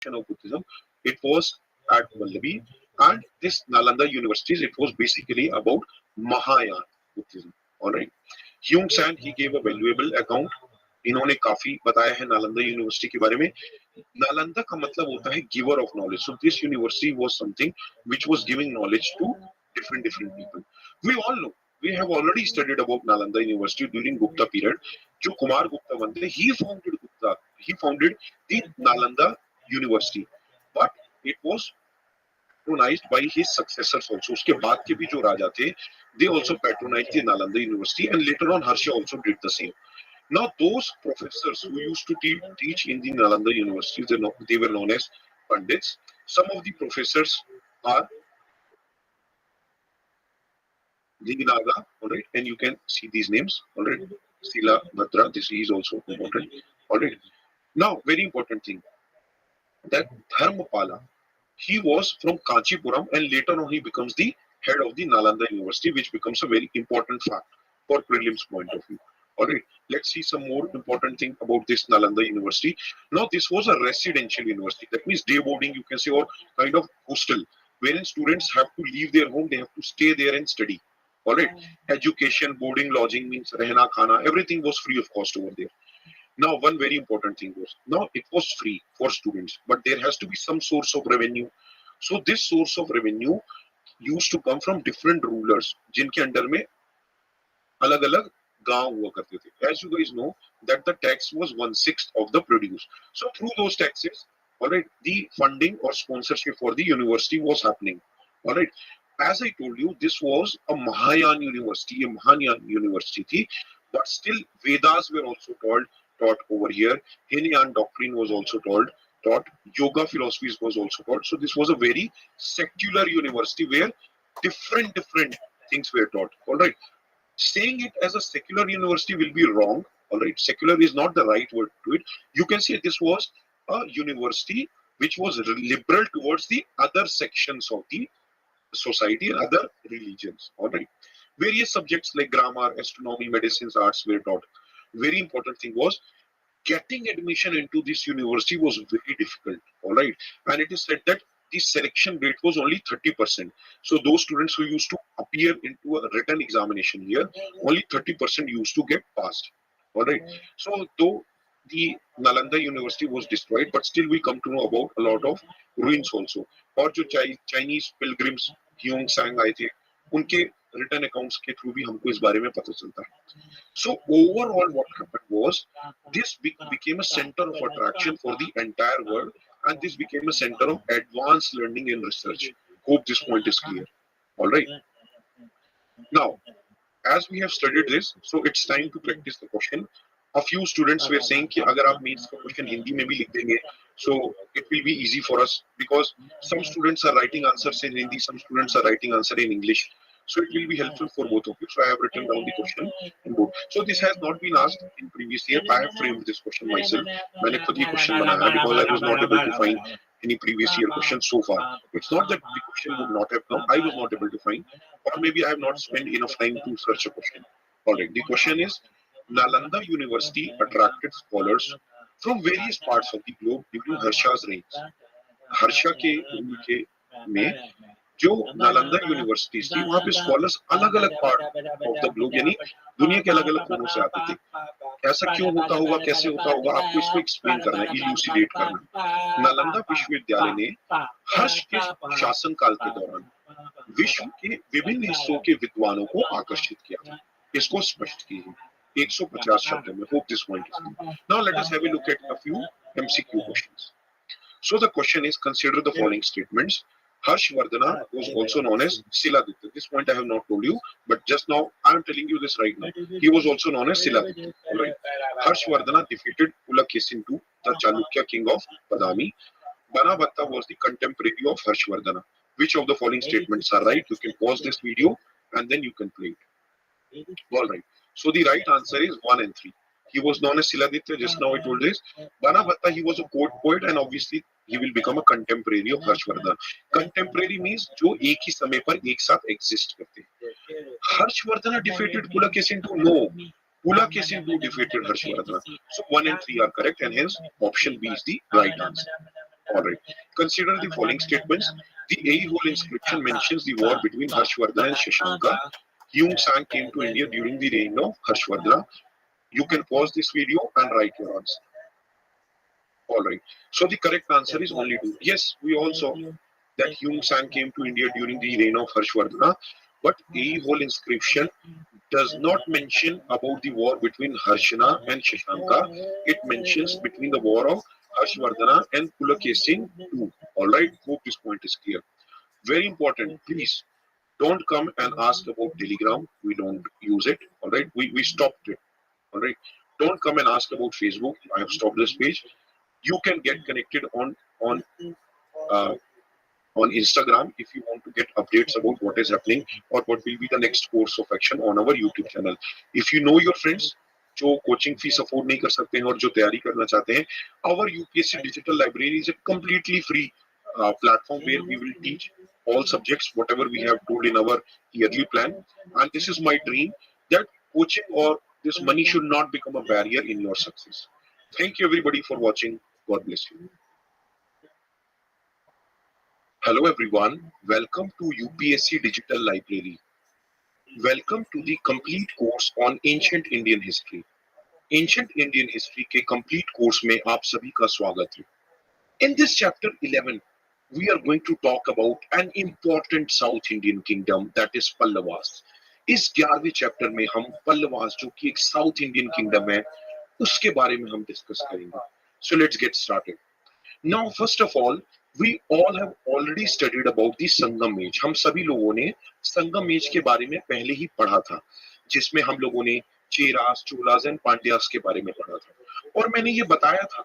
tradition of Buddhism. It was at Vallabi, and this Nalanda universities, it was basically about Mahayana Buddhism. All right. Hyung San, he gave a valuable account. इन्होंने काफी बताया है Nalanda university के बारे में. नालंदा का मतलब होता है giver of knowledge. So this university was something which was giving knowledge to different people. We all know, we have already studied about Nalanda University during Gupta period. जो कुमार गुप्ता बनते, he founded the Nalanda University, but it was patronized by his successors also. उसके बाद के भी जो राजा थे, they also patronized the Nalanda University, and later on Harsha also did the same. Now those professors who used to teach in the Nalanda University, they were known as Pandits. Some of the professors are Dignaga, all right, and you can see these names, all right. Sila, Bhadra, this is also important, all right. Now, very important thing, that Dharmapala, he was from Kanchipuram, and later on he becomes the head of the Nalanda University, which becomes a very important fact for prelims point of view. All right, let's see some more important thing about this Nalanda University. Now, this was a residential university. That means day boarding, you can say, or kind of hostel, wherein students have to leave their home, they have to stay there and study. All right, education, boarding, lodging means rehna, khana, everything was free of cost over there. Now, one very important thing was, now it was free for students, but there has to be some source of revenue. So this source of revenue used to come from different rulers, जिनके under में अलग-अलग गांव हुआ करते थे. As you guys know, that the tax was 1/6 of the produce. So through those taxes, all right, the funding or sponsorship for the university was happening. All right. As I told you, this was a Mahayana university, a Mahayana university थी, but still Vedas were also taught over here. Hinayan doctrine was also taught. Yoga philosophies was also taught. So this was a very secular university where different things were taught. All right. Saying it as a secular university will be wrong. All right. Secular is not the right word to it. You can say this was a university which was liberal towards the other sections of the society and other religions. All right. Various subjects like grammar, astronomy, medicines, arts were taught. Very important thing was getting admission into this university was very difficult. All right. And it is said that the selection rate was only 30%. So those students who used to appear into a written examination here, only 30% used to get passed. All right. So though the Nalanda University was destroyed, but still we come to know about a lot of ruins also. और जो Chinese pilgrims Hyung Sang आए थे, उनके written accounts के through भी हमको इस बारे में पता चलता है. So overall, what happened was this became a center of attraction for the entire world, and this became a center of advanced learning and research. Hope this point is clear. All right. Now, as we have studied this, so it's time to practice the question. A few students were saying कि अगर आप mains का question Hindi में भी लिख देंगे, so it will be easy for us, because some students are writing answers in Hindi, some students are writing answer in English. So it will be helpful for both of you. So I have written down the question in both. So this has not been asked in previous year. I have framed this question myself. मैंने खुद ये question बनाया because I was not able to find any previous year question so far. It's not that the question would not have come. I was not able to find, or maybe I have not spent enough time to search a question. Alright, the question is, Nalanda University attracted scholars from various parts of the globe during Harsha's reign. Harsha के rule के में जो Nalanda universities थी, वहाँ पे scholars अलग-अलग part of the globe यानी दुनिया के अलग-अलग कोनों से आते थे. ऐसा क्यों होता होगा, कैसे होता होगा, आपको इसको एक्सप्लेन करना है, इल्यूसिडेट करना है. नालंदा विश्वविद्यालय ने हर्ष के शासनकाल के दौरान विश्व के विभिन्न हिस्सों के विद्वानों को आकर्षित किया था. इसको स्पष्ट कीजिए 150 शब्दों में. Hope this point is clear. Now let us have a look at a few MCQ questions. So the question is, consider the following statements. Harshvardhana was also known as Siladitya. This point I have not told you, but just now I am telling you this right now. He was also known as Siladitya. Right. Harshvardhana defeated Pulakesin II, the Chalukya king of Badami. Banabhatta was the contemporary of Harshvardhana. Which of the following statements are right? You can pause this video and then you can play it. All right. So the right answer is 1 and 3. He was known as Siladitya, just now I told this. Banabhatta, he was a court poet, and obviously he will become a contemporary of Harshvardhana. Contemporary means जो एक ही समय पर एक साथ exist करते हैं. Harshvardhana defeated Pulakesin II? No. Pulakesin II defeated Harshvardhana. So 1 and 3 are correct, and hence option B is the right answer. All right. Consider the following statements. The A-hole inscription mentions the war between Harshvardhana and Shashanka. Hyung Sang came to India during the reign of Harshvardhana. You can pause this video and write your answer. All right. So the correct answer is only two. Yes, we all saw that Hyung Sang came to India during the reign of Harshvardhana, but A-hole inscription does not mention about the war between Harshana and Shashanka. It mentions between the war of Harshvardhana and Pulakeshin too. All right. Hope this point is clear. Very important. Please don't come and ask about Telegram. We don't use it. All right. We stopped it. All right. Don't come and ask about Facebook. I have stopped this page. You can get connected uh, on Instagram if you want to get updates about what is happening or what will be the next course of action on our YouTube channel. If you know your friends जो coaching fees afford नहीं कर सकते हैं और जो तैयारी करना चाहते हैं, our UPSC digital library is a completely free platform where we will teach all subjects whatever we have told in our yearly plan, and this is my dream that coaching or this money should not become a barrier in your success. Thank you everybody for watching. God bless you. Hello everyone, welcome to UPSC Digital Library. Welcome to the complete course on Ancient Indian History. Ancient Indian History के complete course में आप सभी का स्वागत है. In this chapter 11, we are going to talk about an important South Indian kingdom that is Pallavas. इस 11वें chapter में हम पल्लवास जो कि एक साउथ इंडियन किंगडम है उसके बारे में हम डिस्कस करेंगे. So let's get started. Now first of all, we all have already studied about the Sangam age. हम सभी लोगों ने संगम एज के बारे में पहले ही पढ़ा था, जिसमें हम लोगों ने चेरास, चोलास एंड पांड्यास के बारे में पढ़ा था. और मैंने ये बताया था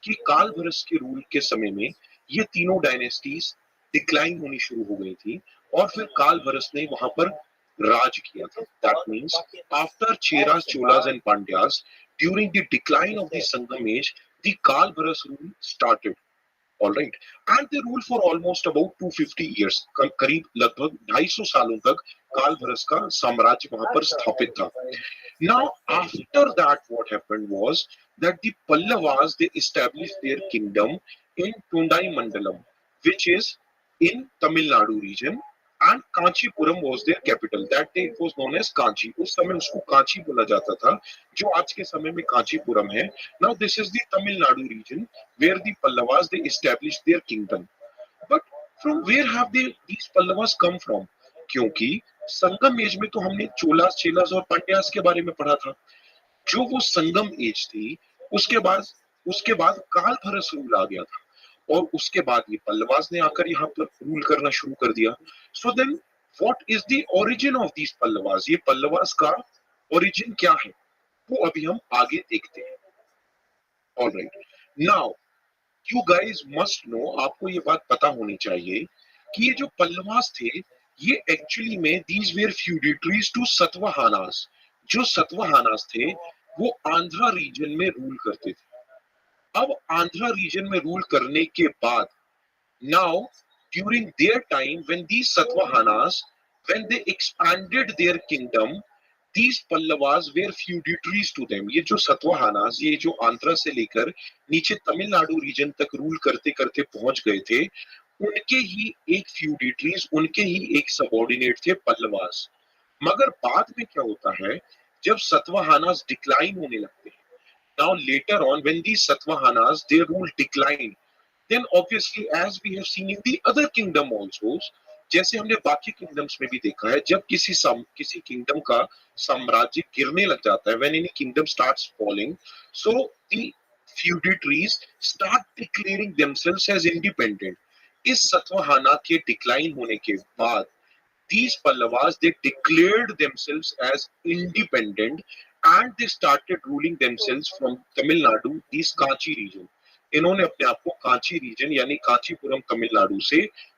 कि काल भरस के रूल के समय में ये तीनों डायनेस्टीज डिक्लाइन होनी शुरू हो गई थी और फिर काल भरस ने वहां पर राज किया था. That means after Cheras, Cholas and Pandyas, during the decline of the Sangam age, the Kalabhras rule started. All right, and they ruled for almost about 250 years. करीब लगभग 250 सालों तक काल भरस का साम्राज्य वहां पर स्थापित था. Now after that what happened was that the Pallavas they established their kingdom in Tondai Mandalam, which is in Tamil Nadu region, and Kanchipuram was their capital. That day it was known as Kanchi. उस समय उसको कांची बोला जाता था, जो आज के समय में कांचीपुरम है. Now this is the Tamil Nadu region where the Pallavas they established their kingdom. But from where have these Pallavas come from? क्योंकि संगम एज में तो हमने चोलास, चेलास और पांड्यास के बारे में पढ़ा था. जो वो संगम एज थी उसके बाद काल भरस रूल आ गया था और उसके बाद ये पल्लवास ने आकर यहाँ पर रूल करना शुरू कर दिया. So then what is the origin of this Pallavas? ये पल्लवास का ओरिजिन क्या है वो अभी हम आगे देखते हैं. Alright, now you guys must know, आपको ये बात पता होनी चाहिए कि ये जो पल्लवास थे ये एक्चुअली में दीज वेर फ्यूडिटरीज टू सतवाहानास. जो सतवाहानास थे वो आंध्रा रीजन में रूल करते थे. अब आंध्रा रीजन में रूल करने के बाद now during their time when these Satavahanas when they expanded their kingdom, these Pallavas were feudatories to them. ये जो सतवाहानास ये जो आंध्रा से लेकर नीचे तमिलनाडु रीजन तक रूल करते करते पहुंच गए थे, उनके ही एक फ्यूडिटरीज, उनके ही एक सबऑर्डिनेट थे पल्लवास. मगर बाद में क्या होता है जब सतवाहानास डिक्लाइन होने लगते हैं, now later on when these Satavahanas their rule declined, then obviously as we have seen in the other kingdom also, जैसे हमने बाकी किंगडम्स में भी देखा है, जब किसी किंगडम का साम्राज्य गिरने लग जाता है, when any kingdom starts falling, so the feudatories start declaring themselves as independent. इस सतवाहाना के डिक्लाइन होने के बाद these Pallavas they declared themselves as independent and they started ruling themselves from Tamil Nadu, this Kanchi region. इन्होंने अपने आप को Kanchi reason यानी कांचीपुरम तमिलनाडु से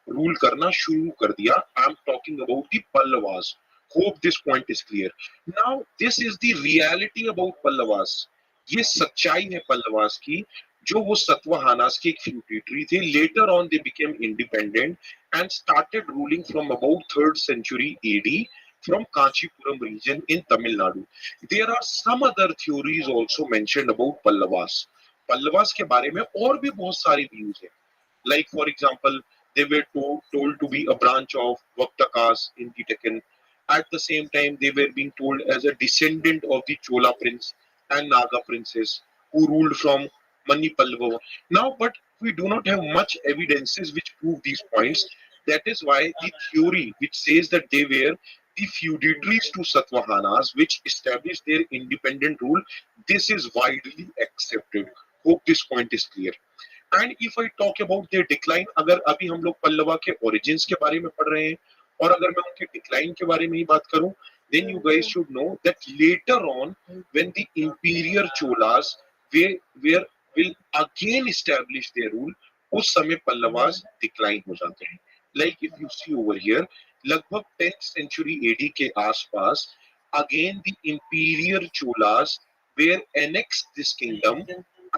रूल करना शुरू कर दिया. I am talking about the Pallavas. Hope this point is clear. Now this is the reality about Pallavas. ये सच्चाई है पल्लवास की, जो वो सतवाहानास के एक फ्यूडिटरी थे. Later on they became independent and started ruling from about 3rd century AD from Kanchipuram region in Tamil Nadu. There are some other theories also mentioned about Pallavas. Pallavas के बारे में और भी बहुत सारे व्यूज हैं. Like for example, they were told to be a branch of Vaktakas in the Deccan. At the same time, they were being told as a descendant of the Chola prince and Naga princess who ruled from Manipalava. Now, but we do not have much evidences which prove these points. That is why the theory which says that they were the feudatories to Satavahanas, which established their independent rule, this is widely accepted. Hope this point is clear. And if I talk about their decline, अगर अभी हम लोग पल्लवा के origins के बारे में पढ़ रहे हैं और अगर मैं उनके डिक्लाइन के बारे में ही बात करूं, then you guys should know that later on when the imperial cholas were will again establish their rule, उस समय पल्लवास डिक्लाइन हो जाते हैं. Like if you see over here, लगभग 10th century AD के आसपास again the imperial cholas were annexed this kingdom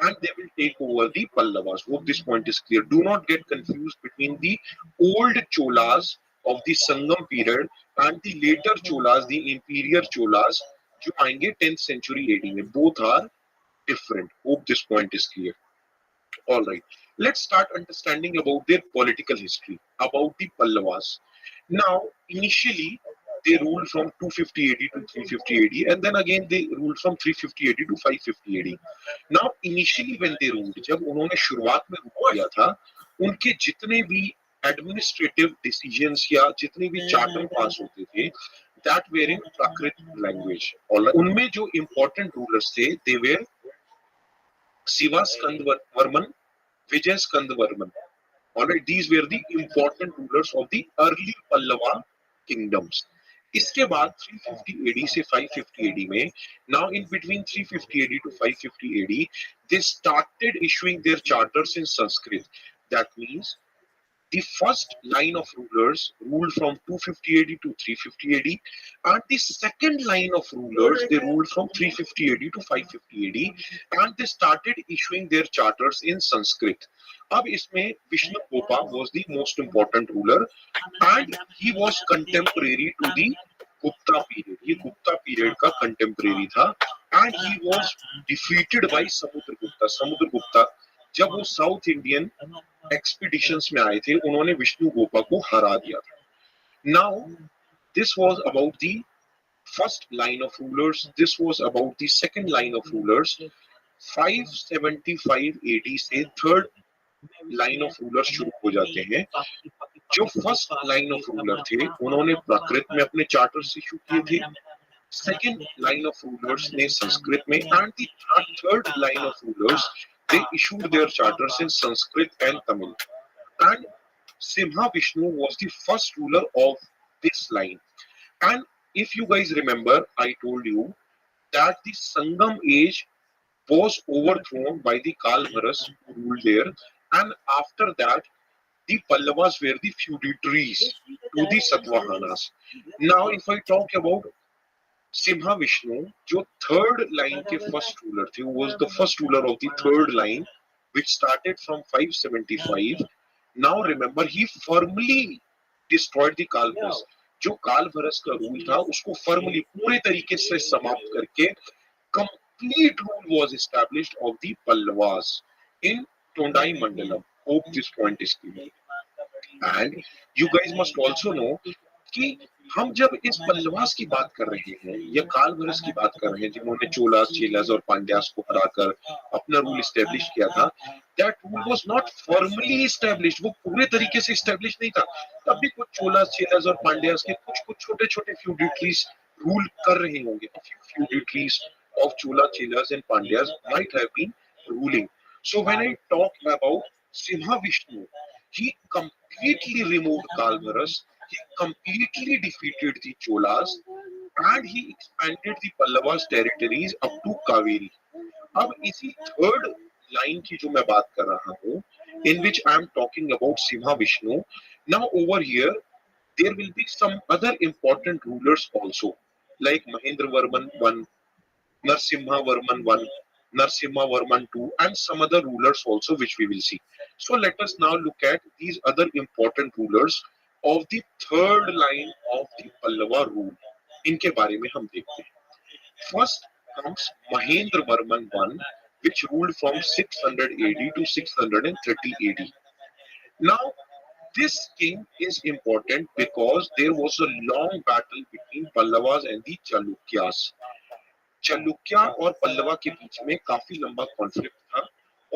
and they will take over the Pallavas. Hope this point is clear. Do not get confused between the old Cholas of the Sangam period and the later Cholas, the imperial Cholas, जो आएंगे 10th century AD में. Both are different. Hope this point is clear. All right. Let's start understanding about their political history, about the Pallavas. Now, initially, they ruled from 250 AD to 350 AD, and then again they ruled from 350 AD to 550 AD. Now, initially when they ruled, जब उन्होंने शुरुआत में rule किया था, उनके जितने भी administrative decisions या जितने भी चार्टर पास होते थे, that were in Prakrit language. और उनमें जो इम्पोर्टेंट रूलर्स थे, they were Shiva Skandavarman, Vijay Skandvarman. Alright, these were the important rulers of the early Pallava kingdoms. इसके बाद 350 AD से 550 AD में, now in between 350 AD to 550 AD, they started issuing their charters in Sanskrit. That means the first line of rulers ruled from 250 AD to 350 AD, and the second line of rulers they ruled from 350 AD to 550 AD, and they started issuing their charters in Sanskrit. अब इसमें Vishnu Gopa was the most important ruler, and he was contemporary to the Gupta period. ये Gupta period का contemporary था, and he was defeated by Samudragupta. Samudragupta जब वो south Indian expeditions में आए थे, उन्होंने विष्णु गोपा को हरा दिया था. Now this was about the first line of rulers, this was about the second line of rulers. 575 AD से थर्ड लाइन ऑफ रूलर्स शुरू हो जाते हैं. जो फर्स्ट लाइन ऑफ रूलर थे, उन्होंने प्राकृत में अपने चार्टर्स इशू किए थे. सेकंड लाइन ऑफ रूलर्स ने संस्कृत में, and the third line of rulers they issued their charters in Sanskrit and Tamil. And Simha Vishnu was the first ruler of this line. And if you guys remember, I told you that the Sangam age was overthrown by the Kalmaras who ruled there. And after that, the Pallavas were the feudatories to the Satavahanas. Now, if I talk about Simha Vishnu, जो third line के first ruler थे, was the first ruler of the third line which started from 575. Now remember, he firmly destroyed the Kalvaras. जो कालभरस का rule था, उसको firmly पूरे तरीके से समाप्त करके complete rule was established of the Pallavas in Tondai Mandalam. Hope this point is clear. And you guys must also know कि हम जब इस पल्लवास की बात कर रहे हैं या कालभरस की बात कर रहे हैं, जिन्होंने चोलास, चेलास और पांड्यास को हराकर अपना रूल एस्टेब्लिश किया था, that rule was not formally established. वो पूरे तरीके से एस्टेब्लिश नहीं था. तब भी कुछ चोलास, चेलास और पांड्यास के कुछ छोटे-छोटे फ्यूडिटरीज रूल कर रहे होंगे. A few feudatories of Chola, Chelas and Pandyas might have been ruling. So when I talk about Simha Vishnu, he completely removed Kalvaras, he completely defeated the Cholas, and he expanded the Pallavas territories up to Kaveri. अब इसी third line की जो मैं बात कर रहा हूँ, in which I am talking about Simha Vishnu. Now over here, there will be some other important rulers also, like Mahendra Varman I, Narsimha Varman I, Narsimha Varman II, and some other rulers also, which we will see. So let us now look at these other important rulers of the third line of the Pallava rule. इनके बारे में हम देखते हैं. First comes Mahendra Varman I, which ruled from 600 AD to 630 AD. Now, this king is important because there was a long battle between Pallavas and the Chalukyas. Chalukya और पल्लवा के बीच में काफी लंबा कॉन्फ्लिक्ट था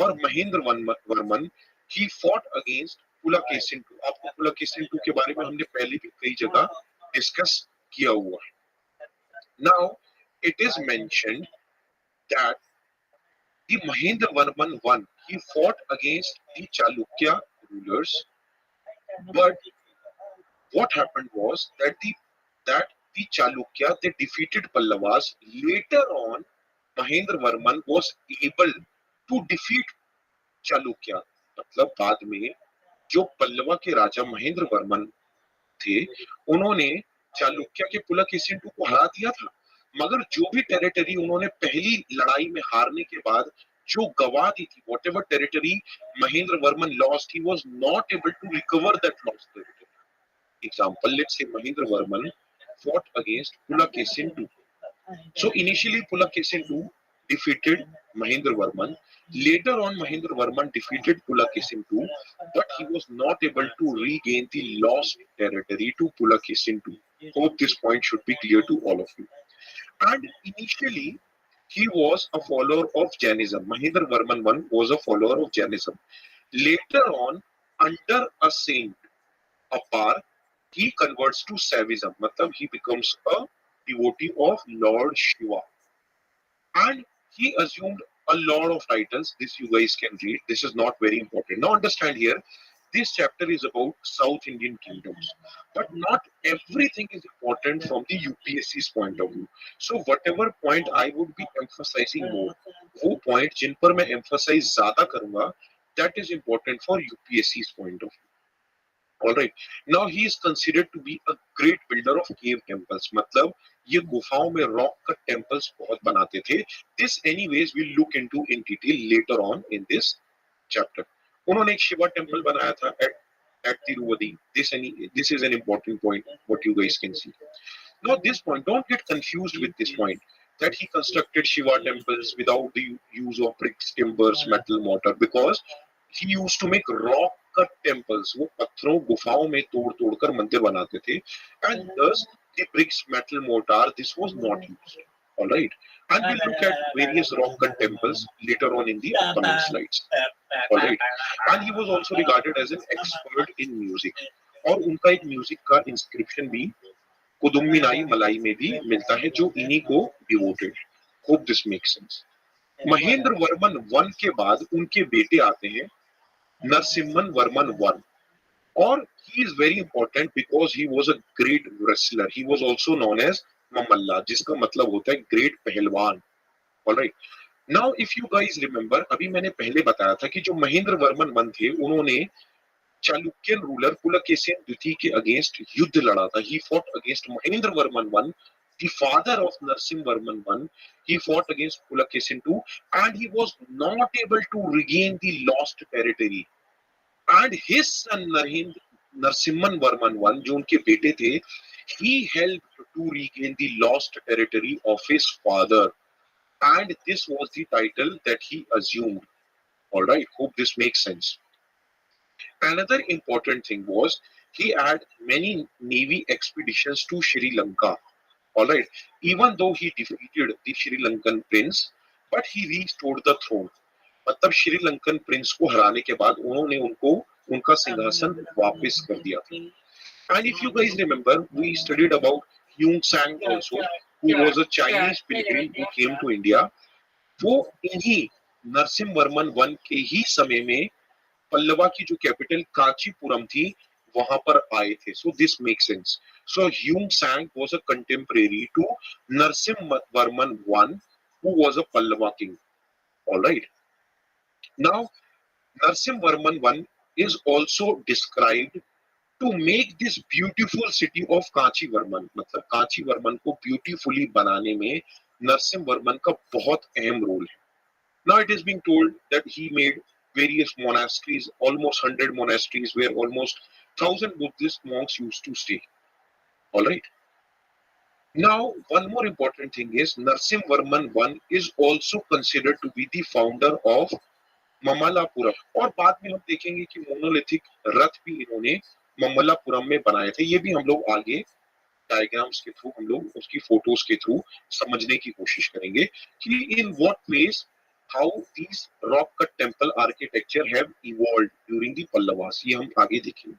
और Mahendra Varman he fought against Pulakeshin two. आपको Pulakeshin to के बारे में हमने पहले भी कई जगह डिस्कस किया हुआ है। Now it is mentioned that the Mahendra Varman one he fought against the Chalukya rulers, but what happened was that the Chalukya they defeated Pallavas. Later on, Mahendra Varman was able to defeat Chalukya. मतलब बाद में जो पल्लवा के राजा महेंद्र वर्मन थे उन्होंने चालुक्य के पुलकेशिन टू को हरा दिया था, मगर जो भी टेरिटरी उन्होंने पहली लड़ाई में हारने के बाद जो गवा दी थी, whatever territory Mahendra Varman lost, he was not able to recover that lost territory. Example, let's say Mahendra Varman fought against Pulakesin II. So initially Pulakesin II defeated Mahendra Varman. Later on Mahendra Varman defeated Pulakesin II, but he was not able to regain the lost territory to Pulakesin II. Hope this point should be clear to all of you. And initially he was a follower of Jainism. Mahendra Varman I was a follower of Jainism. Later on, under a saint, Apar, he converts to Saivism. Matlab he becomes a devotee of Lord Shiva. And he assumed a lot of titles. This you guys can read. This is not very important. Now understand here, this chapter is about South Indian kingdoms. But not everything is important from the UPSC's point of view. So whatever point I would be emphasizing more, वो point जिन पर मैं emphasize ज़्यादा करूँगा, that is important for UPSC's point of view. All right. Now he is considered to be a great builder of cave temples. मतलब ये गुफाओं में rock cut temples बहुत बनाते थे. This anyways we'll look into in detail later on in this chapter. उन्होंने एक Shiva temple बनाया था at Tiruvadi. This is an important point. What you guys can see. Now this point, don't get confused with this point that he constructed Shiva temples without the use of bricks, timbers, metal, mortar, because he used to make rock cut temples. वो पत्थरों गुफाओं में तोड़ तोड़कर मंदिर बनाते थे, and thus the bricks, metal, mortar, this was not used. All right, and we'll look at various rock cut temples later on in the upcoming slides. All right, and he was also regarded as an expert in music. और उनका एक music का inscription भी कुदुम्बिनाई मलाई में भी मिलता है जो इन्हीं को devoted. Hope this makes sense. Mahendra Varman one के बाद उनके बेटे आते हैं नरसिम्हन वर्मन वन, और he is very important because he was a great wrestler. He was also known as Mamalla, जिसका मतलब होता है ग्रेट पहलवान. Alright. Now if you guys remember, अभी मैंने पहले बताया था कि जो महेंद्र वर्मन वन थे उन्होंने चालुक्यन रूलर पुलकेशिन द्वितीय के अगेंस्ट युद्ध लड़ा था. He fought against Mahendra Varman one, the father of Narsim Varman I. He fought against Pulakesin II, and he was not able to regain the lost territory. And his son Narsimhan Varman I, जो उनके बेटे थे, he helped to regain the lost territory of his father, and this was the title that he assumed. All right, hope this makes sense. Another important thing was he had many navy expeditions to Sri Lanka. All right, even though he defeated the Sri Lankan prince, but he restored the throne. मतलब Sri Lankan Prince को हराने के बाद उन्होंने उनको उनका सिंहासन वापस कर दिया था. And if you guys remember, we studied about Yung Sang also, who was a Chinese pilgrim who came to India. वो इन्हीं नरसिम्हा वर्मन वन के ही समय में पल्लवा की जो कैपिटल कांचीपुरम थी वहां पर आए थे. So this makes sense. So Yung Sang was a contemporary to Narsimha Varman I, who was a Pallava king. All right. Now, Narsimha Varman I is also described to make this beautiful city of Kanchivarman. मतलब कांचीवर्मन को beautifully बनाने में नरसिम्हा वर्मन का बहुत अहम role है. Now it is being told that he made various monasteries, almost 100 monasteries, where almost 1,000 Buddhist monks used to stay. All right. Now, one more important thing is Narsimha Varman I is also considered to be the founder of Mamallapuram, और बाद में हम देखेंगे कि monolithic रथ भी इन्होंने ममल्लापुरम में बनाए थे। ये भी हम लोग आगे डायग्राम्स के थ्रू, हम लोग उसकी फोटोज के थ्रू समझने की कोशिश करेंगे कि in what veg how these rock cut temple architecture have evolved during the Pallavas, ये हम आगे देखेंगे।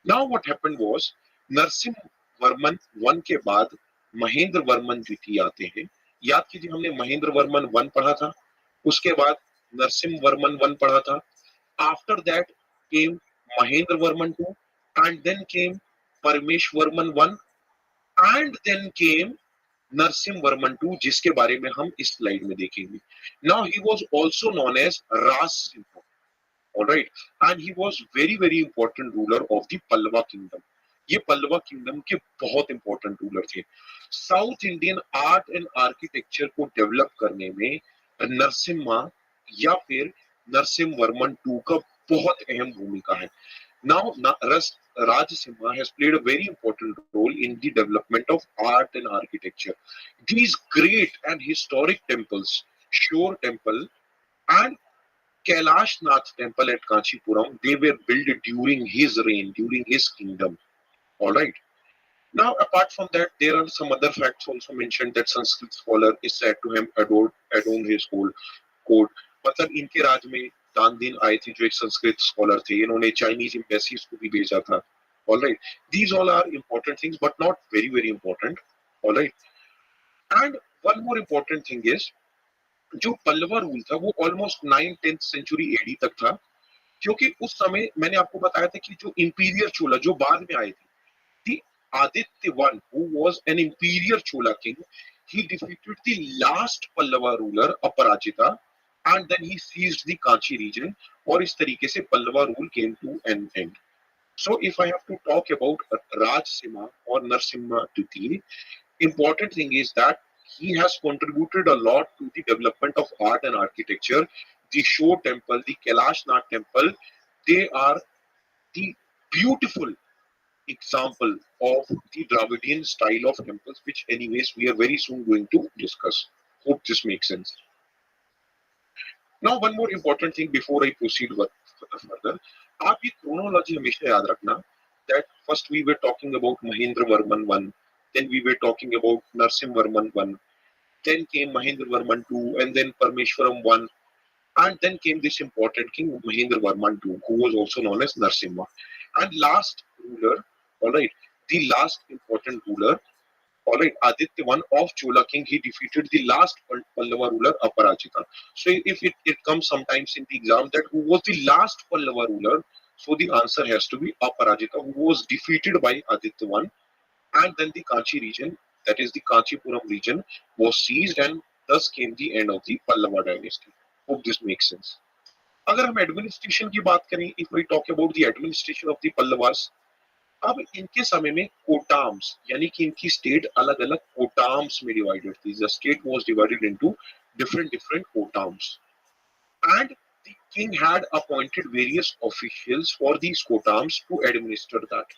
Now what happened was, Narasimha Varman one के बाद महेंद्र वर्मन द्वितीय आते हैं। याद कीजिए, हमने महेंद्र वर्मन वन पढ़ा था, उसके बाद नरसिम्हा वर्मन वन पढ़ा था। After that came Mahendra Varman two, and then came Parameshvarman one, and then came Narasimha Varman two, जिसके बारे में हम इस स्लाइड में देखेंगे। Now he was also known as Raj Simha, alright, and he was very very important ruler of the Pallava kingdom. ये पल्लवा किंगडम के बहुत इंपॉर्टेंट रूलर थे। South Indian art and architecture को डेवलप करने में नरसिम्हा या फिर नरसिम्हा वर्मन टू का बहुत अहम भूमिका है। Now, Rajsimha has played a very important role in the development of art and architecture. These great and historic temples, Shore Temple and Kailash Nath Temple at Kanchipuram, they were built during his reign, during his kingdom. All right. Now, apart from that, there are some other facts also mentioned that Sanskrit scholar is said to have adorned his whole court. मतलब इनके राज में तानदीन आए थे, जो एक Sanskrit scholar थे, इन्होंने Chinese embassies को भी भेजा था। Alright, these all are important things but not very very important. Alright, and one more important thing is, जो पल्लवा रूल था वो ऑलमोस्ट 9th-10th सेंचुरी एडी तक था, क्योंकि उस समय मैंने आपको बताया था कि जो इंपीरियर चोला जो बाद में आए थे, the Aditya I, who was an imperial Chola king, he defeated the last Pallava ruler Aparajita, and then he seized the Kanchi region, और इस तरीके से Pallava rule came to an end. So if I have to talk about Rajsimha or Narsimha Dvitiya, important thing is that he has contributed a lot to the development of art and architecture. The Shore temple, the Kailash Nath temple, they are the beautiful example of the Dravidian style of temples, which anyways we are very soon going to discuss. Hope this makes sense. Now one more important thing before I proceed further, आप ये chronology हमेशा याद रखना, that first we were talking about Mahendra Varman I, then we were talking about Narsim Varman I, then came Mahendra Varman II, and then Parmeshwaram I, and then came this important king Mahendra Varman II, who was also known as Narsimha. And last ruler, all right, the last important ruler, all right, Aditya I of Chola king, he defeated the last Pallava ruler Aparajita. So if it comes sometimes in the exam that who was the last Pallava ruler, so the answer has to be Aparajita, who was defeated by Aditya I, and then the Kanchi region, that is the Kanchipuram region, was seized, and thus came the end of the Pallava dynasty. Hope this makes sense. अगर हम administration की बात करें, if we talk about the administration of the Pallavas, अब इनके समय में कोटाम्स, यानी कि इनकी स्टेट अलग अलग कोटाम्स में डिवाइडेड थी। The state was divided into different different kottams, and the king had appointed various officials for these kottams to administer that.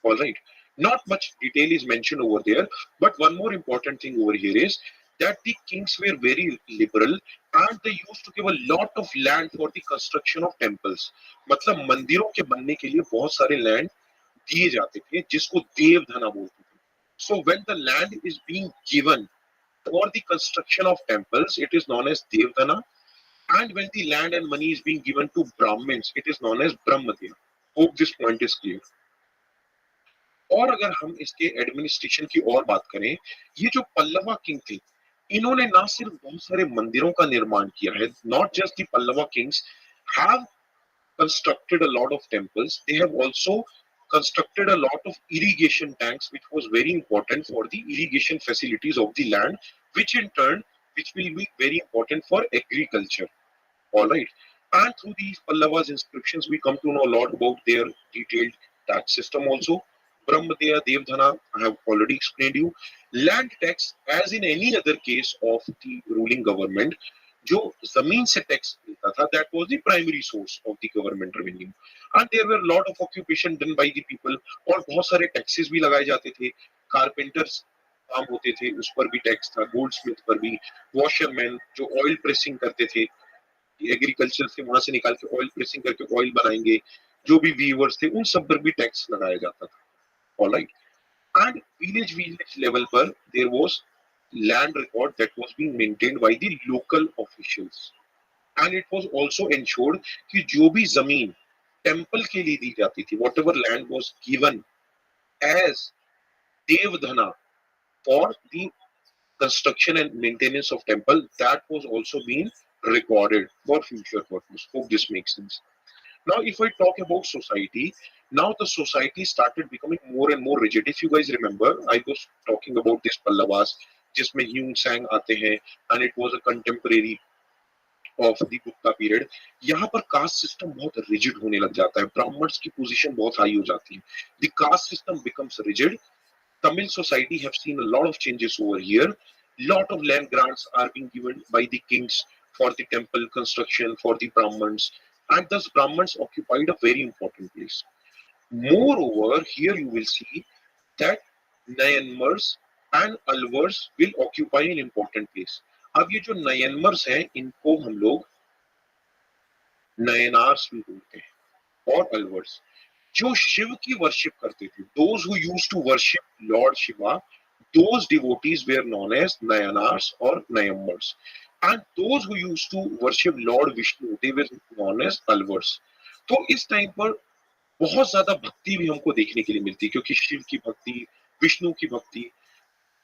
Alright, not much detail is mentioned over there, but one more important thing over here is that the kings were very liberal and they used to give a lot of land for the construction of temples. मतलब मंदिरों के बनने के लिए बहुत सारे land दिए जाते थे, जिसको देवधना बोलते थे। So when the land is being given for the construction of temples, it is known as devdana, and when the land and money is being given to Brahmins, it is known as brahmadya. Hope this point is clear. और अगर हम इसके administration की और बात करें, ये जो पल्लवा किंग थे, इन्होंने ना सिर्फ बहुत सारे मंदिरों का निर्माण किया है, not just the Pallava Kings have constructed a lot of temples, they have also constructed a lot of irrigation tanks, which was very important for the irrigation facilities of the land, which in turn, which will be very important for agriculture. All right, and through these Pallavas inscriptions, we come to know a lot about their detailed tax system also. Brahmadya, Devdhana, I have already explained you. Land tax, as in any other case of the ruling government, जो जमीन से tax मिलता था, that was the primary source of the government revenue, and there were lot of occupation done by the people, और बहुत सारे taxes भी लगाए जाते थे। कारपेंटर्स काम होते थे, उस पर भी टैक्स था, गोल्डस्मिथ पर भी, वॉशरमैन जो ऑयल प्रेसिंग करते थे, एग्रीकल्चर से वहां से निकाल के ऑयल प्रेसिंग करके ऑयल बनाएंगे, जो भी वीवर्स थे उन सब पर भी टैक्स लगाया जाता था. ऑलराइट. एंड विलेज लेवल पर there was land record that was being maintained by the local officials. And it was also ensured कि जो भी जमीन टेम्पल के लिए दी जाती थी, whatever land was given as devdhana for the construction and maintenance of temple, that was also being recorded for future purpose. Hope this makes sense. Now if I talk about society, now the society started becoming more and more rigid. If you guys remember, I was talking about this Pallavas जिसमें ह्यूंग सैंग आते हैं, and it was a contemporary of the Gupta period. यहाँ पर caste system बहुत rigid होने लग जाता है, ब्राह्मण्स की पोजीशन बहुत हाई हो जाती है. The caste system becomes rigid. Tamil society have seen a lot of changes over here. Lot of land grants are being given by the kings for the temple construction for the Brahmins, and thus Brahmins occupied a very important place. Moreover, here you will see that Nayanmars and Alvars will occupy an important place. अब ये जो नयनमर्स हैं इनको हम लोग नयनार्स भी बोलते हैं, और अलवर्स जो शिव की वर्शिप करते थे, those who used to worship Lord Shiva, those devotees were known as Nayanars or Nayammars, and those who used to worship Lord Vishnu, they were known as Alvars. तो इस टाइम पर बहुत ज्यादा भक्ति भी हमको देखने के लिए मिलती है, क्योंकि शिव की भक्ति, विष्णु की भक्ति,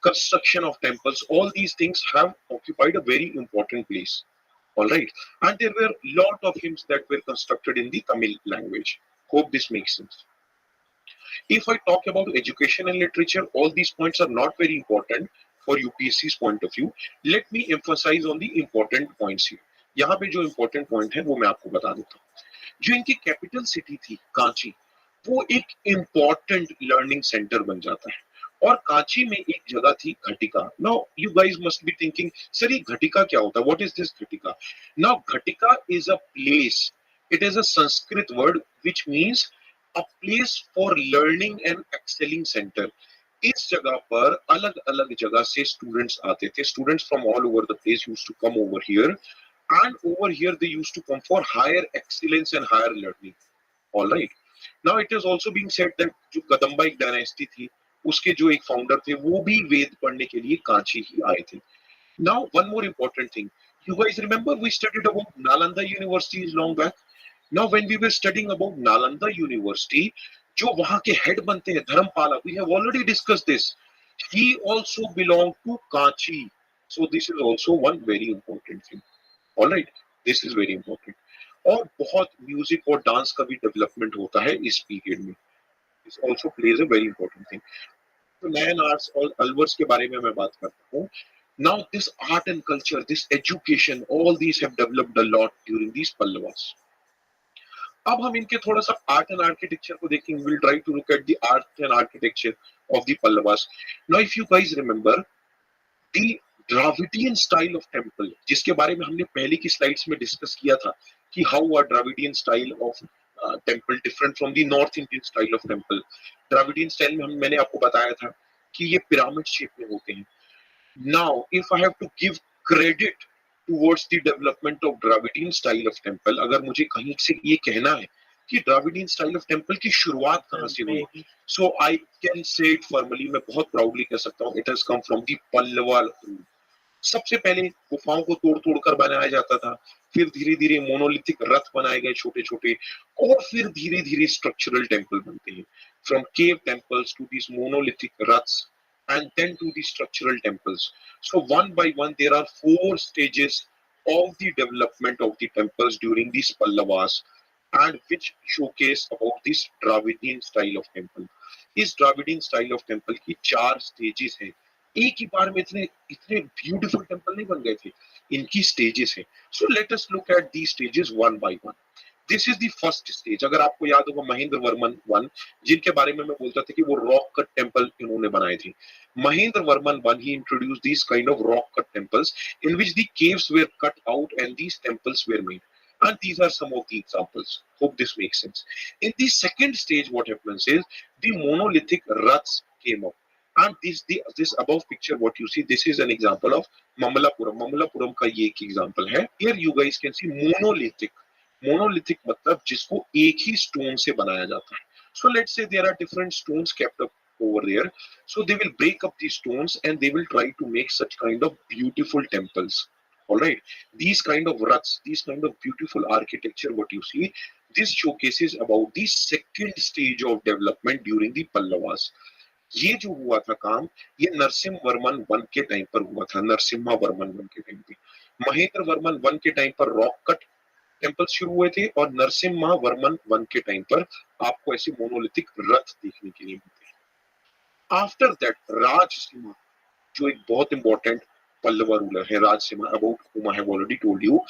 construction of temples, all these things have occupied a very important place. All right, and there were lot of hymns that were constructed in the Tamil language. Hope this makes sense. If I talk about education and literature, all these points are not very important for UPSC's point of view. Let me emphasize on the important points here. यहाँ पे जो important point है वो मैं आपको बता देता हूँ. जो इनकी कैपिटल सिटी थी कांची, वो एक इम्पोर्टेंट लर्निंग सेंटर बन जाता है. और कांची में एक जगह थी घटिका. Now you guys must be thinking, sir ये घटिका क्या होता है, what is this ghatika? Now ghatika is a place, it is a Sanskrit word which means a place for learning and excelling centre. इस जगह पर अलग अलग जगह से स्टूडेंट्स आते थे. Students from all over the place used to come over here, and over here they used to come for higher excellence and higher learning. All right. Now it is also being said that जो कदम्बा एक dynasty थी, उसके जो एक founder थे वो भी वेद पढ़ने के लिए कांची ही आए थे. Now one more important thing, you guys remember we studied about Nalanda University long back. Now when we were studying about Nalanda University, जो वहां के हेड बनते हैं Dharmapala, we have already discussed this. He also belonged to Kanchi. So this is also one very important thing. All right, this is very important. और बहुत music और dance का भी डेवलपमेंट होता है इस पीरियड में. This also plays a very important thing. तो नयन आर्ट्स और अलवर्स के बारे में मैं बात करता हूँ. Now this art and culture, this education, all these have developed a lot during these Pallavas. अब हम इनके थोड़ा सा आर्ट एंड आर्किटेक्चर को देखेंगे. We'll try to look at the art and architecture of the Pallavas. Now if you guys remember, the Dravidian style of temple, जिसके बारे में हमने पहले की स्लाइड्स में डिस्कस किया था कि how are Dravidian style of temple different from the North Indian style of temple. Dravidian style में मैंने आपको बताया था कि ये पिरामिड शेप में होते हैं. Now, if I have to give credit towards the development of Dravidian style of temple, अगर मुझे कहीं से ये कहना है कि Dravidian style of temple की शुरुआत कहाँ से हुई, so I can say it firmly, मैं बहुत proudly कह सकता हूँ, it has come from the Pallava rule. सबसे पहले गुफाओं को तोड़ तोड़ कर बनाया जाता था, फिर धीरे धीरे मोनोलिथिक रथ बनाए गए छोटे छोटे, और फिर धीरे धीरे स्ट्रक्चरल टेम्पल बनते हैं. From cave temples to this monolithic raths and then to the structural temples. So one by one there are 4 stages of the development of the temples during these Pallavas, and which showcase about this Dravidian style of temple. इस Dravidian style of temple की 4 stages हैं. एक ही बार में इतने इतने beautiful temple नहीं बन गए थे, इनकी स्टेजेस हैं. So let us look at the stages one by one. This is the first stage. अगर आपको याद होगा महेंद्र वर्मन वन, जिनके बारे में मैं बोलता था कि वो रॉक कट टेम्पल इन्होंने बनाए थे. Mahendra Varman one, he introduced this kind of rock cut temples in which the caves were cut out and these temples were made. And these are some of the examples. Hope this makes sense. In the second stage, what happens is the monolithic ruts came up. And this above picture, what you see, this is an example of Mamallapuram. Mamallapuram का ये एक example है. Here you guys can see monolithic. Monolithic मतलब जिसको एक ही stone से बनाया जाता है. So let's say there are different stones kept up over there. So they will break up these stones and they will try to make such kind of beautiful temples. All right. These kind of ruts, these kind of beautiful architecture, what you see, this showcases about the second stage of development during the Pallavas. ये जो हुआ था काम, ये Narasimha Varman one के time पर हुआ था. नरसिम्हा वर्मन वन के टाइम पे, महेंद्र वर्मन वन के टाइम पर रॉक कट टेम्पल शुरू हुए थे और नरसिम्हा वर्मन वन के टाइम पर आपको ऐसे मोनोलिथिक रथ देखने के लिए मिलते हैं. आफ्टर दैट राजसिम्हा, जो एक बहुत इंपॉर्टेंट पल्लवा रूलर है, Rajasimha, about whom I have already told you,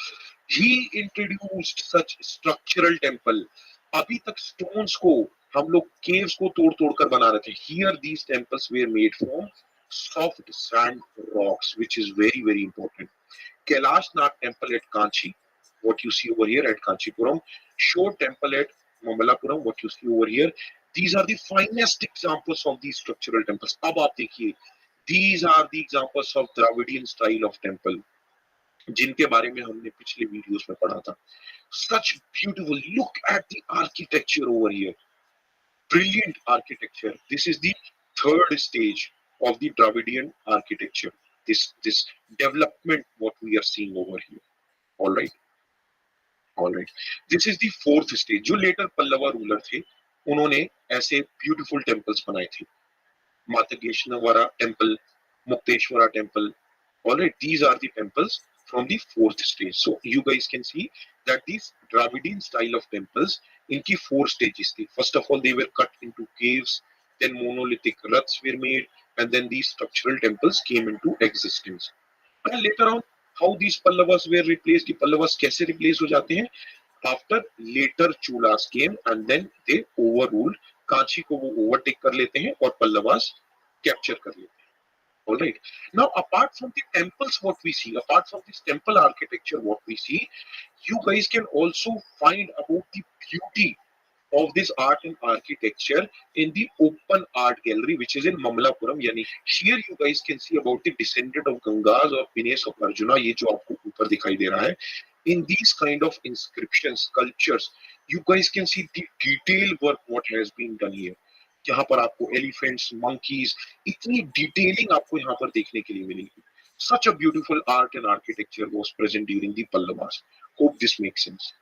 he introduced such structural temple. अभी तक stones को हम लोग caves को तोड़ तोड़ कर बना रहे थे. Here these temples were made from soft sand rocks, which is very very important. Kailash Nath temple at Kanchi, what you see over here at Kanchipuram. Shore temple at Mamallapuram, what you see over here. These are the finest examples of these structural temples. अब आप देखिए, these are the examples of Dravidian style of temple, जिनके बारे में हमने पिछले videos में पढ़ा था. Such beautiful, look at the architecture over here. Brilliant architecture. This is the third stage of the Dravidian architecture. This development what we are seeing over here. All right. All right. This is the fourth stage. जो later Pallava ruler थे, उन्होंने ऐसे beautiful temples बनाए थे. Matageshwara temple, Mukteshwara temple. All right, these are the temples from the fourth stage. So you guys can see that these Dravidian style of temples, इनकी four stages थी. First of all, they were cut into caves, then monolithic ruts were made, and then these structural temples came into existence. And later on, how these Pallavas were replaced, the Pallavas कैसे replace हो जाते हैं? After later Cholas came and then they overruled. Kanchi को वो overtake कर लेते हैं और Pallavas capture कर लेते हैं. All right. Now, apart from the temples, what we see, apart from this temple architecture, what we see, you guys can also find about the beauty of this art and architecture in the open art gallery, which is in Mamallapuram. Yani here you guys can see about the descendant of Gangas or Pines of Arjuna. ये जो आपको ऊपर दिखाई दे रहा है. In these kind of inscriptions, sculptures, you guys can see the detailed work what has been done here. यहाँ पर आपको elephants, monkeys, इतनी detailing आपको यहाँ पर देखने के लिए मिलेगी. Such a beautiful art and architecture was present during the Pallavas. Hope this makes sense.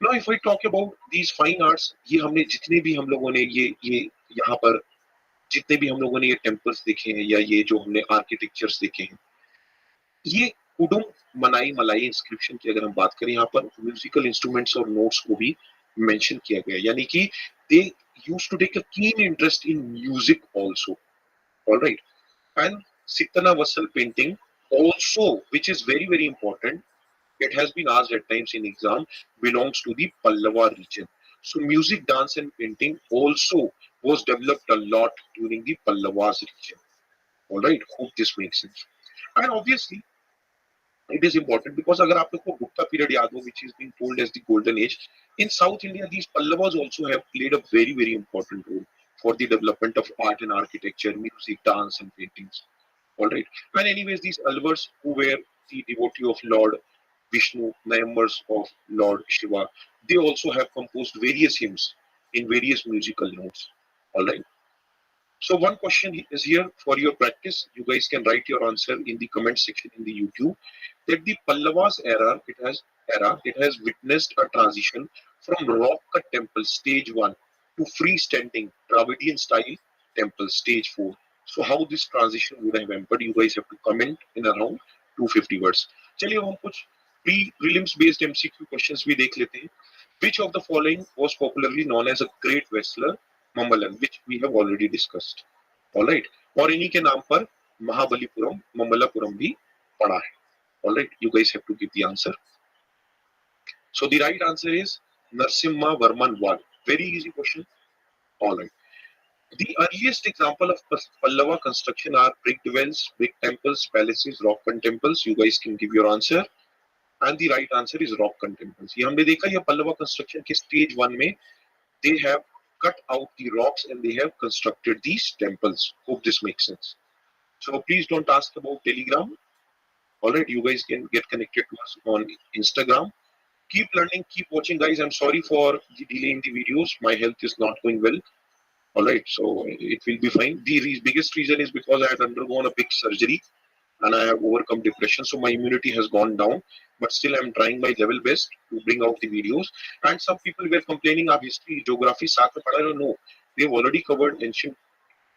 Now, if I talk about these fine arts, ये हमने जितने भी हम लोगों ने ये यहाँ पर जितने भी हम लोगों ने ये temples देखे हैं या ये जो हमने architectures देखे हैं, ये कुडुम मनाई मलाई इंस्क्रिप्शन की अगर हम बात करें, यहाँ पर म्यूजिकल इंस्ट्रूमेंट्स और नोट्स को भी मेंशन किया गया, यानी कि they used to take a keen interest in music also. Alright. And Sittanavasal painting also, which is very very important, it has been asked at times in exam, belongs to the Pallava region. So music, dance and painting also was developed a lot during the Pallavas region. All right, hope this makes sense. And obviously it is important because अगर आप लोग को Gupta period याद हो, which is being told as the golden age, in South India these Pallavas also have played a very very important role for the development of art and architecture, music, dance and paintings. All right. And anyways, these Alvars who were the devotee of Lord Vishnu, members of Lord Shiva, they also have composed various hymns in various musical notes. All right. So one question is here for your practice. You guys can write your answer in the comment section in the YouTube. That the Pallavas it has witnessed a transition from rock cut temple stage 1 to freestanding Dravidian style temple stage 4. So how this transition would have happened, you guys have to comment in around 250 words. चलिए हम कुछ prelims based MCQ questions भी देख लेते हैं. Which of the following was popularly known as a great wrestler? Mammalan, which we have already discussed. All right. और इन्हीं के नाम पर महाबलीपुरम, ममल्लापुरम भी पड़ा है. All right. You guys have to give the answer. So the right answer is Narasimha Varman I. Very easy question. All right. The earliest example of Pallava construction are brick dwells, brick temples, palaces, rock cut temples. You guys can give your answer. And the right answer is rock cut temples. ये हमने देखा ये Pallava construction के stage 1 में they have cut out the rocks and they have constructed these temples. Hope this makes sense. So please don't ask about Telegram. All right, you guys can get connected to us on Instagram. Keep learning, keep watching, guys. I'm sorry for the delay in the videos. My health is not going well. All right, so it will be fine. The biggest reason is because I had undergone a big surgery and I have overcome depression. So my immunity has gone down, but still I'm trying my level best to bring out the videos. And some people were complaining of history, geography, साथ में पढ़ा रहे हो? No, they've already covered ancient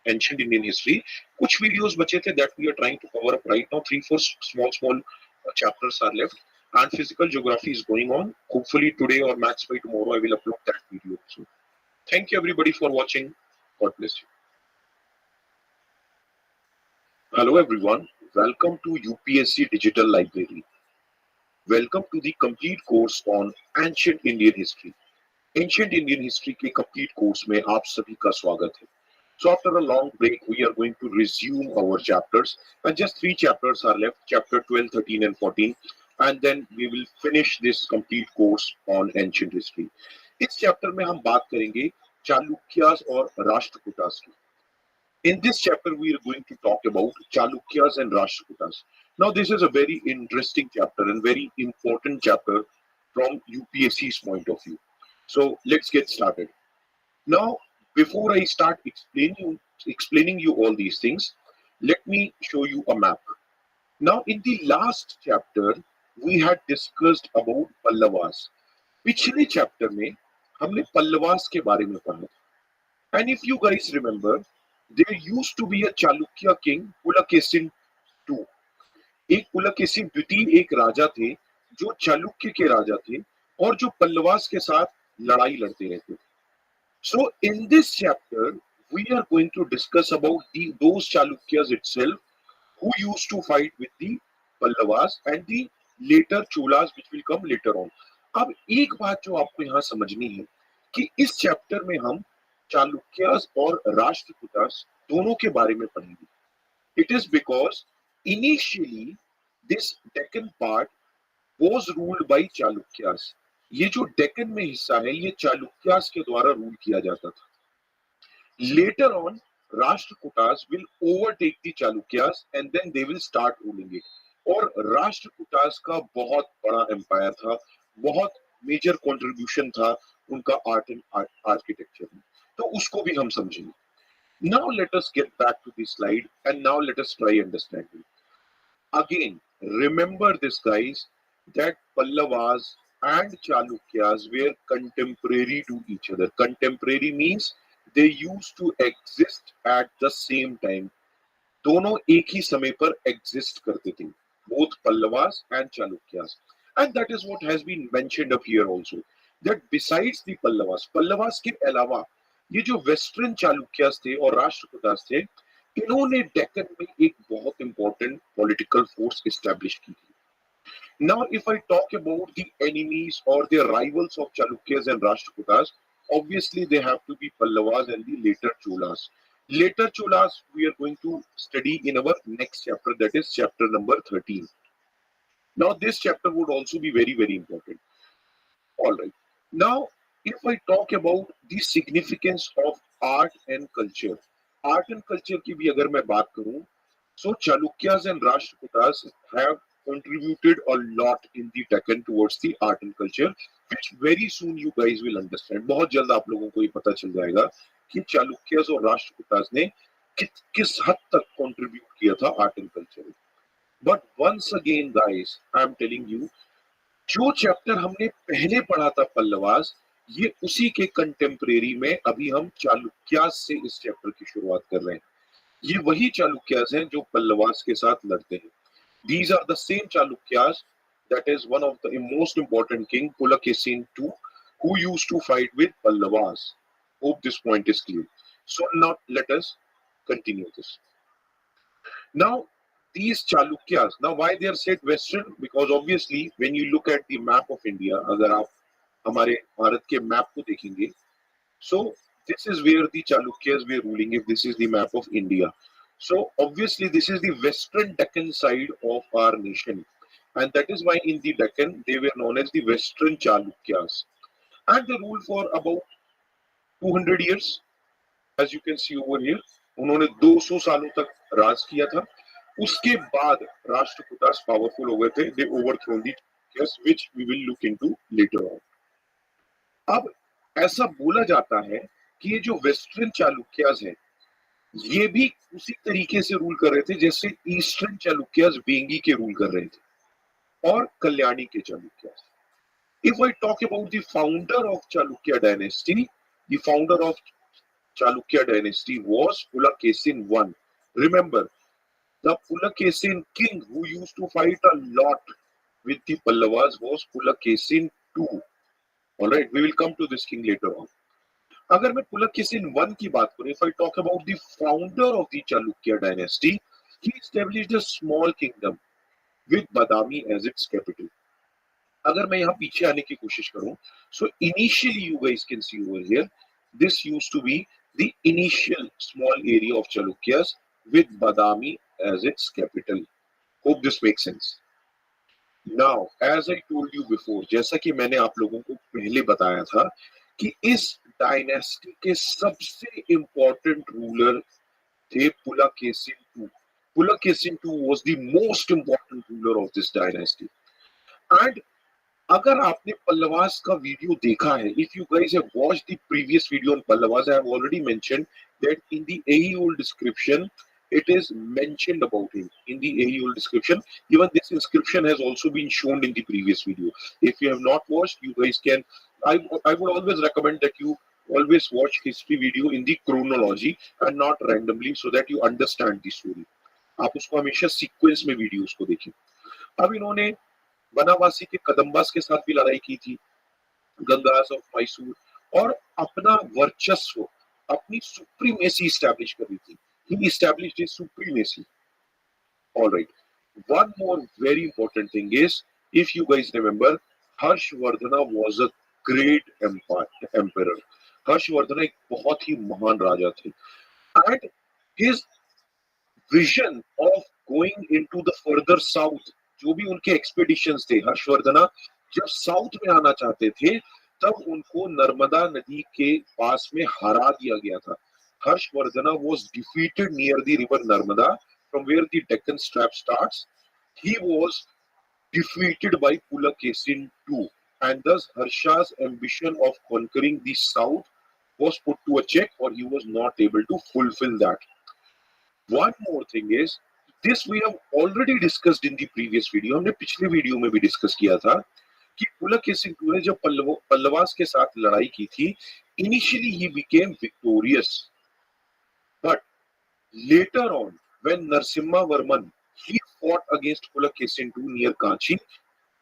Indian history. कुछ videos बचे थे that we are trying to cover up right now. 3-4 small chapters are left. And physical geography is going on. Hopefully today or max by tomorrow I will upload that video. So thank you everybody for watching. God bless you. Hello everyone. Welcome to UPSC Digital Library. Welcome to the complete course on Ancient Indian History. Ancient Indian History के complete course में आप सभी का स्वागत है. So after a long break, we are going to resume our chapters, and just 3 chapters are left, chapter 12, 13 and 14, and then we will finish this complete course on ancient history. इस chapter में हम बात करेंगे चालुक्यास और राष्ट्रकूटास की. In this chapter, we are going to talk about Chalukyas and Rashtrakutas. Now, this is a very interesting chapter and very important chapter from UPSC's point of view. So, let's get started. Now, before I start explaining you all these things, let me show you a map. Now, in the last chapter, we had discussed about Pallavas. पिछले chapter में हमने पल्लवास के बारे में पढ़ा. And if you guys remember, there used to be a Chalukya king, Pulakesin II. एक पुलकेशिन द्वितीय एक राजा थे जो चालुक्य के राजा थे और जो पल्लवास के साथ लड़ाई लड़ते रहते थे. So in this chapter, we are going to discuss about those Chalukyas itself who used to fight with the Pallavas and the later Cholas which will come later on. अब एक बात जो आपको यहाँ समझनी है कि इस चैप्टर में हम चालुक्यास और राष्ट्रकूटास दोनों के बारे में पढ़ेंगे. It is because initially this Deccan part was ruled by Chalukyas. ये जो डेक्कन में हिस्सा है ये चालुक्यास के द्वारा रूल किया जाता था. Later on, Rashtrakutas will overtake the Chalukyas and then they will start ruling it. और राष्ट्रकूटास का बहुत बड़ा एम्पायर था, बहुत मेजर कंट्रीब्यूशन था उनका आर्ट एंड आर्किटेक्चर में. तो उसको भी हम समझेंगे. Now let us get back to the slide and now let us try understanding. Again, remember this guys that Pallavas and Chalukyas were contemporary to each other. Contemporary means they used to exist at the same time. दोनों एक ही समय पर exist करते थे. Both Pallavas and Chalukyas. And that is what has been mentioned up here also. That besides the Pallavas के अलावा ये जो वेस्टर्न चालुक्यास थे और राष्ट्रकूटास थे, इन्होंने डेक्कन में एक बहुत इंपॉर्टेंट पॉलिटिकल फोर्स एस्टैब्लिश की थी. Now, if I talk about the enemies or the rivals of Chalukyas and Rashtrakutas, obviously they have to be Pallavas and the later Cholas. Later Cholas we are going to study in our next chapter, that is chapter number 13. Now, this chapter would also be very, very important. All right. Now, if I talk about the significance of art and culture, art and culture की भी अगर मैं बात करूं, so Chalukyas and Rashtrakutas have contributed a lot in the Deccan towards the art and culture, which very soon you guys will understand. बहुत जल्द आप लोगों को ये पता चल जाएगा कि Chalukyas और Rashtrakutas ने किस हद तक contribute किया था art and culture. But once again, guys, I am telling you, जो चैप्टर हमने पहले पढ़ा था पल्लवास, ये उसी के कंटेम्परेरी में अभी हम चालुक्यास से इस चैप्टर की शुरुआत कर रहे हैं. ये वही चालुक्यास हैं जो पल्लवास के साथ लड़ते हैं. These are the same Chalukyas, that is one of the most important king, Pulakesin II, who used to fight with Pallavas. Hope this point is clear. So now let us continue this. Now, these Chalukyas, now why they are said Western? Because obviously when you look at the map of India, अगर आप हमारे भारत के map को देखेंगे, so this is where the Chalukyas were ruling if this is the map of India. So obviously this is the western Deccan side of our nation, and that is why in the Deccan they were known as the Western Chalukyas, and they ruled for about 200 years, as you can see over here. उन्होंने 200 सालों तक राज किया था. उसके बाद Rashtrakutas powerful हो गए थे. They overthrown the Chalukyas, which we will look into later on. अब ऐसा बोला जाता है कि ये जो वेस्टर्न चालुक्यास है, ये भी उसी तरीके से रूल कर रहे थे जैसे ईस्टर्न चालुक्यास वेंगी के रूल कर रहे थे और कल्याणी के Chalukyas. If I talk about the founder of Chalukya dynasty, the founder of Chalukya dynasty was Pulakesin I. Remember, the Pulakesin king who used to fight a lot with the Pallavas was Pulakesin II. Alright, we will come to this king later on. अगर मैं Pulakesin I की बात करूं, if I talk about the founder of the Chalukya dynasty, he established a small kingdom with Badami as its capital. अगर मैं यहाँ पीछे आने की कोशिश करूं, so initially you guys can see over here, this used to be the initial small area of Chalukyas with Badami as its capital. Hope this makes sense. Now, as I told you before, जैसा कि मैंने आप लोगों को पहले बताया था कि इस डायनेस्टी के सबसे इम्पोर्टेंट रूलर थे Pulakesin II. Pulakesin II was the most important ruler of this dynasty. And अगर आपने पल्लवास का वीडियो देखा है, if you guys have watched the previous video on Pallavas, I have already mentioned that in the AEOL description, it is mentioned about him. In the AEOL description, even this inscription has also been shown in the previous video. If you have not watched, you guys can. I would always recommend that you always watch history video in the chronology and not randomly, so that you understand the story. आप उसको हमेशा sequence में videos को देखें. अब इन्होंने बनावासी के कदम्बास के साथ भी लड़ाई की थी, गंगास ऑफ मैसूर, और अपना वर्चस्व, अपनी सुप्रीमेसी एस्टैब्लिश कर दी थी. ही established his supremacy. Alright, one more very important thing is, if you guys remember, Harshvardhan was a great emperor. Harshvardhan एक बहुत ही महान राजा थे. And his vision of going into the further south, जो भी उनके एक्सपेडिशंस थे, हर्षवर्धन जब साउथ में आना चाहते थे तब उनको नर्मदा नदी के पास में हरा दिया गया था. Harshavardhan was defeated near the river Narmada from where the Deccan strap starts. He was defeated by Pulakesin II, and thus Harsha's ambition of conquering the south was put to a check, or he was not able to fulfill that. One more thing is, this we have already discussed in the previous video. हमने पिछले video में भी discuss किया था कि Pulakeshin II ने जब पल्लवास के साथ लड़ाई की थी, initially he became victorious, but later on when Narasimha Varman he fought against Pulakesin II near Kanchi,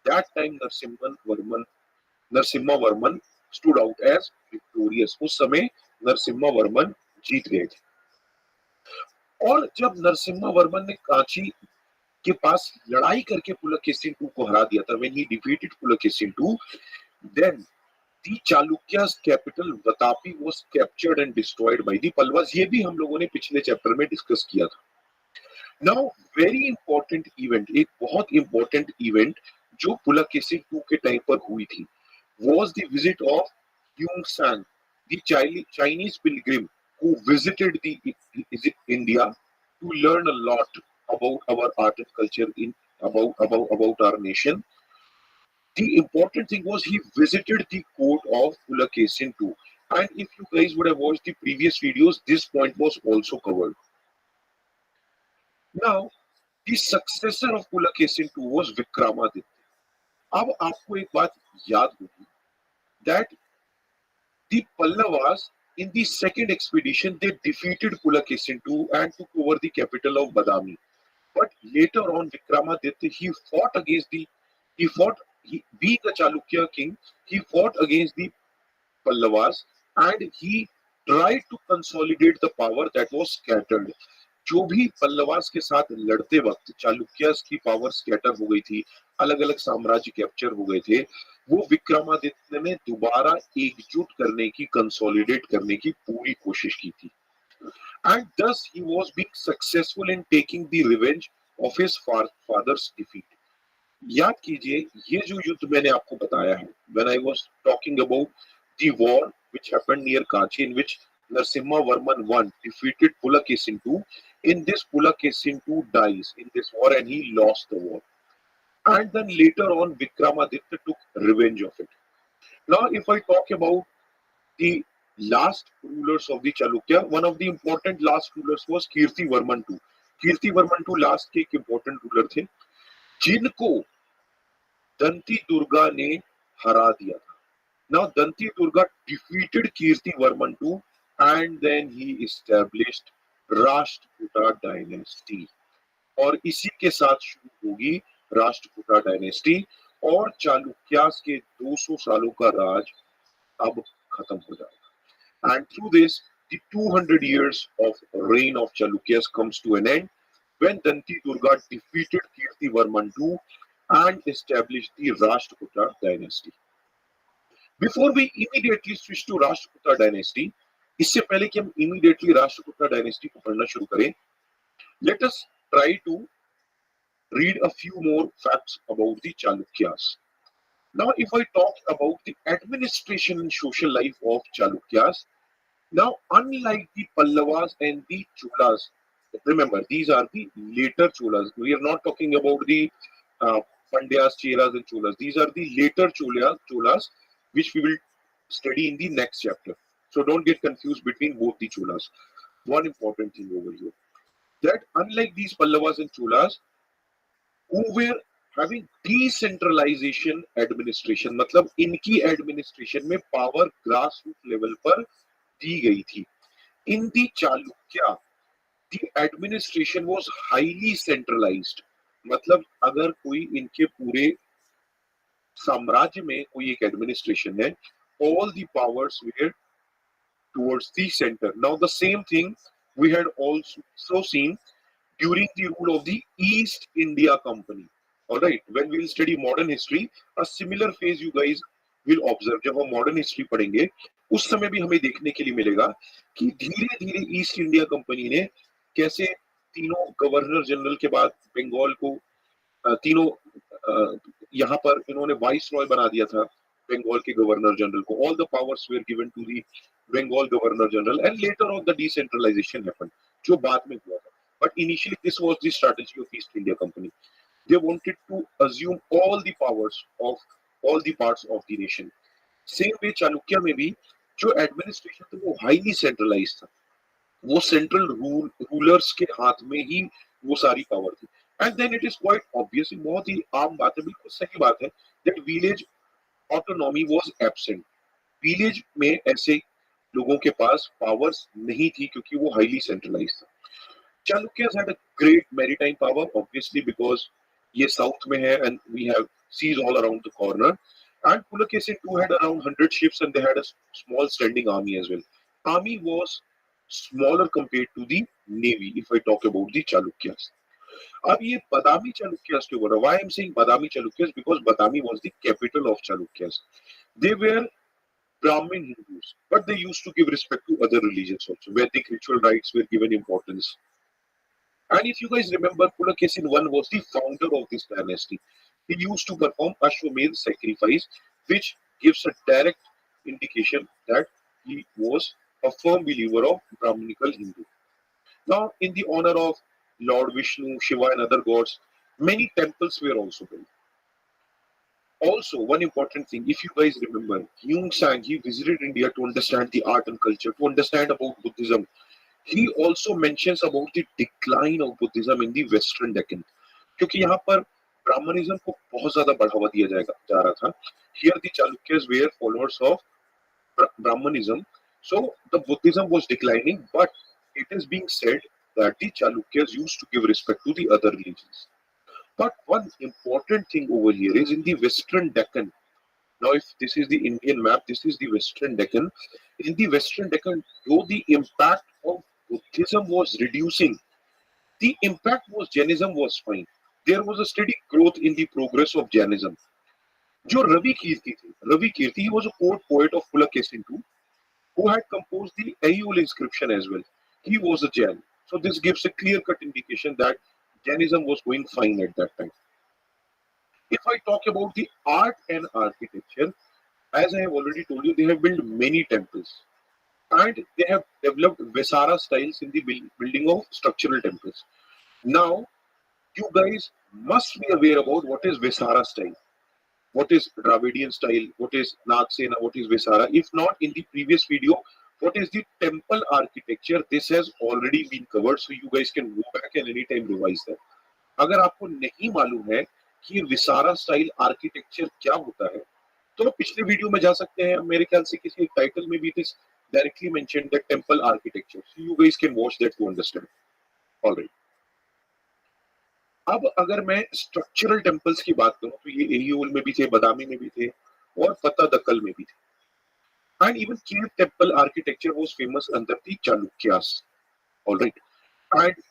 that time Narasimha Varman stood out as victorious. उस समय नरसिम्हा वर्मन जीत गए थे. और जब नरसिम्हा वर्मन ने कांची के पास लड़ाई करके पुलकेशिन II को हरा दिया था, when he defeated Pulakesin II, then the Chalukya's capital Vatapi was captured and destroyed by the Pallavas. ये भी हम लोगों ने पिछले चैप्टर में डिस्कस किया था. Now, very important event, एक बहुत important event जो पुलकेशिन II के टाइम पर हुई थी, was the visit of Yongsan, the Chinese pilgrim who visited India to learn a lot about our art and culture, about our nation. The important thing was he visited the court of Pulakesin II, and if you guys would have watched the previous videos, this point was also covered. Now, the successor of Pulakesin II was Vikramaditya. अब आपको एक बात याद होगी that the Pallavas in the second expedition they defeated Pulakesin II and took over the capital of Badami. But later on, Vikramaditya being a Chalukya king, he fought against the Pallavas and he tried to consolidate the power that was scattered. जो भी पल्लवास के साथ लड़ते वक्त चालुक्यास की power scatter हो गई थी, अलग अलग साम्राज्य कैप्चर हो गए थे, वो विक्रमादित्य ने दोबारा एकजुट करने की, कंसोलिडेट करने की पूरी कोशिश की थी. And thus he was being successful in taking the revenge of his father's defeat. याद कीजिए, ये जो युद्ध मैंने आपको बताया है, when I was talking about the war which happened near Kachi, in which Narasimha Varman I defeated Pulakesin II. In this, Pulakesin II dies in this war and he lost the war. And then later on, Vikramaditya took revenge of it. Now, if I talk about the last rulers of the Chalukya, one of the important last rulers was Kirti Varman II. Kirti Varman two last के एक important ruler थे जिनको दंती दुर्गा ने हरा दिया था. Now Danti Durga defeated Kirti Varman II and then he established Rashtrakuta dynasty और इसी के साथ शुरू होगी राष्ट्रकूटा डायनेस्टी और चालुक्यास के 200 सालों का राज अब खत्म हो जाएगा. And through this, the 200 years of reign of Chalukyas comes to an end when Danti Durga defeated Kirti Varman II and established the Rashtrakuta dynasty. Before we immediately switch to Rashtrakuta dynasty, इससे पहले कि हम immediately Rashtrakuta dynasty को पढ़ना शुरू करें, let us try to read a few more facts about the Chalukyas. Now, if I talk about the administration and social life of Chalukyas, now, unlike the Pallavas and the Cholas, remember, these are the later Cholas. We are not talking about the Pandyas, Cheras, and Cholas. These are the later Cholas, which we will study in the next chapter. So, don't get confused between both the Cholas. One important thing over here, that unlike these Pallavas and Cholas, who were having decentralization administration, मतलब इनकी administration में power grassroots level पर दी गई थी. In the Chalukya, the administration was highly centralized. मतलब अगर कोई इनके पूरे साम्राज्य में कोई एक administration है, all the powers were towards the center. Now the same thing we had also seen during the rule of the East India Company. All right, when we will study modern history, a similar phase you guys will observe. जब हम modern history पढ़ेंगे, उस समय भी हमें देखने के लिए मिलेगा कि धीरे-धीरे ईस्ट इंडिया कंपनी ने कैसे तीनों गवर्नर जनरल के बाद बंगाल को तीनों यहाँ पर इन्होंने वाइस रॉय बना दिया था बंगाल के गवर्नर जनरल को. All the powers were given to the Bengal governor general and later on the decentralization happened, जो बाद में हुआ था. But initially this was the strategy of East India Company. They wanted to assume all the powers of all the parts of the nation. Same way Chalukya में भी जो administration था वो हाईली सेंट्रलाइज था. वो सेंट्रल रूलर्स के हाथ में ही वो सारी पावर थी. And then it is quite obvious, बहुत ही आम बात है, बिल्कुल सही बात है, that village autonomy was absent. Village में ऐसे लोगों के पास पावर्स नहीं थी क्योंकि वो हाईली सेंट्रलाइज था. Chalukyas had a great maritime power, obviously because ये साउथ में है and we have seas all around the corner. And Pulakesin too had around 100 ships and they had a small standing army as well. Army was smaller compared to the navy if I talk about the Chalukyas. अब ये Badami Chalukyas के ऊपर, why I'm saying Badami Chalukyas, because Badami was the capital of Chalukyas. They were Brahmin Hindus, but they used to give respect to other religions also. Vedic ritual rites were given importance. And if you guys remember, Pulakesin I was the founder of this dynasty. He used to perform Ashwamedh sacrifice, which gives a direct indication that he was a firm believer of Brahminical Hindu. Now, in the honor of Lord Vishnu, Shiva, and other gods, many temples were also built. Also, one important thing, if you guys remember, Yung Sang, he visited India to understand the art and culture, to understand about Buddhism. He also mentions about the decline of Buddhism in the Western Deccan, क्योंकि यहाँ पर Brahmanism को बहुत ज्यादा बढ़ावा दिया जा रहा था. Here the Chalukyas were followers of Brahmanism, so the Buddhism was declining, but it is being said that the Chalukyas used to give respect to the other religions. But one important thing over here is in the Western Deccan. Now, if this is the Indian map, this is the Western Deccan. In the Western Deccan, though the impact of Buddhism was reducing, the impact was Jainism was fine. There was a steady growth in the progress of Jainism. जो Ravi Kirti थी, Ravi Kirti, he was a court poet of Pulakesin II, who had composed the Aiyul inscription as well. He was a Jain. So this gives a clear-cut indication that Jainism was going fine at that time. If I talk about the art and architecture, As I have already told you, they have built many temples and they have developed Vesara styles in the building of structural temples. Now, you guys must be aware about what is Vesara style, what is Dravidian style, what is Nagsena, what is Vesara. If not, in the previous video, what is the temple architecture, this has already been covered, so you guys can go back and anytime revise that. अगर आपको नहीं मालूम है कि viscera style architecture क्या होता है, तो आप पिछले वीडियो में जा सकते हैं. मेरे ख्याल से किसी एक टाइटल में भी this directly mention the temple architecture, so you guys can watch that to understand. Alright, अब अगर मैं स्ट्रक्चरल टेंपल्स की बात करूं तो ये एहियोल में भी थे, बदामी में भी थे और पत्तादकल में भी थे. And even cave temple architecture was famous under the Chalukyas. Alright, and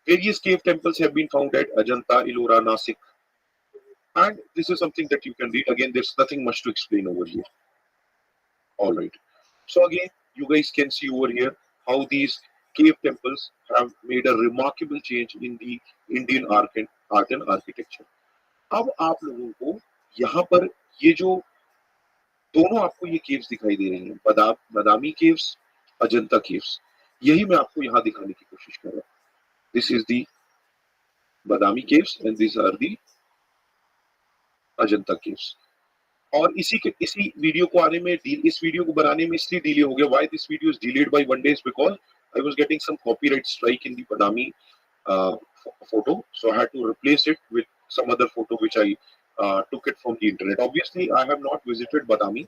various cave temples have been found at Ajanta, Ellora, Nasik, and this is something that you can read. Again, there's nothing much to explain over here. All right. So again, you guys can see over here how these cave temples have made a remarkable change in the Indian art and architecture. अब आप लोगों को यहाँ पर ये जो दोनों आपको ये केव्स दिखाई दे रही हैं, बदामी केव्स, अजंता केव्स, यही मैं आपको यहाँ दिखाने की कोशिश कर रहा हूँ. This is the Badami caves and these are the Ajanta caves. और इसी वीडियो को आने में इस वीडियो को बनाने में इसलिए डिले हो गया. Why this video is delayed by 1 day is because I was getting some copyright strike in the Badami photo, so I had to replace it with some other photo which I took it from the internet. Obviously, I have not visited Badami,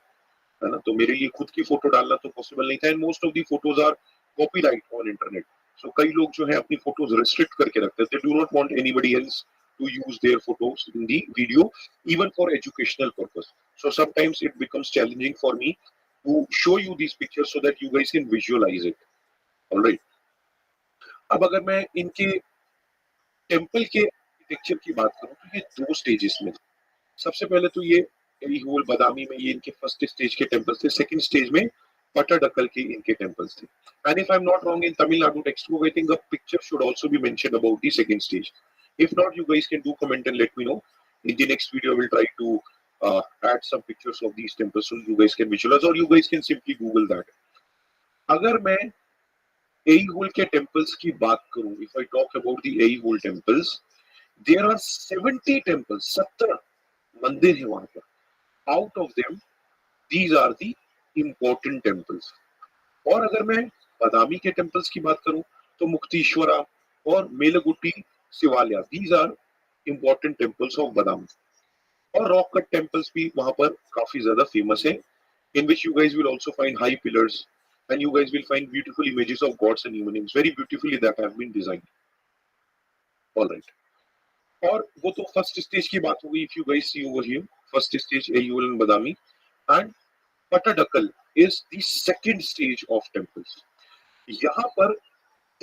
है ना, तो मेरे लिए खुद की photo डालना तो possible नहीं था. And most of the photos are copyright on internet, so कई लोग जो है अपनी फोटोज रिस्ट्रिक्ट करके रखते हैं. They do not want anybody else to use their photos in the video, even for educational purpose. So sometimes it becomes challenging for me to show you these pictures so that you guys can visualize it. All right. अब अगर मैं इनके temple के architecture की बात करूं तो ये 2 स्टेजेस में. सबसे पहले तो ये होल बदामी में ये इनके फर्स्ट स्टेज के टेम्पल्स थे. सेकंड स्टेज में पट्टाडकल के इनके टेम्पल्स थे. And if I am not wrong, in Tamil Nadu text book I think a picture should also be mentioned about the second stage. If not, you guys can do comment and let me know. In the next video, I will try to add some pictures of these temples so you guys can visualize, or you guys can simply Google that. अगर मैं एहिहोल के temples की बात करूं, if I talk about the एहिहोल temples, there are 70 temples, 70 मंदिर है वहां पर. Out of them, these are the important temples. और अगर मैं बदामी के temples की बात करूं तो मुक्तीश्वरा और मेलगुट्टी Shivalaya, these are important temples of Badam. और रॉक कट टेम्पल्स भी वहां पर काफी ज्यादा फेमस है, in which you guys will also find high pillars and you guys will find beautiful images of gods and human beings, very beautifully that have been designed. All right. और वो तो first stage की बात हो गई. If you guys see over here, first stage एहियोल and Badami, and Pattadakal is the second stage of temples. यहाँ पर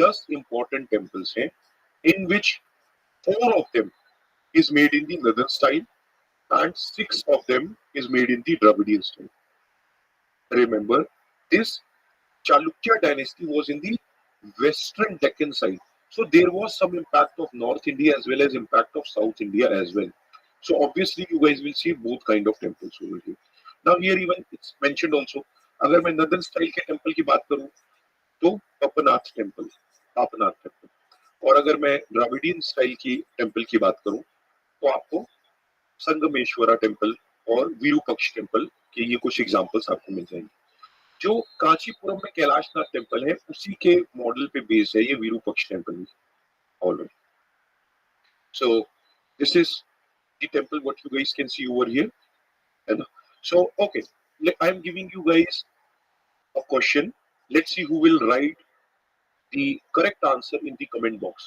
10 important temples हैं, in which 4 of them is made in the northern style and 6 of them is made in the Dravidian style. Remember, this Chalukya dynasty was in the western Deccan side, so there was some impact of North India as well as impact of South India as well. So obviously you guys will see both kind of temples over here. Now here even it's mentioned also, अगर मैं northern style के temple की बात करूं तो Papanath temple. और अगर मैं द्राविडियन स्टाइल की टेम्पल की बात करूं तो आपको संगमेश्वरा टेम्पल और विरूपक्ष टेम्पल के ये कुछ एग्जांपल्स आपको मिल जाएंगे. जो कांचीपुरम में कैलाशनाथ टेम्पल है उसी के मॉडल पे बेस है ये Virupaksha temple. Alright, so this is the temple what you guys can see over here, है ना. So okay, I am giving you guys a question. Let's see who will write the correct answer in the comment box.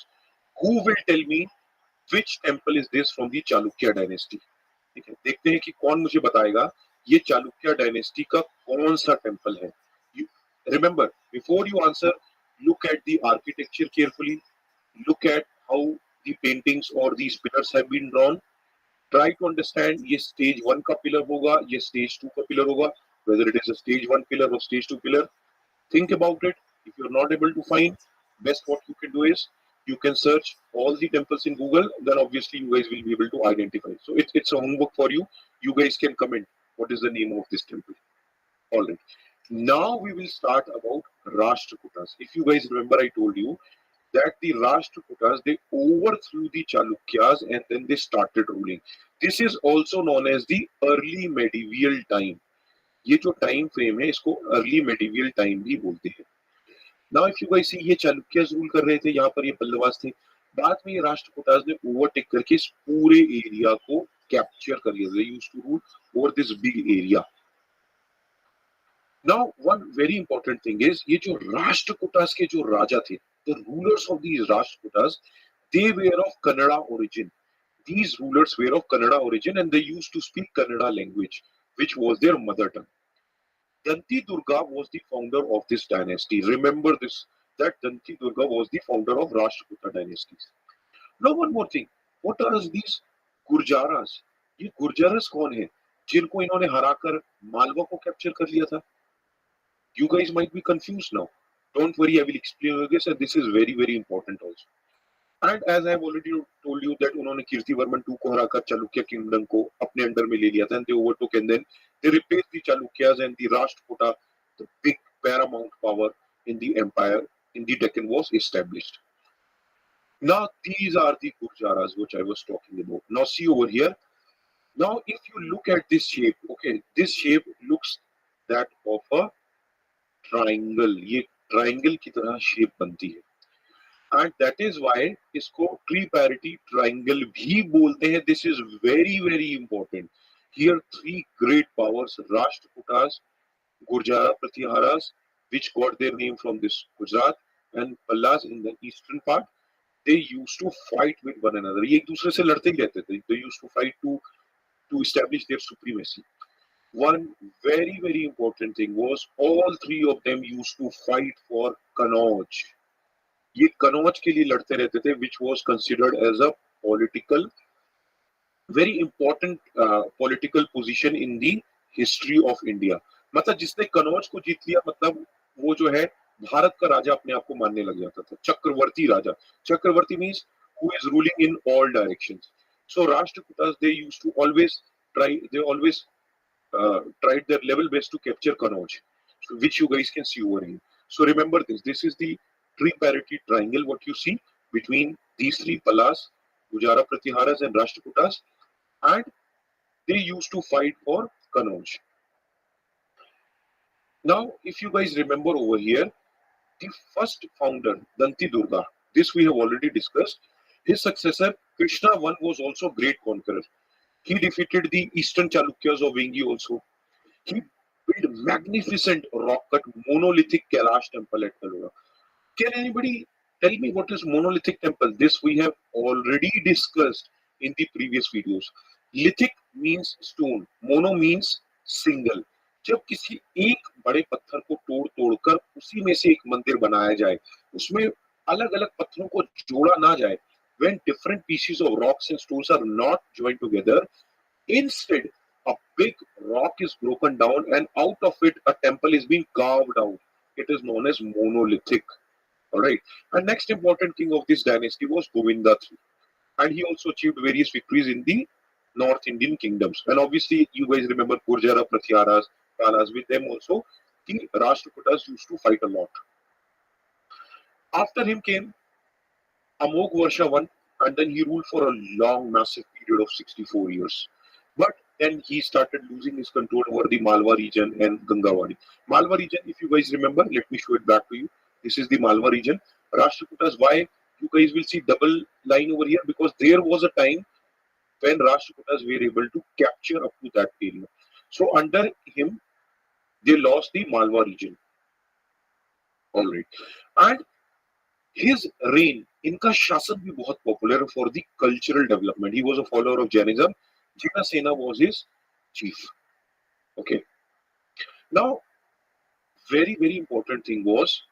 Who will tell me which temple is this from the Chalukya dynasty? ठीक है, देखते हैं कि कौन मुझे बताएगा ये Chalukya dynasty का कौन सा टेम्पल है. Remember, before you answer, look at the architecture carefully, look at how the paintings or these pillars have been drawn. Try to understand ये stage 1 का pillar होगा, ये stage 2 का pillar होगा, whether it is a stage 1 pillar or stage 2 pillar. Think about it. If you're not able to find, best what you can do is you can search all the temples in Google. Then obviously you guys will be able to identify. So it's a homework for you. You guys can comment what is the name of this temple. All right. Now we will start about Rashtrakutas. If you guys remember, I told you that the Rashtrakutas, they overthrew the Chalukyas and then they started ruling. This is also known as the early medieval time. ये जो time frame है इसको early medieval time भी बोलते हैं. Now if you guys सी, ये Chalukyas rule कर रहे थे, यहाँ पर ये पल्लवास थे. बाद में ये राष्ट्रकूटास ने ओवरटेक करके इस पूरे एरिया को कैप्चर कर लिया. They used to rule over this big area. Now one very important thing is, ये जो राष्ट्रकूटास के जो राजा थे, the rulers of these Rashtrakutas, they were of Kannada origin. These rulers were of Kannada origin and they used to speak Kannada language, which was their mother tongue. Danti Durga was the founder of this dynasty. Remember this, that Danti Durga was the founder of Rashtrakuta dynasties. Now one more thing, what are these Gurjaras? ये Gurjaras कौन है जिनको इन्होंने हराकर मालवा को capture कर लिया था? You guys might be confused now. Don't worry, I will explain you this, and this is very very important also. And as I have already told you that उन्होंने कीर्तिवर्मन II को हराकर चालुक्य किंगडम को अपने under में ले लिया था. And they overtook and then they replaced the Chalukyas and the Rashtrakuta, the big paramount power in the empire in the Deccan was established. Now these are the Gurjaras which I was talking about. Now see over here. Now if you look at this shape, okay, this shape looks that of a triangle. ये triangle की तरह shape बनती है. And that is why इसको triparity triangle भी बोलते हैं. This is very very important. Here three great powers, Rashtrakutas, Gurjara Pratiharas, which got their name from this Gujarat, and Pallas in the eastern part, they used to fight with one another. ये एक दूसरे से लड़ते ही रहते थे. They used to fight to establish their supremacy. One very very important thing was all three of them used to fight for Kannauj. ये कनौज के लिए लड़ते रहते थे, which was considered as a political, very important political position in the history of India. मतलब जिसने कनौज को जीत लिया, मतलब वो जो है भारत का राजा अपने आप को मानने लग जाता था. चक्रवर्ती राजा. चक्रवर्ती means who is ruling in all directions. So Rashtrakutas, they used to always tried their level best to capture Kannauj, which you guys can see over here. So remember this. This is the triparity triangle what you see between these three, Pallas, Gujara Pratiharas and Rashtrakutas, and they used to fight for Kannauj. Now if you guys remember over here, the first founder, Danti Durga, this we have already discussed. His successor Krishna I was also great conqueror. He defeated the eastern Chalukyas of Vengi also. He built magnificent rock cut monolithic Kailash temple at Kalora. Can anybody tell me what is monolithic temple? This we have already discussed in the previous videos. Lithic means stone, mono means single. जब किसी एक बड़े पत्थर को तोड़कर उसी में से एक मंदिर बनाया जाए, उसमें अलग अलग पत्थरों को जोड़ा ना जाए, when different pieces of rocks and stones are not joined together, instead a big rock is broken down and out of it a temple is being carved out. It is known as monolithic. All right. And next important king of this dynasty was Govinda III, and he also achieved various victories in the North Indian kingdoms. And obviously, you guys remember Gurjara Pratiharas, Pallas. With them also, the Rashtrakutas used to fight a lot. After him came Amogh Varsha I, and then he ruled for a long, massive period of 64 years. But then he started losing his control over the Malwa region and Gangawadi. Malwa region, if you guys remember, let me show it back to you. This is the Malwa region. Rashtrakutas, why you guys will see double line over here? Because there was a time when Rashtrakutas were able to capture up to that area. So under him, they lost the Malwa region. All right. And his reign, इनका शासन भी बहुत popular for the cultural development. He was a follower of Jainism. Jinasena was his chief. Okay. Now, very very important thing was,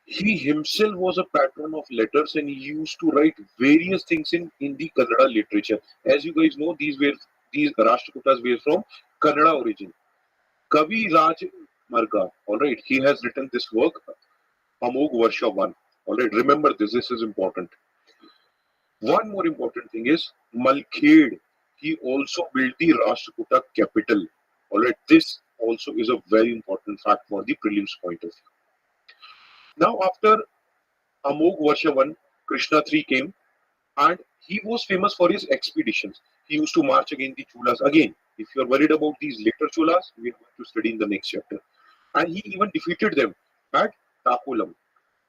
he himself was a patron of letters and he used to write various things in the Kannada literature. As you guys know, these Rashtrakutas were from Kannada origin. Kavi Raj Marga, all right, he has written this work, Amogh Varsha I. All right, remember this is important. One more important thing is Malkhed. He also built the Rashtrakuta capital. All right, this also is a very important fact for the prelims point of view. Now, after Amog Varsha 1, Krishna 3 came, and he was famous for his expeditions. He used to march against the Cholas. Again, if you are worried about these later Cholas, we are going to study in the next chapter. And he even defeated them at Takolam.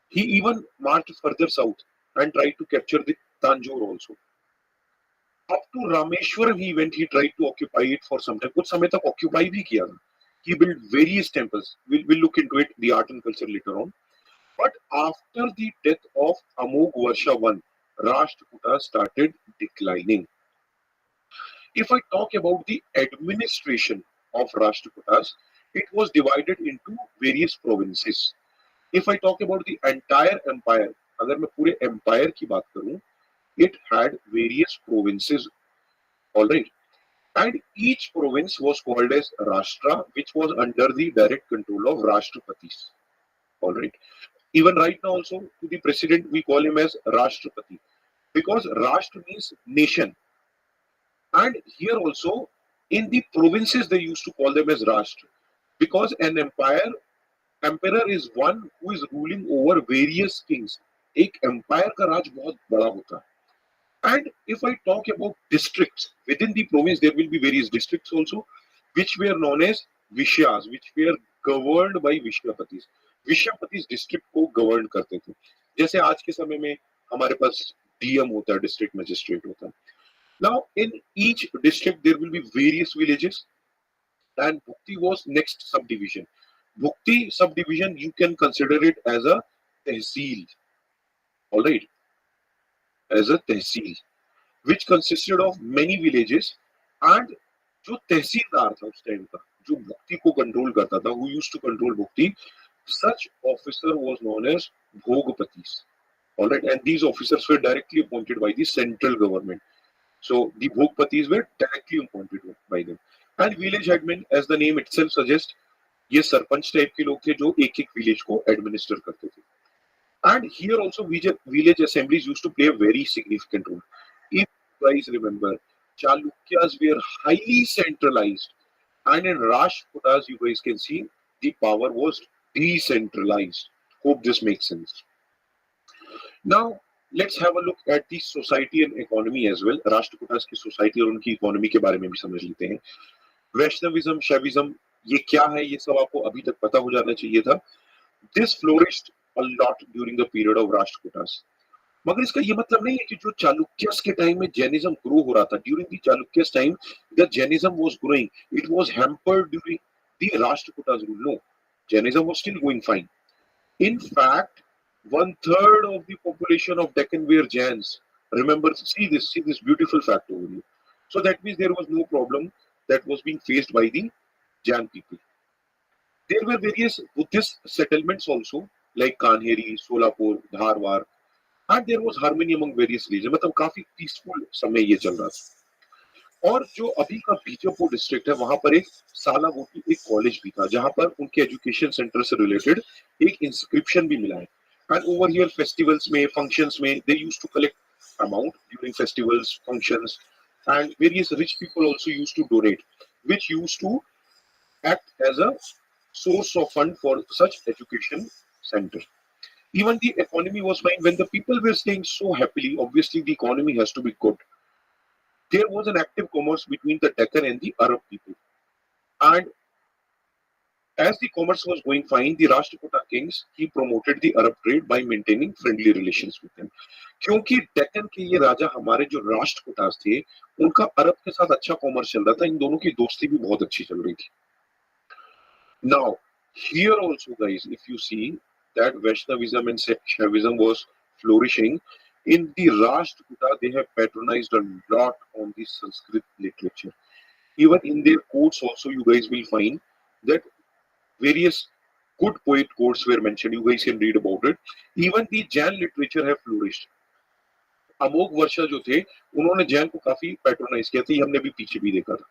He even marched further south and tried to capture the Tanjore also. Up to Rameshwaram he went, he tried to occupy it for some time. कुछ समय तक occupy भी किया था. He built various temples. We'll look into it, the art and culture later on. But after the death of Amog Varsha 1, Rashtrakuta started declining. If I talk about the administration of Rashtrakutas, it was divided into various provinces. If I talk about the entire empire, अगर मैं पूरे empire की बात करूं, it had various provinces, all right, and each province was called as Rashtra, which was under the direct control of Rashtrapatis, all right. Even right now also, to the president we call him as Rashtrapati, because Rashtra means nation, and here also in the provinces they used to call them as Rashtra, because an emperor is one who is ruling over various kings. एक empire का राज बहुत बड़ा होता है. And if I talk about districts within the province, there will be various districts also, which were known as Vishyas, which were governed by Vishyapatis. Vishyapatis district को govern करते थे. जैसे आज के समय में हमारे पास DM होता है, district magistrate होता है. Now in each district there will be various villages, and Bhukti was next subdivision. Bhukti subdivision you can consider it as a tehsil, all right, as a tehsil, which consisted of many villages. And जो तहसीलदार था उस time का, जो भुक्ति को control करता था, who used to control भुक्ति, such officer was known as Bhogpatis. All right, and these officers were directly appointed by the central government. So the Bhogpatis were directly appointed by them. And village headmen, as the name itself suggests, ये sarpanch type के लोग थे जो एक एक village को administer करते थे. And here also village assemblies used to play a very significant role. If you guys remember, Chalukyas were highly centralized, and in Rashtrakutas you guys can see the power was decentralized. Hope this makes sense. Now let's have a look at the society and economy as well. Rashtrakutas की society और उनकी economy के बारे में भी समझ लेते हैं. Vaishnavism, Shaivism, ये क्या है, ये सब आपको अभी तक पता हो जाना चाहिए था. This flourished a lot during the period of Rashtrakutas. मगर इसका ये मतलब नहीं है कि जो चालुक्यस के टाइम में जैनिज्म ग्रो हो रहा था, during the Chalukyas time the Jainism was growing, it was hampered during the Rashtrakutas rule. No, Jainism was still going fine. In fact, 1/3 of the population of Deccan were Jains. Remember, see this beautiful fact over here. So that means there was no problem that was being faced by the Jain people. There were various Buddhist settlements also, like Kanheri, Solapur, Dharwar, and there was harmony among various religions. मतलब काफी peaceful समय ये चल रहा था. और जो अभी का बीजापुर डिस्ट्रिक्ट है, वहां पर एक सालागोटी एक कॉलेज भी था, जहां पर उनके एजुकेशन सेंटर से रिलेटेड एक इंस्क्रिप्शन भी मिला है. एंड ओवर हियर फेस्टिवल्स में, फंक्शंस में, they used to collect amount during festivals, functions, and various rich people also used to donate, which used to act as a source of fund for such education center. Even the economy was fine. When the people were staying so happily, obviously the economy has to be good. There was an active commerce between the Deccan and the Arab people. And as the commerce was going fine, the Rashtrakuta kings, he promoted the Arab trade by maintaining friendly relations with them. क्योंकि डेक्कन के ये राजा हमारे जो राष्ट्रकूटास थे, उनका अरब के साथ अच्छा कॉमर्स चल रहा था, इन दोनों की दोस्ती भी बहुत अच्छी चल रही थी. Now, here also guys, if you see that Vaishnavism and Shaivism was flourishing, in the Rashtrakuta they have patronized a lot on the Sanskrit literature. Even in their courts also you guys will find that various good poet courts were mentioned. You guys can read about it. Even the Jain literature have flourished. अमोघ वर्षा जो थे, उन्होंने जैन को काफी patronise किया था. ये हमने भी पीछे भी देखा था.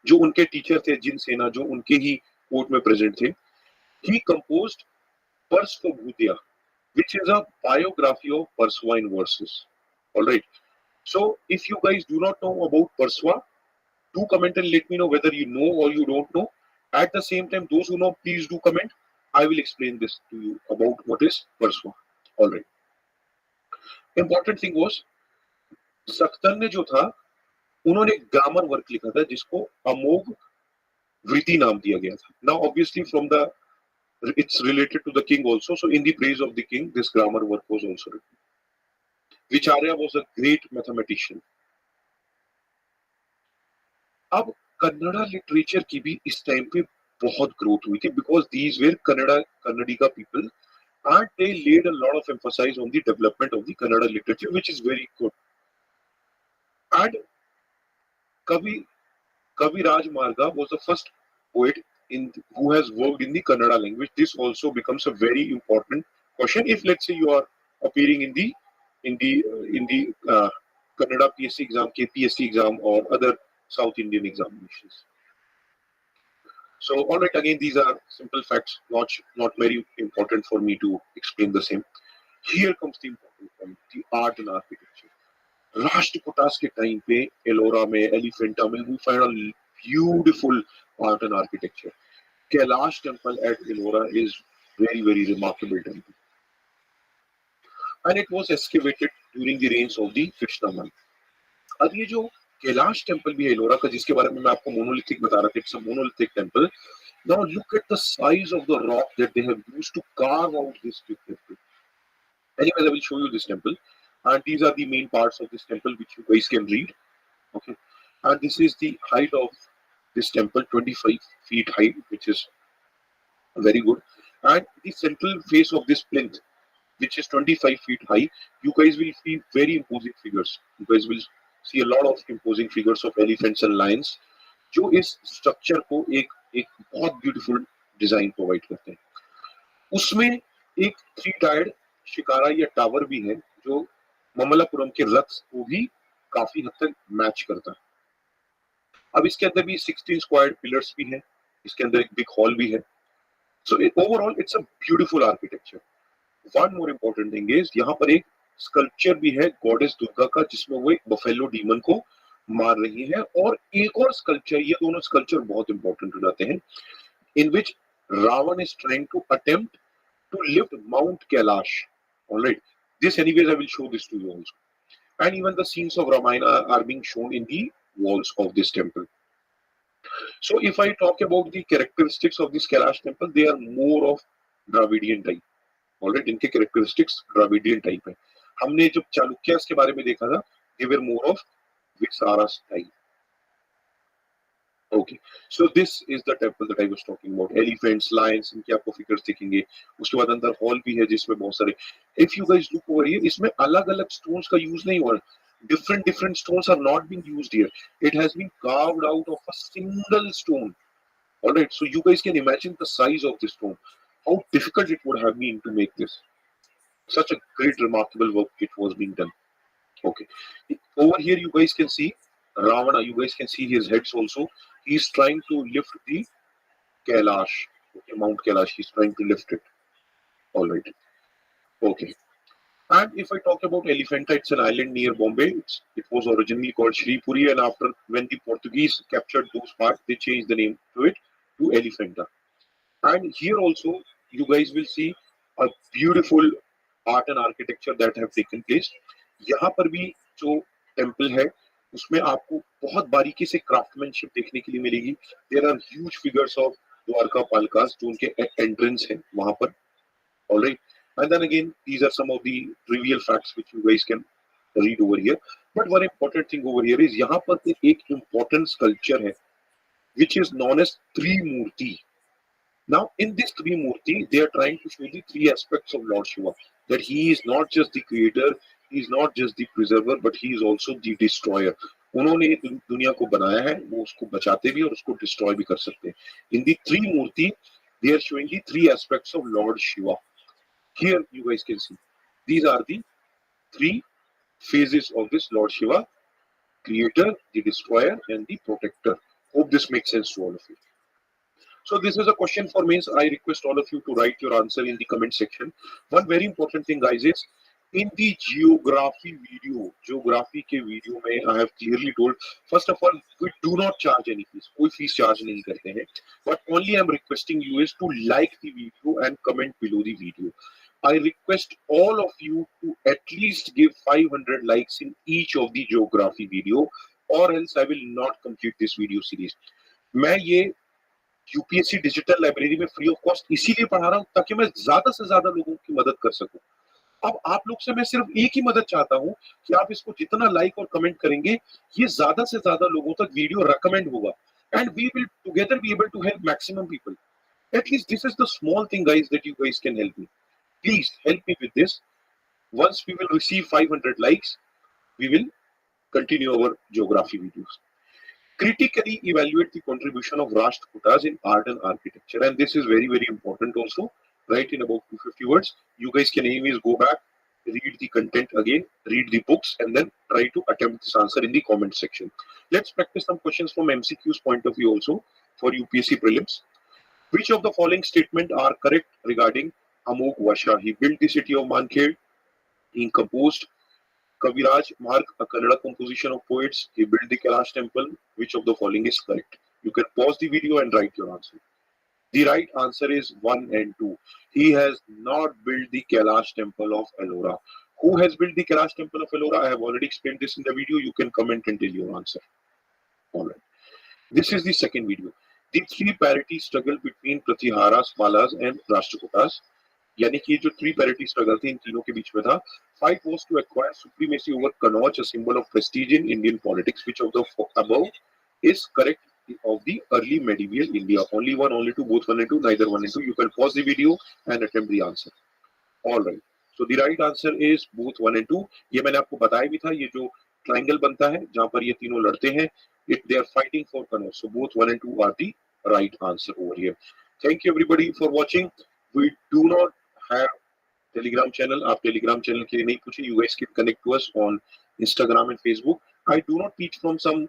जो उनके टीचर थे जिन सेना, जो उनके ही कोर्ट में प्रेजेंट थे, he composed Persvabhutya, which is a biography of Persva in verses. All right. So if you guys do not know about Persva, Do comment and let me know whether you know or you don't know. At the same time, those who know, please do comment. I will explain this to you about what is Verswa. All right. Important thing was सक्तर ने जो था उन्होंने एक grammar work लिखा था जिसको अमोघ वृत्ति नाम दिया गया था. Now obviously from the it's related to the king also. So in the praise of the king, this grammar work was also written. Vicharya was a great mathematician. अब कन्नड़ा लिटरेचर की भी इस टाइम पे बहुत ग्रोथ हुई थी because these were Kannadiga people and they laid a lot of emphasis on the development of the Kannada literature, which is very good. And Kavi Raj Marga was the first poet who has worked in the Kannada language. This also becomes a very important question. If let's say you are appearing in the Kannada PSC exam, KPSC exam, or other South Indian examinations. So, all right, again, these are simple facts, not very important for me to explain the same. Here comes the important point, the art and architecture. Rashtrakutas के time पे एलोरा में, एलिफेंटा में, we find a beautiful art and architecture. Kailash temple at Ellora is very, very remarkable temple. And it was excavated during the reigns of the Krishnaman. अब ये जो Kailash temple भी है एलोरा का जिसके बारे में मैं आपको मोनोलिथिक बता रहा था, it's a monolithic temple. Now look at the size of the rock that they have used to carve out this temple. Anyways, I will show you this temple, and these are the main parts of this temple which you guys can read. Okay, and this is the height of this temple, 25 feet high, which is very good. And the central face of this plinth, which is 25 feet high, you guys will see very imposing figures. You guys will see a lot of imposing figures of elephants and lions, जो इस structure को एक बहुत beautiful design provide करते हैं. उसमें एक 3 tired shikara या टावर भी है जो ममल्लापुरम के रथ को भी काफी हद तक मैच करता है. अब इसके अंदर भी 16 स्क्वायर पिलर्स भी हैं, इसके अंदर एक बिग हॉल भी है. So overall it's a beautiful architecture. One more important thing is यहाँ पर एक स्कल्पचर भी है गॉडेस दुर्गा का जिसमें वो एक बफेलो डीमन को मार रही है, और एक और स्कल्पचर, ये दोनों स्कल्पचर बहुत इंपॉर्टेंट हो जाते हैं, in which Ravana is trying to attempt to lift mount Kailash. Alright, this anyways I will show this to you also. And even the scenes of Ramayana are being shown in the walls of this temple. So if I talk about the characteristics of this Kailash temple, they are more of Dravidian type. Alright, इनके characteristics Dravidian type है. हमने जब चालुक्यास के बारे में देखा था, they were more of Visara style. Okay, so this is the temple that I was talking about. Elephants, lions, इनके आपको figures दिखेंगे. उसके बाद अंदर hall भी है जिसमें बहुत सारे. If you guys look over here, इसमें अलग-अलग stones का use नहीं हुआ. Different stones are not being used here. It has been carved out of a single stone. All right, so you guys can imagine the size of this stone. How difficult it would have been to make this. Such a great, remarkable work it was being done. Okay, over here you guys can see Ravana. You guys can see his heads also. He's trying to lift the Kailash, okay, Mount Kailash. He's trying to lift it. All right. Okay. And if I talk about Elephanta, it's an island near Bombay. It was originally called Shripuri, and after when the Portuguese captured those parts, they changed the name to it to Elephanta. And here also, you guys will see a beautiful art and architecture that have taken place. यहाँ पर भी जो temple है उसमें आपको बहुत बारीकी से क्राफ्टमैनशिप देखने के लिए मिलेगी. There are huge figures of Dwarapalakas जो उनके एंट्रेंस है वहां पर. ऑलराइट, and then again these are some of the trivial facts which you guys can read over here. But one important thing over here is यहाँ पर एक important sculpture है which is known as Trimurti. Now in this Trimurti they are trying to show the 3 aspects of Lord Shiva, that he is not just the creator, he is not just the preserver, but he is also the destroyer. उन्होंने दुनिया को बनाया है, वो उसको बचाते भी और उसको डिस्ट्रॉय भी कर सकते हैं. In the Trimurti they are showing the 3 aspects of Lord Shiva. Here you guys can see these are the 3 phases of this Lord Shiva: creator, the destroyer, and the protector. Hope this makes sense to all of you. So this is a question for mains. I request all of you to write your answer in the comment section. One very important thing, guys, is In the geography के video में I have clearly told, first of all, we do not charge any fees, कोई fees charge नहीं करते हैं, but only I'm requesting you is to like the video and comment below the video. I request all of you to at least give 500 likes in each of the geography video, or else I will not complete this video series. मैं ये UPSC digital library में free of cost इसीलिए पढ़ा रहा हूँ ताकि मैं ज्यादा से ज्यादा लोगों की मदद कर सकूं। अब आप लोग से मैं सिर्फ एक ही मदद चाहता हूं कि आप इसको जितना लाइक और कमेंट करेंगे, ये ज्यादा से ज्यादा लोगों तक वीडियो रेकमेंड होगा, and we will together be able to help maximum people. At least this is the small thing, guys, that you guys can help me. Please help me with this. Once we will receive 500 likes, we will continue our geography videos. Critically evaluate the contribution of Rashtrakutas in art and architecture, and this is very, very important also. Write in about 250 words. You guys can anyways go back, read the content again, read the books, and then try to attempt this answer in the comment section. Let's practice some questions from MCQ's point of view also for UPSC prelims. Which of the following statement are correct regarding Amog Vasha? He built the city of Mankhed. He composed Kaviraj Mark, a Kannada composition of poets. He built the Kailash temple. Which of the following is correct? You can pause the video and write your answer. The right answer is 1 and 2. He has not built the Kailash temple of Ellora. Who has built the Kailash temple of Ellora? I have already explained this in the video. You can comment and tell your answer. Alright. This is the second video. The three parity struggle between Pratiharas, Malas and Rashtrakutas. यानी कि जो three parity struggle थी इन तीनों के बीच में था. Fight was to acquire supremacy over Kannauj, a symbol of prestige in Indian politics. Which of the above is correct of the early medieval India? Only one, only two, both 1 and 2, neither 1 and 2. You can pause the video and attempt the answer. All right. So the right answer is both 1 and 2. ये मैंने आपको बताया भी था, ये जो triangle बनता है जहां पर ये तीनों लड़ते हैं, they are fighting for Kannauj. So both 1 and 2 are the right answer over here. Thank you everybody for watching. We do not have Telegram channel. आप Telegram channel के लिए नहीं पूछे. You guys can connect to us on Instagram and Facebook. I do not teach from some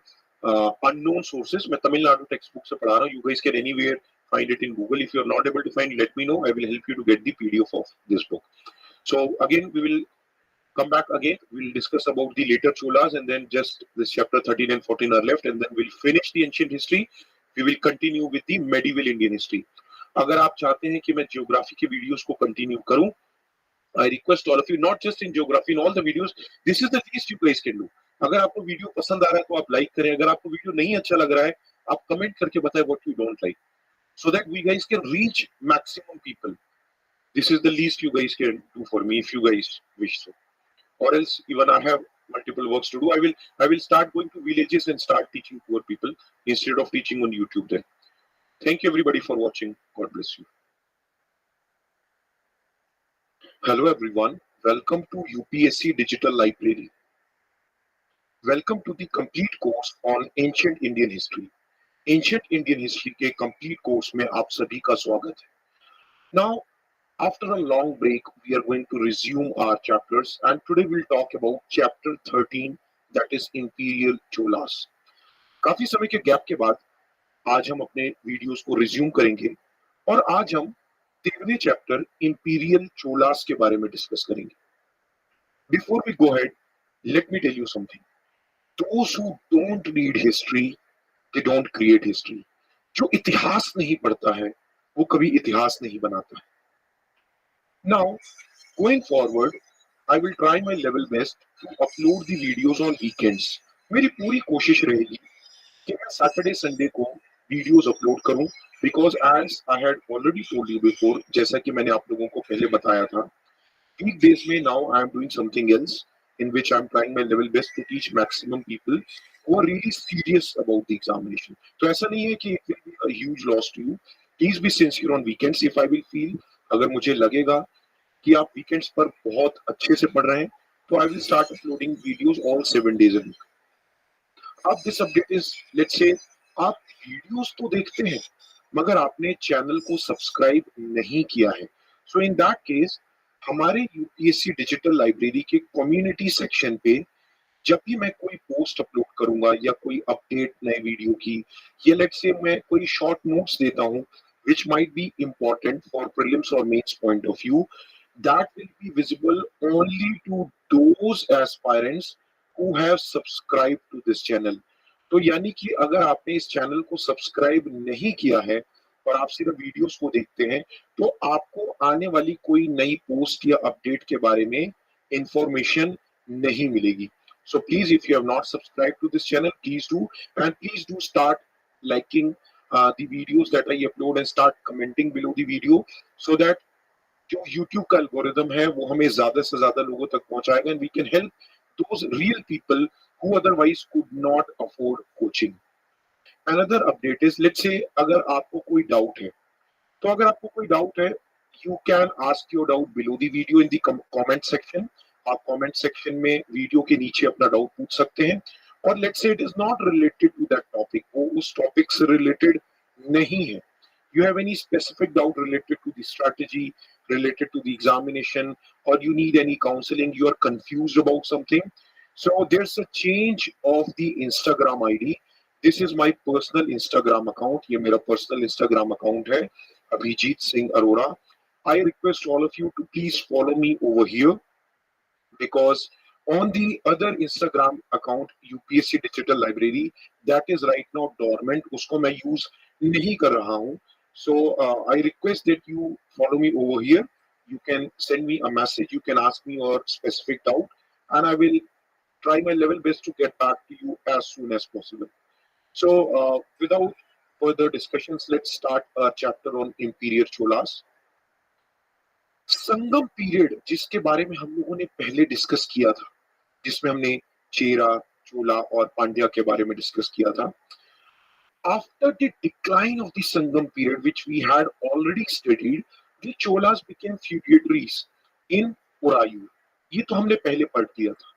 unknown sources. मैं Tamil Nadu textbook से पढ़ा रहा हूँ. You guys can anywhere find it in Google. If you are not able to find, let me know. I will help you to get the PDF of this book. So again, we will come back again. We will discuss about the later Cholas, and then just this chapter 13 and 14 are left, and then we'll finish the ancient history. We will continue with the medieval Indian history. अगर आप चाहते हैं कि मैं geography के videos को continue करूं, I request all of you, not just in geography, in all the videos, this is the least you guys can do. अगर आपको वीडियो पसंद आ रहा है तो आप लाइक करें. अगर आपको वीडियो नहीं अच्छा लग रहा है, आप कमेंट करके बताएं what you don't like, so that we guys can reach maximum people. This is the least you guys can do for me if you guys wish so. Or else, even I have multiple works to do. I will start going to villages and start teaching poor people instead of teaching on YouTube then. Thank you everybody for watching. God bless you. Hello everyone. Welcome to UPSC Digital Library. Welcome to the complete course on Ancient Indian History. Ancient Indian History के complete course में आप सभी का स्वागत है. Now, after a long break, we are going to resume our chapters, and today we'll talk about chapter 13, that is Imperial Cholas. काफी समय के गैप के बाद आज हम अपने वीडियोस को रिज्यूम करेंगे और आज हम 13वें चैप्टर इंपीरियल चोलास के बारे में डिस्कस करेंगे. Before we go ahead, let me tell you something. Those who don't read history, they don't create history. जो इतिहास नहीं पढ़ता है वो कभी इतिहास नहीं बनाता है. Now going forward, I will try my level best to upload the videos on weekends. मेरी पूरी कोशिश रहेगी कि मैं सैटरडे संडे को वीडियोस अपलोड करूं, because as I had already told you before, जैसा कि मैंने आप लोगों को पहले बताया था, वीक डेज में now I am doing something else in which I am trying my level best to teach maximum people who are really serious about the examination. तो ऐसा नहीं है कि it will be a huge loss to you. Please be sincere on weekends. If I will feel, अगर मुझे लगेगा कि आप वीकेंड्स पर बहुत अच्छे से पढ़ रहे हैं, तो I will start uploading videos all 7 days a week. अब दिस अपडेट इज, लेट्स से आप वीडियोस तो देखते हैं मगर आपने चैनल को सब्सक्राइब नहीं किया है. सो इन दैट केस, हमारे यूपीएससी डिजिटल लाइब्रेरी के कम्युनिटी सेक्शन पे जब भी मैं कोई पोस्ट अपलोड करूंगा या कोई अपडेट नए वीडियो की, या लेट्स से मैं कोई शॉर्ट नोट्स देता हूं which might be important for prelims or mains point of view, that will be visible only to those aspirants who have subscribed to this channel. तो यानी कि अगर आपने इस चैनल को सब्सक्राइब नहीं किया है और आप सिर्फ वीडियोस को देखते हैं, तो आपको आने वाली कोई नई पोस्ट या अपडेट के बारे में इंफॉर्मेशन नहीं मिलेगी. So please, if you have not subscribed to this channel, please do, and please do start liking the videos that I upload and start commenting below the video, so that जो YouTube का algorithm है वो हमें ज्यादा से ज्यादा लोगों तक पहुंचाएगा, and we can help those real people who otherwise could not afford coaching. Another update is, let's say अगर आपको कोई डाउट है, तो अगर आपको कोई डाउट है, you can ask your doubt below the video in the comment section. आप कमेंट सेक्शन में वीडियो के नीचे अपना डाउट पूछ सकते हैं. और let's say it is not related to that topic, वो उस टॉपिक से रिलेटेड नहीं है, you have any specific doubt related to the strategy, related to the examination, or you need any counseling, you are confused about something, so there's a change of the Instagram ID. This is my personal Instagram account. ये मेरा personal Instagram account है, Abhijit Singh Arora. I request all of you to please follow me over here, because on the other Instagram account, UPSC Digital Library, that is right now dormant, उसको मैं use नहीं कर रहा हूँ. So I request that you follow me over here. You can send me a message, you can ask me your specific doubt, and I will try my level best to get back to you as soon as possible. So without further discussions, let's start our chapter on Imperial Cholas. Sangam period, जिसके बारे में हम लोगों ने पहले discuss किया था, जिसमें हमने चेरा, चोला और पांड्या के बारे में डिस्कस किया था. After the decline of the Sangam period, which we had already studied, the Cholas became feudatories in Urayur. ये तो हमने पहले पढ़ दिया था.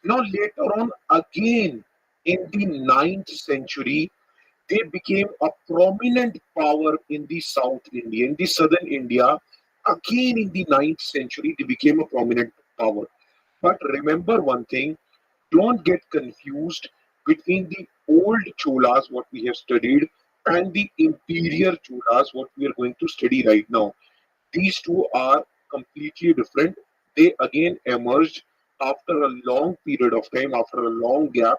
Now later on, again in the 9th century, they became a prominent power in the South India, in the southern India. Again in the 9th century, they became a prominent power. But remember one thing, don't get confused between the old Cholas, what we have studied, and the imperial Cholas, what we are going to study right now. These two are completely different. They again emerged after a long period of time, after a long gap.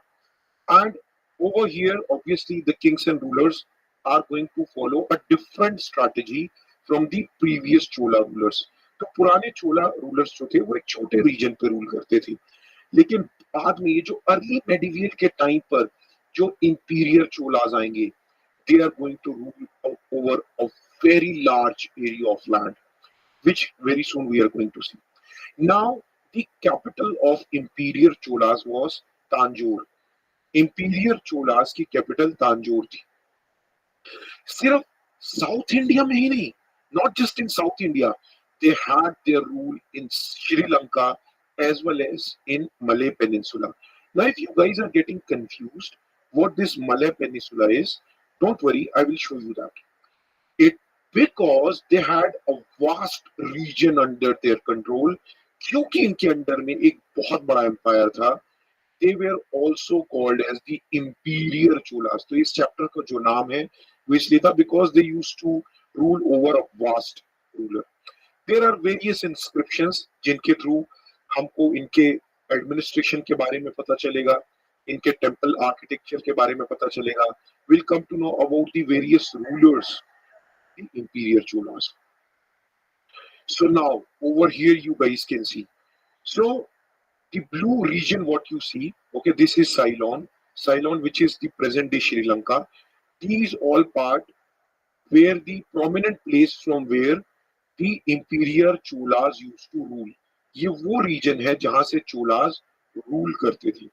And over here, obviously, the kings and rulers are going to follow a different strategy from the previous Chola rulers. तो पुराने चोला rulers जो थे वो एक छोटे reason पे rule करते थे, लेकिन बाद में ये जो अर्ली मेडिवियल के टाइम पर जो इंपीरियल चोलाज आएंगे, they are going to rule over a very large area of land, which very soon we are going to see. Now, the capital of Imperial Cholas was Tanjore. Imperial Cholas की capital Tanjore थी. सिर्फ south India में ही नहीं, not just in South India, they had their rule in Sri Lanka as well as in Malay Peninsula. Now, if you guys are getting confused what this Malay Peninsula is, don't worry, I will show you that. It because they had a vast region under their control, क्योंकि इनके under में एक बहुत बड़ा empire था. They were also called as the Imperial Cholas. तो इस chapter का जो नाम है वो इसलिए था because they used to rule over a vast ruler. There are various inscriptions जिनके थ्रू हमको इनके एडमिनिस्ट्रेशन के बारे में पता चलेगा, इनके टेम्पल आर्किटेक्चर के बारे में पता चलेगा. We'll come to know about the various rulers, the Imperial Cholas. So now over here you guys can see. So the blue region what you see, okay, this is Ceylon, which is the present day Sri Lanka. These all part where the prominent place from where the Imperial Cholas used to rule. ये वो reason है जहां से Cholas rule करते थे.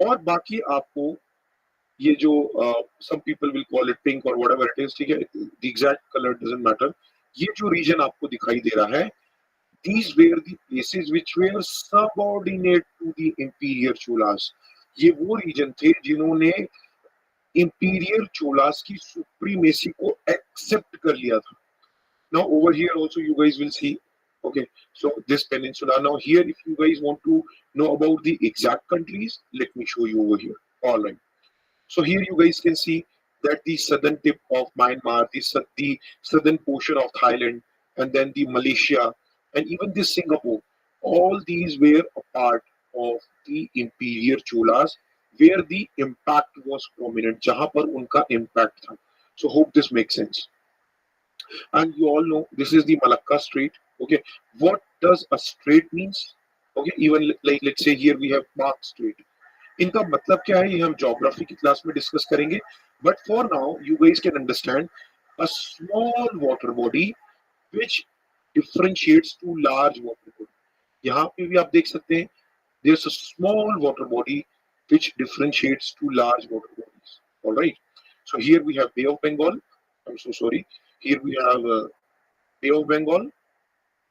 और बाकी आपको ये जो some people will call it pink or whatever it is, ठीक है, the exact color doesn't matter. ये जो रीजन आपको दिखाई दे रहा है, these were the places which were subordinate to the Imperial Cholas. ये वो रीजन थे जिन्होंने Imperial Cholas की सुप्रीमेसी को एक्सेप्ट कर लिया था. Now over here also you guys will see, okay, so this peninsula. Now here if you guys want to know about the exact countries, let me show you over here. All right, so here you guys can see that the southern tip of Myanmar, the southern portion of Thailand, and then the Malaysia, and even this Singapore, all these were a part of the imperial Cholas where the impact was prominent, जहां पर उनका impact था. So hope this makes sense. And you all know this is the Malacca Strait. Okay, what does a strait means? Okay, even like let's say here we have Park Strait. इनका मतलब क्या है ये हम geography की class में discuss करेंगे. But for now you guys can understand a small water body which differentiates to large water body. यहाँ पे भी आप देख सकते हैं there's a small water body which differentiates to large water bodies. All right. So here we have Bay of Bengal. I'm so sorry. Here we have Bay of Bengal,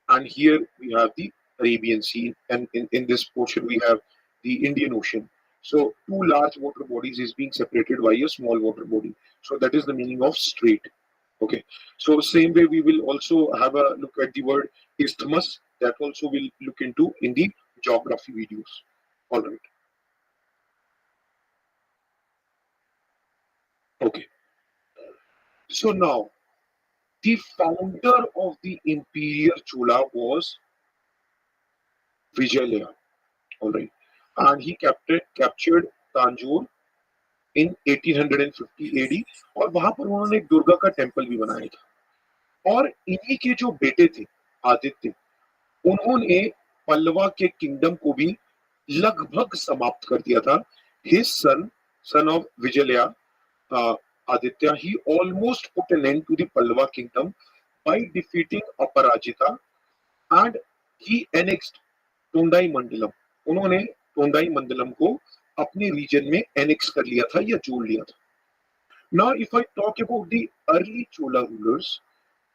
and here we have the Arabian Sea, and in this portion we have the Indian Ocean. So two large water bodies is being separated by a small water body. So that is the meaning of strait. Okay. So same way we will also have a look at the word isthmus. That also we'll look into in the geography videos. All right. Okay. So now the founder of the imperial Chola was Vijayalaya. All right. And he captured Tanjore in 1850 AD और वहां पर उन्होंने एक दुर्गा का temple भी बनाया था. और इन्हीं के जो बेटे थे आदित्य, उन्होंने पल्लवा के किंगडम को भी लगभग समाप्त कर दिया था. His son of Vijayalaya, Aditya, he almost put an end to the Pallava kingdom by defeating Aparajita, and he annexed टोंडाई मंडलम. उन्होंने टोंडाई मंडलम को अपने रीजन में एनेक्स कर लिया था या जोड़ लिया था. Now if I talk about the early Chola rulers,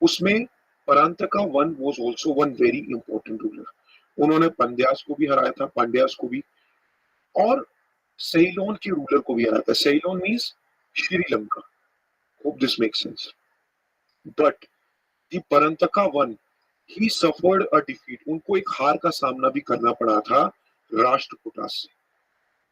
उसमें Parantaka one was also one very important ruler. उन्होंने पंड्यास को भी हराया था, पांड्यास को भी, और सेलोन के रूलर को भी हराया था. Ceylon means Sri Lanka. Hope this makes sense. But the Parantaka one he suffered a defeat. उनको एक हार का सामना भी करना पड़ा था राष्ट्रकूटा से.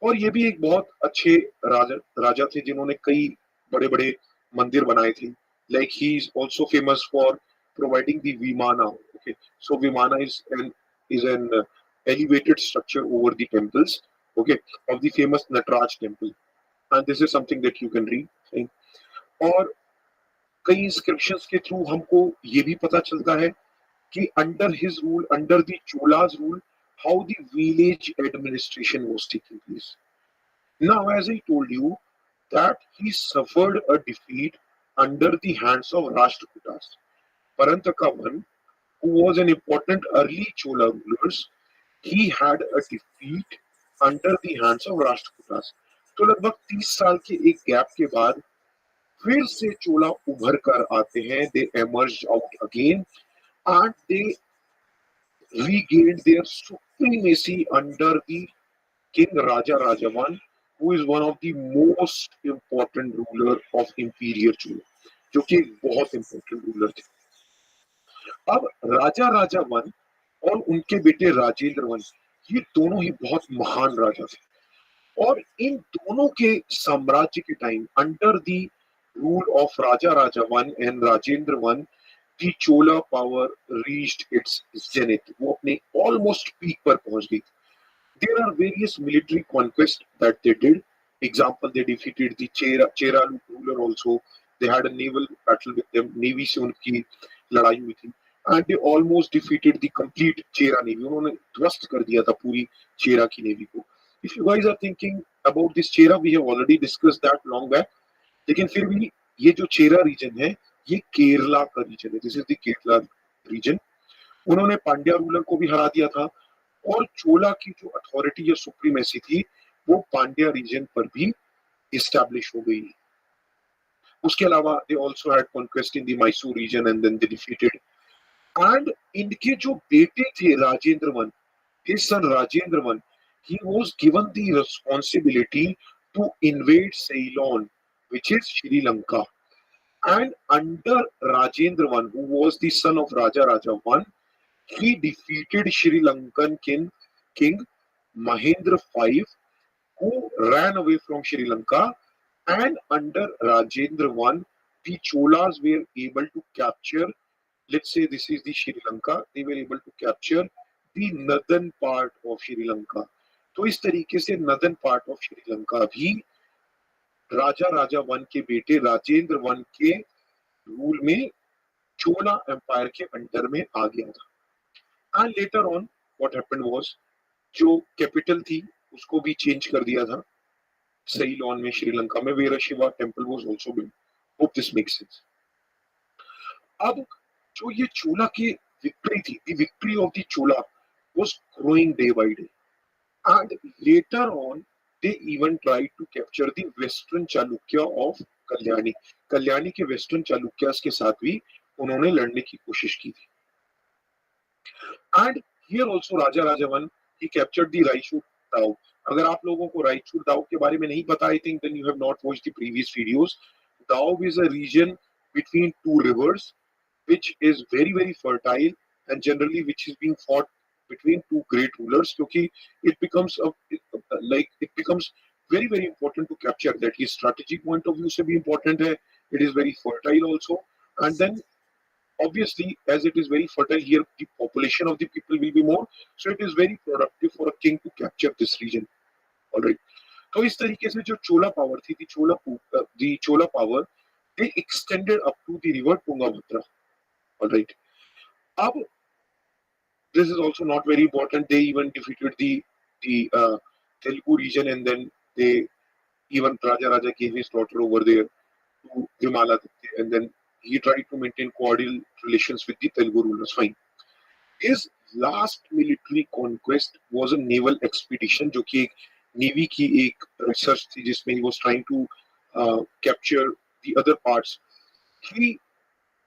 और ये भी एक बहुत अच्छे राजा थे जिन्होंने कई बड़े बड़े मंदिर बनाए थे. Like he is also famous for providing the vimana. Okay, so vimana is an elevated structure over the temples, okay, of the famous Nataraj temple, and this is something that you can read. और कई inscriptions के through हमको ये भी पता चलता है कि under his rule, under the Chola's rule, how the village administration was taking place. Now, as I told you, that he suffered a defeat under the hands of Rashtrakutas. Parantaka I, who was an important early Chola rulers, he had a defeat under the hands of Rashtrakutas. तो लगभग 30 साल के एक gap के बाद फिर से चोला उभर कर आते हैं. They emerged out again and they regained their supremacy under the King Raja Rajavan, who is one of the most important ruler of Imperial Chola, जो कि एक बहुत important ruler थे. अब राजा राजावन और उनके बेटे राजेंद्र वन, ये दोनों ही बहुत महान राजा थे. और इन दोनों के साम्राज्य के time under the rule of Raja Raja one and Rajendra one, the Chola power reached its zenith. वो अपने almost peak पर पहुंच गई. There are various military conquests that they did. Example, they defeated the Chera ruler also. They had a naval battle with them. Navy से उनकी लड़ाई हुई थी. And they almost defeated the complete Chera navy. उन्होंने ध्वस्त कर दिया था पूरी Chera की navy को. If you guys are thinking about this Chera, we have already discussed that long back. लेकिन फिर भी ये जो चेरा रीजन है ये केरला का रीजन है. This is the Kerala region. उन्होंने पांड्या रूलर को भी हरा दिया था और चोला की जो अथॉरिटी या सुप्रीमेसी थी वो पांड्या रीजन पर भी इस्टेब्लिश हो गई. उसके अलावा they also had conquest in the Mysore region and then they defeated. And इनके जो बेटे थे Rajendra one, his son Rajendra I, he was given the responsibility to invade Ceylon, which is Sri Lanka. And under Rajendra I, who was the son of Raja Raja I, he defeated Sri Lankan king Mahendra V, who ran away from Sri Lanka. And under Rajendra I, the Cholas were able to capture let's say this is the Sri Lanka, they were able to capture the northern part of Sri Lanka. तो इस तरीके से northern part of Sri Lanka भी राजा राजा one के बेटे Rajendra one के rule में चोला empire के अंडर में आ गया था। And later on what happened was, जो कैपिटल थी उसको भी चेंज कर दिया था Ceylon में, श्रीलंका में, where a Shiva temple was also built. Hope this makes sense. अब जो ये चोला की विक्ट्री थी, the victory of the Chola was growing day by day, and later on they even tried to capture the western Chalukya of Kalyani. Kalyani के western Chalukyas के साथ भी उन्होंने लड़ने की कोशिश की थी। And here also Raja Raja one he captured the Raichur doab. अगर आप लोगों को रायचूर दाव के बारे में नहीं पता, I think then you have not watched the previous videos. Doab is a region between two rivers which is very very fertile and generally which is being fought between two great rulers, क्योंकि it becomes it becomes very very important to capture that। ये strategic point of view से भी important है, it is very fertile also, and then obviously as it is very fertile here the population of the people will be more, so it is very productive for a king to capture this region। all right, तो इस तरीके से जो चोला power थी, the Chola power, they extended up to the river Tungabhadra। all right, अब this is also not very important, they even defeated the Telugu region, and then they even Raja gave his daughter over there to Vimaladitya, and then he tried to maintain cordial relations with the Telugu rulers। Fine. His last military conquest was a naval expedition, जो कि एक navy की एक research थी जिसमें he was trying to capture the other parts। He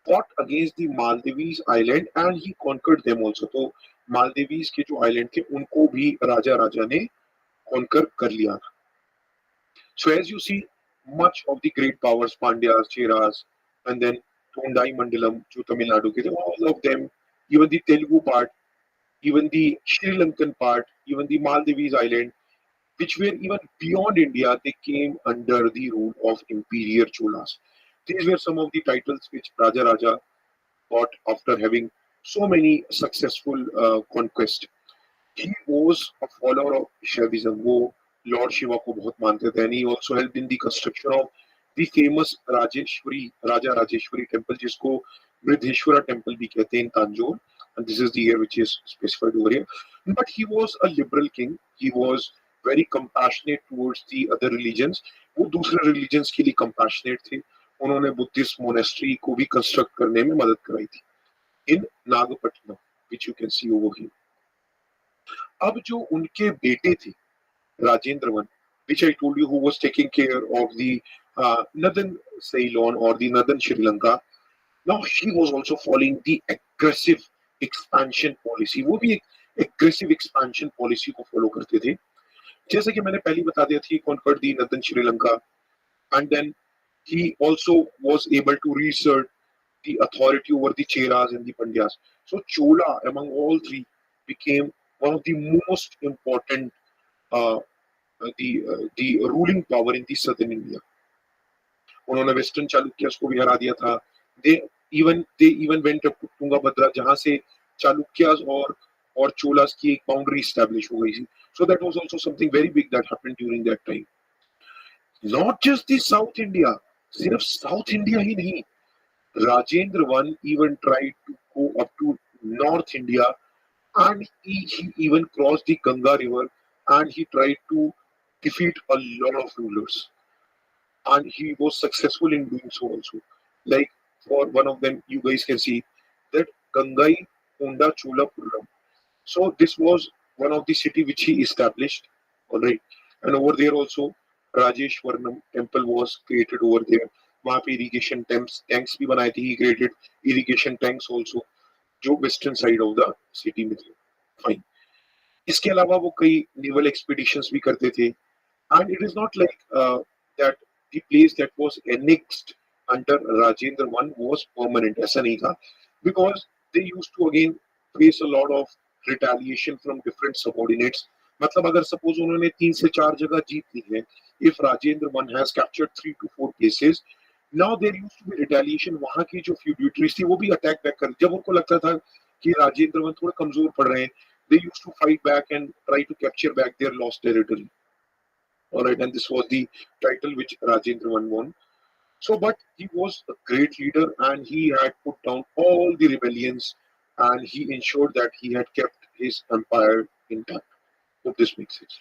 fought against the Maldives island and he conquered them also। तो मालदीवीज के जो आइलैंड थे उनको भी राजा राजा ने कॉन्कर कर लिया था। So as you see, much of the great powers, Pandyas, Cheras, and then Tondai Mandalam, जो तमिलनाडु के थे, all of them, even the Telugu part, even the Sri Lankan part, even the Maldives island, which were even beyond India, they came under the rule of imperial Cholas। These were some of the titles which Raja Raja got after having so many successful conquests। He was a follower of Shaivism, वो Lord Shiva को बहुत मानते थे। And he also helped in the construction of the famous Raja Rajeshwari temple, जिसको Brihadeeswara temple भी कहते हैं, in Tanjore, and this is the year which is specified over here। But he was a liberal king, he was very compassionate towards the other religions। वो दूसरे religions के लिए compassionate थे। उन्होंने बुद्धिस्ट मोनेस्ट्री को भी कंस्ट्रक्ट करने में मदद कराई थी in Nagapattinam, which you can see over here। अब जो उनके बेटे थे Rajendra one, which I told you, who was taking care of the northern Ceylon or the northern Sri Lanka, now he was also following the aggressive expansion policy। वो भी एक aggressive expansion policy को follow करते थे। जैसे कि मैंने पहले बता दिया था, conquered the northern Sri Lanka, and then he also was able to reassert the authority over the Cheras and the Pandyas। So Chola, among all three, became one of the most important the ruling power in the southern India। उन्होंने western Chalukyas को भी हरा दिया था। they even went up to Tungabhadra, जहां से चालुक्यास और चोलास की एक बाउंड्री एस्टैब्लिश हो गई थी। so that was also something very big that happened during that time। not just the South India, सिर्फ साउथ इंडिया ही नहीं, Rajendra I even tried to go up to North India, and he even crossed the Ganga river, and he tried to defeat a lot of rulers, and he was successful in doing so also। Like for one of them, you guys can see that Gangai Konda Cholapuram। So this was one of the city which he established, all right, and over there also Rajeshwaranam temple was created over there। वहाँ पे irrigation tanks भी बनाए थे, he created irrigation tanks also, जो western side of the city में थे। Fine. इसके अलावा वो कई नेवल एक्सपीडिशंस भी करते थे। And it is not like that the place that was annexed under Rajendra one was permanent, ऐसा नहीं था, because they used to again face a lot of retaliation from different subordinates. मतलब अगर सपोज उन्होंने 3 से 4 जगह जीत ली है, if Rajendra one has captured 3 to 4 places, Now there used to be retaliation, वहां की जो feudatories थी वो भी अटैक बैक कर, जब उनको लगता था कि राजेंद्र वन थोड़े कमजोर पड़ रहे हैं, they used to fight back and try to capture back their lost territory. All right, and this was the title which Rajendra Wan won. So, but he was a great leader and he had put down all the rebellions and he ensured that he had kept his empire intact. Hope this makes sense.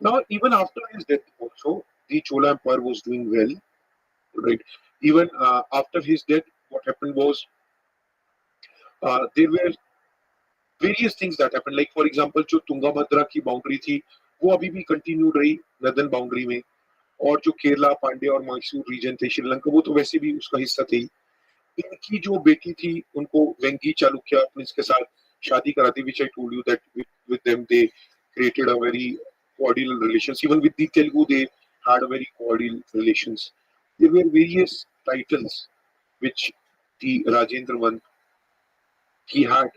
Now, even after his death, also, the Chola Empire was doing well, right? Even after his death, what happened was there were various things that happened. Like, for example, जो तुंगाभद्रा की boundary थी, वो अभी भी continue रही northern boundary में, और जो केरला पांड्या और मैसूर रीजन थे श्रीलंका, वो तो वैसे भी उसका हिस्सा थे। इनकी जो बेटी थी उनको वेंगी चालुक्य प्रिंस के साथ शादी कराती, which I told you that with them they created a very cordial relations. Even with the Telugu they had a very cordial relations. There were various titles which the Rajendra Wan he had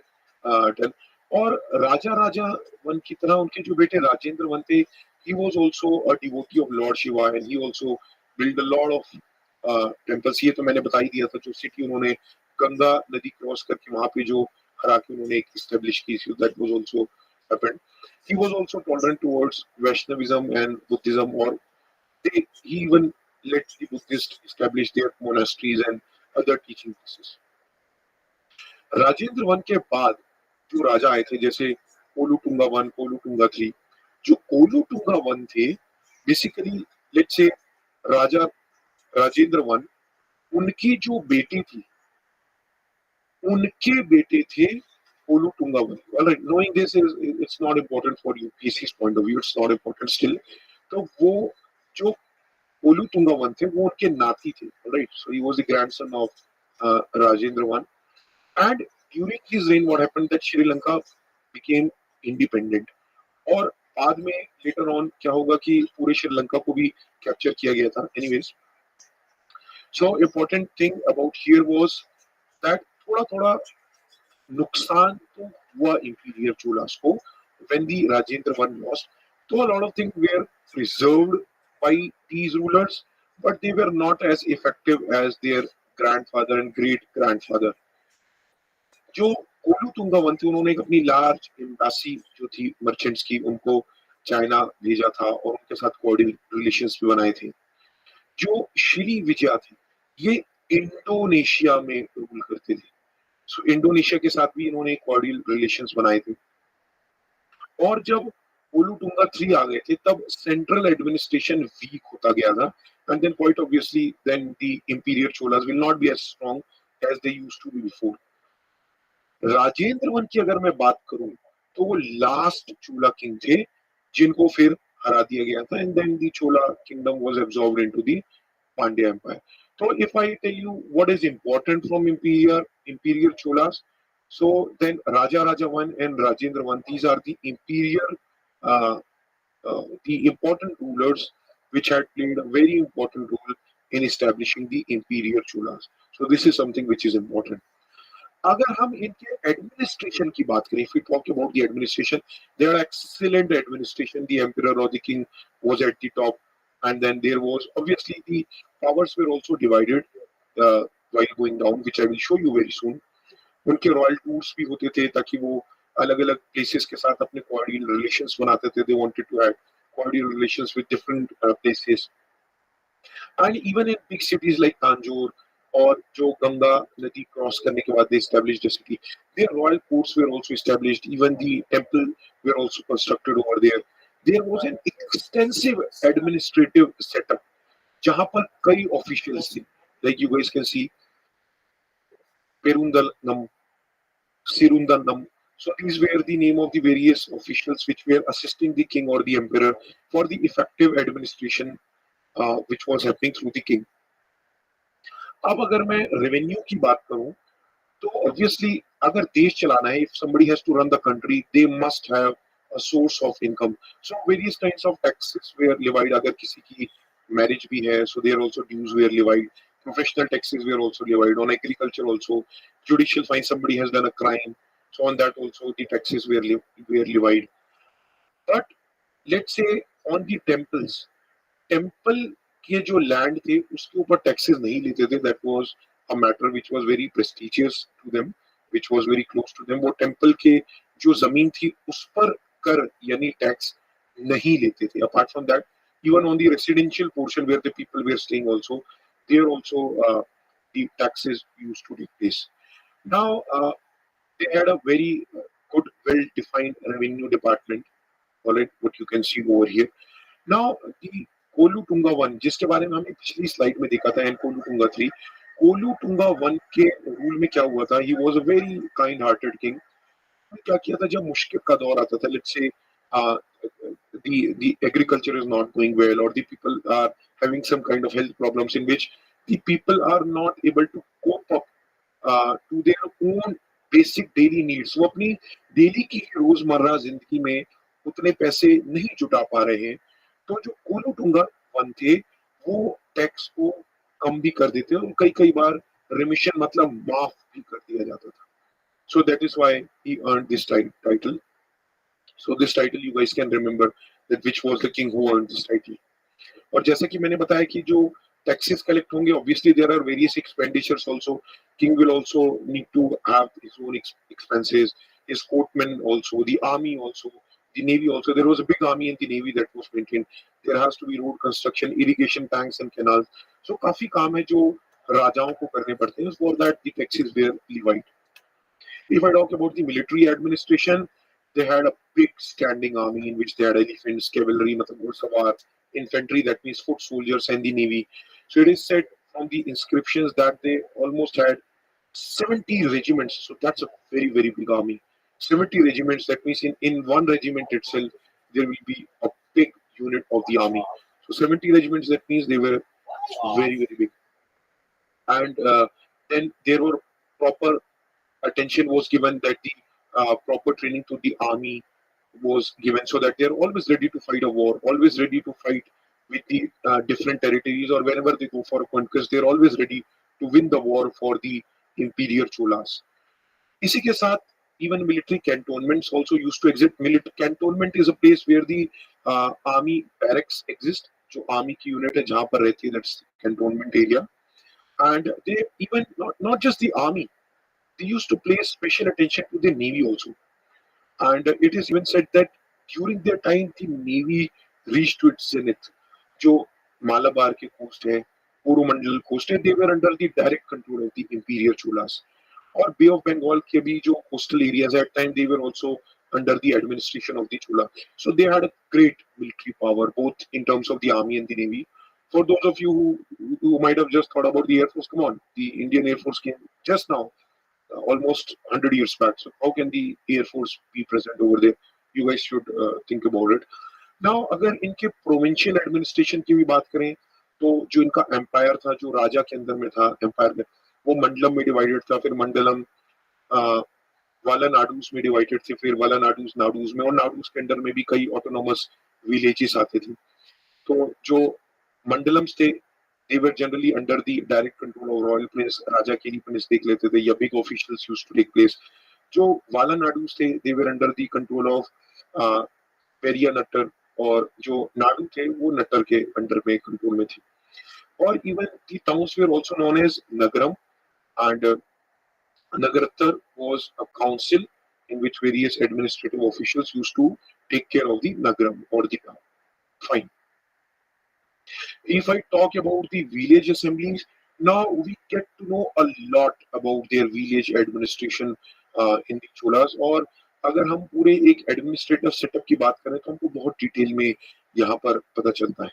done. और राजा राजा one की तरह उनके जो बेटे Rajendra one थे, he was also a devotee of Lord Shiva and he also built a lot of temples. ये तो मैंने बता ही दिया था, जो सिटी उन्होंने गंगा नदी क्रॉस करके वहां पे जो हरा के उन्होंने एक एस्टेब्लिश की थी, that was also happened. He was also tolerant towards Vaishnavism and Buddhism, or he even let the Buddhists establish their monasteries and other teaching places. Rajendra one के बाद जो राजा आए थे, जैसे कोलुटुंगा वन, कोलुटुंगा थ्री, जो कोलुटुंगा वन थे, basically let's say Raja Rajendra one, उनकी जो बेटी थी, उनके बेटे थे कोलुटुंगा one. Alright, knowing this is it's not important for UPSC's point of view, it's not important still. तो वो जो कोलुटुंगा वन थे वो उनके नाती थे. Alright, so he was the grandson of Rajendra Wan. And during his reign, what happened that Sri Lanka became independent. और बाद में later on क्या होगा कि पूरे श्रीलंका को भी कैप्चर किया गया था. Anyways, so important thing about here was that थोड़ा थोड़ा नुकसान तो हुआ इंपीरियर चोलास को when the Rajendra One lost. So a lot of things were preserved by these rulers, but they were not as effective as their grandfather and great grandfather. जो कोलुतुंगा one थे, उन्होंने एक अपनी लार्ज एम्बेसी जो थी merchants की, उनको China भेजा था और उनके साथ कॉर्डियल रिलेशंस भी बनाए थे. जो श्री विजया थे, ये इंडोनेशिया में रूल करते थे. सो इंडोनेशिया के साथ भी इन्होंने कॉर्डियल रिलेशंस बनाए थे. और जब कोलुटुंगा थ्री आ गए थे, तब सेंट्रल एडमिनिस्ट्रेशन वीक होता गया था. And then quite obviously then the imperial Cholas will not be as strong as they used to be before. Rajendra one की अगर मैं बात करूं तो वो लास्ट चोला किंग थे जिनको फिर हरा दिया गया था. And then the Chola kingdom was absorbed into the Pandya empire. So if I tell you what is important from imperial cholas, so then Raja Raja I and Rajendra I, these are the uh, the important rulers which had played a very important role in establishing the imperial cholas. So this is something which is important. अगर हम इनके administration की बात करें, if we talk about the administration, they are excellent administration. The emperor or the king was at the top, and then there was obviously the powers were also divided while going down, which I will show you very soon. उनके royal tours भी होते थे ताकि वो अलग अलग places के साथ अपने कॉर्डियल रिलेशंस बनाते थे. They wanted to have cordial relations with different places. And even in big cities like Tanjore, और जो गंगा नदी क्रॉस करने के बाद they established a city, their royal courts were also established. Even the temple were also constructed over there. There was an extensive administrative setup जहां पर कई officials थे. Like you guys can see Perundalam, Sirundanam. So these were the name of the various officials which were assisting the king or the emperor for the effective administration which was happening through the king. अब अगर मैं revenue की बात करूं तो obviously अगर देश चलाना है, if somebody has to run the country, they must have a source of income. So various kinds of taxes were levied. अगर किसी की marriage भी है, so there also dues were levied. Professional taxes were also levied. On agriculture also, judicial fine, somebody has done a crime, so on that also the taxes were levied. But let's say on the temples, temple के जो land थे उसके ऊपर taxes नहीं लेते थे. That was a matter which was very prestigious to them, which was very close to them. वो temple के जो जमीन थी उस पर कर यानी टैक्स नहीं लेते थे. Apart from that, even on the residential portion where the people were staying also, there also the taxes used to take place. Now they had a very good, well defined revenue department. All right, what you can see over here. Now the Kulottunga one, जिसके बारे में हमने पिछली slide में देखा था, and Kulottunga three. Kulottunga one के rule में क्या हुआ था? He was a very kind hearted king. क्या किया था जब मुश्किल का दौर आता था, let's say the agriculture is not going well, or the people are having some kind of health problems in which the people are not able to cope up to their own basic daily needs. वो अपनी daily की रोजमर्रा जिंदगी में उतने पैसे नहीं जुटा पा रहे हैं, तो जो कोलूटुंगा वन थे वो टैक्स को कम भी कर देते हैं, और कई कई बार रिमिशन मतलब माफ भी कर दिया जाता था. So that is why he earned this title. So this title you guys can remember that which was the king who earned this title. और जैसा कि मैंने बताया कि जो टैक्सेस कलेक्ट होंगे, obviously there are various expenditures also. King will also need to have his own expenses, his courtmen also, the army also, the navy also. There was a big army in the navy that was maintained. There has to be road construction, irrigation tanks and canals. So काफी काम है जो राजाओं को करने पड़ते हैं. For that the taxes were levied. If I talk about the military administration, they had a big standing army in which they had elephants, cavalry, matlab infantry, that means foot soldiers, and the navy. So it is said from the inscriptions that they almost had 70 regiments. So that's a very, very big army. 70 regiments, that means in one regiment itself, there will be a big unit of the army. So 70 regiments, that means they were very, very big. And then there were proper attention was given that the proper training to the army was given, so that they are always ready to fight a war, always ready to fight with the different territories, or whenever they go for a conquest, they are always ready to win the war for the imperial cholas. इसी के साथ even military cantonments also used to exist. Military cantonment is a place where the army barracks exist. जो army की unit है जहाँ पर रहती है, that's cantonment area. And they even not just the army, they used to place special attention to the navy also. And it is even said that during their time the navy reached to its zenith. जो मालाबार के coast है, Coromandel coast है, they were under the direct control of the imperial cholas. और बे of Bengal के भी जो coastal areas at time, they were also under the administration of the chola. So they had a great military power both in terms of the army and the navy. For those of you who might have just thought about the air force, come on, the Indian air force came just now, almost 100 years back. So how can the air force be present over there? You guys should think about it. Now अगर इनके provincial administration की भी बात करें, तो जो इनका empire था, जो राजा के अंदर में था एम्पायर में, वो मंडलम में डिवाइडेड था. फिर मंडलम वाला नाडूस में डिवाइडेड थे, फिर वाला नाडूस नाडूस में, और नाडूस के अंदर में भी कई ऑटोनोमस विलेजेस आते थे. तो जो मंडलम्स थे, they were generally under the direct control of royal prince. राजा के ही प्रिंस देख लेते थे, या big officials used to take place. जो वाला नाडूस थे, they were under the control of Periyar नट्टर, और जो नाडू थे वो नट्टर के अंडर में कंट्रोल में थे. और even the towns were also known as nagaram, and nagarattar was a council in which various administrative officials used to take care of the nagaram or the town. Fine. If I talk about the village assemblies, now we get to know a lot about their village administration in the cholas. और अगर हम पूरे एक administrative setup की बात करें तो हमको बहुत डिटेल में यहाँ पर पता चलता है.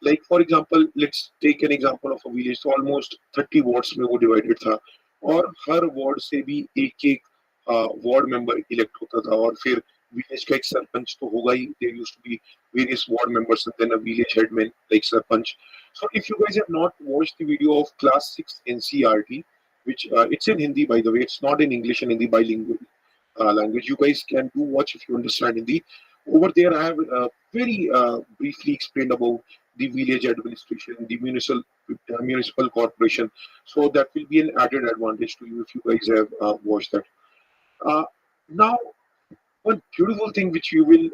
Like for example, let's take an example of a village. तो ऑलमोस्ट 30 वार्ड्स में वो डिवाइडेड था, और हर वार्ड से भी एक एक वार्ड मेंबर इलेक्ट होता था, और फिर विलेज का एक सरपंच तो होगा ही. There used to be various ward members and then a village headman like sarpanch. So if you guys have not watched the video of class 6 NCRT, which it's in Hindi by the way, it's not in English and Hindi bilingual language, you guys can do watch if you understand Hindi. Over there I have very briefly explained about the village administration, the municipal corporation. So that will be an added advantage to you if you guys have watched that. Now one beautiful thing which you will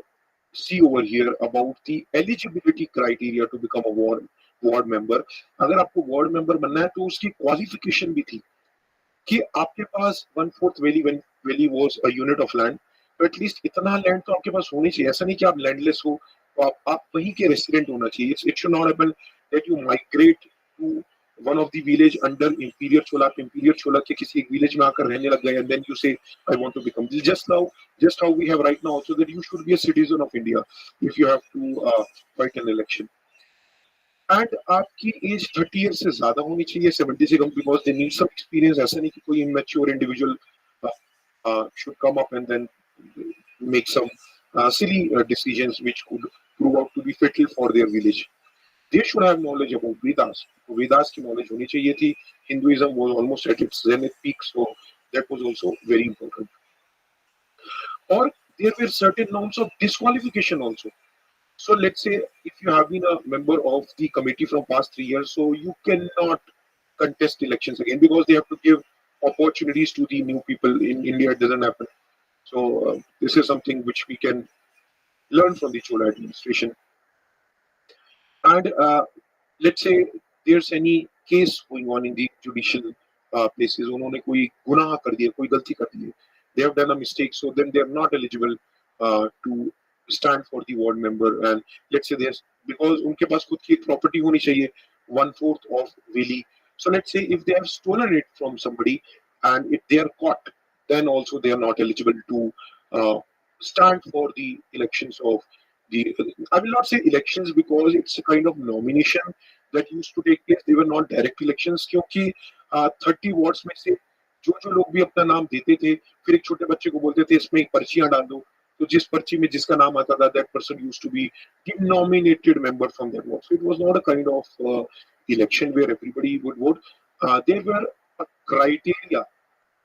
see over here about the eligibility criteria to become a ward member. अगर आपको ward member बनना है तो उसकी qualification भी थी कि आपके पास 1/4 valley was a unit of land, तो एटलीस्ट इतना लैंड तो आपके पास होनी चाहिए. ऐसा नहीं कि आप लैंडलेस हो, तो आप वहीं के रेसिडेंट होना चाहिए. It should not happen that you migrate to one of the village under imperial Chola. Imperial Chola के किसी एक विलेज में आकर रहने लग गए and then you say I want to become just how we have right now also that you should be a citizen of India if you have to fight an election. And आपकी age 30 year से ज्यादा होनी चाहिए, 70 से कम, because they need some experience. ऐसा नहीं कि कोई immature individual should come up and then make some silly decisions which could prove out to be fatal for their village. They should have knowledge about Vedas. तो Vedas की knowledge होनी चाहिए थी. Hinduism was almost at its zenith peak, so that was also very important. Or there were certain norms of disqualification also. So let's say if you have been a member of the committee from past 3 years, so you cannot contest elections again because they have to give opportunities to the new people. In India, it doesn't happen. So this is something which we can learn from the Chola administration. And let's say there's any case going on in the judicial places, उन्होंने कोई गुनाह कर दिया, कोई गलती कर दी, they have done a mistake, so then they are not eligible to stand for the ward member. And let's say there's, because उनके पास खुद की एक property होनी चाहिए, 1/4 of Vili. So let's say if they have stolen it from somebody and if they are caught, then also they are not eligible to stand for the elections of the, I will not say elections because it's a kind of nomination that used to take place. They were not direct elections क्योंकि 30 wards में से जो जो लोग भी अपना नाम देते थे, फिर एक छोटे बच्चे को बोलते थे इसमें एक पर्चियां डाल दो, तो जिस पर्ची में जिसका नाम आता था, that person used to be the nominated member from that ward. So it was not a kind of election where everybody would vote. There were a criteria.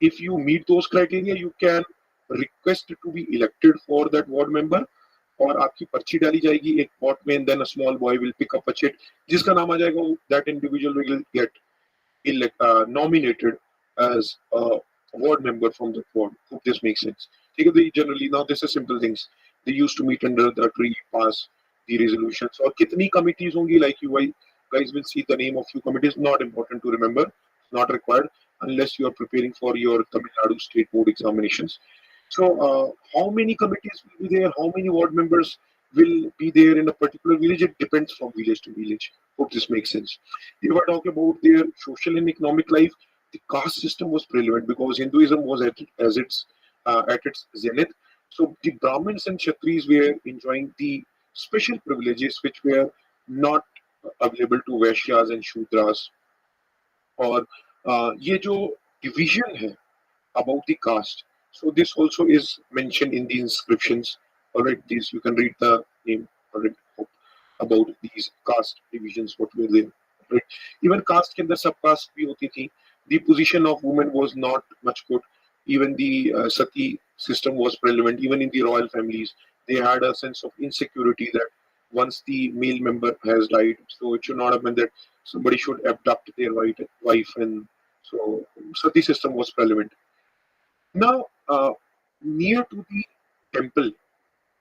If you meet those criteria, you can request to be elected for that ward member. और आपकी पर्ची डाली जाएगी एक pot में, and then a small boy will pick up a chit, जिसका नाम आ जाएगा that individual will get nominated as a ward member from that ward. Hope this makes sense. ठीक है, तो generally now this is simple things. They used to meet under the tree, pass the resolutions. और कितनी committees होंगी, like you guys will see the name of few committees. Not important to remember, not required unless you are preparing for your Tamil Nadu state board examinations. So how many committees will be there? How many ward members will be there in a particular village? It depends from village to village. Hope this makes sense. If I talk about their social and economic life, the caste system was prevalent because Hinduism was at its zenith. So the Brahmins and Kshatris were enjoying the special privileges which were not available to Vaishyas and Shudras. और ये जो division है about the caste. So this also is mentioned in the inscriptions. Alright, these you can read the name already about these caste divisions, what were there. Right? Even caste के अंदर subcaste भी होती थी. The position of women was not much good. Even the sati system was prevalent. Even in the royal families, they had a sense of insecurity that once the male member has died, so it should not happen that somebody should abduct their wife, and so sati system was prevalent. Now, near to the temple,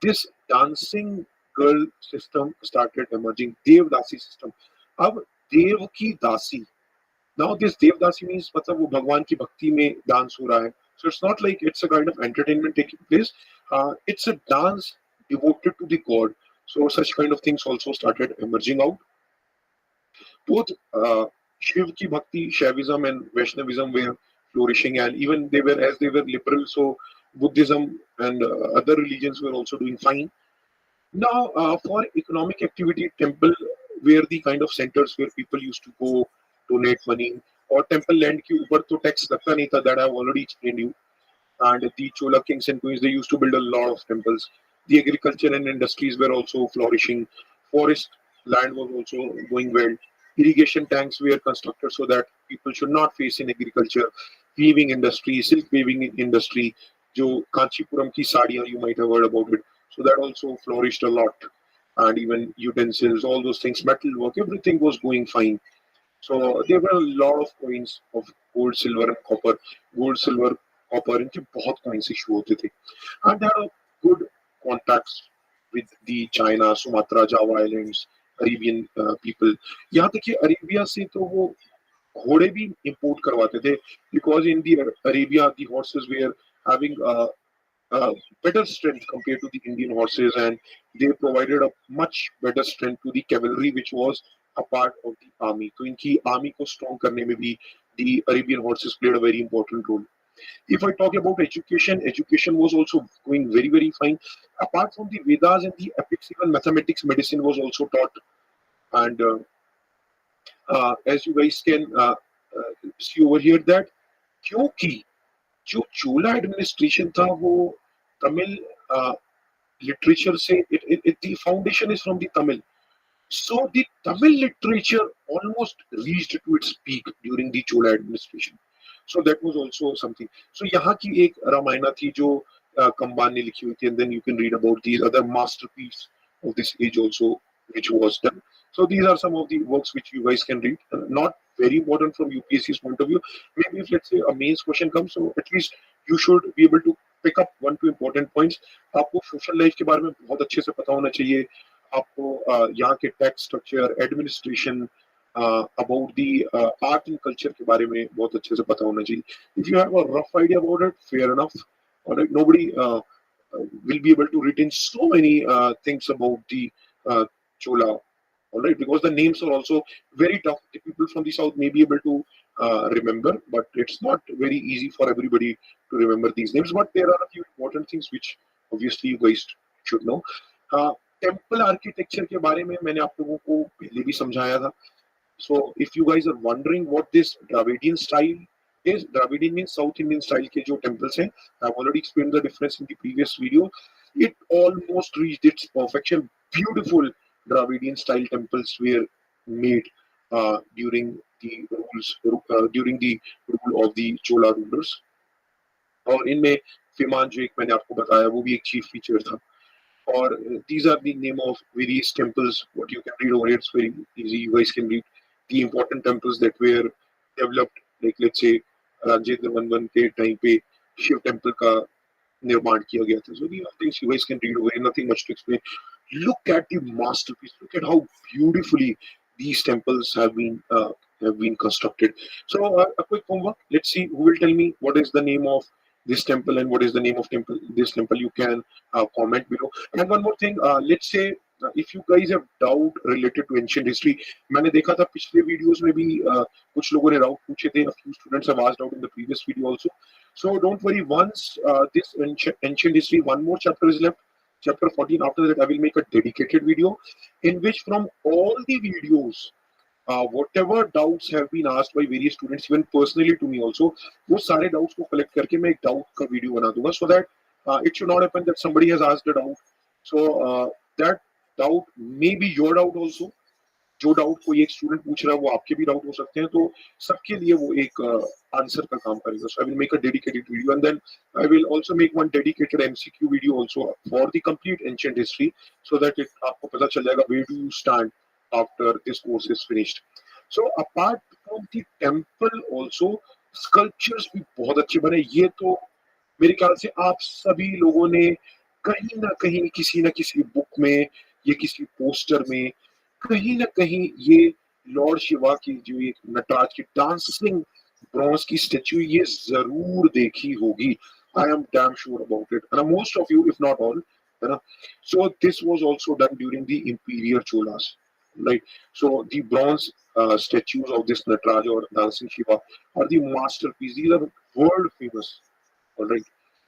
this dancing girl system started emerging, Devdasi system. अब देव की दासी. Now this Devdasi means मतलब वो भगवान की भक्ति में dance हो रहा है. So it's not like it's a kind of entertainment taking place. It's a dance devoted to the god. So such kind of things also started emerging out. Both Shiv ki bhakti, Shaivism and Vaishnavism were flourishing, and even they were liberal, so Buddhism and other religions were also doing fine. Now, for economic activity, temple were the kind of centers where people used to go donate money. और temple land के ऊपर तो tax लगता नहीं था, that I have already explained you. And the Chola kings and queens, they used to build a lot of temples. The agriculture and industries were also flourishing. Forest land was also going well. Irrigation tanks were constructed so that people should not face in agriculture. Weaving industry, silk weaving industry, जो कांचीपुरम की साड़ियाँ, you might have heard about it. So that also flourished a lot. And even utensils, all those things, metal work, everything was going fine. So there were a lot of coins of gold, silver, and copper. Gold, silver, copper, इनके बहुत coins issue होते थे. And they had a good contacts with the China, Sumatra, Java Islands, Arabian people. यहाँ तक कि Arabia से तो वो घोड़े भी इंपोर्ट करवाते थे, because in the Arabia the horses were having uh, better strength compared to the Indian horses, and they provided a much better strength to the cavalry, which was a part of the army. So, इनकी army को strong करने में भी the Arabian horses played a very important role. If I talk about education, education was also going very fine. Apart from the Vedas and the epics, even mathematics, medicine was also taught. And as you guys can see over here, that क्योंकि जो चोला administration था वो Tamil literature say the foundation is from the Tamil. So the Tamil literature almost reached to its peak during the Chola administration. So that was also something. So यहाँ की एक रामायणा थी जो कंबान ने लिखी हुई थी, and then you can read about these other masterpiece of this age also, which was done. So these are some of the works which you guys can read. Not very important from UPSC's point of view. Maybe if let's say a mains question comes, so at least you should be able to pick up 1-2 important points. आपको social life के बारे में बहुत अच्छे से पता होना चाहिए. आपको यहाँ के tax structure, administration, about the art and culture के बारे में बहुत अच्छे से पता होना चाहिए. If you have a rough idea about it, fair enough. Alright, nobody will be able to retain so many things about the Chola. Alright, because the names are also very tough. The people from the south may be able to remember, but it's not very easy for everybody to remember these names. But there are a few important things which obviously you guys should know. Temple architecture के बारे में मैंने आप लोगों को पहले भी समझाया था. So if you guys are wondering what this Dravidian style is, Dravidian means South Indian style के जो temples हैं, I've already explained the difference in the previous video. It almost reached its perfection. Beautiful Dravidian style temples were made during the rule of the Chola rulers. और इनमें फिमान जो एक मैंने आपको बताया वो भी एक चीफ फीचर था. Or these are the name of various temples. What you can read over here, it's very easy. You guys can read the important temples that were developed. Like let's say Rajendra Varman के time पे Shiv temple का निर्माण किया गया था. So these are things you guys can read over here. Nothing much to explain. Look at the masterpiece. Look at how beautifully these temples have been constructed. So a quick homework. Let's see who will tell me what is the name of this temple and what is the name of this temple. You can comment below. And one more thing, let's say if you guys have doubt related to ancient history, मैंने देखा था पिछले videos में भी कुछ लोगों ने doubt पूछे थे. A few students have asked out in the previous video also. So don't worry, once this ancient history, one more chapter is left, chapter 14. After that I will make a dedicated video in which from all the videos whatever doubts have been asked by various students, even personally to me also, वो सारे doubts को collect करके मैं एक doubt का video बना दूंगा, so that it should not happen that somebody has asked a doubt. So that doubt may be your doubt also. जो डाउट कोई एक स्टूडेंट पूछ रहा है वो आपके भी डाउट हो सकते हैं, तो सबके लिए वो एक आंसर का काम करेगा. So I will make a dedicated video and then I will also make one dedicated MCQ video also for the complete ancient history, so that it आपको पता चल जाएगा where do you stand after this course is finished. So apart from the temple also sculptures भी बहुत अच्छे बने. ये तो मेरे ख्याल से आप सभी लोगों ने कहीं ना कहीं किसी न किसी बुक में या किसी पोस्टर में कहीं ना कहीं ये लॉर्ड शिवा की जो एक नटराज की डांसिंग ब्रॉन्ज की स्टैच्यू ये जरूर देखी होगी. I am damn sure about it, and most of you if not all, है ना. So this was also done during the imperial Cholas, right. So the bronze statues of this Nataraj or dancing Shiva are the masterpiece. These are world famous. All right.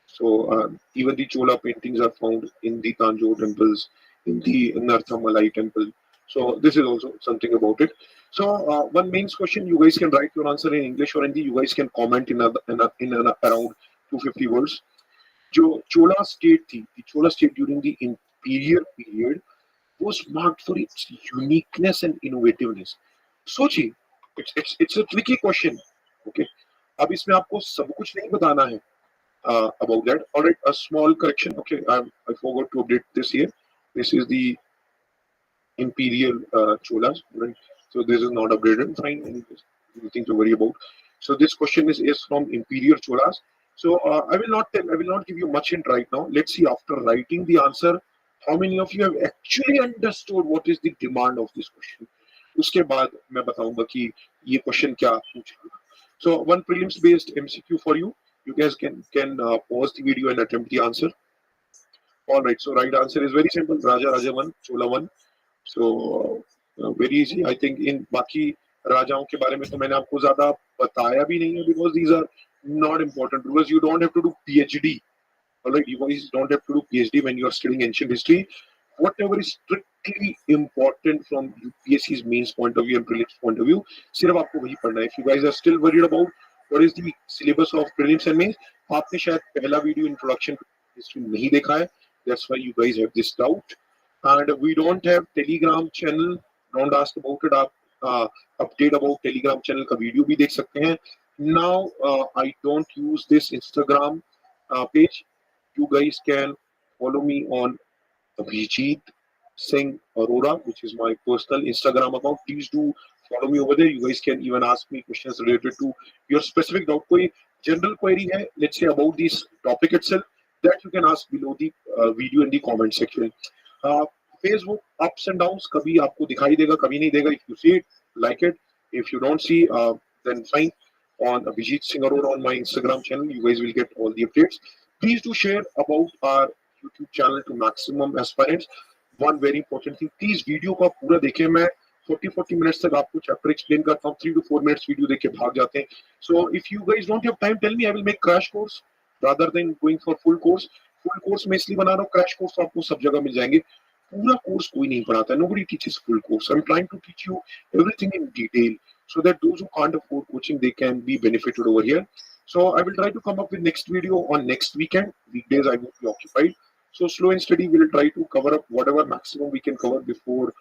So even the Chola paintings are found in the Tanjore temples, in the Narthamalai temple. So this is also something about it. So one main question, you guys can write your answer in English or Hindi. You guys can comment in around 250 words. जो Chola state थी, the Chola state during the imperial period was marked for its uniqueness and innovativeness. सोचिए, it's a tricky question. Okay, अब इसमें आपको सब कुछ नहीं बताना है about that. All right, a small correction. Okay, I forgot to update this here. This is the imperial Cholas, right? So this is not upgraded. Fine, anything to worry about. So this question is from imperial Cholas. So I will not give you much hint right now. Let's see after writing the answer How many of you have actually understood what is the demand of this question? उसके बाद मैं बताऊंगा कि ये question क्या पूछ रहा है. So one prelims based MCQ for you. You guys can pause the video and attempt the answer. All right. So right answer is very simple. Raja one, Chola one. So very easy. I think in बाकी राजाओं के बारे में तो मैंने आपको ज्यादा बताया भी नहीं है because these are not important because you don't have to do PhD. All right, you guys don't have to do PhD when you are studying ancient history. Whatever is strictly important from UPSC's mains point of view and prelims point of view, सिर्फ आपको वही पढ़ना है. If you guys are still worried about what is the syllabus of prelims and mains, आपने शायद पहला video introduction history नहीं देखा है. That's why you guys have this doubt. And we don't have Telegram channel. Don't ask about it. आप update about Telegram channel का video भी देख सकते हैं. Now I don't use this Instagram page. You guys can follow me on Abhijit Singh Arora, which is my personal Instagram account. Please do follow me over there. You guys can even ask me questions related to your specific doubt. कोई general query है, let's say about this topic itself, that you can ask below the video in the comment section. Facebook ups and downs कभी आपको दिखाई देगा, कभी नहीं देगा. If you see it, like it. If you don't see, then fine. On Abhijit Singh Arora on my Instagram channel, you guys will get all the updates. Please do share about our YouTube channel to maximum aspirants. One very important thing, please video को आप पूरा देखें. मैं 40 minutes तक आपको chapter explain करता हूँ. 3 to 4 minutes video देख के भाग जाते हैं. So if you guys don't have time, tell me. I will make crash course rather than going for full course. Full course मैं इसलिए बना रहा हूँ, crash course तो आपको सब जगह मिल जाएंगे. पूरा कोर्स कोई नहीं पढ़ाता. Nobody teaches full course. I'm trying to teach you everything in detail so that those who can't afford coaching, they can be benefited over here. So I will try to come up with next video on next weekend. Weekdays I will be occupied. So slow and steady, we will try to cover up whatever maximum we can cover before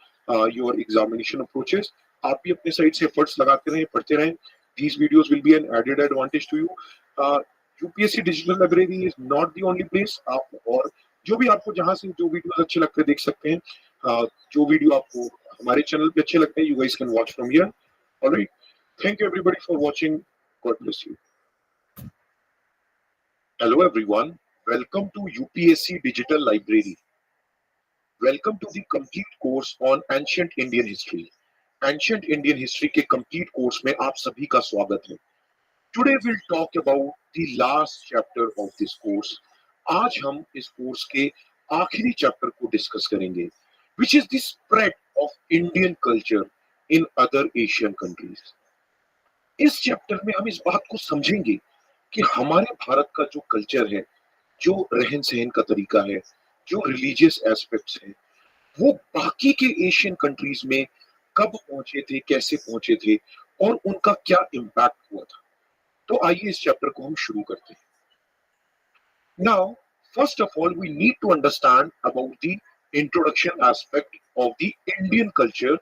your examination approaches. आप भी अपने side से efforts लगाते रहें, पढ़ते रहें. These videos will be an added advantage to you. UPSC Digital Library is not the only place. आप और जो भी आपको जहां से जो वीडियोस अच्छे लगते हैं देख सकते हैं. जो वीडियो आपको हमारे चैनल पे अच्छे लगते हैं, you guys can watch from here. All right. Thank you everybody for watching. God bless you. Hello everyone. Welcome to UPSC Digital Library. Welcome to the complete course on Ancient Indian History. Ancient Indian History के complete course में आप सभी का स्वागत है. Today we'll talk about the last chapter of this course. आज हम इस कोर्स के आखिरी चैप्टर को डिस्कस करेंगे, which is the spread of Indian culture in other Asian countries. इस चैप्टर में हम इस बात को समझेंगे कि हमारे भारत का जो कल्चर है, जो रहन सहन का तरीका है, जो रिलीजियस एस्पेक्ट्स हैं, वो बाकी के एशियन कंट्रीज में कब पहुंचे थे, कैसे पहुंचे थे और उनका क्या इम्पैक्ट हुआ था. तो आइए इस चैप्टर को हम शुरू करते हैं. Now, first of all, we need to understand about the introduction aspect of the Indian culture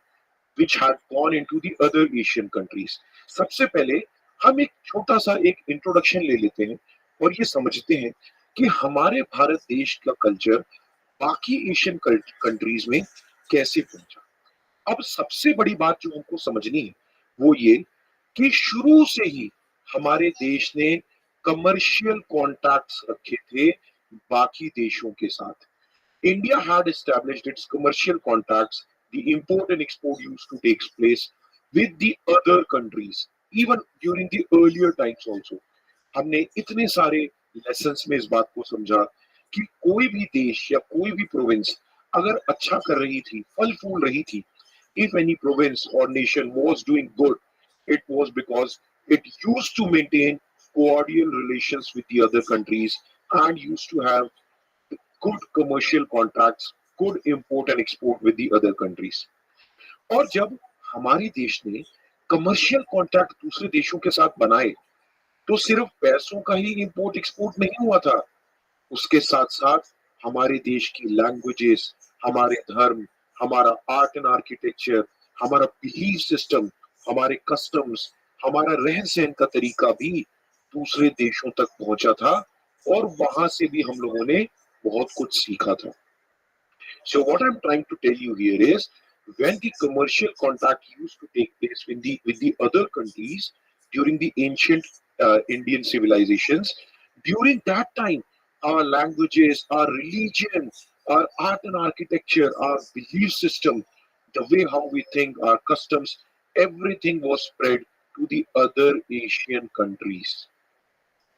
which had gone into the other Asian countries. सबसे पहले हम एक छोटा सा एक इंट्रोडक्शन ले लेते हैं और ये समझते हैं कि हमारे भारत देश का कल्चर बाकी एशियन कंट्रीज में कैसे पहुंचा. अब सबसे बड़ी बात जो हमको समझनी है वो ये कि शुरू से ही हमारे देश ने कमर्शियल कॉन्टैक्ट्स रखे थे बाकी देशों के साथ. India had established its commercial contacts. The import and export used to take place with the other countries, even during the earlier times also. हमने इतने सारे लेसन्स में इस बात को समझा कि कोई भी देश या कोई भी प्रोविंस अगर अच्छा कर रही थी, फल फूल रही थी, if any province or nation was doing good, it was because it used to maintain cordial relations with the other countries and used to have good commercial contracts, good import and export with the other countries. और जब हमारे देश ने commercial contract दूसरे देशों के साथ बनाए तो सिर्फ पैसों का ही इंपोर्ट एक्सपोर्ट नहीं हुआ था, उसके साथ साथ हमारे देश की लैंग्वेजेस, हमारे धर्म, हमारा आर्ट एंड आर्किटेक्चर, हमारा बिलीफ सिस्टम, हमारे कस्टम्स, हमारा रहन सहन का तरीका भी दूसरे देशों तक पहुंचा था और वहां से भी हम लोगों ने बहुत कुछ सीखा था. So what I'm trying to tell you here is when the commercial contact used to take place with the other countries during the ancient Indian civilizations, during that time our languages, our religion, our art and architecture, our belief system, the way how we think, our customs, everything was spread to the other Asian countries.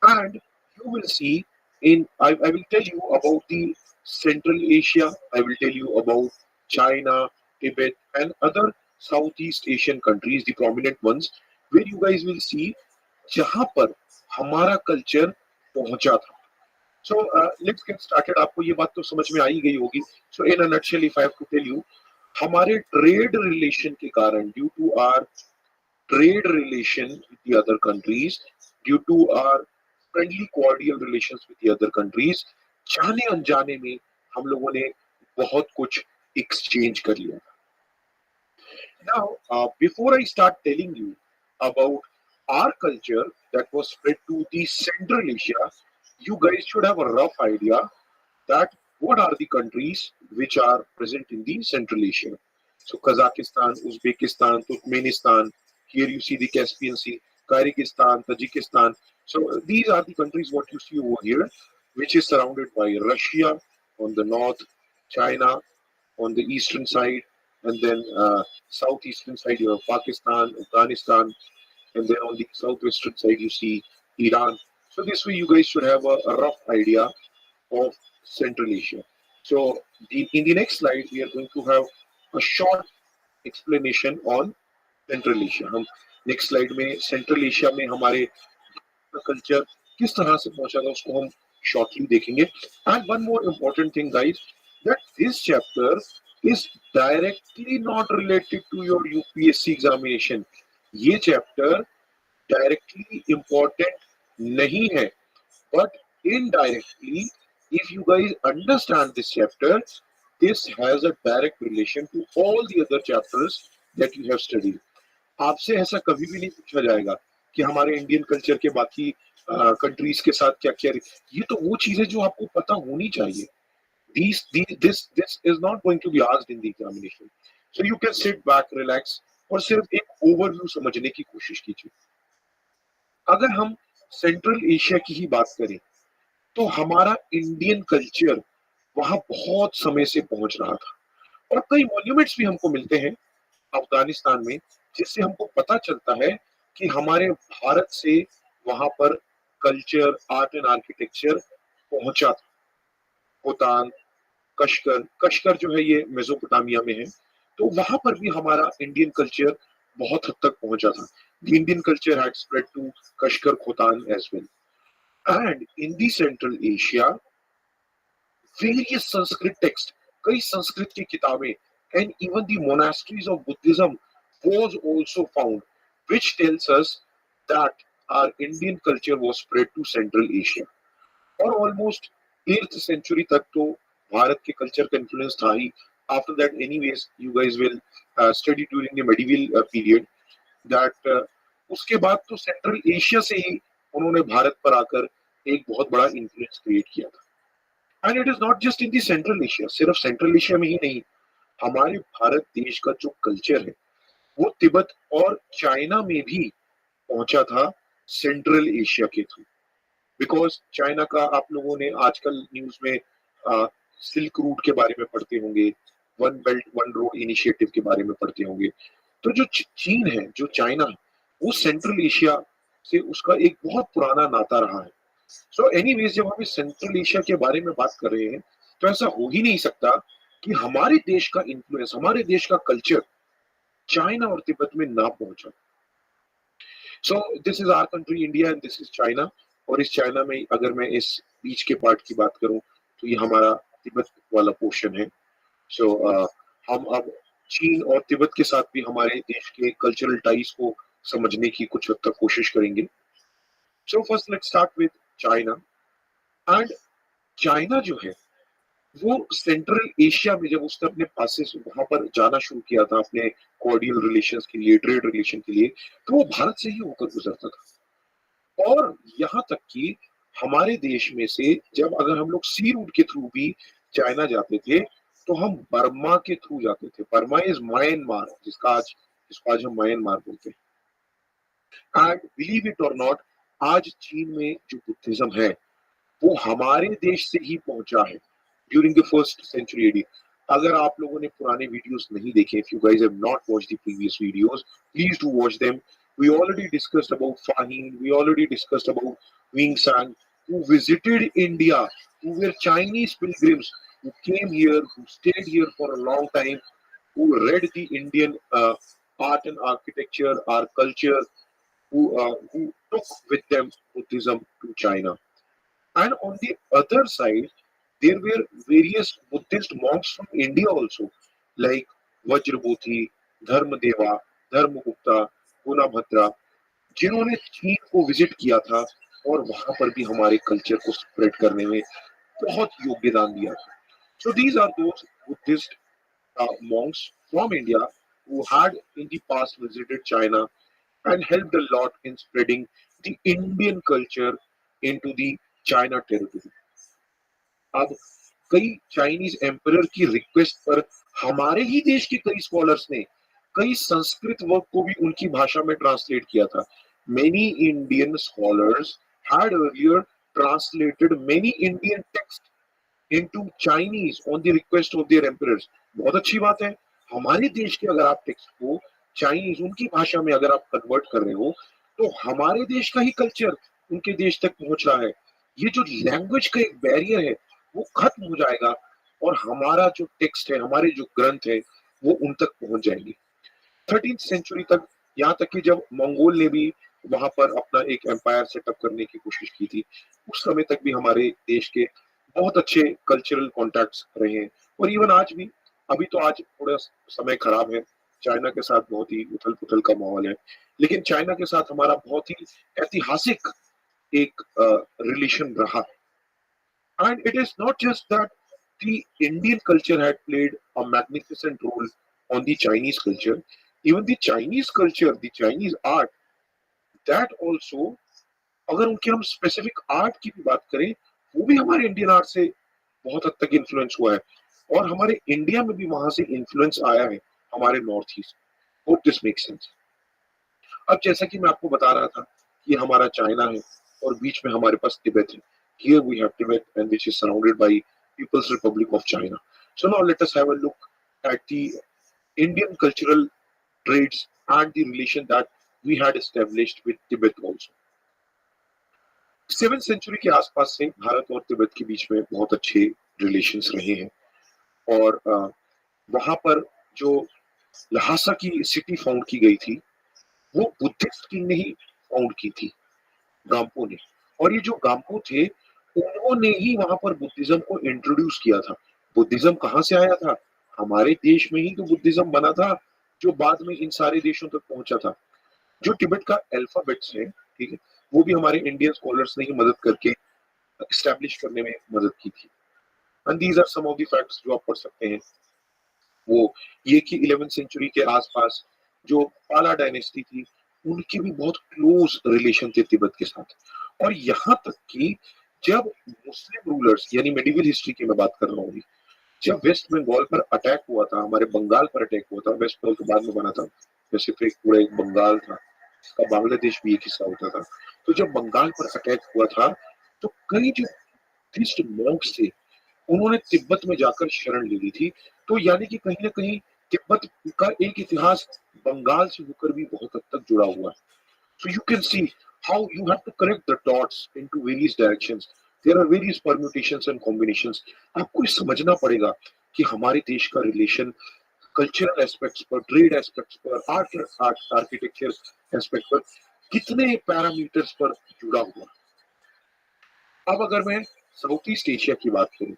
And you will see I will tell you about the Central Asia, I will tell you about China, Tibet, and other Southeast Asian countries, the prominent ones, where you guys will see जहां पर हमारा culture पहुंचा था. So let's get started. आपको ये बात तो समझ में आ ही गई होगी. So in a nutshell, if I have to tell you, हमारे ट्रेड रिलेशन के कारण, due to our trade relation with the other countries, due to our friendly cordial relations with the other countries, जाने अनजाने में हम लोगों ने बहुत कुछ exchange कर लिया. Now, before I start telling you about our culture that was spread to the Central Asia, you guys should have a rough idea that what are the countries which are present in the Central Asia. So Kazakhstan, Uzbekistan, Turkmenistan, here you see the Caspian Sea, Kyrgyzstan, Tajikistan. So these are the countries what you see over here, which is surrounded by Russia on the north, China on the eastern side, and then southeastern side you have Pakistan, Afghanistan, and then on the southwestern side you see Iran. So this way you guys should have a rough idea of Central Asia. So in the next slide, we are going to have a short explanation on Central Asia. हम next slide में Central Asia में हमारे culture किस तरह से पहुंचा था उसको हम shortly देखेंगे. And one more important thing, guys, that this chapter is directly not related to your UPSC examination. ये chapter directly important नहीं है, but indirectly, if you guys understand this chapter, this has a direct relation to all the other chapters that you have studied. आपसे ऐसा कभी भी नहीं पूछा जाएगा कि हमारे इंडियन कल्चर के बाकी कंट्रीज के साथ क्या क्या, ये तो वो चीजें जो आपको पता होनी चाहिए. This is not going to be asked in the examination. So you can sit back, relax और सिर्फ एक ओवरव्यू समझने की कोशिश कीजिए. अगर हम सेंट्रल एशिया की ही बात करें तो हमारा इंडियन कल्चर वहां बहुत समय से पहुंच रहा था और कई मॉन्यूमेंट्स भी हमको मिलते हैं अफगानिस्तान में, जिससे हमको पता चलता है कि हमारे भारत से वहां पर कल्चर, आर्ट एंड आर्किटेक्चर पहुंचा था. खोतान, कशकर, कशकर जो है ये मेसोपोटामिया में है, तो वहां पर भी हमारा इंडियन कल्चर बहुत हद तक पहुंचा था. The Indian culture had spread to Kashgar, Khotan as well. And in the central Asia various Sanskrit texts, कई संस्कृत की किताबें, and even the monasteries of Buddhism was also found, which tells us that our Indian culture was spread to Central Asia. और almost 8th century तक तो भारत के culture का influence था ही. After that, anyways, you guys will study during the medieval period that उसके बाद तो central Asia से ही उन्होंने भारत पर आकर एक बहुत बड़ा इन्फ्लुएंस क्रिएट किया था. And it is not just in the central Asia, सिर्फ सेंट्रल एशिया में ही नहीं, हमारे भारत देश का जो कल्चर है वो तिब्बत और चाइना में भी पहुंचा था सेंट्रल एशिया के थ्रू. बिकॉज चाइना का आप लोगों ने आजकल न्यूज में सिल्क रूट के बारे में पढ़ते होंगे, one belt one road initiative के बारे में पढ़ते होंगे. तो जो चीन है, जो चाइना है, वो सेंट्रल एशिया से उसका एक बहुत पुराना नाता रहा है. सो एनीवेज, जब हम इस सेंट्रल एशिया के बारे में बात कर रहे हैं तो ऐसा हो ही नहीं सकता कि हमारे देश का इन्फ्लुएंस, हमारे देश का कल्चर चाइना और तिब्बत में ना पहुंचा. So this is our country India and this is China. और इस चाइना में अगर मैं इस बीच के पार्ट की बात करूं तो ये हमारा तिब्बत वाला पोर्शन है. सो हम अब चीन और तिब्बत के साथ भी हमारे देश के कल्चरल टाइज को समझने की कुछ हद तक कोशिश करेंगे. So first let's start with China. And China जो है वो सेंट्रल एशिया में जब उसने अपने पासेस वहां पर जाना शुरू किया था अपने कॉर्डियल रिलेशंस के लिए, ट्रेड रिलेशन के लिए, तो वो भारत से ही होकर गुजरता था. और यहाँ तक कि हमारे देश में से जब अगर हम लोग सी रूट के थ्रू भी चाइना जाते थे तो हम बर्मा के थ्रू जाते थे. बर्मा इज म्यांमार, जिसको आज हम म्यांमार बोलते हैं. एंड बिलीव इट और नॉट, आज चीन में जो बुद्धिज्म है वो हमारे देश से ही पहुंचा है. During the first century AD. अगर आप लोगों ने पुराने वीडियोस नहीं देखे, if you guys have not watched the previous videos, please do watch them. We already discussed about Fahim, we already discussed about Wing Sang, who visited India, who were Chinese pilgrims, who came here, who stayed here for a long time, who read the Indian art and architecture, our culture, who took with them Buddhism to China. And on the other side, there were various Buddhist monks from India also, like Vajrabhuti, Dharmadeva, Dharmagupta, Gunabhadra, जिन्होंने चीन को visit किया था और वहां पर भी हमारे कल्चर को स्प्रेड करने में बहुत योगदान दिया था. So these are those Buddhist monks from India who had in the past visited China and helped a lot in spreading the Indian culture into the China territory. अब कई चाइनीज एम्परर की request पर हमारे ही देश के कई scholars ने कई संस्कृत वर्क को भी उनकी भाषा में ट्रांसलेट किया था. Many Indian scholars had earlier translated many Indian texts into Chinese on the request of their emperors. बहुत अच्छी बात है. हमारे देश के अगर आप टेक्स्ट को चाइनीज उनकी भाषा में अगर आप कन्वर्ट कर रहे हो तो हमारे देश का ही कल्चर उनके देश तक पहुंच रहा है. ये जो लैंग्वेज का एक बैरियर है वो खत्म हो जाएगा और हमारा जो टेक्स्ट है, हमारे जो ग्रंथ है, वो उन तक पहुंच जाएंगे. 13th सेंचुरी तक, यहाँ तक कि जब मंगोल ने भी वहां पर अपना एक एम्पायर सेटअप करने की कोशिश की थी, उस समय तक भी हमारे देश के बहुत अच्छे कल्चरल कॉन्टैक्ट्स रहे हैं. और इवन आज भी, अभी तो आज थोड़ा समय खराब है, चाइना के साथ बहुत ही उथल पुथल का माहौल है, लेकिन चाइना के साथ हमारा बहुत ही ऐतिहासिक एक रिलेशन रहा. And it is not just that the Indian culture had played a magnificent role on the Chinese culture, even the Chinese culture, the Chinese art, that also, अगर उनके हम स्पेसिफिक आर्ट की भी बात करें, वो भी हमारे इंडियन आर्ट से बहुत हद तक इन्फ्लुएंस हुआ है और हमारे इंडिया में भी वहां से इन्फ्लुएंस आया है हमारे north east. Hope this make sense. अब जैसा कि मैं आपको बता रहा था कि हमारा चाइना है और बीच में हमारे पास तिब्बत है. Here we have Tibet, and which is surrounded by People's Republic of China. So now let us have a look at the Indian cultural traits and the relation that we had established with Tibet also. 7th century के आसपास से भारत और तिब्बत के बीच में बहुत अच्छे relations रहे हैं और वहां पर जो लहासा की सिटी फाउंड की गई थी वो बुद्धिस्ट किंग ने ही फाउंड की थी, गाम्पो ने. और ये जो गाम्पो थे उन्होंने ही वहां पर बुद्धिज्म को इंट्रोड्यूस किया था. बुद्धिज्म कहां से आया था? हमारे देश में ही तो बुद्धिज्म बना था जो बाद में इन सारे देशों तक पहुंचा था. जो तिब्बत का अल्फाबेट्स है, ठीक है, वो भी हमारे इंडियन स्कॉलर्स ने ही मदद करके एस्टैब्लिश करने में मदद की थी. And these are some of the facts जो आप पढ़ सकते हैं. वो ये कि 11th सेंचुरी के आसपास जो पाला डायनेस्टी थी उनके भी बहुत क्लोज रिलेशन थे तिब्बत के साथ. और यहाँ तक कि जब मुस्लिम रूलर्स, यानी मेडिवल हिस्ट्री की मैं बात कर रहा हूँ, जब वेस्ट बंगाल पर अटैक हुआ था, हमारे बंगाल पर अटैक हुआ था, वेस्ट बंगाल के बाद में बना था, जैसे फिर पूरा एक बंगाल था, इसका बांग्लादेश भी एक हिस्सा होता था. तो जब बंगाल पर अटैक हुआ था तो कई जो बुद्धिस्ट मॉन्क्स थे उन्होंने तिब्बत में जाकर शरण ले ली थी. तो यानी कि कहीं ना कहीं तिब्बत का एक इतिहास बंगाल से होकर भी बहुत हद तक जुड़ा हुआ है. So you can see how you have to connect the dots into various directions. There are various permutations and combinations. आपको ये समझना पड़ेगा कि हमारे देश का रिलेशन कल्चरल एस्पेक्ट्स पर, ट्रेड एस्पेक्ट्स पर, आर्किटेक्चर एस्पेक्ट पर कितने पैरामीटर्स पर जुड़ा हुआ. अब अगर मैं साउथ ईस्ट एशिया की बात करूं,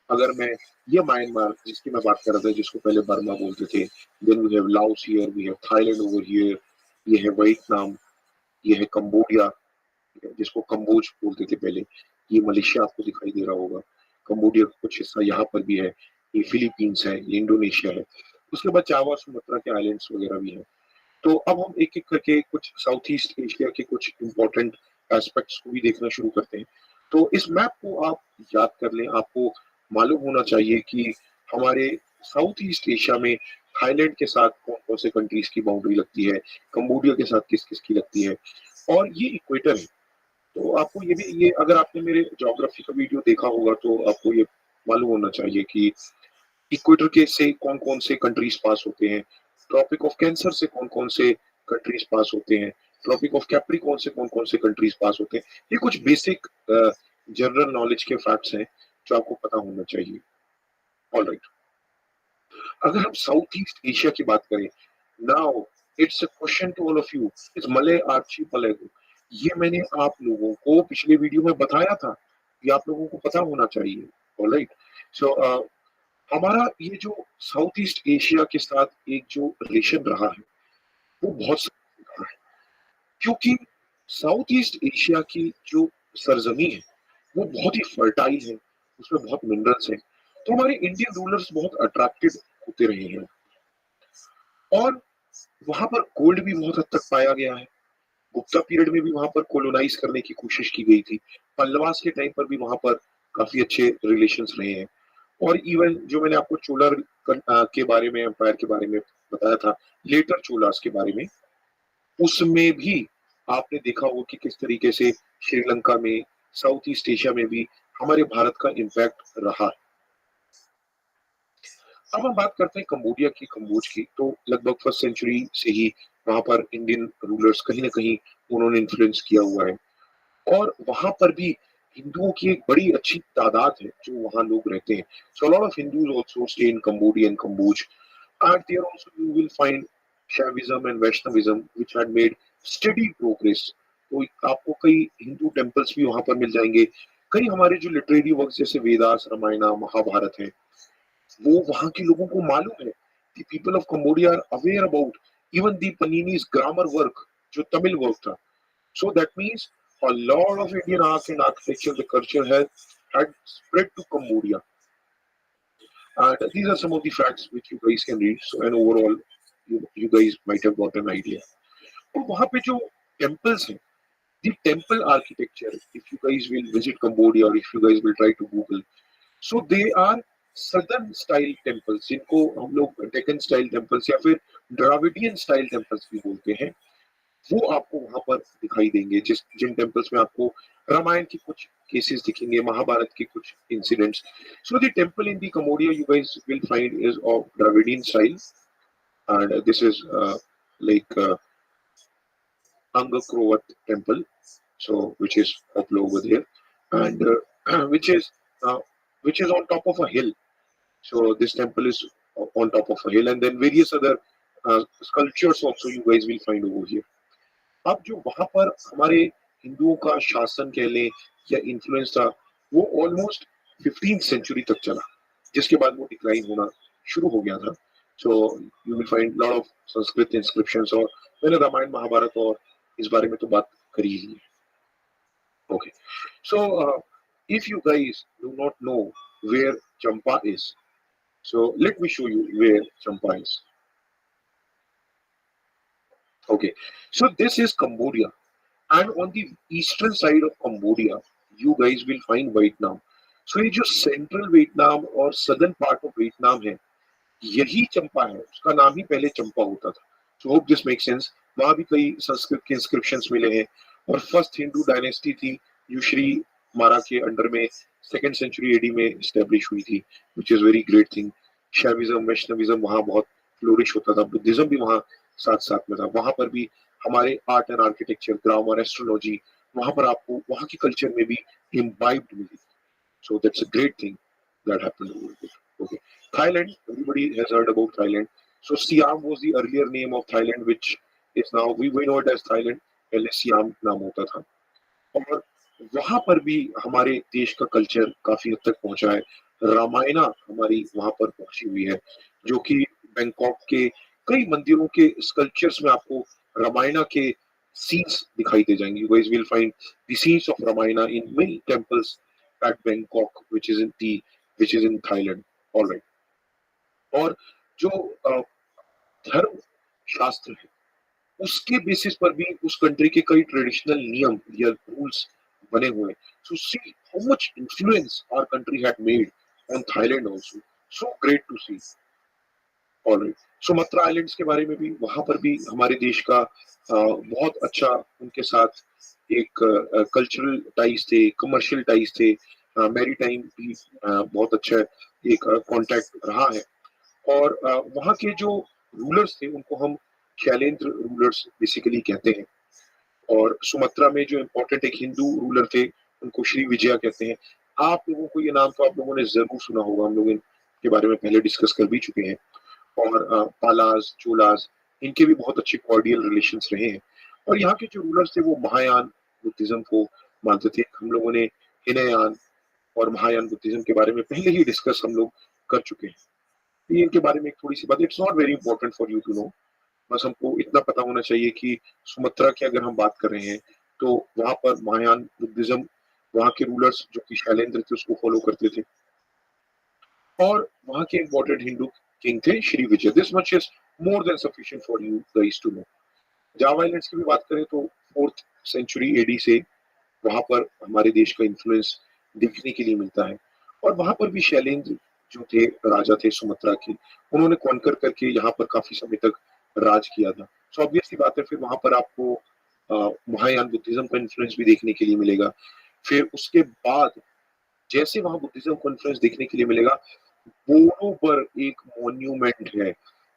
अगर मैं ये म्यांमार जिसकी मैं बात कर रहा था, जिसको पहले बर्मा बोलते थे, then we have Laos here, we have Thailand over here, ये है वियतनाम, ये है कंबोडिया, जिसको कंबोज बोलते थे पहले, ये मलेशिया आपको दिखाई दे रहा होगा, कंबोडिया का कुछ हिस्सा यहाँ पर भी है, ये फिलीपींस है, ये इंडोनेशिया है, उसके बाद जावा सुमात्रा के आइलैंड्स वगैरह भी है. तो अब हम एक एक करके कुछ साउथ ईस्ट एशिया के कुछ इंपॉर्टेंट एस्पेक्ट्स को भी देखना शुरू करते हैं. तो इस मैप को आप याद कर लें. आपको मालूम होना चाहिए कि हमारे साउथ ईस्ट एशिया में थाईलैंड के साथ कौन कौन से कंट्रीज की बाउंड्री लगती है, कंबोडिया के साथ किस किस की लगती है, और ये इक्वेटर है. तो आपको ये भी, ये अगर आपने मेरे ज्योग्राफी का वीडियो देखा होगा तो आपको ये मालूम होना चाहिए कि इक्वेटर के से कौन-कौन से कंट्रीज पास होते हैं, ट्रॉपिक ऑफ कैंसर से कौन-कौन से कंट्रीज पास होते हैं, ट्रॉपिक ऑफ कैप्रिकॉर्न से कौन-कौन से कंट्रीज पास होते हैं। ये कुछ बेसिक जनरल नॉलेज के फैक्ट्स हैं जो आपको पता होना चाहिए। ऑलराइट, अगर हम साउथ ईस्ट एशिया की बात करें, now it's a question to all of you, it's Malay archipelago. ये मैंने आप लोगों को पिछले वीडियो में बताया था, ये आप लोगों को पता होना चाहिए। ऑलराइट, सो हमारा ये जो साउथ ईस्ट एशिया के साथ एक जो रिलेशन रहा है वो बहुत रहा है, क्योंकि साउथ ईस्ट एशिया की जो सरजमी है वो बहुत ही फर्टाइल है, उसमें बहुत मिनरल्स हैं, तो हमारे इंडियन रूलर्स बहुत अट्रैक्टेड होते रहे हैं, और वहां पर गोल्ड भी बहुत हद तक पाया गया है। गुप्ता पीरियड में भी वहां पर कोलोनाइज करने की कोशिश की गई थी, पल्लवास के टाइम पर भी वहां पर काफी अच्छे रिलेशंस रहे हैं, और इवन जो मैंने आपको चोलर के बारे में, एम्पायर के बारे में बताया था, लेटर चोलास के बारे में, उसमें भी आपने देखा होगा कि किस तरीके से श्रीलंका में, साउथ ईस्ट एशिया में भी हमारे भारत का इम्पैक्ट रहा। अब हम बात करते हैं कंबोडिया की, कंबोज की, तो लगभग फर्स्ट सेंचुरी से ही वहां पर इंडियन रूलर्स कहीं ना कहीं उन्होंने इन्फ्लुएंस किया हुआ है, और वहां पर भी हिंदुओं की एक बड़ी अच्छी तादाद है जो वहां लोग रहते हैं। So lot of Hindus also stay in Cambodia and Kamboj, and there also you will find Shaivism and Vaishnavism which had made steady progress। तो आपको कई हिंदू टेम्पल्स भी वहां पर मिल जाएंगे, कई हमारे जो लिटरेरी वर्क जैसे वेदास, रामायण, महाभारत है, वो वहां के लोगों को मालूम है। The people of Cambodia are aware about even the Panini's grammar work जो तमिल वर्क था। So that means a lot of Indian art and architecture, the culture had spread to Cambodia. And these are some of the facts which you guys can read. So, and overall, you guys might have got an idea. और वहाँ पे जो temples हैं, the temple architecture, if you guys will visit Cambodia or if you guys will try to Google, so they are southern style temples, जिनको हम लोग Deccan style temples या फिर Dravidian style temples भी बोलते हैं, वो आपको वहां पर दिखाई देंगे, जिस जिन टेम्पल्स में आपको रामायण की कुछ केसेस दिखेंगे, महाभारत के कुछ incidents. So the temple in the Cambodia you guys will find is of Dravidian style, and this is like Angkor Wat temple, so which is popular over there, and which is uh, which is on top of a hill. So this temple is on top of a hill, and then various other sculptures also you guys will find over here. अब जो वहां पर हमारे हिंदुओं का शासन कह लें या इन्फ्लुएंस था, वो ऑलमोस्ट 15th सेंचुरी तक चला, जिसके बाद वो डिक्लाइन होना शुरू हो गया था। So you will find lot of Sanskrit inscriptions, और मैंने रामायण महाभारत और इस बारे में तो बात करी ही है। Okay, so if you guys do not know where Champa is, so let me show you where Champa is. Okay, so this is Cambodia, and on the eastern side of Cambodia, you guys will find Vietnam. So ये जो central Vietnam और southern part of Vietnam है, यही चंपा है, उसका नाम ही पहले चंपा होता था। So hope this make sense. वहां भी कई संस्कृत के इंस्क्रिप्शंस मिले हैं, और फर्स्ट हिंदू डायनेस्टी थी जो श्री मारा के अंडर में सेकेंड सेंचुरी एडी में स्टैब्लिश हुई थी, which is very great thing. Shaivism, Vaishnavism वहां बहुत फ्लोरिश होता था, बुद्धिज्म भी वहां साथ साथ में था। वहां पर भी हमारे art and architecture, grammar, astrology, वहां पर आपको वहां की कल्चर में भी इम्बाइब्ड मिली। So that's a great thing that happened over there. Okay, Thailand, everybody has heard about Thailand. So Siam was the earlier name of Thailand, which is now we know it as Thailand. पहले SIAM नाम होता था, और वहां पर भी हमारे देश का कल्चर काफी हद तक पहुंचा है। रामायणा हमारी वहां पर पहुंची हुई है, जो कि बैंकॉक के कई मंदिरों के स्कल्पचर्स में आपको रामायणा के सीन्स दिखाई दे जाएंगे। You guys will find the scenes of Ramayana in many temples at Bangkok, which is in Thailand. Alright, और जो धर्म शास्त्र है उसके बेसिस पर भी उस कंट्री के कई ट्रेडिशनल नियम या रूल्स बने हुए हैं। So see how much influence our country had made on Thailand also, so great to see. Alright, Sumatra islands के बारे में भी, वहां पर भी हमारे देश का बहुत अच्छा उनके साथ एक कल्चरल टाइज थे, कमर्शियल टाइज थे, मैरी टाइम भी बहुत अच्छा एक कांटेक्ट रहा है। और वहाँ के जो रूलर्स थे उनको हम शैलेंद्र रूलर्स बेसिकली कहते हैं। और सुमात्रा में जो इम्पोर्टेंट एक हिंदू रूलर थे उनको श्री विजया कहते हैं। आप लोगों को ये नाम तो आप लोगों ने जरूर सुना होगा, हम लोग इनके बारे में पहले डिस्कस कर भी चुके हैं। और पालाज चोलाज इनके भी बहुत अच्छे कॉर्डियल रिलेशंस रहे हैं। और यहाँ के जो रूलर्स थे वो महायान बुद्धिज्म को मानते थे। हम लोगों ने हिनयान और महायान बुद्धिज्म के बारे में पहले ही डिस्कस हम लोग कर चुके हैं। तो ये इनके बारे में एक थोड़ी सी बात, it's not very important for you to know. बस हमको इतना पता होना चाहिए कि सुमात्रा की अगर हम बात कर रहे हैं तो वहां पर महायान बुद्धिज्म, वहां के रूलर्स जो कि शैलेंद्र थे उसको फॉलो करते थे। और वहां के इम्पोर्टेंट हिंदू किंग थे Sri Vijay. This much is more than sufficient for you guys to know. Java islands की भी बात करें तो 4th सेंचुरी एडी से वहां पर हमारे देश का इन्फ्लुएंस देखने के लिए मिलता है। और वहां पर भी शैलेंद्र जो थे राजा थे सुमात्रा के, उन्होंने कॉन्कर करके यहाँ पर काफी समय तक राज किया था। सो ऑब्वियसली बात है फिर वहां पर आपको महायान बुद्धिज्म का इन्फ्लुएंस भी देखने के लिए मिलेगा। फिर उसके बाद जैसे वहां बुद्धिज्म का इन्फ्लुएंस देखने के लिए मिलेगा, बोरो पर एक मॉन्यूमेंट है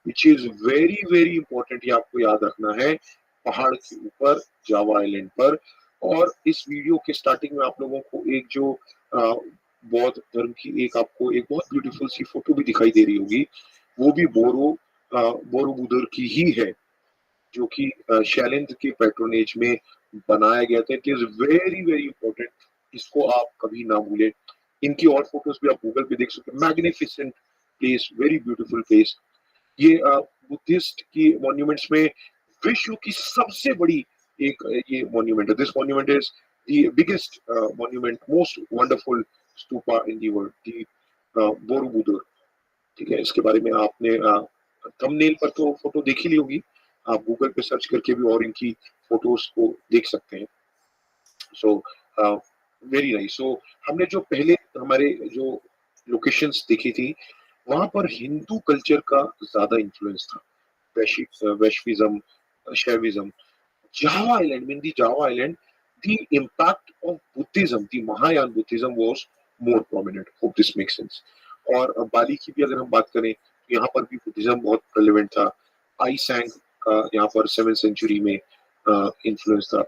which is very very important, ये आपको याद रखना है, पहाड़ के ऊपर जावा आइलैंड पर। और इस वीडियो के स्टार्टिंग में आप लोगों को एक जो बौद्ध धर्म की एक आपको एक बहुत ब्यूटीफुल सी फोटो भी दिखाई दे रही होगी, वो भी बोरोबुदर की ही है, जो कि शैलेंद्र के पैट्रोनेज में बनाया गया था। It is very very important, इसको आप कभी ना भूलें। इनकी और फोटोज भी आप गूगल पे देख सकते हैं। Magnificent place, very beautiful place. ये बुद्धिस्ट की मॉन्यूमेंट्स में विश्व की सबसे बड़ी एक ये मॉन्यूमेंट है। This monument is the biggest monument, most wonderful stupa in the world, the Borobudur. ठीक है, इसके बारे में आपने थंबनेल पर तो फोटो देख ही ली होगी, आप गूगल पे सर्च करके भी और इनकी फोटोज को देख सकते हैं। So very nice. सो हमने जो पहले हमारे जो लोकेशंस देखी थी वहां पर हिंदू कल्चर का ज्यादा इन्फ्लुएंस था, वैश्विज्म, Shaivism. Java Island, in the Java Island, the impact of Buddhism, the Mahayana Buddhism was more prominent. Hope this makes sense. और बाली की भी अगर हम बात करें तो यहाँ पर भी बुद्धिज्म बहुत रेलिवेंट था। आई सैंग का यहाँ पर 7th सेंचुरी में इन्फ्लुएंस था।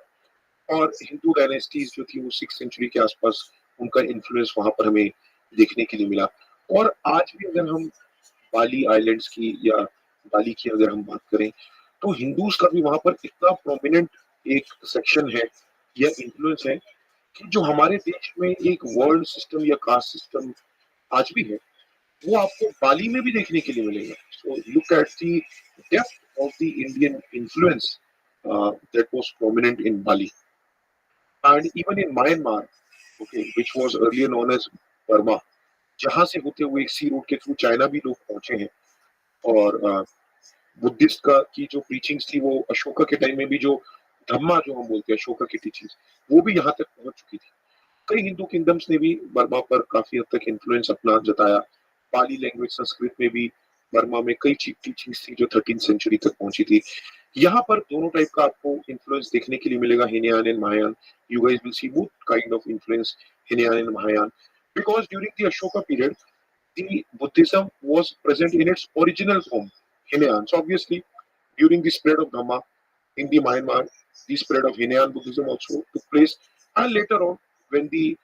और हिंदू डायनेस्टीज जो थी वो 6th सेंचुरी के आसपास उनका इन्फ्लुएंस वहां पर हमें देखने के लिए मिला। और आज भी अगर हम बाली आइलैंड्स की या बाली की अगर हम बात करें तो हिंदूज का भी वहां पर इतना प्रोमिनेंट एक सेक्शन है या इन्फ्लुएंस है कि जो हमारे देश में एक वर्ल्ड सिस्टम या कास्ट सिस्टम आज भी है, वो आपको बाली में भी देखने के लिए मिलेगा। So look at the depth of the Indian influence that was prominent in Bali and even in Myanmar, okay, which was earlier known as Burma, जहां से होते हुए एक सी रूट के थ्रू चाइना भी लोग पहुंचे हैं। और बुद्धिस्ट का की जो प्रीचिंग्स थी वो अशोका के टाइम में भी जो धम्मा जो हम बोलते हैं अशोका की टीचिंग्स, वो भी यहाँ तक पहुंच चुकी थी। कई हिंदू किंगडम्स ने भी बर्मा पर काफी हद तक इन्फ्लुएंस अपना जताया। पाली लैंग्वेज संस्कृत में भी बर्मा में कई टीचिंग्स थी जो 13th सेंचुरी तक पहुंची थी। यहाँ पर दोनों टाइप का आपको इन्फ्लुएंस देखने के लिए मिलेगा, Hinayana and Mahayana. You guys will see both kind of influence, Hinayana and Mahayana, because during the Ashoka period the Buddhism was present in its original form, Hinayan. So obviously, during the spread of Dhamma in the Myanmar, the spread of Hinayan Buddhism also took place. And later on, when the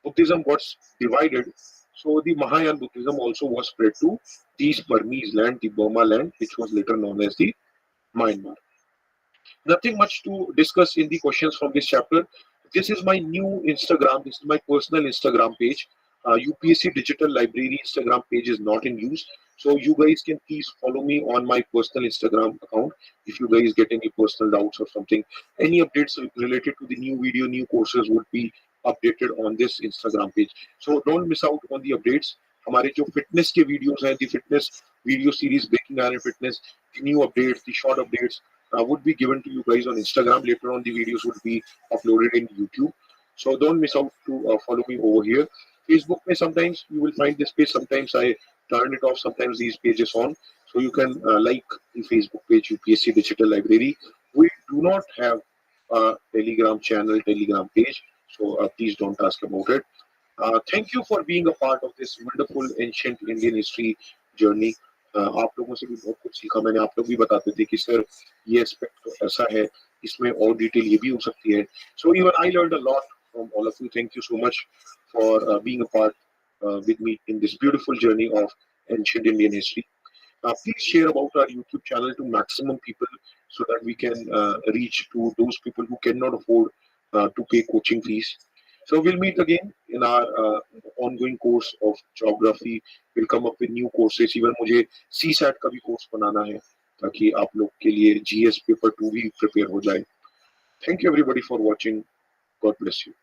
Buddhism got divided, so the Mahayan Buddhism also was spread to these Burmese land, the Burma land, which was later known as the Myanmar. Nothing much to discuss in the questions from this chapter. This is my new Instagram. This is my personal Instagram page. UPSC Digital Library Instagram page is not in use. So you guys can please follow me on my personal Instagram account if you guys get any personal doubts or something. Any updates related to the new video, new courses would be updated on this Instagram page. So don't miss out on the updates. हमारे जो fitness के videos हैं, the fitness video series breaking iron fitness, the new updates, the short updates would be given to you guys on Instagram. Later on, the videos would be uploaded in YouTube. So don't miss out to follow me over here. Facebook may sometimes you will find this page. Sometimes I turn it off. Sometimes these pages on. So you can like the Facebook page UPSC Digital Library. We do not have a Telegram channel, Telegram page. So please don't ask about it. Thank you for being a part of this wonderful ancient Indian history journey. आप लोगों से भी बहुत कुछ सीखा मैंने. आप लोग भी बताते थे कि सर ये एस्पेक्ट तो ऐसा है, इसमें और डिटेल ये भी हो सकती है. So even I learned a lot from all of you. Thank you so much for being a part with me in this beautiful journey of ancient Indian history. Please share about our YouTube channel to maximum people so that we can reach to those people who cannot afford to pay coaching fees. So we'll meet again in our ongoing course of geography. We'll come up with new courses. Even मुझे CSAT का भी course बनाना है ताकि आप लोग के लिए GS paper 2 भी प्रिपेयर हो जाए. Thank you everybody for watching. God bless you.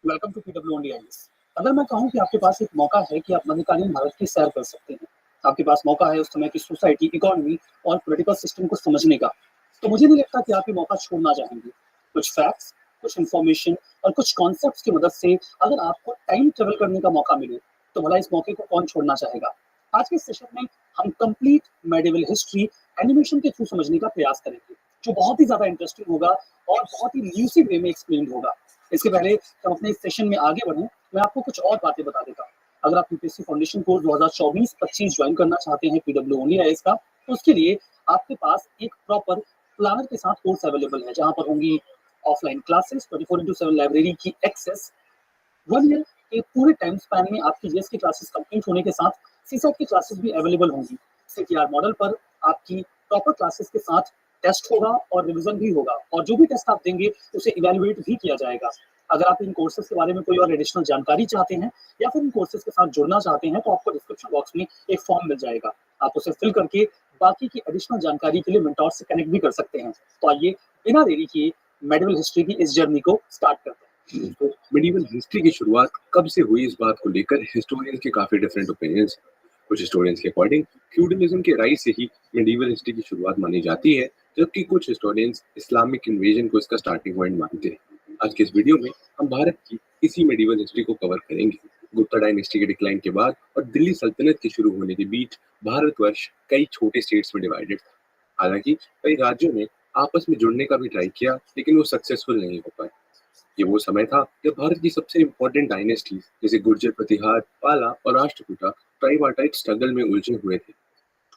Welcome to PW only IAS. अगर मैं कहूं कि आपके पास एक मौका है कि आप मध्यकालीन भारत की सैर कर सकते हैं, आपके पास मौका है उस समय की सोसाइटी, इकोनॉमी और पॉलिटिकल सिस्टम को समझने का, तो मुझे नहीं लगता कि आप ये मौका छोड़ना चाहेंगे. कुछ फैक्ट्स, कुछ इन्फॉर्मेशन और कुछ कॉन्सेप्ट्स की मदद से अगर आपको टाइम ट्रेवल करने का मौका मिले तो भला इस मौके को कौन छोड़ना चाहेगा. आज के सेशन में हम कंप्लीट मेडिवल हिस्ट्री एनिमेशन के थ्रू समझने का प्रयास करेंगे, जो बहुत ही ज्यादा इंटरेस्टिंग होगा और बहुत ही ल्यूसिड वे में एक्सप्लेन होगा. इसके पहले हम अपने सेशन में आगे बढ़ें, मैं आपको कुछ और बातें बता देता हूँ. अगर आप यूपीएससी फाउंडेशन कोर्स 2024-25 ज्वाइन करना चाहते हैं पीडब्ल्यू ओनली आईएएस का, तो उसके लिए आपके पास एक प्रॉपर प्लानर के साथ कोर्स अवेलेबल है, जहां पर होंगी ऑफलाइन क्लासेस, 24/7 लाइब्रेरी की एक्सेस, 1 ईयर के पूरे टाइम स्पैन में आपकी जीएस की क्लासेस कंप्लीट होने के साथ सीसैट की क्लासेस भी अवेलेबल होंगी. सीटीआर मॉडल पर आपकी प्रॉपर क्लासेस के साथ टेस्ट होगा और रिवीजन भी होगा, और जो भी टेस्ट आप देंगे उसे इवैल्यूएट भी किया जाएगा. अगर आप इन कोर्सेज के बारे में कोई और एडिशनल जानकारी चाहते हैं या फिर इन कोर्सेज के साथ जुड़ना चाहते हैं, तो आपको डिस्क्रिप्शन बॉक्स में एक फॉर्म मिल जाएगा. आप उसे फिल करके बाकी की एडिशनल जानकारी के लिए मेंटोर से कनेक्ट भी कर सकते हैं. तो आइए बिना देरी किए मेडिवल हिस्ट्री की इस जर्नी को स्टार्ट करते हैं. तो मेडिवल हिस्ट्री की शुरुआत कब से हुई, इस बात को लेकर हिस्टोरियंस के काफी डिफरेंट ओपिनियंस. कुछ हिस्टोरियंस के अकॉर्डिंग फ्यूडलिज्म के राइज से ही मेडिवल हिस्ट्री की शुरुआत मानी जाती है, जबकि कुछ हिस्टोरियंस इस्लामिक इन्वेजन को इसका स्टार्टिंग पॉइंट मानते हैं. आज के इस वीडियो में हम भारत की इसी मेडिवल हिस्ट्री को कवर करेंगे. गुप्ता डायनेस्टी के डिक्लाइन के बाद और दिल्ली सल्तनत के शुरू होने के बीच भारतवर्ष कई छोटे स्टेट्स में डिवाइडेड था. हालांकि कई राज्यों ने आपस में जुड़ने का भी ट्राई किया, लेकिन वो सक्सेसफुल नहीं हो पाए. ये वो समय था जब भारत की सबसे इम्पोर्टेंट डायनेस्टीज जैसे गुर्जर, प्रतिहार, पाला और राष्ट्रकूटा ट्राइपार्टाइट स्ट्रगल में उलझे हुए थे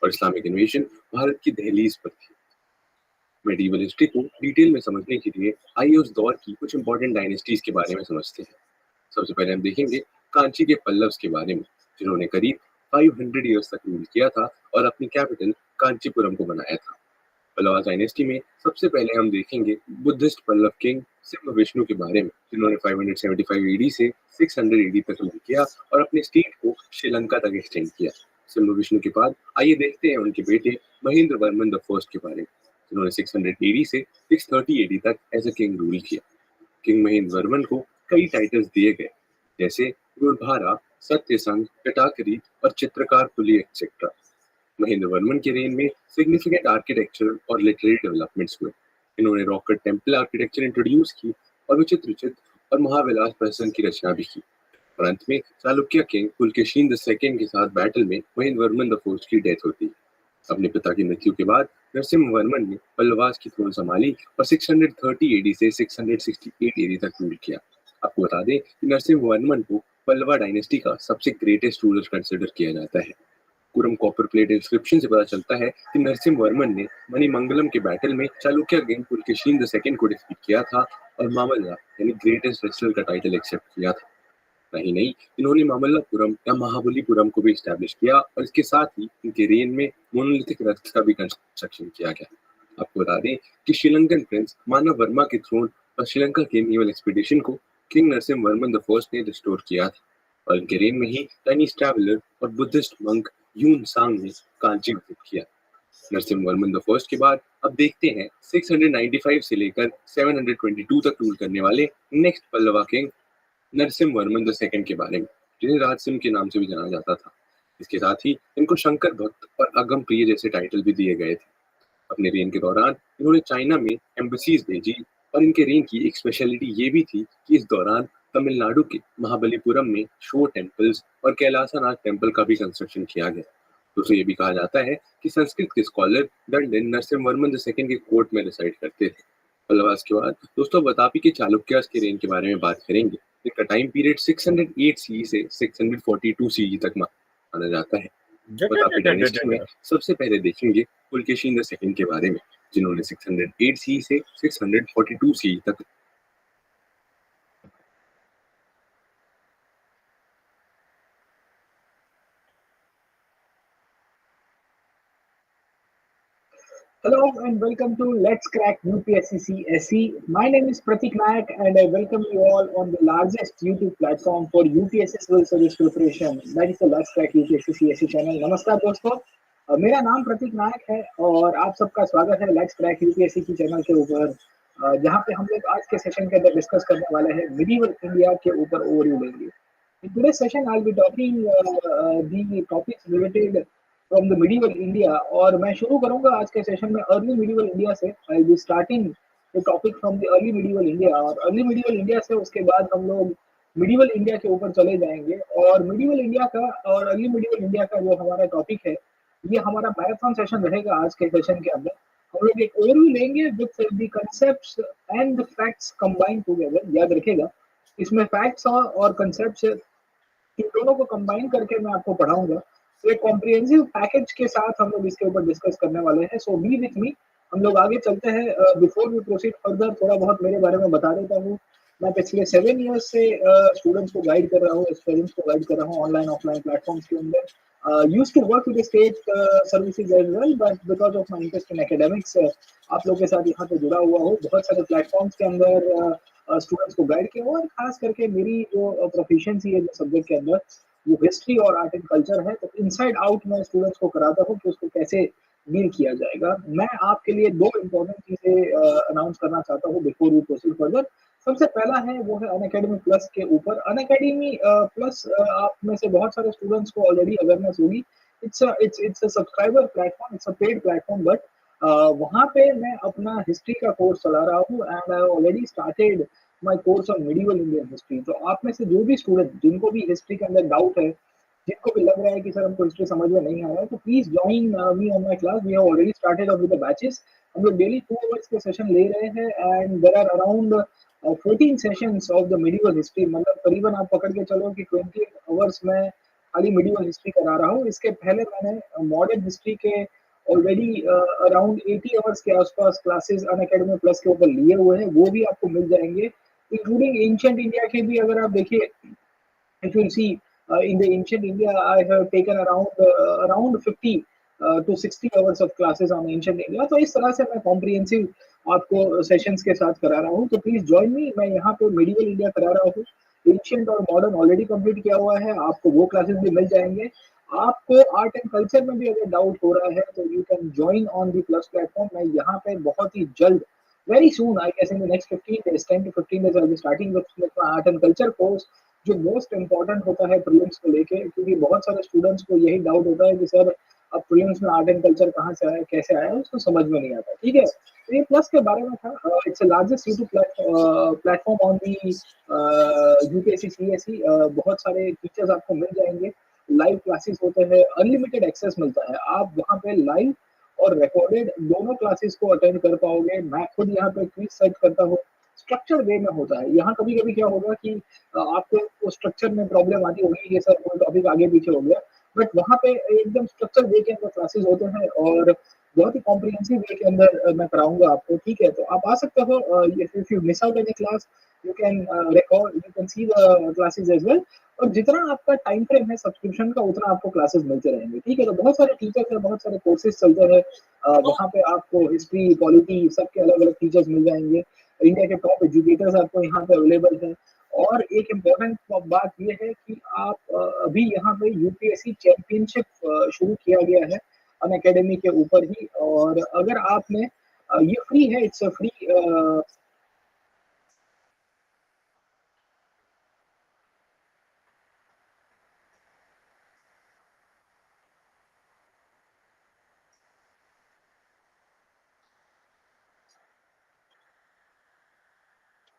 और इस्लामिक इन्वेजन भारत की दहलीज पर थी. मेडिवल हिस्ट्री को डिटेल में समझने के लिए आइए उस दौर की कुछ इंपॉर्टेंट डायनेस्टीज के बारे में समझते हैं. सबसे पहले हम देखेंगे कांची के पल्लव्स के बारे में, जिन्होंने करीब 500 ईयर्स तक रूल किया था और अपनी कैपिटल कांचीपुरम को बनाया था. पल्लवा डायनेस्टी में सबसे पहले हम देखेंगे बुद्धिस्ट पल्लव किंग सिम्हा विष्णु के बारे में, जिन्होंने 575 एडी से 600 एडी तक रूल किया और अपने स्टेट को श्रीलंका तक एक्सटेंड किया. सिम्हा विष्णु के बाद आइए देखते हैं उनके बेटे महेंद्र वर्मन द फर्स्ट के बारे में, जिन्होंने 600 एडी से 630 एडी तक एज अ किंग रूल किया. किंग महेंद्र वर्मन को कई टाइटल्स दिए गए, जैसे गुरभारा, सत्यसंग, कटाकरी और चित्रकार कुली एक्सेट्रा. महेंद्र वर्मन के रेन में सिग्निफिकेंट आर्किटेक्चर और लिटरेरी डेवलपमेंट्स हुए. इन्होंने rock cut temple architecture introduce की और विचित्र चित्र और महाविलास प्रहसन की रचना भी की. और अंत में Chalukya king Pulakeshin the second के साथ बैटल में महेंद्र वर्मन द फर्स्ट की डेथ होती है. अपने पिता की मृत्यु के बाद नरसिम्हा वर्मन ने पल्लवास की थ्रोन संभाली और 630 एडी से 668 एडी तक रूल किया. आपको बता दें कि नरसिम्हा वर्मन को पल्लवा डायनेस्टी का सबसे ग्रेटेस्ट रूलर कंसिडर किया जाता है. कुरम कॉपर प्लेट इंस्क्रिप्शन से पता चलता है कि नरसिम्हा वर्मन ने मणिमंगलम के बैटल में Chalukya king Pulakeshin the second को डिफीट किया था और मामल्ला यानी ग्रेटेस्ट रेसलर का टाइटल एक्सेप्ट किया था. नहीं, इन्होंने मामल्लापुरम या महाबलीपुरम को भी एस्टैब्लिश किया और इसके साथ ही इनके रेन में मोनोलिथिक रथ का भी कंस्ट्रक्शन किया गया. आपको बता दें कि श्रीलंकन प्रिंस मानव वर्मा के थ्रोन और श्रीलंका के नेवल एक्सपीडिशन को king Narasimha Varman the first ने रिस्टोर किया था और इनके रेन में ही चाइनीज ट्रैवलर और बुद्धिस्ट मंक यून सांग ने कांची विजिट किया। नरसिम्हा वर्मन द फर्स्ट के बाद अब देखते हैं 695 से लेकर 722 तक रूल करने वाले next Pallava king Narasimha Varman the second के बारे में, जिन्हें राजसिंह के नाम से भी जाना जाता था। इसके साथ ही इनको शंकर भक्त और अगम प्रिय जैसे टाइटल भी दिए गए थे। अपने रेन के दौरान इन्होंने चाइना में एम्बेसीज भेजी और इनके रेन की एक स्पेशलिटी ये भी थी कि इस दौरान तमिलनाडु के महाबलीपुरम में शो टेम्पल्स और कैलासानाथ टेम्पल का भी कंस्ट्रक्शन किया गया। दोस्तों ये भी कहा जाता है कि संस्कृत के scholar London Narasimha Varman the second के कोर्ट में रिसाइड करते थे। पल्लवास के बाद दोस्तों बतापी के चालुक्यास के रेन के बारे में बात करेंगे। इनका टाइम पीरियड 608 सी से 642 सी तक माना जाता है। बतापी डायनेस्टी में सबसे पहले देखेंगे पुलकेशिन द सेकंड के बारे में, जिन्होंने 608 सी से 642 सी तक Hello and welcome to Let's Crack UPSC CSE. My name is Pratik Nayak and I welcome you all on the largest YouTube platform for UPSC civil service preparation. That is the Let's Crack UPSC CSE channel. नमस्कार दोस्तों, मेरा नाम प्रतीक नायक है और आप सबका स्वागत है लेट्स क्रैक यूपीएससी की चैनल के ऊपर, जहां पे हम लोग आज के सेशन के अंदर डिस्कस करने वाले हैं मिडीवल इंडिया के ऊपर ओवरव्यू लेंगे। In today's session, I'll be talking the topics related from the medieval India और मैं शुरू करूंगा आज के सेशन में अर्ली medieval India से। I'll be starting the topic from the early medieval India और अर्ली medieval India से उसके बाद हम लोग medieval India के ऊपर चले जाएंगे और medieval India का और अर्ली medieval India का जो हमारा टॉपिक है ये हमारा मैराथन सेशन रहेगा। आज के सेशन के अंदर हम लोग एक ओवरव्यू लेंगे with the concepts and the facts combined together. याद रखिएगा इसमें फैक्ट्स और कंसेप्ट्स इन दोनों को कंबाइन करके मैं आपको पढ़ाऊंगा। तो एक कॉम्प्रिहेंसिव पैकेज के साथ हम लोग इसके ऊपर डिस्कस करने वाले हैं। सो बी विथ मी, हम लोग आगे चलते हैं। बिफोर वी प्रोसीड फर्दर थोड़ा बहुत मेरे बारे में बता देता हूँ। मैं पिछले 7 ईयर्स से स्टूडेंट्स को गाइड कर रहा हूँ, स्टूडेंट्स को गाइड कर रहा हूँ ऑनलाइन ऑफलाइन प्लेटफॉर्म्स के अंदर। Used to work with state services as well, but because of my interest in academics आप लोग के साथ यहाँ पे जुड़ा हुआ हूँ। बहुत सारे प्लेटफॉर्म्स के अंदर स्टूडेंट्स को गाइड किया हुआ और खास करके मेरी जो प्रोफिशिएंसी है जो सब्जेक्ट के अंदर वो हिस्ट्री और आर्ट एंड कल्चर है, तो इनसाइड आउट मैं स्टूडेंट्स को कराता हूँ कि उसको कैसे डील किया जाएगा। मैं आपके लिए 2 इम्पोर्टेंट चीजें अनाउंस करना चाहता हूँ बिफोर वी प्रोसीड फर्दर। सबसे पहला है वो है अनअकैडमी प्लस के ऊपर। अनअकैडमी प्लस आप में से बहुत सारे स्टूडेंट्स को ऑलरेडी अवेयरनेस होगी। It's a subscriber platform, it's a paid platform, but वहाँ पे मैं अपना हिस्ट्री का कोर्स चला रहा हूँ and I already started my course on medieval Indian history. तो आप में से जो भी स्टूडेंट जिनको भी हिस्ट्री के अंदर डाउट है, जिनको भी लग रहा है कि सर हमको हिस्ट्री समझ में नहीं आ रहा है, तो please join me on my class. We have already started with the batches. हम लोग डेली 2 आवर्स के सेशन ले रहे हैं and there are around 14 sessions of the medieval history. मतलब करीबन आप पकड़ के चलो कि 20 आवर्स में खाली मिडिवल हिस्ट्री करा रहा हूँ। इसके पहले मैंने मॉडर्न हिस्ट्री के ऑलरेडी अराउंड 80 आवर्स के आसपास क्लासेस अनअकैडमी प्लस के ऊपर लिए हुए हैं, वो भी आपको मिल जाएंगे, इंक्लूडिंग एंशिएंट इंडिया के भी। अगर आप देखिए, if you see in the ancient India, I have taken around 50 to 60 hours of classes on ancient India। तो इस तरह से मैं कॉम्प्रिहेंसिव आपको सेशंस के साथ करा रहा हूँ। तो प्लीज ज्वाइन मी। मैं यहाँ पे मिडिवल इंडिया करा रहा हूँ, एंशिएंट और मॉडर्न ऑलरेडी कंप्लीट किया हुआ है, आपको वो क्लासेस भी मिल जाएंगे। आपको आर्ट एंड कल्चर में भी अगर डाउट हो रहा है तो you can join on the plus platform. मैं यहाँ पे बहुत ही जल्द, very soon, I guess in the next 15 days, 10 to 15 days, I'll be starting with my art and culture course, जो मोस्ट इम्पोर्टेंट होता है प्रीलिम्स को लेके, क्योंकि बहुत सारे स्टूडेंट्स को यही डाउट होता है कि सर अब प्रीलिम्स में आर्ट एंड कल्चर कहाँ से आया, कैसे आया, उसको समझ में नहीं आता। ठीक है, तो ये प्लस के बारे में था। It's the largest YouTube platform on the UPSC CSE. बहुत सारे टीचर्स आपको मिल जाएंगे, लाइव क्लासेस होते हैं, अनलिमिटेड एक्सेस मिलता है। आप वहाँ पे लाइव और रिकॉर्डेड दोनों क्लासेस को अटेंड कर पाओगे। मैं खुद यहाँ पे क्विज सेट करता हूँ, स्ट्रक्चर वे में होता है। यहाँ कभी कभी क्या होगा कि आपको स्ट्रक्चर में प्रॉब्लम आती होगी कि सर कोई टॉपिक आगे पीछे हो गया, बट वहाँ पे एकदम स्ट्रक्चर वे के अंदर क्लासेस होते हैं और बहुत ही कॉम्प्रिहेंसिव वे के अंदर मैं कराऊंगा आपको, ठीक है? तो आप आ सकते हो, if you miss out any class you can record, you can see the classes as well. और जितना आपका टाइम फ्रेम है सब्सक्रिप्शन का उतना आपको क्लासेस मिलते रहेंगे, ठीक है? तो बहुत सारे टीचर्स हैं, बहुत सारे कोर्सेज चलते हैं, वहाँ पे आपको हिस्ट्री, पॉलिटी सबके अलग अलग टीचर्स मिल जाएंगे। इंडिया के टॉप एजुकेटर्स आपको यहाँ पे अवेलेबल हैं। और एक इम्पोर्टेंट बात ये है कि आप अभी यहाँ पे यूपीएससी चैंपियनशिप शुरू किया गया है अन अकेडमी के ऊपर ही। और अगर आपने ये फ्री है, it's a free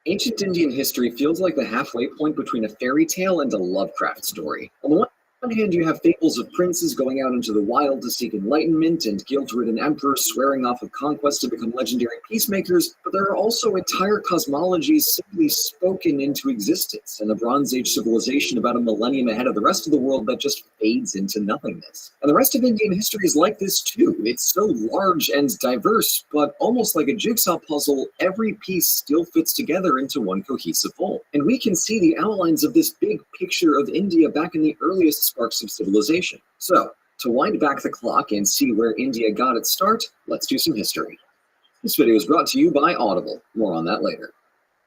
Ancient Indian history feels like the halfway point between a fairy tale and a Lovecraft story. On the one hand, you have fables of princes going out into the wild to seek enlightenment and guilt-ridden emperors swearing off of conquest to become legendary peacemakers, but there are also entire cosmologies simply spoken into existence, and a Bronze Age civilization about a millennium ahead of the rest of the world that just fades into nothingness. And the rest of Indian history is like this too. It's so large and diverse, but almost like a jigsaw puzzle, every piece still fits together into one cohesive whole. And we can see the outlines of this big picture of India back in the earliest sparks of civilization. So, to wind back the clock and see where India got its start, let's do some history. This video is brought to you by Audible. More on that later.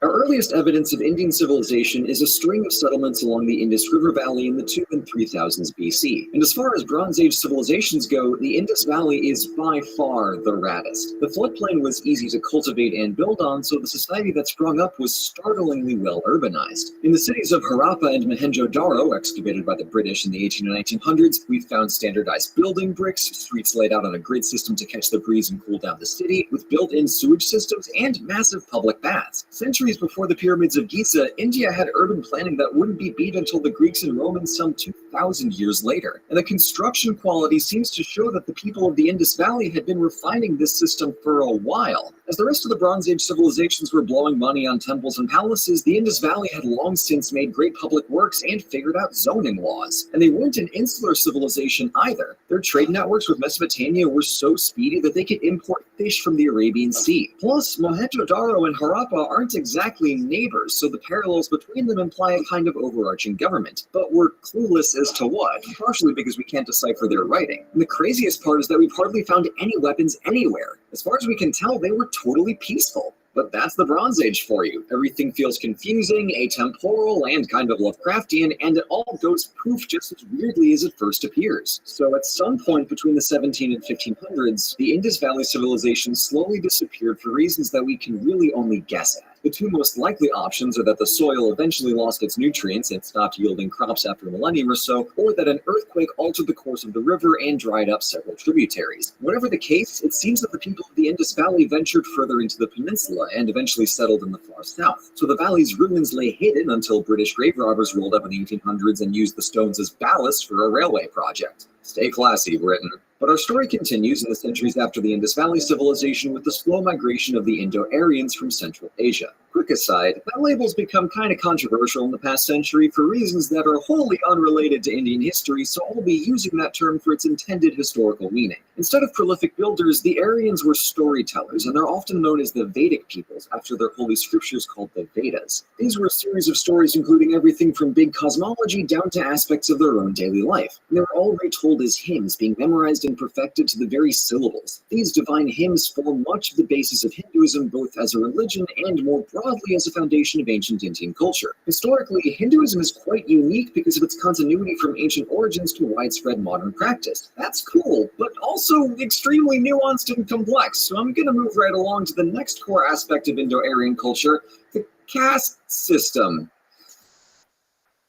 Our earliest evidence of Indian civilization is a string of settlements along the Indus River Valley in the 2 and 3000s BC. And as far as Bronze Age civilizations go, the Indus Valley is by far the raddest. The floodplain was easy to cultivate and build on, so the society that sprung up was startlingly well urbanized. In the cities of Harappa and Mohenjo-Daro, excavated by the British in the 18 and 1900s, we found standardized building bricks, streets laid out on a grid system to catch the breeze and cool down the city, with built-in sewage systems and massive public baths. Centuries before the pyramids of Giza, India had urban planning that wouldn't be beat until the Greeks and Romans some 2,000 years later. And the construction quality seems to show that the people of the Indus Valley had been refining this system for a while. As the rest of the Bronze Age civilizations were blowing money on temples and palaces, the Indus Valley had long since made great public works and figured out zoning laws. And they weren't an insular civilization either. Their trade networks with Mesopotamia were so speedy that they could import fish from the Arabian Sea. Plus, Mohenjo-Daro and Harappa aren't exactly neighbors, so the parallels between them imply a kind of overarching government. But we're clueless as to what, partially because we can't decipher their writing. And the craziest part is that we've hardly found any weapons anywhere. As far as we can tell, they were totally peaceful. But that's the Bronze Age for you. Everything feels confusing, atemporal, and kind of Lovecraftian, and it all goes poof just as weirdly as it first appears. So at some point between the 17 and 1500s, the Indus Valley civilization slowly disappeared for reasons that we can really only guess at. The two most likely options are that the soil eventually lost its nutrients and stopped yielding crops after a millennium or so, or that an earthquake altered the course of the river and dried up several tributaries. Whatever the case, it seems that the people of the Indus Valley ventured further into the peninsula and eventually settled in the far south. So the valley's ruins lay hidden until British grave robbers rolled up in the 1800s and used the stones as ballast for a railway project. Stay classy, Britain. But our story continues in the centuries after the Indus Valley civilization with the slow migration of the Indo-Aryans from Central Asia. Quick aside, that label's become kind of controversial in the past century for reasons that are wholly unrelated to Indian history, so I'll be using that term for its intended historical meaning. Instead of prolific builders, the Aryans were storytellers, and they're often known as the Vedic peoples after their holy scriptures called the Vedas. These were a series of stories including everything from big cosmology down to aspects of their own daily life. And they were all retold as hymns, being memorized and perfected to the very syllables. These divine hymns form much of the basis of Hinduism, both as a religion and more broadly as a foundation of ancient Indian culture. Historically, Hinduism is quite unique because of its continuity from ancient origins to widespread modern practice. That's cool, but also extremely nuanced and complex, so I'm gonna move right along to the next core aspect of Indo-Aryan culture, the caste system.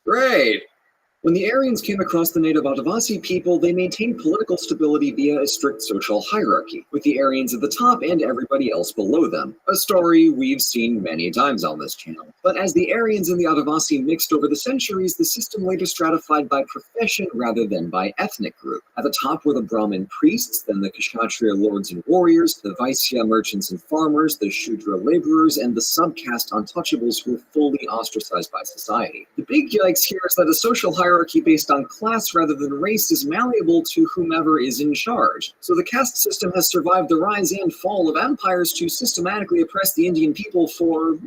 Great! When the Aryans came across the native Adivasi people, they maintained political stability via a strict social hierarchy, with the Aryans at the top and everybody else below them. A story we've seen many times on this channel. But as the Aryans and the Adivasi mixed over the centuries, the system later stratified by profession rather than by ethnic group. At the top were the Brahmin priests, then the Kshatriya lords and warriors, the Vaisya merchants and farmers, the Shudra laborers, and the subcaste untouchables who were fully ostracized by society. The big yikes here is that a social hierarchy hierarchy based on class rather than race is malleable to whomever is in charge. So the caste system has survived the rise and fall of empires to systematically oppress the Indian people for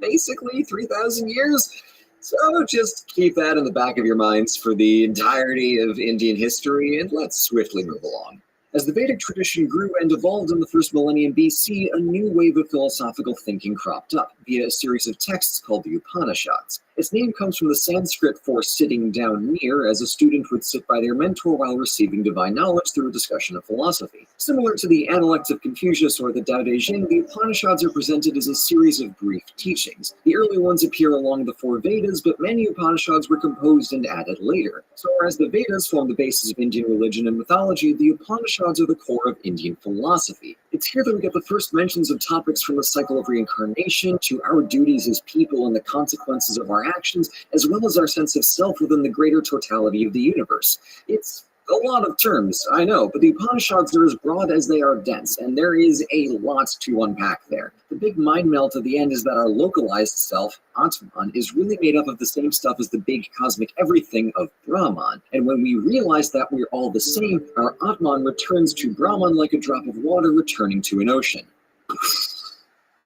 basically 3,000 years. So just keep that in the back of your minds for the entirety of Indian history, and let's swiftly move along. As the Vedic tradition grew and evolved in the first millennium BC, a new wave of philosophical thinking cropped up via a series of texts called the Upanishads. Its name comes from the Sanskrit for sitting down near, as a student would sit by their mentor while receiving divine knowledge through a discussion of philosophy. Similar to the Analects of Confucius or the Tao Te Ching, the Upanishads are presented as a series of brief teachings. The early ones appear along the four Vedas, but many Upanishads were composed and added later. So whereas the Vedas form the basis of Indian religion and mythology, the Upanishads are the core of Indian philosophy. It's here that we get the first mentions of topics from the cycle of reincarnation to our duties as people and the consequences of our actions, as well as our sense of self within the greater totality of the universe. It's a lot of terms, I know, but the Upanishads are as broad as they are dense, and there is a lot to unpack there. The big mind melt at the end is that our localized self, Atman, is really made up of the same stuff as the big cosmic everything of Brahman. And when we realize that we're all the same, our Atman returns to Brahman like a drop of water returning to an ocean.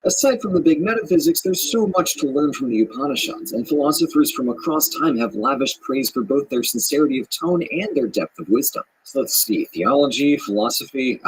Aside from the big metaphysics, there's so much to learn from the Upanishads, and philosophers from across time have lavished praise for both their sincerity of tone and their depth of wisdom. So let's see, theology, philosophy,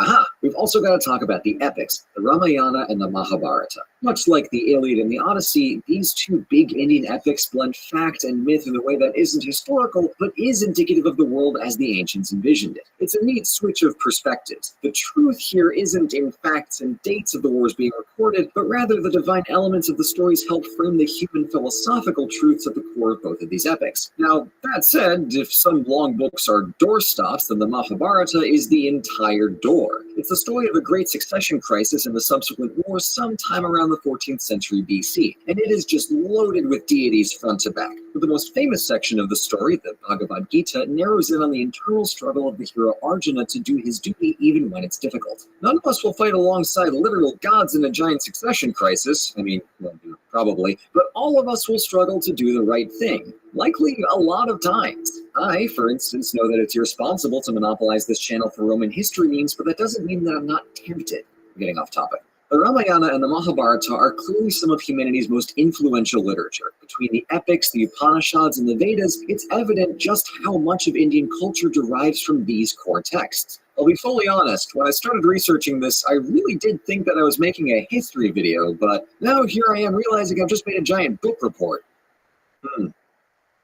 we've also got to talk about the epics, the Ramayana and the Mahabharata. Much like the Iliad and the Odyssey, these two big Indian epics blend fact and myth in a way that isn't historical, but is indicative of the world as the ancients envisioned it. It's a neat switch of perspectives. The truth here isn't in facts and dates of the wars being recorded, but rather the divine elements of the stories help frame the human philosophical truths at the core of both of these epics. Now, that said, if some long books are doorstops, then the Mahabharata is the entire door. It's the story of a great succession crisis and the subsequent wars sometime around the 14th century BC, and it is just loaded with deities front to back. But the most famous section of the story, the Bhagavad Gita, narrows in on the internal struggle of the hero Arjuna to do his duty even when it's difficult. None of us will fight alongside literal gods in a giant succession crisis, probably, but all of us will struggle to do the right thing. Likely a lot of times. I, for instance, know that it's irresponsible to monopolize this channel for Roman history memes, but that doesn't mean that I'm not tempted. I'm getting off topic. The Ramayana and the Mahabharata are clearly some of humanity's most influential literature. Between the epics, the Upanishads, and the Vedas, it's evident just how much of Indian culture derives from these core texts. I'll be fully honest, when I started researching this, I really did think that I was making a history video, but now here I am realizing I've just made a giant book report.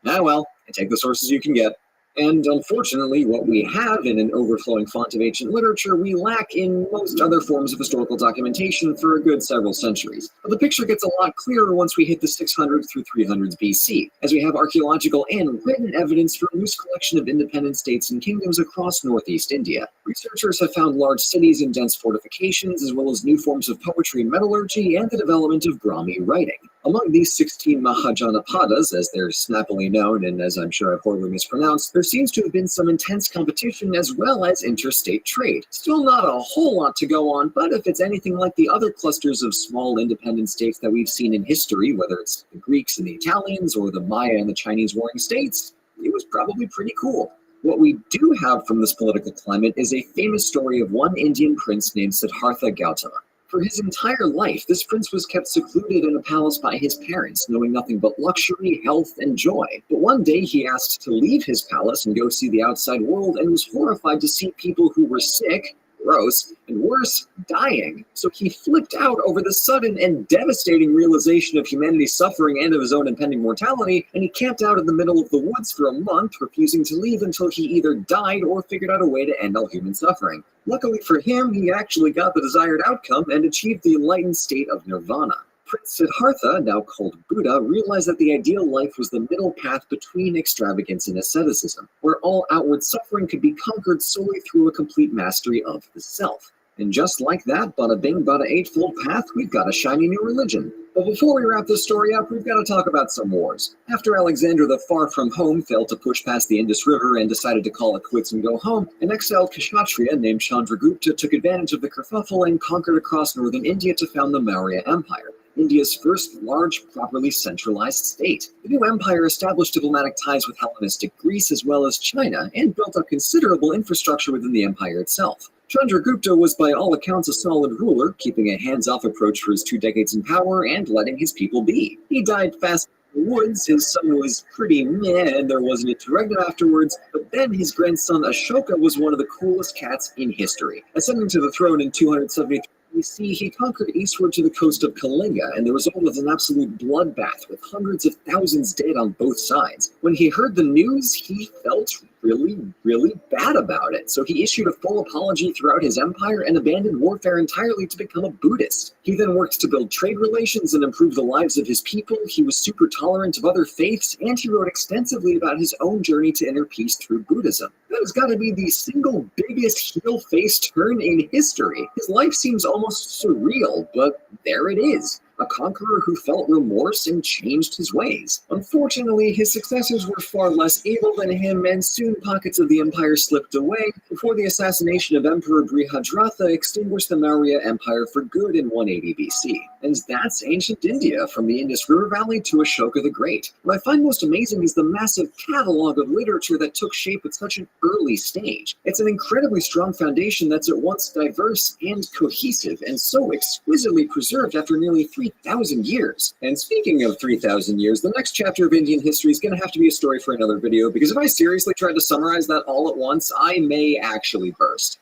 Well, I take the sources you can get. And unfortunately, what we have in an overflowing font of ancient literature, we lack in most other forms of historical documentation for a good several centuries. But the picture gets a lot clearer once we hit the 600s through 300s BC, as we have archaeological and written evidence for a loose collection of independent states and kingdoms across northeast India. Researchers have found large cities and dense fortifications, as well as new forms of poetry and metallurgy, and the development of Brahmi writing. Among these 16 Mahajanapadas, as they're snappily known, and as I'm sure I've horribly mispronounced, there seems to have been some intense competition as well as interstate trade. Still not a whole lot to go on, but if it's anything like the other clusters of small independent states that we've seen in history, whether it's the Greeks and the Italians or the Maya and the Chinese warring states, it was probably pretty cool. What we do have from this political climate is a famous story of one Indian prince named Siddhartha Gautama. For his entire life, this prince was kept secluded in a palace by his parents, knowing nothing but luxury, health, and joy. But one day he asked to leave his palace and go see the outside world, and was horrified to see people who were sick, gross, and worse, dying. So he flipped out over the sudden and devastating realization of humanity's suffering and of his own impending mortality, and he camped out in the middle of the woods for a month, refusing to leave until he either died or figured out a way to end all human suffering. Luckily for him, he actually got the desired outcome and achieved the enlightened state of nirvana. Prince Siddhartha, now called Buddha, realized that the ideal life was the middle path between extravagance and asceticism, where all outward suffering could be conquered solely through a complete mastery of the self. And just like that, bada bing, bada eightfold path, we've got a shiny new religion. But before we wrap this story up, we've got to talk about some wars. After Alexander the Far From Home failed to push past the Indus River and decided to call it quits and go home, an exiled Kshatriya named Chandragupta took advantage of the kerfuffle and conquered across northern India to found the Maurya Empire. India's first large, properly centralized state. The new empire established diplomatic ties with Hellenistic Greece as well as China, and built up considerable infrastructure within the empire itself. Chandragupta was by all accounts a solid ruler, keeping a hands-off approach for his 2 decades in power and letting his people be. He died fast in the woods, his son was pretty meh, and there wasn't a interregnum afterwards, but then his grandson Ashoka was one of the coolest cats in history. Ascending to the throne in 273 BC, he conquered eastward to the coast of Kalinga, and the result was an absolute bloodbath with hundreds of thousands dead on both sides. When he heard the news, he felt really bad about it, so he issued a full apology throughout his empire and abandoned warfare entirely to become a Buddhist. He then worked to build trade relations and improve the lives of his people. He was super tolerant of other faiths, and he wrote extensively about his own journey to inner peace through Buddhism. That has got to be the single biggest heel-face turn in history. His life seems almost surreal, but there it is. A conqueror who felt remorse and changed his ways. Unfortunately, his successors were far less evil than him, and soon pockets of the empire slipped away before the assassination of Emperor Brihadratha extinguished the Maurya Empire for good in 180 BC. And that's ancient India, from the Indus River Valley to Ashoka the Great. What I find most amazing is the massive catalog of literature that took shape at such an early stage. It's an incredibly strong foundation that's at once diverse and cohesive, and so exquisitely preserved after nearly 3,000 years. And speaking of 3,000 years, the next chapter of Indian history is going to have to be a story for another video, because if I seriously tried to summarize that all at once, I may actually burst.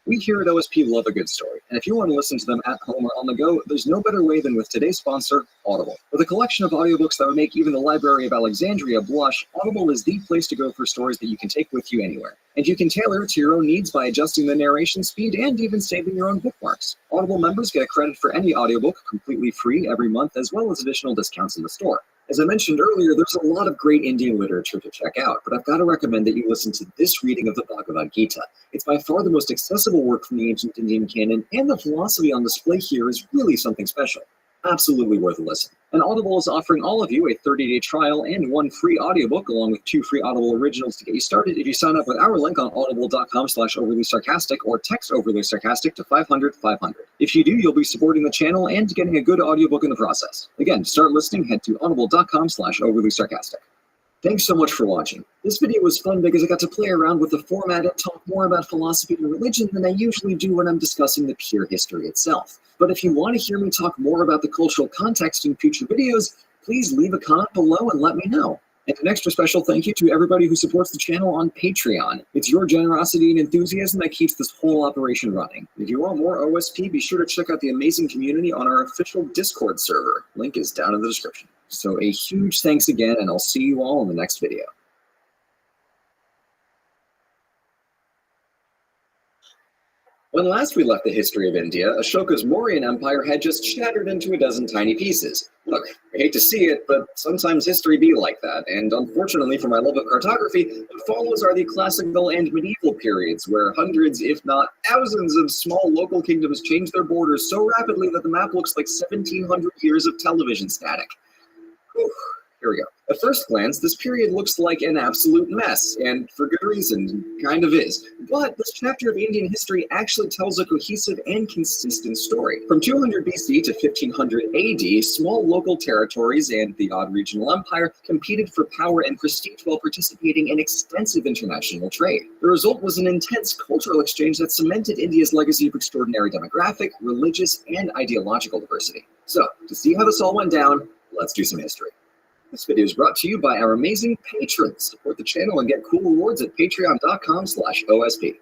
We here at OSP love a good story, and if you want to listen to them at home or on the go, there's no better way than with today's sponsor, Audible. With a collection of audiobooks that would make even the Library of Alexandria blush, Audible is the place to go for stories that you can take with you anywhere. And you can tailor it to your own needs by adjusting the narration speed and even saving your own bookmarks. Audible members get a credit for any audiobook completely free every month, as well as additional discounts in the store. As I mentioned earlier, there's a lot of great Indian literature to check out, but I've got to recommend that you listen to this reading of the Bhagavad Gita. It's by far the most accessible work from the ancient Indian canon, and the philosophy on display here is really something special. Absolutely worth a listen. And Audible is offering all of you a 30-day trial and 1 free audiobook, along with 2 free Audible originals to get you started if you sign up with our link on audible.com/overlysarcastic or text overlysarcastic to 500-500. If you do, you'll be supporting the channel and getting a good audiobook in the process. Again, to start listening, head to audible.com/overlysarcastic. Thanks so much for watching. This video was fun because I got to play around with the format and talk more about philosophy and religion than I usually do when I'm discussing the pure history itself. But if you want to hear me talk more about the cultural context in future videos, please leave a comment below and let me know. And an extra special thank you to everybody who supports the channel on Patreon. It's your generosity and enthusiasm that keeps this whole operation running. If you want more OSP, be sure to check out the amazing community on our official Discord server. Link is down in the description. So a huge thanks again, and I'll see you all in the next video. When last we left the history of India, Ashoka's Mauryan Empire had just shattered into a dozen tiny pieces. Look, I hate to see it, but sometimes history be like that, and unfortunately for my love of cartography, what follows are the classical and medieval periods, where hundreds, if not thousands, of small local kingdoms change their borders so rapidly that the map looks like 1,700 years of television static. Whew, here we go. At first glance, this period looks like an absolute mess, and for good reason, kind of is. But this chapter of Indian history actually tells a cohesive and consistent story. From 200 BC to 1500 AD, small local territories and the odd regional empire competed for power and prestige while participating in extensive international trade. The result was an intense cultural exchange that cemented India's legacy of extraordinary demographic, religious, and ideological diversity. So, to see how this all went down, let's do some history. This video is brought to you by our amazing patrons. Support the channel and get cool rewards at patreon.com/OSP.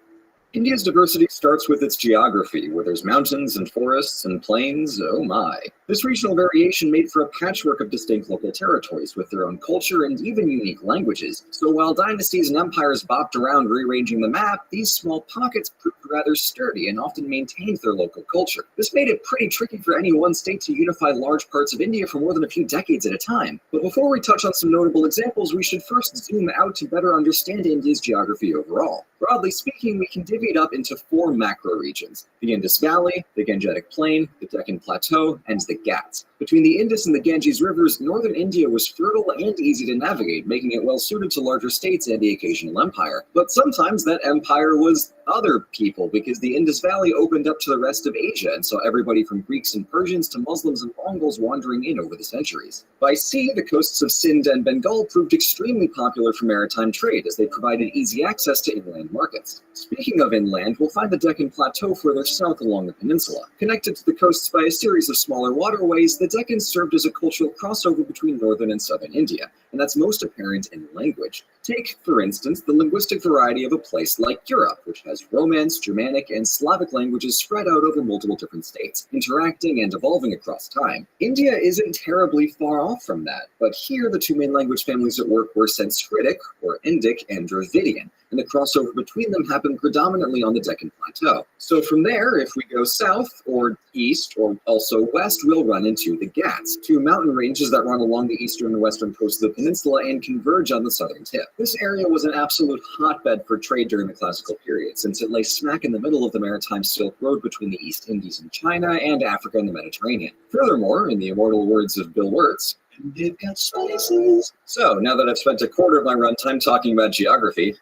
India's diversity starts with its geography, where there's mountains and forests and plains, oh my. This regional variation made for a patchwork of distinct local territories with their own culture and even unique languages. So while dynasties and empires bopped around rearranging the map, these small pockets proved rather sturdy and often maintained their local culture. This made it pretty tricky for any one state to unify large parts of India for more than a few decades at a time. But before we touch on some notable examples, we should first zoom out to better understand India's geography overall. Broadly speaking, we can divvy it up into 4 macro regions: the Indus Valley, the Gangetic Plain, the Deccan Plateau, and the Ghats. Between the Indus and the Ganges rivers, northern India was fertile and easy to navigate, making it well suited to larger states and the occasional empire. But sometimes that empire was other people, because the Indus Valley opened up to the rest of Asia and saw everybody from Greeks and Persians to Muslims and Mongols wandering in over the centuries. By sea, the coasts of Sind and Bengal proved extremely popular for maritime trade, as they provided easy access to inland markets. Speaking of inland, we'll find the Deccan Plateau further south along the peninsula. Connected to the coasts by a series of smaller waterways, the Deccan served as a cultural crossover between northern and southern India, and that's most apparent in language. Take, for instance, the linguistic variety of a place like Europe, which has Romance, Germanic, and Slavic languages spread out over multiple different states, interacting and evolving across time. India isn't terribly far off from that, but here the two main language families at work were Sanskritic, or Indic, and Dravidian, and the crossover between them happened predominantly on the Deccan Plateau. So from there, if we go south, or east, or also west, we'll run into the Ghats, two mountain ranges that run along the eastern and western coast of the peninsula and converge on the southern tip. This area was an absolute hotbed for trade during the classical period, since it lay smack in the middle of the maritime Silk Road between the East Indies and China, and Africa and the Mediterranean. Furthermore, in the immortal words of Bill Wirtz, "They've got spices." So, now that I've spent a quarter of my runtime talking about geography,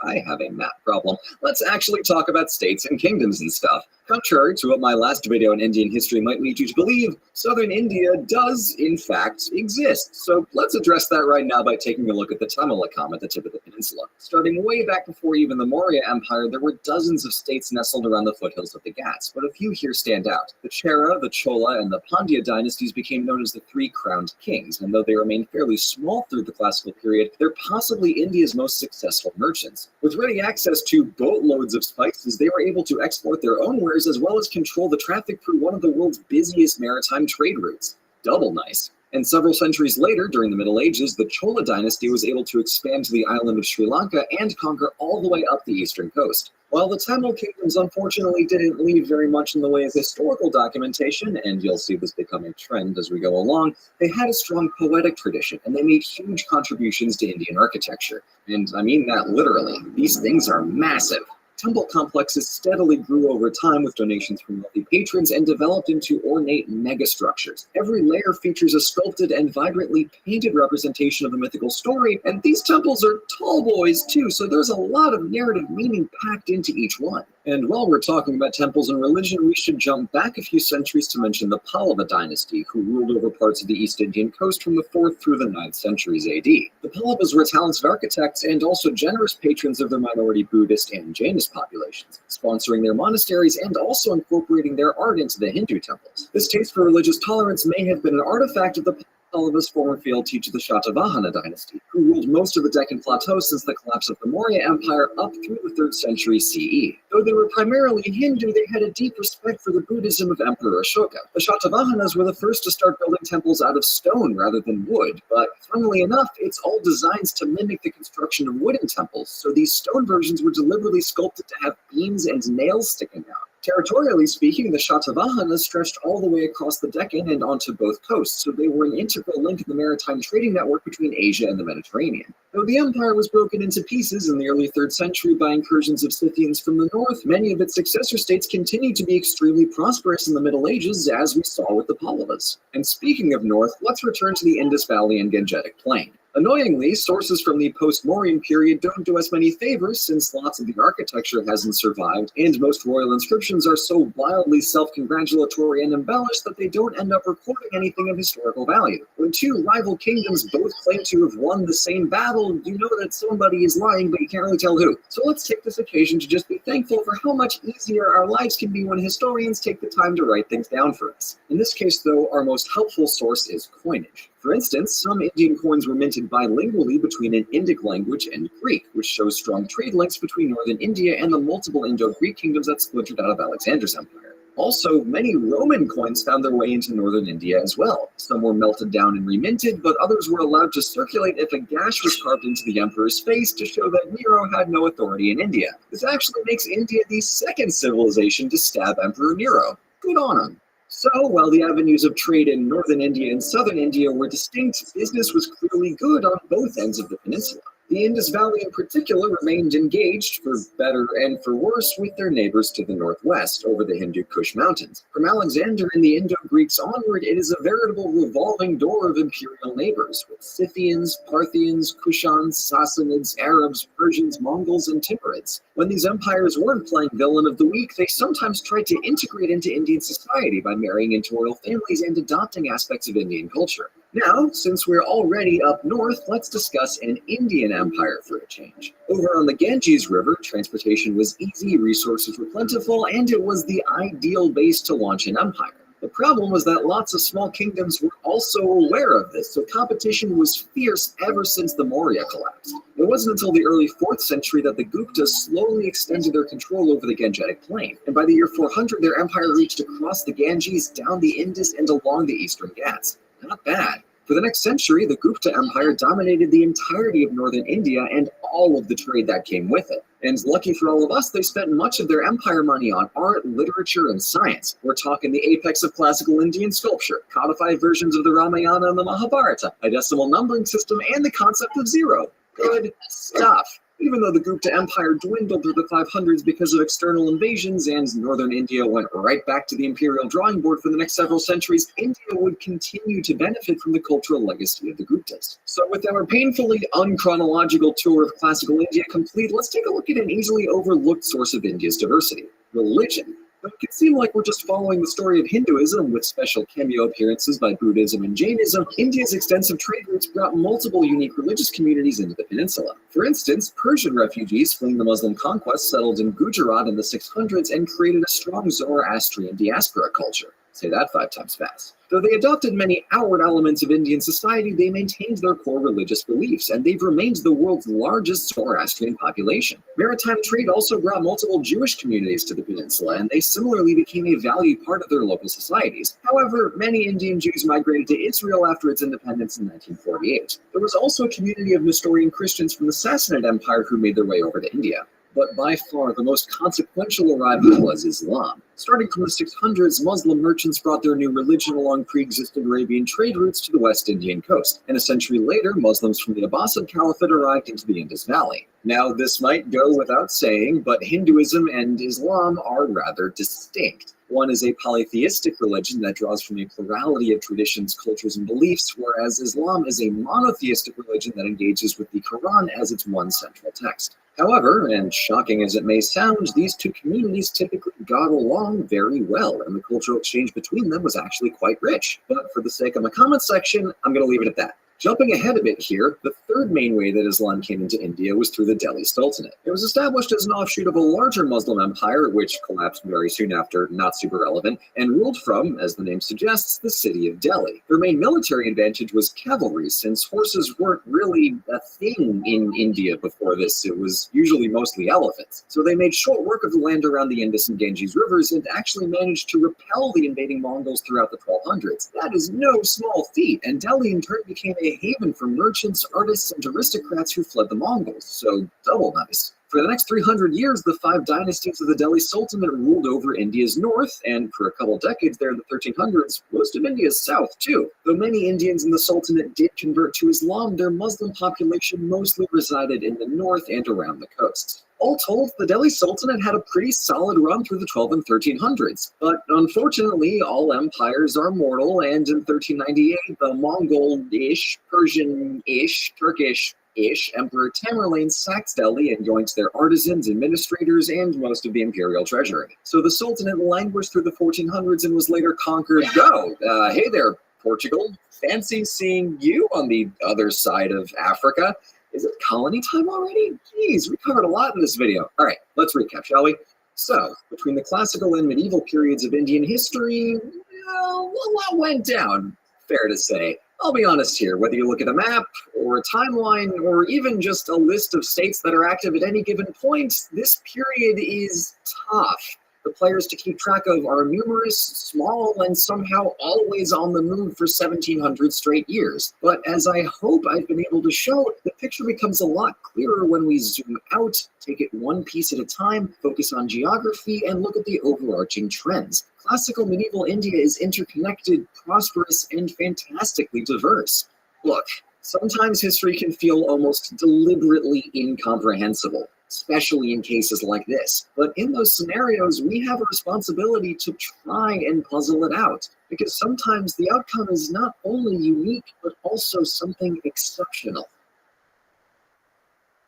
I have a map problem. Let's actually talk about states and kingdoms and stuff. Contrary to what my last video on Indian history might lead you to believe, southern India does, in fact, exist. So let's address that right now by taking a look at the Tamilakam at the tip of the peninsula. Starting way back before even the Maurya Empire, there were dozens of states nestled around the foothills of the Ghats, but a few here stand out. The Chera, the Chola, and the Pandya dynasties became known as the Three Crowned Kings, and though they remained fairly small through the classical period, they're possibly India's most successful merchants. With ready access to boatloads of spices, they were able to export their own wares as well as control the traffic through one of the world's busiest maritime trade routes. Double nice. And several centuries later, during the Middle Ages, the Chola dynasty was able to expand to the island of Sri Lanka and conquer all the way up the eastern coast. While the Tamil kingdoms unfortunately didn't leave very much in the way of historical documentation, and you'll see this become a trend as we go along, they had a strong poetic tradition, and they made huge contributions to Indian architecture. And I mean that literally. These things are massive. Temple complexes steadily grew over time with donations from wealthy patrons and developed into ornate megastructures. Every layer features a sculpted and vibrantly painted representation of the mythical story, and these temples are tall boys too, so there's a lot of narrative meaning packed into each one. And while we're talking about temples and religion, we should jump back a few centuries to mention the Pallava dynasty, who ruled over parts of the East Indian coast from the 4th through the 9th centuries AD. The Pallavas were talented architects and also generous patrons of their minority Buddhist and Jainist populations, sponsoring their monasteries and also incorporating their art into the Hindu temples. This taste for religious tolerance may have been an artifact of the Pallava's former field teacher, the Shatavahana dynasty, who ruled most of the Deccan Plateau since the collapse of the Maurya Empire up through the 3rd century CE. Though they were primarily Hindu, they had a deep respect for the Buddhism of Emperor Ashoka. The Shatavahanas were the first to start building temples out of stone rather than wood, but funnily enough, it's all designs to mimic the construction of wooden temples, so these stone versions were deliberately sculpted to have beams and nails sticking out. Territorially speaking, the Shatavahanas stretched all the way across the Deccan and onto both coasts, so they were an integral link in the maritime trading network between Asia and the Mediterranean. Though the empire was broken into pieces in the early 3rd century by incursions of Scythians from the north, many of its successor states continued to be extremely prosperous in the Middle Ages, as we saw with the Pallavas. And speaking of north, let's return to the Indus Valley and Gangetic Plain. Annoyingly, sources from the post-Mauryan period don't do us many favors, since lots of the architecture hasn't survived, and most royal inscriptions are so wildly self-congratulatory and embellished that they don't end up recording anything of historical value. When two rival kingdoms both claim to have won the same battle, you know that somebody is lying, but you can't really tell who. So let's take this occasion to just be thankful for how much easier our lives can be when historians take the time to write things down for us. In this case, though, our most helpful source is coinage. For instance, some Indian coins were minted bilingually between an Indic language and Greek, which shows strong trade links between northern India and the multiple Indo-Greek kingdoms that splintered out of Alexander's empire. Also, many Roman coins found their way into northern India as well. Some were melted down and reminted, but others were allowed to circulate if a gash was carved into the emperor's face to show that Nero had no authority in India. This actually makes India the second civilization to stab Emperor Nero. Good on him. So, while the avenues of trade in northern India and southern India were distinct, business was clearly good on both ends of the peninsula. The The Indus Valley in particular remained engaged, for better and for worse, with their neighbors to the northwest, over the Hindu Kush Mountains. From Alexander and the Indo-Greeks onward, it is a veritable revolving door of imperial neighbors, with Scythians, Parthians, Kushans, Sassanids, Arabs, Persians, Mongols, and Timurids. When these empires weren't playing villain of the week, they sometimes tried to integrate into Indian society by marrying into royal families and adopting aspects of Indian culture. Now, since we're already up north, let's discuss an Indian empire for a change. Over on the Ganges River, transportation was easy, resources were plentiful, and it was the ideal base to launch an empire. The problem was that lots of small kingdoms were also aware of this, so competition was fierce ever since the Maurya collapsed. It wasn't until the early 4th century that the Guptas slowly extended their control over the Gangetic Plain, and by the year 400 their empire reached across the Ganges, down the Indus, and along the eastern Ghats. Not bad. For the next century, the Gupta Empire dominated the entirety of northern India and all of the trade that came with it. And lucky for all of us, they spent much of their empire money on art, literature, and science. We're talking the apex of classical Indian sculpture, codified versions of the Ramayana and the Mahabharata, a decimal numbering system, and the concept of zero. Good stuff. Even though the Gupta Empire dwindled through the 500s because of external invasions and northern India went right back to the imperial drawing board for the next several centuries, India would continue to benefit from the cultural legacy of the Guptas. So with our painfully unchronological tour of classical India complete, let's take a look at an easily overlooked source of India's diversity: religion. Though it can seem like we're just following the story of Hinduism with special cameo appearances by Buddhism and Jainism, India's extensive trade routes brought multiple unique religious communities into the peninsula. For instance, Persian refugees fleeing the Muslim conquest settled in Gujarat in the 600s and created a strong Zoroastrian diaspora culture. Say that 5 times fast. Though they adopted many outward elements of Indian society, they maintained their core religious beliefs, and they've remained the world's largest Zoroastrian population. Maritime trade also brought multiple Jewish communities to the peninsula, and they similarly became a valued part of their local societies. However, many Indian Jews migrated to Israel after its independence in 1948. There was also a community of Nestorian Christians from the Sassanid Empire who made their way over to India. But by far the most consequential arrival was Islam. Starting from the 600s, Muslim merchants brought their new religion along pre-existing Arabian trade routes to the West Indian coast, and a century later, Muslims from the Abbasid Caliphate arrived into the Indus Valley. Now, this might go without saying, but Hinduism and Islam are rather distinct. One is a polytheistic religion that draws from a plurality of traditions, cultures, and beliefs, whereas Islam is a monotheistic religion that engages with the Quran as its one central text. However, and shocking as it may sound, these two communities typically got along very well, and the cultural exchange between them was actually quite rich. But for the sake of my comment section, I'm going to leave it at that. Jumping ahead a bit here, the third main way that Islam came into India was through the Delhi Sultanate. It was established as an offshoot of a larger Muslim empire, which collapsed very soon after, not super relevant, and ruled from, as the name suggests, the city of Delhi. Their main military advantage was cavalry, since horses weren't really a thing in India before this. It was usually mostly elephants. So they made short work of the land around the Indus and Ganges rivers and actually managed to repel the invading Mongols throughout the 1200s. That is no small feat, and Delhi in turn became a haven for merchants, artists, and aristocrats who fled the Mongols, so double nice. For the next 300 years, the 5 dynasties of the Delhi Sultanate ruled over India's north, and for a couple decades there in the 1300s, most of India's south too. Though many Indians in the Sultanate did convert to Islam, their Muslim population mostly resided in the north and around the coasts. All told, the Delhi Sultanate had a pretty solid run through the 12 and 1300s, but unfortunately, all empires are mortal, and in 1398, the Mongol-ish, Persian-ish, Turkish-ish Emperor Tamerlane sacked Delhi and yoinked their artisans, administrators, and most of the imperial treasury. So the Sultanate languished through the 1400s and was later conquered. Hey there, Portugal. Fancy seeing you on the other side of Africa. Is it colony time already? Jeez, we covered a lot in this video. All right, let's recap, shall we? So, between the classical and medieval periods of Indian history, well, a lot went down, fair to say. I'll be honest here, whether you look at a map, or a timeline, or even just a list of states that are active at any given point, this period is tough. The players to keep track of are numerous, small, and somehow always on the move for 1700 straight years. But as I hope I've been able to show, the picture becomes a lot clearer when we zoom out, take it one piece at a time, focus on geography, and look at the overarching trends. Classical medieval India is interconnected, prosperous, and fantastically diverse. Look, Sometimes history can feel almost deliberately incomprehensible, especially in cases like this. But in those scenarios, we have a responsibility to try and puzzle it out, because sometimes the outcome is not only unique, but also something exceptional.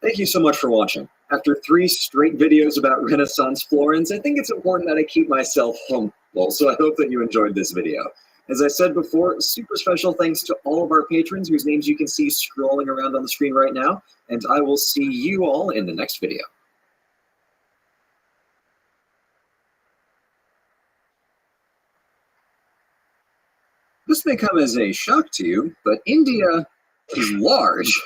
Thank you so much for watching. After 3 straight videos about Renaissance Florence, I think it's important that I keep myself humble, so I hope that you enjoyed this video. As I said before, super special thanks to all of our patrons whose names you can see scrolling around on the screen right now, and I will see you all in the next video. This may come as a shock to you, but India is large.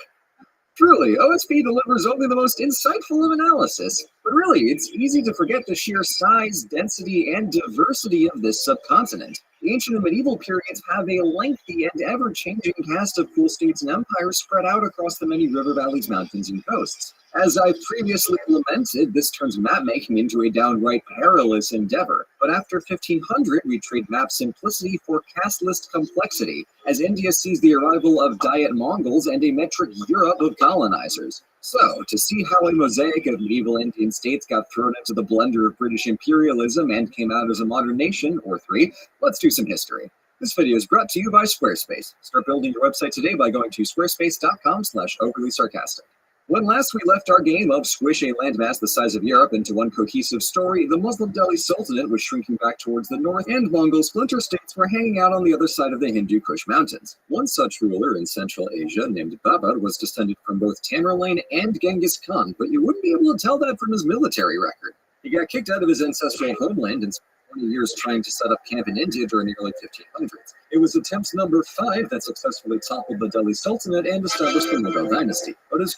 Truly, OSP delivers only the most insightful of analysis, but really, it's easy to forget the sheer size, density, and diversity of this subcontinent. The ancient and medieval periods have a lengthy and ever-changing cast of cool states and empires spread out across the many river valleys, mountains, and coasts. As I previously lamented, this turns map-making into a downright perilous endeavor. But after 1500, we trade map simplicity for caste list complexity, as India sees the arrival of Diet Mongols and a metric Europe of colonizers. So, to see how a mosaic of medieval Indian states got thrown into the blender of British imperialism and came out as a modern nation, or 3, let's do some history. This video is brought to you by Squarespace. Start building your website today by going to squarespace.com/overlysarcastic. When last we left our game of squish a landmass the size of Europe into one cohesive story, the Muslim Delhi Sultanate was shrinking back towards the north, and Mongol splinter states were hanging out on the other side of the Hindu Kush Mountains. One such ruler in Central Asia, named Babur, was descended from both Tamerlane and Genghis Khan, but you wouldn't be able to tell that from his military record. He got kicked out of his ancestral homeland and spent 20 years trying to set up camp in India during the early 1500s. It was attempt number 5 that successfully toppled the Delhi Sultanate and established the Mughal dynasty. But his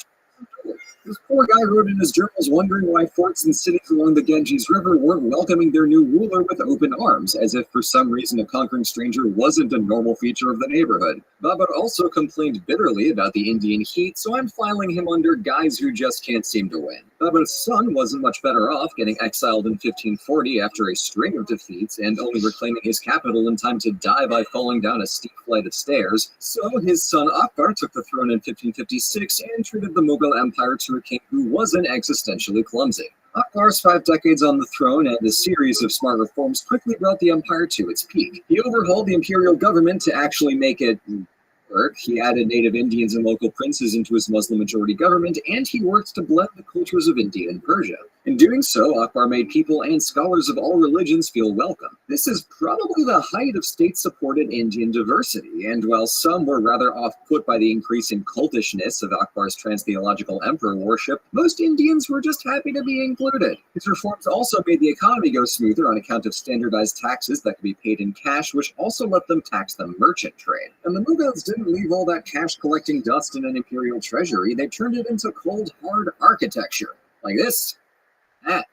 This poor guy wrote in his journals wondering why forts and cities along the Ganges River weren't welcoming their new ruler with open arms, as if for some reason a conquering stranger wasn't a normal feature of the neighborhood. Babur also complained bitterly about the Indian heat, so I'm filing him under guys who just can't seem to win. Babur's son wasn't much better off, getting exiled in 1540 after a string of defeats and only reclaiming his capital in time to die by falling down a steep flight of stairs. So his son Akbar took the throne in 1556 and treated the Mughal Empire to a king who wasn't existentially clumsy. Akbar's 5 decades on the throne and a series of smart reforms quickly brought the empire to its peak. He overhauled the imperial government to actually make it work. He added native Indians and local princes into his Muslim-majority government, and he worked to blend the cultures of India and Persia. In doing so, Akbar made people and scholars of all religions feel welcome. This is probably the height of state-supported Indian diversity, and while some were rather off-put by the increasing cultishness of Akbar's trans-theological emperor worship, most Indians were just happy to be included. His reforms also made the economy go smoother on account of standardized taxes that could be paid in cash, which also let them tax the merchant trade. And the Mughals didn't leave all that cash-collecting dust in an imperial treasury. They turned it into cold, hard architecture. Like this. That.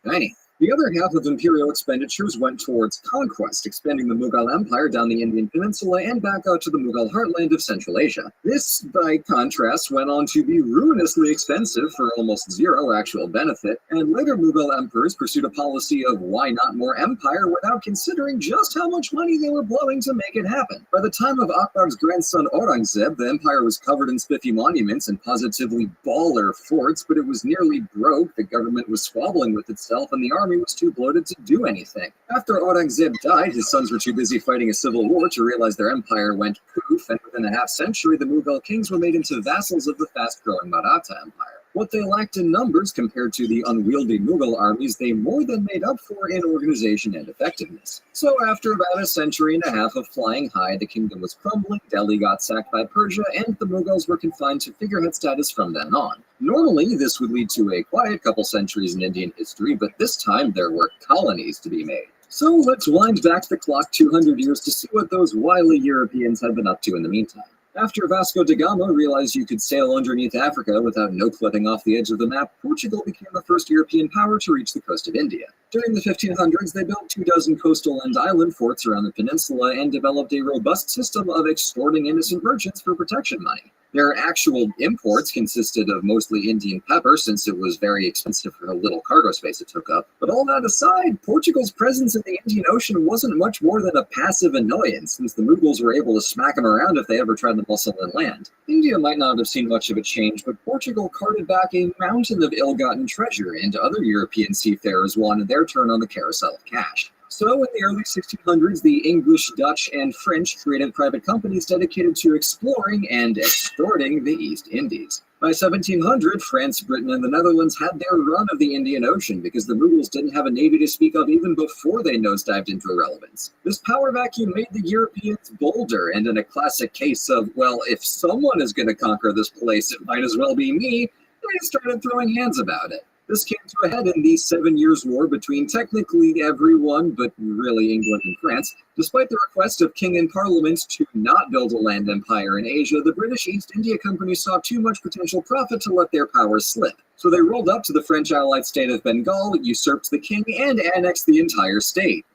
Tiny. The other half of imperial expenditures went towards conquest, expanding the Mughal Empire down the Indian Peninsula and back out to the Mughal heartland of Central Asia. This, by contrast, went on to be ruinously expensive for almost zero actual benefit, and later Mughal emperors pursued a policy of why not more empire without considering just how much money they were blowing to make it happen. By the time of Akbar's grandson Aurangzeb, the empire was covered in spiffy monuments and positively baller forts, but it was nearly broke, the government was squabbling with itself, and the army was too bloated to do anything. After Aurangzeb died, his sons were too busy fighting a civil war to realize their empire went poof, and within a half-century, the Mughal kings were made into vassals of the fast-growing Maratha Empire. What they lacked in numbers compared to the unwieldy Mughal armies, they more than made up for in organization and effectiveness. So after about a century and a half of flying high, the kingdom was crumbling, Delhi got sacked by Persia, and the Mughals were confined to figurehead status from then on. Normally, this would lead to a quiet couple centuries in Indian history, but this time there were colonies to be made. So let's wind back the clock 200 years to see what those wily Europeans had been up to in the meantime. After Vasco da Gama realized you could sail underneath Africa without no-clipping off the edge of the map, Portugal became the first European power to reach the coast of India. During the 1500s, they built 24 coastal and island forts around the peninsula and developed a robust system of extorting innocent merchants for protection money. Their actual imports consisted of mostly Indian pepper, since it was very expensive for the little cargo space it took up. But all that aside, Portugal's presence in the Indian Ocean wasn't much more than a passive annoyance, since the Mughals were able to smack them around if they ever tried to muscle inland. India might not have seen much of a change, but Portugal carted back a mountain of ill-gotten treasure, and other European seafarers wanted their turn on the carousel of cash. So in the early 1600s, the English, Dutch, and French created private companies dedicated to exploring and extorting the East Indies. By 1700, France, Britain, and the Netherlands had their run of the Indian Ocean because the Mughals didn't have a navy to speak of even before they nosedived into irrelevance. This power vacuum made the Europeans bolder, and in a classic case of, well, if someone is going to conquer this place, it might as well be me, they started throwing hands about it. This came to a head in the 7 Years' War between technically everyone, but really England and France. Despite the request of King and Parliament to not build a land empire in Asia, the British East India Company saw too much potential profit to let their power slip. So they rolled up to the French allied state of Bengal, usurped the king, and annexed the entire state.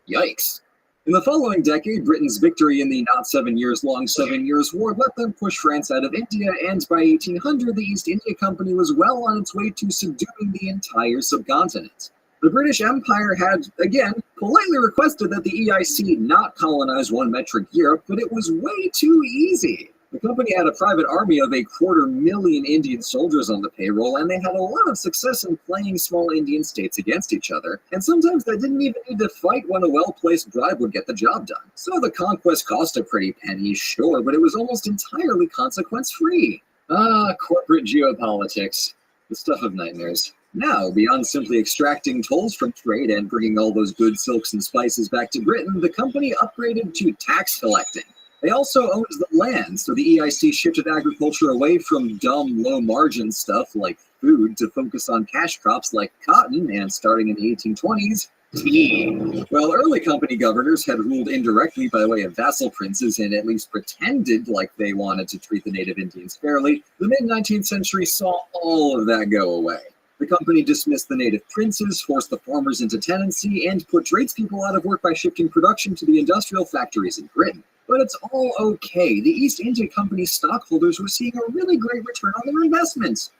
Yikes. In the following decade, Britain's victory in the not 7 years long 7 Years' War let them push France out of India, and by 1800, the East India Company was well on its way to subduing the entire subcontinent. The British Empire had, again, politely requested that the EIC not colonize one metric Europe, but it was way too easy. The company had a private army of 250,000 Indian soldiers on the payroll, and they had a lot of success in playing small Indian states against each other, and sometimes they didn't even need to fight when a well-placed bribe would get the job done. So the conquest cost a pretty penny, sure, but it was almost entirely consequence-free. Corporate geopolitics. The stuff of nightmares. Now, beyond simply extracting tolls from trade and bringing all those good silks and spices back to Britain, the company upgraded to tax collecting. They also owned the land, so the EIC shifted agriculture away from dumb, low-margin stuff like food to focus on cash crops like cotton, and starting in the 1820s, tea. While early company governors had ruled indirectly by way of vassal princes and at least pretended like they wanted to treat the native Indians fairly, the mid-19th century saw all of that go away. The company dismissed the native princes, forced the farmers into tenancy, and put tradespeople out of work by shifting production to the industrial factories in Britain. But it's all okay. The East India Company stockholders were seeing a really great return on their investments.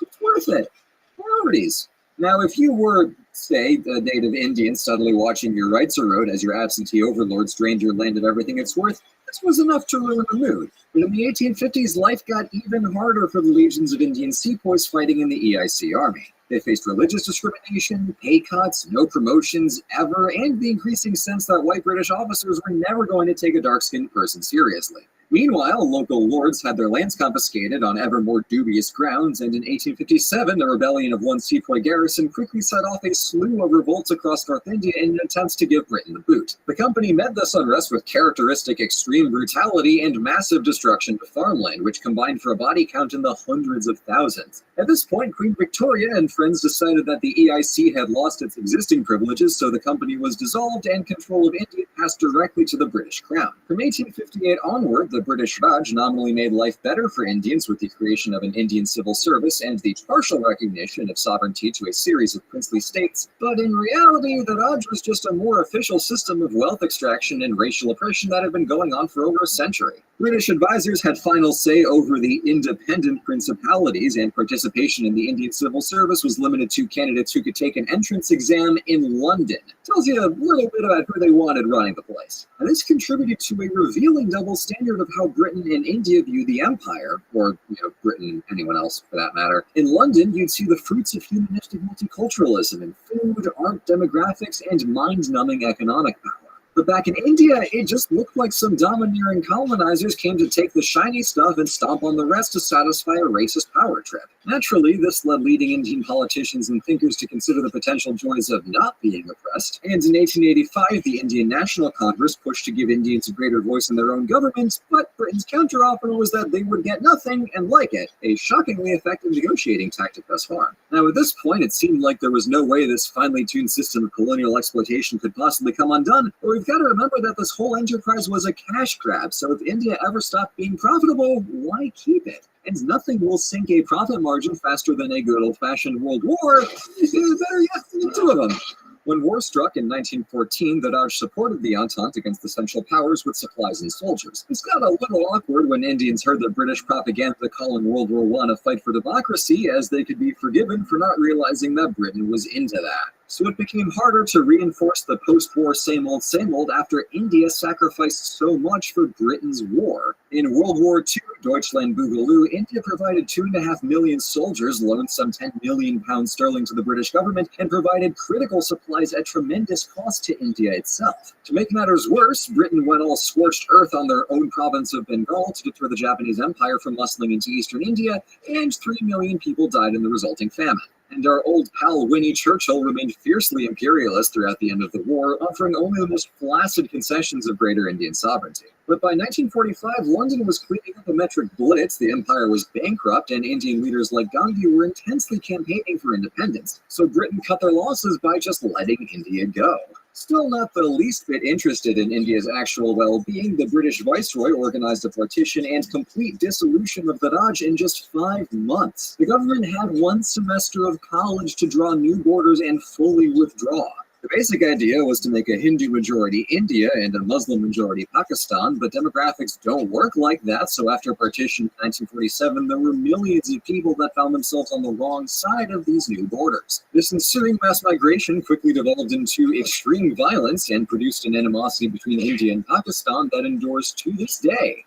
It's worth it. Priorities. Now, if you were, say, a native Indian steadily watching your rights erode as your absentee overlords drained your land of everything it's worth, this was enough to ruin the mood. But in the 1850s, life got even harder for the legions of Indian sepoys fighting in the EIC army. They faced religious discrimination, pay cuts, no promotions ever, and the increasing sense that white British officers were never going to take a dark-skinned person seriously. Meanwhile, local lords had their lands confiscated on ever more dubious grounds, and in 1857, a rebellion of one sepoy garrison quickly set off a slew of revolts across North India in an attempt to give Britain the boot. The company met this unrest with characteristic extreme brutality and massive destruction of farmland, which combined for a body count in the hundreds of thousands. At this point, Queen Victoria and friends decided that the EIC had lost its existing privileges, so the company was dissolved and control of India passed directly to the British Crown. From 1858 onward, the British Raj nominally made life better for Indians with the creation of an Indian civil service and the partial recognition of sovereignty to a series of princely states, but in reality, the Raj was just a more official system of wealth extraction and racial oppression that had been going on for over a century. British advisors had final say over the independent principalities, and participation in the Indian civil service was limited to candidates who could take an entrance exam in London. Tells you a little bit about who they wanted running the place. And this contributed to a revealing double standard of how Britain and India view the empire, or Britain and anyone else for that matter. In London, you'd see the fruits of humanistic multiculturalism in food, art, demographics, and mind-numbing economic power. But back in India, it just looked like some domineering colonizers came to take the shiny stuff and stomp on the rest to satisfy a racist power trip. Naturally, this led leading Indian politicians and thinkers to consider the potential joys of not being oppressed, and in 1885, the Indian National Congress pushed to give Indians a greater voice in their own government, but Britain's counteroffer was that they would get nothing and like it, a shockingly effective negotiating tactic thus far. Now, at this point, it seemed like there was no way this finely tuned system of colonial exploitation could possibly come undone, but we've got to remember that this whole enterprise was a cash grab, so if India ever stopped being profitable, why keep it? And nothing will sink a profit margin faster than a good old-fashioned world war. Better yet, the two of them. When war struck in 1914, the Raj supported the Entente against the Central Powers with supplies and soldiers. This got a little awkward when Indians heard the British propaganda calling World War I a fight for democracy, as they could be forgiven for not realizing that Britain was into that. So it became harder to reinforce the post-war same old after India sacrificed so much for Britain's war. In World War II, Deutschland Boogaloo, India provided 2.5 million soldiers, loaned some 10 million pounds sterling to the British government, and provided critical supplies at tremendous cost to India itself. To make matters worse, Britain went all scorched earth on their own province of Bengal to deter the Japanese Empire from muscling into eastern India, and 3 million people died in the resulting famine. And our old pal Winnie Churchill remained fiercely imperialist throughout the end of the war, offering only the most flaccid concessions of greater Indian sovereignty. But by 1945, London was cleaning up a metric blitz, the empire was bankrupt, and Indian leaders like Gandhi were intensely campaigning for independence. So Britain cut their losses by just letting India go. Still not the least bit interested in India's actual well-being, the British Viceroy organized a partition and complete dissolution of the Raj in just 5 months. The government had 1 semester of college to draw new borders and fully withdraw. The basic idea was to make a Hindu-majority India and a Muslim-majority Pakistan, but demographics don't work like that, so after partition in 1947, there were millions of people that found themselves on the wrong side of these new borders. This ensuing mass migration quickly devolved into extreme violence and produced an animosity between India and Pakistan that endures to this day.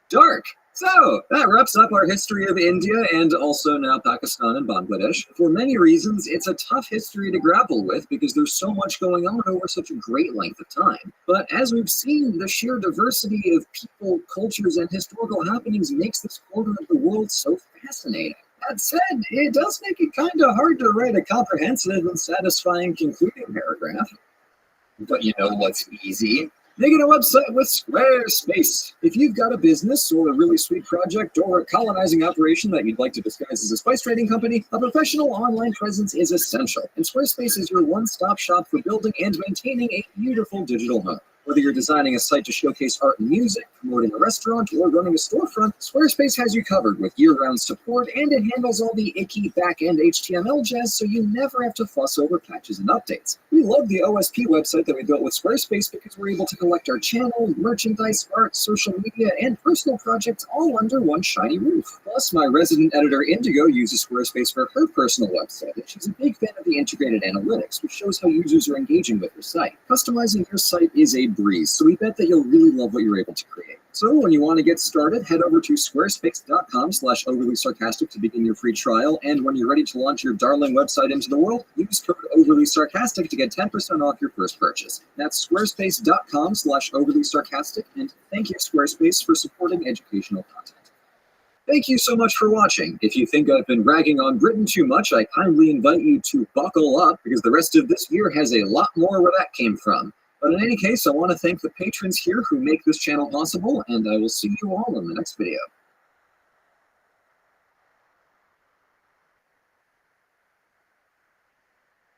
Dark. So, that wraps up our history of India and also now Pakistan and Bangladesh. For many reasons, it's a tough history to grapple with because there's so much going on over such a great length of time. But as we've seen, the sheer diversity of people, cultures, and historical happenings makes this corner of the world so fascinating. That said, it does make it kind of hard to write a comprehensive and satisfying concluding paragraph. But you know what's easy? Making a website with Squarespace. If you've got a business or a really sweet project or a colonizing operation that you'd like to disguise as a spice trading company, a professional online presence is essential, and Squarespace is your one-stop shop for building and maintaining a beautiful digital home. Whether you're designing a site to showcase art and music, promoting a restaurant, or running a storefront, Squarespace has you covered with year-round support, and it handles all the icky back-end HTML jazz so you never have to fuss over patches and updates. We love the OSP website that we built with Squarespace because we're able to collect our channel, merchandise, art, social media, and personal projects all under one shiny roof. Plus, my resident editor Indigo uses Squarespace for her personal website, and she's a big fan of the integrated analytics, which shows how users are engaging with your site. Customizing your site is a breeze, so we bet that you'll really love what you're able to create. So when you want to get started, head over to squarespace.com/overlysarcastic to begin your free trial, and when you're ready to launch your darling website into the world, use code overlysarcastic to get 10% off your first purchase. That's squarespace.com/overlysarcastic, and thank you Squarespace for supporting educational content. Thank you so much for watching. If you think I've been ragging on Britain too much, I kindly invite you to buckle up because the rest of this year has a lot more where that came from. But in any case, I want to thank the patrons here who make this channel possible, and I will see you all in the next video.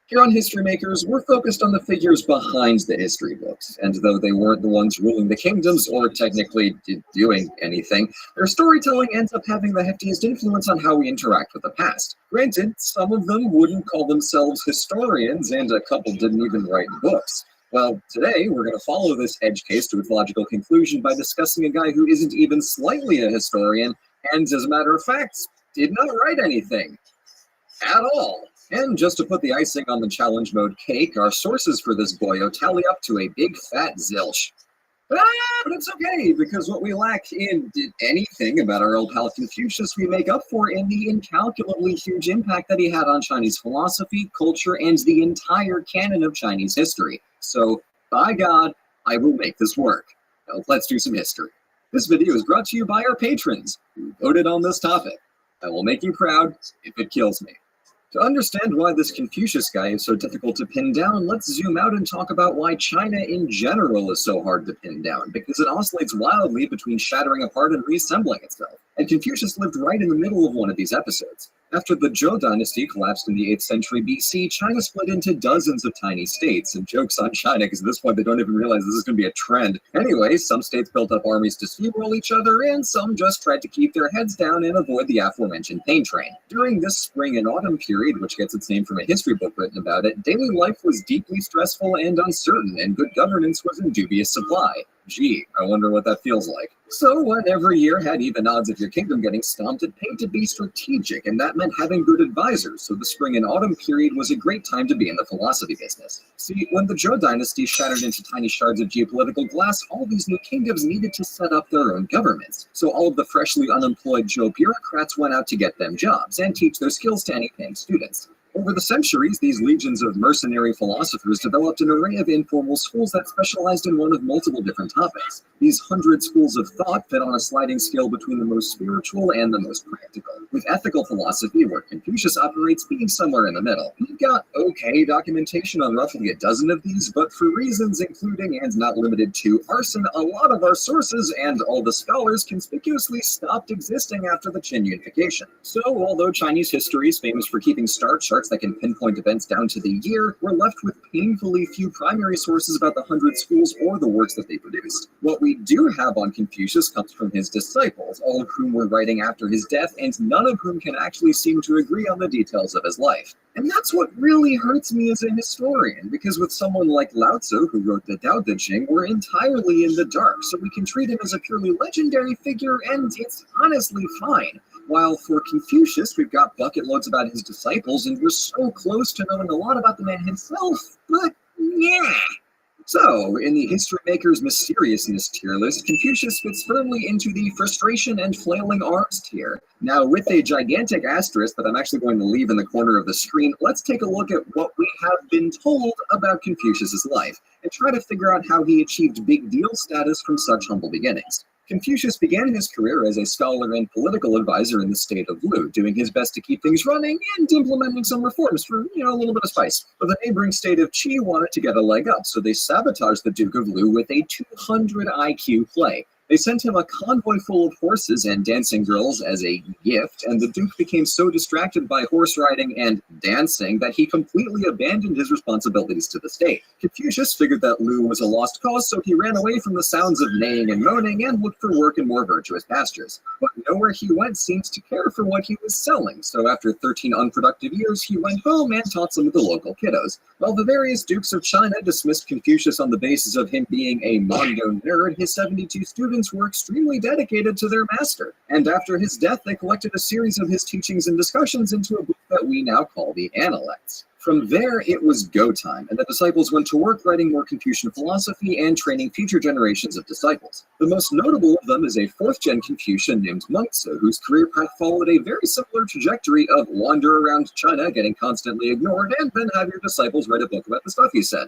Here on History Makers, we're focused on the figures behind the history books, and though they weren't the ones ruling the kingdoms or technically doing anything, their storytelling ends up having the heftiest influence on how we interact with the past. Granted, some of them wouldn't call themselves historians, and a couple didn't even write books. Well, today we're going to follow this edge case to its logical conclusion by discussing a guy who isn't even slightly a historian, and as a matter of fact, did not write anything at all. And just to put the icing on the challenge mode cake, our sources for this boyo tally up to a big fat zilch. But it's okay, because what we lack in anything about our old pal Confucius, we make up for in the incalculably huge impact that he had on Chinese philosophy, culture, and the entire canon of Chinese history. So, by God, I will make this work. Now, let's do some history. This video is brought to you by our patrons, who voted on this topic. I will make you proud if it kills me. To understand why this Confucius guy is so difficult to pin down, let's zoom out and talk about why China in general is so hard to pin down, because it oscillates wildly between shattering apart and reassembling itself. And Confucius lived right in the middle of one of these episodes. After the Zhou dynasty collapsed in the 8th century BC, China split into dozens of tiny states. And jokes on China, because at this point they don't even realize this is going to be a trend. Anyway, some states built up armies to steamroll each other, and some just tried to keep their heads down and avoid the aforementioned pain train. During this spring and autumn period, which gets its name from a history book written about it, daily life was deeply stressful and uncertain, and good governance was in dubious supply. Gee, I wonder what that feels like. So when every year had even odds of your kingdom getting stomped, it paid to be strategic, and that meant having good advisors, so the spring and autumn period was a great time to be in the philosophy business. See, when the Zhou dynasty shattered into tiny shards of geopolitical glass, all these new kingdoms needed to set up their own governments. So all of the freshly unemployed Zhou bureaucrats went out to get them jobs and teach their skills to any paying students. Over the centuries, these legions of mercenary philosophers developed an array of informal schools that specialized in one of multiple different topics. These 100 schools of thought fit on a sliding scale between the most spiritual and the most practical, with ethical philosophy, where Confucius operates, being somewhere in the middle. We've got okay documentation on roughly a dozen of these, but for reasons including and not limited to arson, a lot of our sources and all the scholars conspicuously stopped existing after the Qin unification. So, although Chinese history is famous for keeping star charts that can pinpoint events down to the year, we're left with painfully few primary sources about the 100 schools or the works that they produced. What we do have on Confucius comes from his disciples, all of whom were writing after his death, and none of whom can actually seem to agree on the details of his life. And that's what really hurts me as a historian, because with someone like Lao Tzu, who wrote the Tao Te Ching, we're entirely in the dark, so we can treat him as a purely legendary figure, and it's honestly fine. While for Confucius, we've got bucket loads about his disciples, and we're so close to knowing a lot about the man himself, but yeah. So, in the History Maker's Mysteriousness tier list, Confucius fits firmly into the frustration and flailing arms tier. Now, with a gigantic asterisk that I'm actually going to leave in the corner of the screen, let's take a look at what we have been told about Confucius's life, and try to figure out how he achieved big deal status from such humble beginnings. Confucius began his career as a scholar and political advisor in the state of Lu, doing his best to keep things running and implementing some reforms for, a little bit of spice. But the neighboring state of Qi wanted to get a leg up, so they sabotaged the Duke of Lu with a 200 IQ play. They sent him a convoy full of horses and dancing girls as a gift, and the Duke became so distracted by horse riding and dancing that he completely abandoned his responsibilities to the state. Confucius figured that Lu was a lost cause, so he ran away from the sounds of neighing and moaning and looked for work in more virtuous pastures. But nowhere he went seemed to care for what he was selling, so after 13 unproductive years, he went home and taught some of the local kiddos. While the various dukes of China dismissed Confucius on the basis of him being a Mondo nerd, his 72 students were extremely dedicated to their master, and after his death they collected a series of his teachings and discussions into a book that we now call the Analects. From there, it was go time, and the disciples went to work writing more Confucian philosophy and training future generations of disciples. The most notable of them is a fourth-gen Confucian named Mengzi, whose career path followed a very similar trajectory of wander around China, getting constantly ignored, and then have your disciples write a book about the stuff he said.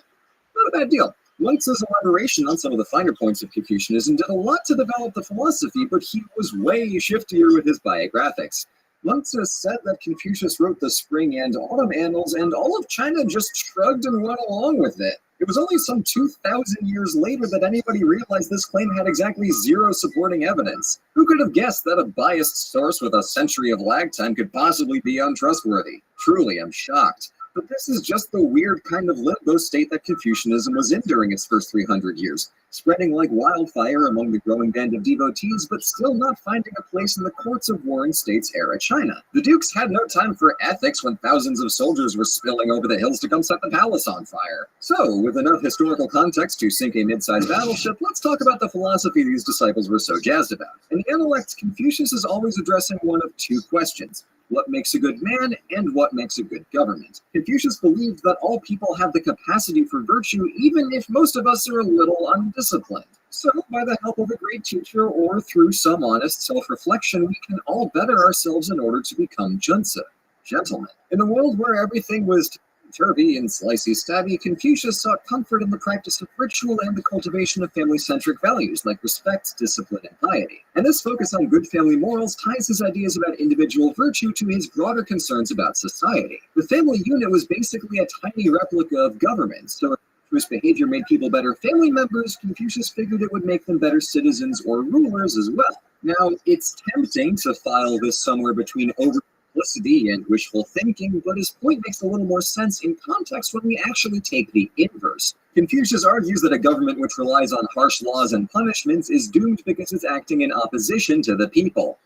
Not a bad deal. Mengzi's elaboration on some of the finer points of Confucianism did a lot to develop the philosophy, but he was way shiftier with his biographics. Mengzi said that Confucius wrote the Spring and Autumn Annals, and all of China just shrugged and went along with it. It was only some 2,000 years later that anybody realized this claim had exactly zero supporting evidence. Who could have guessed that a biased source with a century of lag time could possibly be untrustworthy? Truly, I'm shocked. But this is just the weird kind of limbo state that Confucianism was in during its first 300 years, spreading like wildfire among the growing band of devotees, but still not finding a place in the courts of warring states era China. The dukes had no time for ethics when thousands of soldiers were spilling over the hills to come set the palace on fire. So, with enough historical context to sink a mid-sized battleship, let's talk about the philosophy these disciples were so jazzed about. In the Analects, Confucius is always addressing one of two questions: what makes a good man, and what makes a good government. Confucius believed that all people have the capacity for virtue, even if most of us are a little undisciplined. So, by the help of a great teacher or through some honest self-reflection, we can all better ourselves in order to become junzi, gentlemen. In a world where everything was turvy and slicey stabby, Confucius sought comfort in the practice of ritual and the cultivation of family-centric values like respect, discipline, and piety. And this focus on good family morals ties his ideas about individual virtue to his broader concerns about society. The family unit was basically a tiny replica of government, so if whose behavior made people better family members, Confucius figured it would make them better citizens or rulers as well. Now, it's tempting to file this somewhere between overly simplicity and wishful thinking, but his point makes a little more sense in context when we actually take the inverse. Confucius argues that a government which relies on harsh laws and punishments is doomed because it's acting in opposition to the people.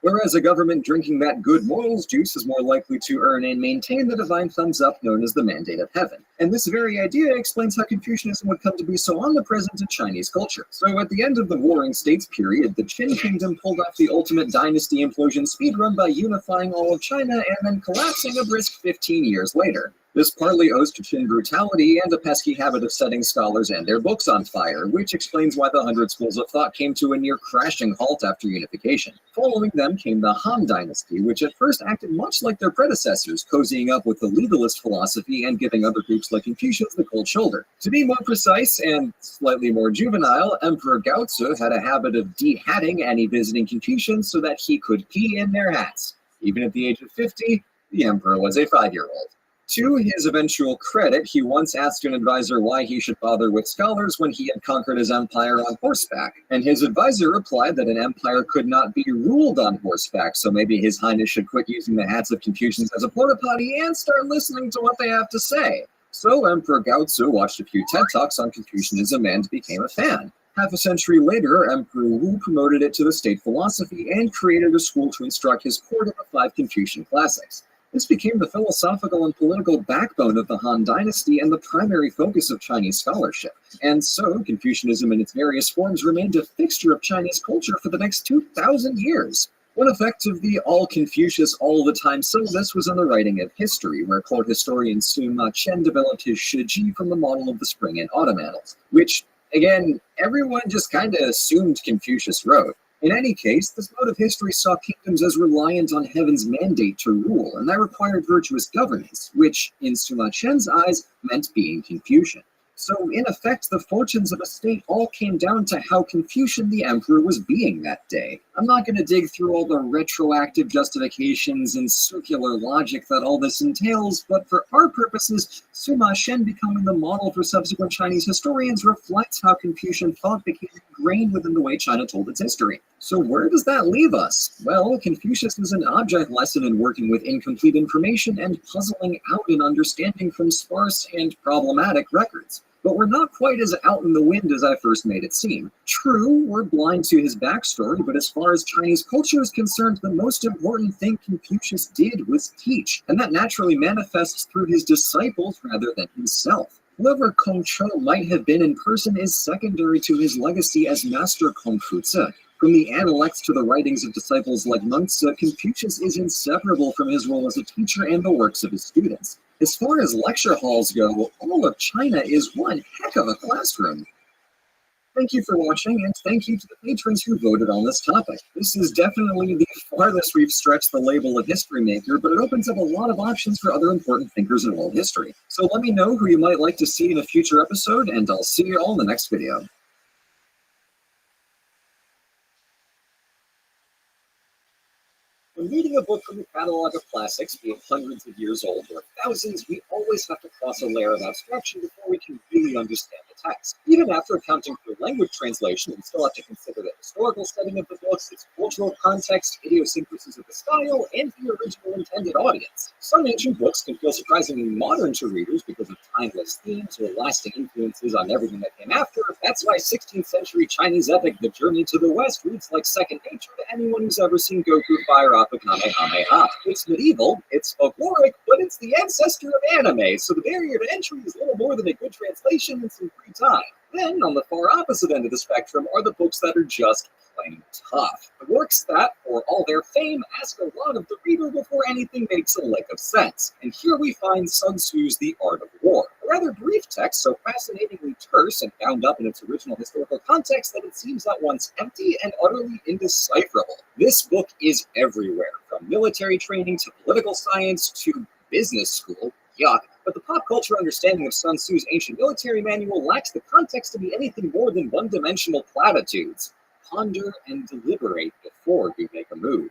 Whereas a government drinking that good morals juice is more likely to earn and maintain the divine thumbs up known as the mandate of heaven. And this very idea explains how Confucianism would come to be so omnipresent in Chinese culture. So at the end of the Warring States period, the Qin Kingdom pulled off the ultimate dynasty implosion speedrun by unifying all of China and then collapsing a brisk 15 years later. This partly owes to Qin brutality and a pesky habit of setting scholars and their books on fire, which explains why the 100 schools of thought came to a near crashing halt after unification. Following them came the Han Dynasty, which at first acted much like their predecessors, cozying up with the legalist philosophy and giving other groups like Confucius the cold shoulder. To be more precise and slightly more juvenile, Emperor Gaozu had a habit of de-hatting any visiting Confucians so that he could pee in their hats. Even at the age of 50, the emperor was a 5-year-old. To his eventual credit, he once asked an advisor why he should bother with scholars when he had conquered his empire on horseback, and his advisor replied that an empire could not be ruled on horseback, so maybe His Highness should quit using the hats of Confucians as a porta potty and start listening to what they have to say. So Emperor Gaozu watched a few TED Talks on Confucianism and became a fan. Half a century later, Emperor Wu promoted it to the state philosophy and created a school to instruct his court in the 5 Confucian classics. This became the philosophical and political backbone of the Han Dynasty and the primary focus of Chinese scholarship. And so, Confucianism in its various forms remained a fixture of Chinese culture for the next 2,000 years. One effect of the all Confucius all the time syllabus was in the writing of history, where court historian Sima Qian developed his Shiji from the model of the spring and autumn annals, which, again, everyone just kind of assumed Confucius wrote. In any case, this mode of history saw kingdoms as reliant on heaven's mandate to rule, and that required virtuous governance, which, in Sima Qian's eyes, meant being Confucian. So, in effect, the fortunes of a state all came down to how Confucian the emperor was being that day. I'm not going to dig through all the retroactive justifications and circular logic that all this entails, but for our purposes, Sima Qian becoming the model for subsequent Chinese historians reflects how Confucian thought became ingrained within the way China told its history. So where does that leave us? Well, Confucius is an object lesson in working with incomplete information and puzzling out an understanding from sparse and problematic records. But we're not quite as out in the wind as I first made it seem. True, we're blind to his backstory, but as far as Chinese culture is concerned, the most important thing Confucius did was teach, and that naturally manifests through his disciples rather than himself. Whoever Kong Cho might have been in person is secondary to his legacy as Master Kongfuzi. From the Analects to the writings of disciples like Mengzi, Confucius is inseparable from his role as a teacher and the works of his students. As far as lecture halls go, all of China is one heck of a classroom. Thank you for watching, and thank you to the patrons who voted on this topic. This is definitely the farthest we've stretched the label of history maker, but it opens up a lot of options for other important thinkers in world history. So let me know who you might like to see in a future episode, and I'll see you all in the next video. When reading a book from the catalog of classics, be it hundreds of years old or thousands, we always have to cross a layer of abstraction before we can really understand the text. Even after accounting for language translation, we still have to consider the historical setting of the books, its cultural context, idiosyncrasies of the style, and the original intended audience. Some ancient books can feel surprisingly modern to readers because of timeless themes or lasting influences on everything that came after. That's why 16th century Chinese epic The Journey to the West reads like second nature to anyone who's ever seen Goku fire off a Kamehameha. It's medieval, it's folkloric, but it's the ancestor of anime, so the barrier to entry is little more than a good translation and some free time. Then, on the far opposite end of the spectrum, are the books that are just plain tough. The works that, for all their fame, ask a lot of the reader before anything makes a lick of sense. And here we find Sun Tzu's The Art of War, a rather brief text so fascinatingly terse and bound up in its original historical context that it seems at once empty and utterly indecipherable. This book is everywhere, from military training to political science to business school. Yuck. But the pop culture understanding of Sun Tzu's ancient military manual lacks the context to be anything more than one-dimensional platitudes. Ponder and deliberate before you make a move.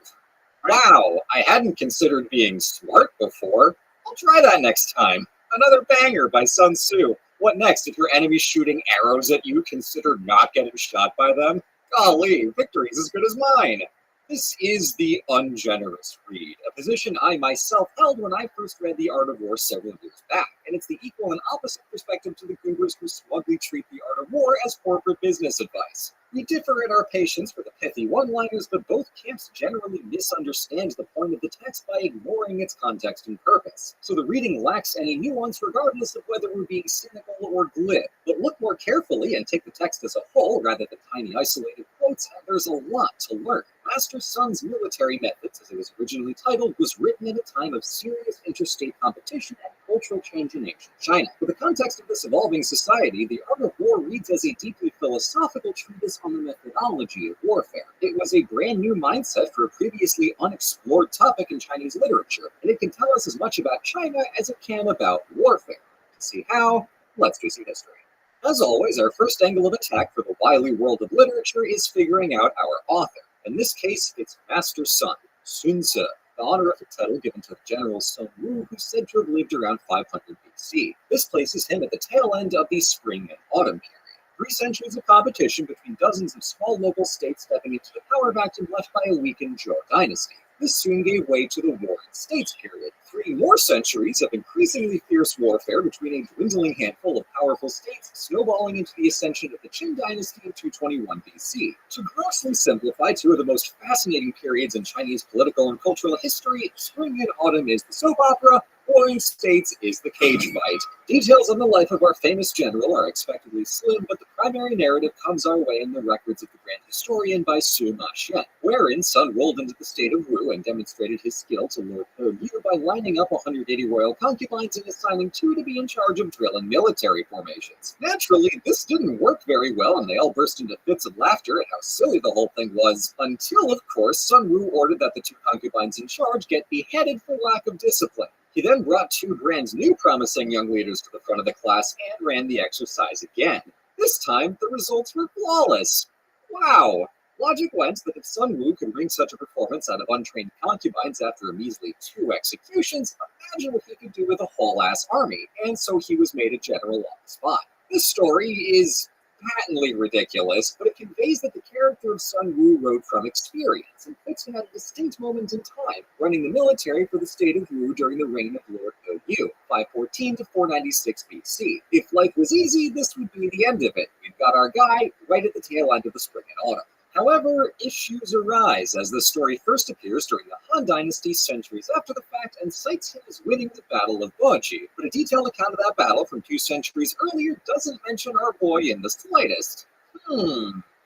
Wow, I hadn't considered being smart before. I'll try that next time. Another banger by Sun Tzu. What next if your enemy's shooting arrows at you? Consider not getting shot by them? Golly, victory's as good as mine. This is the ungenerous read, a position I myself held when I first read The Art of War several years back, and it's the equal and opposite perspective to the goobers who smugly treat The Art of War as corporate business advice. We differ in our patience for the pithy one-liners, but both camps generally misunderstand the point of the text by ignoring its context and purpose. So the reading lacks any nuance regardless of whether we're being cynical or glib. But look more carefully and take the text as a whole rather than tiny isolated quotes, and there's a lot to learn. Master Sun's Military Methods, as it was originally titled, was written at a time of serious interstate competition and cultural change in ancient China. For the context of this evolving society, The Art of War reads as a deeply philosophical treatise on the methodology of warfare. It was a brand new mindset for a previously unexplored topic in Chinese literature, and it can tell us as much about China as it can about warfare. To see how, let's do some history. As always, our first angle of attack for the wily world of literature is figuring out our author. In this case, it's Master Sun, Sun Tzu, the honorific title given to the general Sun Wu, who's said to have lived around 500 BC. This places him at the tail end of the Spring and Autumn period. 3 centuries of competition between dozens of small local states stepping into the power vacuum left by a weakened Zhou dynasty. This soon gave way to the Warring States period. 3 more centuries of increasingly fierce warfare between a dwindling handful of powerful states, snowballing into the ascension of the Qin dynasty in 221 BC. To grossly simplify 2 of the most fascinating periods in Chinese political and cultural history, Spring and Autumn is the soap opera, Warring States is the cage fight. Details on the life of our famous general are expectedly slim, but the primary narrative comes our way in the records of the Grand Historian by Su Ma Xian, wherein Sun rolled into the state of Wu and demonstrated his skill to Lord He Yu by lining up 180 royal concubines and assigning 2 to be in charge of drill and military formations. Naturally, this didn't work very well, and they all burst into fits of laughter at how silly the whole thing was, until, of course, Sun Wu ordered that the 2 concubines in charge get beheaded for lack of discipline. He then brought 2 brand new promising young leaders to the front of the class and ran the exercise again. This time, the results were flawless. Wow! Logic went that if Sun Wu could wring such a performance out of untrained concubines after a measly 2 executions, imagine what he could do with a whole-ass army, and so he was made a general on the spot. This story is patently ridiculous, but it conveys that the character of Sun Wu wrote from experience and puts him at a distinct moment in time, running the military for the state of Wu during the reign of Lord He Yu, 514 to 496 BC. If life was easy, this would be the end of it. We've got our guy right at the tail end of the Spring and Autumn. However, issues arise as the story first appears during the Han Dynasty centuries after the fact and cites him as winning the Battle of Boji, but a detailed account of that battle from 2 centuries earlier doesn't mention our boy in the slightest.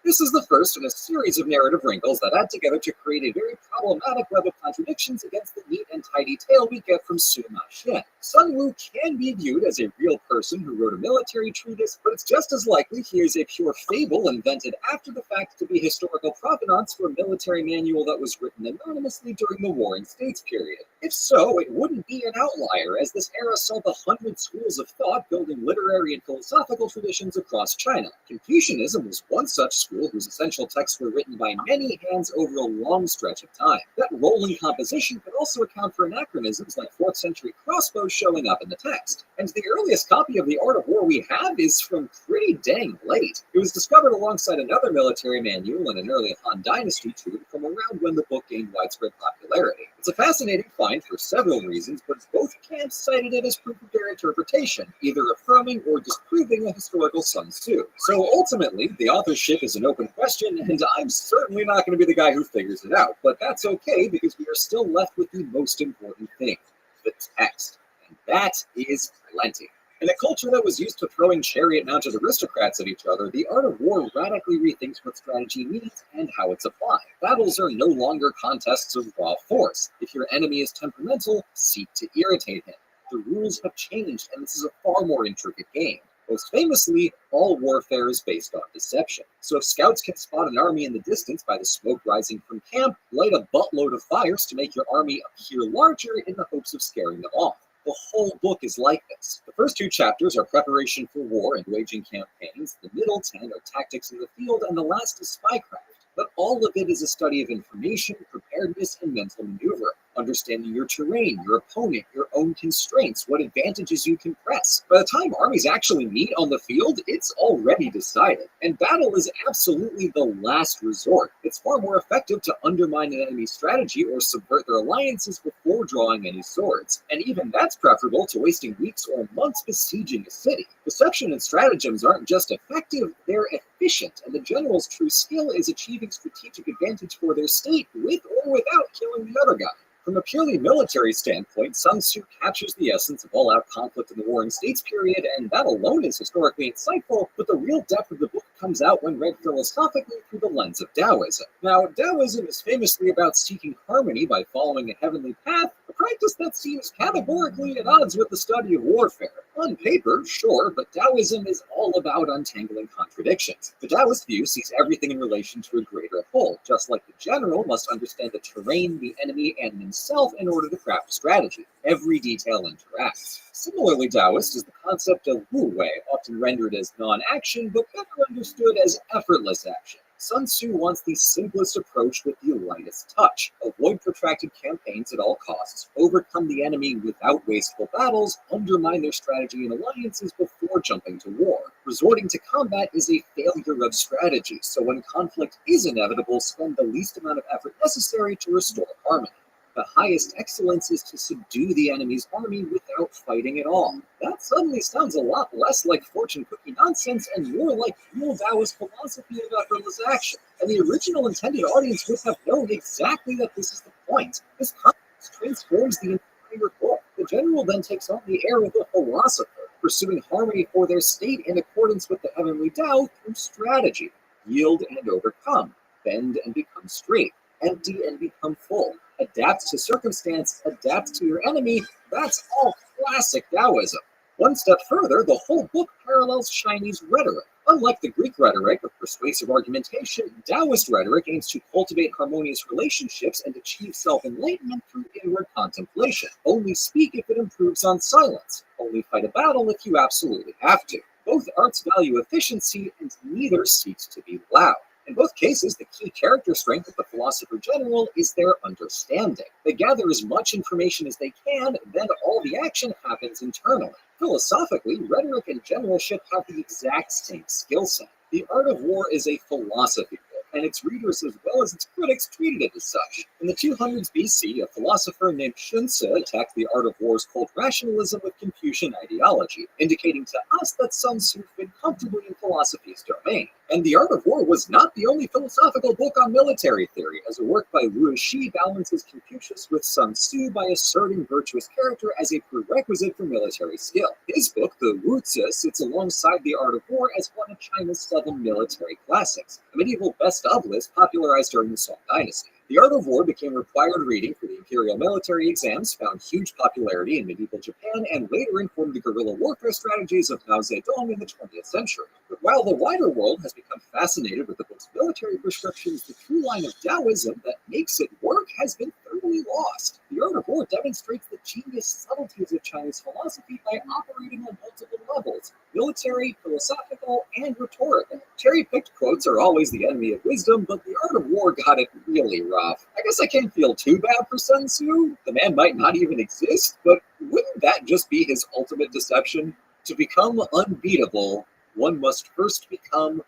This is the first in a series of narrative wrinkles that add together to create a very problematic web of contradictions against the neat and tidy tale we get from Su Ma Xian. Sun Wu can be viewed as a real person who wrote a military treatise, but it's just as likely he is a pure fable invented after the fact to be historical provenance for a military manual that was written anonymously during the Warring States period. If so, it wouldn't be an outlier, as this era saw the 100 schools of thought building literary and philosophical traditions across China. Confucianism was one such school whose essential texts were written by many hands over a long stretch of time. That rolling composition could also account for anachronisms like 4th century crossbows showing up in the text. And the earliest copy of The Art of War we have is from pretty dang late. It was discovered alongside another military manual in an early Han Dynasty tomb from around when the book gained widespread popularity. It's a fascinating find for several reasons, but both camps cited it as proof of their interpretation, either affirming or disproving a historical Sun Tzu. So ultimately, the authorship is an open question, and I'm certainly not going to be the guy who figures it out, but that's okay because we are still left with the most important thing, the text, and that is plenty. In a culture that was used to throwing chariot-mounted aristocrats at each other, The Art of War radically rethinks what strategy means and how it's applied. Battles are no longer contests of raw force. If your enemy is temperamental, seek to irritate him. The rules have changed, and this is a far more intricate game. Most famously, all warfare is based on deception. So if scouts can spot an army in the distance by the smoke rising from camp, light a buttload of fires to make your army appear larger in the hopes of scaring them off. The whole book is like this. The first 2 chapters are preparation for war and waging campaigns, the middle 10 are tactics in the field, and the last is spycraft. But all of it is a study of information, preparedness, and mental maneuver. understanding your terrain, your opponent, your own constraints, what advantages you can press. By the time armies actually meet on the field, it's already decided. And battle is absolutely the last resort. It's far more effective to undermine an enemy's strategy or subvert their alliances before drawing any swords. And even that's preferable to wasting weeks or months besieging a city. Deception and stratagems aren't just effective, they're efficient, and the general's true skill is achieving strategic advantage for their state with or without killing the other guy. From a purely military standpoint, Sun Tzu captures the essence of all-out conflict in the Warring States period, and that alone is historically insightful, but the real depth of the book comes out when read philosophically through the lens of Taoism. Now, Taoism is famously about seeking harmony by following a heavenly path, a practice that seems categorically at odds with the study of warfare. On paper, sure, but Taoism is all about untangling contradictions. The Taoist view sees everything in relation to a greater whole, just like the general must understand the terrain, the enemy, and himself in order to craft a strategy. Every detail interacts. Similarly Taoist is the concept of wu wei, often rendered as non-action, but better understood as effortless action. Sun Tzu wants the simplest approach with the lightest touch. Avoid protracted campaigns at all costs, overcome the enemy without wasteful battles, undermine their strategy and alliances before jumping to war. Resorting to combat is a failure of strategy, so when conflict is inevitable, spend the least amount of effort necessary to restore harmony. The highest excellence is to subdue the enemy's army without fighting at all. That suddenly sounds a lot less like fortune cookie nonsense and more like real Taoist philosophy of effortless action. And the original intended audience would have known exactly that this is the point. This context transforms the entire book. The general then takes on the air of a philosopher, pursuing harmony for their state in accordance with the heavenly Tao through strategy. Yield and overcome, bend and become straight, empty and become full. Adapt to circumstance, adapt to your enemy, that's all classic Taoism. One step further, the whole book parallels Chinese rhetoric. Unlike the Greek rhetoric of persuasive argumentation, Taoist rhetoric aims to cultivate harmonious relationships and achieve self-enlightenment through inward contemplation. Only speak if it improves on silence. Only fight a battle if you absolutely have to. Both arts value efficiency, and neither seeks to be loud. In both cases, the key character strength of the philosopher general is their understanding. They gather as much information as they can, then all the action happens internally. Philosophically, rhetoric and generalship have the exact same skill set. The Art of War is a philosophy book, and its readers as well as its critics treated it as such. In the 200s BC, a philosopher named Sun Tzu attacked the Art of War's cold rationalism with Confucian ideology, indicating to us that Sun Tzu fit comfortably in philosophy's domain. And The Art of War was not the only philosophical book on military theory, as a work by Rothschild balances Confucius with Sun Tzu by asserting virtuous character as a prerequisite for military skill. His book, The Wu Tzu, sits alongside The Art of War as one of China's 7 military classics, a medieval best-of list popularized during the Song Dynasty. The Art of War became required reading for the imperial military exams, found huge popularity in medieval Japan, and later informed the guerrilla warfare strategies of Mao Zedong in the 20th century. But while the wider world has become fascinated with the book's military prescriptions, the true line of Taoism that makes it work has been thoroughly lost. The Art of War demonstrates the genius subtleties of Chinese philosophy by operating on multiple levels: military, philosophical, and rhetorical. Cherry-picked quotes are always the enemy of wisdom, but the Art of War got it really rough. I guess I can't feel too bad for Sun Tzu. The man might not even exist, but wouldn't that just be his ultimate deception? To become unbeatable, one must first become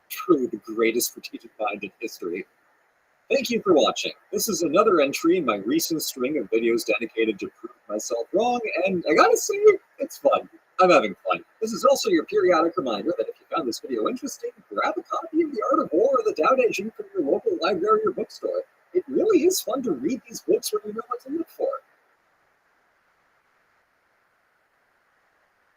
truly the greatest strategic mind in history. Thank you for watching. This is another entry in my recent string of videos dedicated to prove myself wrong, and I gotta say, it's fun. I'm having fun. This is also your periodic reminder that if you found this video interesting, grab a copy of The Art of War or the Tao Te Ching from your local library or bookstore. It really is fun to read these books when you know what to look for.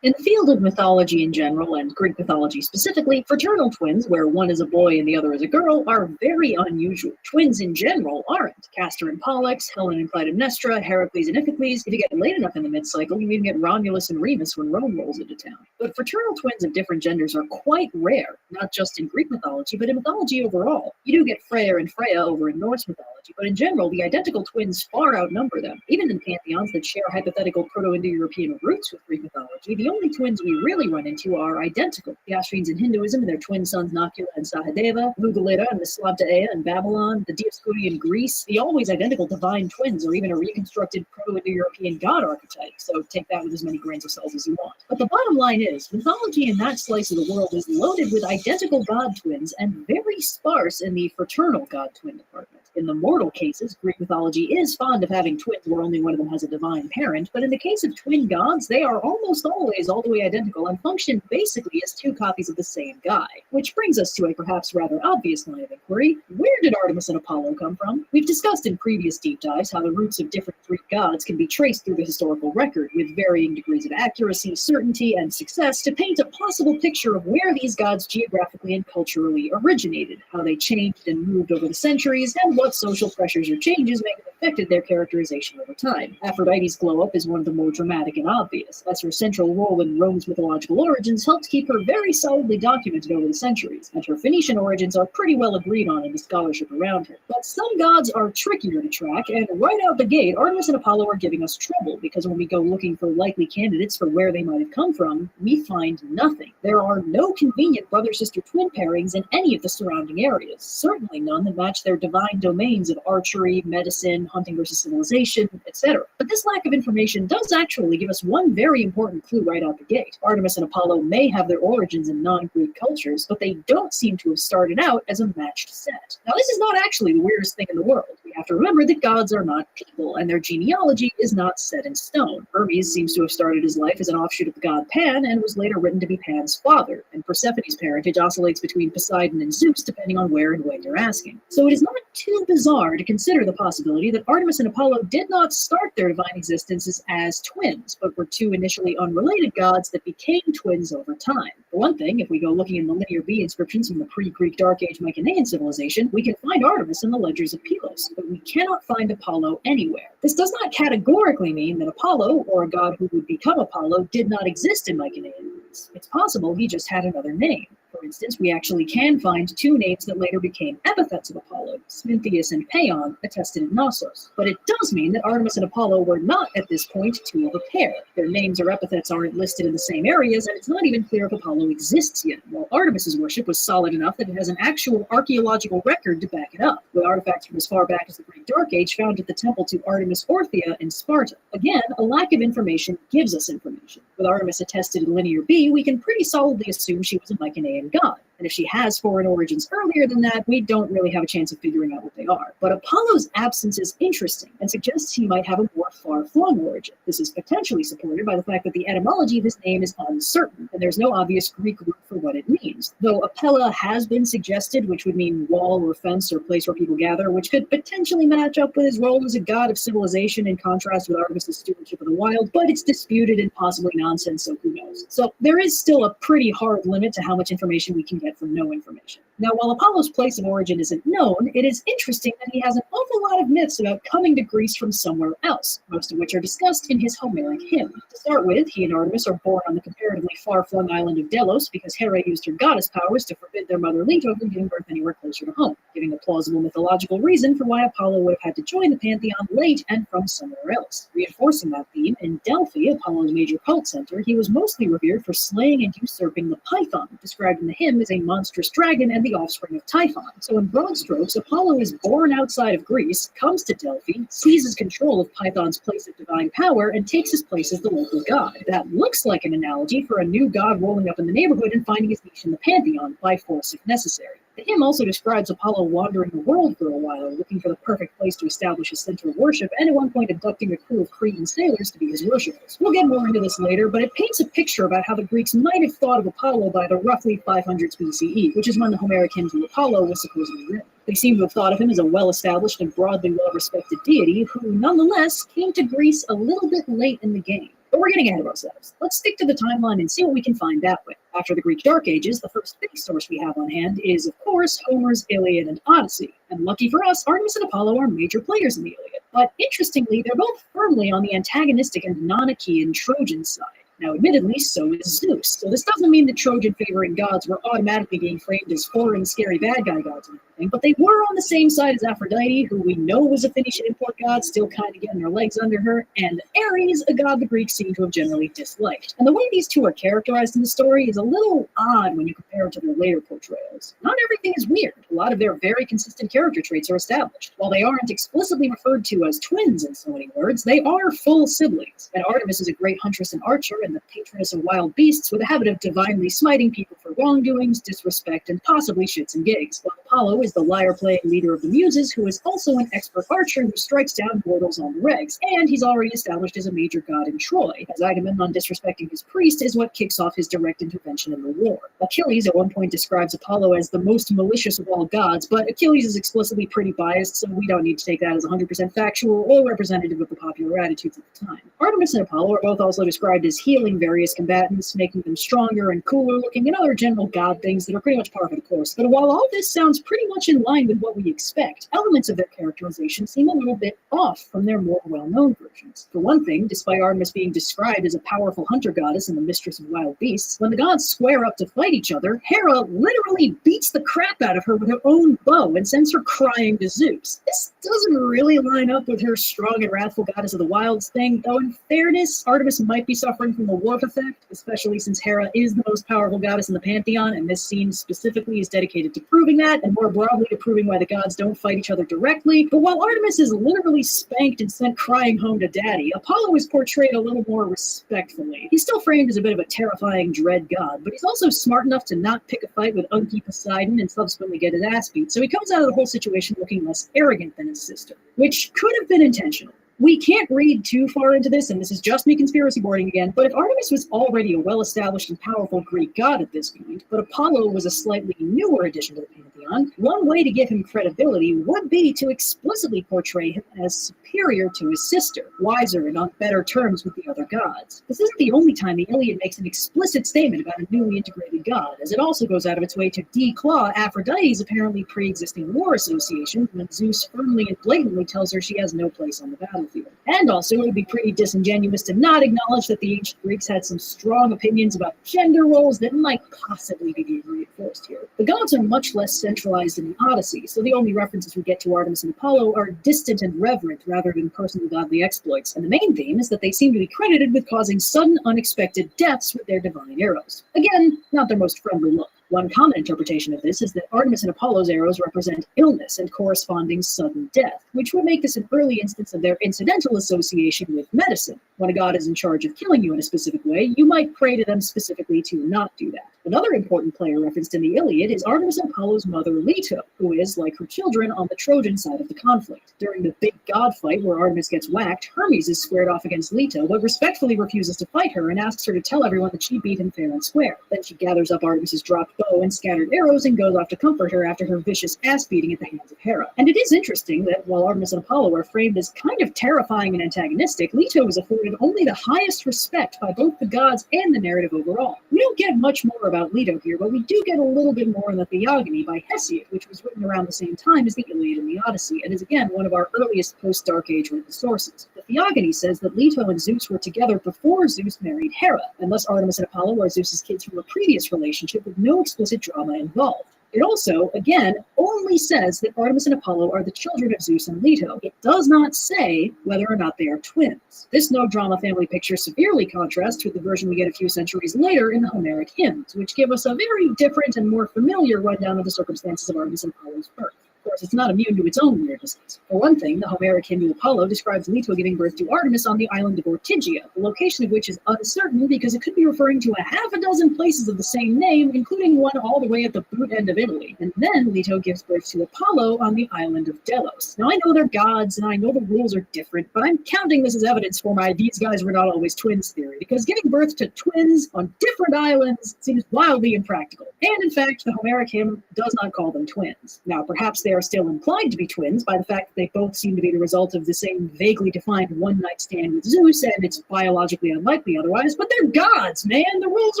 In the field of mythology in general, and Greek mythology specifically, fraternal twins, where one is a boy and the other is a girl, are very unusual. Twins in general aren't. Castor and Pollux, Helen and Clytemnestra, Heracles and Iphicles. If you get late enough in the mid-cycle, you even get Romulus and Remus when Rome rolls into town. But fraternal twins of different genders are quite rare, not just in Greek mythology, but in mythology overall. You do get Freyr and Freya over in Norse mythology, but in general, the identical twins far outnumber them. Even in pantheons that share hypothetical Proto-Indo-European roots with Greek mythology, the only twins we really run into are identical. The Ashvins in Hinduism and their twin sons Nakula and Sahadeva, Lugalita and Mislavta in Babylon, the Dioscuri in Greece, the always identical divine twins, or even a reconstructed Proto-Indo-European god archetype, so take that with as many grains of salt as you want. But the bottom line is, mythology in that slice of the world is loaded with identical god twins and very sparse in the fraternal god twin department. In the mortal cases, Greek mythology is fond of having twins where only one of them has a divine parent, but in the case of twin gods, they are almost always all the way identical and function basically as two copies of the same guy. Which brings us to a perhaps rather obvious line of inquiry. Where did Artemis and Apollo come from? We've discussed in previous deep dives how the roots of different Greek gods can be traced through the historical record, with varying degrees of accuracy, certainty, and success to paint a possible picture of where these gods geographically and culturally originated, how they changed and moved over the centuries, and what social pressures or changes may have affected their characterization over time. Aphrodite's glow-up is one of the more dramatic and obvious, as her central role in Rome's mythological origins helped keep her very solidly documented over the centuries, and her Phoenician origins are pretty well agreed on in the scholarship around her. But some gods are trickier to track, and right out the gate, Artemis and Apollo are giving us trouble, because when we go looking for likely candidates for where they might have come from, we find nothing. There are no convenient brother-sister twin pairings in any of the surrounding areas, certainly none that match their divine domains of archery, medicine, hunting versus civilization, etc. But this lack of information does actually give us one very important clue right out the gate. Artemis and Apollo may have their origins in non-Greek cultures, but they don't seem to have started out as a matched set. Now, this is not actually the weirdest thing in the world. We have to remember that gods are not people, and their genealogy is not set in stone. Hermes seems to have started his life as an offshoot of the god Pan, and was later written to be Pan's father, and Persephone's parentage oscillates between Poseidon and Zeus, depending on where and when you're asking. So it is not too bizarre to consider the possibility that Artemis and Apollo did not start their divine existences as twins, but were two initially unrelated gods that became twins over time. For one thing, if we go looking in the Linear B inscriptions from the pre-Greek Dark Age Mycenaean civilization, we can find Artemis in the ledgers of Pylos, but we cannot find Apollo anywhere. This does not categorically mean that Apollo, or a god who would become Apollo, did not exist in Mycenaean Greece. It's possible he just had another name. For instance, we actually can find two names that later became epithets of Apollo, Smintheus and Paeon, attested in Knossos. But it does mean that Artemis and Apollo were not, at this point, two of a pair. Their names or epithets aren't listed in the same areas, and it's not even clear if Apollo exists yet, while Artemis's worship was solid enough that it has an actual archaeological record to back it up, with artifacts from as far back as the Greek Dark Age found at the temple to Artemis Orthia in Sparta. Again, a lack of information gives us information. With Artemis attested in Linear B, we can pretty solidly assume she was a Mycenaean god. And if she has foreign origins earlier than that, we don't really have a chance of figuring out what they are. But Apollo's absence is interesting and suggests he might have a more far-flung origin. This is potentially supported by the fact that the etymology of his name is uncertain, and there's no obvious Greek root for what it means. Though Apella has been suggested, which would mean wall or fence or place where people gather, which could potentially match up with his role as a god of civilization in contrast with Artemis' stewardship of the wild, but it's disputed and possibly nonsense, so who knows. So there is still a pretty hard limit to how much information we can get from no information. Now, while Apollo's place of origin isn't known, it is interesting that he has an awful lot of myths about coming to Greece from somewhere else, most of which are discussed in his Homeric hymn. To start with, he and Artemis are born on the comparatively far-flung island of Delos because Hera used her goddess powers to forbid their mother Leto from giving birth anywhere closer to home, giving a plausible mythological reason for why Apollo would have had to join the pantheon late and from somewhere else. Reinforcing that theme, in Delphi, Apollo's major cult center, he was mostly revered for slaying and usurping the Python, described in the hymn as a monstrous dragon and the offspring of Typhon. So in broad strokes, Apollo is born outside of Greece, comes to Delphi, seizes control of Python's place of divine power, and takes his place as the local god. That looks like an analogy for a new god rolling up in the neighborhood and finding his niche in the pantheon, by force if necessary. The hymn also describes Apollo wandering the world for a while, looking for the perfect place to establish his center of worship, and at one point abducting a crew of Cretan sailors to be his worshippers. We'll get more into this later, but it paints a picture about how the Greeks might have thought of Apollo by the roughly 500s BCE, which is when the Homeric hymn to Apollo was supposedly written. They seem to have thought of him as a well-established and broadly well-respected deity who, nonetheless, came to Greece a little bit late in the game. But we're getting ahead of ourselves. Let's stick to the timeline and see what we can find that way. After the Greek Dark Ages, the first big source we have on hand is, of course, Homer's Iliad and Odyssey. And lucky for us, Artemis and Apollo are major players in the Iliad. But interestingly, they're both firmly on the antagonistic and non-Achaean Trojan side. Now, admittedly, so is Zeus. So this doesn't mean that Trojan-favoring gods were automatically being framed as foreign, scary bad guy gods or anything. anything, but they were on the same side as Aphrodite, who we know was a Phoenician import god, still kind of getting their legs under her, and Ares, a god the Greeks seem to have generally disliked. And the way these two are characterized in the story is a little odd when you compare it to their later portrayals. Not everything is weird. A lot of their very consistent character traits are established. While they aren't explicitly referred to as twins in so many words, they are full siblings. And Artemis is a great huntress and archer, and the patroness of wild beasts with a habit of divinely smiting people for wrongdoings, disrespect, and possibly shits and gigs. While Apollo is the lyre-playing leader of the Muses, who is also an expert archer who strikes down mortals on the regs. And he's already established as a major god in Troy, as Agamemnon disrespecting his priest is what kicks off his direct intervention in the war. Achilles at one point describes Apollo as the most malicious of all gods, but Achilles is explicitly pretty biased, so we don't need to take that as 100% factual or representative of the popular attitudes at the time. Artemis and Apollo are both also described as healing various combatants, making them stronger and cooler looking, and other general god things that are pretty much par for the course. But while all this sounds pretty much in line with what we expect, elements of their characterization seem a little bit off from their more well-known versions. For one thing, despite Artemis being described as a powerful hunter goddess and the mistress of wild beasts, when the gods square up to fight each other, Hera literally beats the crap out of her with her own bow and sends her crying to Zeus. This doesn't really line up with her strong and wrathful goddess of the wilds thing, though in fairness, Artemis might be suffering from a warp effect, especially since Hera is the most powerful goddess in the pantheon, and this scene specifically is dedicated to proving that, and more broadly to proving why the gods don't fight each other directly. But while Artemis is literally spanked and sent crying home to daddy, Apollo is portrayed a little more respectfully. He's still framed as a bit of a terrifying dread god, but he's also smart enough to not pick a fight with Unky Poseidon and subsequently get his ass beat, so he comes out of the whole situation looking less arrogant than his sister, which could have been intentional. We can't read too far into this, and this is just me conspiracy boarding again, but if Artemis was already a well-established and powerful Greek god at this point, but Apollo was a slightly newer addition to the pantheon, one way to give him credibility would be to explicitly portray him as superior to his sister, wiser and on better terms with the other gods. This isn't the only time the Iliad makes an explicit statement about a newly integrated god, as it also goes out of its way to declaw Aphrodite's apparently pre-existing war association when Zeus firmly and blatantly tells her she has no place on the battlefield. And also, it would be pretty disingenuous to not acknowledge that the ancient Greeks had some strong opinions about gender roles that might possibly be being reinforced here. The gods are much less centralized in the Odyssey, so the only references we get to Artemis and Apollo are distant and reverent rather than personal godly exploits. And the main theme is that they seem to be credited with causing sudden, unexpected deaths with their divine arrows. Again, not their most friendly look. One common interpretation of this is that Artemis and Apollo's arrows represent illness and corresponding sudden death, which would make this an early instance of their incidental association with medicine. When a god is in charge of killing you in a specific way, you might pray to them specifically to not do that. Another important player referenced in the Iliad is Artemis and Apollo's mother Leto, who is, like her children, on the Trojan side of the conflict. During the big god fight where Artemis gets whacked, Hermes is squared off against Leto, but respectfully refuses to fight her and asks her to tell everyone that she beat him fair and square. Then she gathers up Artemis's dropped bow and scattered arrows and goes off to comfort her after her vicious ass-beating at the hands of Hera. And it is interesting that while Artemis and Apollo are framed as kind of terrifying and antagonistic, Leto is afforded only the highest respect by both the gods and the narrative overall. We don't get much more about Leto here, but we do get a little bit more in the Theogony by Hesiod, which was written around the same time as the Iliad and the Odyssey, and is again one of our earliest post-Dark Age written sources. The Theogony says that Leto and Zeus were together before Zeus married Hera, and thus Artemis and Apollo are Zeus's kids from a previous relationship with no explicit drama involved. It also, again, only says that Artemis and Apollo are the children of Zeus and Leto. It does not say whether or not they are twins. This no-drama family picture severely contrasts with the version we get a few centuries later in the Homeric hymns, which give us a very different and more familiar rundown of the circumstances of Artemis and Apollo's birth. Of course, it's not immune to its own weirdnesses. For one thing, the Homeric hymn to Apollo describes Leto giving birth to Artemis on the island of Ortygia, the location of which is uncertain because it could be referring to a half a dozen places of the same name, including one all the way at the boot end of Italy. And then Leto gives birth to Apollo on the island of Delos. Now, I know they're gods, and I know the rules are different, but I'm counting this as evidence for my these guys were not always twins theory, because giving birth to twins on different islands seems wildly impractical. And in fact, the Homeric hymn does not call them twins. Now, perhaps they are still implied to be twins by the fact that they both seem to be the result of the same vaguely defined one-night stand with Zeus, and it's biologically unlikely otherwise, but they're gods, man! The rules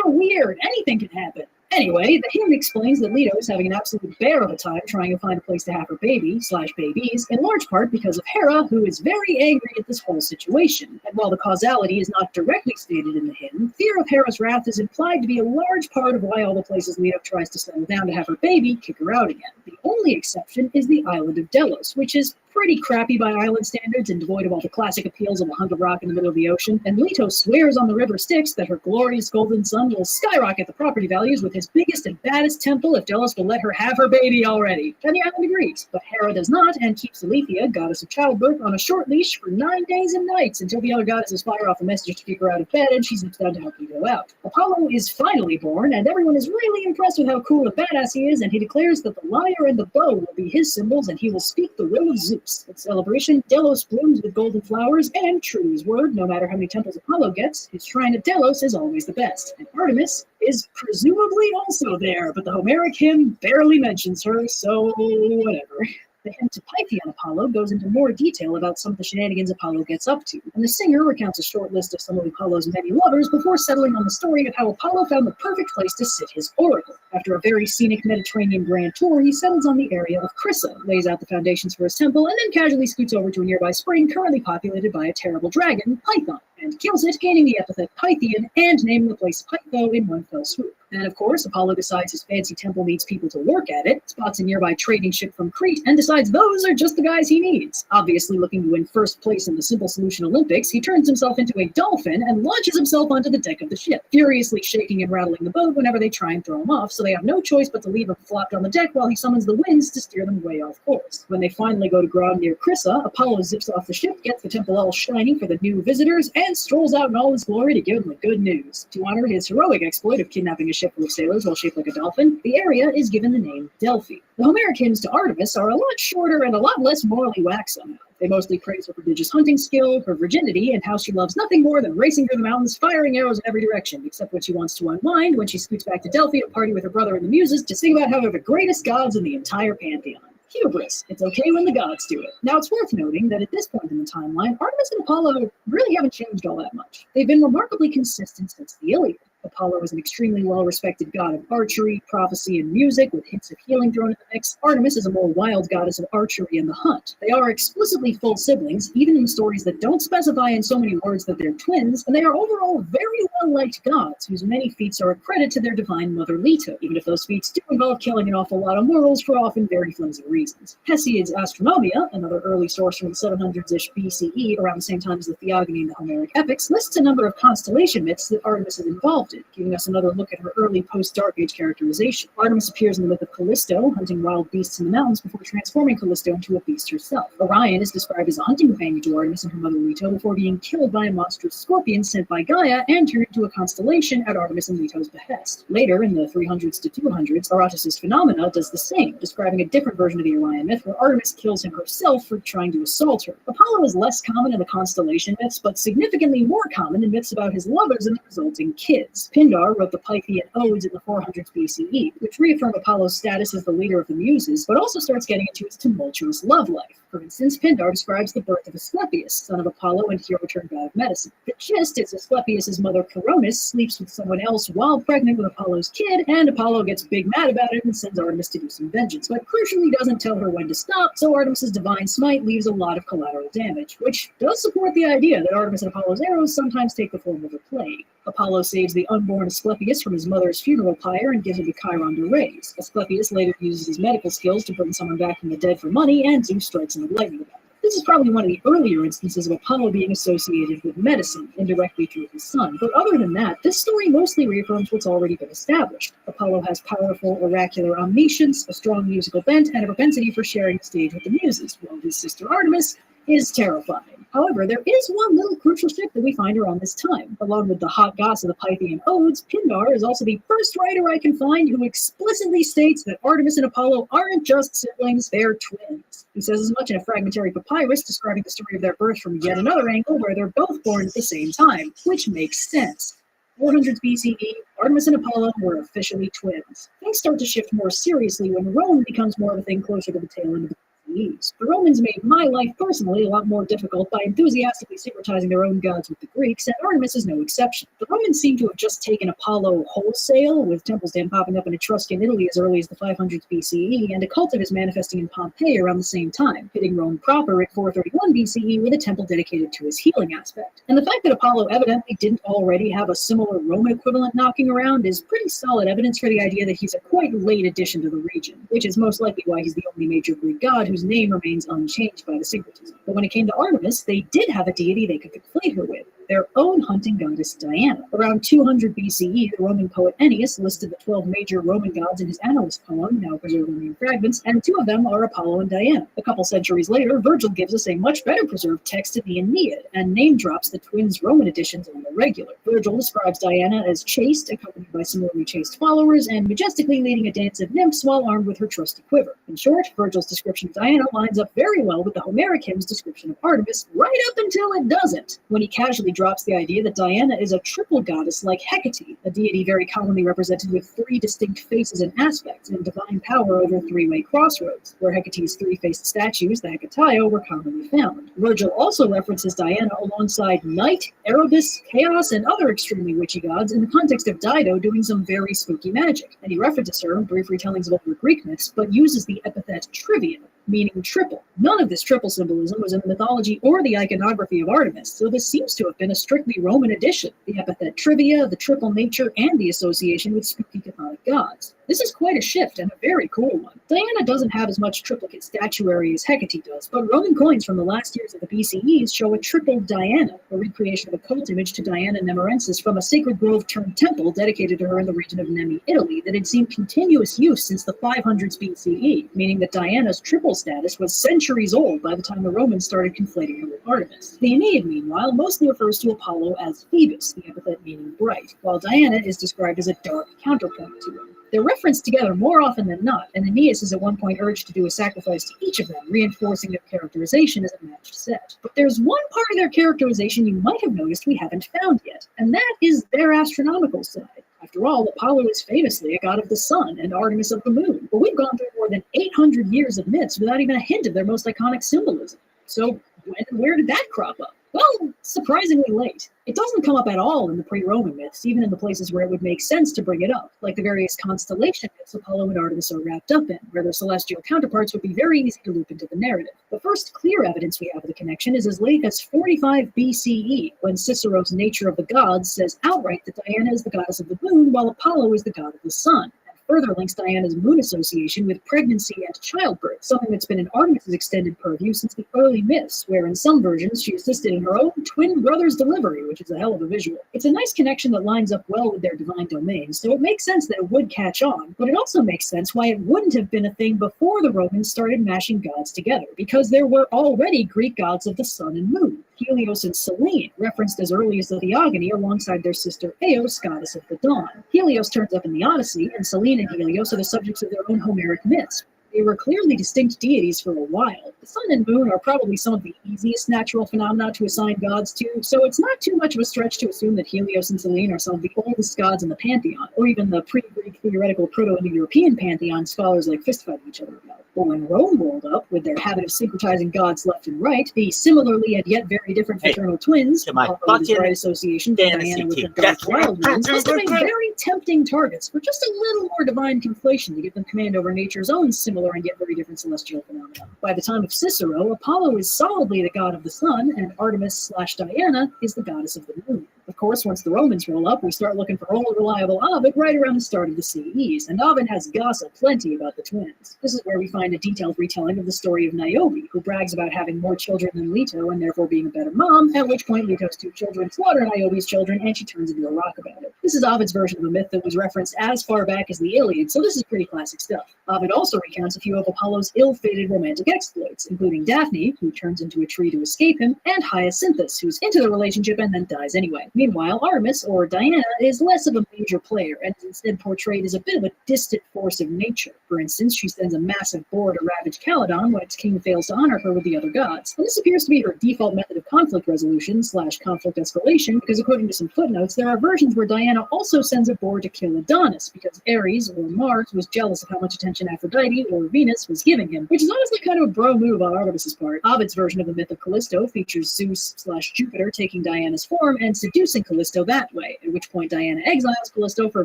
are weird! Anything can happen! Anyway, the hymn explains that Leto is having an absolute bear of a time trying to find a place to have her baby/babies, in large part because of Hera, who is very angry at this whole situation. And while the causality is not directly stated in the hymn, fear of Hera's wrath is implied to be a large part of why all the places Leto tries to settle down to have her baby kick her out again. The only exception is the island of Delos, which is pretty crappy by island standards and devoid of all the classic appeals of a hunk of rock in the middle of the ocean, and Leto swears on the river Styx that her glorious golden son will skyrocket the property values with his biggest and baddest temple if Delos will let her have her baby already. And the island agrees, but Hera does not and keeps Aletheia, goddess of childbirth, on a short leash for 9 days and nights until the other goddesses fire off a message to keep her out of bed and she zips down to help Leto out. Apollo is finally born, and everyone is really impressed with how cool and badass he is, and he declares that the lyre and the bow will be his symbols and he will speak the will of Zeus. At celebration, Delos blooms with golden flowers, and true to his word, no matter how many temples Apollo gets, his shrine at Delos is always the best. And Artemis is presumably also there, but the Homeric hymn barely mentions her, so whatever. The hymn to Pythian Apollo goes into more detail about some of the shenanigans Apollo gets up to, and the singer recounts a short list of some of Apollo's many lovers before settling on the story of how Apollo found the perfect place to sit his oracle. After a very scenic Mediterranean grand tour, he settles on the area of Crissa, lays out the foundations for his temple, and then casually scoots over to a nearby spring currently populated by a terrible dragon, Python, and kills it, gaining the epithet Pythian and naming the place Pytho in one fell swoop. And of course, Apollo decides his fancy temple needs people to work at it, spots a nearby trading ship from Crete, and decides those are just the guys he needs. Obviously looking to win first place in the Simple Solution Olympics, he turns himself into a dolphin and launches himself onto the deck of the ship, furiously shaking and rattling the boat whenever they try and throw him off, so they have no choice but to leave him flopped on the deck while he summons the winds to steer them way off course. When they finally go to ground near Crissa, Apollo zips off the ship, gets the temple all shiny for the new visitors, and strolls out in all his glory to give them the good news. To honor his heroic exploit of kidnapping a ship full of sailors while shaped like a dolphin, the area is given the name Delphi. The Homeric hymns to Artemis are a lot shorter and a lot less morally waxen. They mostly praise her prodigious hunting skill, her virginity, and how she loves nothing more than racing through the mountains, firing arrows in every direction, except when she wants to unwind, when she scoots back to Delphi to party with her brother and the Muses to sing about how they're the greatest gods in the entire pantheon. Hubris. It's okay when the gods do it. Now, it's worth noting that at this point in the timeline, Artemis and Apollo really haven't changed all that much. They've been remarkably consistent since the Iliad. Apollo is an extremely well-respected god of archery, prophecy, and music, with hints of healing thrown in the mix. Artemis is a more wild goddess of archery and the hunt. They are explicitly full siblings, even in stories that don't specify in so many words that they're twins, and they are overall very well-liked gods, whose many feats are a credit to their divine mother Leto, even if those feats do involve killing an awful lot of mortals for often very flimsy reasons. Hesiod's Astronomia, another early source from the 700s-ish BCE, around the same time as the Theogony and the Homeric epics, lists a number of constellation myths that Artemis is involved in, giving us another look at her early post-Dark Age characterization. Artemis appears in the myth of Callisto, hunting wild beasts in the mountains before transforming Callisto into a beast herself. Orion is described as a hunting companion to Artemis and her mother Leto before being killed by a monstrous scorpion sent by Gaia and turned into a constellation at Artemis and Leto's behest. Later, in the 300s to 200s, Aratus's Phenomena does the same, describing a different version of the Orion myth where Artemis kills him herself for trying to assault her. Apollo is less common in the constellation myths, but significantly more common in myths about his lovers and the resulting kids. Pindar wrote the Pythian Odes in the 400s BCE, which reaffirm Apollo's status as the leader of the Muses, but also starts getting into his tumultuous love life. For instance, Pindar describes the birth of Asclepius, son of Apollo and hero-turned god of medicine. The gist is Asclepius' mother Coronis sleeps with someone else while pregnant with Apollo's kid, and Apollo gets big mad about it and sends Artemis to do some vengeance, but crucially doesn't tell her when to stop, so Artemis' divine smite leaves a lot of collateral damage, which does support the idea that Artemis and Apollo's arrows sometimes take the form of a plague. Apollo saves the unborn Asclepius from his mother's funeral pyre and gives him to Chiron to raise. Asclepius later uses his medical skills to bring someone back from the dead for money, and Zeus strikes him with lightning about it. This is probably one of the earlier instances of Apollo being associated with medicine, indirectly through his son. But other than that, this story mostly reaffirms what's already been established. Apollo has powerful oracular omniscience, a strong musical bent, and a propensity for sharing the stage with the Muses, while his sister Artemis is terrifying. However, there is one little crucial shift that we find around this time. Along with the hot goss of the Pythian Odes, Pindar is also the first writer I can find who explicitly states that Artemis and Apollo aren't just siblings, they're twins. He says as much in a fragmentary papyrus describing the story of their birth from yet another angle where they're both born at the same time, which makes sense. 400s BCE, Artemis and Apollo were officially twins. Things start to shift more seriously when Rome becomes more of a thing closer to the tail end of the BCEs. The Romans made my life personally a lot more difficult by enthusiastically syncretizing their own gods with the Greeks, and Artemis is no exception. The Romans seem to have just taken Apollo wholesale, with temples then popping up in Etruscan Italy as early as the 500s BCE, and a cult of his manifesting in Pompeii around the same time, hitting Rome proper at 431 BCE with a temple dedicated to his healing aspect. And the fact that Apollo evidently didn't already have a similar Roman equivalent knocking around is pretty solid evidence for the idea that he's a quite late addition to the region, which is most likely why he's the only major Greek god whose name remains unchanged by the syncretism. But when it came to Artemis, they did have a deity they could conflate her with, their own hunting goddess Diana. Around 200 BCE, the Roman poet Ennius listed the 12 major Roman gods in his Annals poem, now preserved only in fragments, and two of them are Apollo and Diana. A couple centuries later, Virgil gives us a much better preserved text in the Aeneid, and name drops the twins' Roman editions on the regular. Virgil describes Diana as chaste, accompanied by similarly chaste followers, and majestically leading a dance of nymphs while armed with her trusty quiver. In short, Virgil's description of Diana lines up very well with the Homeric hymn's description of Artemis, right up until it doesn't, when he casually drops the idea that Diana is a triple goddess like Hecate, a deity very commonly represented with three distinct faces and aspects, and divine power over three-way crossroads, where Hecate's three-faced statues, the Hecatio, were commonly found. Virgil also references Diana alongside Night, Erebus, Chaos, and other extremely witchy gods in the context of Dido doing some very spooky magic, and he references her in brief retellings of older Greek myths, but uses the epithet trivia, meaning triple. None of this triple symbolism was in the mythology or the iconography of Artemis, so this seems to have been a strictly Roman addition, the epithet trivia, the triple nature, and the association with spooky chthonic gods. This is quite a shift, and a very cool one. Diana doesn't have as much triplicate statuary as Hecate does, but Roman coins from the last years of the BCEs show a triple Diana, a recreation of a cult image to Diana Nemorensis from a sacred grove turned temple dedicated to her in the region of Nemi, Italy, that had seen continuous use since the 500s BCE, meaning that Diana's triple status was centuries old by the time the Romans started conflating her with Artemis. The Aeneid, meanwhile, mostly refers to Apollo as Phoebus, the epithet meaning bright, while Diana is described as a dark counterpoint to him. They're referenced together more often than not, and Aeneas is at one point urged to do a sacrifice to each of them, reinforcing their characterization as a matched set. But there's one part of their characterization you might have noticed we haven't found yet, and that is their astronomical side. After all, Apollo is famously a god of the sun and Artemis of the moon, but we've gone through more than 800 years of myths without even a hint of their most iconic symbolism. So when and where did that crop up? Well, surprisingly late. It doesn't come up at all in the pre-Roman myths, even in the places where it would make sense to bring it up, like the various constellation myths Apollo and Artemis are wrapped up in, where their celestial counterparts would be very easy to loop into the narrative. The first clear evidence we have of the connection is as late as 45 BCE, when Cicero's Nature of the Gods says outright that Diana is the goddess of the moon, while Apollo is the god of the sun. Further links Diana's moon association with pregnancy and childbirth, something that's been in Artemis's extended purview since the early myths, where in some versions she assisted in her own twin brother's delivery, which is a hell of a visual. It's a nice connection that lines up well with their divine domains, so it makes sense that it would catch on, but it also makes sense why it wouldn't have been a thing before the Romans started mashing gods together, because there were already Greek gods of the sun and moon. Helios and Selene, referenced as early as the Theogony alongside their sister Eos, goddess of the dawn. Helios turns up in the Odyssey, and Selene and Helios are the subjects of their own Homeric myths. They were clearly distinct deities for a while. The sun and moon are probably some of the easiest natural phenomena to assign gods to, so it's not too much of a stretch to assume that Helios and Selene are some of the oldest gods in the pantheon, or even the pre-Greek theoretical Proto-Indo-European pantheon scholars like fistfight each other about. But when Rome rolled up, with their habit of syncretizing gods left and right, the similarly and yet very different fraternal twins, Apollo with his right association, Diana with her dark wild ones, must have been very tempting targets for just a little more divine conflation to give them command over nature's own similar and yet very different celestial phenomena. By the time of Cicero, Apollo is solidly the god of the sun, and Artemis/Diana is the goddess of the moon. Of course, once the Romans roll up, we start looking for old, reliable Ovid right around the start of the CEs, and Ovid has gossip plenty about the twins. This is where we find a detailed retelling of the story of Niobe, who brags about having more children than Leto and therefore being a better mom, at which point Leto's two children slaughter Niobe's children, and she turns into a rock about it. This is Ovid's version of a myth that was referenced as far back as the Iliad, so this is pretty classic stuff. Ovid also recounts a few of Apollo's ill-fated romantic exploits, including Daphne, who turns into a tree to escape him, and Hyacinthus, who's into the relationship and then dies anyway. Meanwhile, Artemis, or Diana, is less of a major player and is instead portrayed as a bit of a distant force of nature. For instance, she sends a massive boar to ravage Calydon when its king fails to honor her with the other gods. And this appears to be her default method of conflict resolution / conflict escalation, because according to some footnotes, there are versions where Diana also sends a boar to kill Adonis because Ares, or Mars, was jealous of how much attention Aphrodite, or Venus, was giving him, which is honestly kind of a bro move on Artemis's part. Ovid's version of the myth of Callisto features Zeus / Jupiter taking Diana's form and seducing Callisto that way, at which point Diana exiles Callisto for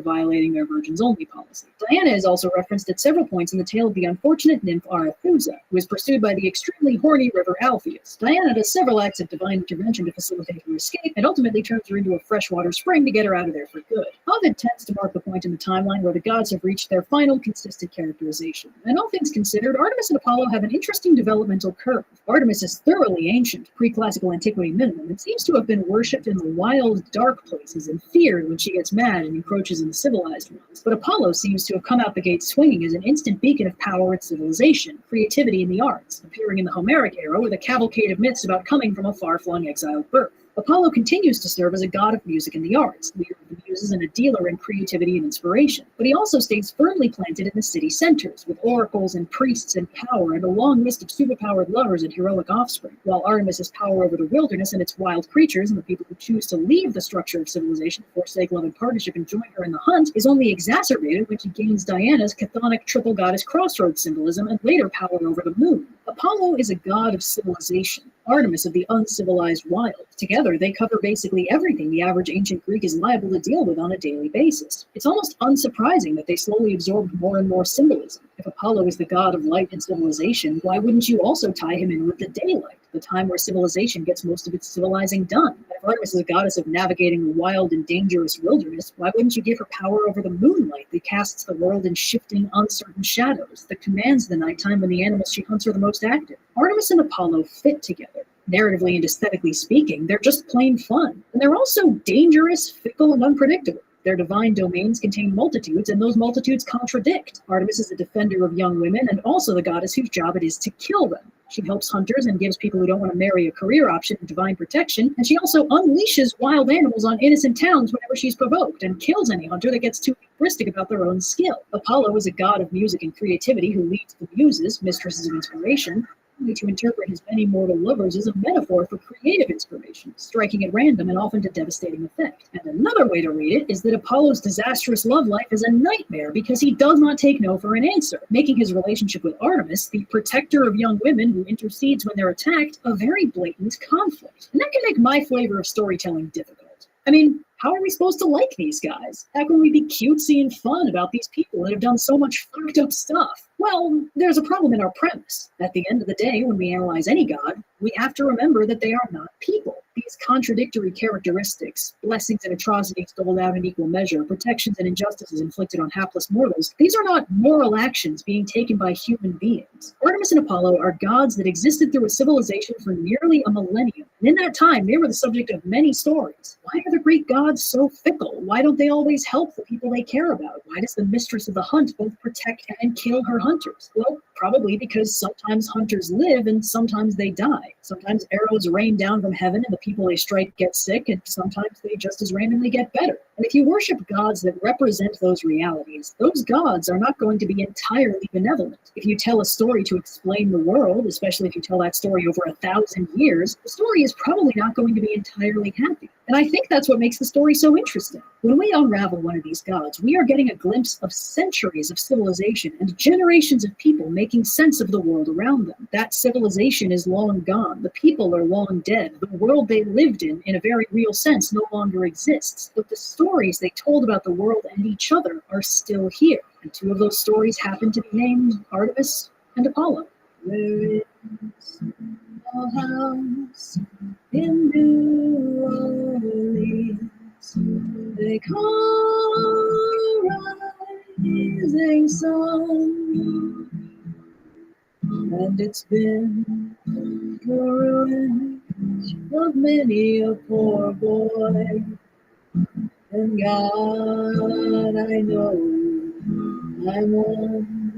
violating their virgins-only policy. Diana is also referenced at several points in the tale of the unfortunate nymph Arethusa, who is pursued by the extremely horny river Alpheus. Diana does several acts of divine intervention to facilitate her escape, and ultimately turns her into a freshwater spring to get her out of there for good. Ovid tends to mark the point in the timeline where the gods have reached their final consistent characterization. And all things considered, Artemis and Apollo have an interesting developmental curve. Artemis is thoroughly ancient, pre-classical antiquity minimum, and seems to have been worshipped in the wild, dark places and feared when she gets mad and encroaches in the civilized ones. But Apollo seems to have come out the gate swinging as an instant beacon of power and civilization, creativity in the arts, appearing in the Homeric era with a cavalcade of myths about coming from a far-flung exiled birth. Apollo continues to serve as a god of music and the arts, leader of the muses and a dealer in creativity and inspiration. But he also stays firmly planted in the city centers, with oracles and priests and power and a long list of superpowered lovers and heroic offspring, while Artemis's power over the wilderness and its wild creatures and the people who choose to leave the structure of civilization, forsake love and partnership, and join her in the hunt, is only exacerbated when she gains Diana's chthonic triple goddess crossroads symbolism and later power over the moon. Apollo is a god of civilization, Artemis of the uncivilized wild. Together, they cover basically everything the average ancient Greek is liable to deal with on a daily basis. It's almost unsurprising that they slowly absorbed more and more symbolism. If Apollo is the god of light and civilization, why wouldn't you also tie him in with the daylight, the time where civilization gets most of its civilizing done? And if Artemis is a goddess of navigating the wild and dangerous wilderness, why wouldn't you give her power over the moonlight that casts the world in shifting, uncertain shadows, that commands the nighttime when the animals she hunts are the most active? Artemis and Apollo fit together. Narratively and aesthetically speaking, they're just plain fun. And they're also dangerous, fickle, and unpredictable. Their divine domains contain multitudes, and those multitudes contradict. Artemis is a defender of young women, and also the goddess whose job it is to kill them. She helps hunters and gives people who don't want to marry a career option divine protection, and she also unleashes wild animals on innocent towns whenever she's provoked, and kills any hunter that gets too hubristic about their own skill. Apollo is a god of music and creativity who leads the muses, mistresses of inspiration, to interpret his many mortal lovers as a metaphor for creative inspiration, striking at random and often to devastating effect. And another way to read it is that Apollo's disastrous love life is a nightmare because he does not take no for an answer, making his relationship with Artemis, the protector of young women who intercedes when they're attacked, a very blatant conflict. And that can make my flavor of storytelling difficult. I mean, how are we supposed to like these guys? How can we be cutesy and fun about these people that have done so much fucked up stuff? Well, there's a problem in our premise. At the end of the day, when we analyze any god, we have to remember that they are not people. These contradictory characteristics, blessings and atrocities doled out in equal measure, protections and injustices inflicted on hapless mortals, these are not moral actions being taken by human beings. Artemis and Apollo are gods that existed through a civilization for nearly a millennium. And in that time, they were the subject of many stories. Why are the Greek gods so fickle? Why don't they always help the people they care about? Why does the mistress of the hunt both protect and kill her hunters? Well, probably because sometimes hunters live and sometimes they die. Sometimes arrows rain down from heaven and the people they strike get sick, and sometimes they just as randomly get better. And if you worship gods that represent those realities, those gods are not going to be entirely benevolent. If you tell a story to explain the world, especially if you tell that story over 1,000 years, the story is probably not going to be entirely happy. And I think that's what makes the story so interesting. When we unravel one of these gods, we are getting a glimpse of centuries of civilization and generations of people making sense of the world around them. That civilization is long gone. The people are long dead. The world they lived in a very real sense, no longer exists. But the stories they told about the world and each other are still here. And two of those stories happen to be named Artemis and Apollo. There is a house in New Orleans they call Rising Sun, and it's been the ruin of many a poor boy. And God, I know I'm one.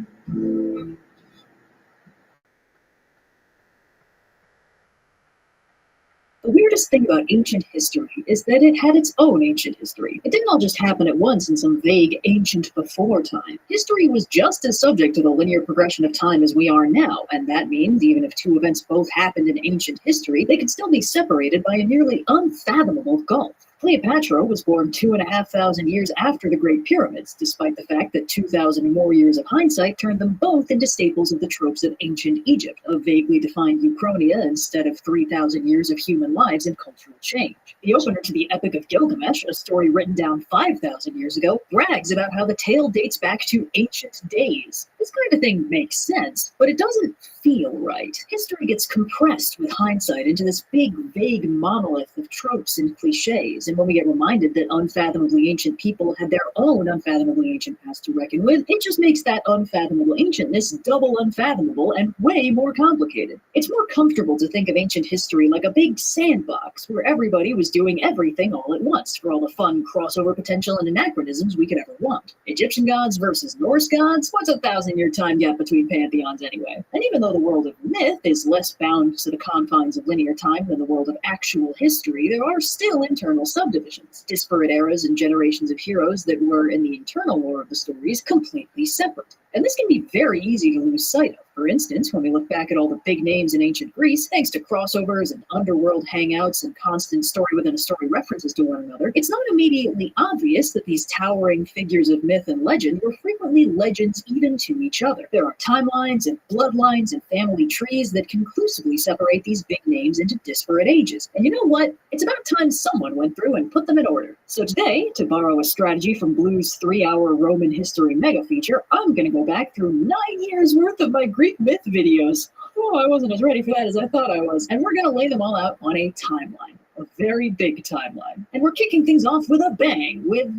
The weirdest weirdest thing about ancient history is that it had its own ancient history. It didn't all just happen at once in some vague ancient before time. History was just as subject to the linear progression of time as we are now, and that means even if two events both happened in ancient history, they could still be separated by a nearly unfathomable gulf. Cleopatra was born 2,500 years after the Great Pyramids, despite the fact that 2,000 more years of hindsight turned them both into staples of the tropes of ancient Egypt, a vaguely defined Uchronia instead of 3,000 years of human lives and cultural change. The opener to the Epic of Gilgamesh, a story written down 5,000 years ago, brags about how the tale dates back to ancient days. This kind of thing makes sense, but it doesn't feel right. History gets compressed with hindsight into this big, vague monolith of tropes and cliches, and when we get reminded that unfathomably ancient people had their own unfathomably ancient past to reckon with, it just makes that unfathomable ancientness double unfathomable and way more complicated. It's more comfortable to think of ancient history like a big sandbox where everybody was doing everything all at once for all the fun crossover potential and anachronisms we could ever want. Egyptian gods versus Norse gods? What's a 1,000-year time gap between pantheons anyway? And even though the world of myth is less bound to the confines of linear time than the world of actual history, there are still internal subdivisions, disparate eras and generations of heroes that were, in the internal lore of the stories, completely separate. And this can be very easy to lose sight of. For instance, when we look back at all the big names in ancient Greece, thanks to crossovers and underworld hangouts and constant story within a story references to one another, it's not immediately obvious that these towering figures of myth and legend were frequently legends even to each other. There are timelines and bloodlines and family trees that conclusively separate these big names into disparate ages. And you know what? It's about time someone went through and put them in order. So today, to borrow a strategy from Blue's 3-hour Roman history mega feature, I'm going to go back through 9 years worth of my Greek myth videos. Oh, I wasn't as ready for that as I thought I was. And we're going to lay them all out on a timeline, a very big timeline. And we're kicking things off with a bang, with,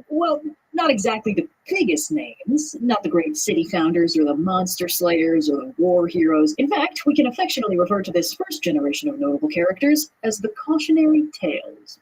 well, not exactly the biggest names, not the great city founders or the monster slayers or the war heroes. In fact, we can affectionately refer to this first generation of notable characters as the cautionary tales.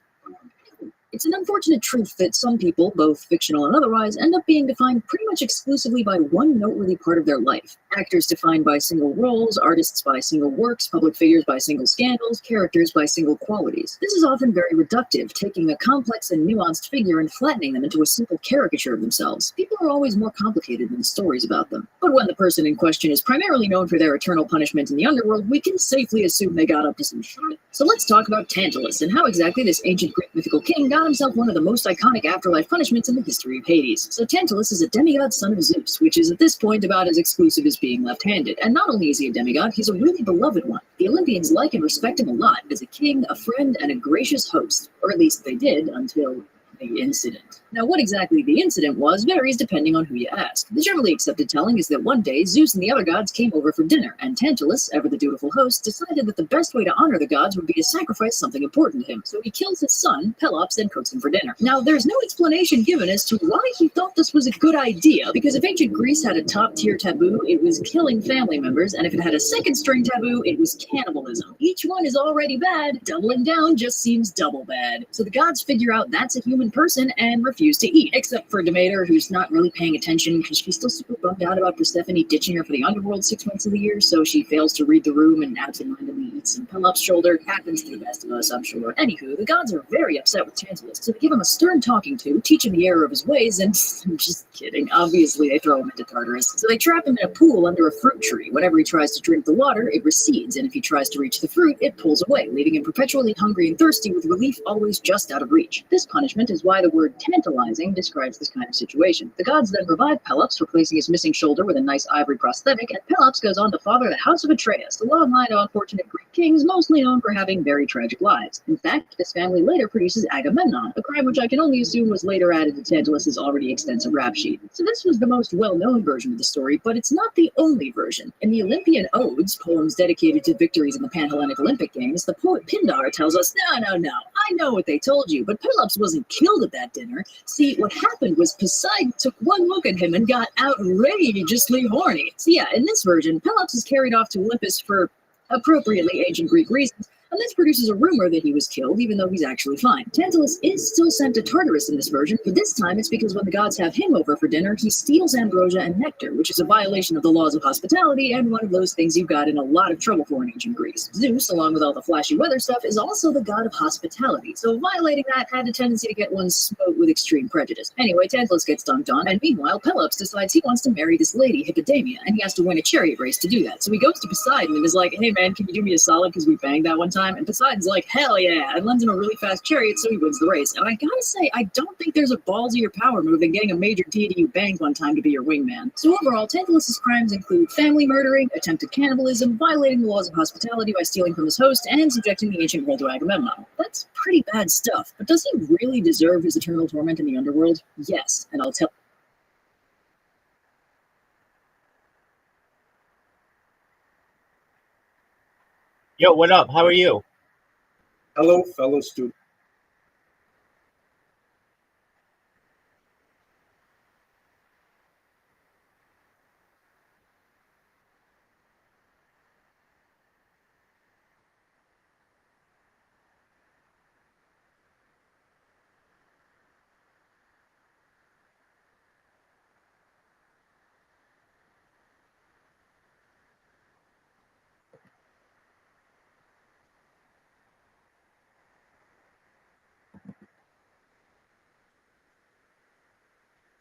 It's an unfortunate truth that some people, both fictional and otherwise, end up being defined pretty much exclusively by one noteworthy part of their life. Actors defined by single roles, artists by single works, public figures by single scandals, characters by single qualities. This is often very reductive, taking a complex and nuanced figure and flattening them into a simple caricature of themselves. People are always more complicated than stories about them. But when the person in question is primarily known for their eternal punishment in the underworld, we can safely assume they got up to some shit. So let's talk about Tantalus and how exactly this ancient Greek mythical king got himself one of the most iconic afterlife punishments in the history of Hades. So Tantalus is a demigod son of Zeus, which is at this point about as exclusive as being left-handed. And not only is he a demigod, he's a really beloved one. The Olympians like and respect him a lot as a king, a friend, and a gracious host. Or at least they did until the incident. Now, what exactly the incident was varies depending on who you ask. The generally accepted telling is that one day, Zeus and the other gods came over for dinner, and Tantalus, ever the dutiful host, decided that the best way to honor the gods would be to sacrifice something important to him. So he kills his son, Pelops, and cooks him for dinner. Now, there's no explanation given as to why he thought this was a good idea, because if ancient Greece had a top-tier taboo, it was killing family members, and if it had a second-string taboo, it was cannibalism. Each one is already bad. Doubling down just seems double bad. So the gods figure out that's a human person and refuse to eat, except for Demeter, who's not really paying attention because she's still super bummed out about Persephone ditching her for the underworld 6 months of the year, so she fails to read the room and absentmindedly eats some Pelops' shoulder. Happens to the best of us, I'm sure. Anywho, the gods are very upset with Tantalus, so they give him a stern talking to, teach him the error of his ways, and I'm just kidding. Obviously, they throw him into Tartarus. So they trap him in a pool under a fruit tree. Whenever he tries to drink the water, it recedes, and if he tries to reach the fruit, it pulls away, leaving him perpetually hungry and thirsty with relief always just out of reach. This punishment is why the word tantalizing describes this kind of situation. The gods then revive Pelops, replacing his missing shoulder with a nice ivory prosthetic, and Pelops goes on to father the House of Atreus, a long line of unfortunate Greek kings mostly known for having very tragic lives. In fact, this family later produces Agamemnon, a crime which I can only assume was later added to Tantalus' already extensive rap sheet. So this was the most well-known version of the story, but it's not the only version. In the Olympian Odes, poems dedicated to victories in the Panhellenic Olympic Games, the poet Pindar tells us, no, I know what they told you, but Pelops wasn't killed at that dinner. See, what happened was Poseidon took one look at him and got outrageously horny. So yeah, in this version, Pelops is carried off to Olympus for appropriately ancient Greek reasons, and this produces a rumor that he was killed, even though he's actually fine. Tantalus is still sent to Tartarus in this version, but this time it's because when the gods have him over for dinner, he steals ambrosia and nectar, which is a violation of the laws of hospitality and one of those things you got in a lot of trouble for in ancient Greece. Zeus, along with all the flashy weather stuff, is also the god of hospitality, so violating that had a tendency to get one smote with extreme prejudice. Anyway, Tantalus gets dunked on, and meanwhile, Pelops decides he wants to marry this lady, Hippodamia, and he has to win a chariot race to do that. So he goes to Poseidon and is like, hey man, can you do me a solid because we banged that one time? And Poseidon's like, hell yeah, and lends him a really fast chariot so he wins the race. And I gotta say, I don't think there's a ballsier power move than getting a major deity you banged one time to be your wingman. So overall, Tantalus' crimes include family murdering, attempted cannibalism, violating the laws of hospitality by stealing from his host, and subjecting the ancient world to Agamemnon. That's pretty bad stuff, but does he really deserve his eternal torment in the underworld? Yes, and I'll tell. Yo, what up? How are you? Hello, fellow students.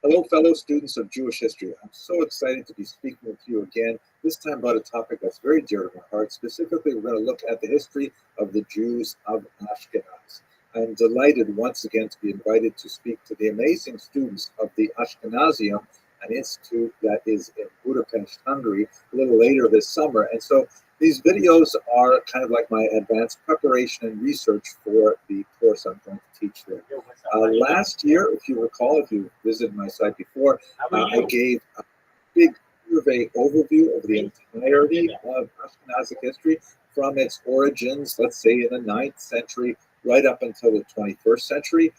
Hello, fellow students of Jewish history. I'm so excited to be speaking with you again, this time about a topic that's very dear to my heart. Specifically, we're going to look at the history of the Jews of Ashkenaz. I'm delighted once again to be invited to speak to the amazing students of the Ashkenazium, an institute that is in Budapest, Hungary, a little later this summer. And so these videos are kind of like my advanced preparation and research for the course I'm going to teach there. Last year, if you recall, if you visited my site before, I gave a big survey overview of the entirety of Ashkenazic history from its origins, let's say in the 9th century, right up until the 21st century.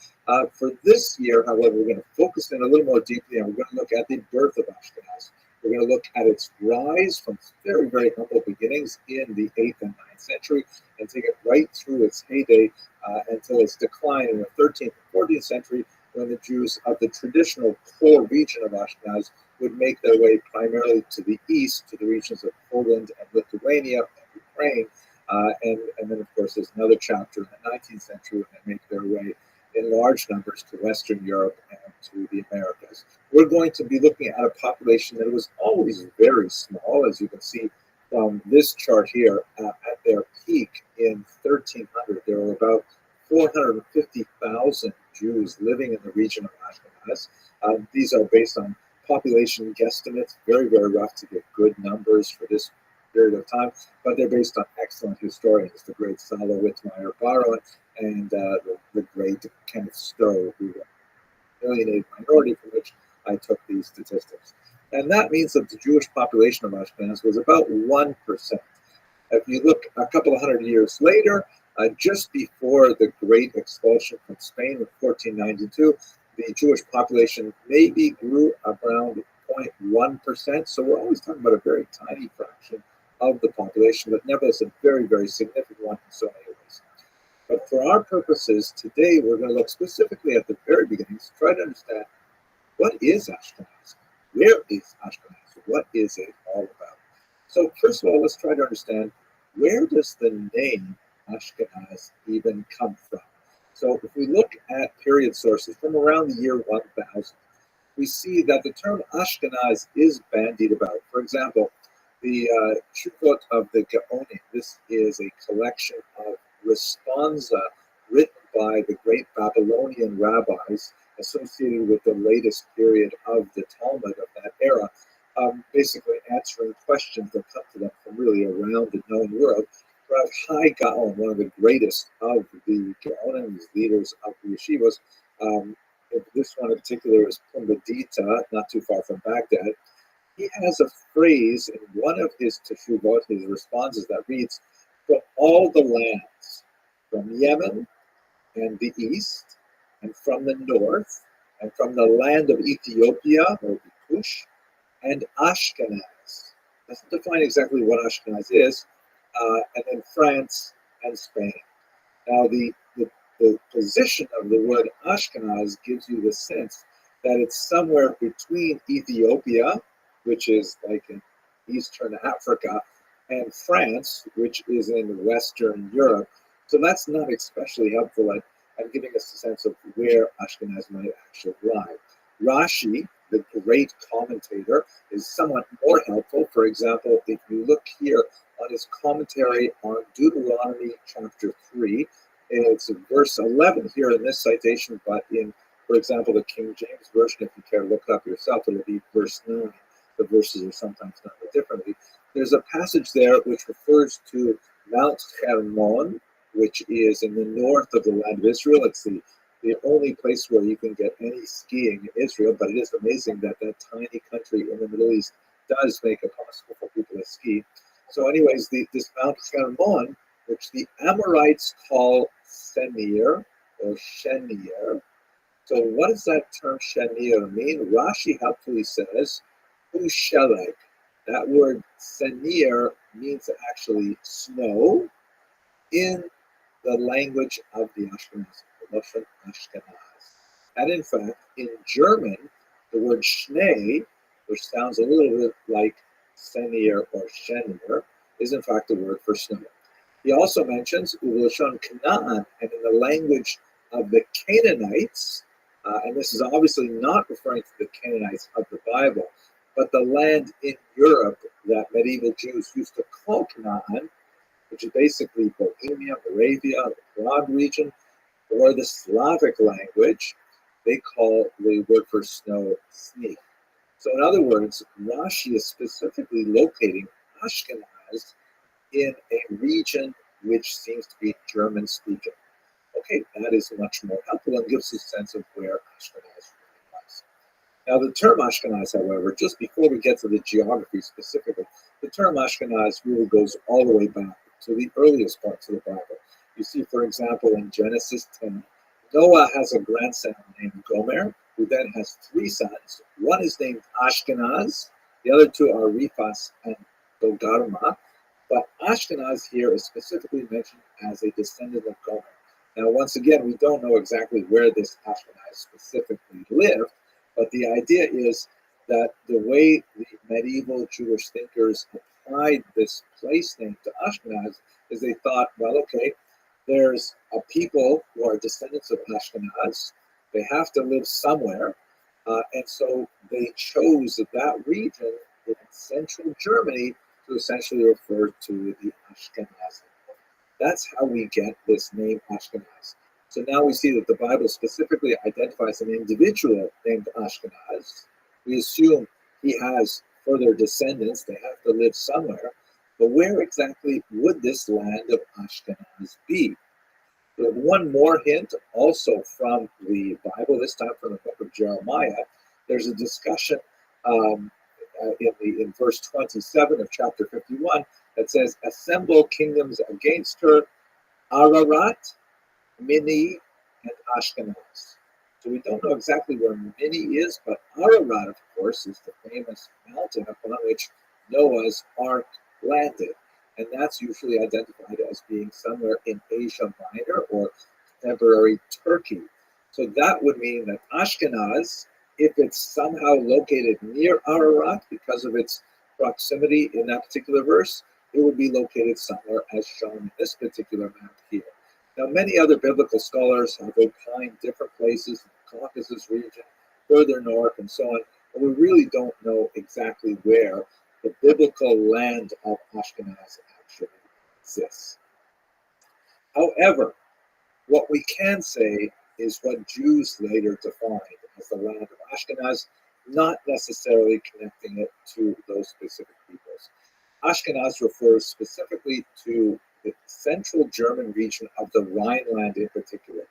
For this year, however, we're going to focus in a little more deeply, and we're going to look at the birth of Ashkenaz. We're going to look at its rise from very, very humble beginnings in the 8th and 9th century and take it right through its heyday until its decline in the 13th and 14th century, when the Jews of the traditional core region of Ashkenaz would make their way primarily to the east, to the regions of Poland and Lithuania and Ukraine. And then, of course, there's another chapter in the 19th century when they make their way in large numbers to Western Europe and to the Americas. We're going to be looking at a population that was always very small, as you can see from this chart here. At their peak in 1300, there were about 450,000 Jews living in the region of Ashkenaz. These are based on population guesstimates, very, very rough to get good numbers for this period of time, but they're based on excellent historians, the great Salo Whitmire Barrow and the great Kenneth Stowe, who alienated minority from which I took these statistics. And that means that the Jewish population of Ashkenaz was about 1%. If you look a couple of hundred years later, just before the Great Expulsion from Spain in 1492, the Jewish population maybe grew around 0.1%. So we're always talking about a very tiny fraction of the population, but nevertheless a very, very significant one in so many ways. But for our purposes today, we're going to look specifically at the very beginnings to try to understand what is Ashkenaz? Where is Ashkenaz? What is it all about? So first of all, let's try to understand, where does the name Ashkenaz even come from? So if we look at period sources from around the year 1000, we see that the term Ashkenaz is bandied about. For example, the Tshuvot of the Gaonim, this is a collection of responsa written by the great Babylonian rabbis associated with the latest period of the Talmud of that era, basically answering questions that come to them from really around the known world. Rav Hai Gaon, one of the greatest of the Gaonim, leaders of the yeshivas, this one in particular is Pumbedita, not too far from Baghdad. He has a phrase in one of his teshuvot, his responses, that reads, from all the lands, from Yemen and the east, and from the north, and from the land of Ethiopia, or the Kush, and Ashkenaz. Doesn't define exactly what Ashkenaz is, and then France and Spain. Now, the position of the word Ashkenaz gives you the sense that it's somewhere between Ethiopia, which is like in Eastern Africa, and France, which is in Western Europe. So that's not especially helpful at giving us a sense of where Ashkenaz might actually lie. Rashi, the great commentator, is somewhat more helpful. For example, if you look here on his commentary on Deuteronomy chapter 3, it's in verse 11 here in this citation, but in, for example, the King James Version, if you care to look it up yourself, it'll be verse 9. The verses are sometimes numbered differently. There's a passage there which refers to Mount Hermon, which is in the north of the land of Israel. It's the only place where you can get any skiing in Israel, but it is amazing that that tiny country in the Middle East does make it possible for people to ski. So anyways, this Mount Hermon, which the Amorites call Senir or Shenir. So what does that term Shenir mean? Rashi helpfully says, Usheleg. That word Senir means actually snow in the language of the Ashkenaz, the Russian Ashkenaz. And in fact, in German, the word Schnee, which sounds a little bit like Senir or Shenir, is in fact the word for snow. He also mentions Ulashon Canaan, and in the language of the Canaanites, and this is obviously not referring to the Canaanites of the Bible, but the land in Europe that medieval Jews used to call Canaan, which is basically Bohemia, Moravia, the Prague region, or the Slavic language, they call the word for snow sneak. So in other words, Rashi is specifically locating Ashkenaz in a region which seems to be German speaking. Okay, that is much more helpful and gives us a sense of where Ashkenaz really lies. Now, the term Ashkenaz, however, just before we get to the geography specifically, the term Ashkenaz really goes all the way back to the earliest parts of the Bible. You see, for example, in Genesis 10, Noah has a grandson named Gomer, who then has three sons. One is named Ashkenaz, the other two are Rifas and Togarma, but Ashkenaz here is specifically mentioned as a descendant of Gomer. Now, once again, we don't know exactly where this Ashkenaz specifically lived, but the idea is that the way the medieval Jewish thinkers applied this place name to Ashkenaz is they thought, well, okay, there's a people who are descendants of Ashkenaz. They have to live somewhere. And so they chose that region in central Germany to essentially refer to the Ashkenaz. That's how we get this name Ashkenaz. So now we see that the Bible specifically identifies an individual named Ashkenaz. We assume he has further descendants. They have to live somewhere. But where exactly would this land of Ashkenaz be? We have one more hint also from the Bible, this time from the book of Jeremiah. There's a discussion in verse 27 of chapter 51 that says, assemble kingdoms against her, Ararat, Mini, and Ashkenaz. So we don't know exactly where Mini is, but Ararat, of course, is the famous mountain upon which Noah's ark landed. And that's usually identified as being somewhere in Asia Minor or contemporary Turkey. So that would mean that Ashkenaz, if it's somehow located near Ararat because of its proximity in that particular verse, it would be located somewhere as shown in this particular map here. Now, many other biblical scholars have opined different places in the Caucasus region, further north, and so on, but we really don't know exactly where the biblical land of Ashkenaz actually exists. However, what we can say is what Jews later defined as the land of Ashkenaz, not necessarily connecting it to those specific peoples. Ashkenaz refers specifically to the central German region of the Rhineland in particular.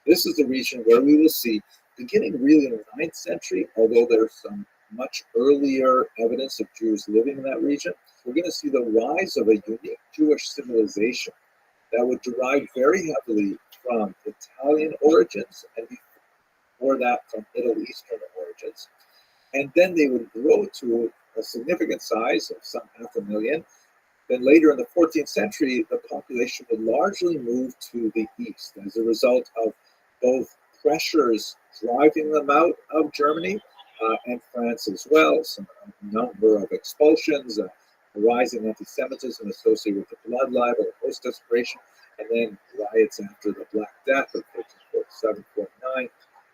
This is the region where we will see, beginning really in the 9th century, although there's some much earlier evidence of Jews living in that region, we're going to see the rise of a unique Jewish civilization that would derive very heavily from Italian origins and before that from Middle Eastern origins. And then they would grow to a significant size of some 500,000 Then later in the 14th century, the population would largely move to the east as a result of both pressures driving them out of Germany and France as well. Some number of expulsions, rising anti-Semitism associated with the blood libel, post desperation, and then riots after the Black Death of 1547-49.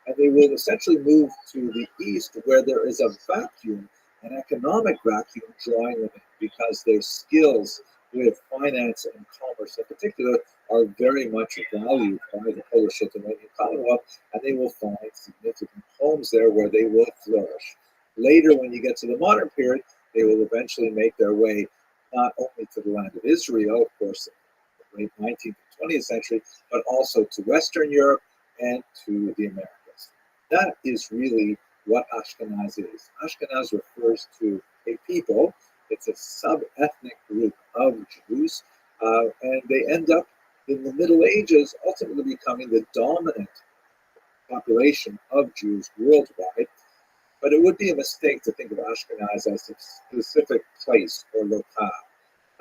And they will essentially move to the east where there is a vacuum, an economic vacuum drawing them in because their skills with finance and commerce in particular are very much valued by the Polish-Lithuanian Commonwealth, and they will find significant homes there where they will flourish. Later, when you get to the modern period, they will eventually make their way not only to the land of Israel, of course, in the late 19th and 20th century, but also to Western Europe and to the Americas. That is really what Ashkenaz is. Ashkenaz refers to a people. It's a sub-ethnic group of Jews, and they end up in the Middle Ages ultimately becoming the dominant population of Jews worldwide. But it would be a mistake to think of Ashkenaz as a specific place or locale.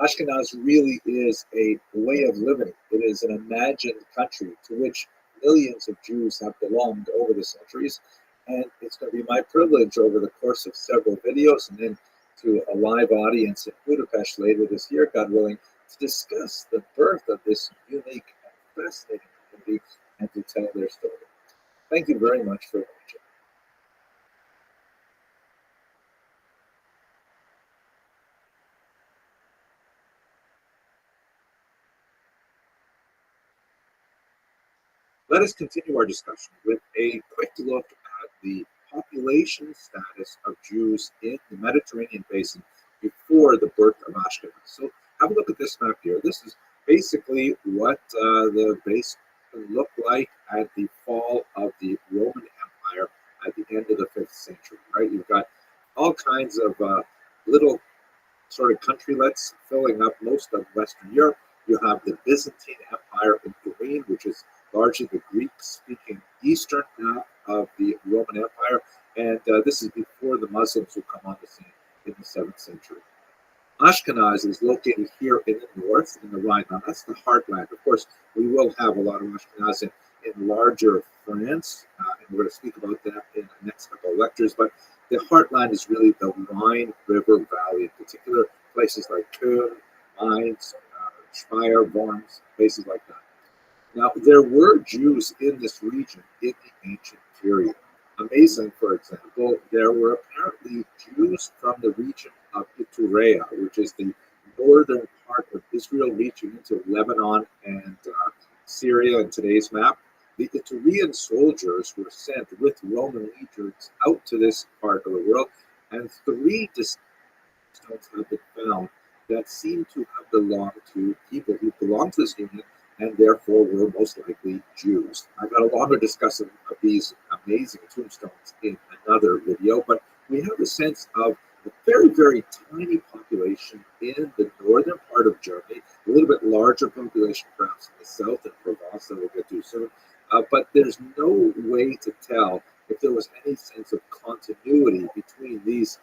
Ashkenaz really is a way of living. It is an imagined country to which millions of Jews have belonged over the centuries. And it's going to be my privilege over the course of several videos and then to a live audience in Budapest later this year, God willing, to discuss the birth of this unique and fascinating community and to tell their story. Thank you very much for watching. Let us continue our discussion with a quick look at the population status of Jews in the Mediterranean basin before the birth of Ashkenaz. So have a look at this map here. This is basically what the base looked like at the fall of the Roman Empire at the end of the 5th century, right? You've got all kinds of little sort of countrylets filling up most of Western Europe. You have the Byzantine Empire in green, which is largely the Greek-speaking eastern half of the Roman Empire, and this is before the Muslims will come on the scene in the 7th century. Ashkenaz is located here in the north, in the Rhine. Now, that's the heartland. Of course, we will have a lot of Ashkenaz in larger France, and we're going to speak about that in the next couple of lectures, but the heartland is really the Rhine River Valley, in particular places like Köln, Mainz, Speyer, Worms, places like that. Now, there were Jews in this region in the ancient period. Amazing, for example, there were apparently Jews from the region of Iturea, which is the northern part of Israel reaching into Lebanon and Syria in today's map. The Iturean soldiers were sent with Roman legions out to this part of the world, and 3 stones have been found that seem to have belonged to people who belonged to this union and therefore were most likely Jews. I've got a longer discussion of these amazing tombstones in another video, but we have a sense of a very, very tiny population in the northern part of Germany, a little bit larger population perhaps in the south and Provence that we'll get to soon, but there's no way to tell if there was any sense of continuity between these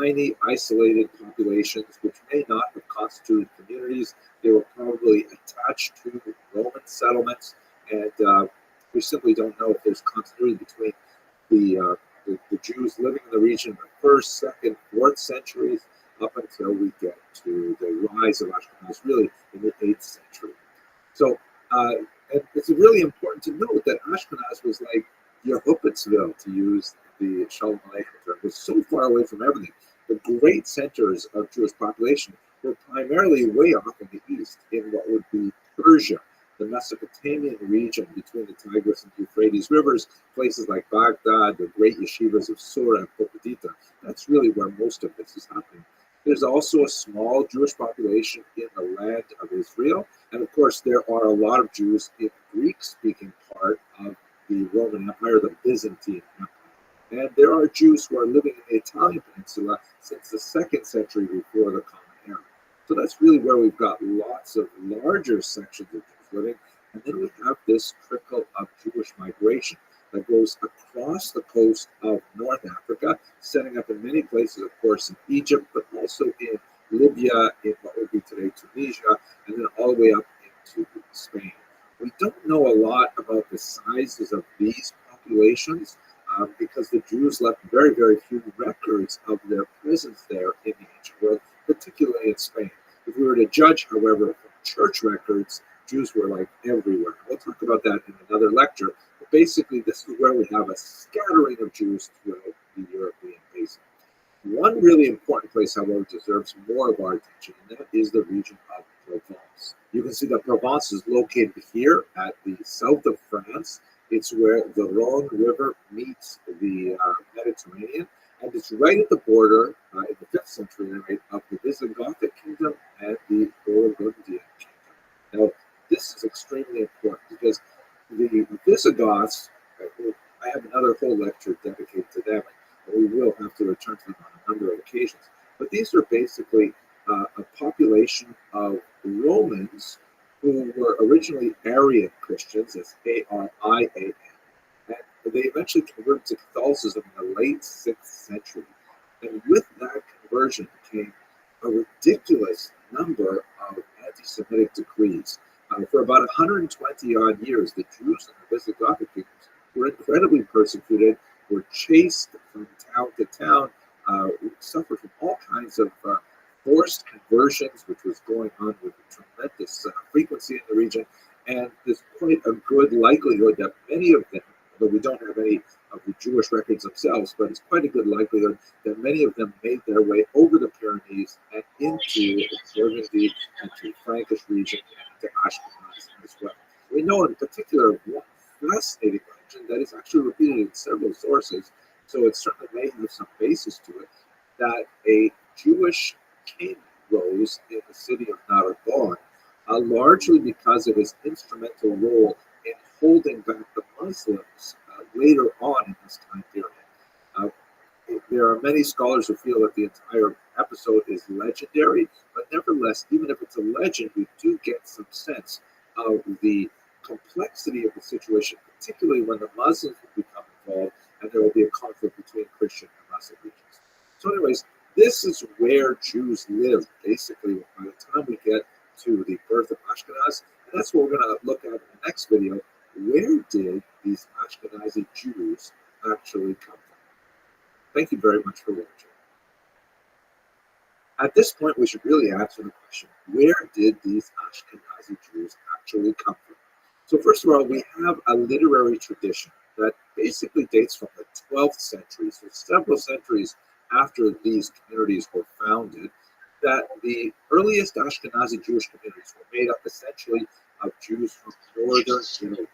tiny isolated populations which may not have constituted communities. They were probably attached to Roman settlements, and we simply don't know if there's continuity between the Jews living in the region in the 1st, 2nd, 4th centuries up until we get to the rise of Ashkenaz, really in the 8th century. So and it's really important to note that Ashkenaz was like Yehupitzville, to use the Shalom Aleichem term, was so far away from everything. The great centers of Jewish population were primarily way off in the east, in what would be Persia, the Mesopotamian region between the Tigris and Euphrates rivers, places like Baghdad, the great yeshivas of Sura and Popedita. That's really where most of this is happening. There's also a small Jewish population in the land of Israel, and of course there are a lot of Jews in the Greek-speaking part of the Roman Empire, the Byzantine Empire. And there are Jews who are living in the Italian peninsula since the 2nd century before the Common Era. So that's really where we've got lots of larger sections of Jews living. And then we have this trickle of Jewish migration that goes across the coast of North Africa, setting up in many places, of course, in Egypt, but also in Libya, in what would be today Tunisia, and then all the way up into Spain. We don't know a lot about the sizes of these populations because the Jews left very, very few records of their presence there in the ancient world, particularly in Spain. If we were to judge, however, from church records, Jews were like everywhere. We'll talk about that in another lecture. But basically, this is where we have a scattering of Jews throughout the European basin. One really important place, however, deserves more of our attention, and that is the region of Provence. You can see that Provence is located here at the south of France. It's where the Rhone River meets the Mediterranean, and it's right at the border in the 5th century right, of the Visigothic kingdom and the Burgundian kingdom. Now, this is extremely important because the Visigoths, I have another whole lecture dedicated to them, and we will have to return to them on a number of occasions. But these are basically a population of Romans who were originally Arian Christians, as Arian, and they eventually converted to Catholicism in the late 6th century. And with that conversion came a ridiculous number of anti-Semitic decrees. For about 120 odd years, the Jews in the Visigothic kingdoms were incredibly persecuted, were chased from town to town, suffered from all kinds of forced conversions, which was going on with tremendous frequency in the region. And there's quite a good likelihood that many of them, although we don't have any of the Jewish records themselves, but it's quite a good likelihood that many of them made their way over the Pyrenees and into Burgundy, into Frankish region, and into Ashkenaz as well. We know in particular one fascinating legend that is actually repeated in several sources, so it certainly may have some basis to it, that a Jewish king rose in the city of Narbonne, largely because of his instrumental role in holding back the Muslims later on in this time period. There are many scholars who feel that the entire episode is legendary, but nevertheless, even if it's a legend, we do get some sense of the complexity of the situation, particularly when the Muslims will become involved and there will be a conflict between Christian and Muslim regions. So anyways, this is where Jews live, basically, by the time we get to the birth of Ashkenaz. And that's what we're going to look at in the next video. Where did these Ashkenazi Jews actually come from? Thank you very much for watching. At this point, we should really answer the question, where did these Ashkenazi Jews actually come from? So first of all, we have a literary tradition that basically dates from the 12th century, so several centuries after these communities were founded, that the earliest Ashkenazi Jewish communities were made up essentially of Jews from northern Italy.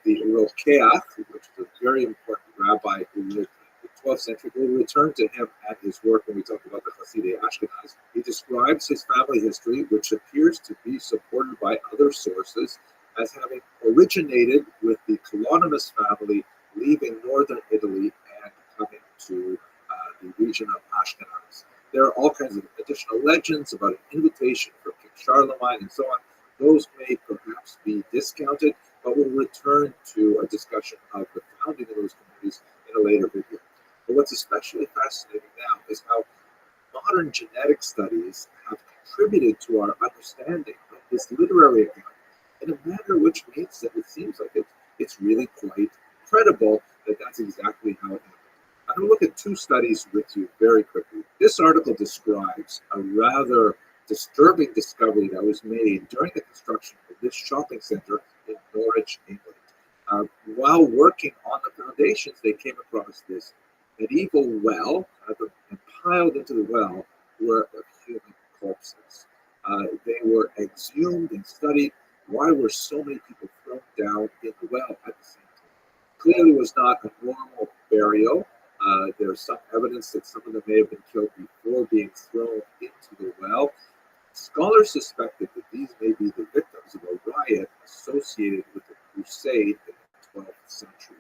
The Rothschild, which is a very important rabbi who lived in the 12th century, we'll return to him at his work when we talk about the Hasidei Ashkenaz. He describes his family history, which appears to be supported by other sources, as having originated with the Colonimus family leaving northern Italy and coming to the region of Ashkenaz. There are all kinds of additional legends about an invitation from King Charlemagne and so on. Those may perhaps be discounted, but we'll return to a discussion of the founding of those communities in a later video. But what's especially fascinating now is how modern genetic studies have contributed to our understanding of this literary account in a manner which means that it seems like it's really quite credible that that's exactly how it happened. I'm going to look at two studies with you very quickly. This article describes a rather disturbing discovery that was made during the construction of this shopping center in Norwich, England. While working on the foundations, they came across this medieval well, and piled into the well were human corpses. They were exhumed and studied. Why were so many people thrown down in the well at the same time? Clearly was not a normal burial. There's some evidence that some of them may have been killed before being thrown into the well. Scholars suspected that these may be the victims of a riot associated with the Crusade in the 12th century.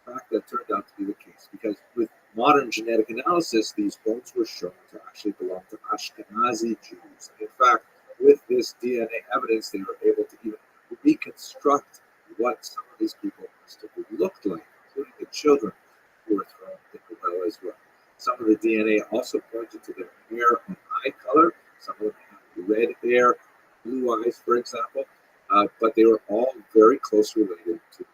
In fact, that turned out to be the case because with modern genetic analysis, these bones were shown to actually belong to Ashkenazi Jews. In fact, with this DNA evidence, they were able to even reconstruct what some of these people must have looked like, including the children who were thrown in the well as well. Some of the DNA also pointed to their hair and eye color. Some of them had red hair, blue eyes, for example, but they were all very closely related to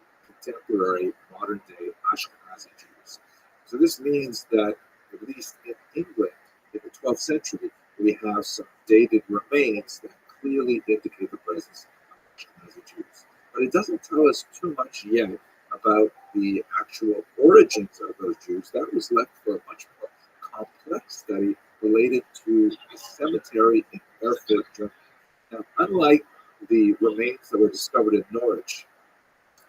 contemporary modern-day Ashkenazi Jews. So this means that, at least in England, in the 12th century, we have some dated remains that clearly indicate the presence of Ashkenazi Jews. But it doesn't tell us too much yet about the actual origins of those Jews. That was left for a much more complex study related to a cemetery in Erfurt, Germany. Now, unlike the remains that were discovered in Norwich,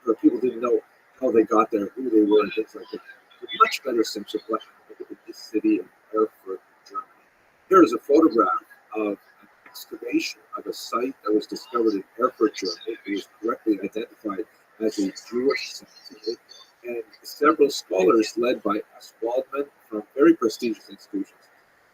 where people didn't know how they got there, who they were, and things like that, a much better sense of what happened in this city of Erfurt, Germany. Here is a photograph of an excavation of a site that was discovered in Erfurt, Germany. It was correctly identified as a Jewish cemetery, and several scholars led by S. Waldman from very prestigious institutions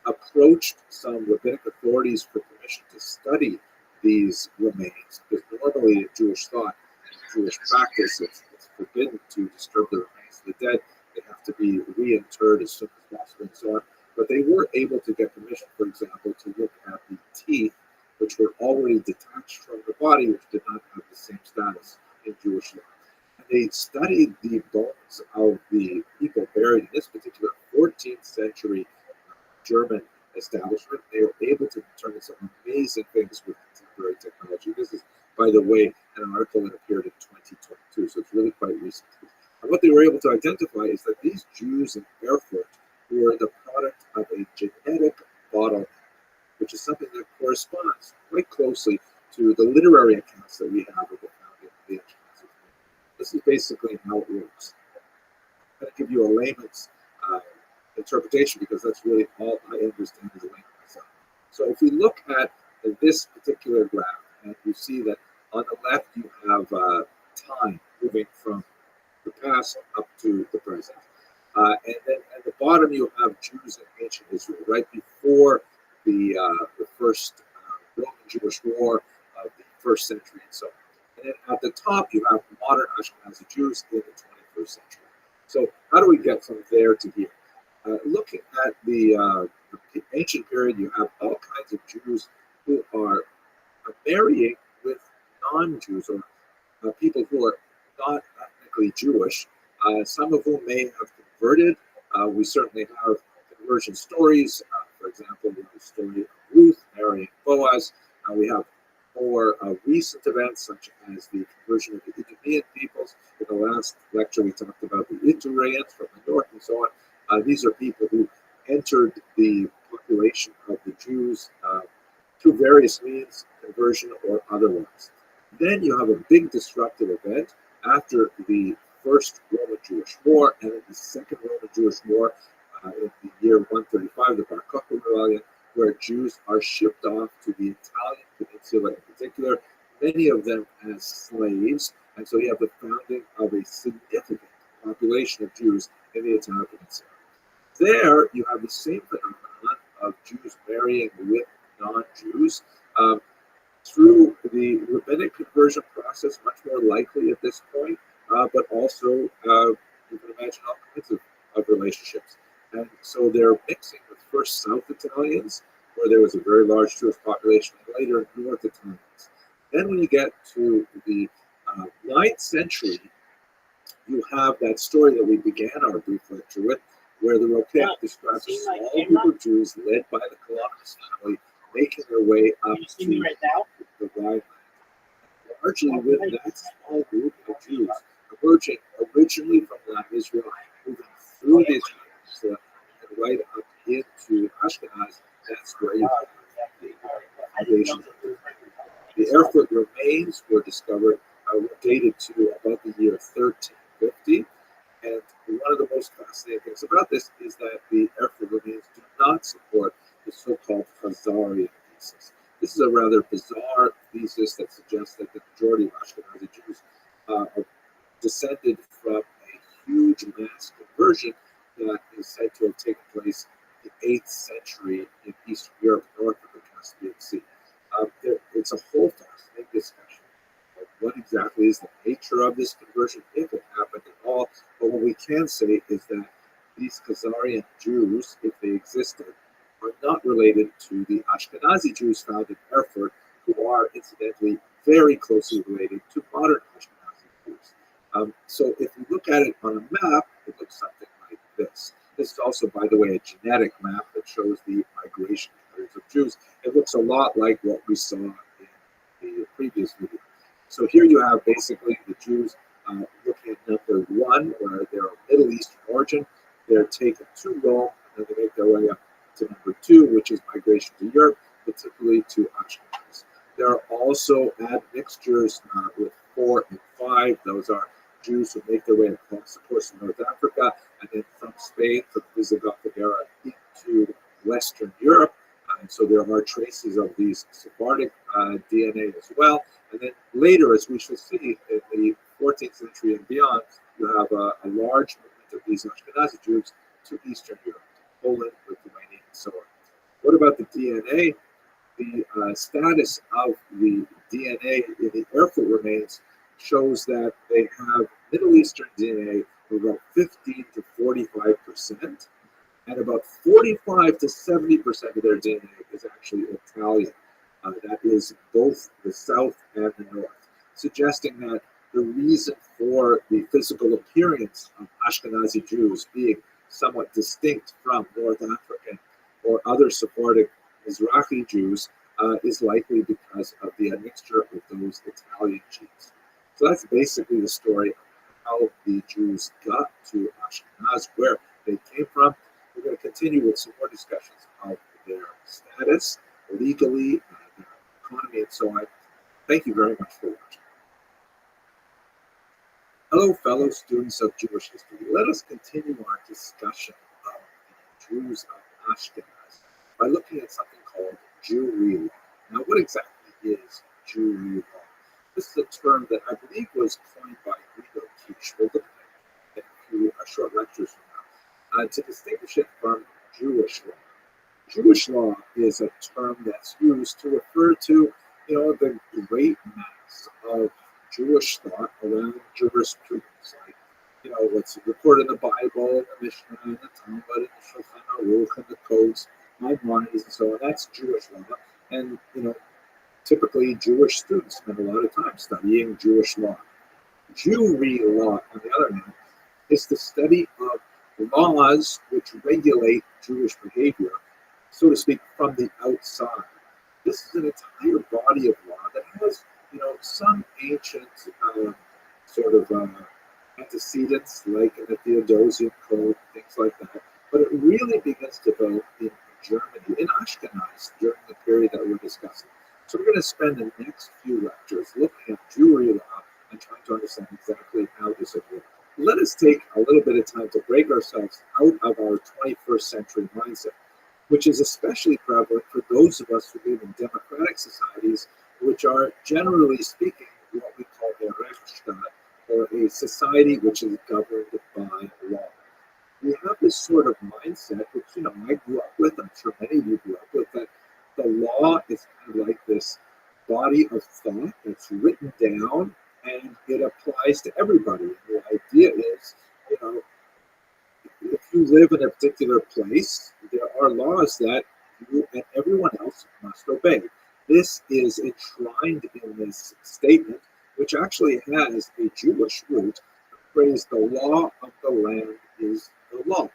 approached some rabbinic authorities for permission to study these remains, because normally in Jewish thought, in Jewish practice, it's forbidden to disturb the remains of the dead. They have to be reinterred as soon as possible and so on. But they were able to get permission, for example, to look at the teeth, which were already detached from the body, which did not have the same status in Jewish law. And they studied the bones of the people buried in this particular 14th century German establishment. They were able to determine some amazing things with contemporary technology. This is, by the way, an article that appeared in 2022, so it's really quite recent. And what they were able to identify is that these Jews in Erfurt were the product of a genetic bottleneck, which is something that corresponds quite closely to the literary accounts that we have of the founding of the Ashkenazi community. This is basically how it works. I'm going to give you a layman's interpretation, because that's really all I understand as a layman myself. So if we look at this particular graph, and you see that on the left you have time moving from the past up to the present. And then at the bottom you have Jews in ancient Israel, right before the first Roman Jewish War of the first century and so on. And then at the top you have modern Ashkenazi Jews in the 21st century. So how do we get from there to here? Looking at the ancient period, you have all kinds of Jews who are marrying with non-Jews, or people who are not ethnically Jewish, some of whom may have converted. We certainly have conversion stories. For example, we have the story of Ruth marrying Boaz. We have more recent events, such as the conversion of the Idumean peoples. In the last lecture, we talked about the Itureans from the north and so on. These are people who entered the population of the Jews through various means, conversion or otherwise. Then you have a big disruptive event after the First Roman Jewish War, and in the Second Roman Jewish War in the year 135, the Bar Kokhba Rebellion, where Jews are shipped off to the Italian peninsula in particular, many of them as slaves. And so you have the founding of a significant population of Jews in the Italian peninsula. There, you have the same phenomenon of Jews marrying with non-Jews through the rabbinic conversion process, much more likely at this point, but also you can imagine all kinds of relationships. And so they're mixing with first South Italians, where there was a very large Jewish population, and later North Italians. Then when you get to the 9th century, you have that story that we began our brief lecture with, where the Rothschild describes a small group of Jews led by the Columbus family making their way up to the Rhine. Largely with that small group of Jews emerging originally from Latin Israel, moving through the Italian peninsula and right up into Ashkenaz. That's where you have the foundation. The Erfurt remains were discovered, dated to about the year 1350. And one of the most fascinating things about this is that the Erfurt remains do not support the so-called Khazarian thesis. This is a rather bizarre thesis that suggests that the majority of Ashkenazi Jews are descended from a huge mass conversion that is said to have taken place in the 8th century in Eastern Europe, north of the Caspian Sea. It's a whole fascinating discussion of what exactly is the nature of this conversion, if it happened at all. But what we can say is that these Khazarian Jews, if they existed, are not related to the Ashkenazi Jews found in Erfurt, who are incidentally very closely related to modern Ashkenazi Jews. So if you look at it on a map, it looks something like this. This is also, by the way, a genetic map that shows the migration patterns of Jews. It looks a lot like what we saw in the previous video. So here you have basically the Jews looking at number 1, where they're of Middle Eastern origin. They're taken to Rome, and then they make their way up to number 2, which is migration to Europe, particularly to Ashkenaz. There are also admixtures with 4 and 5. Those are Jews who make their way across, of course, North Africa, and then from Spain, from the Visigothic era into Western Europe. And so there are traces of these Sephardic DNA as well. And then later, as we shall see, in the 14th century and beyond, you have a large movement of these Ashkenazi Jews to Eastern Europe, to Poland, Lithuania, and so on. What about the DNA? The status of the DNA in the Erfurt remains shows that they have Middle Eastern DNA of about 15 to 45%, and about 45 to 70% of their DNA is actually Italian. That is both the south and the north, suggesting that the reason for the physical appearance of Ashkenazi Jews being somewhat distinct from North African or other Sephardic Mizrahi Jews is likely because of the admixture of those Italian genes. So that's basically the story of how the Jews got to Ashkenaz, where they came from. We're going to continue with some more discussions of their status legally, their economy, and so on. Thank you very much for watching. Hello, fellow students of Jewish history. Let us continue our discussion of the Jews of Ashkenaz by looking at something called Jewry law. Now, what exactly is Jewry law? This is a term that I believe was coined by Guido Kish. We'll look at it in a few short lectures from now, to distinguish it from Jewish law. Jewish law is a term that's used to refer to, the great mass of Jewish thought around jurisprudence, like, what's recorded in the Bible, the Mishnah, and the Talmud, and the Shulchan Aruch, and the codes, Maimonides, and so on. That's Jewish law, and typically Jewish students spend a lot of time studying Jewish law. Jewry law, on the other hand, is the study of laws which regulate Jewish behavior, so to speak, from the outside. This is an entire body of law that has, some ancient antecedents, like in the Theodosian Code, things like that. But it really begins to develop in Germany, in Ashkenaz, during the period that we're discussing. So we're going to spend the next few lectures looking at Jewry law and trying to understand exactly how this works. Let us take a little bit of time to break ourselves out of our 21st century mindset, which is especially prevalent for those of us who live in democratic societies, which are, generally speaking, what we call a Rechtsstaat, or a society which is governed by law. We have this sort of mindset, which, I grew up with, I'm sure many of you grew up with, that the law is kind of like this body of thought that's written down and it applies to everybody. And the idea is, if you live in a particular place, there are laws that you and everyone else must obey. This is enshrined in this statement, which actually has a Jewish root. The phrase, the law of the land is the law.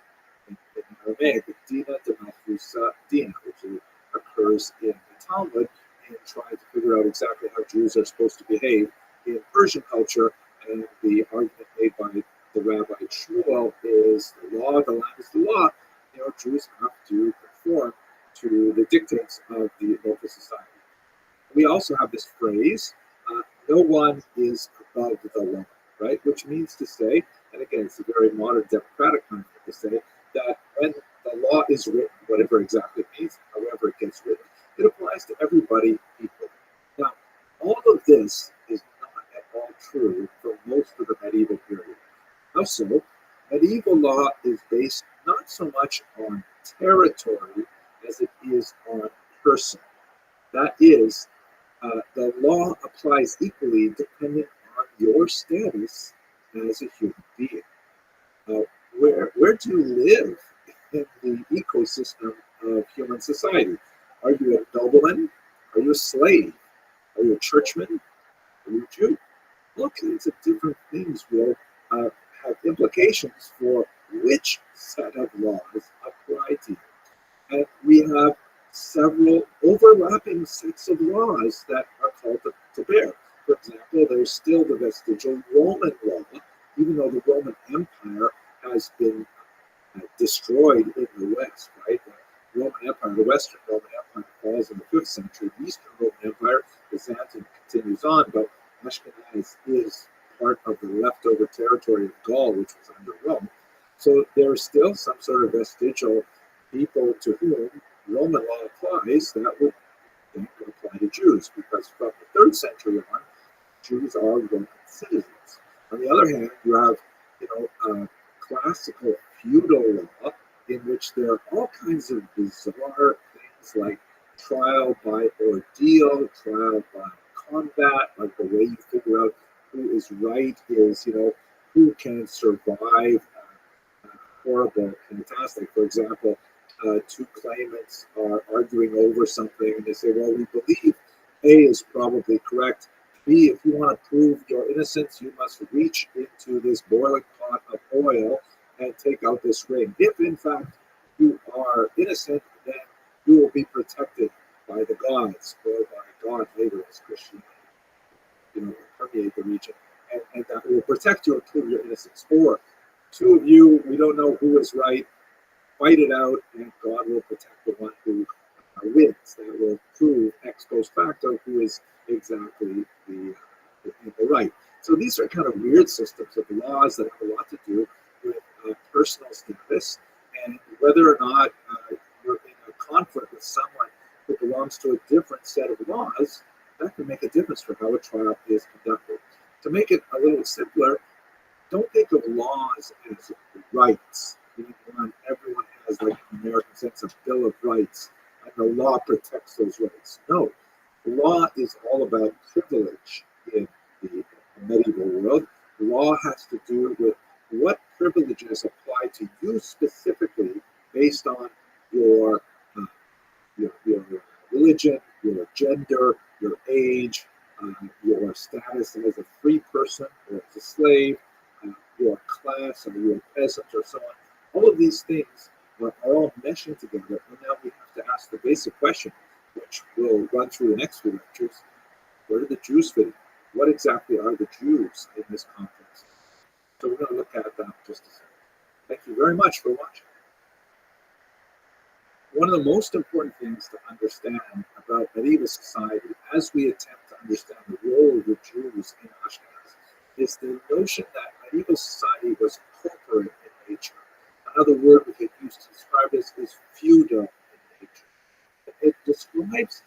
In Aramaic, Dina de Malchusa Dina, which occurs in the Talmud, and trying to figure out exactly how Jews are supposed to behave in Persian culture. And the argument made by the Rabbi Shmuel is the law of the land is the law. Jews have to conform to the dictates of the local society. We also have this phrase, no one is above the law, right? Which means to say, and again, it's a very modern democratic concept to say, that when the law is written, whatever exactly it means, however it gets written, it applies to everybody equally. Now, all of this is not at all true for most of the medieval period. How so? Medieval law is based not so much on territory as it is on person. That is, the law applies equally depending on your status as a human being. Where do you live in the ecosystem of human society. Are you a nobleman? Are you a slave? Are you a churchman? Are you a Jew? All kinds of different things will have implications for which set of laws apply to you. And we have several overlapping sets of laws that are called to bear. For example, there's still the vestigial Roman law, even though the Roman Empire has been destroyed in the West, right? The Roman Empire, the Western Roman Empire falls in the 5th century. The Eastern Roman Empire, Byzantium, continues on, but Ashkenaz is part of the leftover territory of Gaul, which was under Rome. So there are still some sort of vestigial people to whom Roman law applies that would then apply to Jews, because from the 3rd century on, Jews are Roman citizens. On the other hand, you have, classical feudal law in which there are all kinds of bizarre things like trial by ordeal, trial by combat, like the way you figure out who is right is, who can survive horrible catastrophe. For example, two claimants are arguing over something and they say, well, we believe A is probably correct. B, if you want to prove your innocence, you must reach into this boiling pot of oil and take out this ring. If in fact you are innocent, then you will be protected by the gods, or by God later as Christianity, permeate the region, and that will protect you and prove your innocence. Or two of you, we don't know who is right, fight it out, and God will protect the one who wins. That will prove ex post facto who is exactly the right. So these are kind of weird systems of laws that have a lot to do with personal status, and whether or not you're in a conflict with someone who belongs to a different set of laws, that can make a difference for how a trial is conducted. To make it a little simpler, don't think of laws as rights. Everyone has like an American sense of Bill of Rights, and the law protects those rights. No, law is all about privilege in the medieval world. Law has to do with what privileges apply to you specifically based on your religion, your gender, your age, your status as a free person or as a slave, your class, or your peasant, or so on. All of these things are all meshing together, and now we have to ask the basic question, which we'll run through the next few lectures. Where do the Jews fit in? What exactly are the Jews in this context? So we're going to look at that in just a second. Thank you very much for watching. One of the most important things to understand about medieval society, as we attempt to understand the role of the Jews in Ashkenaz, is the notion that medieval society was corporate in nature. Another word we could use to describe this is feudal in nature. It describes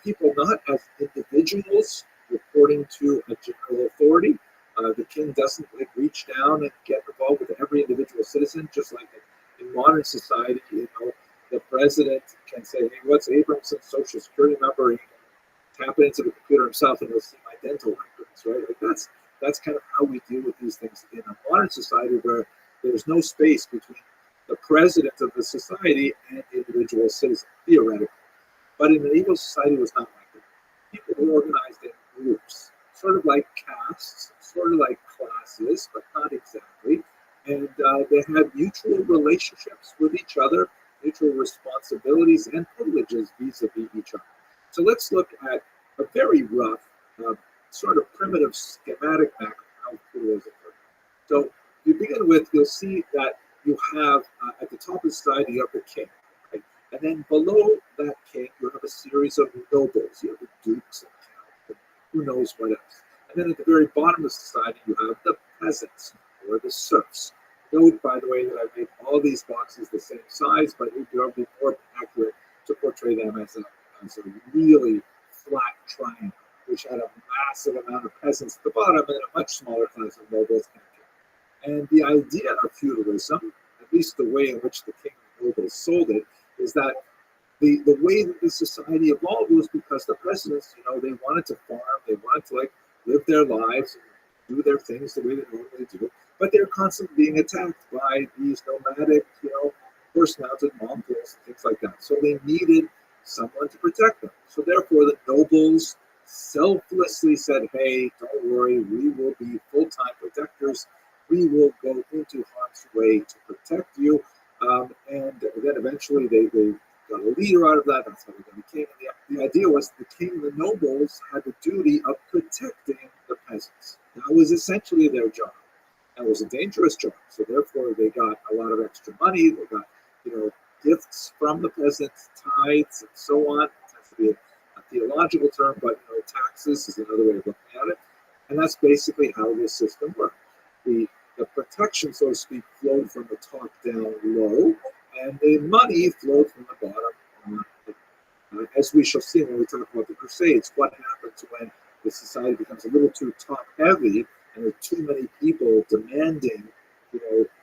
people not as individuals reporting to a general authority. The king doesn't reach down and get involved with every individual citizen, just like in modern society, the president can say, hey, what's Abramson's social security number? He can tap it into the computer himself and he'll see my dental records, right? That's kind of how we deal with these things in a modern society where there's no space between the president of the society and the individual citizen, theoretically. But in medieval society, it was not like that. People were organized in groups, sort of like castes, sort of like classes, but not exactly. And they had mutual relationships with each other, mutual responsibilities and privileges vis-a-vis each other. So let's look at a very rough, sort of primitive schematic map of how feudalism works. So you begin with, you'll see that you have, at the top of the slide, you have the king. Right? And then below that king, you have a series of nobles. You have the dukes and counts, and who knows what else. And then at the very bottom of society, you have the peasants, or the serfs. Note, by the way, that I made all these boxes the same size, but it would be more accurate to portray them as a really flat triangle, which had a massive amount of peasants at the bottom and a much smaller class of nobles. And the idea of feudalism, at least the way in which the king and nobles sold it, is that the way that the society evolved was because the peasants, they wanted to farm, they wanted to live their lives and do their things the way they normally do, but they're constantly being attacked by these nomadic, horse-mounted Mongols, things like that. So they needed someone to protect them. So therefore, the nobles selflessly said, "Hey, don't worry, we will be full-time protectors. We will go into harm's way to protect you." And then eventually they got a leader out of that. That's how they got a king. And the idea was the king and the nobles had the duty of protecting the peasants. That was essentially their job. And it was a dangerous job. So therefore they got a lot of extra money. They got, gifts from the peasants, tithes, and so on. It tends to be a theological term, but taxes is another way of looking at it. And that's basically how this system worked. The protection, so to speak, flowed from the top down low, and the money flowed from the bottom up. As we shall see when we talk about the Crusades, what happens when the society becomes a little too top heavy and there are too many people demanding,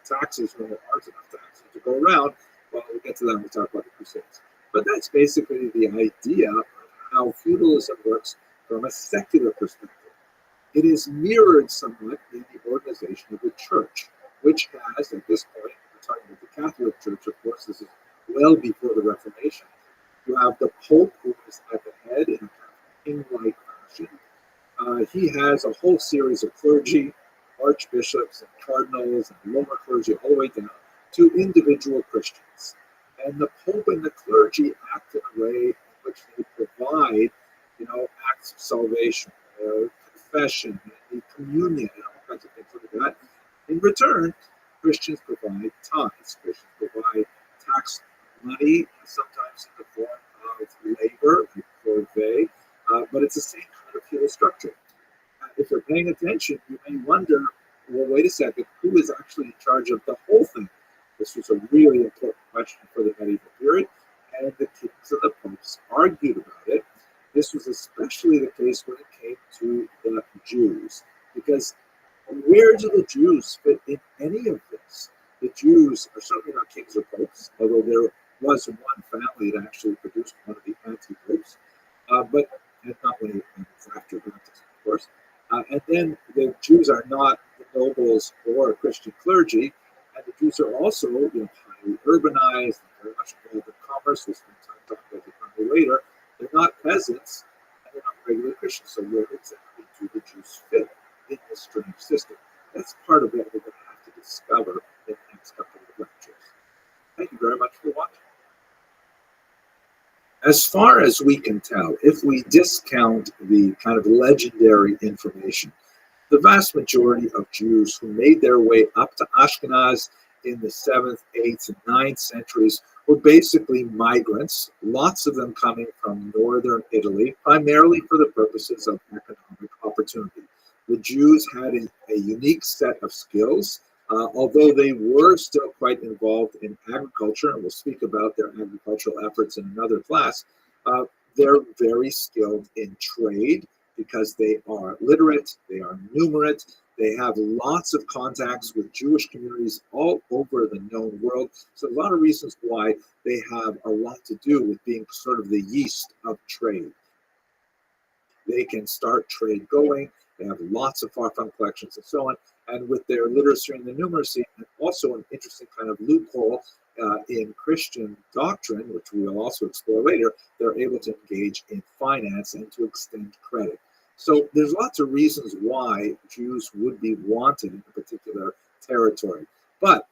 taxes when there aren't enough taxes to go around. Well, we'll get to that when we talk about the Crusades. But that's basically the idea of how feudalism works from a secular perspective. It is mirrored somewhat in the organization of the church, which has, at this point, we're talking about the Catholic Church, of course, this is well before the Reformation. You have the Pope, who is at the head in a kind of king-like fashion. He has a whole series of clergy, archbishops and cardinals and lower clergy, all the way down to individual Christians. And the Pope and the clergy act in a way in which they provide, acts of salvation, confession, and communion, and all kinds of things like that. In return, Christians provide tithes. Christians provide tax money, sometimes in the form of labor, like corvée, but it's the same kind of feudal structure. If you're paying attention, you may wonder, well, wait a second, who is actually in charge of the whole thing? This was a really important question for the medieval period, and the kings and the popes argued about it. This was especially the case when it came to the Jews, because where do the Jews fit in any of this? The Jews are certainly not kings or popes, although there was one family that actually produced one of the anti-popes, but not when it was after baptism, of course. And then the Jews are not the nobles or Christian clergy, and the Jews are also highly urbanized, very much involved in commerce. We'll spend time talking about the economy later. They're not peasants, and they're not regular Christians. So where exactly do the Jews fit in this strange system? That's part of what we're going to have to discover in the next couple of lectures. Thank you very much for watching. As far as we can tell, if we discount the kind of legendary information, the vast majority of Jews who made their way up to Ashkenaz in the 7th, 8th, and 9th centuries were basically migrants, lots of them coming from northern Italy, primarily for the purposes of economic opportunity. The Jews had a unique set of skills, although they were still quite involved in agriculture, and we'll speak about their agricultural efforts in another class. They're very skilled in trade because they are literate, they are numerate, they have lots of contacts with Jewish communities all over the known world. So a lot of reasons why they have a lot to do with being sort of the yeast of trade. They can start trade going. They have lots of far-flung collections and so on. And with their literacy and the numeracy, and also an interesting kind of loophole in Christian doctrine, which we will also explore later, they're able to engage in finance and to extend credit. So there's lots of reasons why Jews would be wanted in a particular territory. But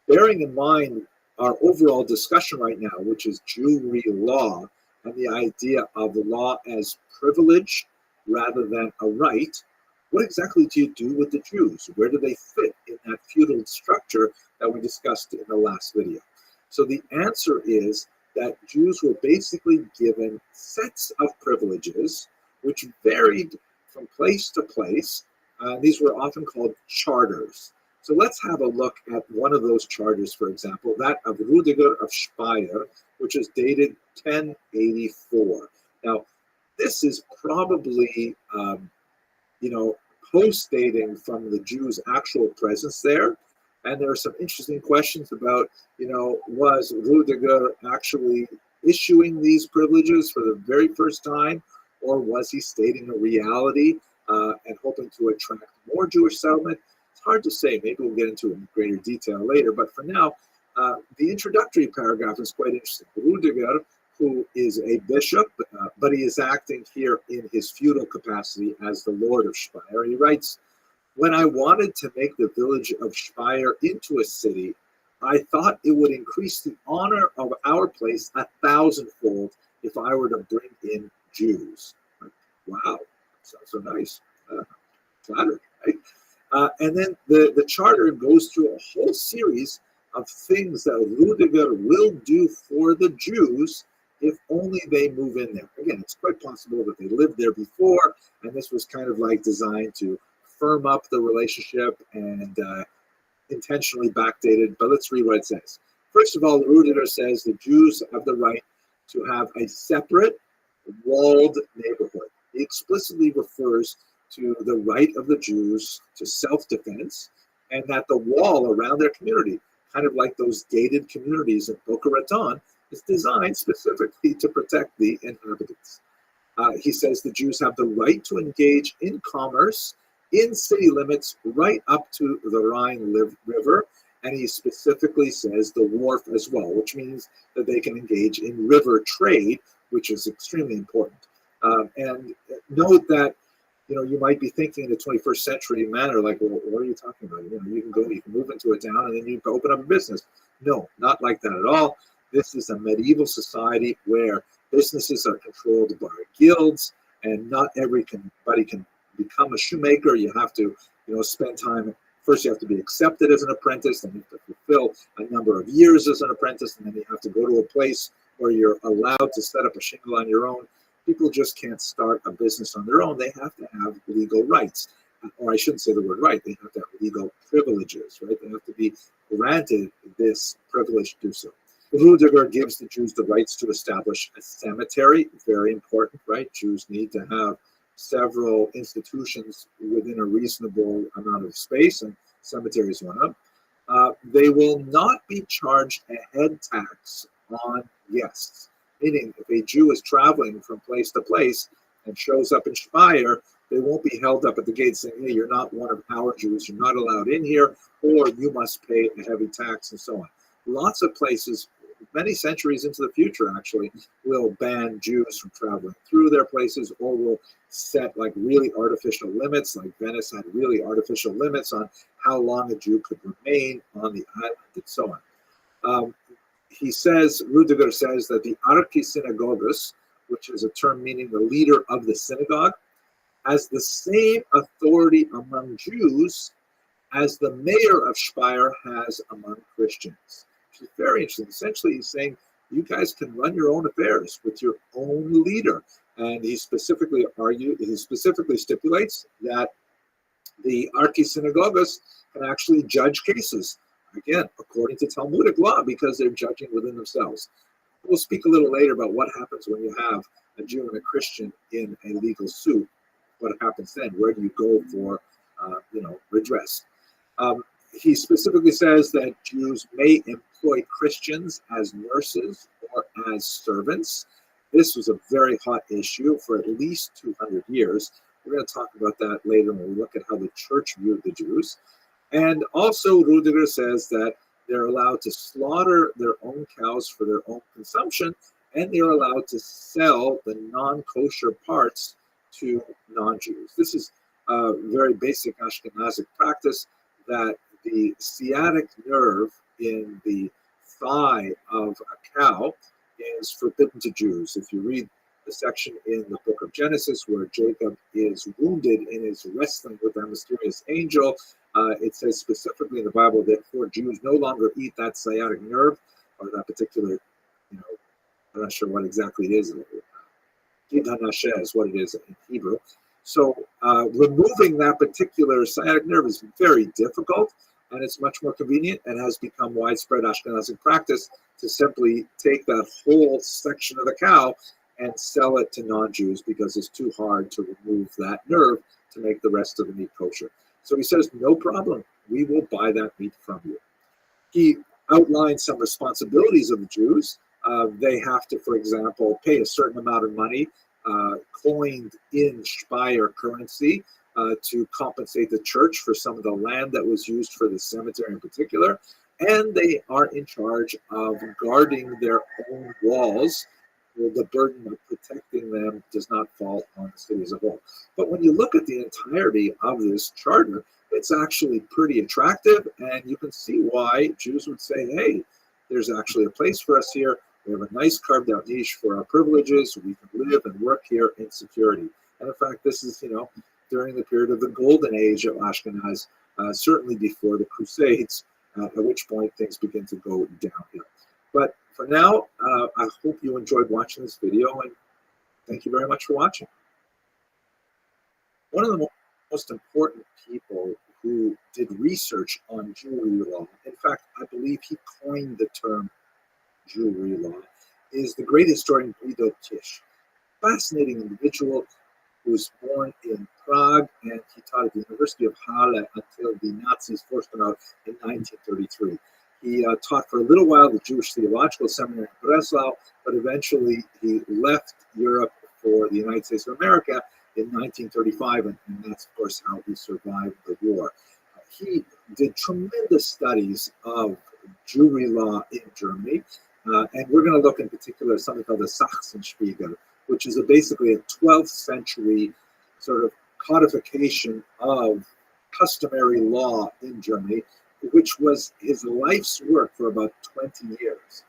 bearing in mind our overall discussion right now, which is Jewry law, and the idea of the law as privilege rather than a right, what exactly do you do with the Jews? Where do they fit in that feudal structure that we discussed in the last video? So the answer is that Jews were basically given sets of privileges which varied from place to place. These were often called charters. So let's have a look at one of those charters, for example, that of Rudiger of Speyer, which is dated 1084. Now, this is probably, post-dating from the Jews' actual presence there. And there are some interesting questions about, was Rudiger actually issuing these privileges for the very first time, or was he stating a reality and hoping to attract more Jewish settlement? It's hard to say. Maybe we'll get into it in greater detail later. But for now, The introductory paragraph is quite interesting. Rudiger, who is a bishop, but he is acting here in his feudal capacity as the Lord of Speyer. He writes, "When I wanted to make the village of Speyer into a city, I thought it would increase the honor of our place 1,000-fold if I were to bring in Jews." Wow, sounds so nice. Flattered, right? And then the charter goes through a whole series of things that Rudiger will do for the Jews if only they move in there. Again, it's quite possible that they lived there before, and this was kind of like designed to firm up the relationship and intentionally backdated. But let's read what it says. First of all, Rudiger says the Jews have the right to have a separate walled neighborhood. He explicitly refers to the right of the Jews to self-defense, and that the wall around their community, kind of like those gated communities in Boca Raton, is designed specifically to protect the inhabitants. He says the Jews have the right to engage in commerce in city limits right up to the Rhine River, and he specifically says the wharf as well, which means that they can engage in river trade, which is extremely important. And note that you might be thinking in a 21st century manner, like, well, what are you talking about? You can move into a town and then you can open up a business. No, not like that at all. This is a medieval society where businesses are controlled by guilds, and not everybody can become a shoemaker. You have to, spend time. First, you have to be accepted as an apprentice, then you have to fulfill a number of years as an apprentice, and then you have to go to a place where you're allowed to set up a shingle on your own. People just can't start a business on their own. They have to have legal rights. Or I shouldn't say the word right. They have to have legal privileges, right? They have to be granted this privilege to do so. Rudiger gives the Jews the rights to establish a cemetery. Very important, right? Jews need to have several institutions within a reasonable amount of space, and cemeteries one up. They will not be charged a head tax on guests. Meaning, if a Jew is traveling from place to place and shows up in Speyer, they won't be held up at the gate saying, hey, you're not one of our Jews, you're not allowed in here, or you must pay a heavy tax, and so on. Lots of places, many centuries into the future actually, will ban Jews from traveling through their places, or will set like really artificial limits, like Venice had really artificial limits on how long a Jew could remain on the island, and so on. Rudiger says that the Archisynagogus, which is a term meaning the leader of the synagogue, has the same authority among Jews as the mayor of Speyer has among Christians. Which is very interesting. Essentially, he's saying you guys can run your own affairs with your own leader. And he specifically stipulates that the Archisynagogus can actually judge cases. Again, according to Talmudic law, because they're judging within themselves. We'll speak a little later about what happens when you have a Jew and a Christian in a legal suit. What happens then? Where do you go for, redress? He specifically says that Jews may employ Christians as nurses or as servants. This was a very hot issue for at least 200 years. We're going to talk about that later when we look at how the church viewed the Jews. And also, Rudiger says that they're allowed to slaughter their own cows for their own consumption, and they're allowed to sell the non-kosher parts to non-Jews. This is a very basic Ashkenazic practice, that the sciatic nerve in the thigh of a cow is forbidden to Jews. If you read the section in the book of Genesis where Jacob is wounded in his wrestling with that mysterious angel, it says specifically in the Bible that for Jews no longer eat that sciatic nerve, or that particular, I'm not sure what exactly it is. Hanasheh is what it is in Hebrew. So removing that particular sciatic nerve is very difficult, and it's much more convenient, and has become widespread Ashkenazic practice to simply take that whole section of the cow and sell it to non-Jews because it's too hard to remove that nerve to make the rest of the meat kosher. So he says, no problem, we will buy that meat from you. He outlines some responsibilities of the Jews. They have to, for example, pay a certain amount of money coined in Speyer currency to compensate the church for some of the land that was used for the cemetery in particular. and they are in charge of guarding their own walls. The burden of protecting them does not fall on the city as a whole. But when you look at the entirety of this charter, it's actually pretty attractive, and you can see why Jews would say, hey, there's actually a place for us here. We have a nice carved out niche for our privileges. We can live and work here in security. And in fact, this is, during the period of the golden age of Ashkenaz, certainly before the Crusades, at which point things begin to go downhill. But for now, I hope you enjoyed watching this video, and thank you very much for watching. One of the most important people who did research on Jewry law, in fact, I believe he coined the term Jewry law, is the great historian Guido Kish. Fascinating individual who was born in Prague, and he taught at the University of Halle until the Nazis forced him out in 1933. He taught for a little while at the Jewish Theological Seminary in Breslau, but eventually he left Europe for the United States of America in 1935, and that's, of course, how he survived the war. He did tremendous studies of Jewry law in Germany, and we're going to look in particular at something called the Sachsenspiegel, which is basically a 12th century sort of codification of customary law in Germany, which was his life's work for about 20 years.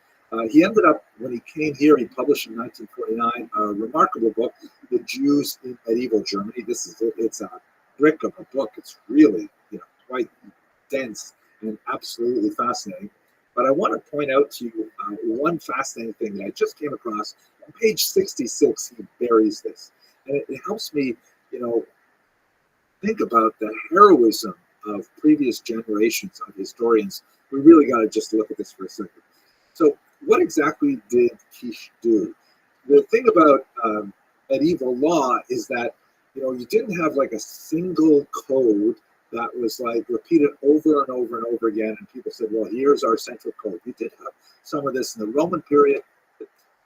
He ended up, when he came here, he published in 1949 a remarkable book, The Jews in Medieval Germany. It's a brick of a book. It's really quite dense and absolutely fascinating. But I want to point out to you one fascinating thing that I just came across. On page 66, he buries this. And it helps me, think about the heroism of previous generations of historians. We really got to just look at this for a second. So what exactly did Kish do? The thing about medieval law is that, you didn't have like a single code that was like repeated over and over and over again, and people said, well, here's our central code. We did have some of this in the Roman period.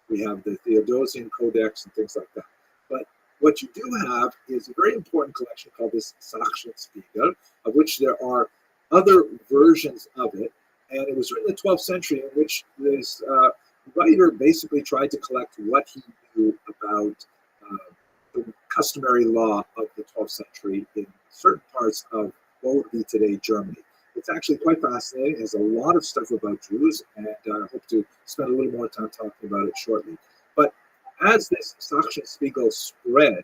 We have the Theodosian Codex and things like that. But what you do have is a very important collection called this Sachsenspiegel, of which there are other versions of it. And it was written in the 12th century, in which this writer basically tried to collect what he knew about the customary law of the 12th century in certain parts of what would be today Germany. It's actually quite fascinating. It has a lot of stuff about Jews, and I hope to spend a little more time talking about it shortly. But as this Sachsenspiegel spread,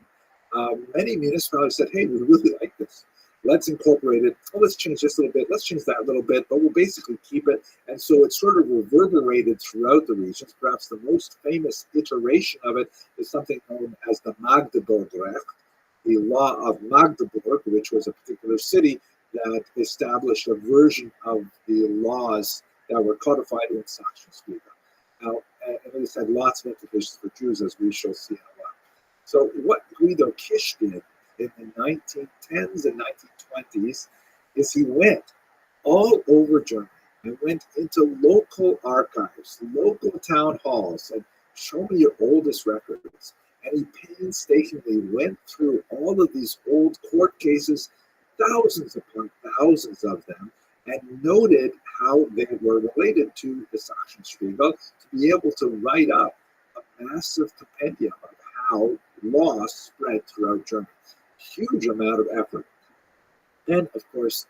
many municipalities said, hey, we really like this. Let's incorporate it. Oh, let's change this a little bit. Let's change that a little bit, but we'll basically keep it. And so it sort of reverberated throughout the regions. Perhaps the most famous iteration of it is something known as the Magdeburgrecht, the law of Magdeburg, which was a particular city that established a version of the laws that were codified in Sachsenspiegel. Now, and this had lots of implications for Jews, as we shall see in a while. So what Guido Kish did in the 1910s and 1920s is he went all over Germany and went into local archives, local town halls, and show me your oldest records. And he painstakingly went through all of these old court cases, thousands upon thousands of them, and noted how they were related to the Sachsenspiegel to be able to write up a massive compendium of how law spread throughout Germany. Huge amount of effort. Then, of course,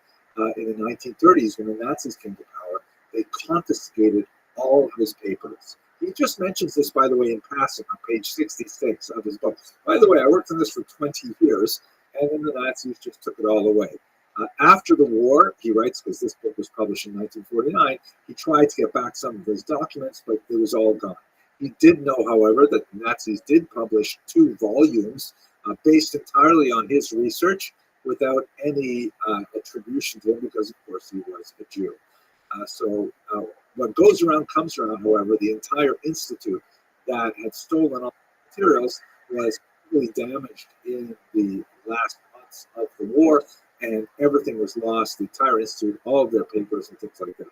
in the 1930s, when the Nazis came to power, they confiscated all of his papers. He just mentions this, by the way, in passing on page 66 of his book. By the way, I worked on this for 20 years, and then the Nazis just took it all away. After the war, he writes, because this book was published in 1949, he tried to get back some of his documents, but it was all gone. He did know, however, that the Nazis did publish 2 volumes based entirely on his research without any attribution to him, because, of course, he was a Jew. So what goes around comes around, however. The entire institute that had stolen all the materials was really damaged in the last months of the war, and everything was lost, the entire institute, all of their papers and things like that.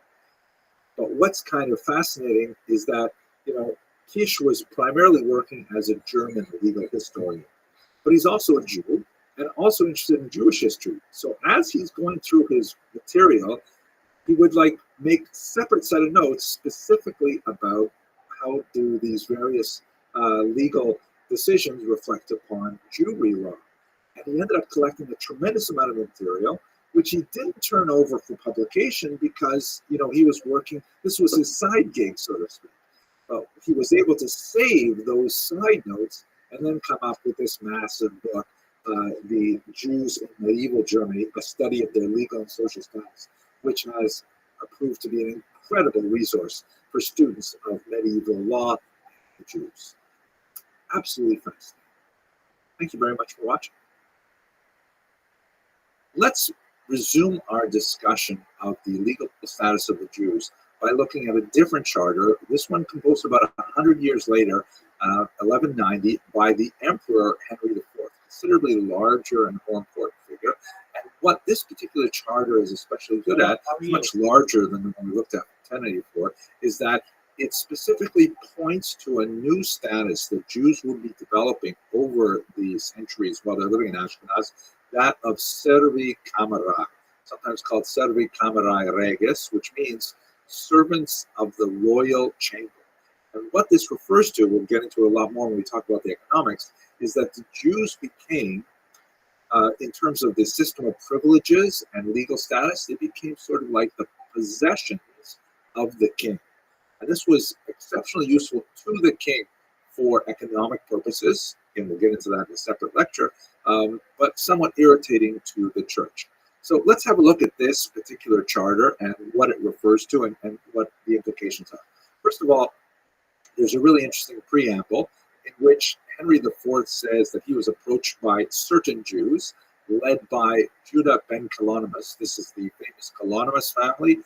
But what's kind of fascinating is that, Kish was primarily working as a German legal historian, but he's also a Jew and also interested in Jewish history. So as he's going through his material, he would make separate set of notes specifically about how do these various legal decisions reflect upon Jewry law. And he ended up collecting a tremendous amount of material, which he didn't turn over for publication because, he was working, this was his side gig, so to speak. But he was able to save those side notes and then come up with this massive book, The Jews in Medieval Germany, a study of their legal and social status, which has proved to be an incredible resource for students of medieval law and the Jews. Absolutely fascinating. Thank you very much for watching. Let's resume our discussion of the legal status of the Jews by looking at a different charter, this one composed about 100 years later, 1190, by the Emperor Henry IV, considerably larger and more important figure. And what this particular charter is especially good at, much larger than the one we looked at in 1084, is that it specifically points to a new status that Jews will be developing over the centuries while they're living in Ashkenaz, that of servi camerai, sometimes called servi camerai regis, which means servants of the royal chamber. And what this refers to, we'll get into a lot more when we talk about the economics, is that the Jews became, in terms of the system of privileges and legal status, they became sort of like the possessions of the king. And this was exceptionally useful to the king for economic purposes. Again, we'll get into that in a separate lecture, but somewhat irritating to the church. So let's have a look at this particular charter and what it refers to and what the implications are. First of all, there's a really interesting preamble in which Henry IV says that he was approached by certain Jews led by Judah ben Kalonymus. This is the famous Kalonymus family,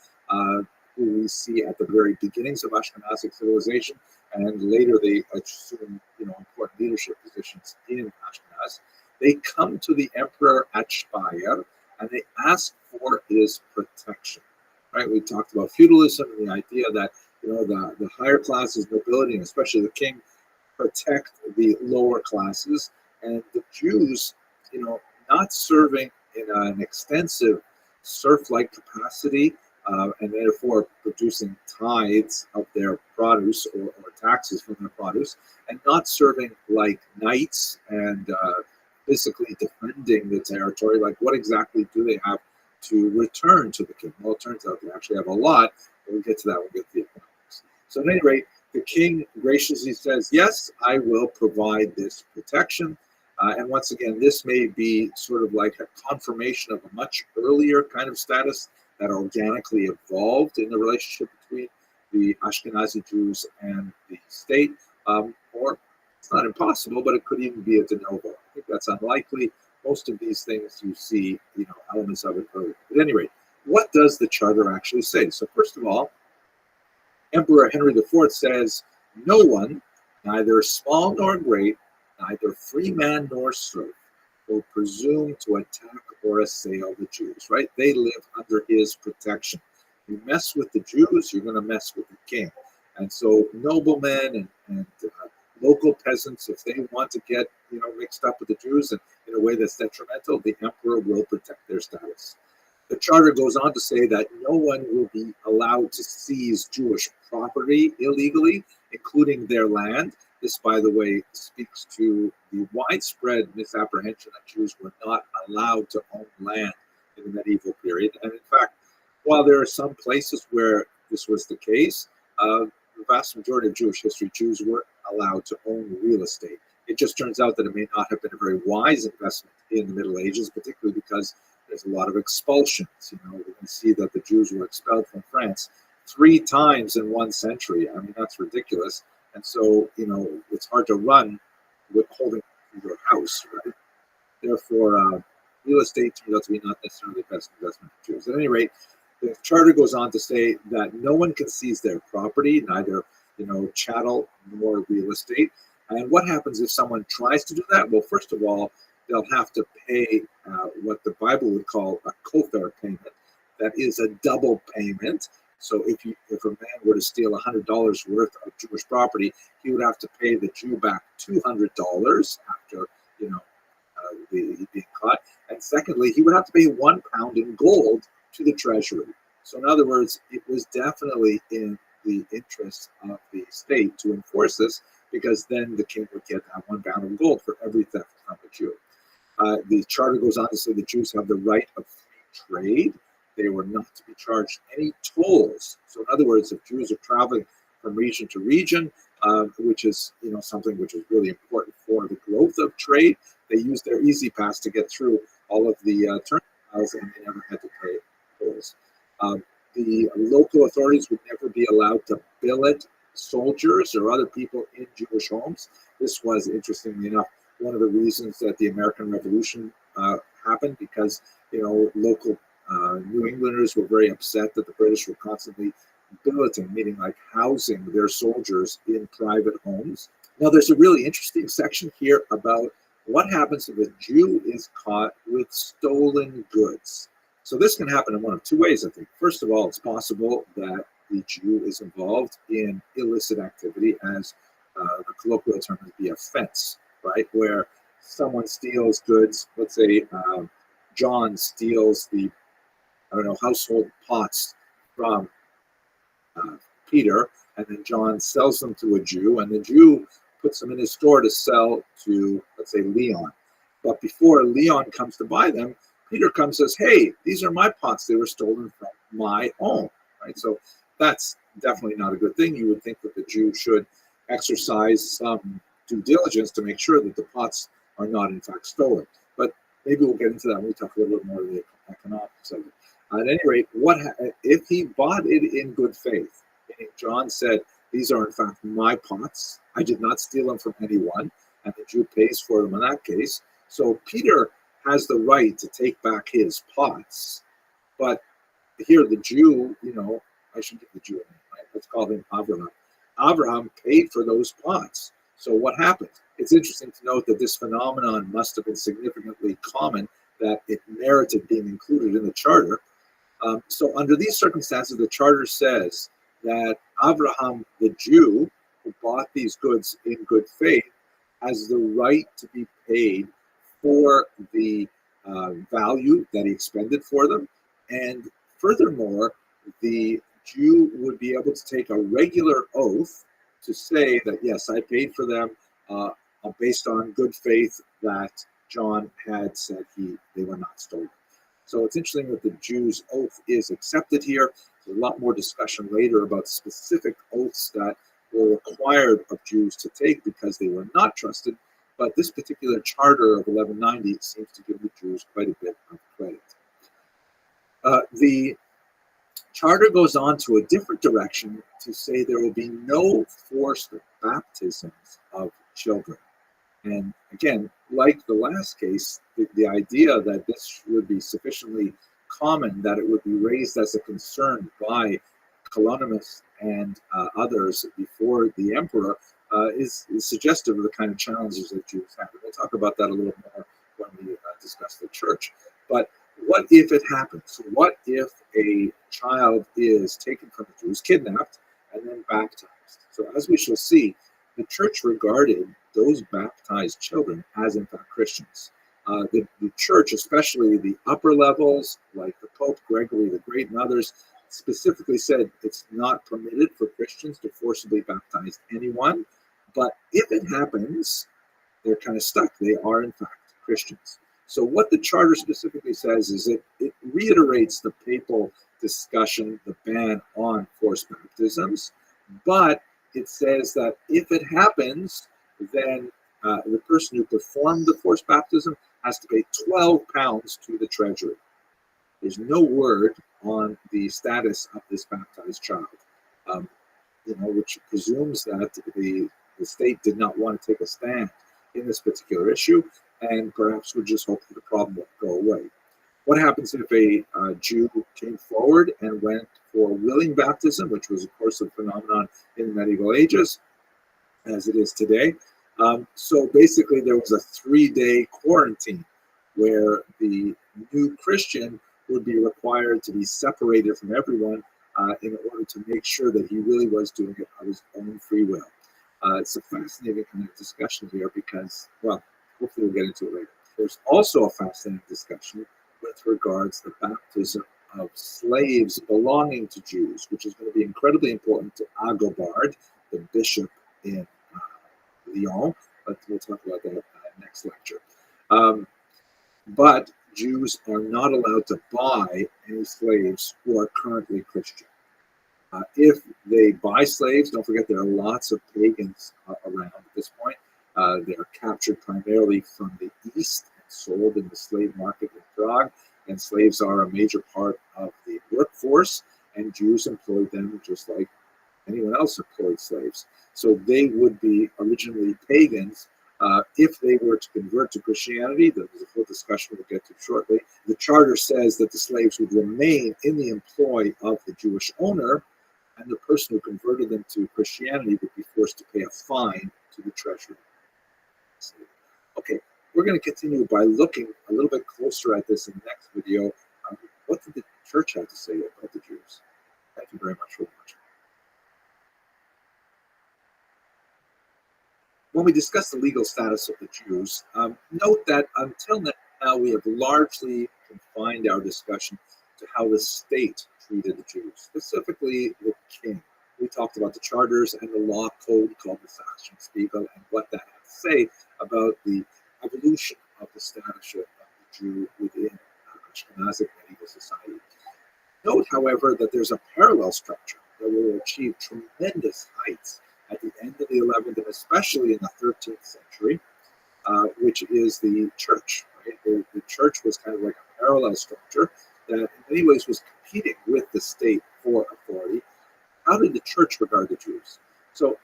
who we see at the very beginnings of Ashkenazic civilization, and later they assume important leadership positions in Ashkenaz. They come to the emperor at Speyer and they ask for his protection. Right? We talked about feudalism and the idea that the higher classes, nobility, and especially the king, protect the lower classes, and the Jews, not serving in an extensive serf-like capacity, and therefore producing tithes of their produce or taxes from their produce, and not serving like knights and physically defending the territory. Like, what exactly do they have to return to the king? Well, it turns out they actually have a lot. We'll get to that. We'll get to the economics. So at any rate, the king graciously says, yes, I will provide this protection. And once again, this may be sort of like a confirmation of a much earlier kind of status that organically evolved in the relationship between the Ashkenazi Jews and the state. Or it's not impossible, but it could even be a de novo. I think that's unlikely. Most of these things you see, elements of it earlier. At any rate, what does the charter actually say? So first of all, Emperor Henry IV says, no one, neither small nor great, neither free man nor serf, will presume to attack or assail the Jews, right? They live under his protection. You mess with the Jews, you're going to mess with the king. And so noblemen and local peasants, if they want to get mixed up with the Jews in a way that's detrimental, the emperor will protect their status. The charter goes on to say that no one will be allowed to seize Jewish property illegally, including their land. This, by the way, speaks to the widespread misapprehension that Jews were not allowed to own land in the medieval period. And in fact, while there are some places where this was the case, the vast majority of Jewish history, Jews were allowed to own real estate. It just turns out that it may not have been a very wise investment in the Middle Ages, particularly because there's a lot of expulsions. We can see that the Jews were expelled from France 3 times in 1 century. I mean, that's ridiculous. And so, it's hard to run with holding your house, right? Therefore, real estate turns out to be not necessarily the best investment for Jews. At any rate, the charter goes on to say that no one can seize their property, neither, chattel nor real estate. And what happens if someone tries to do that? Well, first of all, they'll have to pay what the Bible would call a kofar payment. That is a double payment. So if a man were to steal $100 worth of Jewish property, he would have to pay the Jew back $200 after being caught. And secondly, he would have to pay £1 in gold to the treasury. So in other words, it was definitely in the interest of the state to enforce this, because then the king would get that 1 pound of gold for every theft from a Jew. The charter goes on to say the Jews have the right of free trade. They were not to be charged any tolls. So in other words, if Jews are traveling from region to region, which is something which is really important for the growth of trade, they used their easy pass to get through all of the terminals, and they never had to pay tolls. The local authorities would never be allowed to billet soldiers or other people in Jewish homes. This was, interestingly enough, one of the reasons that the American Revolution happened, because local New Englanders were very upset that the British were constantly billeting, meaning like housing their soldiers in private homes. Now, there's a really interesting section here about what happens if a Jew is caught with stolen goods. So this can happen in one of two ways, I think. First of all, it's possible that the Jew is involved in illicit activity, as the colloquial term would be offense, right? Where someone steals goods. Let's say John steals the, household pots from Peter, and then John sells them to a Jew, and the Jew puts them in his store to sell to, let's say, Leon. But before Leon comes to buy them, Peter comes and says, hey, these are my pots. They were stolen from my home, right? So that's definitely not a good thing. You would think that the Jew should exercise some due diligence to make sure that the pots are not, in fact, stolen. But maybe we'll get into that when we talk a little bit more of the economics of it. At any rate, if he bought it in good faith? John said, these are in fact my pots. I did not steal them from anyone, and the Jew pays for them in that case. So Peter has the right to take back his pots, but here the Jew, I should give the Jew a name, right? Let's call him Abraham. Abraham paid for those pots. So what happened? It's interesting to note that this phenomenon must have been significantly common, that it merited being included in the charter. So under these circumstances, the charter says that Abraham, the Jew, who bought these goods in good faith, has the right to be paid for the value that he expended for them. And furthermore, the Jew would be able to take a regular oath to say that, yes, I paid for them based on good faith that John had said they were not stolen. So it's interesting that the Jew's oath is accepted here. There's a lot more discussion later about specific oaths that were required of Jews to take because they were not trusted. But this particular charter of 1190 seems to give the Jews quite a bit of credit. The charter goes on to a different direction to say there will be no forced baptisms of children. And again, like the last case, the idea that this would be sufficiently common that it would be raised as a concern by colonialists and others before the emperor is suggestive of the kind of challenges that Jews have. We'll talk about that a little more when we discuss the church. But what if it happens? What if a child is taken from the Jews, kidnapped, and then baptized? So as we shall see, the church regarded those baptized children as, in fact, Christians. The church, especially the upper levels, like the Pope Gregory the Great and others, specifically said it's not permitted for Christians to forcibly baptize anyone. But if it happens, they're kind of stuck. They are, in fact, Christians. So what the charter specifically says is it reiterates the papal discussion, the ban on forced baptisms, but it says that if it happens, then the person who performed the forced baptism has to pay 12 pounds to the treasury. There's no word on the status of this baptized child, which presumes that the state did not want to take a stand in this particular issue, and perhaps would just hope that the problem would go away. What happens if a Jew came forward and went for willing baptism, which was, of course, a phenomenon in the medieval ages, as it is today? So basically, there was a 3-day quarantine where the new Christian would be required to be separated from everyone in order to make sure that he really was doing it of his own free will. It's a fascinating kind of discussion here because, well, hopefully we'll get into it later. There's also a fascinating discussion with regards to the baptism of slaves belonging to Jews, which is going to be incredibly important to Agobard, the bishop in Lyon, but we'll talk about that next lecture. But Jews are not allowed to buy any slaves who are currently Christian. If they buy slaves, don't forget there are lots of pagans around at this point. They are captured primarily from the east and sold in the slave market in Prague. And slaves are a major part of the workforce, and Jews employed them just like anyone else employed slaves. So they would be originally pagans. If they were to convert to Christianity, there's a full discussion we'll get to shortly. The charter says that the slaves would remain in the employ of the Jewish owner, and the person who converted them to Christianity would be forced to pay a fine to the treasury. Okay, we're going to continue by looking a little bit closer at this in the next video. What did the church have to say about the Jews? Thank you very much for watching. When we discuss the legal status of the Jews, note that until now we have largely confined our discussion to how the state treated the Jews, specifically the king. We talked about the charters and the law code called the Sachsenspiegel and what that had to say about the evolution of the status of the Jew within Ashkenazic medieval society. Note, however, that there's a parallel structure that will achieve tremendous heights at the end of the 11th and especially in the 13th century, which is the church. Right? The church was kind of like a parallel structure that in many ways was competing with the state for authority. How did the church regard the Jews? So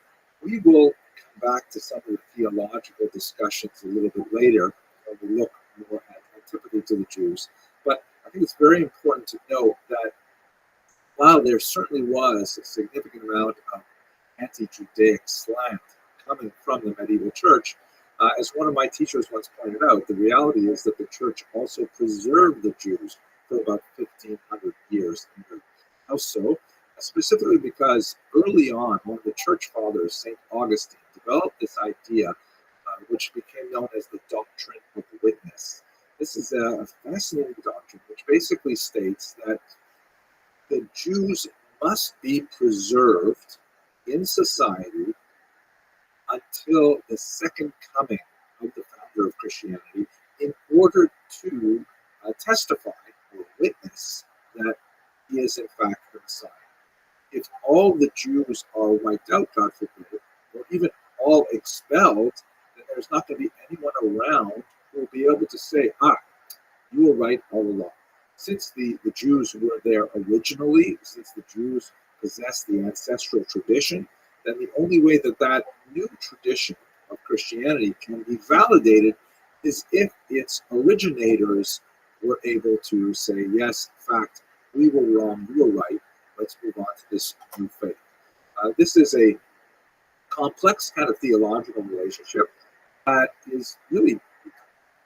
we will come back to some of the theological discussions a little bit later when we look more at antipathy to the Jews. But I think it's very important to note that while there certainly was a significant amount of anti-Judaic slant coming from the medieval church, as one of my teachers once pointed out, the reality is that the church also preserved the Jews for about 1,500 years. How so? Specifically because early on, one of the church fathers, St. Augustine, developed this idea, which became known as the doctrine of witness. This is a fascinating doctrine, which basically states that the Jews must be preserved in society until the second coming of the founder of Christianity in order to testify or witness that he is in fact the Messiah. If all the Jews are wiped out, God forbid, or even all expelled, then there's not going to be anyone around who will be able to say, you were right all along. Since the Jews were there originally, since the Jews possess the ancestral tradition, then the only way that that new tradition of Christianity can be validated is if its originators were able to say, yes, in fact, we were wrong, you were right, let's move on to this new faith. This is a complex kind of theological relationship that is really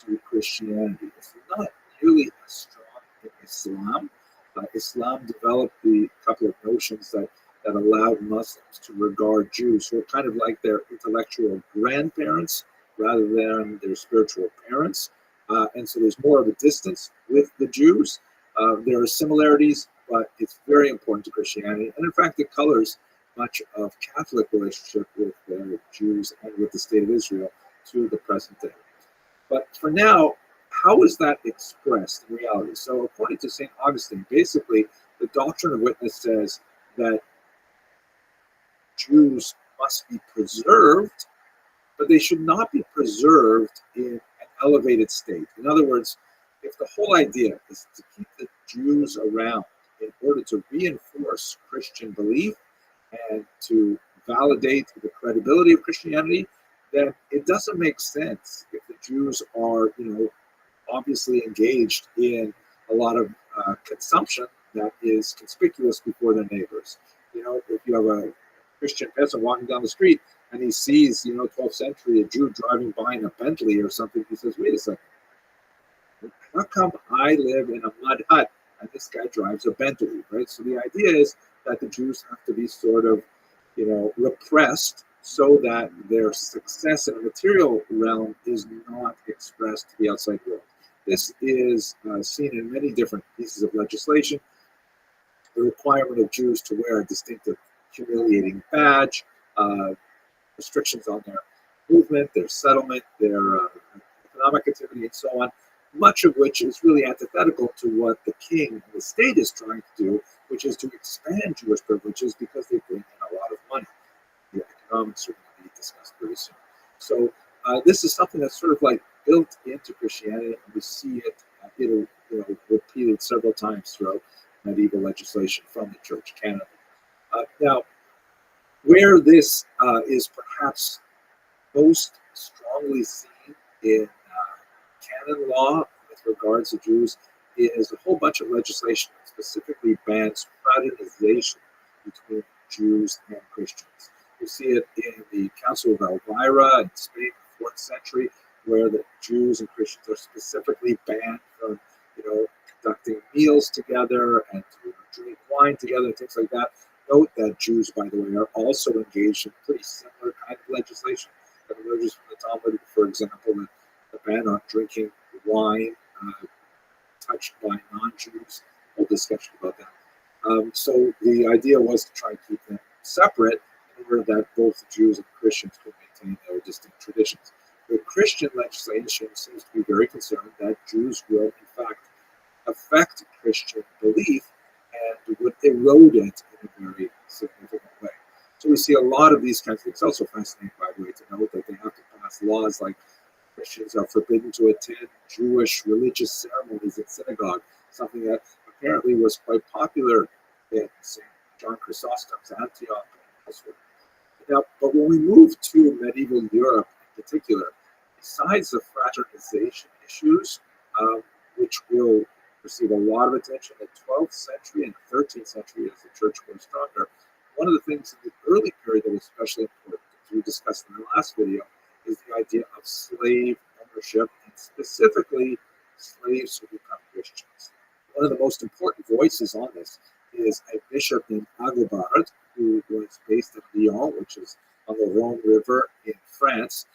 to Christianity. It's not nearly as strong in Islam. Islam developed a couple of notions that allowed Muslims to regard Jews who are kind of like their intellectual grandparents rather than their spiritual parents. And so there's more of a distance with the Jews. There are similarities, but it's very important to Christianity. And in fact, it colors much of Catholic relationship with the Jews and with the state of Israel to the present day. But for now, how is that expressed in reality? So according to St. Augustine, basically, the doctrine of witness says that Jews must be preserved, but they should not be preserved in an elevated state. In other words, if the whole idea is to keep the Jews around in order to reinforce Christian belief and to validate the credibility of Christianity, then it doesn't make sense if the Jews are, obviously engaged in a lot of consumption that is conspicuous before their neighbors. If you have a Christian peasant walking down the street and he sees, 12th century, a Jew driving by in a Bentley or something, he says, wait a second, how come I live in a mud hut and this guy drives a Bentley, right? So the idea is that the Jews have to be sort of, repressed so that their success in the material realm is not expressed to the outside world. This is seen in many different pieces of legislation. the requirement of Jews to wear a distinctive, humiliating badge, restrictions on their movement, their settlement, their economic activity, and so on, much of which is really antithetical to what the king and the state is trying to do, which is to expand Jewish privileges because they bring in a lot of money. The economics are going to be discussed very soon. So this is something that's sort of like built into Christianity, and we see it repeated several times throughout medieval legislation from the Church of Canada. Now, where this is perhaps most strongly seen in canon law with regards to Jews is a whole bunch of legislation that specifically bans fraternization between Jews and Christians. You see it in the Council of Elvira in Spain, the 4th century, where the Jews and Christians are specifically banned from, conducting meals together and to drink wine together and things like that. Note that Jews, by the way, are also engaged in pretty similar kind of legislation that emerges from the Talmud. For example, the ban on drinking wine touched by non-Jews. Whole discussion about that. So the idea was to try and keep them separate in order that both Jews and Christians could maintain their distinct traditions. The Christian legislation seems to be very concerned that Jews will, in fact, affect Christian belief and would erode it in a very significant way. So we see a lot of these kinds of things. It's also fascinating, by the way, to note that they have to pass laws like Christians are forbidden to attend Jewish religious ceremonies in synagogue, something that apparently was quite popular in St. John Chrysostom's Antioch and elsewhere. Now, but when we move to medieval Europe in particular, besides the fraternization issues, which will receive a lot of attention in the 12th century and 13th century as the church grew stronger, one of the things in the early period that was especially important, as we discussed in the last video, is the idea of slave ownership, and specifically slaves who become Christians. One of the most important voices on this is a bishop named Agobard, who was based in Lyon, which is on the Rhone River in France.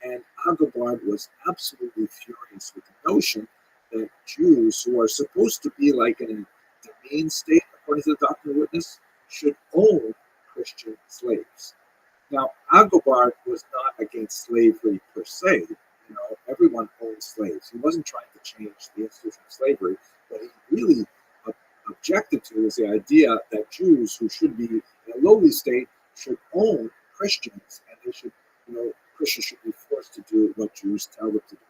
And Agobard was absolutely furious with the notion that Jews, who are supposed to be like in a domain state, according to the Doctrine and Witness, should own Christian slaves. Now, Agobard was not against slavery per se. Everyone owned slaves. He wasn't trying to change the institution of slavery. What he really objected to was the idea that Jews who should be in a lowly state should own Christians, and they should, Christians should be forced to do what Jews tell them to do.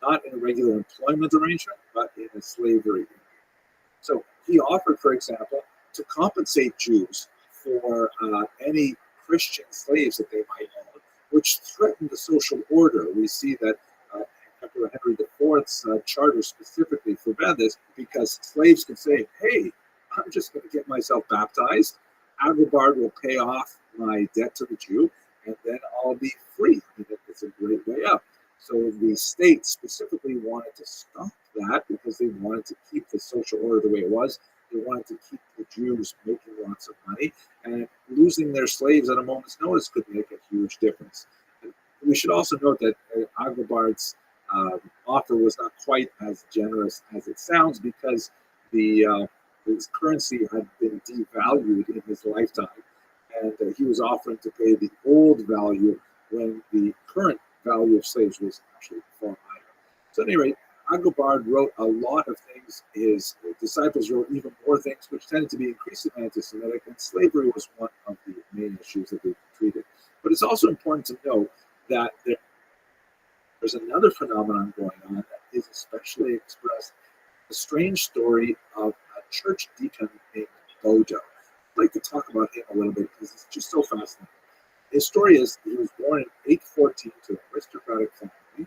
Not in a regular employment arrangement, but in a slavery. So he offered, for example, to compensate Jews for any Christian slaves that they might own, which threatened the social order. We see that Emperor Henry IV's charter specifically forbade this because slaves could say, hey, I'm just going to get myself baptized. Agobard will pay off my debt to the Jew, and then I'll be free. It's a great way up. So the state specifically wanted to stop that because they wanted to keep the social order the way it was. They wanted to keep the Jews making lots of money, and losing their slaves at a moment's notice could make a huge difference. And we should also note that Agobard's offer was not quite as generous as it sounds because his currency had been devalued in his lifetime, and he was offering to pay the old value when the current value of slaves was actually far higher. So at any rate, Agobard wrote a lot of things. His disciples wrote even more things, which tended to be increasingly anti-Semitic, and slavery was one of the main issues that they treated. But it's also important to note that there's another phenomenon going on that is especially expressed, the strange story of a church deacon named Bodo. I'd like to talk about him a little bit because it's just so fascinating. His story is he was born in 814 to an aristocratic family.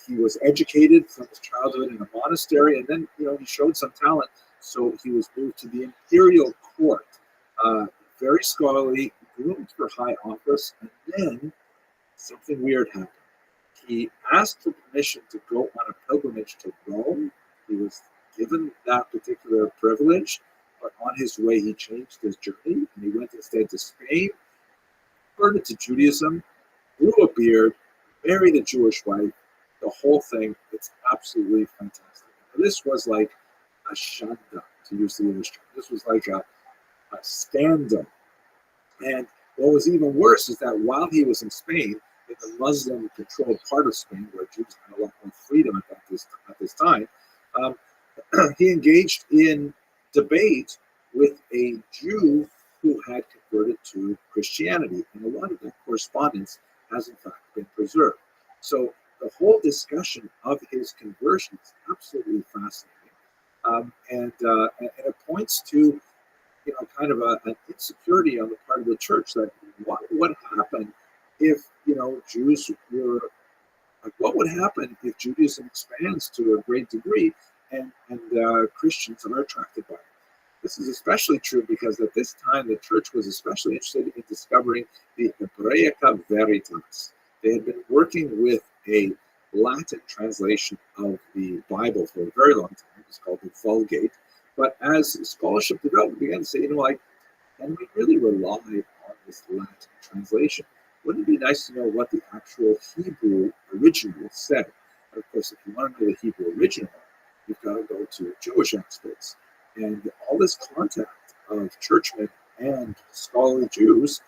He was educated from his childhood in a monastery, and then he showed some talent, so he was moved to the imperial court. Very scholarly, groomed for high office, and then something weird happened. He asked for permission to go on a pilgrimage to Rome. He was given that particular privilege, but on his way he changed his journey, and he went instead to Spain, converted to Judaism, grew a beard, married a Jewish wife, the whole thing. It's absolutely fantastic. This was like a shandat. to use the English term. This was like a scandal. And what was even worse is that while he was in Spain, in the Muslim-controlled part of Spain, where Jews had a lot more freedom at this time, um, he engaged in debate with a Jew who had converted to Christianity. And a lot of that correspondence has, in fact, been preserved. So the whole discussion of his conversion is absolutely fascinating. And it points to, kind of an insecurity on the part of the church that what happened if, Jews were, like, what would happen if Judaism expands to a great degree and Christians are attracted by it? This is especially true because at this time the church was especially interested in discovering the Hebraica Veritas. They had been working with a Latin translation of the Bible for a very long time. It's called the Vulgate. But as scholarship developed, we began to say, can we really rely on this Latin translation? Wouldn't it be nice to know what the actual Hebrew original said? And of course, if you want to know the Hebrew original, you've got to go to Jewish experts. And all this contact of churchmen and scholarly Jews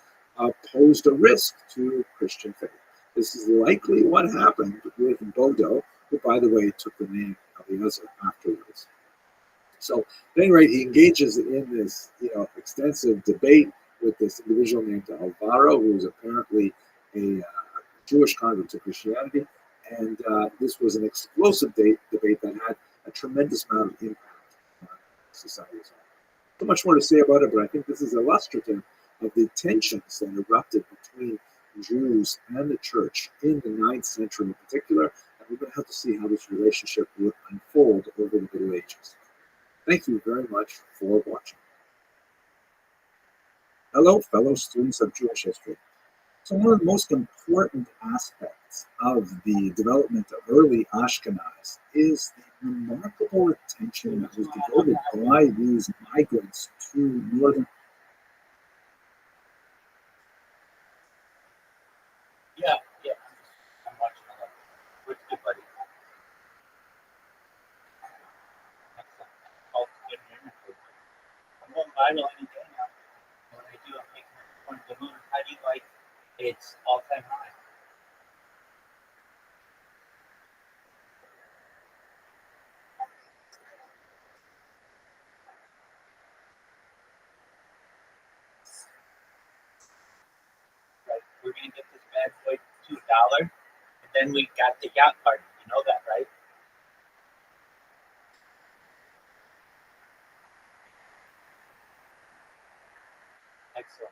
posed a risk to Christian faith. This is likely what happened with Bodo, who, by the way, took the name of Eliezer afterwards. So, at any rate, he engages in this, extensive debate with this individual named Alvaro, who was apparently a Jewish convert to Christianity, and this was an explosive debate that had a tremendous amount of impact on society as well. So much more to say about it, but I think this is illustrative of the tensions that erupted between Jews and the church in the 9th century in particular, and we're going to have to see how this relationship would unfold over the Middle Ages. Thank you very much for watching. Hello, fellow students of Jewish history. So one of the most important aspects of the development of early Ashkenaz is the remarkable attention that was devoted by these migrants to northern. Yeah. I'm watching a lot. What's good, buddy? Excellent. Oh, good interview. I'm going viral any day now. What I do, I'm making it point the moon. How do you like its all-time high? Right. We're gonna get this bad boy to $1, and then we got the yacht party. You know that, right? Excellent.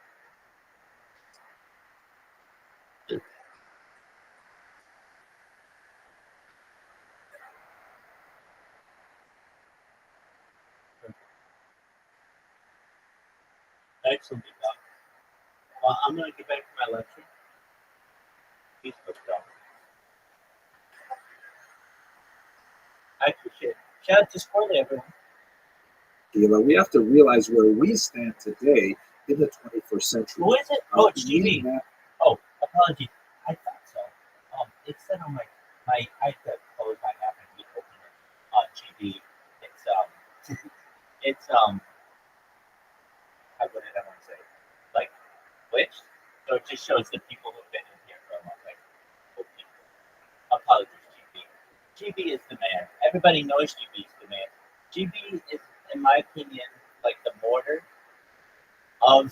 Excellent. Well, I'm gonna get back to my lecture. Peace, Pascal. I appreciate it. Shout out to Squirrely, everyone. We have to realize where we stand today in the 21st century. Who is it? Oh, it's meaning GB. that Oh, apologies. I thought so. It said on my I had to close my app and reopen it. GB. It's what did I want to say? Like which? So it just shows the people who've been in here for a long time. Okay. Apologies, GB. GB is the man. Everybody knows GB is the man. GB is, in my opinion, like the mortar of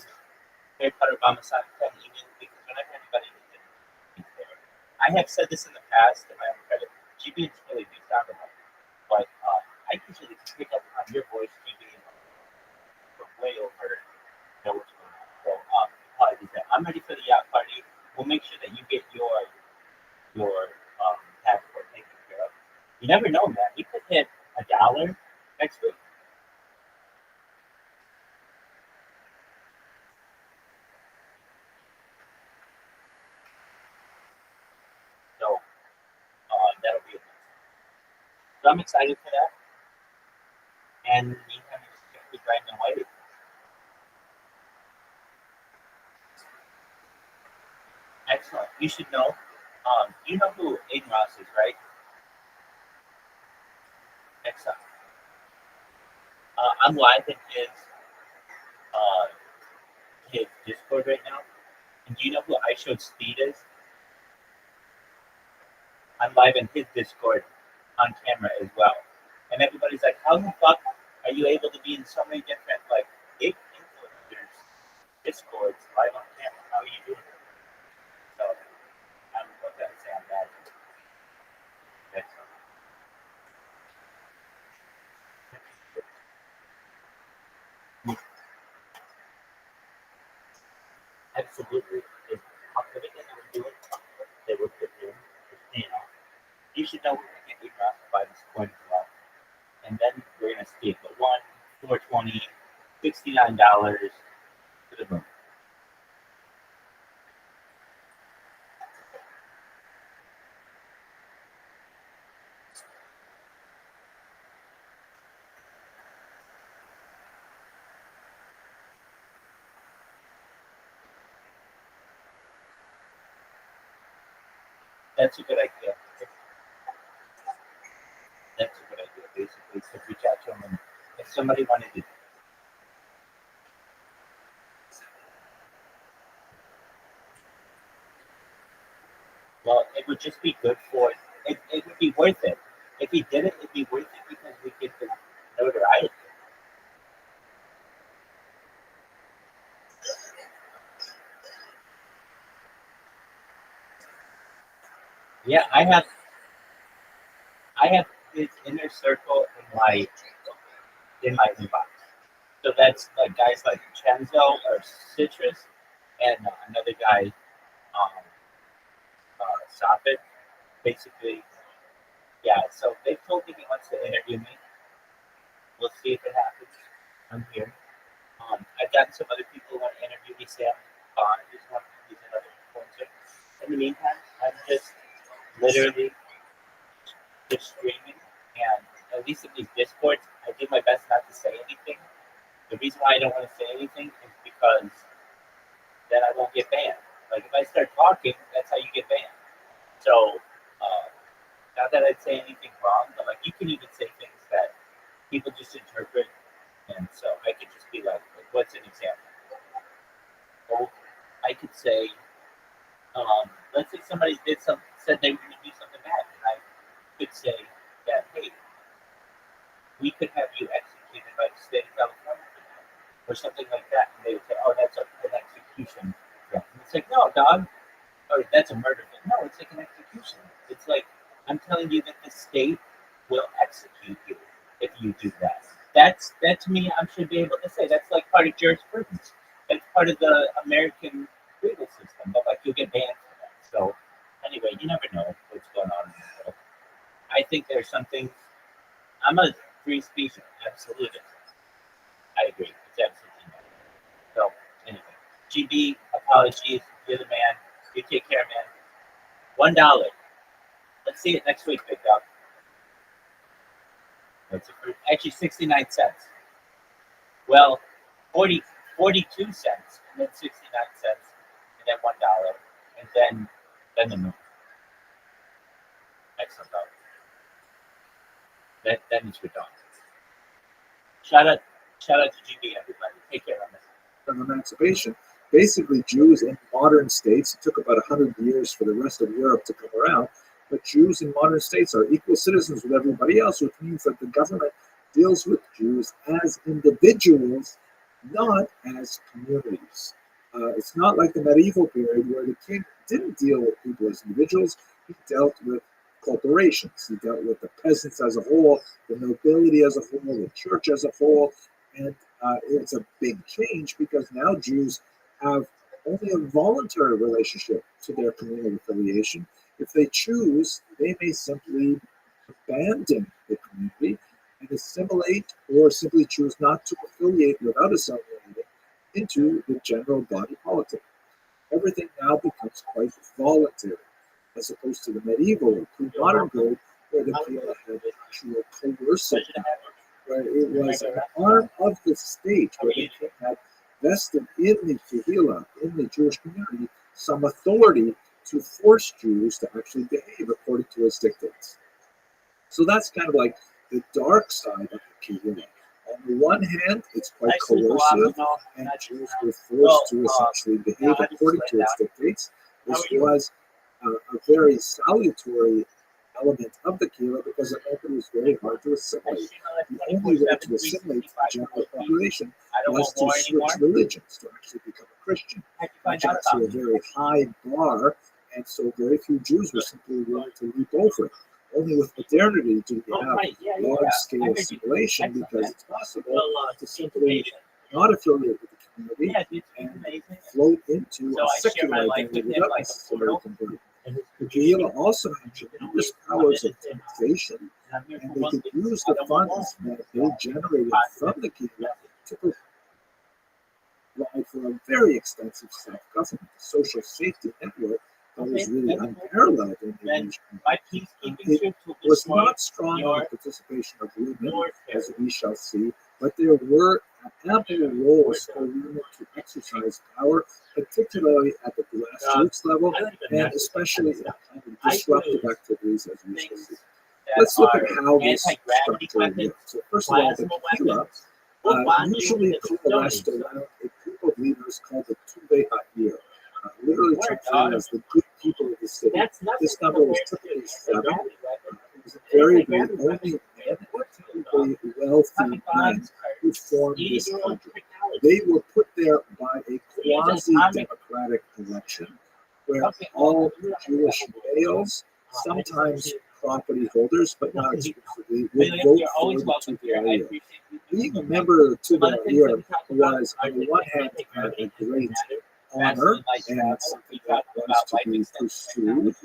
Harry Potter Bamasaki even because whenever anybody needs it, he's there. I have said this in the past, to my own credit. GB is really big sound enough, but I usually pick up on your voice, GB, from way over what's going on. So apologies there. I'm ready for the yacht party. We'll make sure that you get your passport taken care of. You never know, man. We could hit $1 next week. So that'll be amazing. So I'm excited for that. And in the meantime, just keep grinding away. Excellent. You should know. You know who Aiden Ross is, right? Excellent. I'm live in his Discord right now. And do you know who I showed Speed is? I'm live in his Discord on camera as well. And everybody's like, how the fuck are you able to be in so many different like big influencers Discords live on camera? How are you doing it? So I'm what did I say? I'm mad. That's absolutely. It's everything that we're doing, that we're doing, you know, you should know we're going to get you by this point as well. And then we're going to see it. But one, $420, $69 to the moon. That's a good idea. That's a good idea. Basically, to reach out to them, and if somebody wanted to, well, it would just be good for it. It would be worth it. If he did it, it'd be worth it because we get the notoriety. Yeah, I have his inner circle in my inbox. So that's like guys like Chenzo or Citrus, and another guy, Sopit. Basically, yeah. So they told me he wants to interview me. We'll see if it happens. I'm here. I've gotten some other people who want to interview me. Sam Bond is one. He's another influencer. In the meantime, I'm just literally just streaming, and at least in these discords, I do my best not to say anything. The reason why I don't want to say anything is because then I won't get banned. Like if I start talking, that's how you get banned. So, not that I'd say anything wrong, but like you can even say things that people just interpret, and so I could just be like, what's an example? Well, I could say, let's say somebody said they were going to do something bad, and I could say that, hey, we could have you executed by the state of California for that, or something like that. And they would say, oh, that's an execution. Yeah. And it's like, no, dog, or that's a murder thing. No, it's like an execution. It's like, I'm telling you that the state will execute you if you do that. That to me, I should be able to say that's like part of jurisprudence. That's part of the American legal system. But like, you'll get banned for that. So anyway, you never know what's going on in the world. I think there's something. I'm a free speech absolutist. I agree. It's absolutely not. So anyway, GB, apologies. You're the man. You take care, man. $1. Let's see it next week, big dog. Actually 69 cents. Well, 42 cents, and then 69 cents, and then $1, and then the moon. Excellent dog. That means we're done. Shout out to GB, everybody. Take care on this. From emancipation. Basically, Jews in modern states, it took about 100 years for the rest of Europe to come around, but Jews in modern states are equal citizens with everybody else, which means that the government deals with Jews as individuals, not as communities. It's not like the medieval period where the king didn't deal with people as individuals, he dealt with corporations. He dealt with the peasants as a whole, the nobility as a whole, the church as a whole, and it's a big change because now Jews have only a voluntary relationship to their communal affiliation. If they choose, they may simply abandon the community and assimilate or simply choose not to affiliate without assimilating into the general body politic. Everything now becomes quite voluntary, as opposed to the medieval or pre-modern world where the Kehillah had actual coercive power, where it was an arm of the state, where the king had vested in the Kehillah, in the Jewish community, some authority to force Jews to actually behave according to his dictates. So that's kind of like the dark side of the Kehillah. On the one hand, it's quite coercive, and Jews were forced to essentially behave according to its dictates. This was a very salutary element of the Kehillah because it meant it was very hard to assimilate. The only way to assimilate the general population was to switch religions, to actually become a Christian. Which is actually a very high bar, and so very few Jews were simply willing to leap over it. Only with modernity do we have large-scale assimilation because it's possible to simply not affiliate with the community and float into a secular identity without necessarily converting. The Kehillah also had tremendous powers of taxation, and they could use the funds that they generated from the Kehillah to provide for a very extensive self-government, a social safety network that was really unparalleled in the nation. It was not strong in the participation of women, as we shall see, but there were ample roles for women to exercise power, particularly at the grassroots level, and especially in kind of disruptive activities, as we shall see. Let's look at how this structure works. So first of all, the Kehillah usually coalesced around a group of leaders called the Tuvei Ha'ir, literally translated as the good people of the city. This number was typically 7. It was invariably only men or typically wealthy men who formed this country. They were put there by a quasi-democratic election where all Jewish males, sometimes property holders, but not exclusively, would vote for the Tuvei Ha'ir. Being a member of the Tuvei Ha'ir was, on the one hand, a great honor and something that was to be pursued,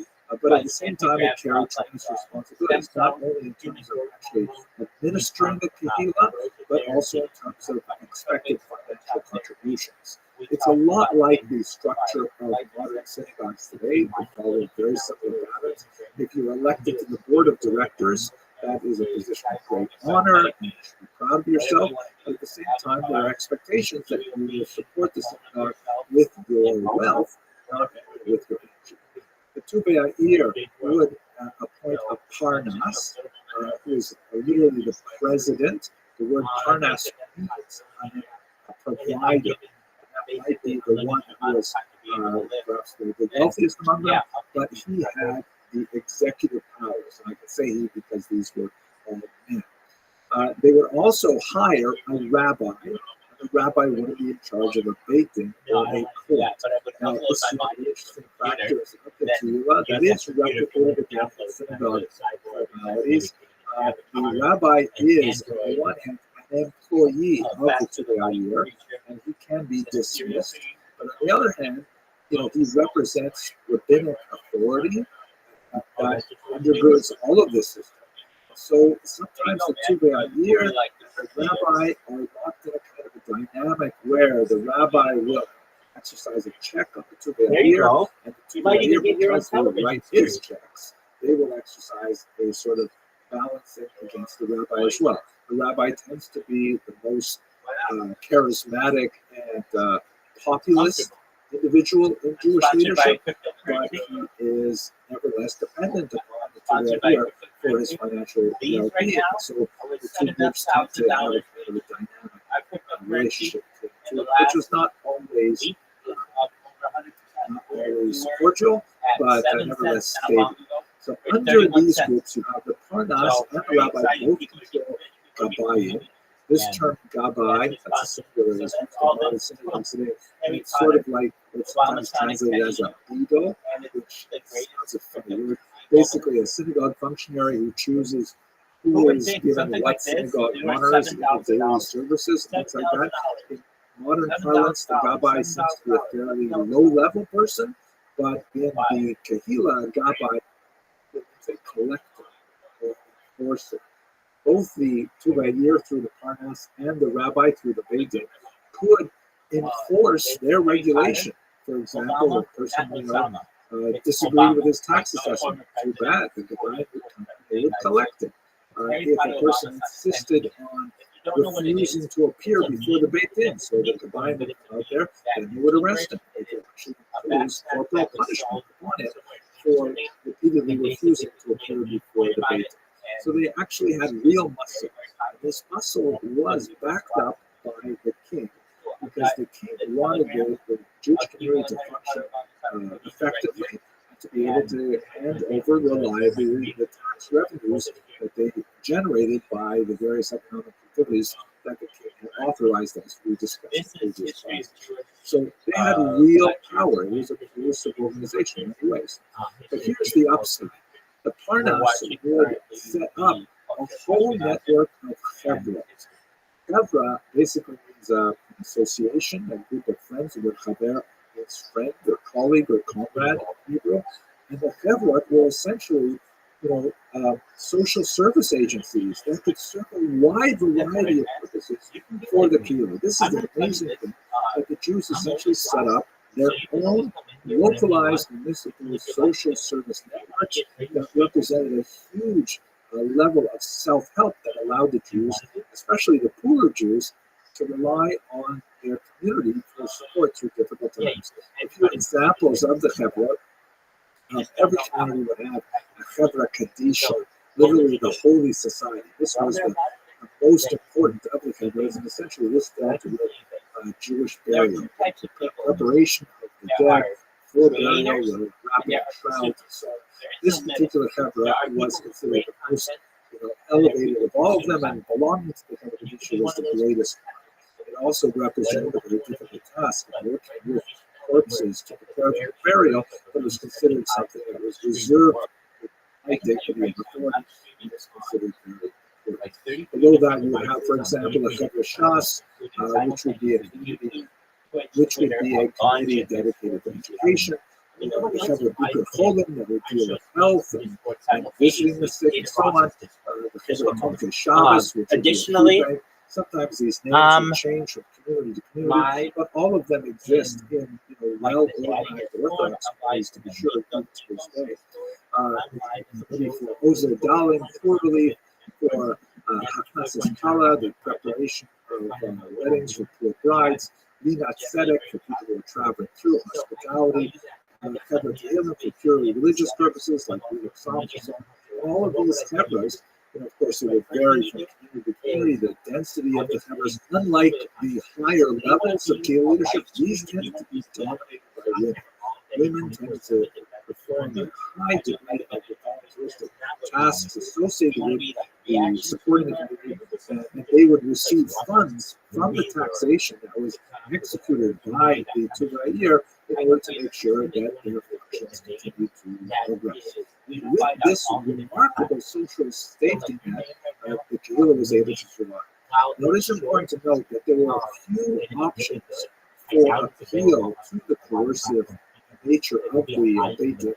but at the same time it carried tremendous responsibilities, not only in terms of actually administering the Kehillah, but also in terms of expected financial contributions. It's a lot like the structure of modern synagogues today. They follow very similar patterns. If you're elected to the board of directors, that is a position of great honor, and you should be proud of yourself, but at the same time, there are expectations that you will support the synagogue with your wealth, not with your energy. The Tuvei Ha'ir would appoint a Parnas, who is literally the president. The word Parnas means a provider. That might be the one who was perhaps the wealthiest among them, but he had the executive powers. And I can say he because these were all men. They would also hire a rabbi. The rabbi would be in charge of a beit din or a court. Now, this is one of the interesting factors of the Kehillah that is replicated again in synagogue formalities. The rabbi is, on the one hand, an employee of the Tuvei Ha'ir, and he can be dismissed. But on the other hand, he represents rabbinic authority that undergirds all of this system. So sometimes the Tuvei Ha'ir, the rabbi, are locked in a kind of a dynamic where the rabbi will exercise a check on the Tuvei Ha'ir, and the Tuvei Ha'ir, because they will write his checks, they will exercise a sort of balancing against the rabbi as well. The rabbi tends to be the most charismatic and populist individual in Jewish leadership, but he is nevertheless dependent upon the Tuvei Ha'ir for his financial well-being. So the two groups tend to have a kind of a dynamic relationship between the two, which was not always cordial, but nevertheless stable. So under these groups, you have the Parnas and the rabbi both control Gabayim. This term Gabai, that's a singular, is used in a lot of synagogues today, and it's sort of like what's sometimes translated as a beagle, which sounds a funny word. Basically, a synagogue functionary who chooses who is given what synagogue honors in the daily services and things like that. In modern parlance, the Gabbai seems to be a fairly low-level person, but in the Kehillah, Gabbai is a collector or enforcer. Both the Tuvei Ha'ir through the Parnas and the rabbi through the beit din could enforce their regulation. For example, a person disagreed with his tax assessment. Too bad, the Gabbai would collect it. If a person insisted on refusing to appear before the beit din, so the Gabbai would come out there, then they would arrest him. They could actually impose corporal punishment upon him for repeatedly refusing to appear before the beit din. So they actually had real muscle. And this muscle was backed up by the king, because the king wanted the Jewish community to function effectively, and to be able to hand over reliably the tax revenues that they generated by the various economic activities that the king had authorized, as we discussed in previous classes. So they had real power. It was a cohesive organization in many ways. But here's the upside. The Parnas would set up a whole network of chevra. Chevra basically means an association, a group of friends. The word chaver means friend or colleague or comrade in Hebrew. And the chevra were essentially, social service agencies that could serve a wide variety of purposes for the community. This is the amazing thing, that the Jews essentially set up their own localized municipal social service networks that represented a huge level of self-help that allowed the Jews, especially the poorer Jews, to rely on their community for support through difficult times. A few examples of the chevra. Every community would have a chevra kadisha, literally the holy society. This was the most important of the chevras, and essentially this dealt with Jewish burial, preparation of the dead for burial, the Rabbi shroud. So this particular chevra was considered the most elevated of all of them, and belonging to the chevra kadisha was the greatest. It also represented a very difficult task of working with corpses to prepare for burial, but was considered something that was reserved for high dignity and authority, and was considered very important. Below that, you would have, for example, a chevra shas, which would be a community dedicated to education. The chevra bikur cholim, that would deal with health and visiting the sick and so on. The chevra tomkei Shabbos, which would be a food bank. Sometimes these names would change from community to community, but all of them exist in well-organized Orthodox ways, to be sure, even to this day. Maybe for Ozer Dalim, poor relief, for Haknasas Kala, the preparation of weddings for poor brides, Minat Tzedek, for people who are traveling through hospitality, Chevra Tehillim for purely religious purposes, like reading Psalms and so on. All of these chevras, of course, it would vary from community to community, the density of the chevras. Unlike the higher levels of key leadership, these tend to be dominated by women. Women tend to perform a high degree of the voluntaristic tasks associated with the supporting the community, and they would receive funds from the taxation that was executed by the Tuvayir in order to make sure that their functions continue to progress. With this remarkable social safety net, the Kehillah was able to survive. Now, it is important to note that there were a few options for appeal to the coercive nature of the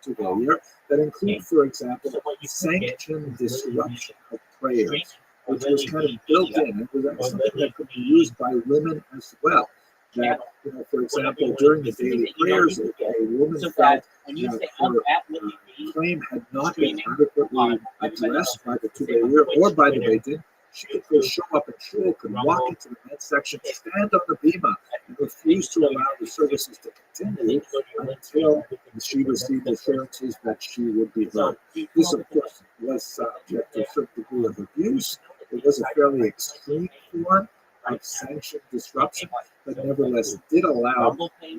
Tuvayir that include, for example, sanctioned disruption of prayers, which was kind of built in. It was something that could be used by women as well. That, for example, during the daily prayers, if a woman felt that her claim had not been adequately addressed by the Tuvayir or by the Beit Din, she could go show up in shul, could walk into the men's section, stand on the bima, and refuse to allow the services to continue until she received assurances that she would be heard. This, of course, was subject to a certain degree of abuse. It was a fairly extreme form of sanctioned disruption, but nevertheless it did allow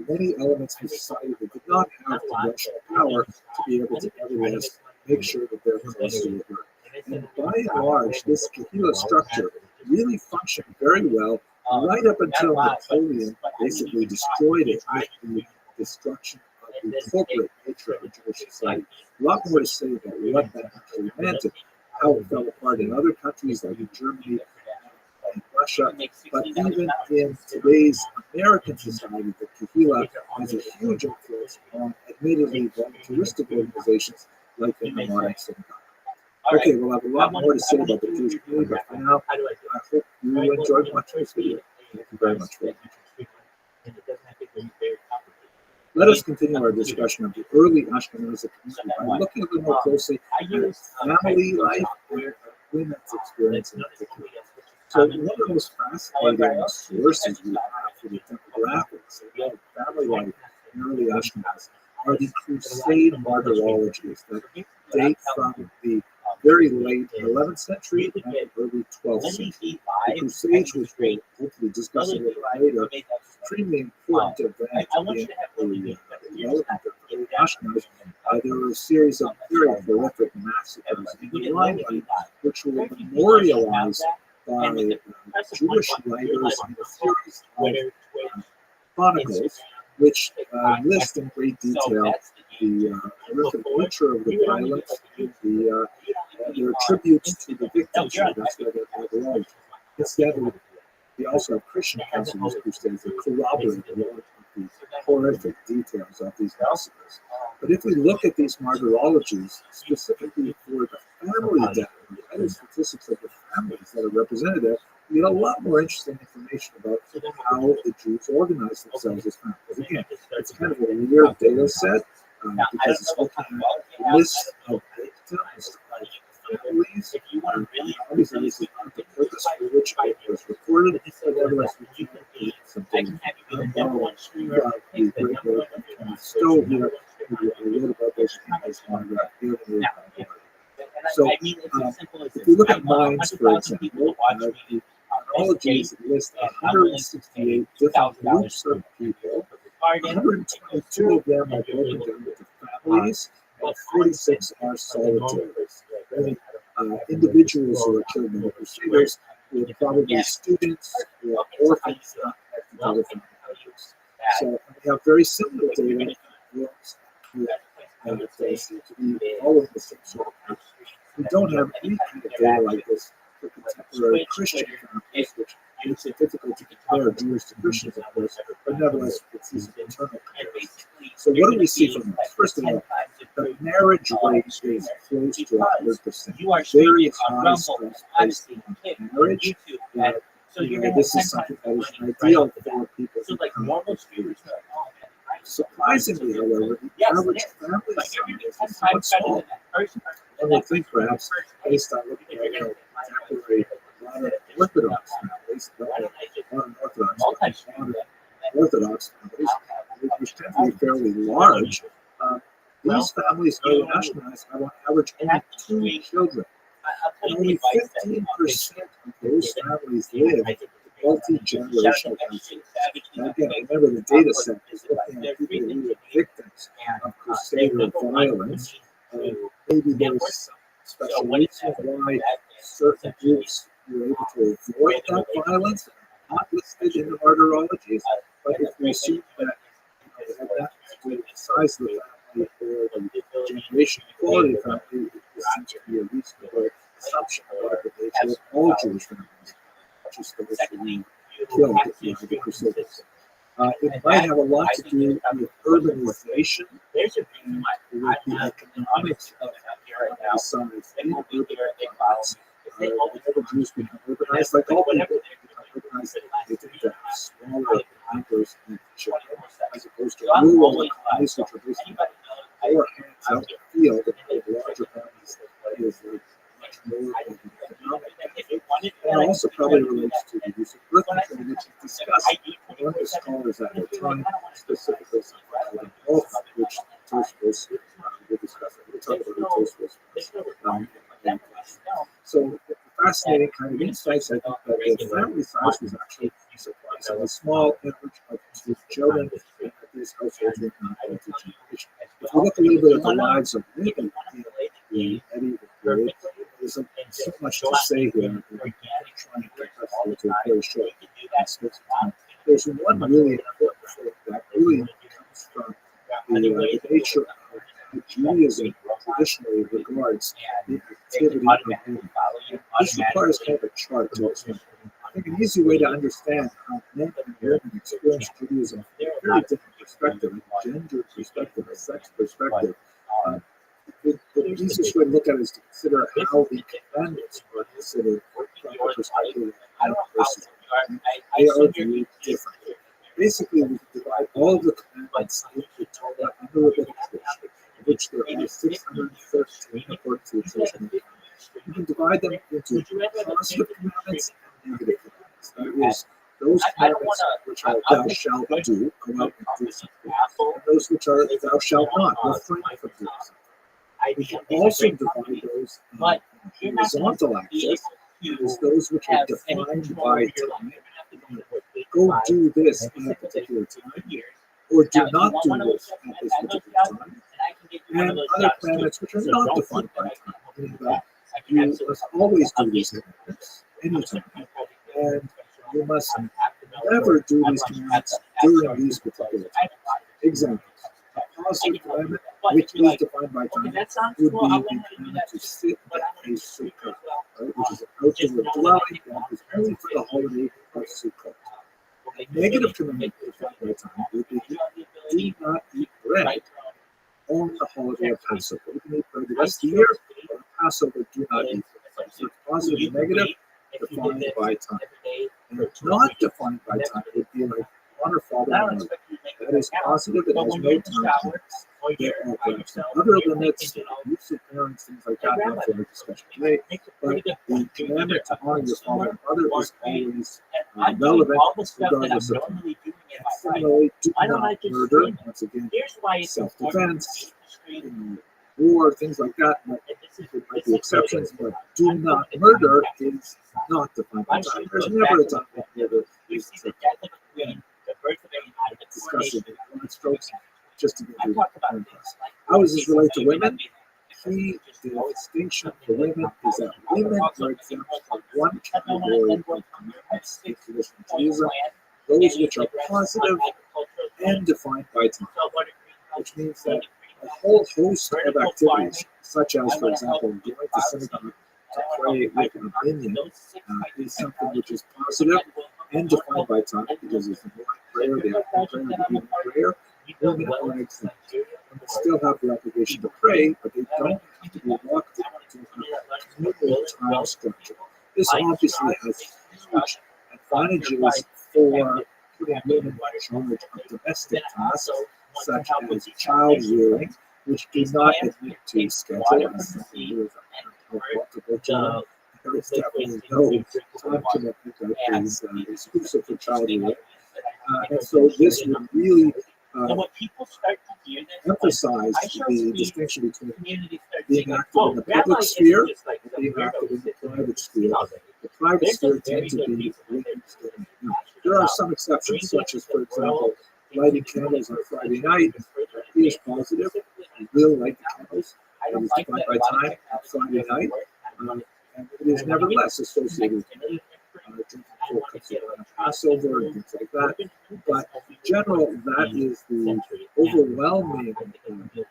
many elements of society that did not have congressional power to be able to nevertheless make sure that their causes were heard. And by and large, this Kehillah structure really functioned very well right up until Napoleon basically destroyed it with the destruction of the corporate nature of Jewish society. A lot more to say about what that actually meant and how it fell apart in other countries like in Germany and Russia, but even in today's American society, the Kehillah has a huge influence on admittedly voluntaristic organizations like the Harmonic Synagogue. Okay, we'll have a lot more to say about the Jewish community, but for now, I hope you enjoyed watching this video. Thank you very much for watching. Let us continue our discussion of the early Ashkenazi community by looking a little more closely at family life and women's experience in particular. So one of the most fascinating sources we have for the demographics of family life in early Ashkenaz are the Crusade martyrologies that date from the very late 11th century and early 12th century. The Crusades, which we'll hopefully discuss a little later, extremely important event in the development of the Ashkenaz. There were a series of very horrific massacres in the Limelight, which were memorialized by Jewish writers in a series of chronicles, which list in great detail the horrific nature of the violence and their tributes to the victims. That's why they're called. Incidentally, we also have Christian accounts of these crusades that corroborate a lot of the horrific details of these massacres. But if we look at these martyrologies, specifically for the family data, the statistics of the families that are represented there, we get a lot more interesting information about how the Jews organize themselves as families. Again, it's kind of a weird data set because it's looking at lists of victims of families. Obviously, this is not the purpose for which it was recorded, but nevertheless, we can do something. The great work of Stowe here, we wrote about those families on the So, if you look at mines, for example, the chronologies list 168 different groups of people. 122 of them are broken down into families, and 46 are solitaries. Individuals who are killed by the Crusaders were probably students or orphans not connected to other family members. So, we have very similar data that seem to be following the same sort of pattern. We don't have any kind of data like this for contemporary Christian families, which makes it difficult to compare Jews to Christians, of course, but nevertheless, we can see some internal comparisons. So what do we see from this? First of all, the marriage rate is close to 100%. Very high stress placed on marriage. This is something that is ideal for people who come. Surprisingly, however, the average family size is somewhat small. One would think, perhaps, based on looking at contemporary modern Orthodox families, modern Orthodox families, which tend to be fairly large, these families in Ashkenaz have on average only 2 children. And only 15% of those families live multi-generational households. Now again, remember the data set is looking at people who were victims of Crusader violence. Maybe there's some special reason why certain groups were able to avoid that violence, not listed in the martyrologies. But if we assume that it had nothing to do with the size of the family or the generation quality of the family, it seems to be a reasonable assumption about the nature of all Jewish families, not just those who we killed in the Crusades. It might have a lot to do with urbanization and with the economics of the size in urban environments. Whenever Jews become urbanized, like all people, become urbanized, they tend to have smaller numbers of children, as opposed to rural economies, which are basically more hands out the field and larger families with much more of an economic benefit. And it also probably relates to the use of birth control, which is discussed by one of the scholars at the time, specifically something like health, which Tosfos will discuss. We'll talk about Tosfos in class. So, fascinating kind of insights. I think that the family size was actually surprisingly small, average of 2 children, and that these households were not multi-generation. If we look a little bit at the lives of women in the medieval period, there's so much to say here. We're trying to get us to a very short space of time. There's one really important thing that really comes from the nature of how Judaism traditionally regards the activity of women. This requires kind of a chart to explain. I think an easy way to understand how men and women experience Judaism from a very different perspective, a gender perspective, a sex perspective. The easiest way to look at it is to consider how the commandments are considered from the perspective of men versus women. They are viewed differently. Basically, we can divide all of the commandments into Torah and the Rabbinic tradition, of which there are 613 according to the Jewish calendar. You can divide them into positive commandments and negative commandments. That is, those commandments which are thou shalt do, go out and do something, and those which are thou shalt not, refrain from doing something. We can also divide those Horizontal axis is those which are defined by time. Go do this at a particular time, or do not do this at this particular time. And other planets which are not defined by time, meaning that you must always do these commandments anytime, and you must never do these commandments during these particular times. Examples: a positive commandment which is defined by time would be the commandment to sit at a sukkah, right, which is an outdoor dwelling that is only for the holiday of Sukkot. A negative commandment defined by time would be do not eat bread on the holiday of Passover. You can eat bread the rest of the year, but on Passover, do not eat bread. So it's positive and negative defined by time. And not defined by time would be like honor father and mother. That is positive, it has no time limits. There are perhaps other limits, use of parents, things like that, not for a discussion today. But the commandment to honor your father and mother is always relevant, regardless of time. Similarly, do not murder. Once again, self-defense, war, things like that. There might be exceptions, but do not murder is not defined by time. There's never a time when murder is acceptable. Discussing broad strokes, just to give you a point. How does this relate to women? The distinction for women is that women are exempt from one category of commandments in traditional Judaism, those which are positive and defined by time, which means that a whole host of activities, such as, for example, going to synagogue to pray with an opinion, is something which is positive and defined by time, because it's the morning prayer, the afternoon prayer, the evening prayer. Women are exempt. Women still have the obligation to pray, but they don't have to be locked into a communal time structure. This obviously has huge advantages for putting women in charge of domestic tasks, such as child rearing, which do not admit to schedule, as something who is a multiple children. There is definitely no time commitment that is exclusive for child rearing. And so this would really emphasize the distinction between being active in the public sphere and being active in the private sphere. The private sphere tends to be women's domain. Now, there are some exceptions, such as, for example, lighting candles on Friday night is positive. You will light the candles. It is defined by time on Friday night. And it is nevertheless associated with drinking 4 cups of wine on Passover and things like that. But in general, that is the overwhelming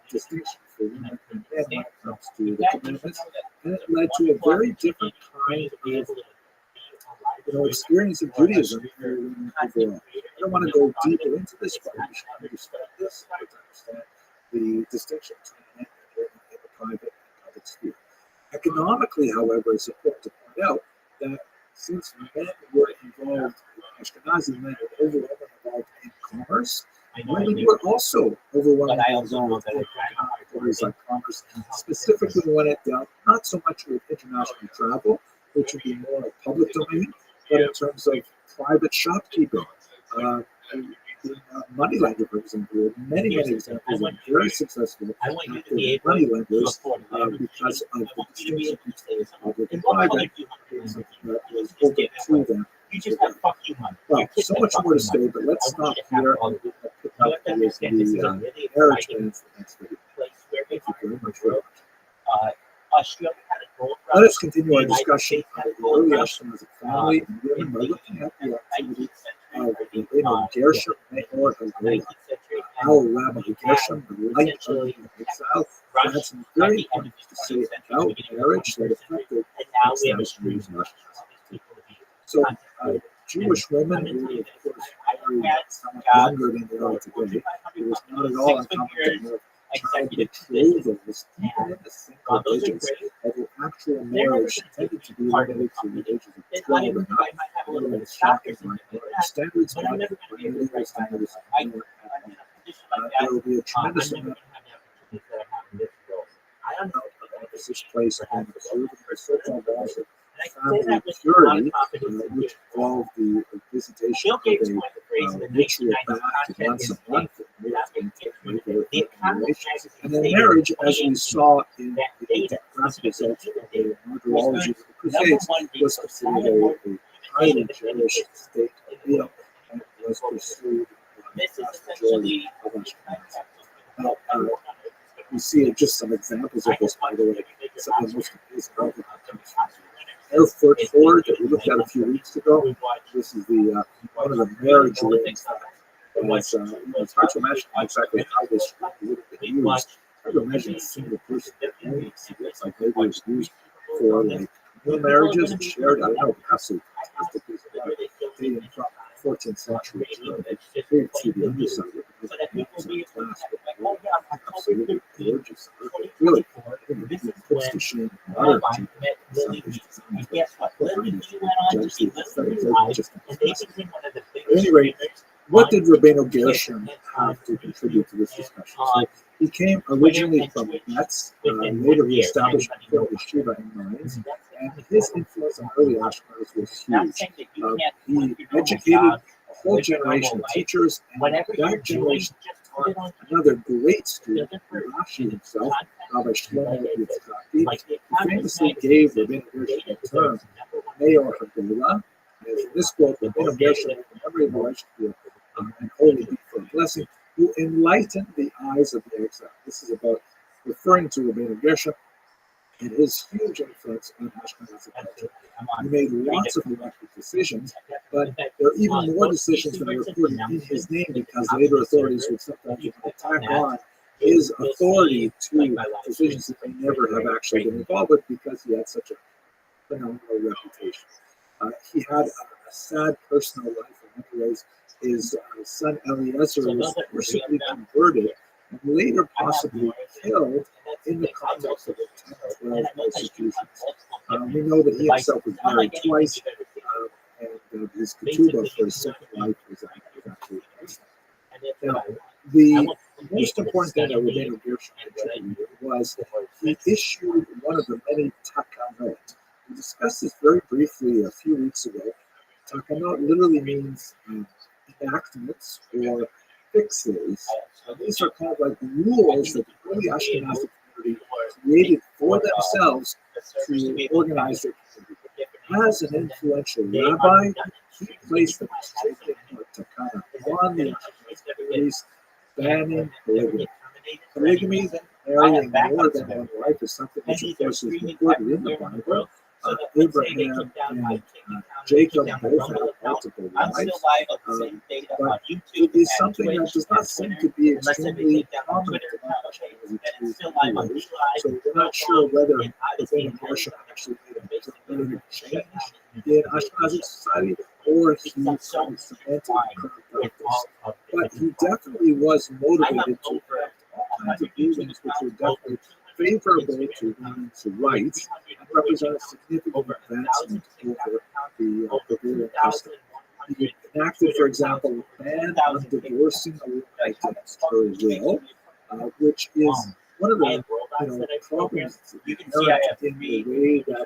distinction for women and men when it comes to the commandments. And it led to a very different kind of experience in Judaism for women overall. I don't want to go deeper into this, but we should understand this to understand the distinction between men and women in the private and public sphere. Economically, however, it's important to point out that since men were involved, Ashkenazi men were overwhelmingly involved in commerce, women were also overwhelmingly involved in categories like commerce, specifically when it dealt not so much with international travel, which would be more a public domain, but in terms of private shopkeeping. Moneylender, for example, there are many examples of very successful moneylenders because of the distinction between public and private that was open to them. Well, so much more to say, but let's stop here and pick up with the marriage plans the next video. Thank you very much for watching. Let us continue our discussion of the early Ashkenazi family and women by looking at the activities of the Rabbi Gershom, Mayor of Gola. Our Rabbi Gershom, the light of the exile, had some very important to say about marriage that affected Jewish Jews. So, Jewish women were, of course, married somewhat younger than they are today. It was not at all uncommon to have child betrothals, even in the single digits, although actual marriage tended to be limited to the ages of 12 and up, although it's shocking by standards, but legal standards there will be a tremendous amount of emphasis placed on observing the so-called laws of family purity, which involve the visitation of a ritual bath once a month, and then marriage, as we saw in the past results of the martyrology of the Crusades was considered a highly cherished state ideal and was pursued by the vast majority of Ashkenazim. Now, we see just some examples of this, by the way. Some of the most amazing articles comes from Erfurt Ford that we looked at a few weeks ago. This is the one of the marriage rings that was, it's hard to imagine exactly how this would have been used. It's hard to imagine a single person owning secrets like maybe it was used for like new marriages and shared. I don't know, absolutely fantastic piece of art dating from 14th century Germany. Here you see the underside of it. It's a class, but absolutely gorgeous art. Really, it puts to shame modern at any rate, what did Rabbeinu Gershom have to contribute to this discussion? So he came originally from Metz, later he established a yeshiva in Mainz, and his influence on early Ashkenaz was huge. He educated a whole generation of teachers, and that generation taught another great student, Rashi himself, Rabbi Shlomo Yitzchaki, who famously gave Rabbeinu Gershom the term Mayor Hagolah. And in this quote, Rabbeinu Gershom, whenever he was and holy be for a blessing, who enlightened the eyes of the exile. This is about referring to Rabbeinu Gershom and his huge influence on Ashkenazi culture. He made lots of elected decisions, but there are even more decisions that are recorded in his name because later authorities would sometimes tack on his authority to decisions that they never have actually been involved with because he had such a phenomenal reputation. He had a sad personal life in many ways. His son Eliezer was forcibly converted and later possibly killed in the context of the 10-12 persecutions. We know that he himself was married twice, and his ketubah for his second wife was actually excellent. Now, the most important thing that Rabbeinu Gershom contributed was he issued one of the many takanot. We discussed this very briefly a few weeks ago. Takanot literally means enactments or fixes. These are kind of like rules that the early Ashkenazi community created for themselves to organize their community. As an influential rabbi, he placed the restricting takana on the Ashkenazi communities, banning polygamy. Polygamy, marrying more than one wife, is something which, of course, is recorded in the Bible. Abraham and Jacob both had multiple wives, but it is something that does not seem to be extremely common among Ashkenazi. So we're not sure whether Rabbeinu Gershom actually made a dramatic change in Ashkenazi society or he cemented current practice. But he definitely was motivated to enact all kinds of rulings which were definitely favorable to women's rights and represent a significant advancement over the prevailing custom. He enacted, for example, a ban on divorcing a woman against her will, which is one of the problems inherent in the way that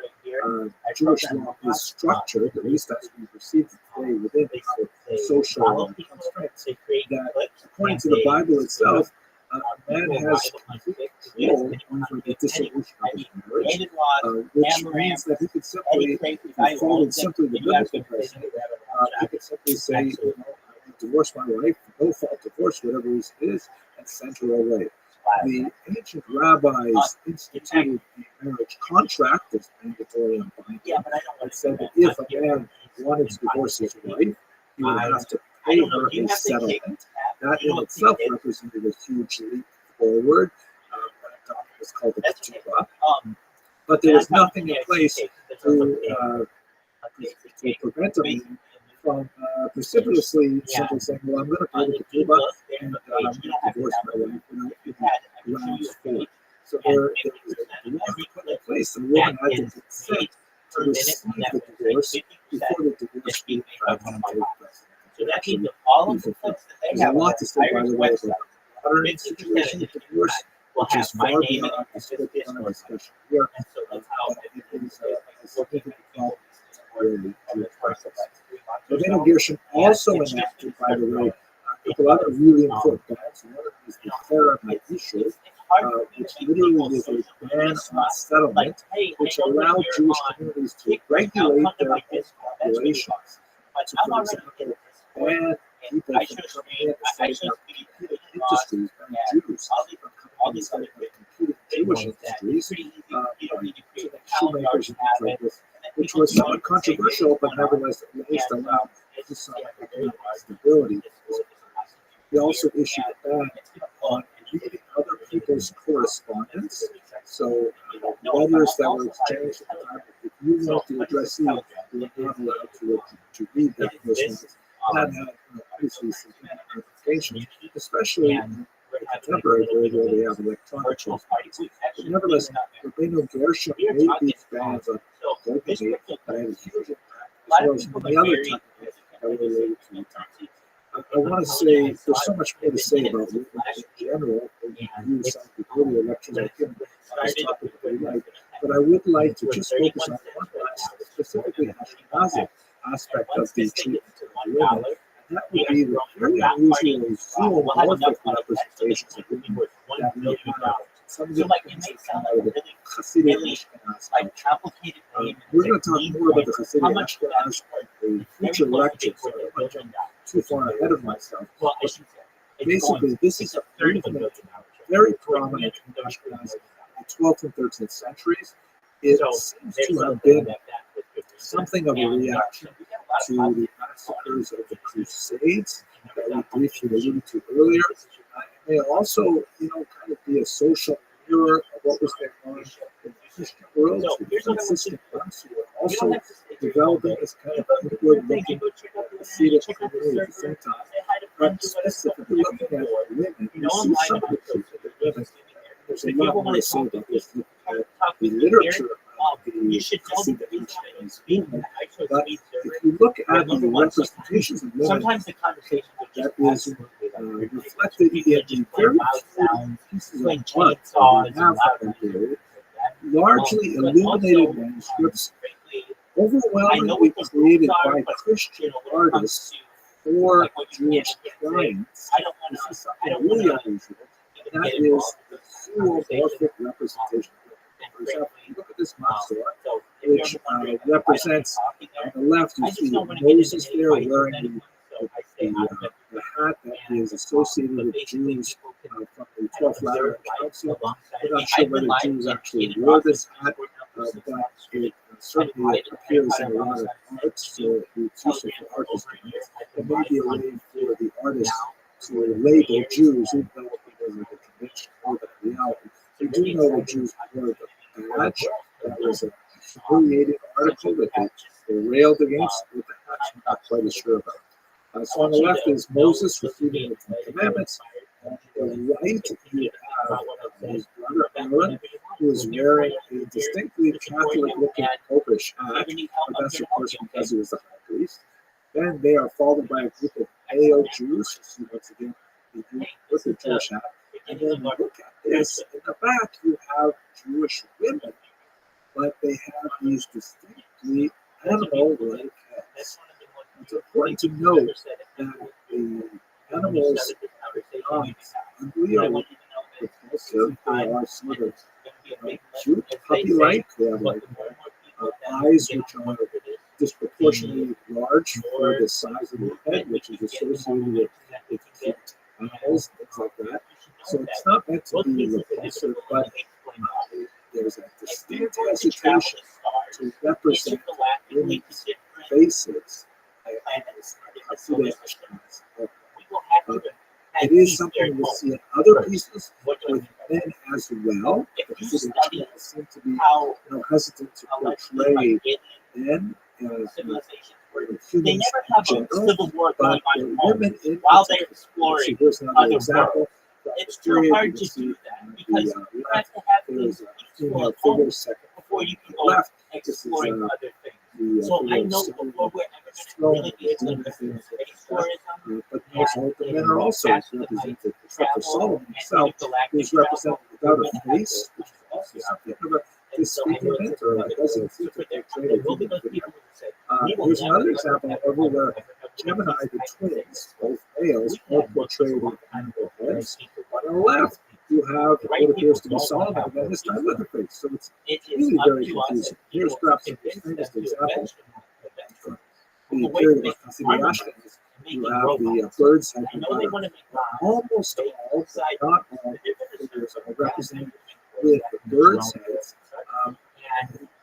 Jewish law is structured, at least as we perceive it today within our social constraints, that according to the Bible itself, a man has complete control over the dissolution of his marriage, which means that he could simply, if he followed simply the biblical precedent, he could simply say, I divorce my wife, no fault divorce, whatever it is, and send her away. The ancient rabbis instituted a marriage contract that's mandatory and binding, and said that if a man wanted to divorce his wife, he would have to pay her a settlement. That in itself represented a huge leap forward. That was called the ketubah. But there was nothing in place to prevent a man from precipitously simply saying, well, I'm going to pay the ketubah and I'm going to divorce my wife without giving grounds for it. So there was a law put in place, and the woman had to consent to receive the divorce before the divorce would take place. There's a lot to say, by the way, about the modern situation of divorce, which is far beyond the scope of our discussion here. It is a significant problem really to address. Rabbeinu Gershom also enacted, by the way, a couple other really important bans. One of them is the Thera Ma'isha, which literally is a ban on settlement, which allowed Jewish communities to regulate their populations. To, for example, ban people from coming in and setting up competing industries, ban Jews from coming in and setting up competing Jewish industries, shoemakers and things like this, which was somewhat controversial, but nevertheless at least allowed some economic stability. He also issued a ban on reading other people's correspondence. So letters that were exchanged at the time, if you went to address you, you were not allowed to read that correspondence. That had obviously some implications, especially in the contemporary world where they have electronic correspondence. But nevertheless, Rabbeinu Gershom made these bans on dopamine that had a huge impact, as well as many other techniques that were related to it. I want to say there's so much more to say about women in general, and you use some of the earlier lectures I given on this topic very like, but I would like to just focus on one aspect, specifically Ashkenazi aspect of the treatment of women, and that would be the very unusual zoomorphic representations of women that we have. Some of the things that come out of the Hasidic Ashkenaz culture. We're going to talk more about the Hasidic Ashkenaz in a future lecture, so I don't want to jump too far ahead of myself. But basically, this is a very prominent in Ashkenaz in the 12th and 13th centuries. It seems to have been something of a reaction to the massacres of the Crusades that we briefly alluded to earlier. It may also, kind of be a social mirror of what was going on in the Christian world to the Franciscan monks who were also developing this kind of inward-looking Hasidic community at the same time. But specifically looking at women, you see some of the truth of the women. There's a lot more to say about this. The literature of the Hasidic Ashkenaz movement, but if you look at the representations of women, that is reflected in the very few pieces of art that we have from that period, largely illuminated manuscripts, overwhelmingly created by Christian artists for Jewish clients. This is something really unusual, and that is the zoomorphic representation. For example, you look at this Matzor, which represents, on the left, you see Moses there wearing the hat that is associated with Jews from the 12th Lateran Council. We're not sure whether Jews actually wore this hat, but it certainly appears in a lot of art, so it's useful for art historians. It may be a way for the artists to label Jews, even though it was like a convention or the reality. We do know that Jews wore the badge. That was a humiliating article that they railed against, with the hat I'm not quite as sure about. So on the left is Moses receiving the Ten Commandments. On the right, you have his brother Aaron, who is wearing a distinctly Catholic-looking popish hat, but that's of course because he was the high priest. Then they are followed by a group of male Jews, so once again, the group with the Jewish hat. And then look at this, in the back you have Jewish women, but they have these distinctly animal-like heads. It's important to note that the animals are not ugly or repulsive. They are sort of cute, puppy-like. They have like eyes which are disproportionately large for the size of the head, which is associated with cute animals, things like that. So it's not meant to be repulsive, but there's a distinct hesitation to represent women's faces. It is something we'll see in other pieces with men as well. The Hasidic seem to be hesitant to portray men humans in general, but the women in particular. So here's another example. It's still hard to do that because you have to have these female figures second before you can go exploring other things. So I know before we're ever going to really be able to tourism, but the men are also represented, except for Solomon himself, who's represented without a face, which is also something of a disfigurement, or it doesn't seem to portray a human figure. Here's another example, however, where Gemini, the twins, both males, are portrayed with animal heads. On the left, you you have The right what appears to people be don't want to Solomon have again, this time religious Leatherface. So it's It is really up very to us as confusing. Here's people to perhaps the convince them famous to example eventually from move the away period from of making Hasidic armaments Ashkenaz. and You making have the robots. birds head I know they want to make bombs. almost They all, but decide not the all, difference figures is are represented that with the and birds' drone heads.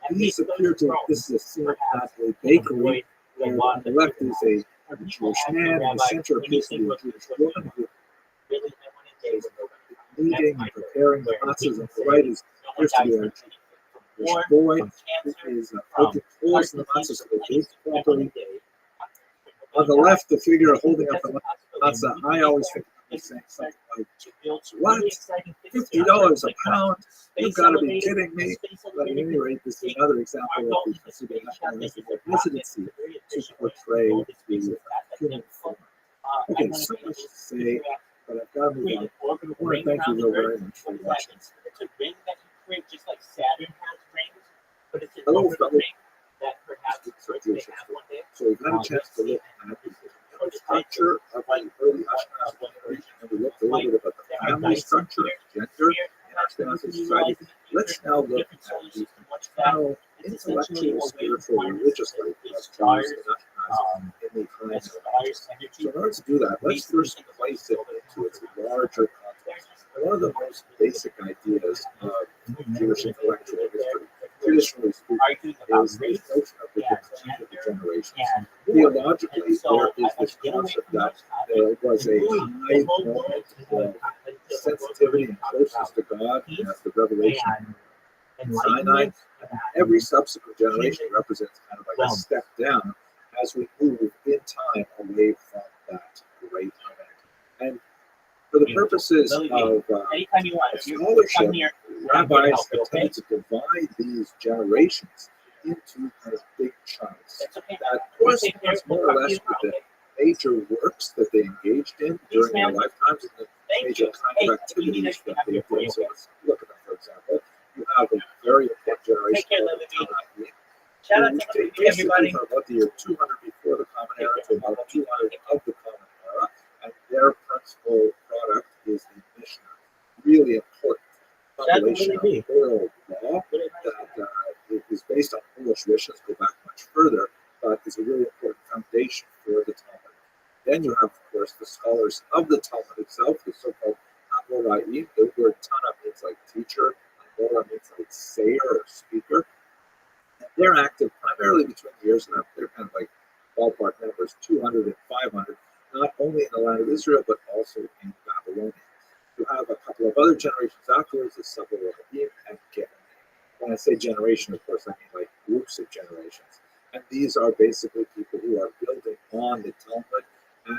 and These make appear those to, drones this is a scene at perhaps a can bakery avoid the where lot on the that left people is have. a Or people Jewish ask me, man, in the Rabbi, center when you appears to say be a what Jewish you woman who really, I want a day when nobody kneading and preparing the where we matzahs. can On the say right is someone appears to be dies a from Jewish war, boy from cancer, who is from poking heart holes in the matzahs disease, so they any bake sickness on properly. a day. On the left, the figure holding up That's the a possibility. matzah, I always think of saying something like, To build what? really exciting things. $50 a pound? You've Space got to be elevator, kidding me. space But at elevator any rate, this is take another example our of goal the is to Hasidic space shuttle. This is a hesitancy very to efficient way portray build this piece the of that human form. form. Okay, so much to say, but I've got to move on. I want to thank you very much for watching. It's a ring that you create just like Saturn has rings, but it's an Hello, orbital fellow ring that perhaps Earth may have one day. So we've had a chance to look at the structure of the early Ashkenaz community, and we looked a little bit about the family structure, gender, in Ashkenazi society. Let's now look at the internal intellectual, spiritual, religious life of Jews and Ashkenazis in the time. So in order to do that, let's first place it into its larger context. And one of the most basic ideas of Jewish intellectual history, traditionally speaking, is this notion of the decline of the generations. Theologically, there is this concept that there was a high moment of sensitivity and closeness to God as the revelation in Sinai. Every subsequent generation represents kind of like a step down as we move in time away from that great event. And for the purposes of scholarship, rabbis have tended to divide these generations into kind of big chunks that corresponds more or less with the major works that they engaged in during their lifetimes and the major kinds of activities that they did. So let's look at them, for example. You have a very important generation called the Tanakh, Shout out which to basically everybody. from about the year 200 before the Common Era to about 200 of the Common Era, and their principal product is the Mishnah. Really important compilation of oral law that is based on Polish Mishnahs, go back much further, but is a really important foundation for the Talmud. Then you have, of course, the scholars of the Talmud itself, the so-called Amoraim. The word Tana means like teacher, Amora means like sayer or speaker. And they're active primarily between the years, and they're kind of like ballpark numbers, 200 and 500, not only in the land of Israel, but also in Babylonia. You have a couple of other generations afterwards, the Sabaroim and Gittim. When I say generation, of course, I mean like groups of generations. And these are basically people who are building on the Talmud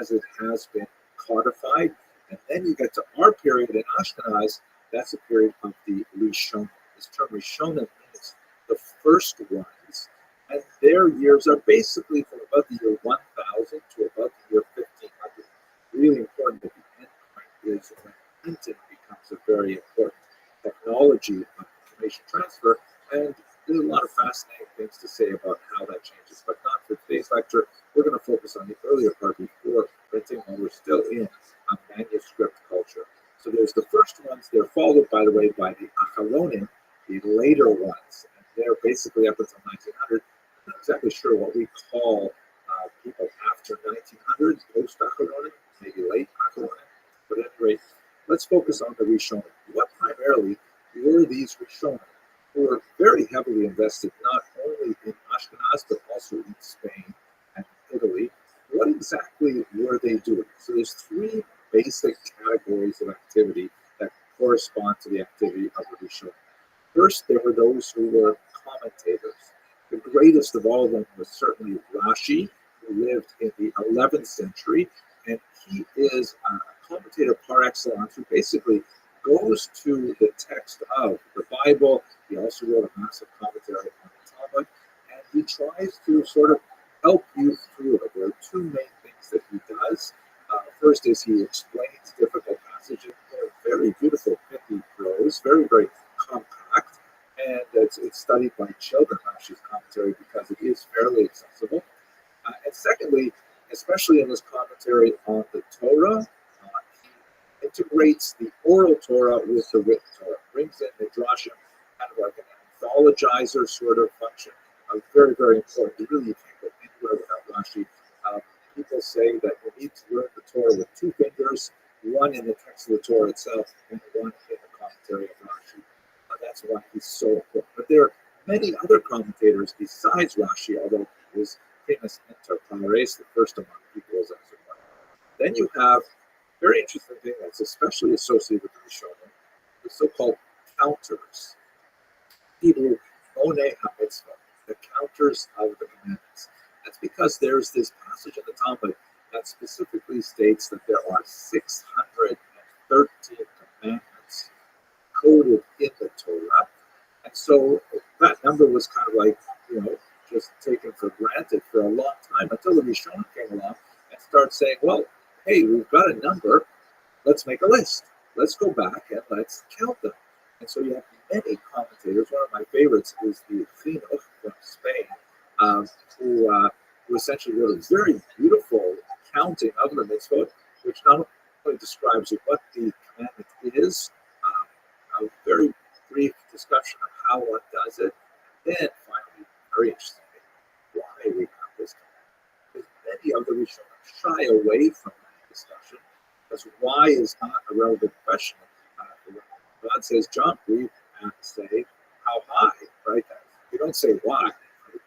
as it has been codified. And then you get to our period in Ashkenaz, that's a period of the Rishonim. This term Rishonim means the first ones. And their years are basically from about the year 1000 to about the year 1500. Really important that the end point is when printing becomes a very important technology of information transfer. And there's a lot of fascinating things to say about how that changes, but not for today's lecture. We're going to focus on the earlier part before printing when we're still in a manuscript culture. So there's the first ones. They're followed, by the way, by the Acharonim, the later ones. And they're basically up until 1900. I'm not exactly sure what we call people after 1900, post-Acharonim, maybe late Acharonim. But at any rate, let's focus on the Rishonim. What primarily were these Rishonim, who were very heavily invested not only in Ashkenaz, but also in Spain and Italy? What exactly were they doing? So there's three basic categories of activity that correspond to the activity of the Rishonim. First, there were those who were commentators. The greatest of all of them was certainly Rashi, who lived in the 11th century, and he is a commentator par excellence who basically goes to the text of the Bible. He also wrote a massive commentary on the Talmud, and he tries to sort of help you through it. There are two main things that he does. First is he explains difficult passages in very beautiful, pithy prose, very, very compact, and it's studied by children, Rashi's commentary, because it is fairly accessible. And secondly, especially in his commentary on the Torah, he integrates the oral Torah with the written Torah, brings in the drashim, kind of like an anthologizer sort of function. Very, very important. You can't go anywhere without Rashi. People say that you need to learn the Torah with two fingers, one in the text of the Torah itself and one in the commentary of Rashi. That's why he's so important. But there are many other commentators besides Rashi, although he was famous Inter Pares, the first among equals, as it were. Then you have a very interesting thing that's especially associated with the Rishonim, the so-called counters. Hebrew, Onei HaMitzvah, the counters of the commandments. That's because there's this passage in the Talmud that specifically states that there are 613 commandments coded in the Torah. And so that number was kind of like, just taken for granted for a long time until the Rishonim came along and started saying, well, hey, we've got a number, let's make a list. Let's go back and let's count them. And so you have many commentators. One of my favorites is the Guinness from Spain, who essentially wrote a very beautiful counting of the mitzvot, which not only describes what the commandment is, a very brief discussion of how one does it, and then finally, very interesting, why we have this commandment. Because many of the Rishonim shy away from that discussion, because why is not a relevant question. God says, jump, we have to say how high, right? You don't say why, right?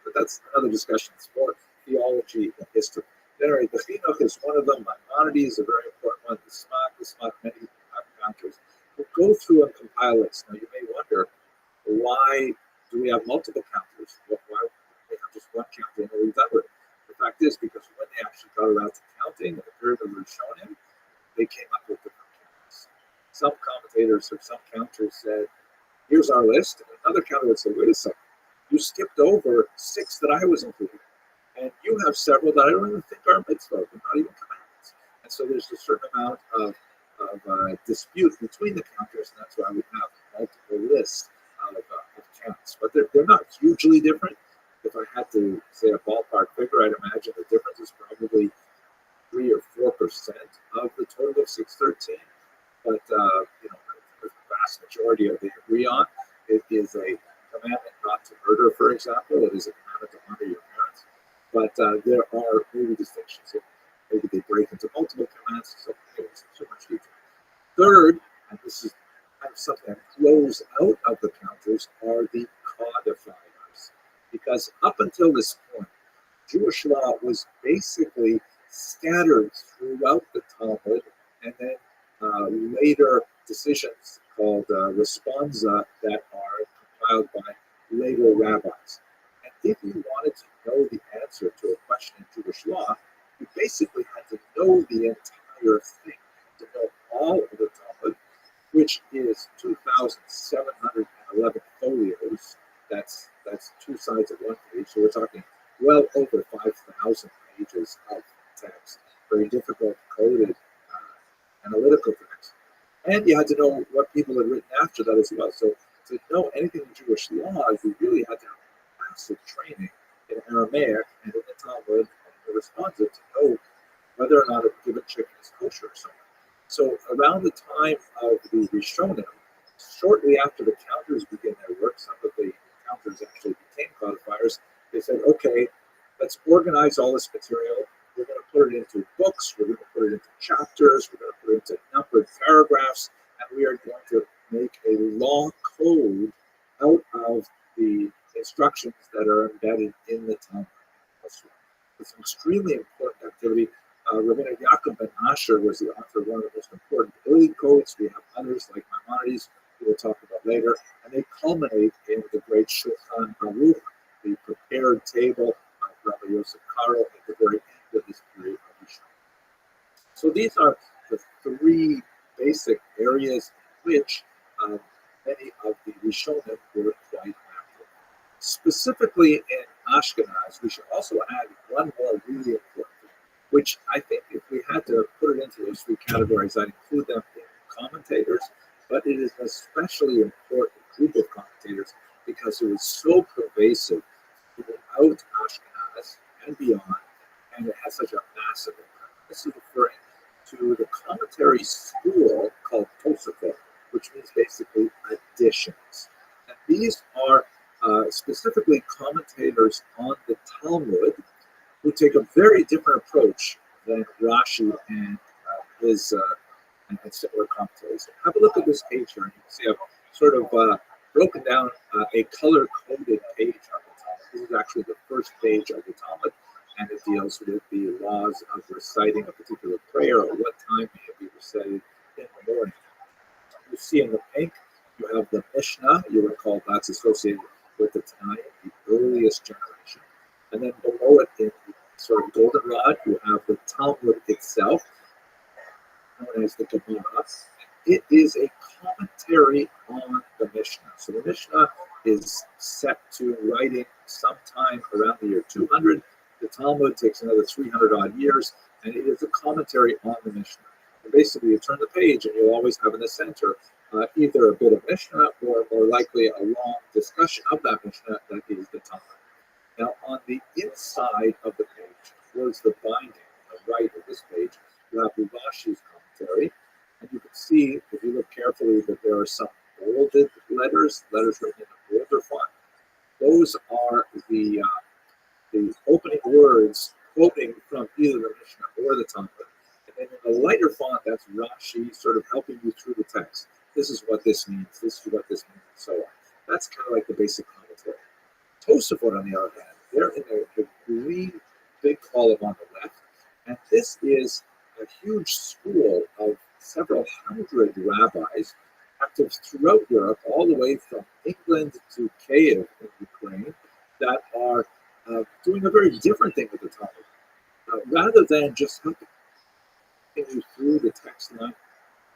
But that's another discussion. It's more theology and history. Anyway, the Chinuch is one of them. Maimonides is a very important one. The Smak, many counters. We'll go through and compile lists. Now, you may wonder, why do we have multiple counters? Why do we have just one counter and we've done it? The fact is, because when they actually got around to counting, the period that we were shown him, they came up with different counters. Some commentators or some counters said, here's our list. And another counter would say, wait a second, you skipped over 6 that I was including. And you have several that I don't even think are mitzvot, they're not even commandments. And so there's a certain amount of dispute between the counters, and that's why we have multiple lists of counts. But they're not hugely different. If I had to say a ballpark figure, I'd imagine the difference is probably 3 or 4% of the total of 613. But the vast majority of they agree on. It is a commandment not to murder, for example. It is a commandment to honor your parents. But there are maybe distinctions. Maybe they break into multiple commands. So anyways, too much detail. Third, and this is kind of something that flows out of the counters, are the codifiers. Because up until this point, Jewish law was basically scattered throughout the Talmud, and then later decisions called responsa that are compiled by later rabbis. And if you wanted to know the answer to a question in Jewish law, you basically had to know the entire thing, to know all of the Talmud, which is 2,711 folios. That's 2 sides of one page. So we're talking well over 5,000 pages of text. Very difficult, coded, analytical text. And you had to know what people had written after that as well. So to know anything in Jewish law, you really had to have massive training in Aramaic and in the Talmud and the responsive to know whether or not a given chicken is kosher or something. So around the time of the Rishonim, shortly after the counters began their work, some of the counters actually became codifiers. They said, okay, let's organize all this material. We're going to put it into books. We're going to put it into chapters. We're going to put it into numbered paragraphs. And we are going to make a law code out of the instructions that are embedded in the Talmud. It's an extremely important activity. Rabbi Yaakov ben Asher was the author of one of the most important early codes. We have others like Maimonides, who we'll talk about later, and they culminate in the great Shulchan Aruch, the prepared table of Rabbi Yosef Karo at the very end of this period of Rishon. So these are the 3 basic areas in which many of the Rishonim were quite active. Specifically in Ashkenaz, we should also add one more really important thing, which I think if we had to put it into those 3 categories, I'd include them in commentators, but it is an especially important group of commentators because it was so pervasive throughout Ashkenaz and beyond, and it has such a massive impact. This is referring to the commentary school Tosafot, which means basically additions. And these are specifically commentators on the Talmud who take a very different approach than Rashi and his and similar commentaries. Have a look at this page here, and you can see I've sort of broken down a color-coded page of the Talmud. This is actually the first page of the Talmud, and it deals with the laws of reciting a particular prayer or what time may it be recited in the morning. You see in the pink, you have the Mishnah. You recall that's associated with the time, the earliest generation. And then below it, in sort of goldenrod, you have the Talmud itself, known as the Gemara. It is a commentary on the Mishnah. So the Mishnah is set to writing sometime around the year 200. The Talmud takes another 300 odd years, and it is a commentary on the Mishnah. And basically, you turn the page, and you'll always have in the center either a bit of Mishnah or more likely a long discussion of that Mishnah that is the Talmud. Now, on the inside of the page, towards the binding, on the right of this page, you have Rashi's commentary, and you can see, if you look carefully, that there are some bolded letters written in a bolder font. Those are the opening words quoting from either the Mishnah or the Talmud. And then in the lighter font, that's Rashi sort of helping you through the text. This is what this means, this is what this means, and so on. That's kind of like the basic commentary. Tosafot, on the other hand, they're in a green big column on the left, and this is a huge school of several hundred rabbis active throughout Europe, all the way from England to Kiev in Ukraine, that are doing a very different thing with the Talmud. Rather than just helping you through the text line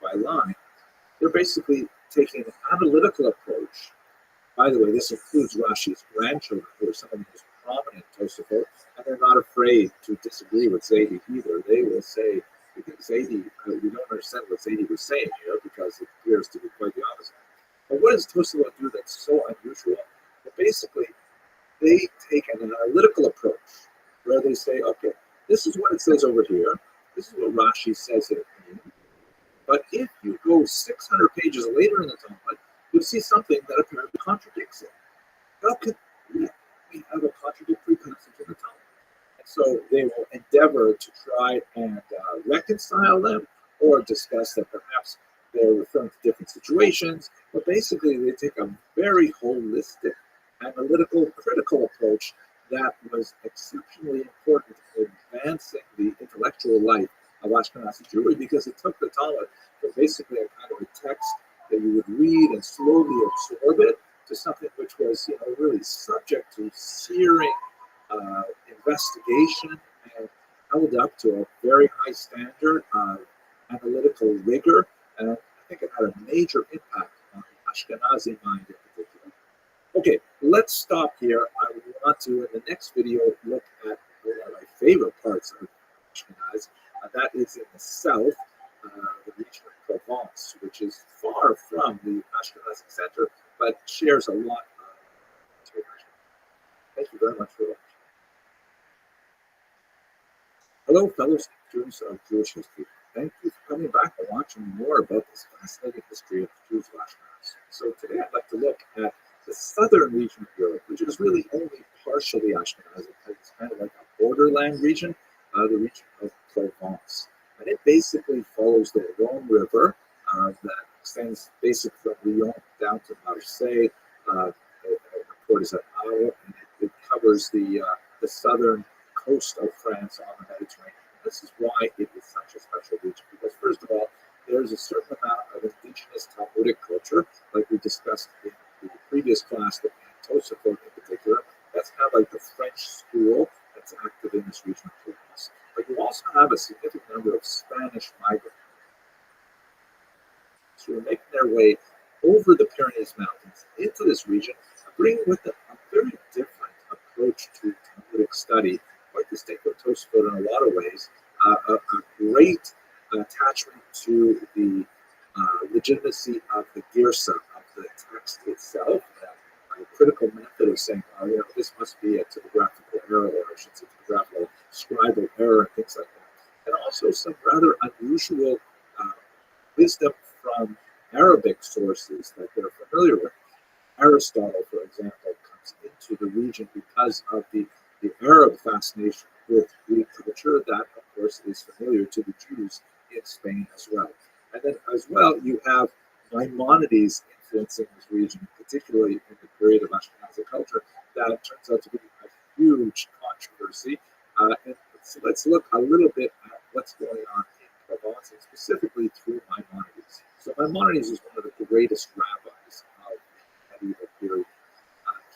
by line, they're basically taking an analytical approach. By the way, this includes Rashi's grandchildren, who are some of the most prominent Tosafot, and they're not afraid to disagree with Zaidi either. They will say, we think Zaidi, we don't understand what Zaidi was saying here, because it appears to be quite the opposite. But what does Tosafot do that's so unusual? Well, basically, they take an analytical approach, where they say, okay, this is what it says over here, this is what Rashi says it means, but if you go 600 pages later in the Talmud, you'll see something that apparently contradicts it. How could we have a contradictory passage in the Talmud? And so they will endeavor to try and reconcile them, or discuss that perhaps they're referring to different situations, but basically they take a very holistic, analytical, critical approach that was exceptionally important in advancing the intellectual life of Ashkenazi Jewry, because it took the Talmud from basically a kind of a text that you would read and slowly absorb it to something which was, really subject to searing investigation and held up to a very high standard of analytical rigor. And I think it had a major impact on the Ashkenazi mind in particular. Okay, let's stop here. I want to, in the next video, look at one of my favorite parts of Ashkenaz. That is in the south, the region of Provence, which is far from the Ashkenazi center, but shares a lot of inspiration. Thank you very much for watching. Hello, fellow students of Jewish history. Thank you for coming back and watching more about this fascinating history of the Jews of Ashkenaz. So today I'd like to look at the southern region of Europe, which is really only partially Ashkenazi. It's kind of like a borderland region, the region of Provence. And it basically follows the Rhone River that extends basically from Lyon down to Marseille. The port is at Arles, and it covers the southern coast of France on the Mediterranean. This is why it is such a special region, because first of all, there's a certain amount of indigenous Talmudic culture, like we discussed in the previous class, the Tosafot in particular. That's kind of like the French school that's active in this region of Provence. But you also have a significant number of Spanish migrants who are making their way over the Pyrenees Mountains into this region, bringing with them a very different approach to Talmudic study, quite distinct from Tosafot in a lot of ways, a great attachment to the legitimacy of the girsa, of the text itself, a critical method of saying, this must be a typographical error, or I should say typographical scribal error, and things like that. And also some rather unusual wisdom from Arabic sources that they're familiar with. Aristotle, for example, comes into the region because of the Arab fascination with Greek culture that, of course, is familiar to the Jews in Spain as well. And then as well, you have Maimonides influencing this region, particularly in the period of Ashkenazi culture, that turns out to be a huge controversy. And so let's look a little bit at what's going on in Provence, and specifically through Maimonides. So Maimonides is one of the greatest rabbis of the medieval period.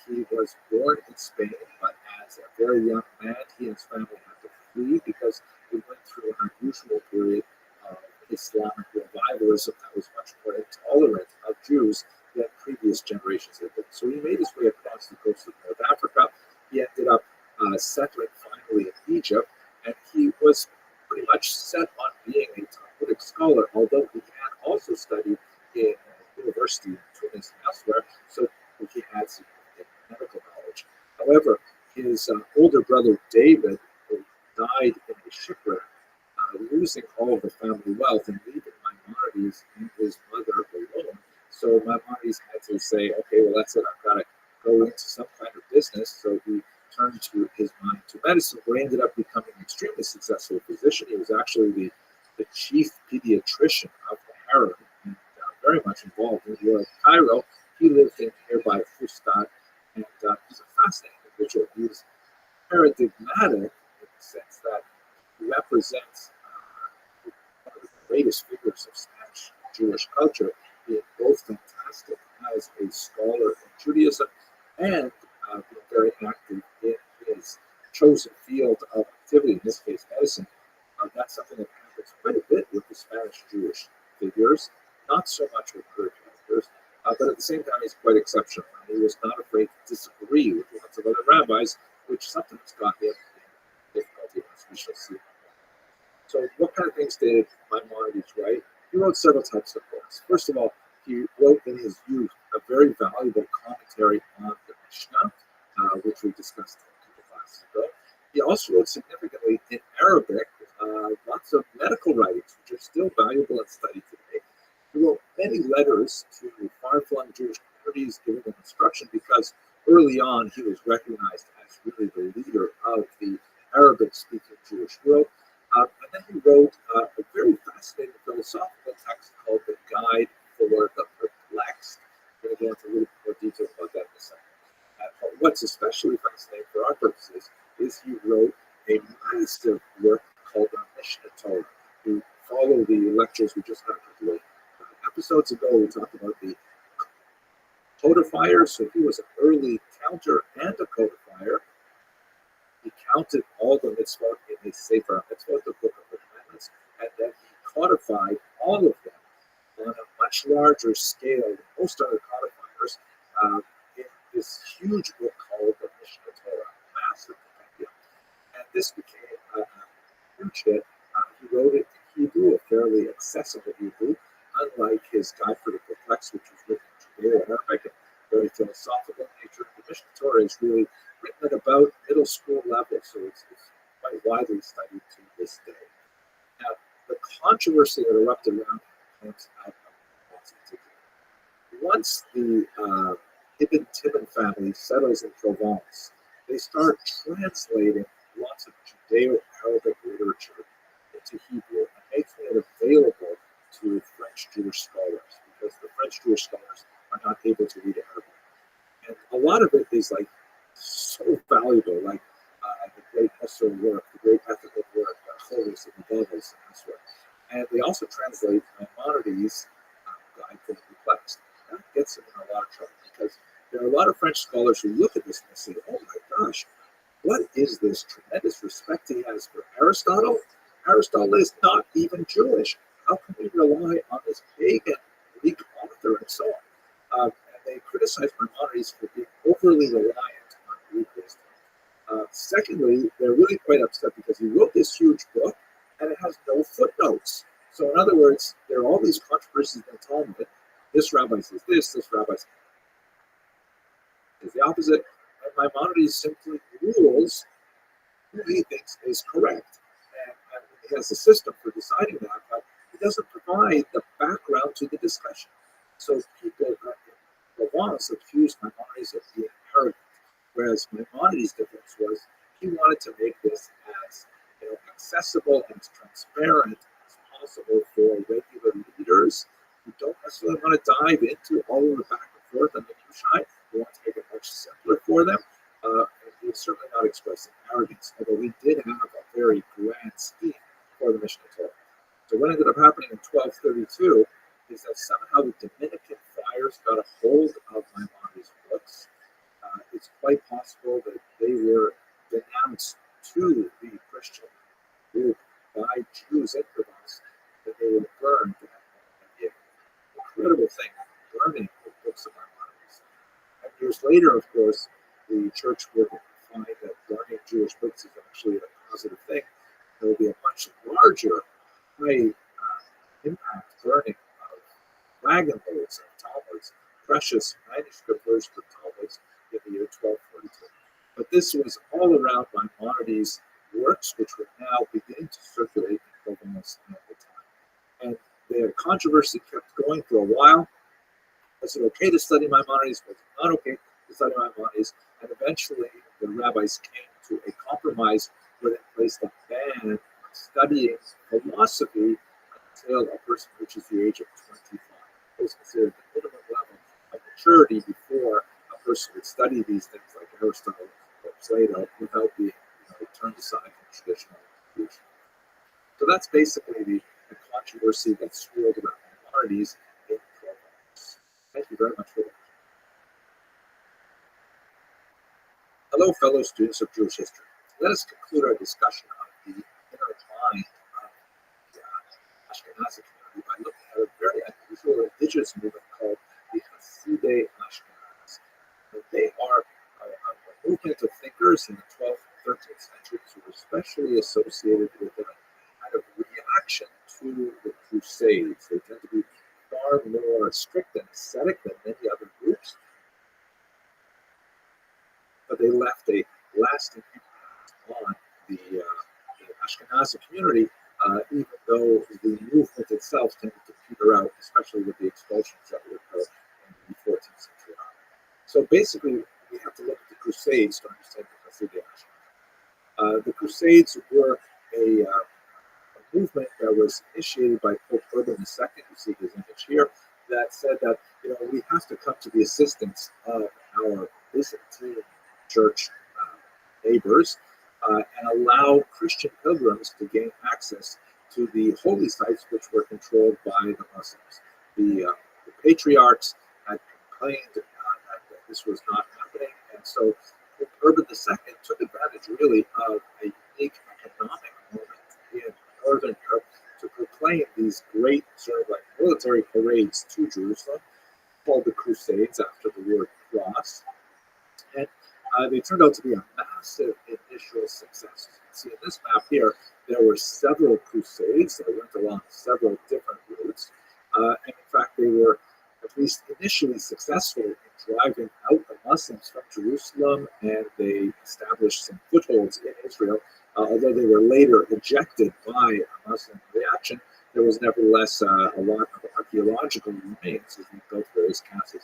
He was born in Spain, but as a very young man, he and his family had to flee because he went through an unusual period of Islamic revivalism that was much more intolerant of Jews than previous generations had been. So he made his way across the coast of North Africa. He ended up settling finally in Egypt, and he was pretty much set on being a Talmudic scholar, although he had also studied in university in Tunis and elsewhere, so he had some medical knowledge. However, his older brother David, who died in a shipwreck, losing all of the family wealth and leaving Maimonides and his mother alone. So Maimonides had to say, okay, well, that's it. I've got to go into some kind of business. So he turned to his mind to medicine, where he ended up becoming an extremely successful physician. He was actually the chief pediatrician of the harem and very much involved in the Cairo. He lived in nearby Fustat, and he's a fascinating individual. He's paradigmatic in the sense that he represents one of the greatest figures of Spanish Jewish culture, being both fantastic as a scholar in Judaism and being very active in his chosen field of activity, in this case medicine. That's something that happens quite a bit with the Spanish Jewish figures, not so much with other characters, but at the same time he's quite exceptional. He was not afraid to disagree with lots of other rabbis, which sometimes got him in difficulty, as we shall see. So what kind of things did Maimonides write? He wrote several types of books. First of all, he wrote in his youth a very valuable commentary on the Mishnah, which we discussed a couple classes ago. He also wrote significantly in Arabic, lots of medical writings, which are still valuable and studied today. He wrote many letters to far-flung Jewish communities, giving them instruction, because early on he was recognized as really the leader of the Arabic-speaking Jewish world. And then he wrote a very fascinating philosophical text called The Guide for the Perplexed. I'm going to go into a little bit more detail about that in a second. But what's especially fascinating for our purposes is he wrote a massive work called the Mishnah Torah. We follow the lectures we just had a couple of episodes ago. We talked about the codifier. So he was an early counter and a codifier. He counted all the mitzvot in his Sefer Mitzvot, the Book of the Commandments, and then he codified all of them on a much larger scale than most other codifiers in this huge book called the Mishnah Torah, massive compendium. And this became a huge hit. He wrote it in Hebrew, a fairly accessible Hebrew, unlike his Guide for the Perplexed, which was written in Judeo-Arabic and very philosophical in nature. The Mishnah Torah is really written at about middle school level, so it's quite widely studied to this day. Now, the controversy that erupted around comes out of once the Ibn Tibbon family settles in Provence, they start translating lots of Judeo-Arabic literature into Hebrew and making it available to French Jewish scholars, because the French Jewish scholars are not able to read Arabic. And a lot of it is like so valuable, like the great Husserl work, the great ethical work, Horace and the Devils and elsewhere. And they also translate Maimonides' Guide for the Perplexed. That gets them in a lot of trouble, because there are a lot of French scholars who look at this and say, oh my gosh, what is this tremendous respect he has for Aristotle? Aristotle is not even Jewish. How can we rely on this pagan Greek author and so on? And they criticize Maimonides for being overly reliant on Greek wisdom. Secondly, they're really quite upset because he wrote this huge book and it has no footnotes. So in other words, there are all these controversies in the Talmud. This rabbi says this rabbi says the opposite, and Maimonides simply rules who he thinks is correct. And he has a system for deciding that, but he doesn't provide the background to the discussion. So people in Provence accused Maimonides of being arrogant, whereas Maimonides' difference was he wanted to make this as accessible and as transparent as possible for regular readers who don't necessarily want to dive into all of the back and forth and minutiae. They want to make it much simpler for them. And he was certainly not expressing arrogance, although he did have a very grand scheme for the Mishnah Torah. So what ended up happening in 1232 is that somehow the Dominican friars got a hold of Maimonides' books. It's quite possible that they were denounced to the Christian group by Jews in Provence, that they were burned. An incredible thing, burning the books of Maimonides. And years later, of course, the church would find that burning Jewish books is actually a positive thing. There will be a much larger, high impact burning of wagon loads of Talmuds, precious manuscript versions of Talmuds in the year 1242. But this was all around Maimonides' works, which were now beginning to circulate in Provence at the time. And the controversy kept going for a while. Was it okay to study Maimonides? Was it not okay to study Maimonides? And eventually the rabbis came to a compromise where they placed a ban on studying philosophy until a person reaches the age of 25. It was considered the minimum level of maturity before a person would study these things like Aristotle or Plato without being turned aside from traditional conclusion. So that's basically the controversy that swirled around Maimonides in Provence. Thank you very much for that. Hello, fellow students of Jewish history. Let us conclude our discussion of the inner mind of the Ashkenazi community by looking at a very unusual indigenous movement called the Hasidei Ashkenaz. They are a movement of thinkers in the 12th and 13th centuries who were especially associated with a kind of reaction to the Crusades. They tend to be far more strict and ascetic than many other groups, but they left a lasting impact on the Ashkenazi community, even though the movement itself tended to peter out, especially with the expulsions that would occur in the 14th century. So basically, we have to look at the Crusades to understand the Hasidei Ashkenaz. The Crusades were a movement that was initiated by Pope Urban II, you see his image here, that said that we have to come to the assistance of our Byzantine church neighbors and allow Christian pilgrims to gain access to the holy sites which were controlled by the Muslims. The patriarchs had complained that this was not happening, and so Pope Urban II took advantage really of a unique economic moment in Northern Europe to proclaim these great sort of like military parades to Jerusalem, called the Crusades after the word cross. And they turned out to be a massive initial success. You can see in this map here, there were several crusades that went along several different routes. And in fact, they were at least initially successful in driving out the Muslims from Jerusalem, and they established some footholds in Israel. Although they were later ejected by a Muslim reaction, there was nevertheless a lot of archaeological remains as we built various castles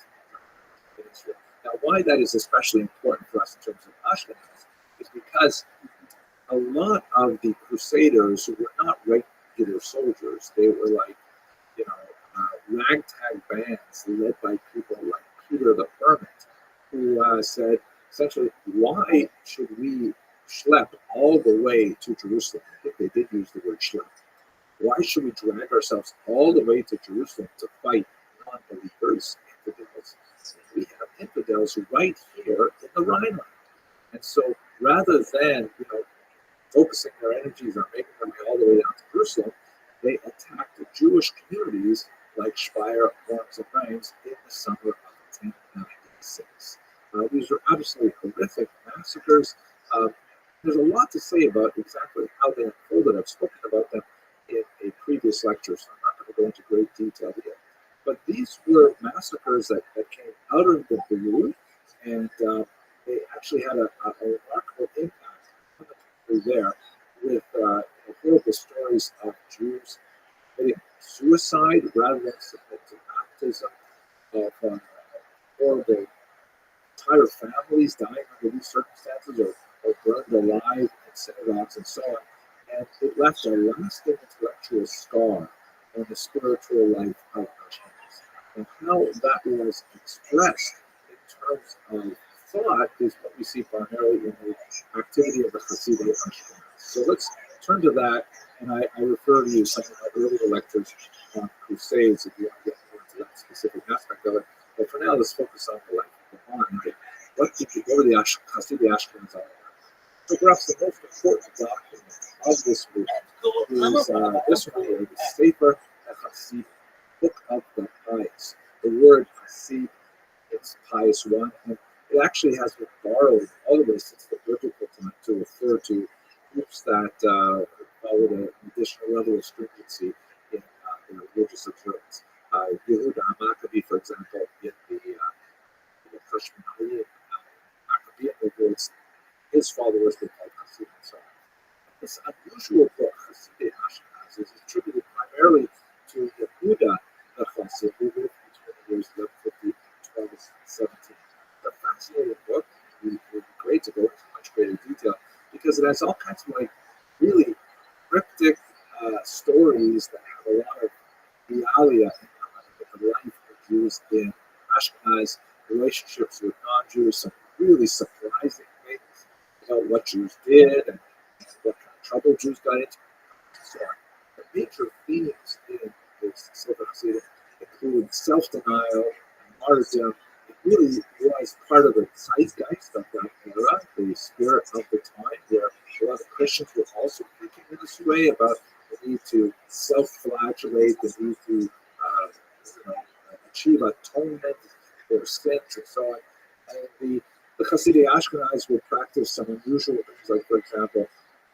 in Israel. Now, why that is especially important for us in terms of Ashkenaz is because a lot of the Crusaders were not regular soldiers. They were like, ragtag bands led by people like Peter the Hermit, who said, essentially, why should we schlep all the way to Jerusalem? I think they did use the word schlep. Why should we drag ourselves all the way to Jerusalem to fight non-believers, infidels? We have infidels right here in the Rhineland. And so rather than, focusing their energies on making their way all the way down to Jerusalem, they attacked the Jewish communities like Speyer, Worms, and Reims in the summer of 1096. These were absolutely horrific massacres. There's a lot to say about exactly how they unfolded. I've spoken about them in a previous lecture, so I'm not going to go into great detail here. But these were massacres that came out of the blue, and they actually had a remarkable impact there with horrible stories of Jews committing suicide rather than submit to baptism. of horrible entire families dying under these circumstances or burned alive in synagogues and so on. And it left a lasting intellectual scar on the spiritual life of Ashkenaz. And how that was expressed in terms of thought is what we see primarily in the activity of the Hasidic Ashkenaz. So let's turn to that, and I refer to you some of my earlier lectures on Crusades if you want to get more into that specific aspect of it. But for now, let's focus on the life of the Hasidic. What were the Hasidic Ashkenaz all about? So perhaps the most important document of this movement is this one here, the Sefer HaChasid, Book of the Pious. The word Hasid, it's pious one, and it actually has been borrowed all the way since the biblical time to refer to groups that follow an additional level of stringency in religious observance. Yehuda HaMaccabee, for example, in the Hashmonaim Maccabean movements, his followers were called Hasidim. So this unusual book, Hasidei Ashkenaz, is attributed primarily to Yehuda the Chassid, who lived between the years 1150 and 1217. It's a fascinating book. It would be great to go into much greater detail because it has all kinds of really cryptic stories that have a lot of realia in the life of Jews in Ashkenaz, relationships with non-Jews, some really surprising things about what Jews did and what kind of trouble Jews got into. So the major themes in this Sefer Hasidim include self-denial and martyrdom. It really was part of the zeitgeist of that era, the spirit of the time, where a lot of Christians were also thinking in this way about the need to self-flagellate, the need to achieve atonement for sins and so on. And the Hasidic Ashkenaz would practice some unusual things, like, for example,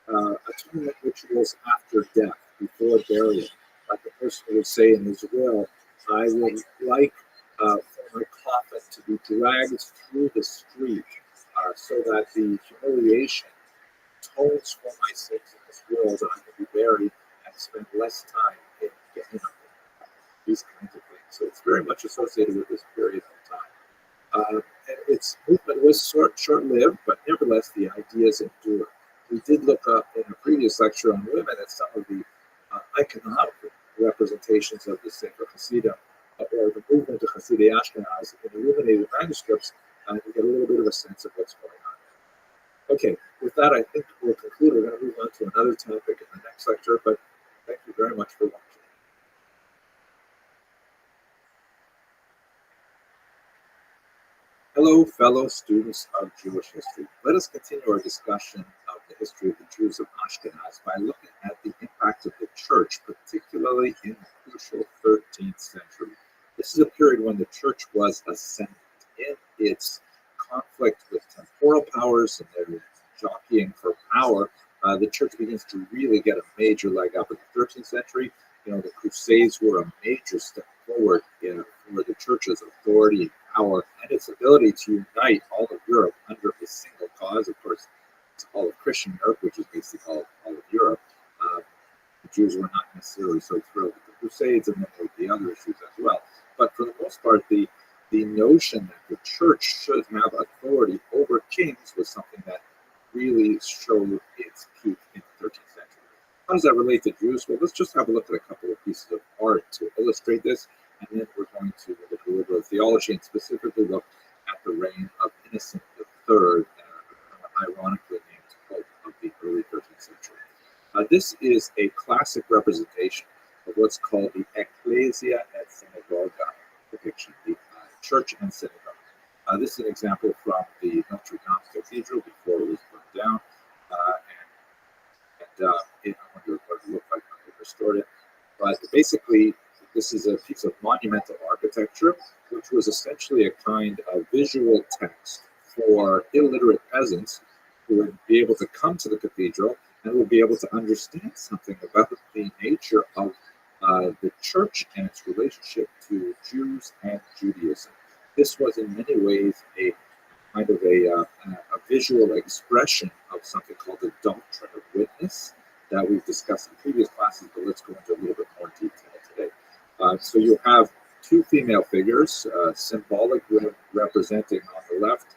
atonement rituals after death, before burial. Like the person would say in his will, I would like for my coffin to be dragged through the street so that the humiliation atones for my sins in this world, and I can be buried and spend less time in Gehenna. These kinds of things. So it's very much associated with this period of time. And its movement was short-lived, but nevertheless the ideas endured. We did look up in a previous lecture on women at some of the iconographic representations of the Sefer Hasidim, or the movement of Hasidei Ashkenaz in illuminated manuscripts, and we get a little bit of a sense of what's going on. Okay, with that, I think we'll conclude. We're going to move on to another topic in the next lecture, but thank you very much for watching. Hello, fellow students of Jewish history. Let us continue our discussion of the history of the Jews of Ashkenaz by looking at the impact of the church, particularly in the crucial 13th century. This is a period when the church was ascendant in its conflict with temporal powers and their jockeying for power. The church begins to really get a major leg up in the 13th century. The Crusades were a major step forward for the church's authority and power and its ability to unite all of Europe under a single cause. Of course, it's all of Christian Europe, which is basically all of Europe. The Jews were not necessarily so thrilled with the Crusades, and then there would be other issues as well. But for the most part, the notion that the church should have authority over kings was something that really showed its peak in the 13th century. How does that relate to Jews? Well, let's just have a look at a couple of pieces of art to illustrate this, and then we're going to look at liberal theology and specifically look at the reign of Innocent III, ironically named Pope of the early 13th century. This is a classic representation of what's called the Ecclesia et Synagoga depiction, the church and synagogue. This is an example from the Notre Dame Cathedral before it was burned down, I wonder what it looked like when they restored it. But basically, this is a piece of monumental architecture, which was essentially a kind of visual text for illiterate peasants who would be able to come to the cathedral and would be able to understand something about the nature of the church and its relationship to Jews and Judaism. This was in many ways a kind of a visual expression of something called the doctrine of witness that we've discussed in previous classes, but let's go into a little bit more detail today. So you'll have two female figures, symbolic representing on the left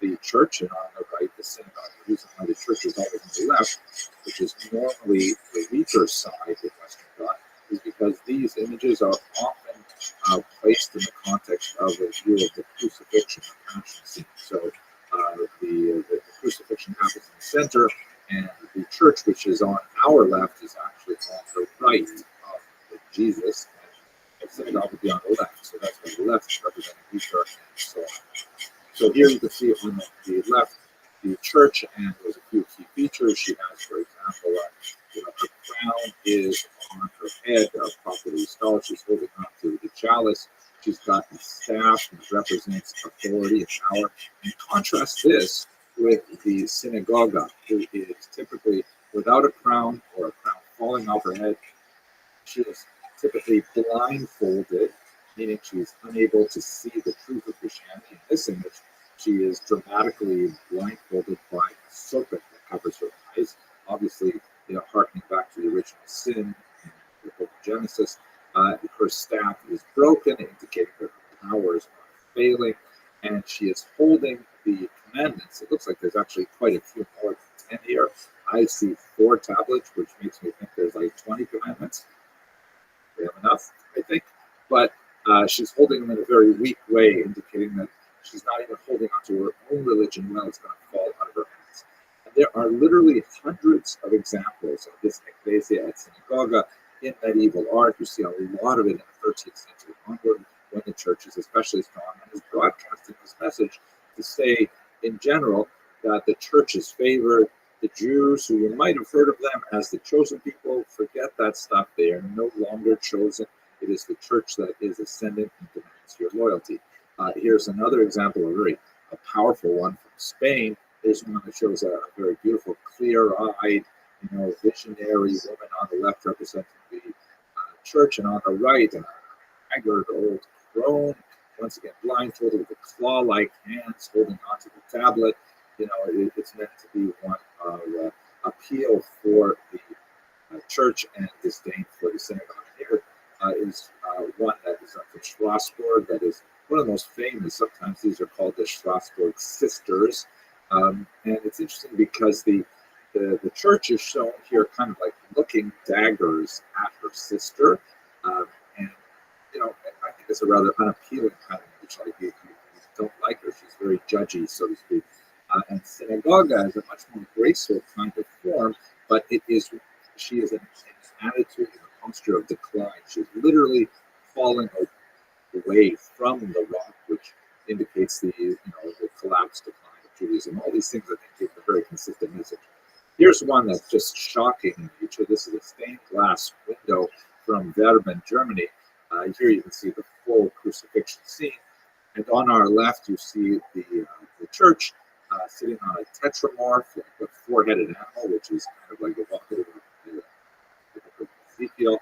the church and on the right the synagogue. The reason why the church is always on the left, which is normally the weaker side of Western thought, is because these images are often placed in the context of a view of the crucifixion or passion scene. So the crucifixion happens in the center, and the church, which is on our left, is actually on the right of Jesus. And the synagogue would be on the left. So that's why the left is representing the church and so on. So here you can see on the left the church, and there's a few key features. She has, for example, her crown is on her head, properly installed. She's holding on to the chalice. She's got a staff that represents authority and power. And contrast this with the synagogue, who is typically without a crown or a crown falling off her head. She is typically blindfolded, meaning she's unable to see the truth of Christianity. In this image, she is dramatically blindfolded by a serpent that covers her eyes. Obviously, harkening back to the original sin in the book of Genesis. Her staff is broken, indicating that her powers are failing, and she is holding the commandments. It looks like there's actually quite a few more than 10 here. I see 4 tablets, which makes me think there's like 20 commandments. We have enough, I think. But she's holding them in a very weak way, indicating that she's not even holding on to her own religion well. It's going to fall out of her hands. And there are literally hundreds of examples of this ecclesia at synagoga in medieval art. You see a lot of it in the 13th century onward, when the church is especially strong and is broadcasting this message to say, in general, that the church is favored. The Jews, who you might have heard of them as the chosen people, forget that stuff. They are no longer chosen. It is the church that is ascendant and demands your loyalty. Here's another example, a powerful one from Spain. There's one that shows a very beautiful, clear-eyed, visionary woman on the left representing the church, and on the right, a haggard old crone, once again blindfolded with claw-like hands holding onto the tablet. It's meant to be one of appeal for the church and disdain for the synagogue. Here is one that is from Strasbourg, that is one of the most famous. Sometimes these are called the Strasbourg Sisters. And it's interesting because the church is shown here kind of like looking daggers at her sister. And, I think it's a rather unappealing kind of image. Like you don't like her. She's very judgy, so to speak. And synagoga is a much more graceful kind of form, but she is in an attitude and a posture of decline. She's literally falling away from the rock, which indicates the collapse, decline of Judaism. All these things, I think, give a very consistent message. Here's one that's just shocking in nature. This is a stained glass window from Verben, Germany. Here you can see the full crucifixion scene. And on our left, you see the church sitting on a tetramorph, like a four-headed animal, which is kind of like evocative of Ezekiel.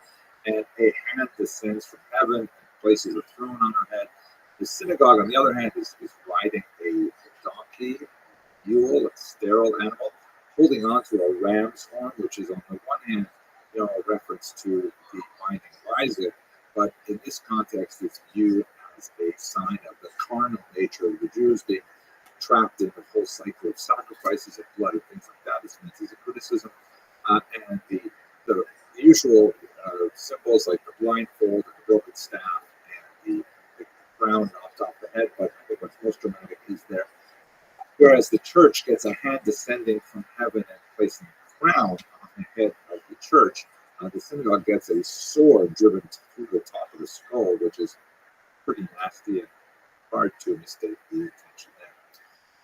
And a hand descends from heaven and places a throne on her head. The synagogue, on the other hand, is riding a donkey, mule, a sterile animal, holding on to a ram's horn, which is on the one hand, a reference to the binding of Isaac, but in this context, it's viewed as a sign of the carnal nature of the Jews being trapped in the whole cycle of sacrifices of blood and things like that. This meant as a criticism, and the usual symbols like the blindfold and the broken staff and the crown knocked off the head, but I think what's most dramatic is there. Whereas the church gets a hand descending from heaven and placing a crown on the head of the church, the synagogue gets a sword driven through the top of the skull, which is pretty nasty and hard to mistake the intention there.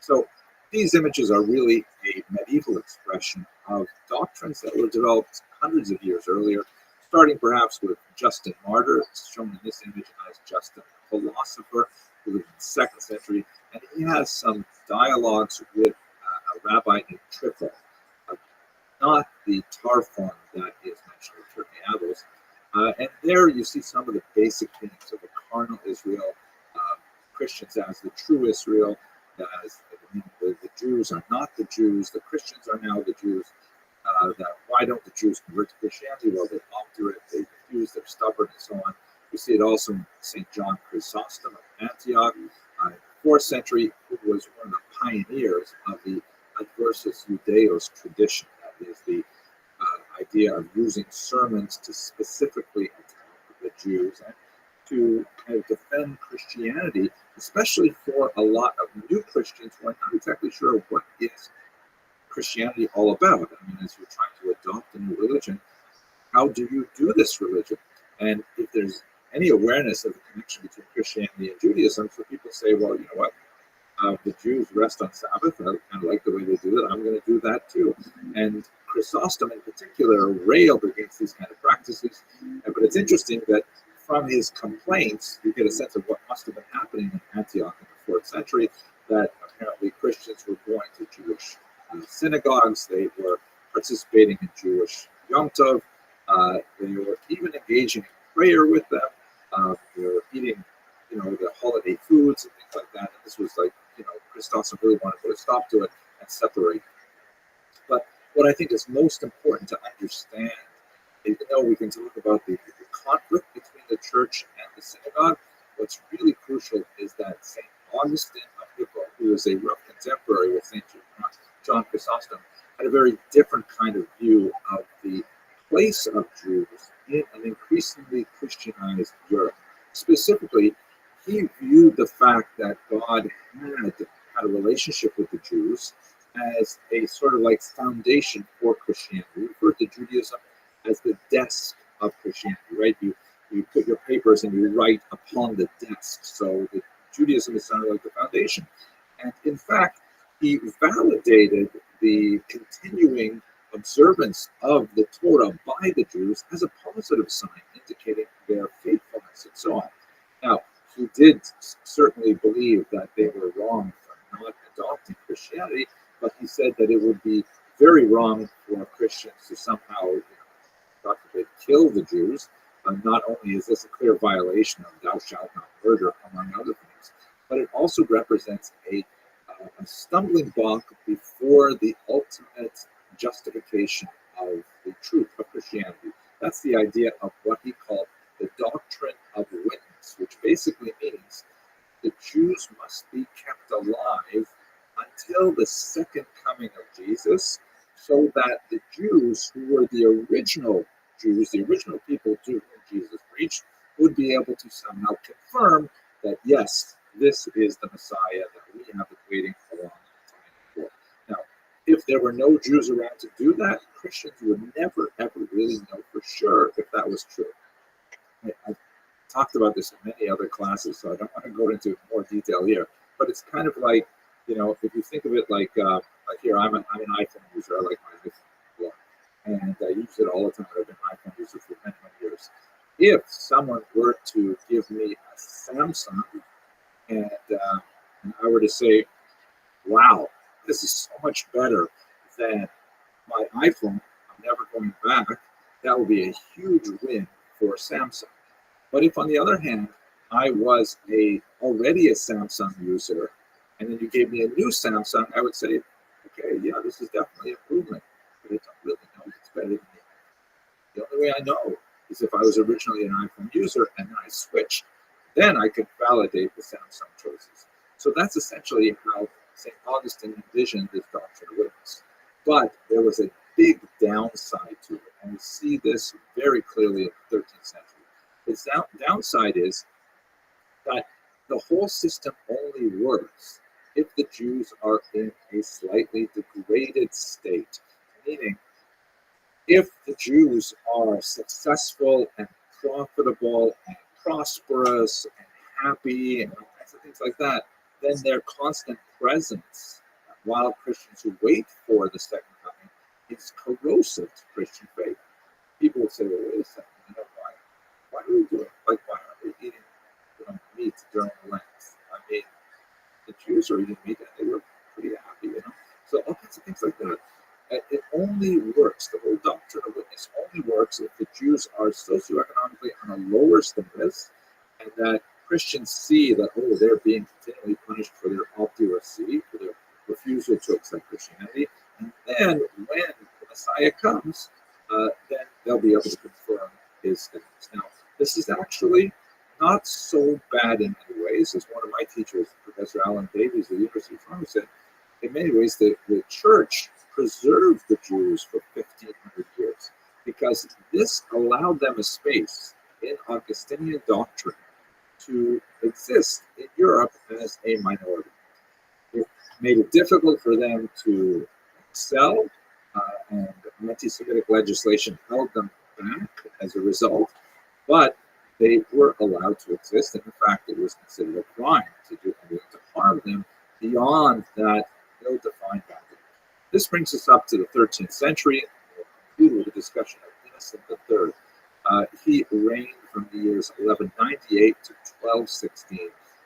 So these images are really a medieval expression of doctrines that were developed hundreds of years earlier, starting perhaps with Justin Martyr, shown in this image as Justin, a philosopher who lived in the 2nd century, and he has some dialogues with a rabbi named Trifle, not the Tarfon that is mentioned in Termiados. And there you see some of the basic themes of the carnal Israel, Christians as the true Israel, as the Jews are not the Jews, the Christians are now the Jews. That why don't the Jews convert to Christianity? Well, they opt to it, they refuse, they're stubborn, and so on. You see it also in St. John Chrysostom of Antioch, in the 4th century, who was one of the pioneers of the Adversus Judaeos tradition. That is the idea of using sermons to specifically attack the Jews and to kind of defend Christianity, especially for a lot of new Christians who are not exactly sure what is Christianity all about. I mean, as you're trying to adopt a new religion, how do you do this religion? And if there's any awareness of the connection between Christianity and Judaism, so people say, well, you know what, the Jews rest on Sabbath. I kind of like the way they do it. I'm going to do that too. And Chrysostom in particular railed against these kind of practices. But it's interesting that from his complaints, you get a sense of what must have been happening in Antioch in the 4th century, that apparently Christians were going to Jewish synagogues. They were participating in Jewish Yom Tov. They were even engaging in prayer with them. They were eating, the holiday foods and things like that. And this was like, Chrysostom really wanted to put a stop to it and separate. But what I think is most important to understand, even though we can talk about the conflict between the church and the synagogue, what's really crucial is that St. Augustine of Hippo, who was a rough contemporary with St. John Chrysostom, had a very different kind of view of the place of Jews in an increasingly Christianized Europe. Specifically, he viewed the fact that God had a relationship with the Jews as a sort of like foundation for Christianity. He referred to Judaism as the desk of Christianity, right? You put your papers and you write upon the desk. So the Judaism is sort of like the foundation. And in fact, he validated the continuing observance of the Torah by the Jews as a positive sign, indicating their faithfulness and so on. Now, he did certainly believe that they were wrong for not adopting Christianity, but he said that it would be very wrong for Christians to somehow, kill the Jews. Not only is this a clear violation of thou shalt not murder, among other things, but it also represents a stumbling block before the ultimate justification of the truth of Christianity. That's the idea of what he called the doctrine of witness, which basically means the Jews must be kept alive until the second coming of Jesus, so that the Jews who were the original Jews, the original people to whom Jesus preached, would be able to somehow confirm that, yes, this is the Messiah that we have been waiting a long time for. Now, if there were no Jews around to do that, Christians would never, ever really know for sure if that was true. I've talked about this in many other classes, so I don't want to go into more detail here. But it's kind of like, if you think of it like here, I'm an iPhone user. I like my iPhone a lot, and I use it all the time. I've been an iPhone user for many, many years. If someone were to give me a Samsung, and I were to say, wow, this is so much better than my iPhone, I'm never going back, that would be a huge win for Samsung. But if, on the other hand, I was already a Samsung user, and then you gave me a new Samsung, I would say, okay, yeah, this is definitely an improvement, but I don't really know if it's better than me. The only way I know is if I was originally an iPhone user and then I switched, then I could validate the Samsung choices. So that's essentially how St. Augustine envisioned this doctrine of witness. But there was a big downside to it, and we see this very clearly in the 13th century. The downside is that the whole system only works if the Jews are in a slightly degraded state, meaning if the Jews are successful and profitable and prosperous and happy and all kinds of things like that, then their constant presence, while Christians who wait for the second coming, is corrosive to Christian faith. People would say, well, wait a second, why do we do it? Like, why aren't we eating meat during the Lent? I mean, the Jews are eating meat and they were pretty happy, So all kinds of things like that. It only works, the whole doctrine of witness only works if the Jews are socioeconomically on a lower status, and that Christians see that, they're being continually punished for their obduracy, for their refusal to accept Christianity. And then when the Messiah comes, then they'll be able to confirm his status. Now, this is actually not so bad in many ways. As one of my teachers, Professor Alan Davies at the University of Toronto, said, in many ways, the church preserved the Jews for 1,500 years because this allowed them a space in Augustinian doctrine to exist in Europe as a minority. It made it difficult for them to excel, and anti-Semitic legislation held them back as a result, but they were allowed to exist, and in fact, it was considered a crime to do anything to harm them beyond that ill-defined boundary. This brings us up to the 13th century. We'll conclude with a discussion of Innocent III. He reigned from the years 1198 to 1216.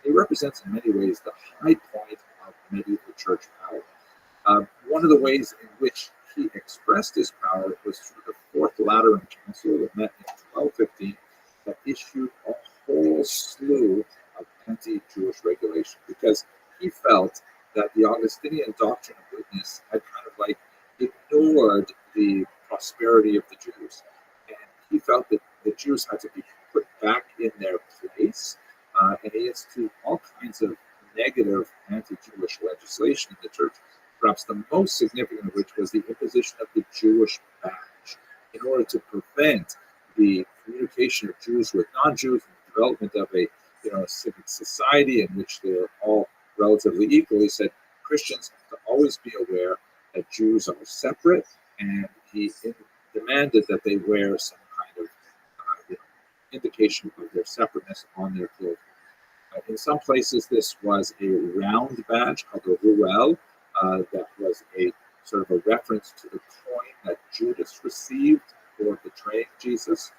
He represents in many ways the high point of medieval church power. One of the ways in which he expressed his power was through the Fourth Lateran Council that met in 1215 that issued a whole slew of anti-Jewish regulation because he felt that the Augustinian doctrine of goodness had kind of like ignored the prosperity of the Jews. And he felt that the Jews had to be put back in their place, and he instituted all kinds of negative anti-Jewish legislation in the church, perhaps the most significant of which was the imposition of the Jewish badge in order to prevent the communication of Jews with non-Jews and the development of a civic society in which they're all relatively equal. He said Christians have to always be aware that Jews are separate, and he demanded that they wear some kind of indication of their separateness on their clothing. In some places, this was a round badge called a ruel, that was a sort of a reference to the coin that Judas received for betraying Jesus.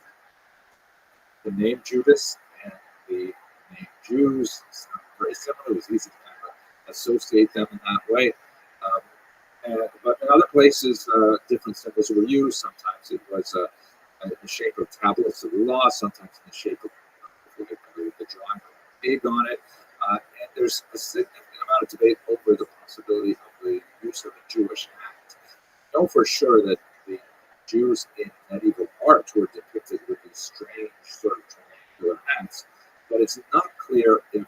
The name Judas and the name Jews sound very similar. It was easy to kind of associate them in that way. But in other places, different symbols were used. Sometimes it was in the shape of tablets of the law, sometimes in the shape of the drawing of a pig on it. And there's a significant amount of debate over the possibility of the use of a Jewish hat. We know for sure that the Jews in medieval art were depicted with these strange sort of triangular hats, but it's not clear if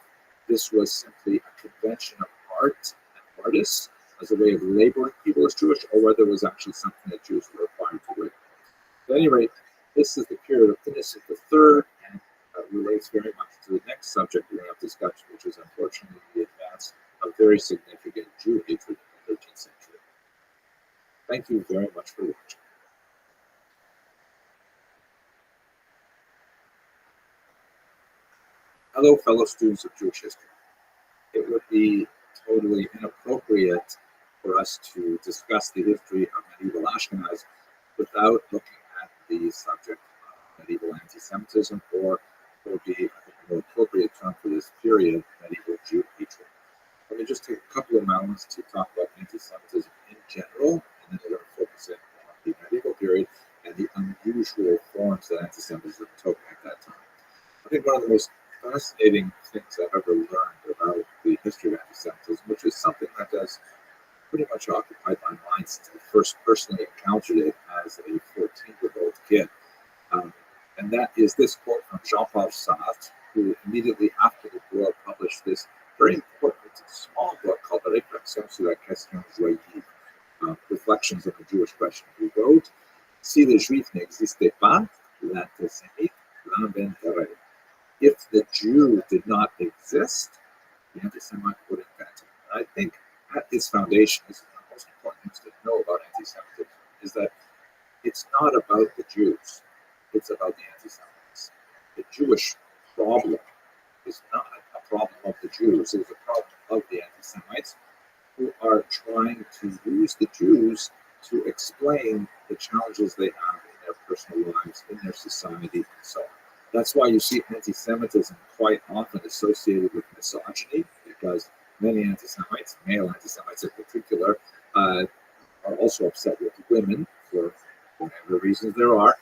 this was simply a convention of art and artists as a way of labeling people as Jewish, or whether it was actually something that Jews were required to wear. At any rate, this is the period of Innocent III, and relates very much to the next subject we're going to discuss, which is unfortunately the advance of very significant Jew hatred in the 13th century. Thank you very much for watching. Hello, fellow students of Jewish history. It would be totally inappropriate for us to discuss the history of medieval Ashkenaz without looking at the subject of medieval anti-Semitism, or would be, I think, a more appropriate term for this period, medieval Jew hatred. Let me just take a couple of moments to talk about anti-Semitism in general, and then we're going to focus in on the medieval period and the unusual forms that anti-Semitism took at that time. I think one of the most fascinating things I've ever learned about the history of anti-Semitism, which is something that has pretty much occupied my mind since I first personally encountered it as a 14-year-old kid. And that is this quote from Jean-Paul Sartre, who immediately after the war published this very important small book called Réflexions sur la question juive, Reflections on the Jewish Question. He wrote, Si les Juifs n'existaient pas, l'antisémite l'inventerait. If the Jew did not exist, the anti-Semite would invent it. And I think at its foundation, this is one of the most important things to know about anti-Semitism, is that it's not about the Jews. It's about the anti-Semites. The Jewish problem is not a problem of the Jews. It's a problem of the anti-Semites who are trying to use the Jews to explain the challenges they have in their personal lives, in their society, and so on. That's why you see anti-Semitism quite often associated with misogyny, because many anti-Semites, male anti-Semites in particular, are also upset with women for whatever reasons there are.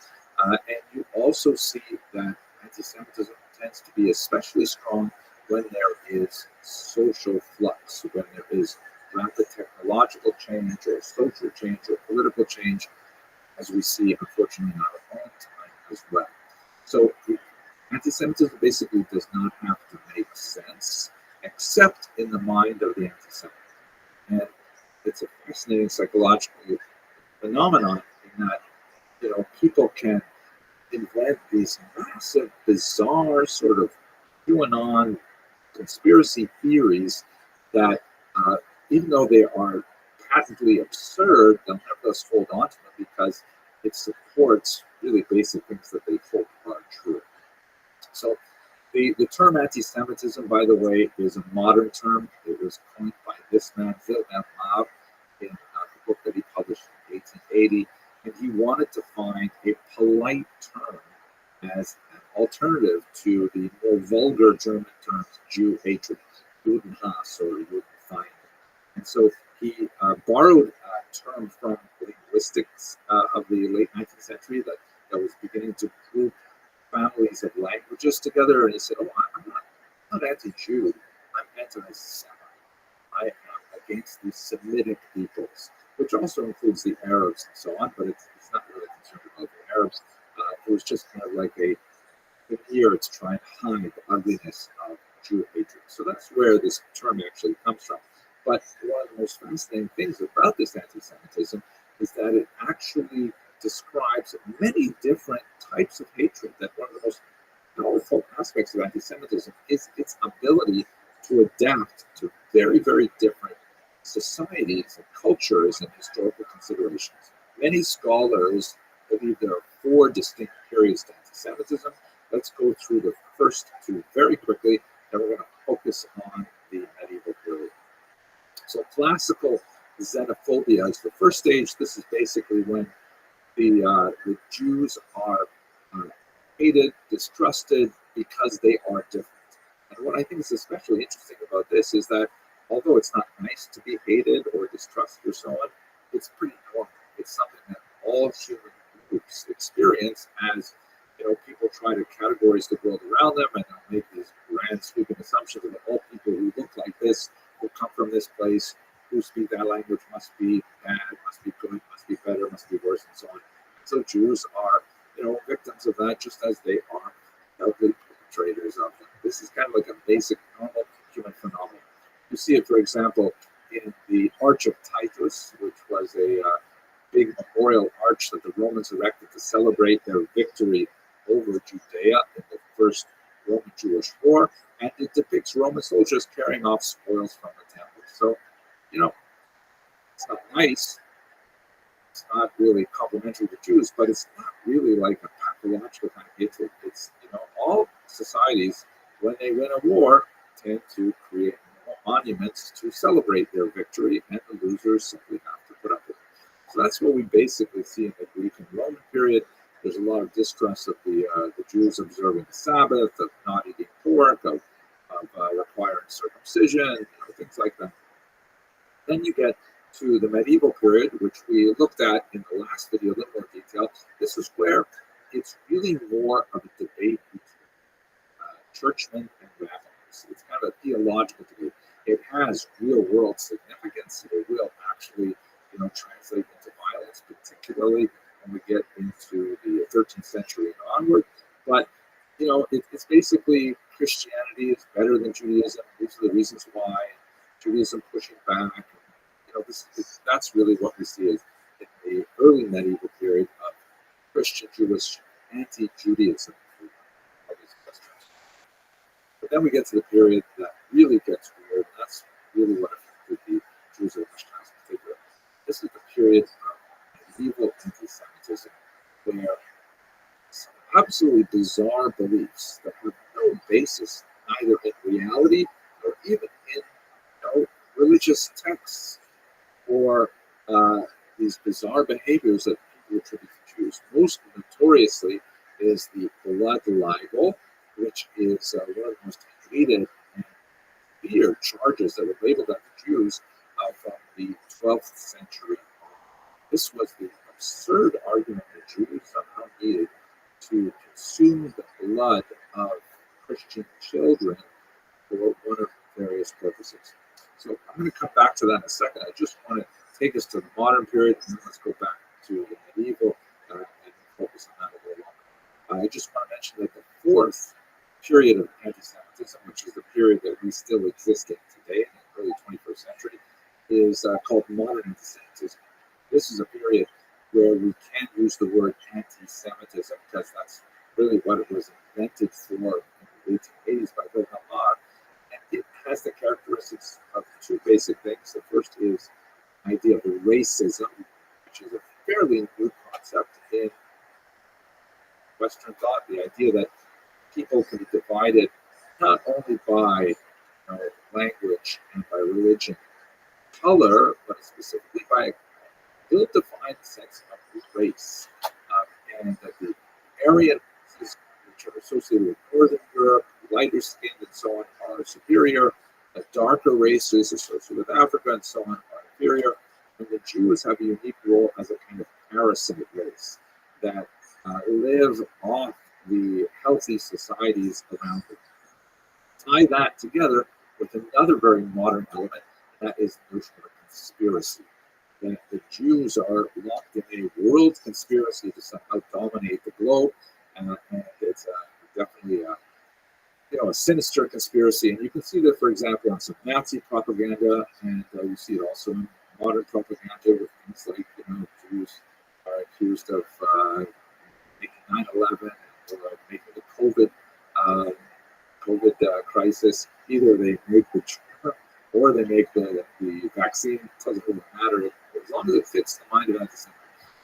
And you also see that anti-Semitism tends to be especially strong when there is social flux, when there is rapid technological change or social change or political change, as we see, unfortunately, in our own time as well. So Anti-Semitism basically does not have to make sense, except in the mind of the anti-Semite. And it's a fascinating psychological phenomenon in that, people can invent these massive, bizarre sort of QAnon conspiracy theories that, uh, even though they are patently absurd, they'll nevertheless hold on to them because it supports really basic things that they hope are true. So the term anti-Semitism, by the way, is a modern term. It was coined by this man, Vilhelm Maab, in the book that he published in 1880, and he wanted to find a polite term as an alternative to the more vulgar German terms Jew hatred, Judenhass or Judenfeind. And so he borrowed a term from linguistics of the late 19th century that was beginning to group families of languages together, and he said, I'm not anti-Jew, I'm anti-Semite. I am against the Semitic peoples, which also includes the Arabs and so on, but it's not really concerned about the Arabs. It was just kind of like here it's trying to hide the ugliness of Jew hatred. So that's where this term actually comes from. But one of the most fascinating things about this anti-Semitism is that it actually describes many different types of hatred. That one of the most powerful aspects of anti-Semitism is its ability to adapt to very, very different societies and cultures and historical considerations. Many scholars believe there are 4 distinct periods to anti-Semitism. Let's go through the first 2 very quickly, and we're going to focus on the medieval period. So classical xenophobia is the first stage. This is basically when the Jews are hated, distrusted because they are different. And what I think is especially interesting about this is that although it's not nice to be hated or distrusted or so on, it's pretty normal. It's something that all human groups experience as people try to categorize the world around them, and they'll make these grand sweeping assumptions that all people who look like this, who come from this place, who speak that language must be bad, must be good, must be better, must be worse, and so on. So Jews are, victims of that, just as they are ugly perpetrators of them. This is kind of like a basic, normal human phenomenon. You see it, for example, in the Arch of Titus, which was a big memorial arch that the Romans erected to celebrate their victory over Judea in the First Roman-Jewish War, and it depicts Roman soldiers carrying off spoils from the temple. So, it's not nice. It's not really complimentary to Jews, but it's not really like a pathological kind of hatred. It's, all societies, when they win a war, tend to create monuments to celebrate their victory, and the losers simply have to put up with it. So that's what we basically see in the Greek and Roman period. There's a lot of distrust of the Jews observing the Sabbath, of not eating pork, of requiring circumcision, things like that. Then you get to the medieval period, which we looked at in the last video in a little more detail. This is where it's really more of a debate between churchmen and rabbis. It's kind of a theological debate. It has real-world significance. It will actually, translate into violence, particularly when we get into the 13th century and onward. But, it's basically Christianity is better than Judaism. These are the reasons why. Judaism pushing back. That's really what we see as in the early medieval period of Christian Jewish anti-Judaism. But then we get to the period that really gets weird. That's really what affected the Jews of Ashkenaz in particular. This is the period of medieval anti-Semitism, where some absolutely bizarre beliefs that have no basis either in reality or even in religious texts, or these bizarre behaviors that people attribute to Jews. Most notoriously is the blood libel, which is one of the most hated and feared charges that were labeled at the Jews from the 12th century. This was the absurd argument that Jews somehow needed to consume the blood of Christian children for one of various purposes. So I'm going to come back to that in a second. I just want to take us to the modern period, and then let's go back to the medieval and focus on that a little longer. I just want to mention that the 4th period of anti-Semitism, which is the period that we still exist in today in the early 21st century, is called modern anti-Semitism. This is a period where we can't use the word anti-Semitism because that's really what it was invented for in the 1880s by Wilhelm Marr. And it has the characteristics of two basic things. The first is the idea of racism, which is a fairly new concept in Western thought. The idea that people can be divided not only by language and by religion, color, but specifically by a ill-defined sense of race, and that the Aryan races, which are associated with Northern Europe, lighter skinned and so on, are superior. The darker races associated with Africa and so on are inferior. And the Jews have a unique role as a kind of parasite race that live off the healthy societies around them. Tie that together with another very modern element, that is the notion of a conspiracy. That the Jews are locked in a world conspiracy to somehow dominate the globe, and it's definitely a sinister conspiracy. And you can see that, for example, in some Nazi propaganda, and you see it also in modern propaganda with things like Jews are accused of making 9/11 or making the COVID crisis. Either they make the or they make the vaccine. It doesn't really matter as long as it fits the mind of anti-Semitism.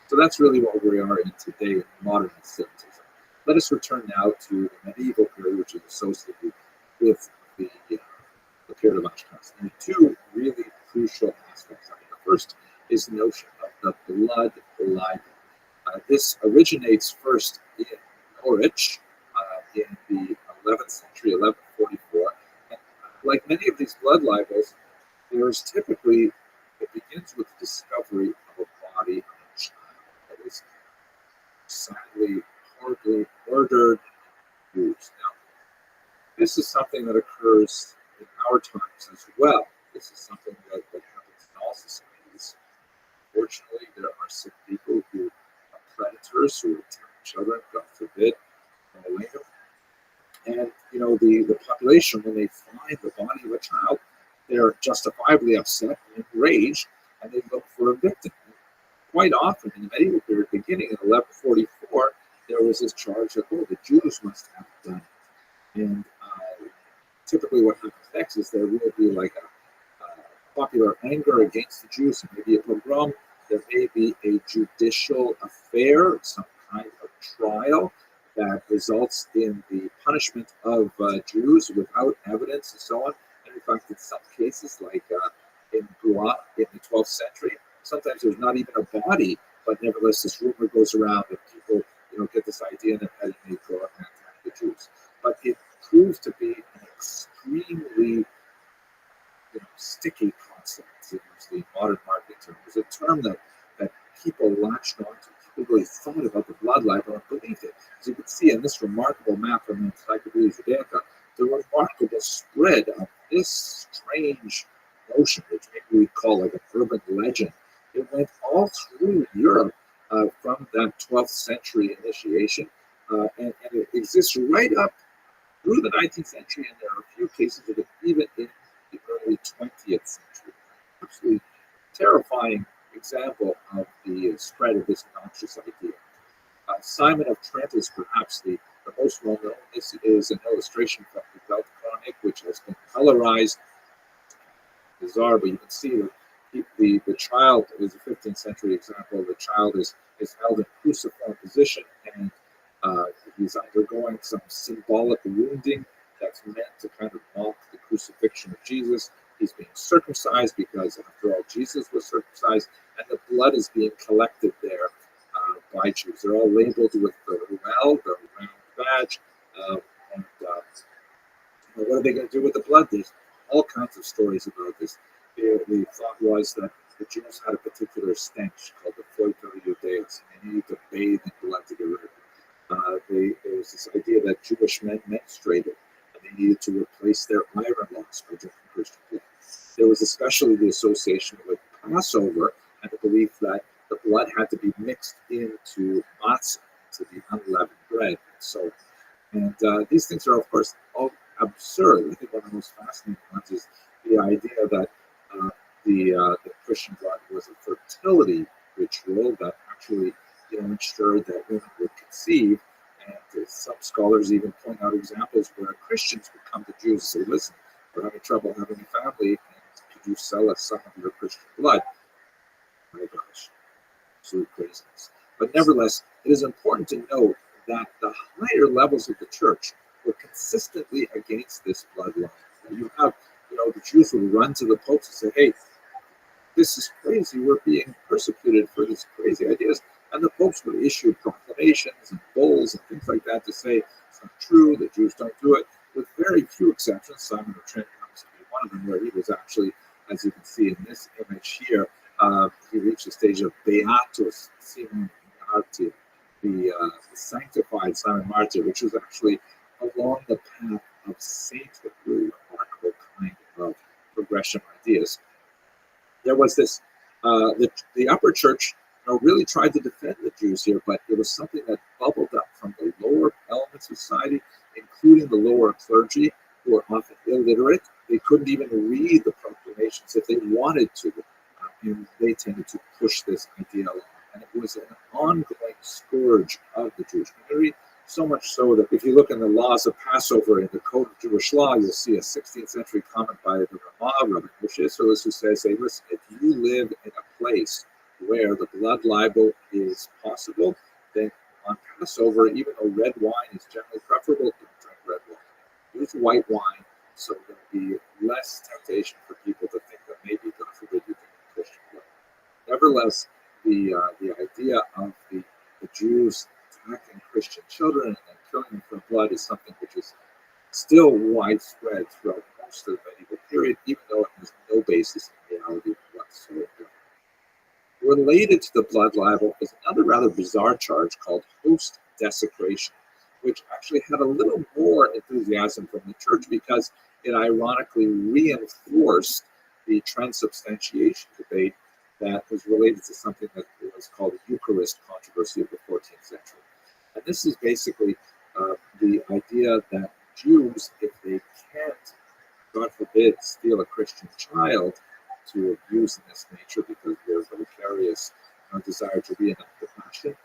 So that's really what we are in today in modern anti-Semitism. Let us return now to the medieval period, which is associated with the period of Ashkenaz. And two really crucial aspects of it. The first is the notion of the blood libel. This originates first in Norwich in the 11th century, 1144. And like many of these blood libels, there's typically, it begins with the discovery of a body of a child that is sadly, horribly murdered and used. Now, this is something that occurs in our times as well. This is something that happens in all societies. Fortunately, there are some people who are predators who attack children, God forbid, and and the population, when they find the body of a child, they're justifiably upset and enraged, and they look for a victim. Quite often in the medieval period, beginning in 1144, there was this charge that, the Jews must have done it. And typically what happens next is there will be like a popular anger against the Jews, and maybe a pogrom. There may be a judicial affair, some kind of trial that results in the punishment of Jews without evidence and so on. And in fact, in some cases, like in Blois in the 12th century, sometimes there's not even a body, but nevertheless, this rumor goes around that people, get this idea that they may go up and attack the Jews. But it proved to be an extremely sticky concept, to use the modern marketing term. It was a term that people latched onto. People really thought about the blood libel and believed it. As you can see in this remarkable map from the Encyclopedia Judaica, the remarkable spread of this strange notion, which maybe we call like an urban legend. It went all through Europe from that 12th century initiation, and it exists right up through the 19th century, and there are a few cases of it even in the early 20th century. Absolutely terrifying example of the spread of this noxious idea. Simon of Trent is perhaps the most well known. This is an illustration from the Belt Chronic, which has been colorized. Bizarre, but you can see that the child is a 15th century example. The child is held in cruciform position, and he's undergoing some symbolic wounding that's meant to kind of mock the crucifixion of Jesus. He's being circumcised because, after all, Jesus was circumcised, and the blood is being collected there by Jews. They're all labeled with the ruel, the round badge, and what are they going to do with the blood? There's all kinds of stories about this. The thought was that the Jews had a particular stench called the Foetor Judaeus, and they needed to bathe in blood to get rid of it. There was this idea that Jewish men menstruated, and they needed to replace their iron lungs by drinking Christian blood. There was especially the association with Passover and the belief that the blood had to be mixed into matzah, to the unleavened bread. So And these things are, of course, all absurd. I think one of the most fascinating ones is the idea that the Christian blood was a fertility ritual that actually, ensured that women would conceive. And some scholars even point out examples where Christians would come to Jews and say, "Listen, we're having trouble having a family, and could you sell us some of your Christian blood?" My gosh, absolute craziness. But nevertheless, it is important to note that the higher levels of the church were consistently against this bloodline. You have, the Jews would run to the popes and say, "Hey, this is crazy. We're being persecuted for these crazy ideas." And the popes would issue proclamations and bulls and things like that to say it's not true, the Jews don't do it, with very few exceptions. Simon of Trent happens to be one of them, where he was actually, as you can see in this image here, he reached the stage of Beatus Simon Martyr, the sanctified Simon Martyr, which was actually along the path of sainthood, really remarkable kind of progression ideas. There was this, the upper church really tried to defend the Jews here, but it was something that bubbled up from the lower elements of society, including the lower clergy, who were often illiterate. They couldn't even read the proclamations if they wanted to, and they tended to push this idea along. And it was an ongoing scourge of the Jewish community, so much so that if you look in the laws of Passover in the Code of Jewish Law, you'll see a 16th century comment by the Rabbi, Rabbi, who says, "Hey, listen, if you live in a place where the blood libel is possible, then on Passover, even though red wine is generally preferable, don't drink red wine. Use white wine, so there'll be less temptation for people to think that maybe, God forbid, you drink Christian blood." Nevertheless, the idea of the Jews attacking Christian children and then killing them for blood is something which is still widespread throughout most of the medieval period, even though it has no basis in reality whatsoever. Related to the blood libel is another rather bizarre charge called host desecration, which actually had a little more enthusiasm from the church because it ironically reinforced the transubstantiation debate that was related to something that was called the Eucharist controversy of the 14th century. And this is basically the idea that Jews, if they can't, God forbid, steal a Christian child to abuse in this nature because their vicarious desire to reenact the passion,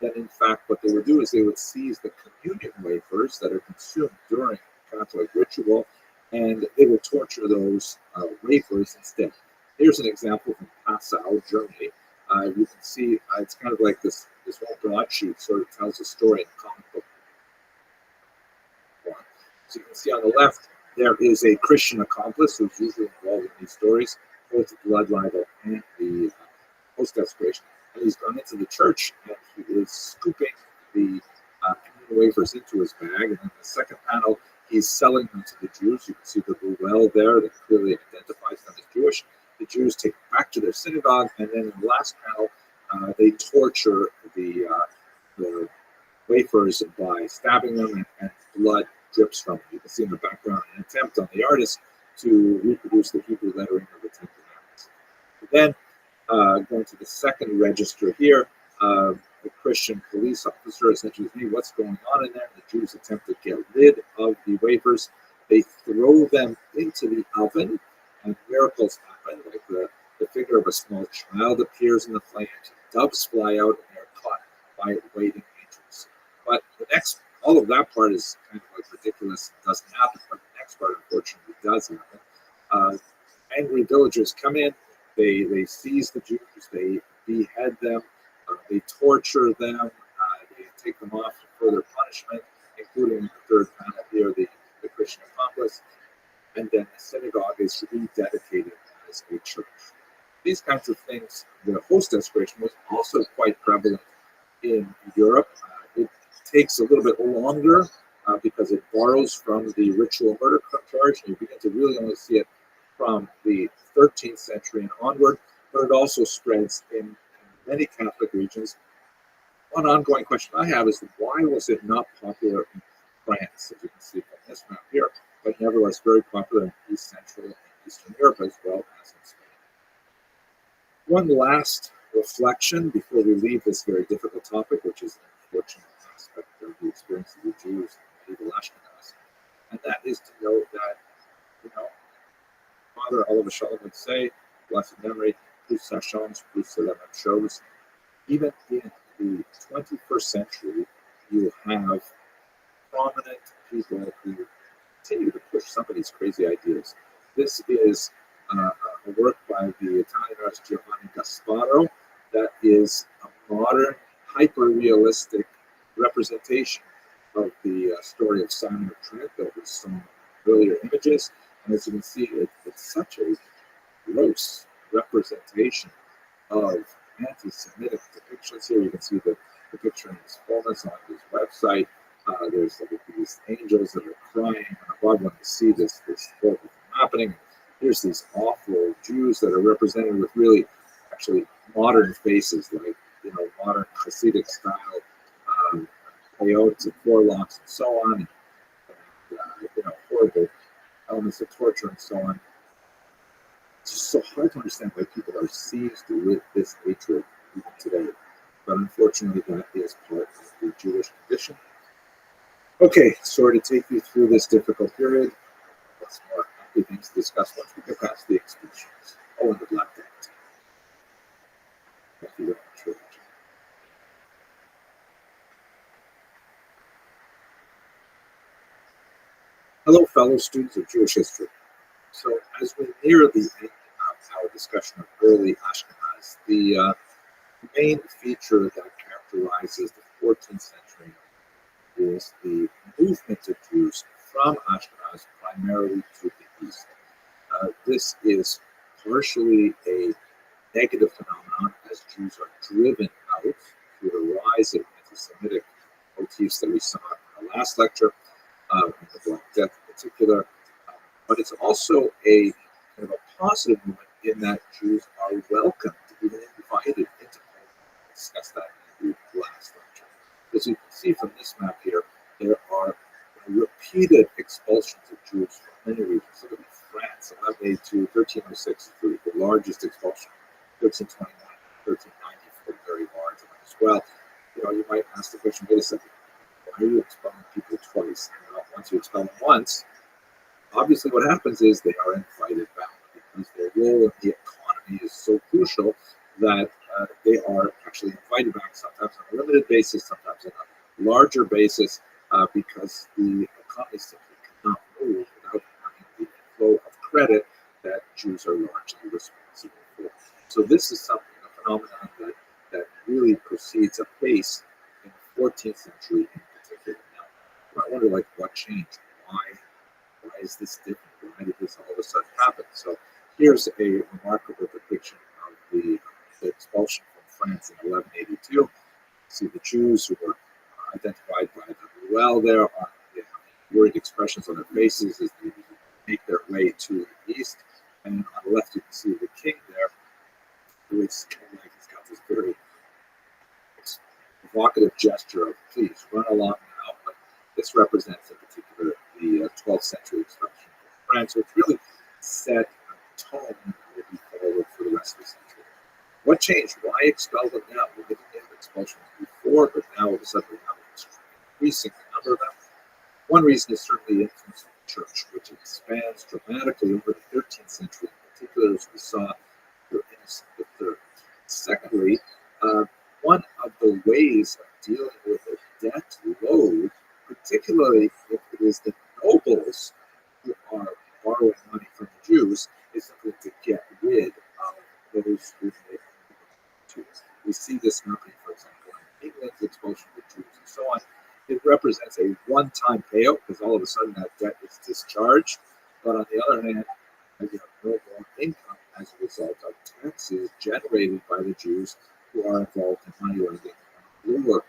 then in fact what they would do is they would seize the communion wafers that are consumed during Catholic ritual, and they would torture those wafers instead. Here's an example from Passau, Germany. You can see it's kind of like this whole broadsheet sort of tells a story in comic book form. So you can see on the left, there is a Christian accomplice who's usually involved in these stories, both the blood libel and the post desecration. And he's gone into the church and he is scooping the communion wafers into his bag. And in the second panel, he's selling them to the Jews. You can see the blue well there that clearly identifies them as Jewish. The Jews take it back to their synagogue, and then in the last panel, they torture the wafers by stabbing them, and blood drips from them. You can see in the background an attempt on the artist to reproduce the Hebrew lettering of the Ten Commandments. Then, going to the second register here, the Christian police officer essentially says, "Hey, what's going on in there?" The Jews attempt to get rid of the wafers. They throw them into the oven, and miracles happen. Like the figure of a small child appears in the flames, doves fly out, and they're caught by waiting angels. But all of that part is kind of like ridiculous. It doesn't happen. But the next part, unfortunately, does happen. Angry villagers come in. They seize the Jews. They behead them. They torture them. They take them off for further punishment, including in the third panel here, the Christian accomplice. And then the synagogue is rededicated as a church. These kinds of things, the host desecration was also quite prevalent in Europe. It takes a little bit longer because it borrows from the ritual murder charge, and you begin to really only see it from the 13th century and onward, but it also spreads in many Catholic regions. One ongoing question I have is, why was it not popular in France, as you can see from this map here, but nevertheless very popular in East Central and Eastern Europe as well as in Spain? One last reflection before we leave this very difficult topic, which is an unfortunate aspect of the experience of the Jews in medieval Ashkenaz, and that is to note that, Father Oliver Shalom would say, blessed memory, plus Hashan's, plus shows, even in the 21st century, you have prominent people who continue to push some of these crazy ideas. This is a work by the Italian artist Giovanni Gasparo that is a modern, hyper-realistic representation of the story of Simon of Trent that was some earlier images. And as you can see, it's such a gross representation of anti-Semitic depictions. Here you can see the picture in its fullness on his website. There's these angels that are crying, and above when you see this horrible thing happening. Here's these awful Jews that are represented with really, actually modern faces, like modern Hasidic style peyotes and forelocks and so on, and horrible elements of torture and so on. It's just so hard to understand why people are seized with this hatred even today. But unfortunately, that is part of the Jewish condition. Okay, sorry to take you through this difficult period. Lots more happy things to discuss once we get past the expulsions. Oh, and the Black Death. Thank you very much for watching. Hello, fellow students of Jewish history. So, as we near the end of our discussion of early Ashkenaz, the main feature that characterizes the 14th century is the movement of Jews from Ashkenaz primarily to the east. This is partially a negative phenomenon as Jews are driven out through the rise of anti-Semitic motifs that we saw in our last lecture, in the Black Death in particular. But it's also a kind of a positive movement in that Jews are welcomed, even invited into Poland. We discussed that in the last lecture. As you can see from this map here, there are repeated expulsions of Jews from many regions. Look at France, 1182, 1306 is the largest expulsion. 1321, 1390 very large one as well. You might ask the question, wait a second, why are you expelling people twice? Once you expel them once, obviously what happens is they are invited back because their role in the economy is so crucial that they are actually invited back, sometimes on a limited basis, sometimes on a larger basis, because the economy simply cannot move without having the flow of credit that Jews are largely responsible for. So this is something, a phenomenon that really proceeds apace in the 14th century in particular. Now, I wonder, what changed? Why is this different? Why did this all of a sudden happen? So here's a remarkable depiction of the expulsion from France in 1182. See the Jews who were identified by the well there on the worried expressions on their faces as they make their way to the east. And on the left, you can see the king there, who is kind of he's got this very provocative gesture of please run along now. But this represents in particular the 12th century expulsion from France, which really set a tone that will be followed for the rest of the century. What changed? Why expel them now? We didn't have expulsions before, but now all of a sudden we have an increasing number of them. One reason is certainly the influence of the church, which expands dramatically over the 13th century, in particular as we saw for Innocent III. Secondly, one of the ways of dealing with a debt load, particularly if it is the nobles who are borrowing money from the Jews, is simply to get rid of those who they owe to. We see this happening, for example, in England's expulsion of the Jews and so on. It represents a one-time payout because all of a sudden that debt is discharged. But on the other hand, you have no more income as a result of taxes generated by the Jews who are involved in money lending in lower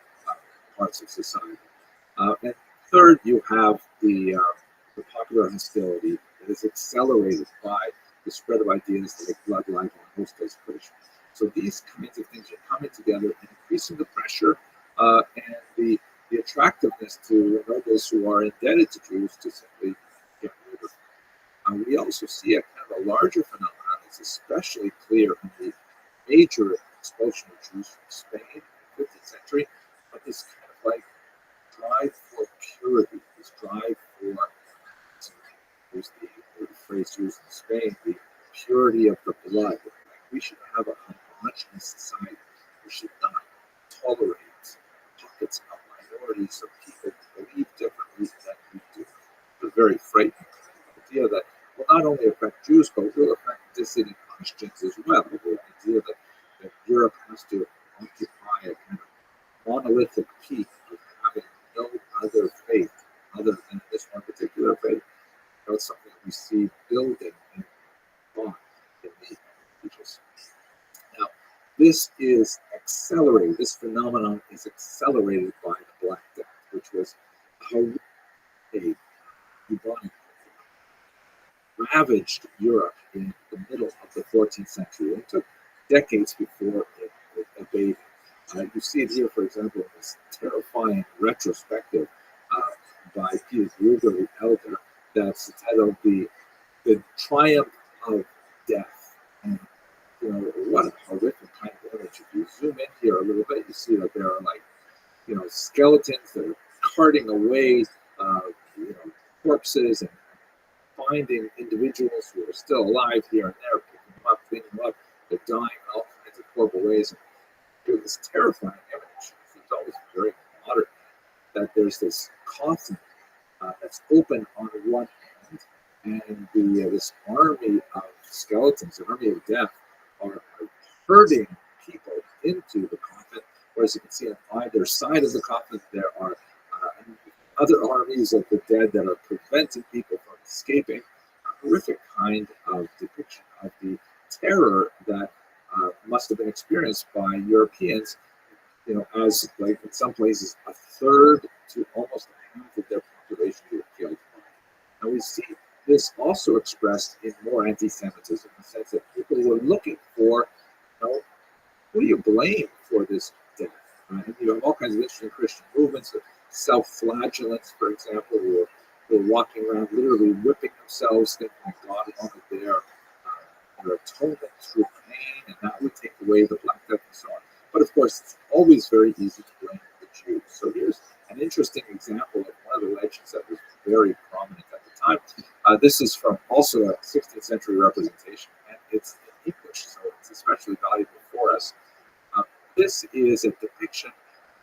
parts of society. And third, you have the popular hostility that is accelerated by the spread of ideas like blood libel and host desecration. So these kinds of things are coming together and increasing the pressure and the attractiveness to nobles who are indebted to Jews to simply get rid of them. We also see a kind of a larger phenomenon that's especially clear in the major expulsion of Jews from Spain in the 15th century, but this kind of drive for purity, this drive for, there's the phrase used in Spain, the purity of the blood. We should have a homogeneous society. We should not tolerate pockets of minorities of people who believe differently than we do. It's very frightening. The idea that will not only affect Jews, but will affect dissident Christians as well. The idea that Europe has to occupy a kind of monolithic peak of having no other faith other than this one particular faith. It's something that we see building in thought in the ages. Now, this is accelerated, this phenomenon is accelerated by the Black Death, which was a bubonic ravaged Europe in the middle of the 14th century. It took decades before it abated. You see it here, for example, in this terrifying retrospective by Peter Gruber the Elder, that's entitled The Triumph of Death. And, what a horrific kind of image. If you zoom in here a little bit, you see that there are skeletons that are carting away, corpses and finding individuals who are still alive here and there, picking them up, cleaning them up. They're dying in all kinds of horrible ways. And this terrifying image. It's always very modern. That there's this coffin that's open on one end, and this army of skeletons, an army of death, are herding people into the coffin. Whereas you can see on either side of the coffin, there are other armies of the dead that are preventing people from escaping. A horrific kind of depiction of the terror that must have been experienced by Europeans, as in some places, a third to almost half of their population were killed. Now we see this also expressed in more anti-Semitism, in the sense that people were looking for, who do you blame for this death? And you have all kinds of interesting Christian movements, self-flagellants, for example, who are walking around literally whipping themselves, thinking that God wanted their atonement through pain, and that would take away the Black Death and so on. But of course, it's always very easy to blame the Jews. So here's an interesting example of one of the legends that was very prominent at the time. This is from also a 16th century representation, and it's in English, so it's especially valuable for us. This is a depiction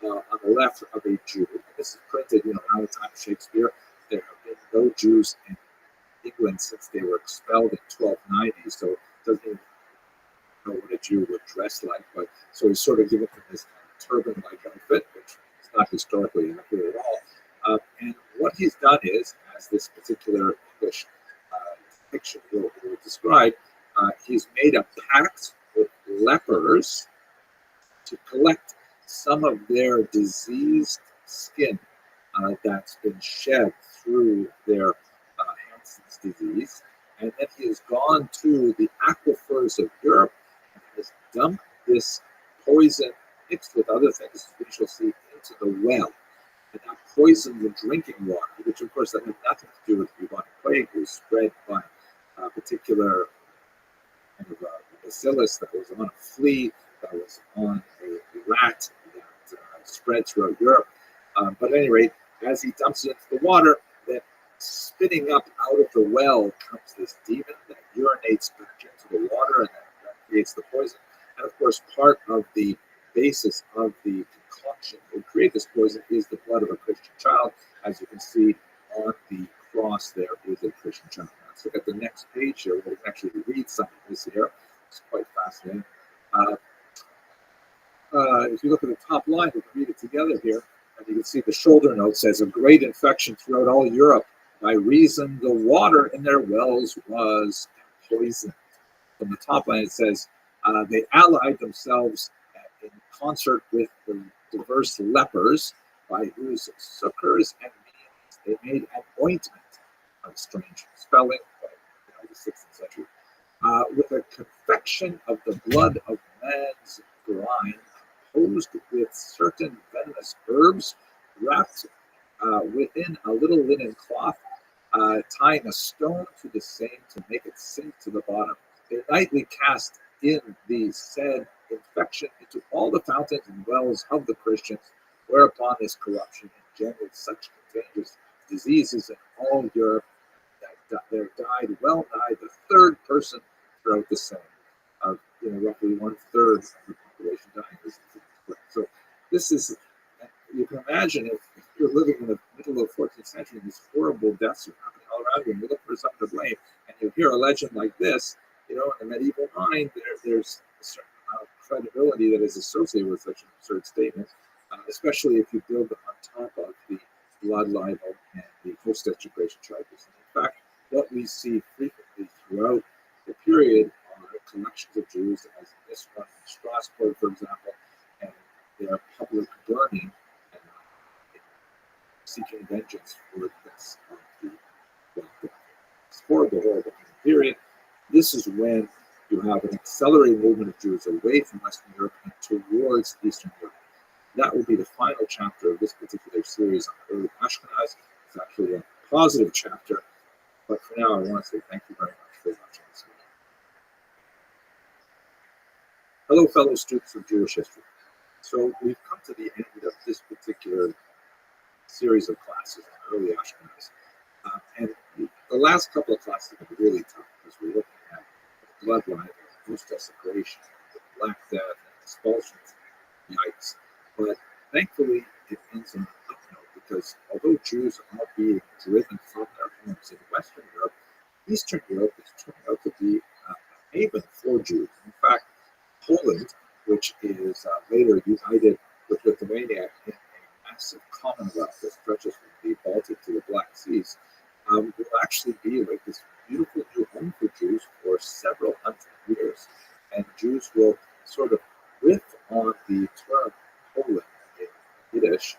on the left of a Jew. This is printed, around the time of Shakespeare. There have been no Jews in England since they were expelled in 1290, so it doesn't even know what a Jew would dress like, but so he's sort of given him this turban-like outfit, which is not historically accurate at all. And what he's done is, as this particular English depiction will describe, he's made a pact with lepers to collect some of their diseased skin that's been shed through their Hansen's disease, and then he has gone to the aquifers of Europe and has dumped this poison mixed with other things, we shall see, into the well. And that poisoned the drinking water, which of course that had nothing to do with bubonic plague. It was spread by a particular kind of bacillus that was on a flea, that was on a rat that spread throughout Europe. But at any rate, as he dumps it into the water, then spitting up out of the well comes this demon that urinates back into the water, and that creates the poison. And of course, part of the basis of the concoction to create this poison is the blood of a Christian child. As you can see on the cross, there is a Christian child. Now, let's look at the next page here. We'll actually read some of this here. It's quite fascinating. If you look at the top line, we can read it together here. And you can see the shoulder note says, a great infection throughout all Europe by reason the water in their wells was poisoned. From the top line, it says, they allied themselves in concert with the diverse lepers, by whose succors and means they made an ointment, of strange spelling, but the 16th century, with a confection of the blood of man's brine, composed with certain venomous herbs, wrapped within a little linen cloth, tying a stone to the same to make it sink to the bottom. They nightly cast in the said infection into all the fountains and wells of the Christians, whereupon this corruption engendered such contagious diseases in all Europe that there died well nigh the third person throughout the same. Roughly 1/3 of the population dying. So this is, you can imagine if you're living in the middle of the 14th century and these horrible deaths are happening all around you, and you look for something to blame, and you hear a legend like this, in the medieval mind, there's a certain amount of credibility that is associated with such an absurd statement, especially if you build on top of the blood libel and the host desecration charges. And in fact, what we see frequently throughout the period are collections of Jews, as in this one in Strasbourg, for example, and their public burning and seeking vengeance for the deaths of the Black Death. It's horrible, horrible period. This is when you have an accelerated movement of Jews away from Western Europe and towards Eastern Europe. That will be the final chapter of this particular series on early Ashkenaz. It's actually a positive chapter, but for now I want to say thank you very much for watching this video. Hello, fellow students of Jewish history. So we've come to the end of this particular series of classes on early Ashkenaz. And the last couple of classes have been really tough because we're looking at the bloodline, host desecration, the Black Death, and expulsions. Yikes. But thankfully, it ends on an up note because although Jews are being driven from their homes in Western Europe, Eastern Europe is turning out to be a haven for Jews. In fact, Poland, which is later united with Lithuania in a massive commonwealth that stretches from the Baltic to the Black Seas, will actually be like this beautiful new home for Jews for several hundred years. And Jews will sort of riff on the term Poland in Yiddish,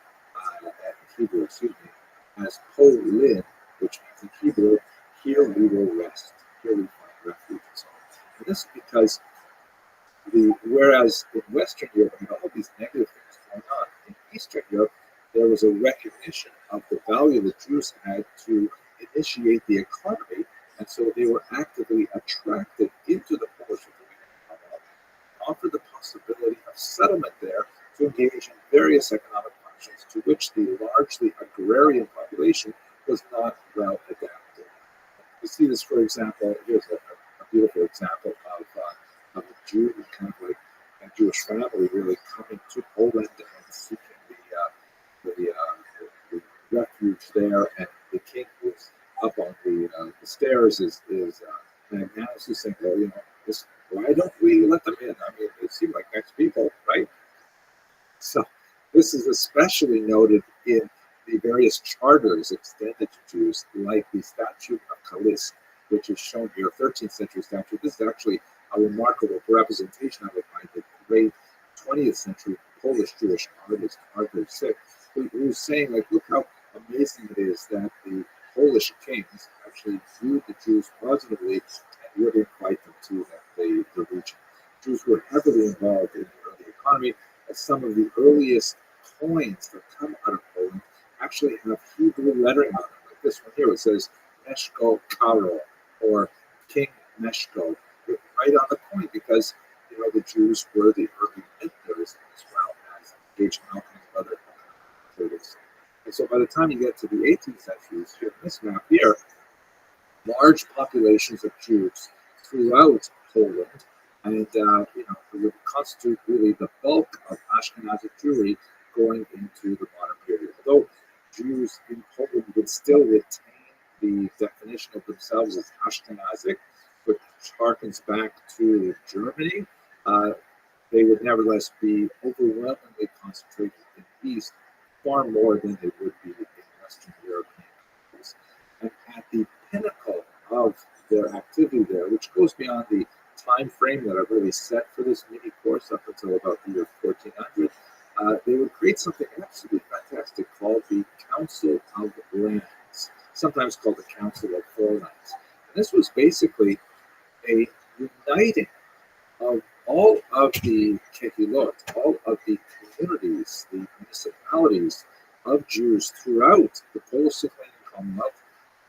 and Hebrew, as Polin, which means in Hebrew, here we will rest, here we find refuge and so on. And this is because whereas in Western Europe, we had all these negative things going on, in Eastern Europe, there was a recognition of the value that Jews had to initiate the economy, and so they were actively attracted into the Polish Commonwealth, offered the possibility of settlement there to engage in various economic functions to which the largely agrarian population was not well adapted. You see this, for example, here's a beautiful example of a Jew, kind of like a Jewish family really coming to Poland and seeking the refuge there, and the king who's up on the stairs is magnanimously saying, well, why don't we let them in? I mean, they seem like nice people, right? So this is especially noted in the various charters extended to Jews, like the Statute of Kalisk, which is shown here, 13th century statute. This is actually a remarkable representation of it by the great 20th century Polish Jewish artist, Arthur Sick, who was saying, like, look how amazing it is that the Polish kings actually viewed the Jews positively and would invite them to the region. Jews were heavily involved in the early economy, as some of the earliest coins that come out of Poland actually have Hebrew lettering on them. Like this one here, it says Meshko Karo, or King Meshko, right on the coin, because the Jews were the early minters as well as engaging in all kinds of other activities. And so by the time you get to the 18th century, you see in this map here, large populations of Jews throughout Poland, and it would constitute really the bulk of Ashkenazic Jewry going into the modern period. Although Jews in Poland would still retain the definition of themselves as Ashkenazic, which harkens back to Germany, they would nevertheless be overwhelmingly concentrated in the East, far more than they would be in Western European countries. And at the pinnacle of their activity there, which goes beyond the time frame that I've really set for this mini course up until about the year 1400, they would create something absolutely fantastic called the Council of Lands, sometimes called the Council of Four Lands. And this was basically a uniting of all of the kehilot, all of the communities, the municipalities of Jews throughout the Polish-Lithuanian Commonwealth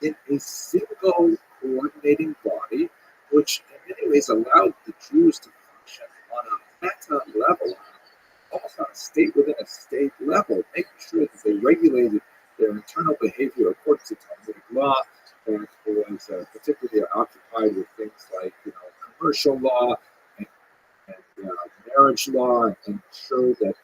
in a single coordinating body, which in many ways allowed the Jews to function on a meta level, almost almost on a state within a state level, making sure that they regulated their internal behavior according to Talmudic law, that it was particularly occupied with things like commercial law and marriage law, and ensured that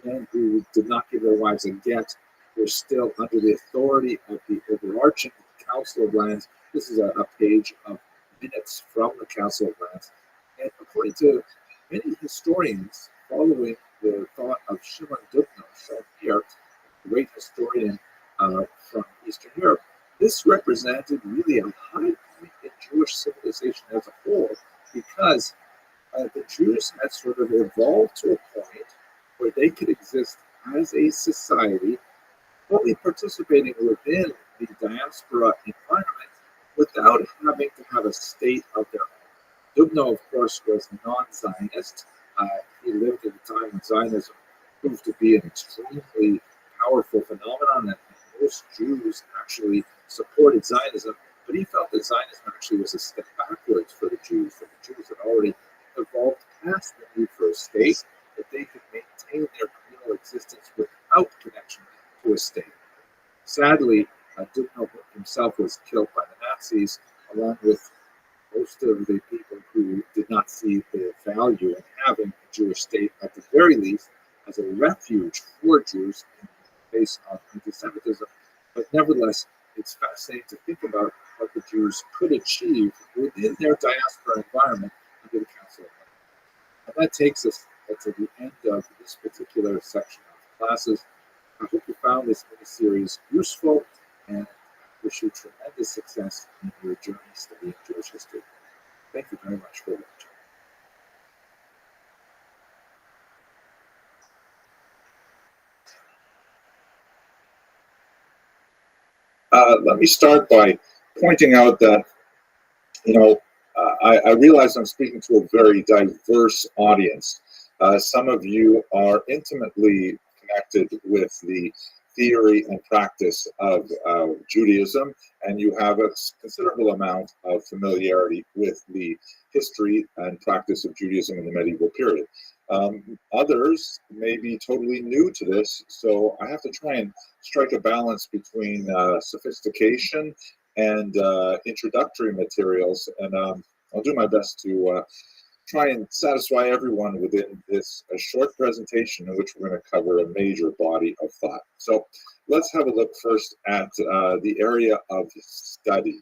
men who did not give their wives a get were still under the authority of the overarching Council of Lands. This is a page of minutes from the Council of Lands. And according to many historians, following the thought of Shimon Dubno, shown here, a great historian from Eastern Europe, this represented really a high point in Jewish civilization as a whole, because the Jews had sort of evolved to a point where they could exist as a society, fully participating within the diaspora environment without having to have a state of their own. Dubno, of course, was non-Zionist. He lived at a time when Zionism proved to be an extremely powerful phenomenon, and most Jews actually supported Zionism, but he felt that Zionism actually was a step backwards for the Jews, that the Jews had already evolved past the need for a state, that they could maintain their communal existence without connection to a state. Sadly, Dubno himself was killed by the Nazis, along with most of the people who did not see the value in having a Jewish state, at the very least, as a refuge for Jews in the face of anti-Semitism. But nevertheless, it's fascinating to think about what the Jews could achieve within their diaspora environment under the Council of Lands. And that takes us to the end of this particular section of classes. I hope you found this mini-series useful, and wish you tremendous success in your journey studying Jewish history. Thank you very much for watching. Let me start by pointing out that, I realize I'm speaking to a very diverse audience. Some of you are intimately connected with the theory and practice of Judaism, and you have a considerable amount of familiarity with the history and practice of Judaism in the medieval period. Others may be totally new to this, so I have to try and strike a balance between sophistication and introductory materials, and I'll do my best to try and satisfy everyone within this short presentation in which we're going to cover a major body of thought. So let's have a look first at the area of study.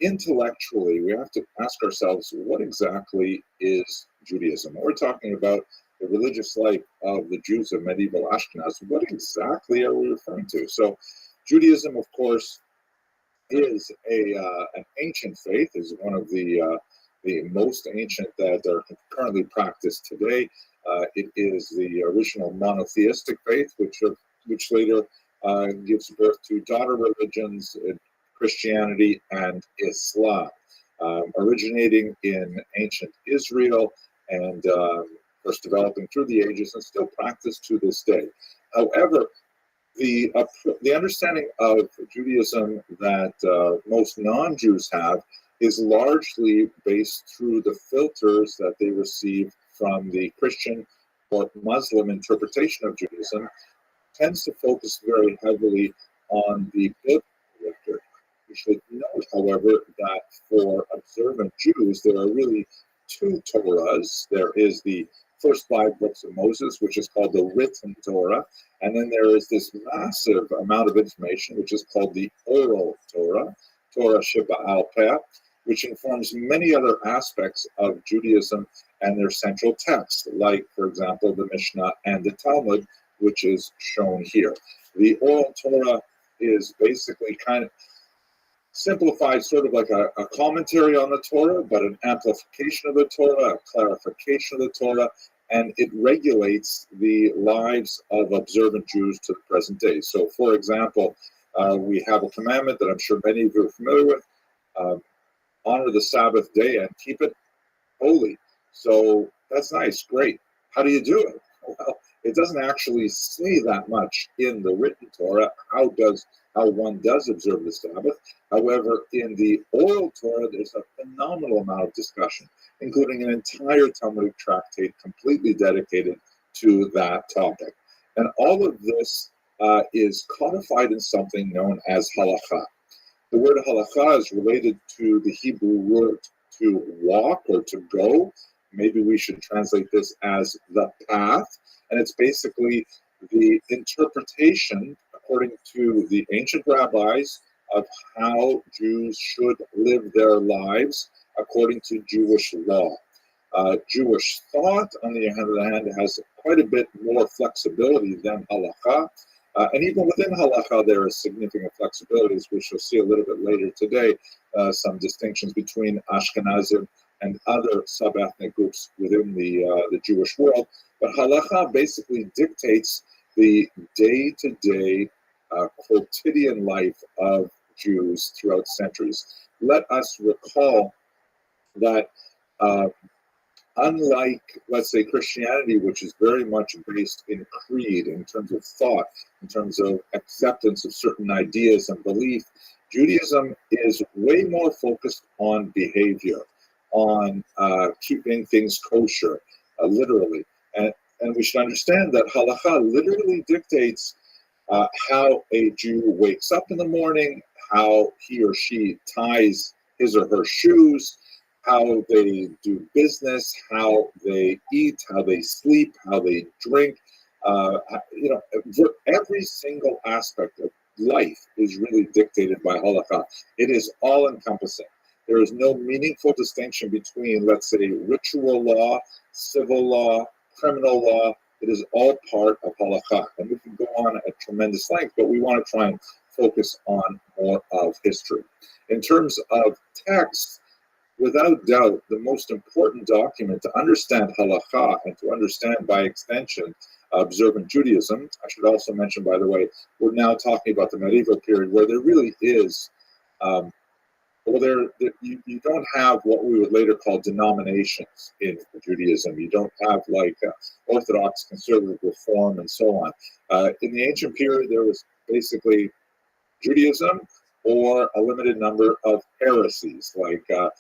Intellectually, we have to ask ourselves, what exactly is Judaism? When we're talking about the religious life of the Jews of medieval Ashkenaz, what exactly are we referring to? So Judaism, of course, is an ancient faith, is one of the most ancient that are currently practiced today. It is the original monotheistic faith, which later gives birth to daughter religions, Christianity and Islam, originating in ancient Israel and of course developing through the ages and still practiced to this day. However, the understanding of Judaism that most non-Jews have is largely based through the filters that they receive from the Christian or Muslim interpretation of Judaism, tends to focus very heavily on the biblical record. We should note, however, that for observant Jews, there are really two Torahs. There is the first 5 books of Moses, which is called the written Torah, and then there is this massive amount of information, which is called the oral Torah, Torah Sheba'al Peh, which informs many other aspects of Judaism and their central texts, like, for example, the Mishnah and the Talmud, which is shown here. The oral Torah is basically kind of simplified, sort of like a commentary on the Torah, but an amplification of the Torah, a clarification of the Torah, and it regulates the lives of observant Jews to the present day. So, for example, we have a commandment that I'm sure many of you are familiar with, honor the Sabbath day and keep it holy. So that's nice, great. How do you do it? Well, it doesn't actually say that much in the written Torah, how one does observe the Sabbath. However, in the oral Torah, there's a phenomenal amount of discussion, including an entire Talmudic tractate completely dedicated to that topic. And all of this is codified in something known as halakha. The word halakha is related to the Hebrew word to walk or to go. Maybe we should translate this as the path. And it's basically the interpretation, according to the ancient rabbis, of how Jews should live their lives according to Jewish law. Jewish thought, on the other hand, has quite a bit more flexibility than halakha. And even within halakha, there is significant flexibilities, which we'll see a little bit later today, some distinctions between Ashkenazim and other sub-ethnic groups within the Jewish world. But halakha basically dictates the day-to-day quotidian life of Jews throughout centuries. Let us recall that unlike, let's say, Christianity, which is very much based in creed, in terms of thought, in terms of acceptance of certain ideas and belief, Judaism is way more focused on behavior, on keeping things kosher, literally. And we should understand that halakha literally dictates how a Jew wakes up in the morning, how he or she ties his or her shoes, how they do business, how they eat, how they sleep, how they drink. Every single aspect of life is really dictated by halakha. It is all encompassing. There is no meaningful distinction between, let's say, ritual law, civil law, criminal law. It is all part of halakha. And we can go on at tremendous length, but we want to try and focus on more of history. In terms of texts, without doubt, the most important document to understand halakha and to understand, by extension, observant Judaism. I should also mention, by the way, we're now talking about the medieval period where there really is, you don't have what we would later call denominations in Judaism. You don't have like Orthodox, Conservative, Reform, and so on. In the ancient period, there was basically Judaism or a limited number of heresies, like the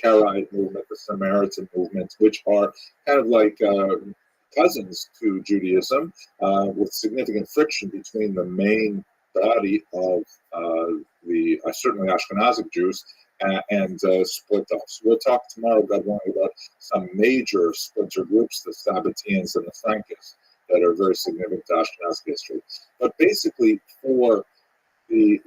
Karaite movement, the Samaritan movement, which are kind of like cousins to Judaism, with significant friction between the main body of the certainly Ashkenazic Jews and split-offs. We'll talk tomorrow, God willing, about some major splinter groups, the Sabbateans and the Frankists, that are very significant to Ashkenazic history. But basically, for the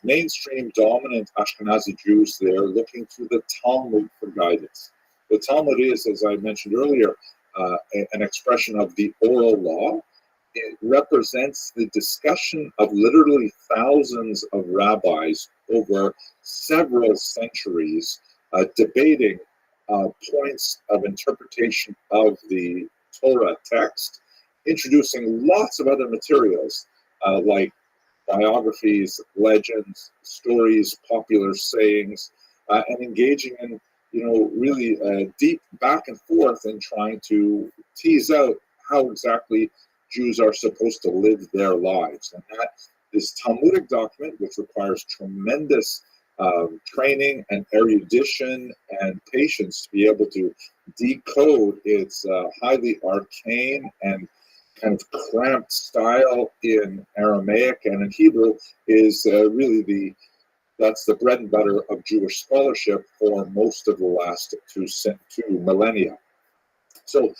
mainstream dominant Ashkenazi Jews, they're looking to the Talmud for guidance. The Talmud is, as I mentioned earlier, an expression of the oral law. It represents the discussion of literally thousands of rabbis over several centuries, debating points of interpretation of the Torah text, introducing lots of other materials like biographies, legends, stories, popular sayings, and engaging in, really deep back and forth in trying to tease out how exactly Jews are supposed to live their lives. And that this Talmudic document, which requires tremendous training and erudition and patience to be able to decode its highly arcane and kind of cramped style in Aramaic and in Hebrew, is really that's the bread and butter of Jewish scholarship for most of the last two millennia. So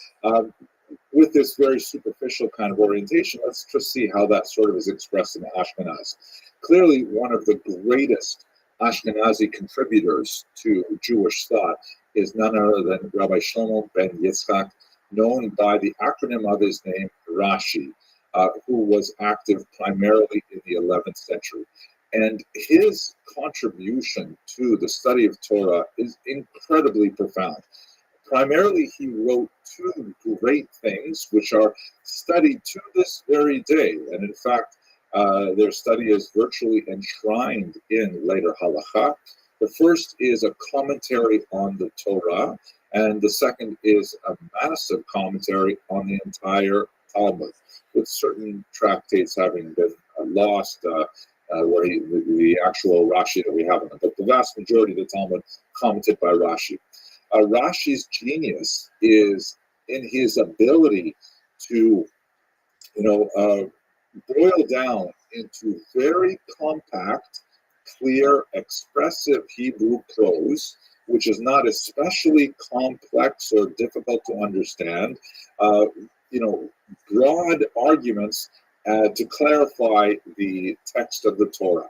with this very superficial kind of orientation, let's just see how that sort of is expressed in Ashkenaz. Clearly, one of the greatest Ashkenazi contributors to Jewish thought is none other than Rabbi Shlomo ben Yitzchak, known by the acronym of his name, Rashi, who was active primarily in the 11th century. And his contribution to the study of Torah is incredibly profound. Primarily, he wrote two great things which are studied to this very day. And in fact, their study is virtually enshrined in later halakha. The first is a commentary on the Torah, and the second is a massive commentary on the entire Talmud, with certain tractates having been lost, where the actual Rashi that we have in it. But the vast majority of the Talmud commented by Rashi. Rashi's genius is in his ability to, boil down into very compact, clear, expressive Hebrew prose, which is not especially complex or difficult to understand. Broad arguments to clarify the text of the Torah.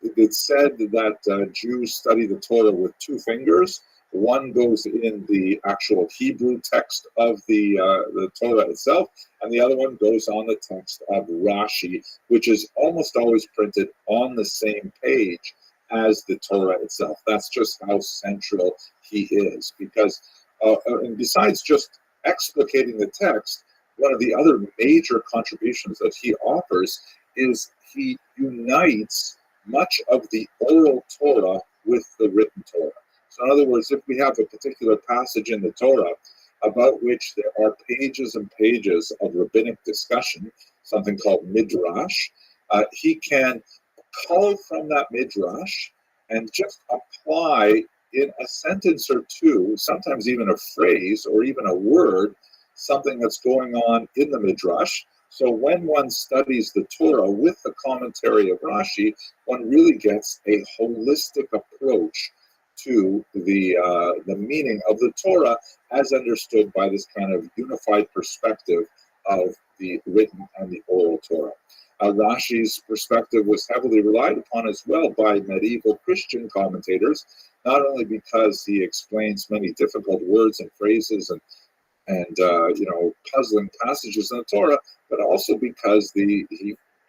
It's said that Jews study the Torah with two fingers. One goes in the actual Hebrew text of the Torah itself, and the other one goes on the text of Rashi, which is almost always printed on the same page as the Torah itself. That's just how central he is. Because, and besides just explicating the text, one of the other major contributions that he offers is he unites much of the oral Torah with the written Torah. So in other words, if we have a particular passage in the Torah about which there are pages and pages of rabbinic discussion, something called midrash, he can cull from that midrash and just apply in a sentence or two, sometimes even a phrase or even a word, something that's going on in the midrash. So when one studies the Torah with the commentary of Rashi, one really gets a holistic approach to the meaning of the Torah as understood by this kind of unified perspective of the written and the oral Torah. Rashi's perspective was heavily relied upon as well by medieval Christian commentators, not only because he explains many difficult words and phrases and puzzling passages in the Torah, but also because he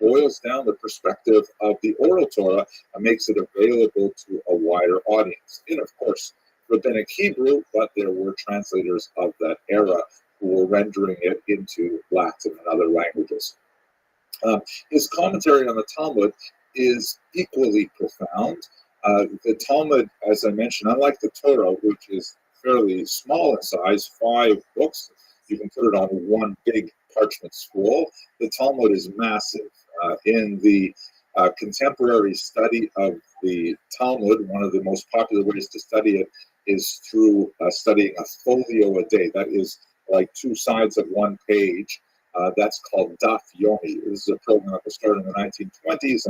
boils down the perspective of the oral Torah and makes it available to a wider audience. In, of course, rabbinic Hebrew, but there were translators of that era who were rendering it into Latin and other languages. His commentary on the Talmud is equally profound. The Talmud, as I mentioned, unlike the Torah, which is fairly small in size, 5 books, you can put it on one big parchment scroll. The Talmud is massive. In the contemporary study of the Talmud, one of the most popular ways to study it is through studying a folio a day. That is like 2 sides of one page. That's called Daf Yomi. This is a program that was started in the 1920s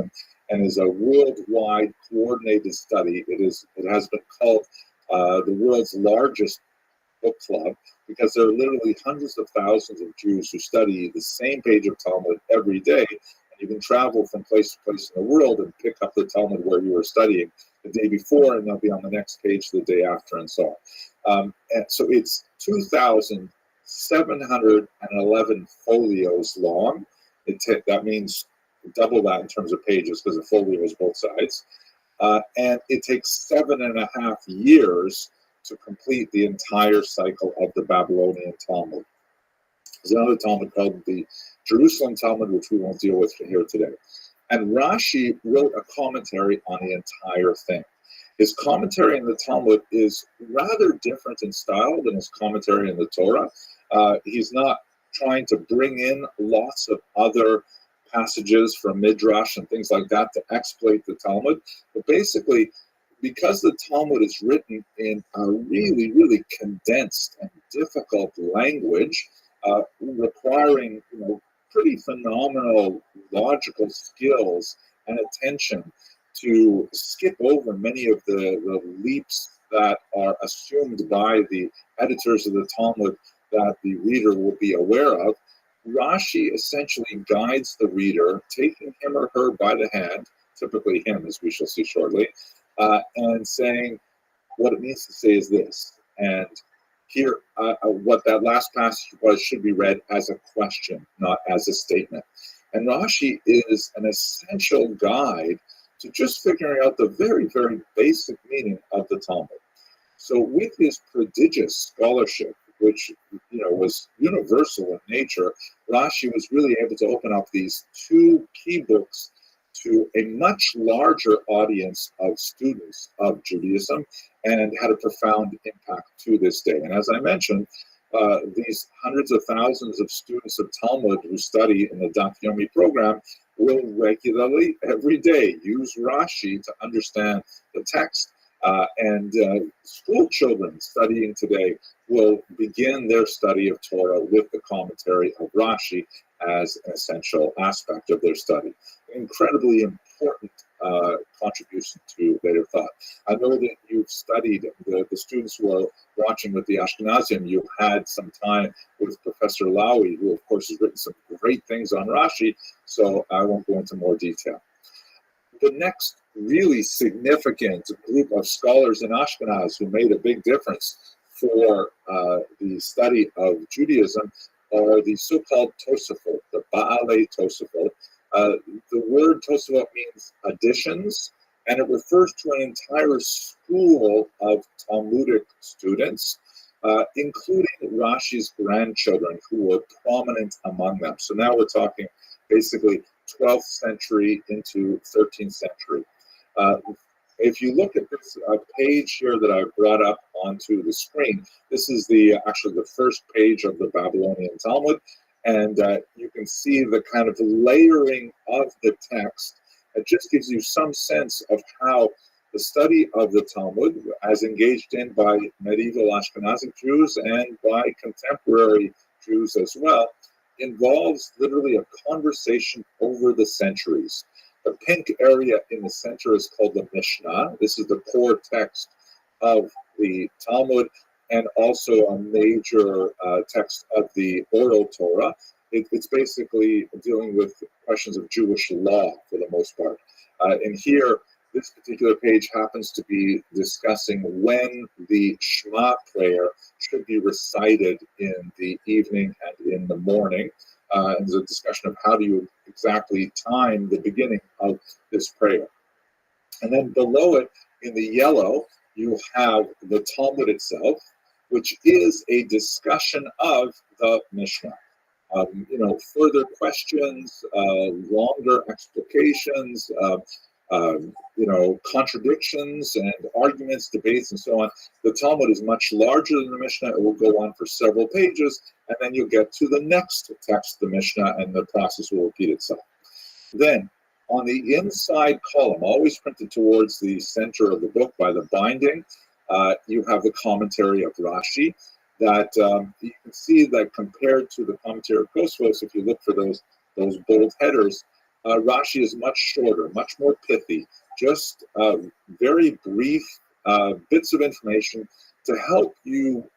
and is a worldwide coordinated study. It has been called the world's largest book club because there are literally hundreds of thousands of Jews who study the same page of Talmud every day. And you can travel from place to place in the world and pick up the Talmud where you were studying the day before, and they'll be on the next page the day after, and so on. And so it's 2,711 folios long. That means double that in terms of pages because a folio is both sides. And it takes 7.5 years to complete the entire cycle of the Babylonian Talmud. There's another Talmud called the Jerusalem Talmud, which we won't deal with here today. And Rashi wrote a commentary on the entire thing. His commentary on the Talmud is rather different in style than his commentary on the Torah. He's not trying to bring in lots of other passages from Midrash and things like that to exploit the Talmud. But basically, because the Talmud is written in a really, really condensed and difficult language, requiring pretty phenomenal logical skills and attention to skip over many of the leaps that are assumed by the editors of the Talmud that the reader will be aware of, Rashi essentially guides the reader, taking him or her by the hand, typically him, as we shall see shortly, and saying, what it means to say is this. And here, what that last passage was should be read as a question, not as a statement. And Rashi is an essential guide to just figuring out the very, very basic meaning of the Talmud. So with his prodigious scholarship, which was universal in nature, Rashi was really able to open up these 2 key books to a much larger audience of students of Judaism and had a profound impact to this day. And as I mentioned, these hundreds of thousands of students of Talmud who study in the Daf Yomi program will regularly, every day, use Rashi to understand the text And school children studying today will begin their study of Torah with the commentary of Rashi as an essential aspect of their study. Incredibly important contribution to later thought. I know that you've studied, the students who are watching with the Ashkenazim, you've had some time with Professor Lowy, who of course has written some great things on Rashi, so I won't go into more detail. The next really significant group of scholars in Ashkenaz who made a big difference for the study of Judaism are the so-called Tosafot, the Baalei Tosafot. The word Tosafot means additions, and it refers to an entire school of Talmudic students, including Rashi's grandchildren, who were prominent among them. So now we're talking basically 12th century into 13th century. If you look at this page here that I've brought up onto the screen, this is actually the first page of the Babylonian Talmud, and you can see the kind of layering of the text. It just gives you some sense of how the study of the Talmud, as engaged in by medieval Ashkenazic Jews and by contemporary Jews as well, involves literally a conversation over the centuries. The pink area in the center is called the Mishnah. This is the core text of the Talmud and also a major text of the oral Torah. It's basically dealing with questions of Jewish law for the most part. And here, this particular page happens to be discussing when the Shema prayer should be recited in the evening and in the morning. And there's a discussion of how do you exactly time the beginning of this prayer. And then below it, in the yellow, you have the Talmud itself, which is a discussion of the Mishnah. Further questions, longer explications, contradictions and arguments, debates, and so on. The Talmud is much larger than the Mishnah. It will go on for several pages, and then you'll get to the next text, the Mishnah, and the process will repeat itself. Then, on the inside column, always printed towards the center of the book by the binding, you have the commentary of Rashi. That you can see that compared to the commentary of Tosfos, if you look for those bold headers, Rashi is much shorter, much more pithy, just very brief bits of information to help you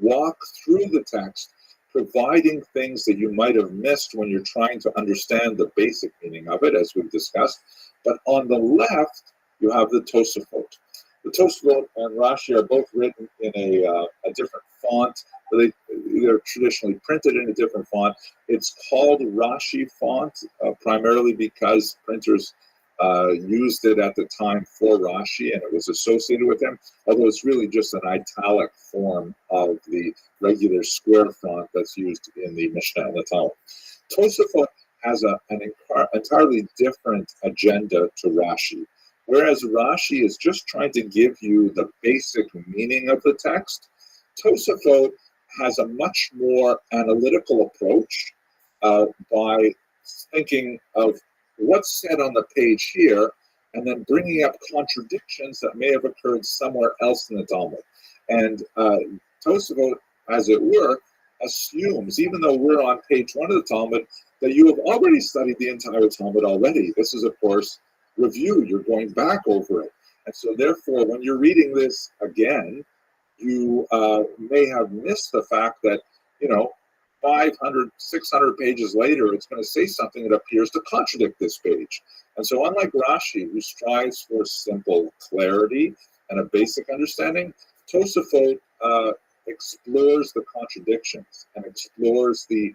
walk through the text, providing things that you might have missed when you're trying to understand the basic meaning of it, as we've discussed. But on the left, you have the Tosafot. The Tosafot and Rashi are both written in a different font. They're traditionally printed in a different font. It's called Rashi font primarily because printers used it at the time for Rashi and it was associated with him, although it's really just an italic form of the regular square font that's used in the Mishnah and the Talmud. Tosafot has an entirely different agenda to Rashi. Whereas Rashi is just trying to give you the basic meaning of the text, Tosafot has a much more analytical approach by thinking of what's said on the page here and then bringing up contradictions that may have occurred somewhere else in the Talmud. And Tosafot, as it were, assumes, even though we're on page 1 of the Talmud, that you have already studied the entire Talmud already. This is, of course, review. You're going back over it. And so therefore, when you're reading this again, you may have missed the fact that, 500, 600 pages later, it's going to say something that appears to contradict this page. And so unlike Rashi, who strives for simple clarity and a basic understanding, Tosafot explores the contradictions and explores the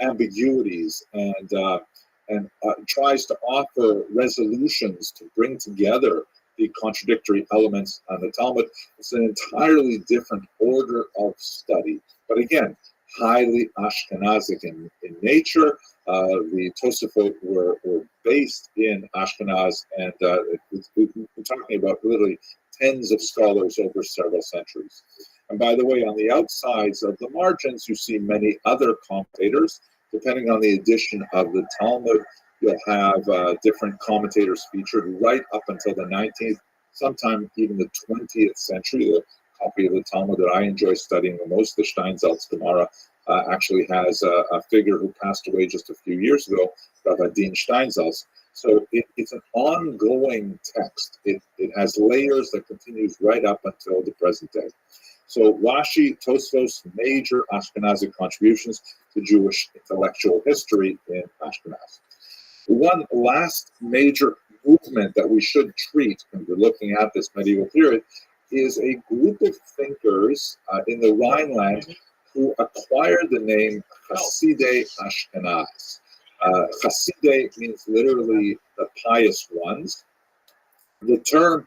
ambiguities and tries to offer resolutions to bring together the contradictory elements on the Talmud. It's an entirely different order of study, but again, highly Ashkenazic in nature. The Tosafot were based in Ashkenaz, and we're talking about literally tens of scholars over several centuries. And by the way, on the outsides of the margins, you see many other commentators. Depending on the edition of the Talmud, you'll have different commentators featured right up until the 19th sometime even the 20th century. The copy of the Talmud that I enjoy studying the most, the Steinsaltz Gemara, actually has a figure who passed away just a few years ago, Rabbi Dean Steinsaltz. So it's an ongoing text. It has layers that continues right up until the present day. So Rashi, Tosfos, major Ashkenazic contributions to Jewish intellectual history in Ashkenaz. One last major movement that we should treat when we're looking at this medieval period is a group of thinkers in the Rhineland who acquired the name Hasidei Ashkenaz. Hasidei means literally the pious ones. The term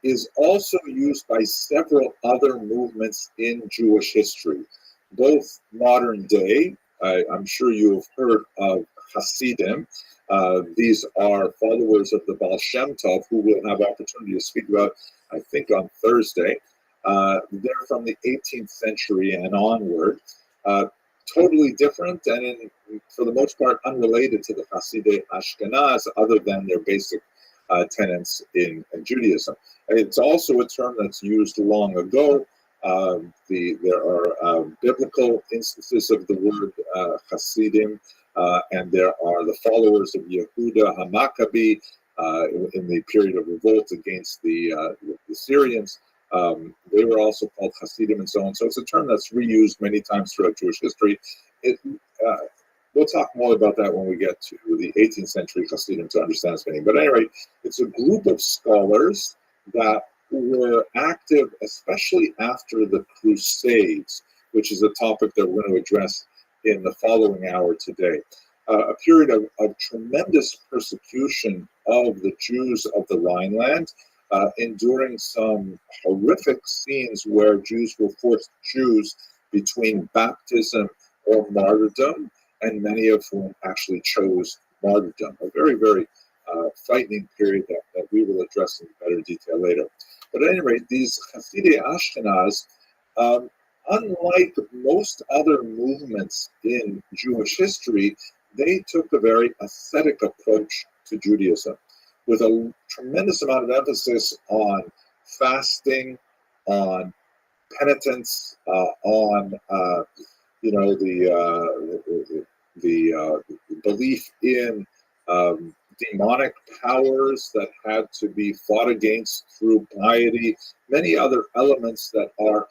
is also used by several other movements in Jewish history, both modern day. I'm sure you have heard of Hasidim. These are followers of the Baal Shem Tov, who we'll have opportunity to speak about, I think, on Thursday. They're from the 18th century and onward. Totally different and, for the most part, unrelated to the Hasidei Ashkenaz, other than their basic tenets in Judaism. It's also a term that's used long ago. There are biblical instances of the word Hasidim, and there are the followers of Yehuda HaMaccabi in the period of revolt against the Syrians. They were also called Hasidim and so on. So it's a term that's reused many times throughout Jewish history. We'll talk more about that when we get to the 18th century Hasidim to understand its meaning. But anyway, it's a group of scholars that were active, especially after the Crusades, which is a topic that we're going to address in the following hour today. A period of tremendous persecution of the Jews of the Rhineland, enduring some horrific scenes where Jews were forced to choose between baptism or martyrdom, and many of whom actually chose martyrdom. A very, very frightening period that we will address in better detail later. But at any rate, these Hasidei Ashkenaz, unlike most other movements in Jewish history, they took a very ascetic approach to Judaism, with a tremendous amount of emphasis on fasting, on penitence, on the belief in demonic powers that had to be fought against through piety, many other elements that are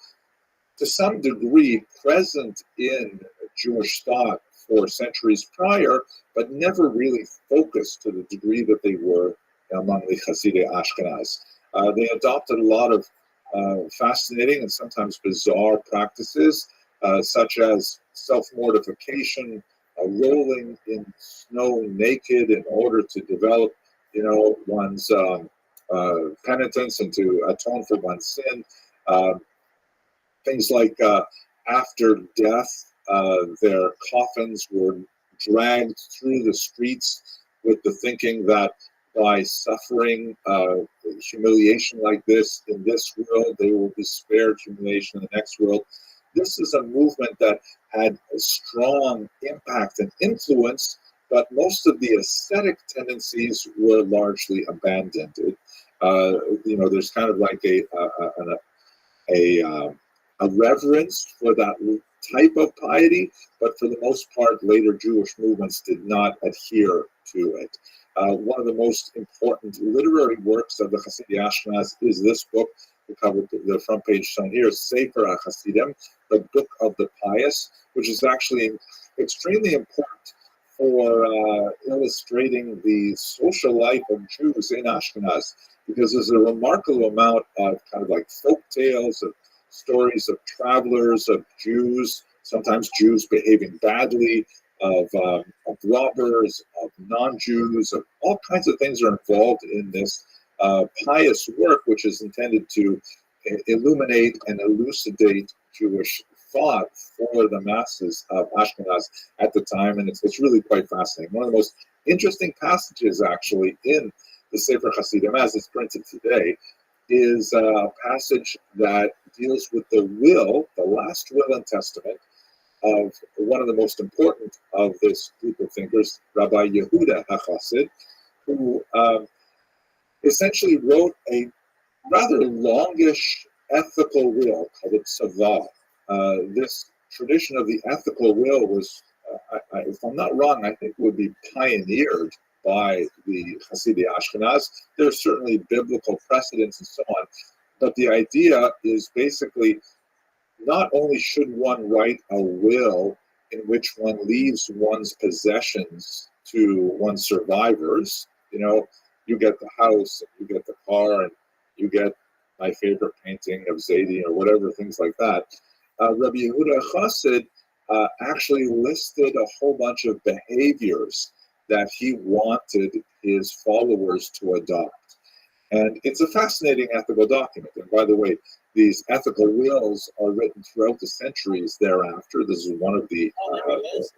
to some degree present in Jewish thought for centuries prior, but never really focused to the degree that they were among the Hasidei Ashkenaz. They adopted a lot of fascinating and sometimes bizarre practices, such as self-mortification, rolling in snow naked in order to develop, one's penitence and to atone for one's sin. Things like after death, their coffins were dragged through the streets with the thinking that by suffering humiliation like this in this world, they will be spared humiliation in the next world. This is a movement that had a strong impact and influence, but most of the ascetic tendencies were largely abandoned. There's kind of like a reverence for that type of piety, but for the most part, later Jewish movements did not adhere to it. One of the most important literary works of the Hasidei Ashkenaz is this book. The front page shown here is Sefer HaChasidim, the Book of the Pious, which is actually extremely important for illustrating the social life of Jews in Ashkenaz, because there's a remarkable amount of kind of like folk tales, of stories of travelers, of Jews, sometimes Jews behaving badly, of robbers, of non-Jews, of all kinds of things are involved in this pious work, which is intended to illuminate and elucidate Jewish thought for the masses of Ashkenaz at the time, and it's really quite fascinating. One of the most interesting passages, actually, in the Sefer Hasidim, as it's printed today, is a passage that deals with the last will and testament of one of the most important of this group of thinkers, Rabbi Yehuda HaChassid, who essentially wrote a rather longish ethical will called a tzavah. This tradition of the ethical will was, if I'm not wrong, I think would be pioneered by the Hasidic Ashkenaz. There's certainly biblical precedents and so on, but the idea is basically not only should one write a will in which one leaves one's possessions to one's survivors, you get the house, you get the car, and you get my favorite painting of Zaidi or whatever, things like that. Rabbi Yehuda Chassid actually listed a whole bunch of behaviors that he wanted his followers to adopt. And it's a fascinating ethical document. And by the way, these ethical wills are written throughout the centuries thereafter. This is one of the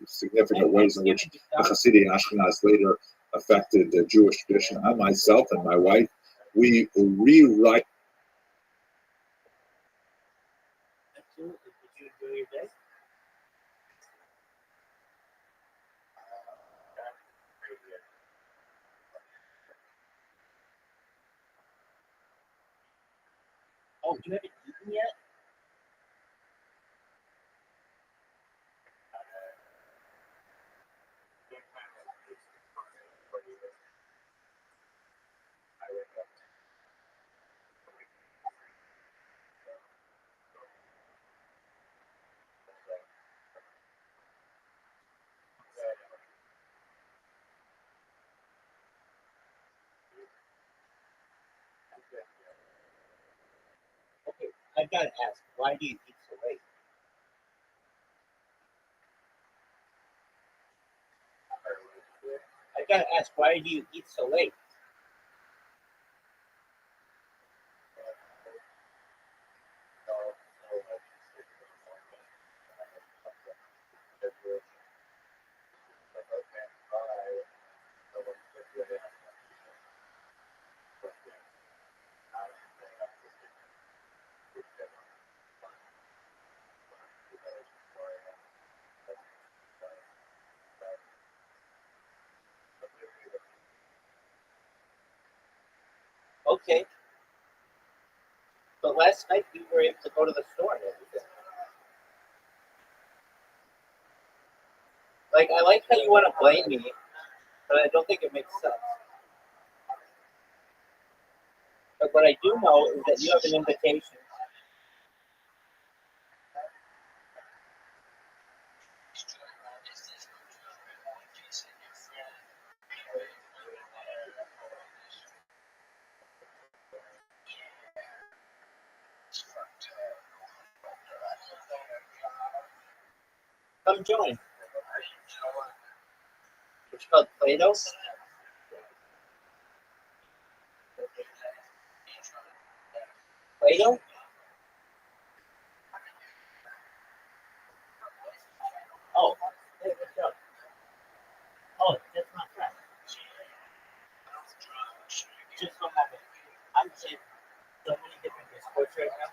significant ways in which the Hasidic Ashkenaz later affected the Jewish tradition. I myself and my wife, we rewrite. Did you enjoy your day? Oh, you haven't eaten yet? Okay, I've got to ask, why do you eat so late? I've got to ask, why do you eat so late? Okay, but last night you were able to go to the store and everything. Like, I like how you want to blame me, but I don't think it makes sense. But what I do know is that you have an invitation. Come join. It's called Play-Doh. Play-Doh? Oh, hey, what's up? Oh, that's my friend. Just so happen. I'm in so many different discords right now.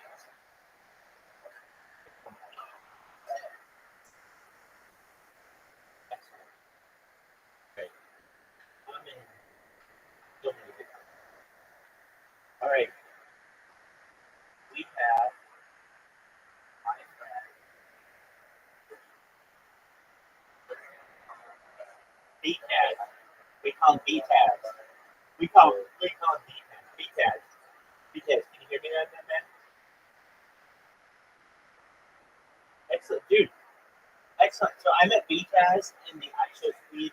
Excellent. Great. I'm in so many different. All right. We have my friend B-Taz. We call him B-Taz. We call him B-Taz. B-Taz. B-Taz, can you hear me that man? Excellent, dude. Excellent. So I met B-Taz in the ISO Speed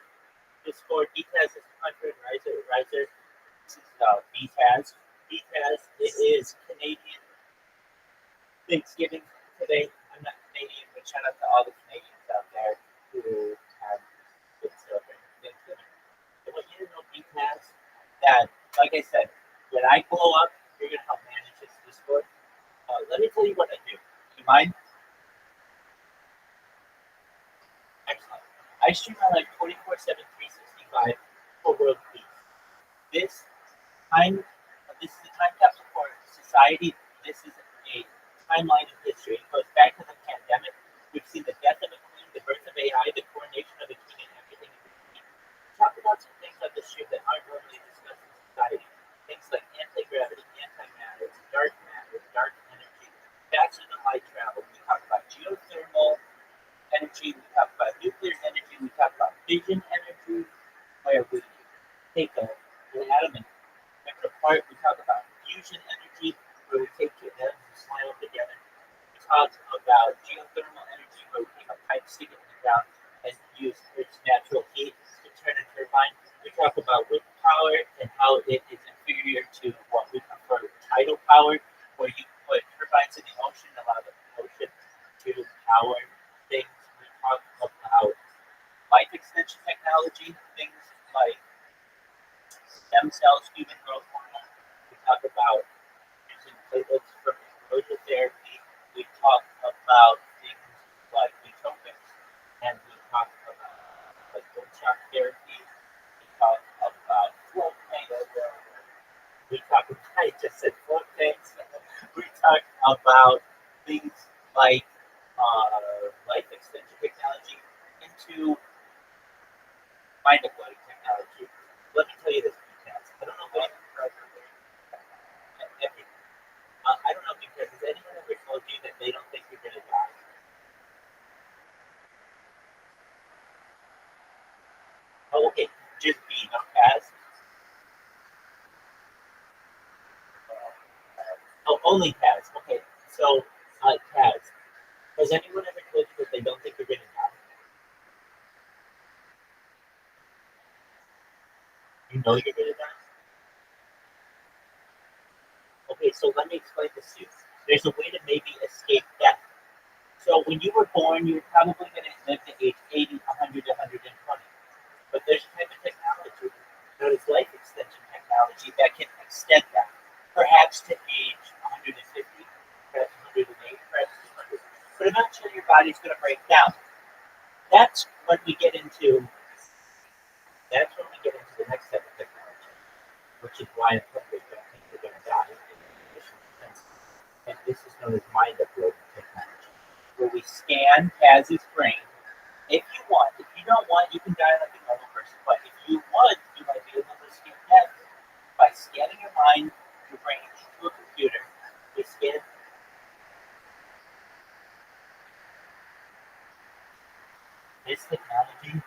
Discord. B-Taz is 100 Riser. This is B-Taz. B-Taz, it is Canadian Thanksgiving today. I'm not Canadian, but shout out to all the Canadians out there who have been celebrating Thanksgiving. I want you to know, B-Taz, that, like I said, when I blow up, you're going to help manage this Discord. Let me tell you what I do. Do you mind? Excellent. I stream on like 24/7, 365 for world peace. This this is a time capsule for society. This is a timeline of history. It goes back to the pandemic. We've seen the death of a queen, the birth of AI, the coronation of a king, and everything in between. Talk about some things on this stream that aren't normally discussed in society. Things like anti-gravity, antimatter, light travel. We talk about geothermal energy, we talk about nuclear energy, we talk about fission energy, where we take an atom and rip it apart. We talk about fusion energy, where we take two atoms and slam them together. We talk about geothermal energy, where we take a pipe, stick it in the ground, and use its natural heat to turn a turbine. We talk about wind power and how it is inferior to what we prefer tidal power, where you put turbines in the ocean, allow the ocean to power things. We talk about life extension technology, things like stem cells, human growth hormone. We talk about using platelets for corrosion therapy. We talk about things like nootropics, and we talk about like bone shock therapy. We talk about float tanks. We talk about, I just said float tanks. We talk about things like life extension technology into mind blowing technology. Let me tell you this, because I don't know what I don't know because has anyone ever told you that they don't think you're gonna die? Oh, okay, just be, no Kaz. Oh, only Kaz. Okay, so Kaz, has anyone ever told you that they don't think you're gonna die? You know you're gonna die. Okay, so let me explain this to you. There's a way to maybe escape death. So when you were born, you were probably going to live to age 80, 100, 120. But there's a type of technology known as life extension technology that can extend that, perhaps to age 150, perhaps 180, perhaps 200. But eventually your body's going to break down. That's when we get into. That's when we get into the next type of technology, which is why I'm probably don't think you're going to die. And this is known as mind uploading technology, where we scan Kaz's brain. If you want, if you don't want, you can die like a normal person. But if you want, you might be able to scan Kaz by scanning your mind, your brain into a computer. We scan this technology.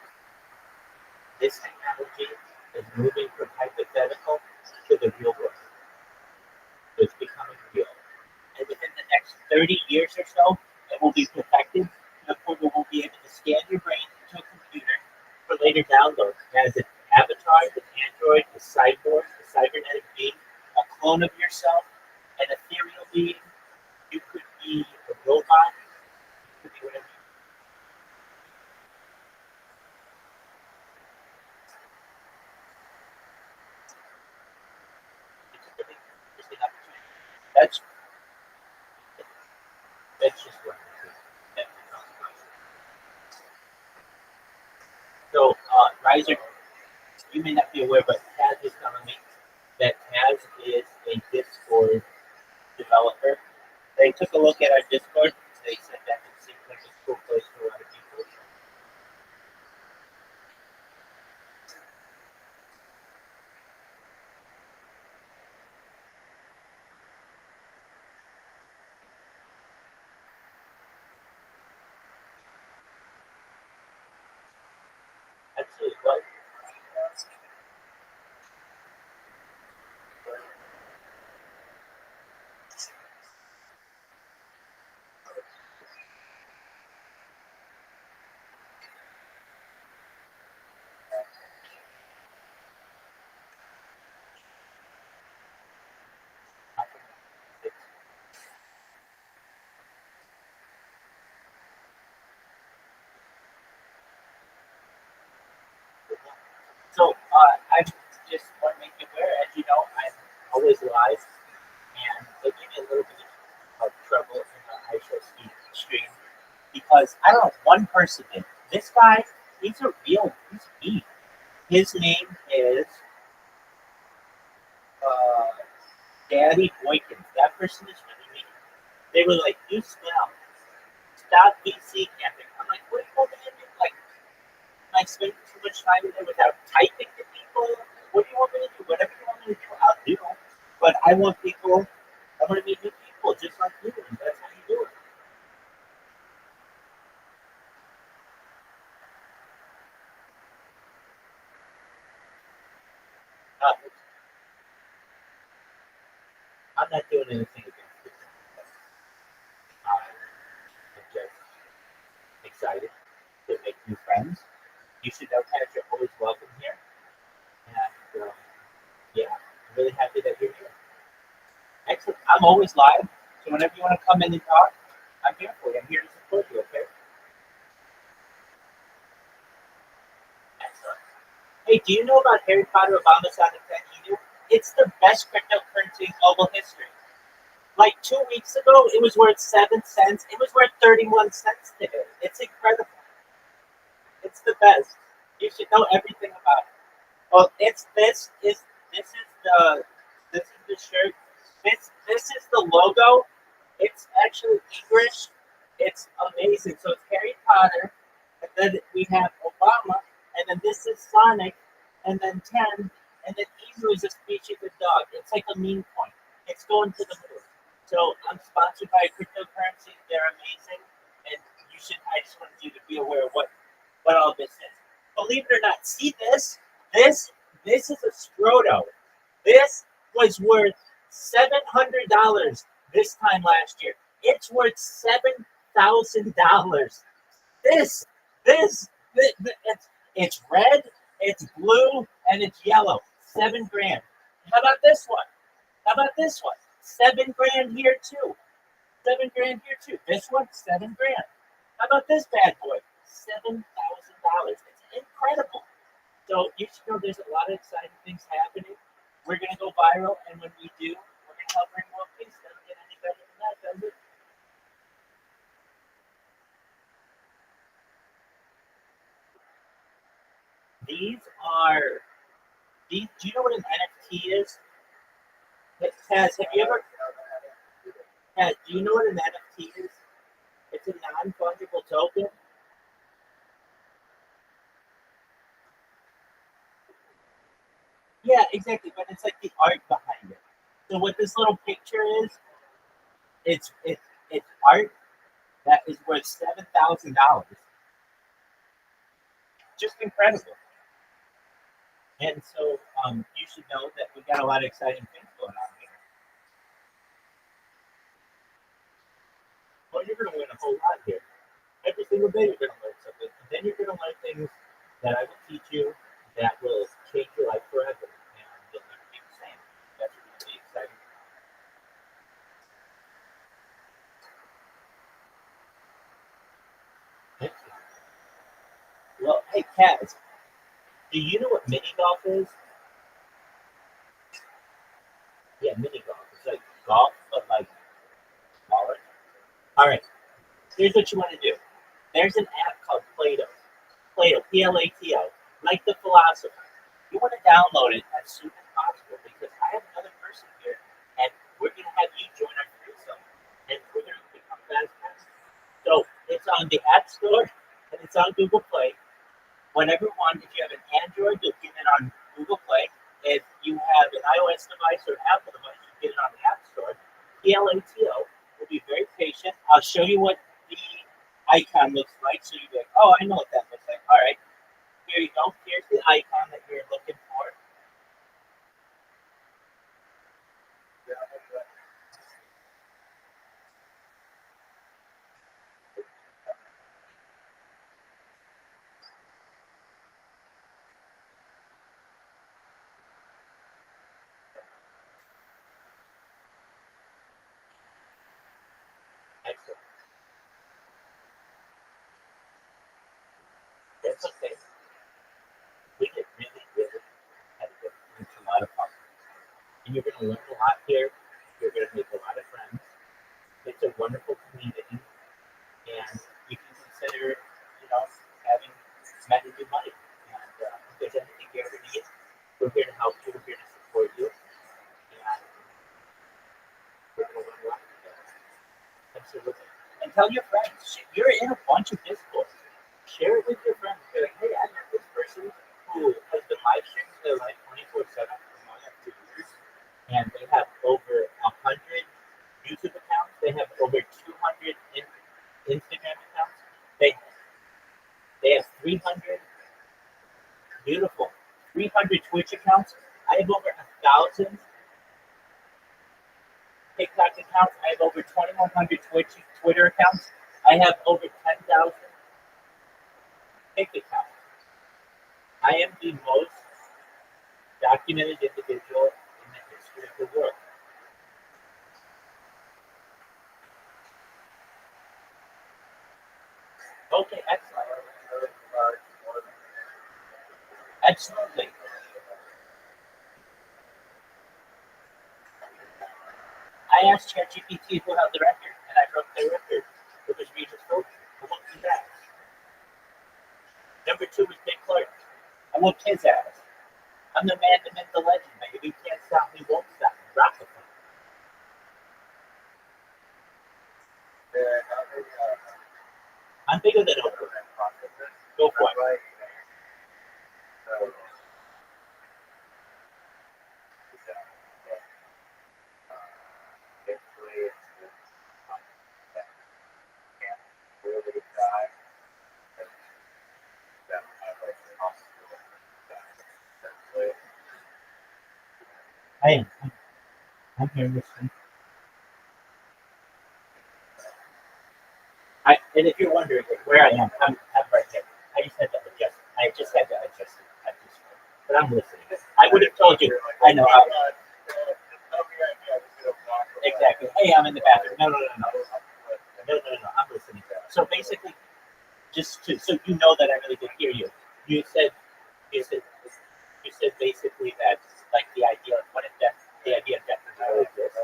This technology is moving from hypothetical to the real world. It's becoming real. And within the next 30 years or so, it will be perfected to the point where we'll be able to scan your brain into a computer for later download as an avatar, an android, a cyborg, a cybernetic being, a clone of yourself, an ethereal being. You could be a robot, you could be whatever. It's a really interesting opportunity. That's just what it is. So, Riser, you may not be aware, but Taz is telling me that Taz is a Discord developer. They took a look at our Discord. They said that it seems like a cool place for a lot of people. Absolutely. Well, so I just want to make you aware, as you know, I'm always live, and it gave me a little bit of trouble in the ISO stream because I don't know, one person did. This guy, he's me. His name is uh, Daddy Boykins. That person is really me. They were like, you smell. Stop VC camping. I'm like, what do you want me to do? Like, am I spending too much time in there without typing to people? What do you want me to do? Whatever you want me to do, I'll do. But I want to meet new people just like you, and that's how you do it. not doing anything against this. I'm just excited to make new friends. You should know that you're always welcome here. And yeah, I'm really happy that you're here. Excellent. I'm always live, so whenever you want to come in and talk, I'm here for you. I'm here to support you, okay? Excellent. Hey, do you know about Harry Potter Obama's on the 10 either? It's the best cryptocurrency in global history. Like 2 weeks ago, it was worth 7 cents. It was worth 31 cents today. It's incredible. It's the best. You should know everything about it. Well, this is the shirt. This is the logo. It's actually English. It's amazing. So it's Harry Potter, and then we have Obama, and then this is Sonic, and then 10, and then Ezu is a species of dog. It's like a meme coin. It's going to the moon. So I'm sponsored by cryptocurrency. They're amazing, and I just wanted you to be aware of what all this is. Believe it or not, see this? This is a Scroto. This was worth $700 this time last year. It's worth $7,000. It's red, it's blue, and it's yellow. $7 grand. How about this one? $7 grand here too. $7 grand here too. This one, $7 grand. How about this bad boy? $7,000. It's incredible. So you should know there's a lot of exciting things happening. We're going to go viral, and when we do, we're going to help bring world peace. Doesn't get any better than that, does it? Do you know what an NFT is? Taz, do you know what an NFT is? It's a non-fungible token. Yeah, exactly, but it's like the art behind it. So what this little picture is, it's art that is worth $7,000. Just incredible. And so you should know that we've got a lot of exciting things going on here. Well, you're going to learn a whole lot here. Every single day you're going to learn something. And then you're going to learn things that I will teach you that will change your life forever. And you'll never be the same. That's really exciting. Well, hey, Kaz, do you know what mini golf is? Yeah, mini golf. It's like golf, but like smaller. All right. Here's what you want to do. There's an app called Plato. Plato, Plato, like the philosopher. You want to download it as soon as possible because I have another person here, and we're going to have you join our threesome, and we're going to become fast friends. So it's on the App Store and it's on Google Play. Whenever if you have an Android, you'll get it on Google Play. If you have an iOS device or an Apple device, you get it on the App Store. Plato will be very patient. I'll show you what the icon looks like, so you'll be like, oh, I know what that looks like. All right, here you go. Here's the icon that you're looking for. Excellent. That's okay. We get really had a lot of fun. And you're going to learn a lot here. You're going to make a lot of friends. It's a wonderful community, and you can consider, having met new money. And if there's anything you ever need, we're here to help you. We're here to support you, and we're going to learn a lot together. Absolutely. And tell your friends. You're in a bunch of Discords. Share it with your friends. Be like, hey, I met this person who has been live streaming their life 24/7 for more than 2 years, and they have over 100 YouTube accounts. They have over 200 Instagram accounts. They have 300 beautiful 300 Twitch accounts. I have over 1,000. TikTok accounts. I have over 2,100 Twitter accounts. I have over 10,000 TikTok accounts. I am the most documented individual in the history of the world. Okay, excellent. Absolutely. I asked ChatGPT who held the record, and I broke the record. It was Regis Philbin. I whooped his ass. Number 2 was Dick Clark. I whooped his ass. I'm the man, the myth, the legend, man. If you can't stop me, won't stop me. Drop the phone. I'm bigger than Oprah. Go for it. I am. I'm here listening. And if you're wondering where I am, I'm right here. I just had to adjust. I just had to adjust it at this point. But I'm listening. I would have told you. I know. Exactly. Hey, I'm in the bathroom. No. I'm listening. So basically, so you know that I really did hear you. You said basically that like the idea of what if death, the idea of death is really exists.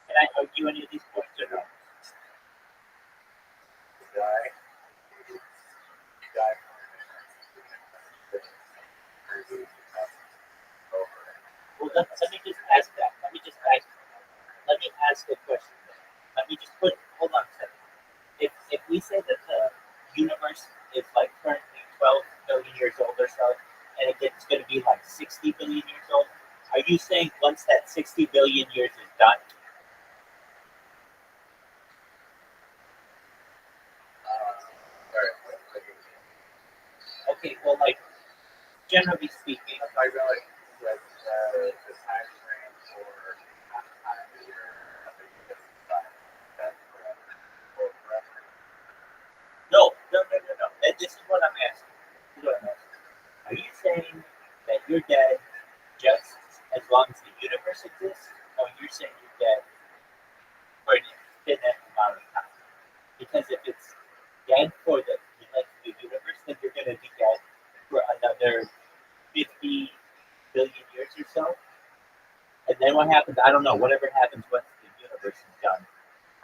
Can I argue any of these points or no? Well, let me just ask that. Let me ask a question. Let me just hold on a second. If we say that the universe is like currently 12 billion years old or so, and it's going to be like 60 billion years old, are you saying once that 60 billion years is done, okay, well, like, generally speaking, no. And this is what I'm asking. Are you saying that you're dead just as long as the universe exists, or you're saying you're dead for an infinite amount of time? Because if it's dead for the like the universe, then you're going to be dead for another 50 billion years or so. And then what happens? I don't know. Whatever happens once the universe is done,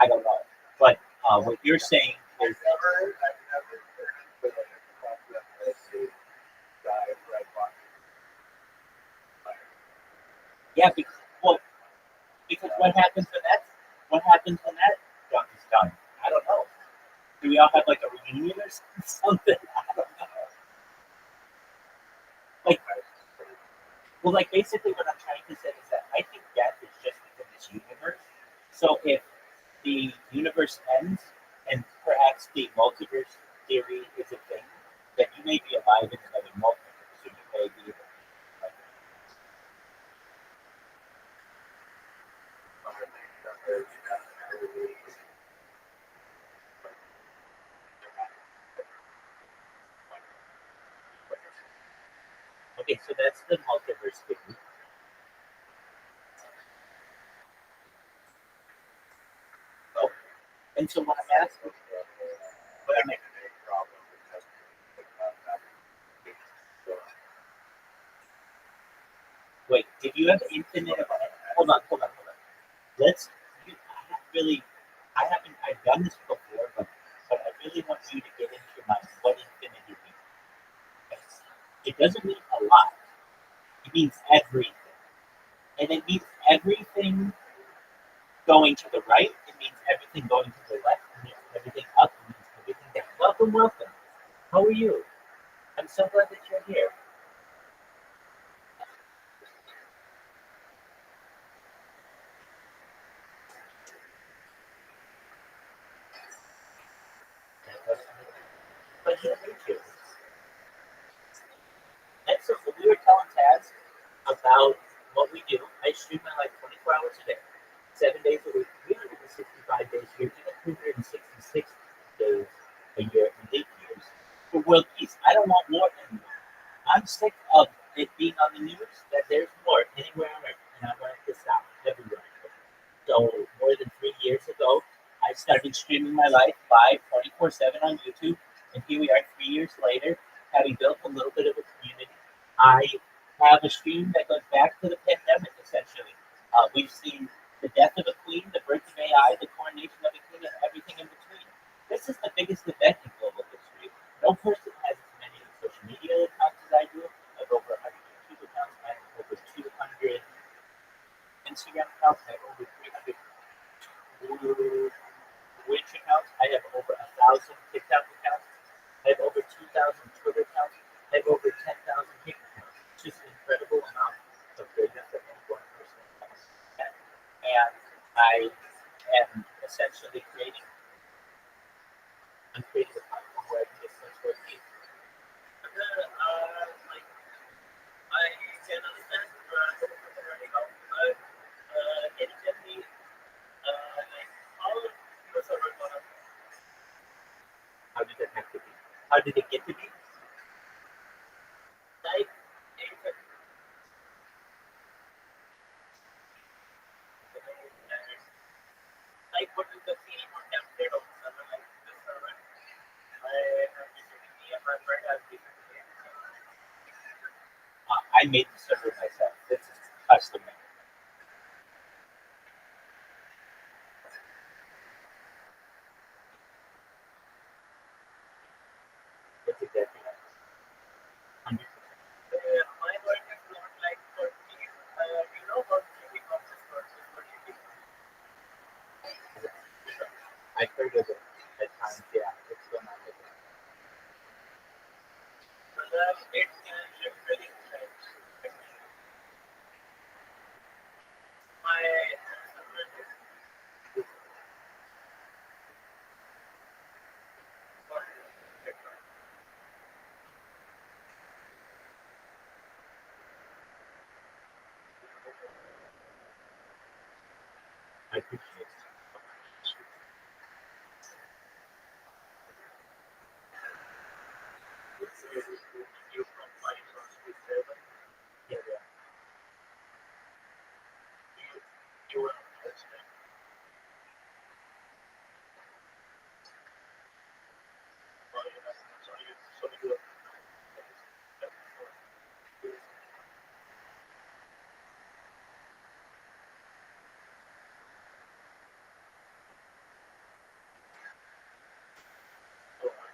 I don't know. But what you're saying is, yeah, because what happens when that junk is done? I don't know. Do we all have like a reunion or something? I don't know. Like, well, like basically what I'm trying to say is that I think death is just within this universe. So if the universe ends and perhaps the multiverse theory is a thing, then you may be alive in another multiverse. So you may be like, okay, so that's the multiverse theory. Oh, and so what I'm asking, what I'm wait, did you have infinite? Hold on. Let's. I have really, I haven't. I've done this before, but I really want you to get into your mind what infinity means. It doesn't mean a lot. It means everything, and it means everything going to the right everything going to the left means everything up means everything down. Welcome, welcome. How are you? I'm so glad that you're here. Pleasure to meet you. And so we were telling Taz about what we do. I stream my life 24 hours a day, 7 days a week, 365 days a year, even 366 days a year in 8 years for world peace. I don't want war anymore. I'm sick of it being on the news that there's war anywhere on earth, and I want it to stop everywhere. So more than 3 years ago, I started streaming my life live 24/7 on YouTube, and here we are 3 years later, having built a little bit of a community. I have a stream that goes back to the pandemic, essentially. We've seen the death of a queen, the birth of AI, the coronation of a king, and everything in between. This is the biggest event in global history. No person has as many social media accounts as I do. I have over 100 YouTube accounts. I have over 200 Instagram accounts. I have over 300 Twitch accounts. I have over 1,000 TikTok accounts. I have over 2,000 Twitter accounts. I have over 10,000 Kick accounts. It's just an incredible amount of greatness that any one person has. And I am essentially I'm creating a platform where I can get sense for peace. Like, I can understand already how. Can you tell me, like, how the server gonna? How did it have to be? How did it get to be? Like, like what is the theme or template of the server? Like this server, I have basically me and my friend have basically. I made the server myself. This is custom made. That's exactly right. 100%. My work is not like for me. You know what TV concept versus what TV. I heard of it at times. Yeah, it's going on with it. But it can shift really fast. My I appreciate it. You from my from seven. Yeah, yeah. You were understand. So you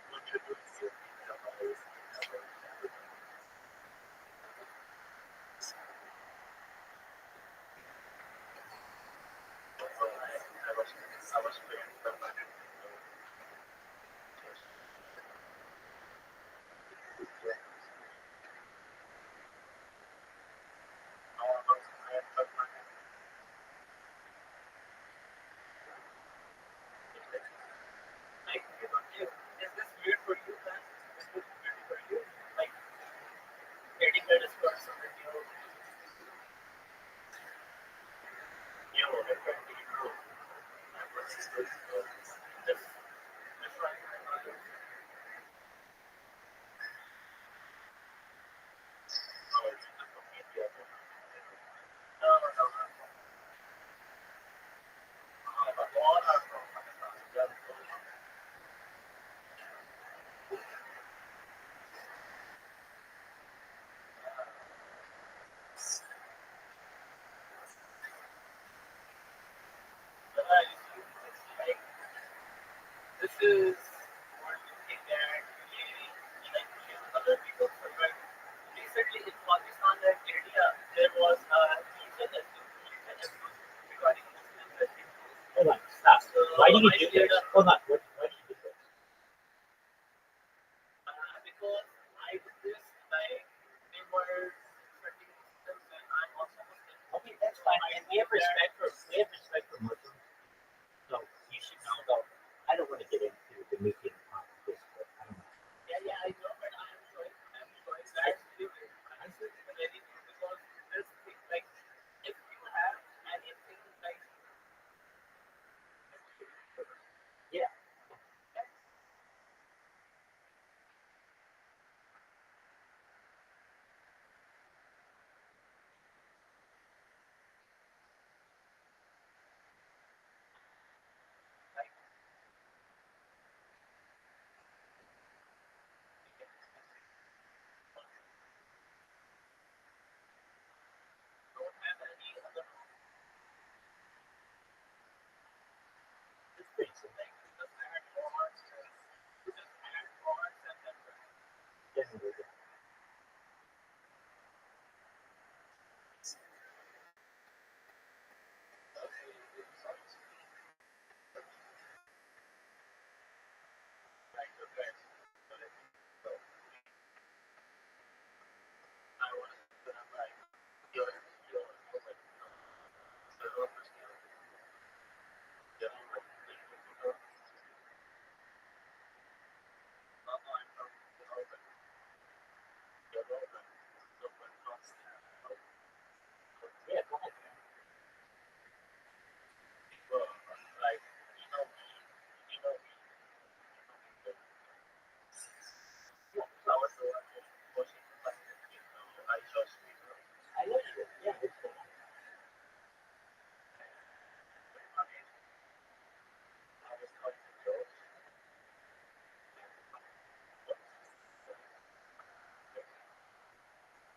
what you do you I was playing for my like, is this weird for you, man? Is this weird for you? Like, getting rid of something new, like, this right. No, no, no, no. All are from Pakistan. Like, this is one thing that like other people forget. Recently in Pakistan and India, there was a region regarding Muslims. Hold on, stop. Why do you do this? Hold on. Why do you do this? Because I did this, like, they were expecting Muslims, and I'm also Muslim. Okay, that's fine. And we have respect for Muslims. So you should know. So I don't want to get into the meeting on this, but I don't know. Yeah, I know, but I'm showing that I'm switching the very thing because this thing, like, if you have anything like, Yeah. don't have any other It's pretty simple. like, just add words, you just add words and then Generally, yeah. like the rest. So I want to put up like your open, your open skill, your open skill. Not like your open, open cross. Yeah, go ahead. Well, like, you know me, I was the one who was like, I just, I know you. Yeah, it's cool. I mean, I was talking to George.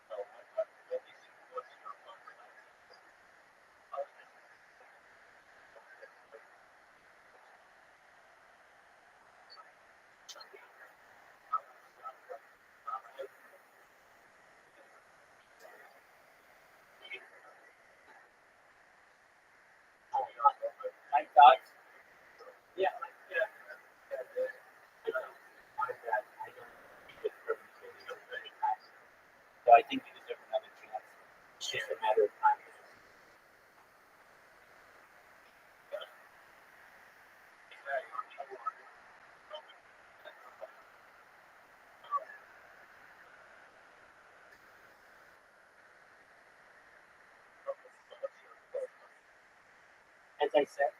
So what do you think was your compromise? My thoughts. Yeah, yeah, My bad. I don't think it's perfect. So I think you deserve another chance. It's just a matter of time. As I said,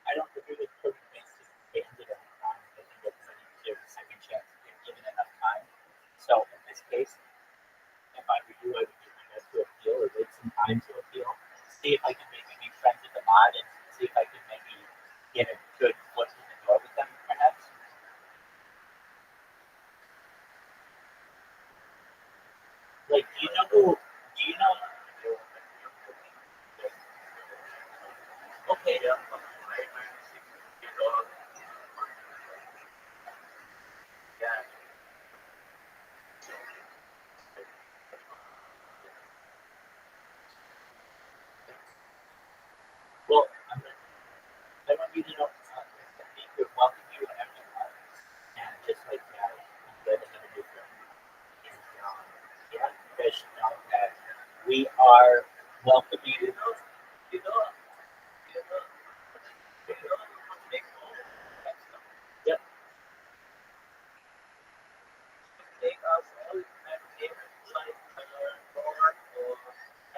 I don't think it's perfect things to get into the time. I think everybody deserves a second chance if given enough time. So in this case, if I were you, I would do my best to appeal or wait some time to appeal. See if I can maybe be friends with the mod and see if I can maybe get a good foot in the door with them, perhaps. Like, do you know who? Do you know? Okay, yeah, yeah, well, I want you to know that we could welcome you whenever you want. And just like that, I'm glad to have a new friend. And yeah, you guys should know that we are welcoming. you know, you know, you know, make all that stuff. Yep. Take us all and give like or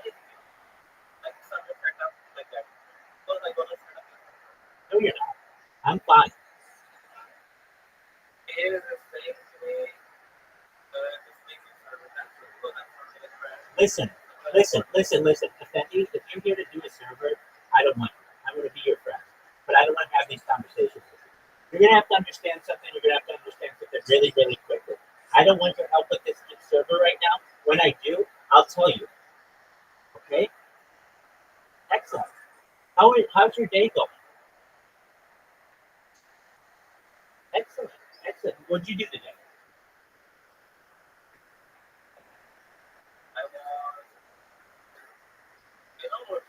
anything like some effect up like that. Well, I gonna set up. No, you're not. I'm fine. Here is the thing today. This thing is sort of that. So that's something different. Listen. Effendi, if you're here to do a server, I don't want you. I want to be your friend. But I don't want to have these conversations with you. You're going to have to understand something. You're going to have to understand something really, really quickly. I don't want your help with this server right now. When I do, I'll tell you. Okay? Excellent. How's your day going? Excellent. What did you do today? I want, you know what?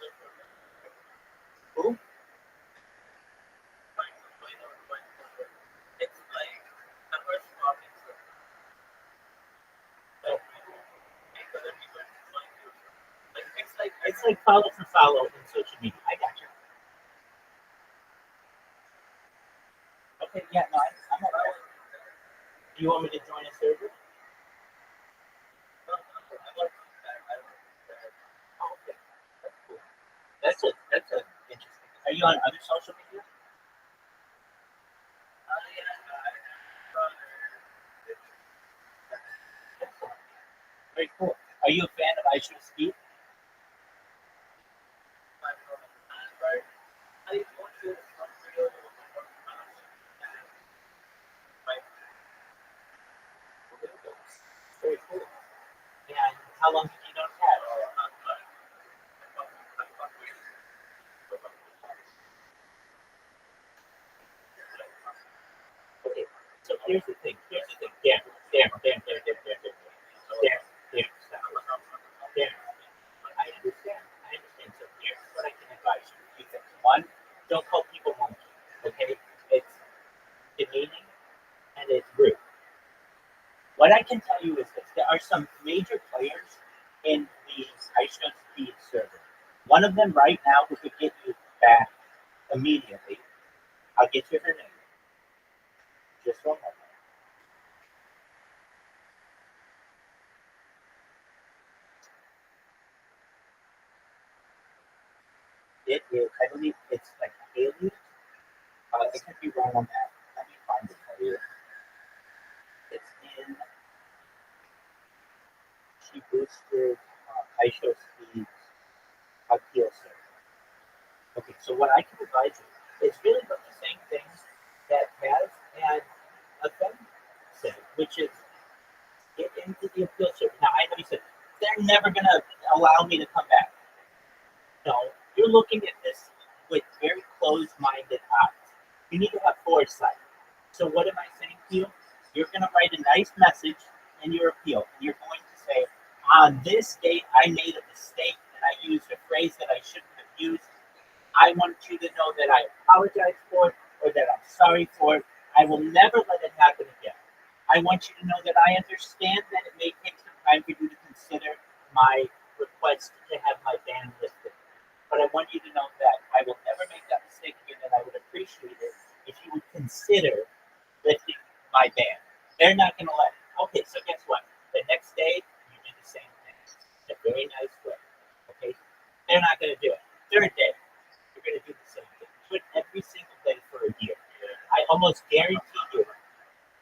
Who? like follow for follow in social media. I got you. Okay, yeah, no, I'm okay. Do you want me to join a server? Oh, okay, that's cool. That's a interesting. Are you on other social media? Very cool. Are you a fan of I Should Speak? Very cool. And how long have you known Kat? Okay, so here's the thing. Damn, stop. Damn. I understand. So here's what I can advise you. Two things. One, don't call people monkey. Okay? It's demeaning and it's rude. What I can tell you is this: there are some major players in the iStuff speed server. One of them right now who could get you back immediately. I'll get you her name. Just one moment. It is, I believe it's like Haley. It could be wrong on that. Let me find it for you. It's in. She boosted iShow Speed's appeal server. Okay, so what I can advise you is really about the same things that Taz and Offend said, which is get into the appeal server. Now, I know you said they're never going to allow me to come back. No, you're looking at this with very closed-minded eyes. You need to have foresight. So what am I saying to you? You're going to write a nice message in your appeal. You're going to say, on this date, I made a mistake and I used a phrase that I shouldn't have used. I want you to know that I apologize for it or that I'm sorry for it. I will never let it happen again. I want you to know that I understand that it may take some time for you to consider my request to have my ban lifted. But I want you to know that I will never make that mistake again, and I would appreciate it if you would consider lifting my ban. They're not going to let it. Okay, so guess what? The next day, you do the same thing. In a very nice way. Okay? They're not going to do it. Third day, you're going to do the same thing. Do it every single day for a year. I almost guarantee you,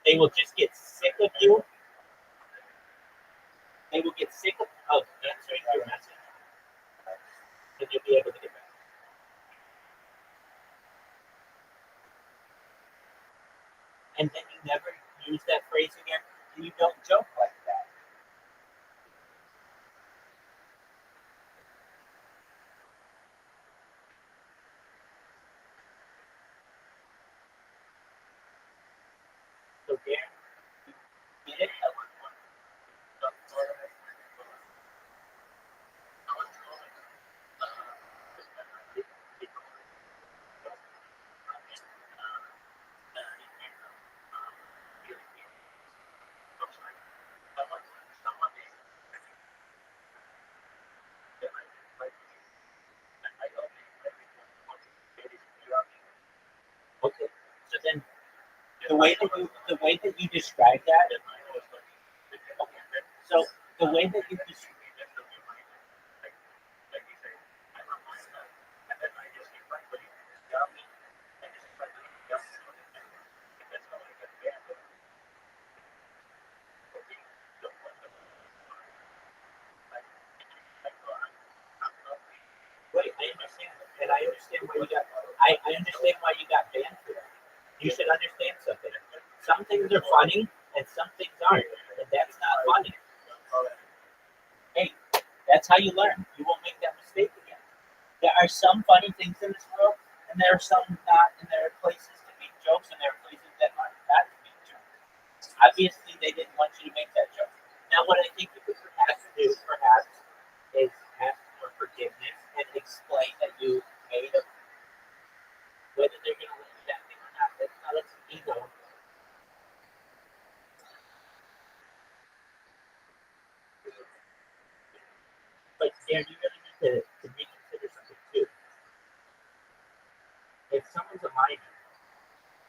they will just get sick of you. They will get sick of answering your message, and you'll be able to get back. And then you never use that phrase again, and you don't joke like that. So, Dan, you get it? Okay. So then, the way that you describe that. Okay. So the way that you describe. Wait, I understand, and I understand why you got. I understand why you got banned for that. You should understand something. Some things are funny, and some things aren't, and that's not funny. Hey, that's how you learn. You won't make that mistake again. There are some funny things in this world, and there are some not, and there are places to make jokes, and there are places that aren't not to make jokes. Obviously, they didn't want you to make that joke. Now, what I think you could perhaps do, is ask for forgiveness and explain that you made a whether they're going to let you that thing or not. That's not up to me, though. But yeah, you really need to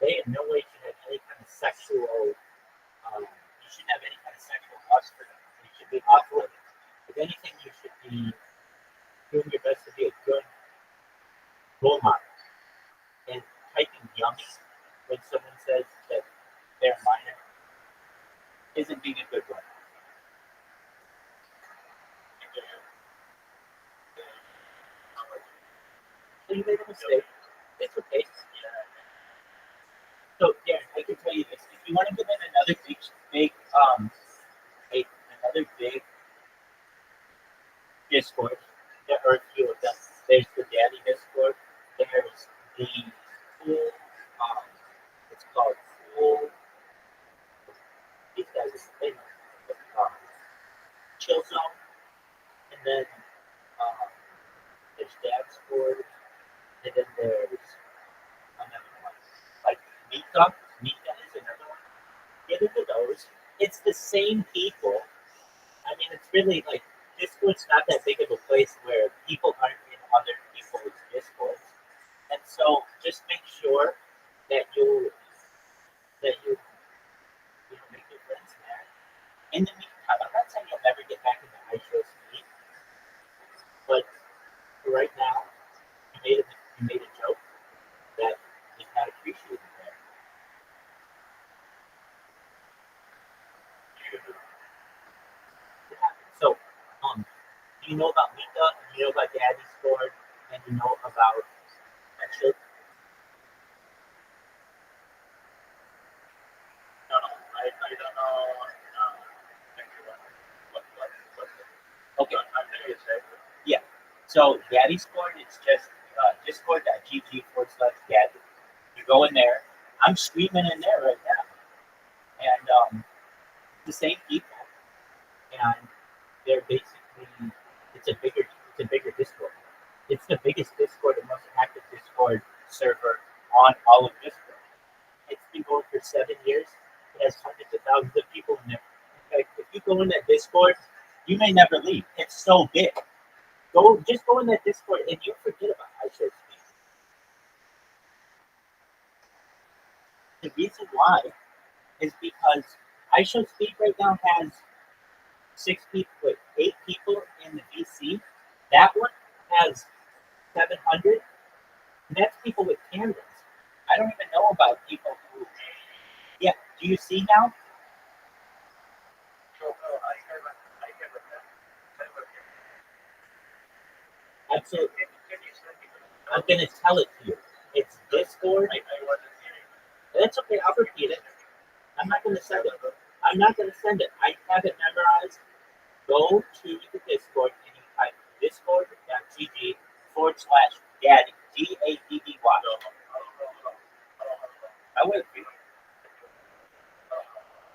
they in no way should have any kind of sexual. You shouldn't have any kind of sexual lust for them. You should be off limits. If anything, you should be doing your best to be a good role model. And typing yummy when someone says that they're a minor isn't being a good one. So you made a mistake. It's okay. So Darren, I can tell you this: if you want to get in another another big Discord, there are a few of them. There's the Daddy Discord. There's the cool. It's called Cool. These guys are famous. Um, Chill Zone, and then there's Dad's Board, and then there's another one. Like Mika. Mika is another one. Get into those. It's the same people. I mean, it's really like Discord's not that big of a place where people aren't in other people's Discords, and so just make sure that you make your friends there. In the meantime, I'm not saying you'll never get back into iShow Speed, but for right now, you made a joke that is not appreciated there. So, do you know about Mika? You know about Daddy's Board, and you know about Rothschild? No, I don't know. Okay. I'm very excited. Yeah. So Daddy's Board, it's just discord.gg/Daddy. You go in there. I'm streaming in there right now, and the same people, and they're basically it's a bigger Discord. It's the biggest Discord and most active Discord server on all of Discord. It's been going for 7 years. It has hundreds of thousands of people in there. In fact, if you go in that Discord, you may never leave. It's so big. Just go in that Discord and you forget about iShow Speed. The reason why is because iShow Speed right now has 8 people in the VC. That one has 700. And that's people with cameras. I don't even know about people who. Yeah, do you see now? Absolutely. I'm going to tell it to you. It's Discord. That's okay. I'll repeat it. I'm not going to send it. I have it memorized. Go to the Discord and you type discord.gg/daddy. DADDY. I will.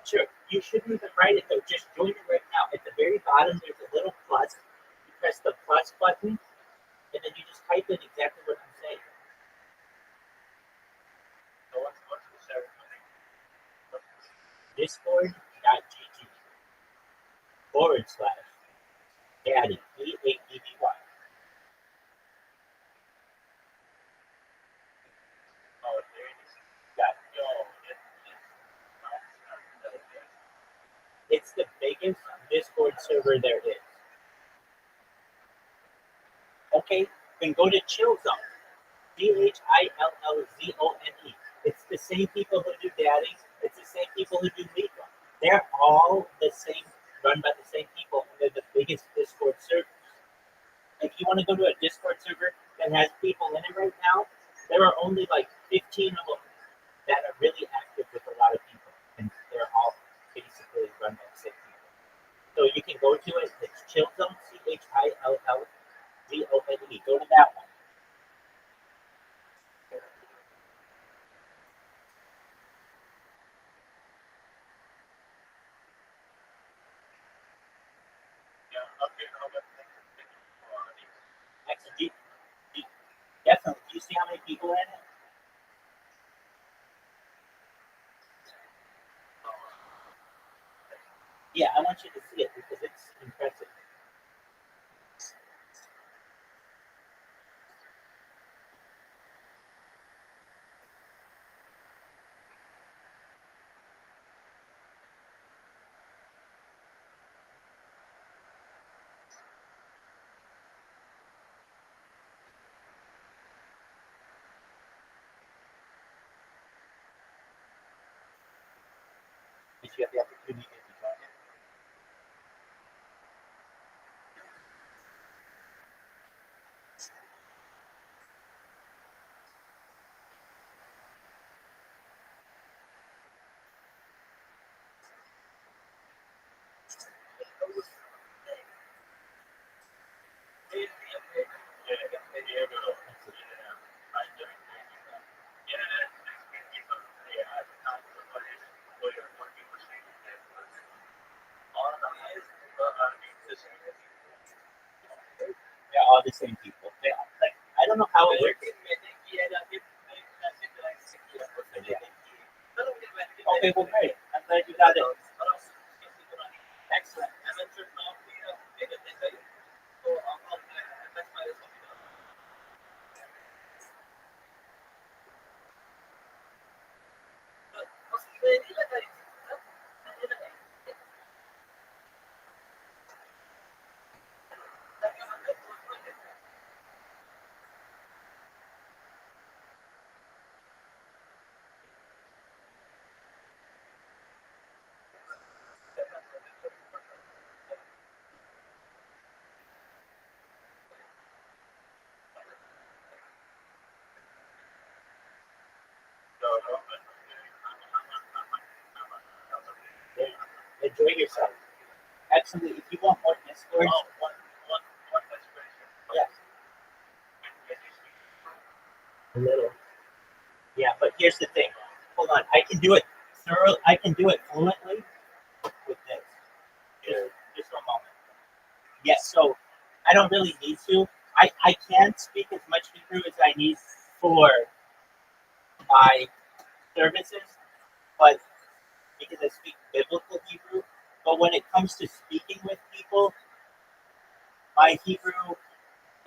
Sure. You shouldn't even write it though. Just join it right now. At the very bottom, there's a little plus. You press the plus button, and then you just type in exactly what I'm saying. Discord.gg/daddy. DADDY. It's the biggest Discord server there is. Okay, then go to Chill Zone. ChillZone. It's the same people who do Daddy. It's the same people who do Mika. They're all the same, run by the same people, and they're the biggest Discord servers. If you want to go to a Discord server that has people in it right now, there are only like 15 of them that are really active with a lot of people, and they're all basically run by the same people. So you can go to it. It's Chill Zone. ChillZone. Go to that one. Actually, definitely. Do you see how many people are in it? Yeah, I want you to see it because it's impressive. you have the opportunity to join it. They're all the same people. Like, I don't know how it works. Okay, well, great. I'm glad you got it. Excellent. Enjoy yourself. Absolutely. If you want more Discord, yeah, a little. Yeah, but here's the thing. Hold on. I can do it thorough. I can do it fluently with this. Just for a moment. Yes. So I don't really need to. I can speak as much Hebrew as I need for my services, but because I speak biblical Hebrew. But when it comes to speaking with people, my Hebrew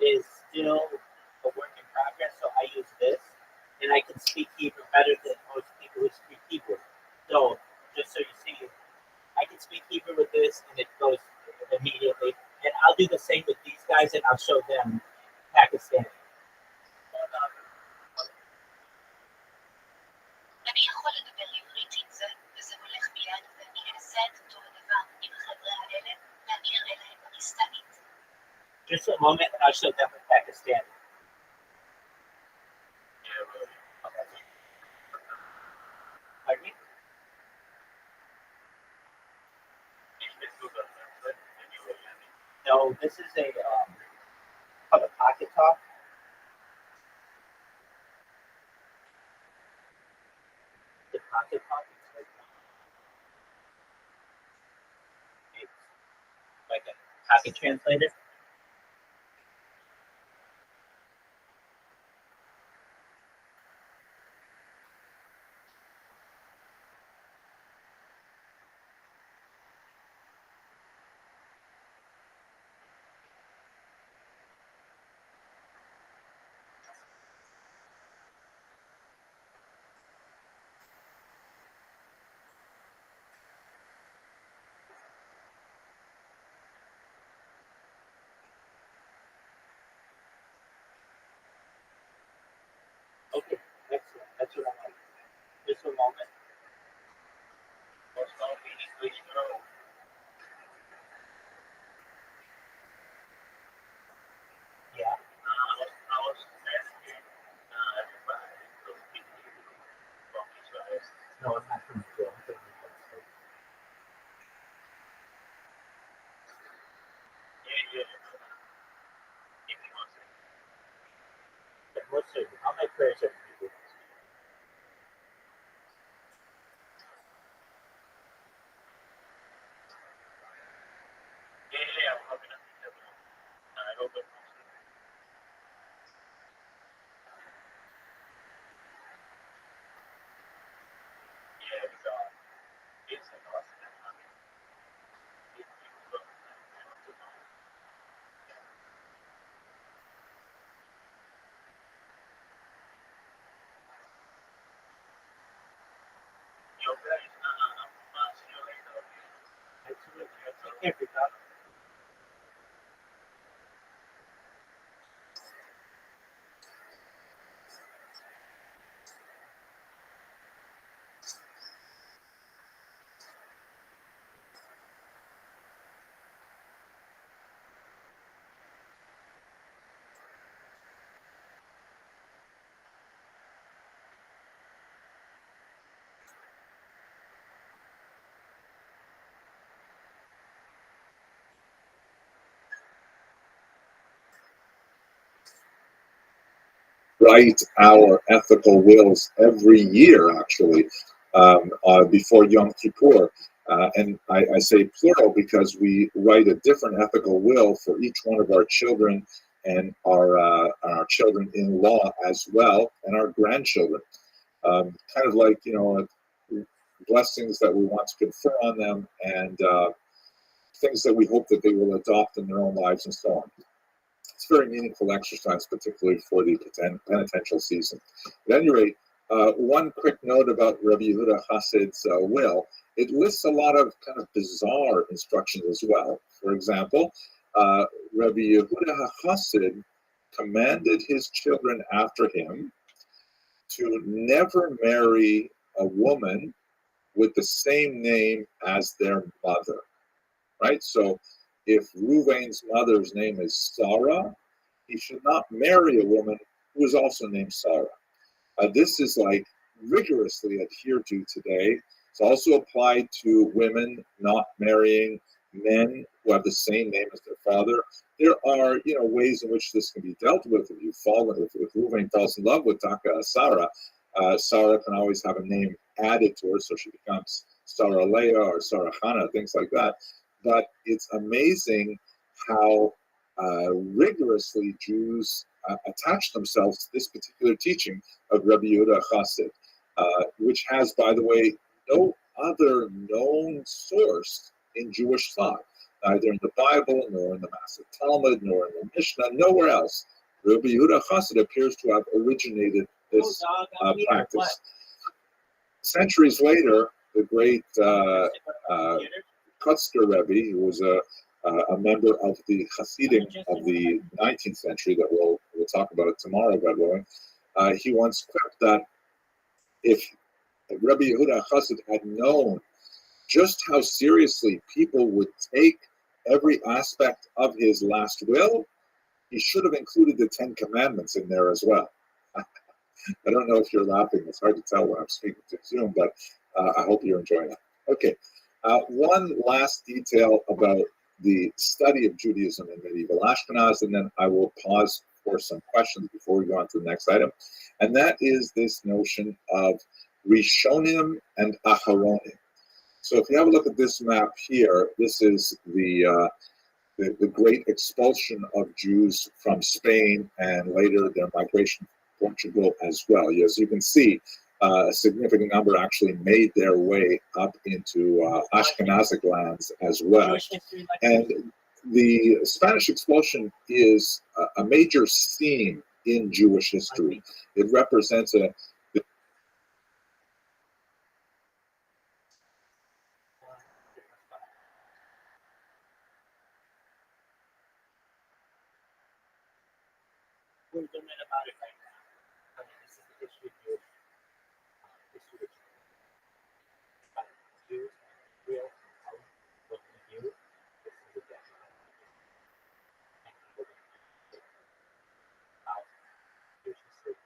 is still a work in progress. So I use this, and I can speak Hebrew better than most people who speak Hebrew. So just so you see, I can speak Hebrew with this, and it goes immediately. And I'll do the same with these guys, and I'll show them Pakistani. אני יכול לדבר עברית עם זה, וזה הולך ביד, ואני אעשה את אותו הדבר עם החבר'ה האלה, להכיר אליהם פקיסטנית. Just a moment, and I'll show them Pakistani. Pardon me? No, this is a called a pocket talk. The pocket talk is like a pocket translator. Okay, excellent. That's what I like. Just a moment. Yeah. No, I'm not from the I'm from the United States. But most of all my prayers are for you. Absolutely. Take care of yourself. write our ethical wills every year, actually, before Yom Kippur. And I say plural because we write a different ethical will for each one of our children and our children-in-law as well, and our grandchildren. Kind of like, blessings that we want to confer on them, and things that we hope that they will adopt in their own lives and so on. It's a very meaningful exercise, particularly for the penitential season. At any rate, one quick note about Rabbi Yehuda Chassid's will. It lists a lot of kind of bizarre instructions as well. For example, Rabbi Yehuda Chassid commanded his children after him to never marry a woman with the same name as their mother, right? So if Ruvain's mother's name is Sarah, he should not marry a woman who is also named Sarah. This is like rigorously adhered to today. It's also applied to women not marrying men who have the same name as their father. There are, ways in which this can be dealt with. If Ruvain falls in love with Sarah, Sarah can always have a name added to her, so she becomes Sarah Leah or Sarah Hannah, things like that. But it's amazing how rigorously Jews attach themselves to this particular teaching of Rabbi Yehuda Chassid, which has, by the way, no other known source in Jewish thought, neither in the Bible, nor in the Massive Talmud, nor in the Mishnah, nowhere else. Rabbi Yehuda Chassid appears to have originated this practice. Centuries later, the great Kotzker Rebbe, who was a member of the Hasidim of the 19th century that we'll talk about it tomorrow, God willing, he once quipped that if Rabbi Yehuda Chassid had known just how seriously people would take every aspect of his last will, he should have included the 10 Commandments in there as well. I don't know if you're laughing. It's hard to tell when I'm speaking to Zoom, but I hope you're enjoying it. Okay. One last detail about the study of Judaism in medieval Ashkenaz, and then I will pause for some questions before we go on to the next item. And that is this notion of Rishonim and Aharonim. So if you have a look at this map here, this is the great expulsion of Jews from Spain and later their migration to Portugal as well. As you can see, a significant number actually made their way up into Ashkenazic lands as well. And the Spanish expulsion is a major theme in Jewish history. It represents a We're doing about it right now. I mean, this is the history of Jewish history. Jews and Israel, how what we do. This is the death. And we're going to about Jewish history.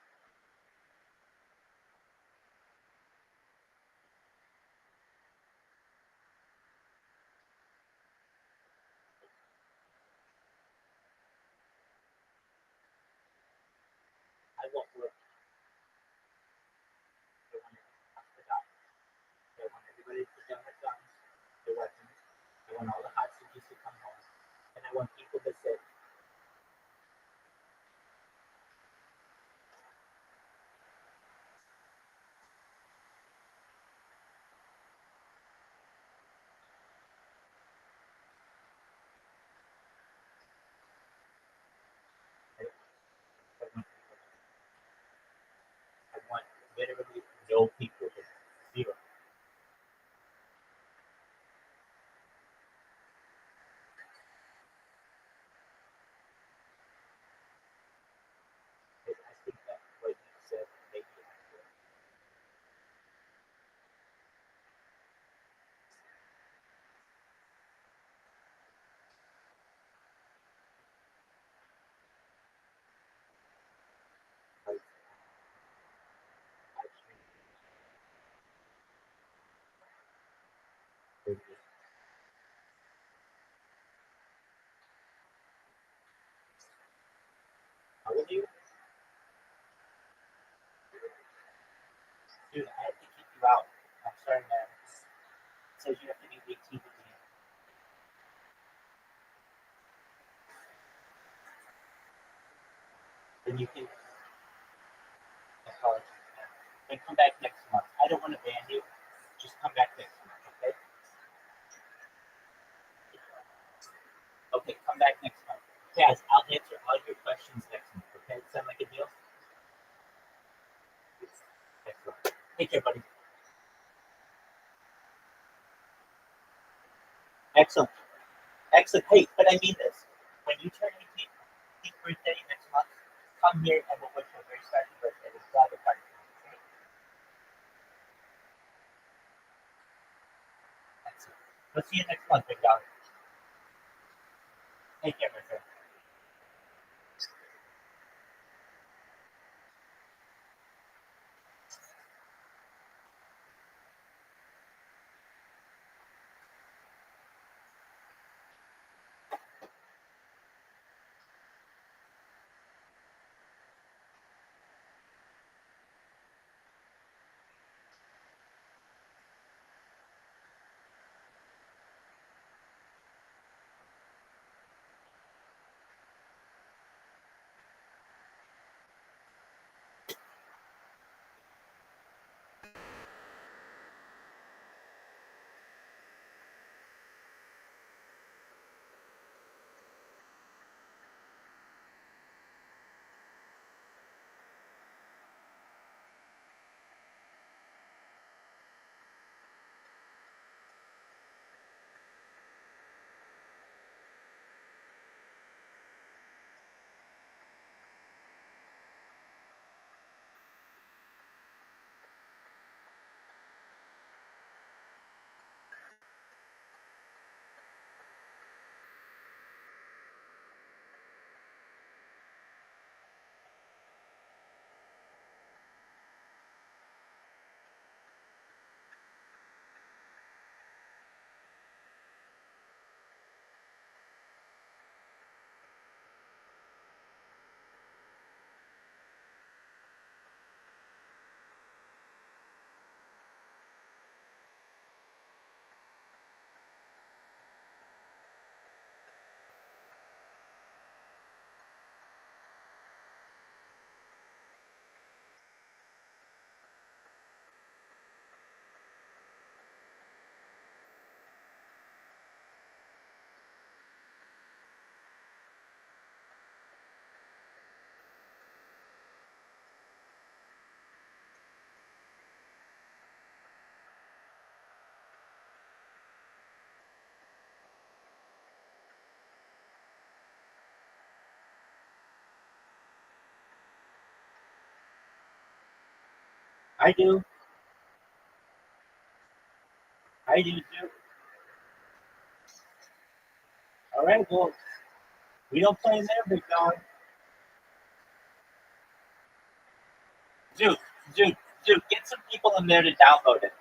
Excellent. Excellent. Hey, but I mean this. When you turn 18th birthday next month, come here and we'll wish you a very special birthday. We'll grab a party. Excellent. We'll see you next month, big dog. Take care, my friend. I do. I do too. All right, well, we don't play in there, big dog. Dude, dude, get some people in there to download it.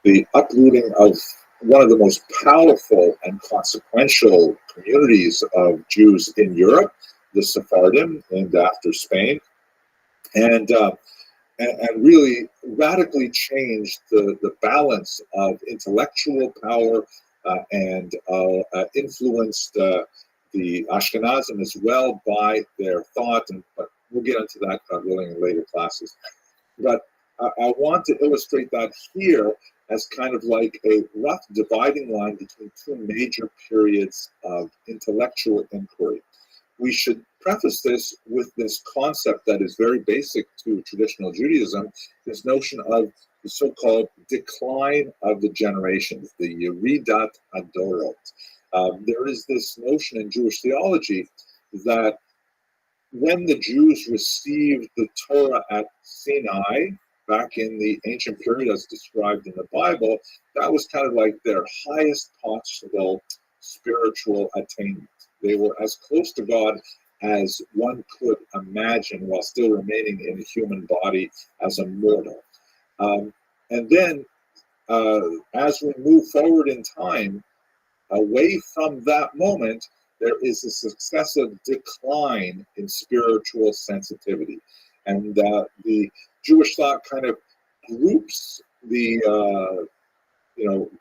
The uprooting of one of the most powerful and consequential communities of Jews in Europe, the Sephardim, named after Spain, and really radically changed the balance of intellectual power and influenced the Ashkenazim as well by their thought. But we'll get into that, God willing, in later classes. But I want to illustrate that here as kind of like a rough dividing line between two major periods of intellectual inquiry. We should preface this with this concept that is very basic to traditional Judaism, this notion of the so-called decline of the generations, the Yeridat Adorot. There is this notion in Jewish theology that when the Jews received the Torah at Sinai, back in the ancient period as described in the Bible, that was kind of like their highest possible spiritual attainment. They were as close to God as one could imagine while still remaining in a human body as a mortal. And then as we move forward in time, away from that moment, there is a successive decline in spiritual sensitivity. And the Jewish thought kind of groups the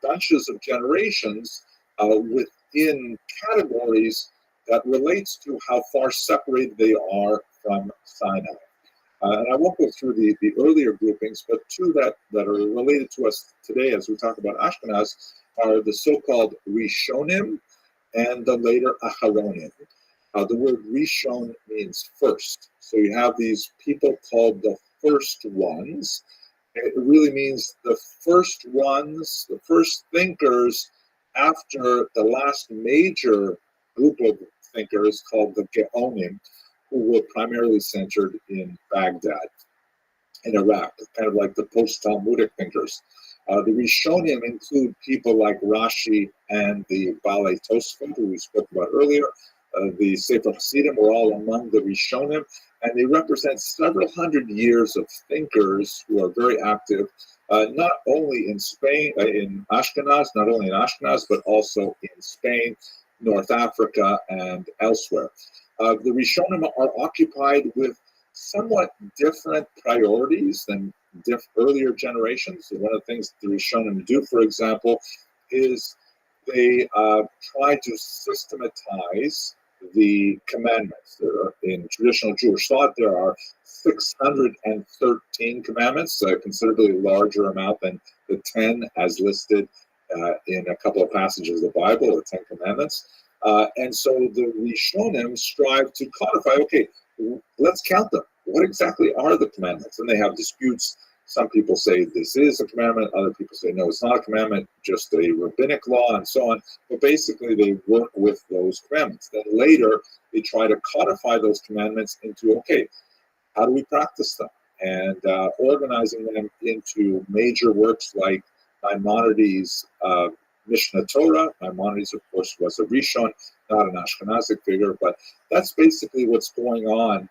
bunches of generations within categories that relates to how far separated they are from Sinai. And I won't go through the earlier groupings, but two that are related to us today as we talk about Ashkenaz are the so-called Rishonim and the later Acharonim. The word Rishon means first. So you have these people called the first ones. It really means the first ones, the first thinkers after the last major group of thinkers called the Geonim, who were primarily centered in Baghdad, in Iraq, kind of like the post-Talmudic thinkers. The Rishonim include people like Rashi and the Balei Tosfot, who we spoke about earlier. The Sefer Hasidim were all among the Rishonim, and they represent several hundred years of thinkers who are very active, not only in Spain, in Ashkenaz, but also in Spain, North Africa, and elsewhere. The Rishonim are occupied with somewhat different priorities than earlier generations. So one of the things the Rishonim do, for example, is they try to systematize the commandments. In traditional Jewish thought, there are 613 commandments, a considerably larger amount than the 10 as listed in a couple of passages of the Bible, the 10 commandments. And so the Rishonim strive to codify, okay, let's count them. What exactly are the commandments? And they have disputes. Some people say this is a commandment. Other people say, no, it's not a commandment, just a rabbinic law and so on. But basically, they work with those commandments. Then later, they try to codify those commandments into, okay, how do we practice them? And organizing them into major works like Maimonides' Mishnah Torah. Maimonides, of course, was a Rishon, not an Ashkenazic figure, but that's basically what's going on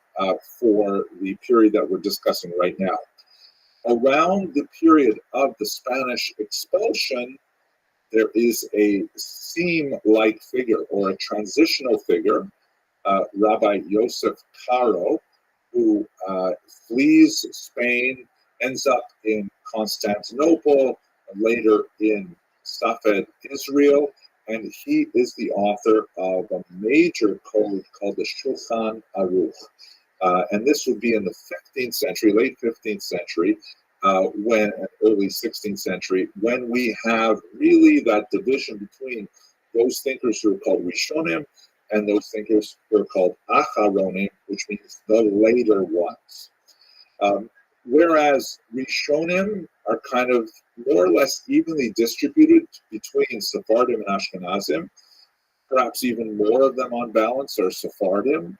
for the period that we're discussing right now. Around the period of the Spanish expulsion, there is a seam-like figure or a transitional figure, Rabbi Yosef Karo, who flees Spain, ends up in Constantinople, and later in Safed, Israel, and he is the author of a major code called the Shulchan Aruch. And this would be in the 15th century, late 15th century, early 16th century, when we have really that division between those thinkers who are called Rishonim and those thinkers who are called Acharonim, which means the later ones. Whereas Rishonim are kind of more or less evenly distributed between Sephardim and Ashkenazim, perhaps even more of them on balance are Sephardim.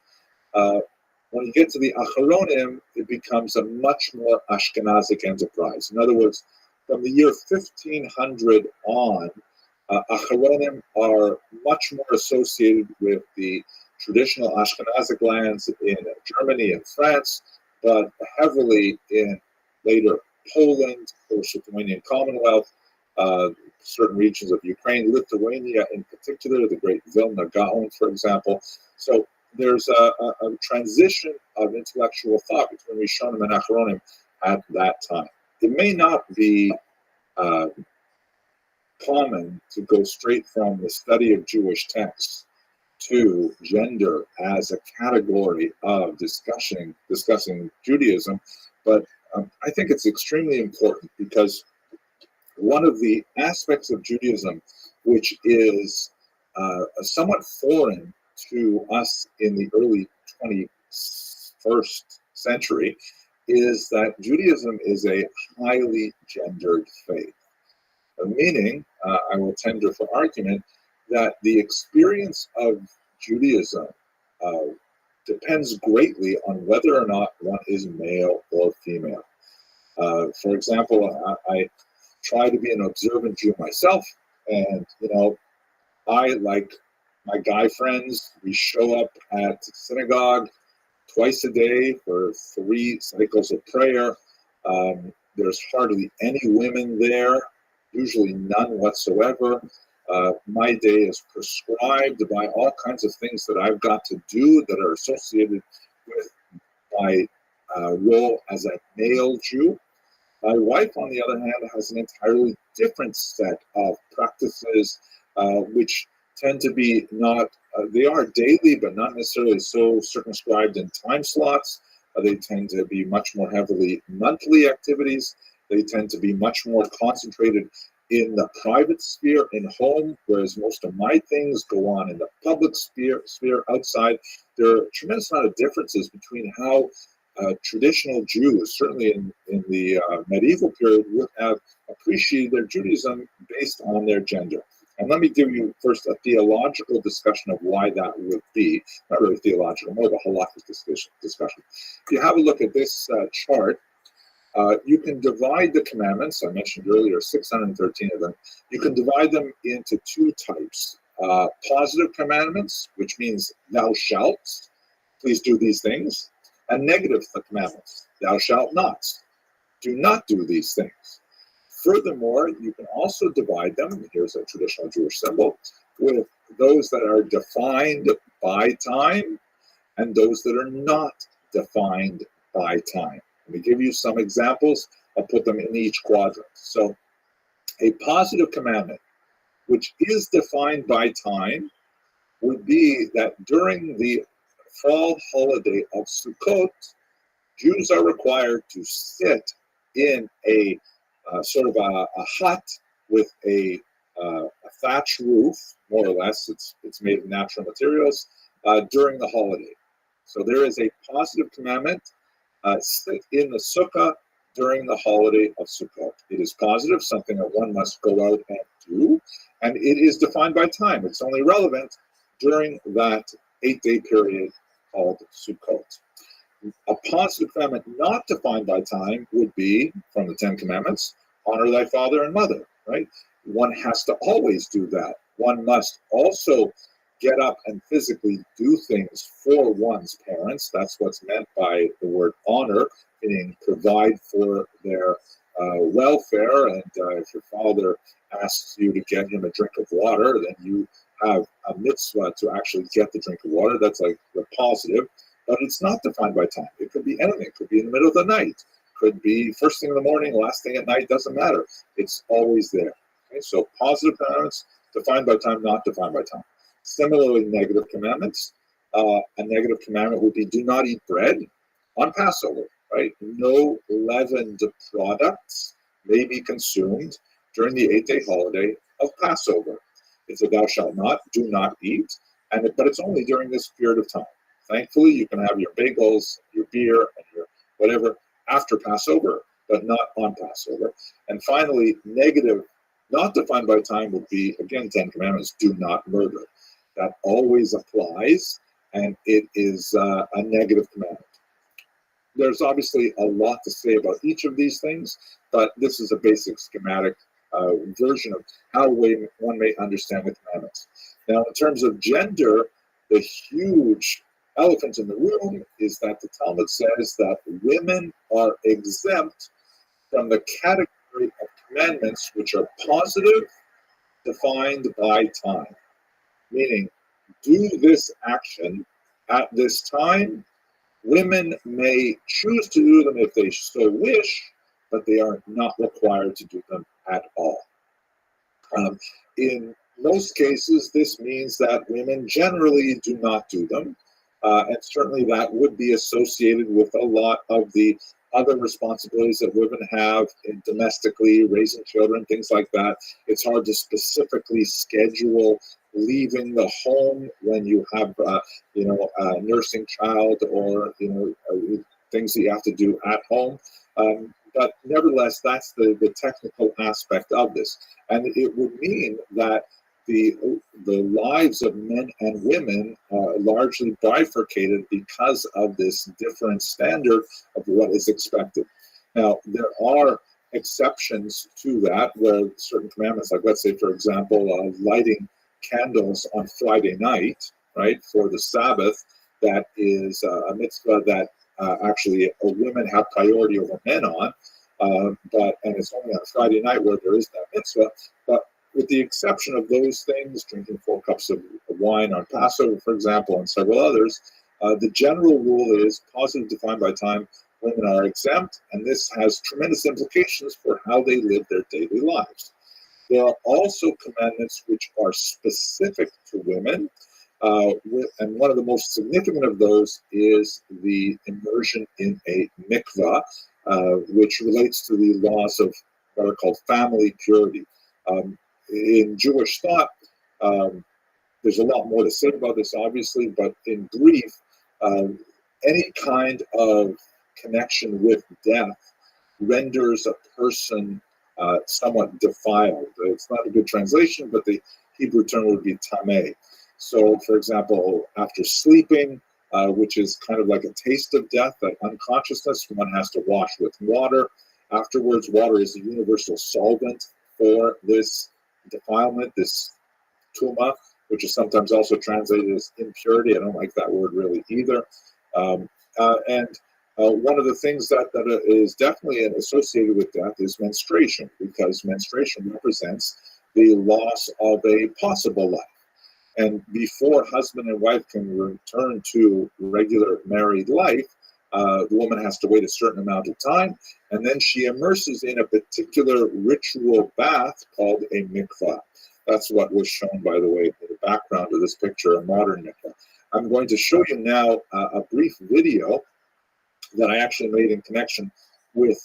When you get to the Acharonim, it becomes a much more Ashkenazic enterprise. In other words, from the year 1500 on, Acharonim are much more associated with the traditional Ashkenazic lands in Germany and France, but heavily in later Poland, Lithuanian Commonwealth, certain regions of Ukraine, Lithuania in particular, the great Vilna Gaon, for example. So there's a transition of intellectual thought between Rishonim and Acharonim at that time. It may not be common to go straight from the study of Jewish texts to gender as a category of discussing Judaism, but I think it's extremely important because one of the aspects of Judaism which is somewhat foreign to us in the early 21st century is that Judaism is a highly gendered faith. Meaning, I will tender for argument that the experience of Judaism depends greatly on whether or not one is male or female. For example, I try to be an observant Jew myself, and I, like my guy friends, we show up at synagogue twice a day for 3 cycles of prayer. There's hardly any women there, usually none whatsoever. My day is prescribed by all kinds of things that I've got to do that are associated with my role as a male Jew. My wife, on the other hand, has an entirely different set of practices, which tend to be they are daily, but not necessarily so circumscribed in time slots. They tend to be much more heavily monthly activities. They tend to be much more concentrated in the private sphere, in home, whereas most of my things go on in the public sphere outside. There are a tremendous amount of differences between how traditional Jews, certainly in the medieval period, would have appreciated their Judaism based on their gender. And let me give you first a theological discussion of why that would be. Not really theological, more of a halakhic discussion. If you have a look at this chart, you can divide the commandments. I mentioned earlier 613 of them. You can divide them into 2 types. Positive commandments, which means thou shalt, please do these things. And negative commandments, thou shalt not, do not do these things. Furthermore, you can also divide them, here's a traditional Jewish symbol, with those that are defined by time and those that are not defined by time. Let me give you some examples. I'll put them in each quadrant. So a positive commandment, which is defined by time, would be that during the fall holiday of Sukkot, Jews are required to sit in a sort of a hut with a thatch roof, more or less. It's made of natural materials during the holiday. So there is a positive commandment: sit in the sukkah during the holiday of Sukkot. It is positive, something that one must go out and do, and it is defined by time. It's only relevant during that 8-day period called Sukkot. A positive commandment not defined by time would be, from the 10 Commandments, honor thy father and mother, right? One has to always do that. One must also get up and physically do things for one's parents. That's what's meant by the word honor, meaning provide for their welfare. And if your father asks you to get him a drink of water, then you have a mitzvah to actually get the drink of water. That's like the positive. But it's not defined by time. It could be anything. It could be in the middle of the night. Could be first thing in the morning, last thing at night. Doesn't matter. It's always there. Okay? So positive commandments defined by time, not defined by time. Similarly, negative commandments. A negative commandment would be do not eat bread on Passover. Right? No leavened products may be consumed during the 8-day holiday of Passover. It's a thou shalt not, do not eat, but it's only during this period of time. Thankfully, you can have your bagels, your beer, and your whatever after Passover, but not on Passover. And finally, negative, not defined by time, would be, again, 10 Commandments, do not murder. That always applies, and it is a negative commandment. There's obviously a lot to say about each of these things, but this is a basic schematic version of how one may understand the commandments. Now, in terms of gender, the huge elephant in the room is that the Talmud says that women are exempt from the category of commandments which are positive, defined by time. Meaning, do this action at this time. Women may choose to do them if they so wish, but they are not required to do them at all. In most cases, this means that women generally do not do them. And certainly that would be associated with a lot of the other responsibilities that women have in domestically, raising children, things like that. It's hard to specifically schedule leaving the home when you have, a nursing child or, things that you have to do at home. But nevertheless, that's the technical aspect of this. And it would mean that the lives of men and women are largely bifurcated because of this different standard of what is expected. Now, there are exceptions to that where certain commandments, like let's say, for example, lighting candles on Friday night, right, for the Sabbath, that is a mitzvah that actually women have priority over men on, and it's only on Friday night where there is that mitzvah. But with the exception of those things, drinking 4 cups of wine on Passover, for example, and several others, the general rule is positive defined by time, women are exempt, and this has tremendous implications for how they live their daily lives. There are also commandments which are specific to women, and one of the most significant of those is the immersion in a mikvah, which relates to the laws of what are called family purity. In Jewish thought, there's a lot more to say about this, obviously, but in brief, any kind of connection with death renders a person somewhat defiled. It's not a good translation, but the Hebrew term would be tameh. So, for example, after sleeping, which is kind of like a taste of death, that unconsciousness, one has to wash with water. Afterwards, water is a universal solvent for this defilement, this tuma, which is sometimes also translated as impurity. I don't like that word really either. One of the things that is definitely associated with death is menstruation, because menstruation represents the loss of a possible life. And before husband and wife can return to regular married life, the woman has to wait a certain amount of time, and then she immerses in a particular ritual bath called a mikvah. That's what was shown, by the way, in the background of this picture, a modern mikvah. I'm going to show you now a brief video that I actually made in connection with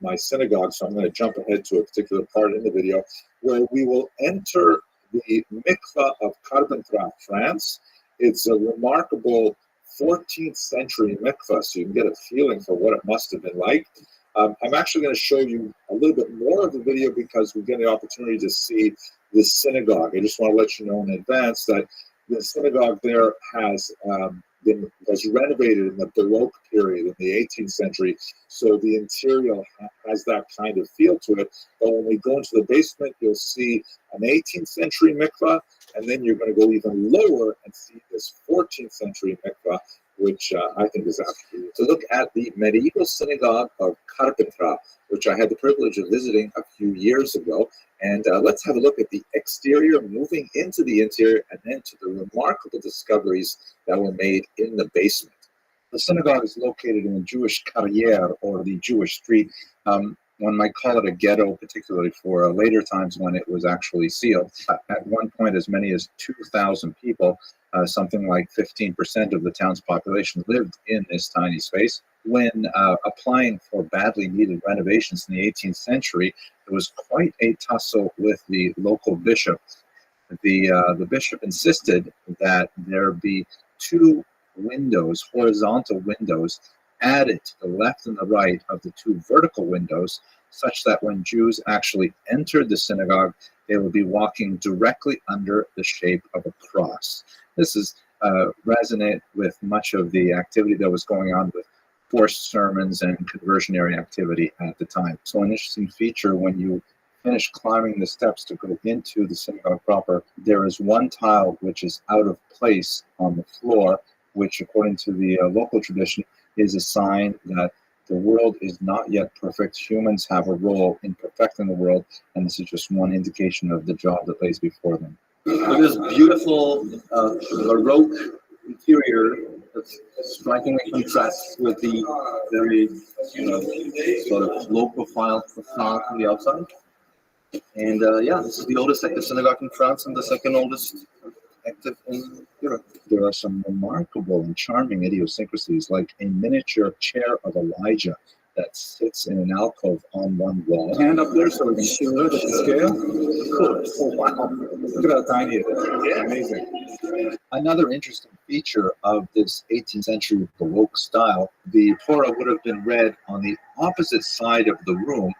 my synagogue, so I'm going to jump ahead to a particular part in the video, where we will enter the mikvah of Carpentras, France. It's a remarkable 14th century mikvah, so you can get a feeling for what it must have been like. I'm actually going to show you a little bit more of the video because we get the opportunity to see the synagogue. I just want to let you know in advance that the synagogue there was renovated in the Baroque period in the 18th century, so the interior has that kind of feel to it. But when we go into the basement, you'll see an 18th century mikvah, and then you're going to go even lower and see this 14th century mikvah, which I think is absolutely to look at the medieval synagogue of Carpentras, which I had the privilege of visiting a few years ago. And let's have a look at the exterior, moving into the interior, and then to the remarkable discoveries that were made in the basement. The synagogue is located in the Jewish carrière, or the Jewish street. One might call it a ghetto, particularly for later times when it was actually sealed. At one point, as many as 2,000 people, something like 15% of the town's population, lived in this tiny space. When applying for badly needed renovations in the 18th century, there was quite a tussle with the local bishop. The bishop insisted that there be 2 windows, horizontal windows, added to the left and the right of the 2 vertical windows, such that when Jews actually entered the synagogue, they would be walking directly under the shape of a cross. This is resonant with much of the activity that was going on with forced sermons and conversionary activity at the time. So an interesting feature, when you finish climbing the steps to go into the synagogue proper, there is one tile which is out of place on the floor, which according to the local tradition is a sign that the world is not yet perfect. Humans have a role in perfecting the world, and this is just one indication of the job that lays before them. So this beautiful Baroque interior that's strikingly contrasts with the very, sort of low-profile facade from the outside. And this is the oldest active synagogue in France and the second oldest active in There are some remarkable and charming idiosyncrasies, like a miniature chair of Elijah that sits in an alcove on one wall. Hand up there so we can see the scale. Cool. Oh, wow. Look at how tiny it is. Yeah. Amazing. Another interesting feature of this 18th century Baroque style, the Torah would have been read on the opposite side of the room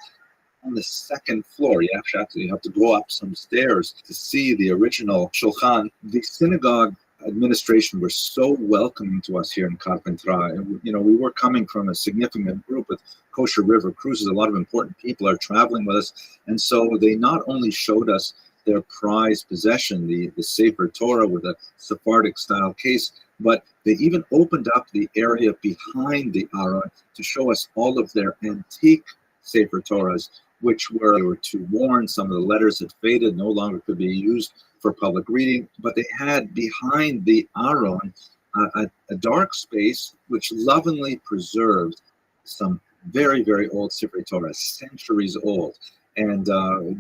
on the second floor. You actually have to go up some stairs to see the original Shulchan. The synagogue administration were so welcoming to us here in Carpentras. We were coming from a significant group with Kosher River Cruises. A lot of important people are traveling with us. And so they not only showed us their prized possession, the Sefer Torah with a Sephardic style case, but they even opened up the area behind the Aron to show us all of their antique Sefer Torahs, which were too worn. Some of the letters had faded, no longer could be used for public reading, but they had behind the Aron a dark space which lovingly preserved some very, very old Sefer Torah, centuries old. And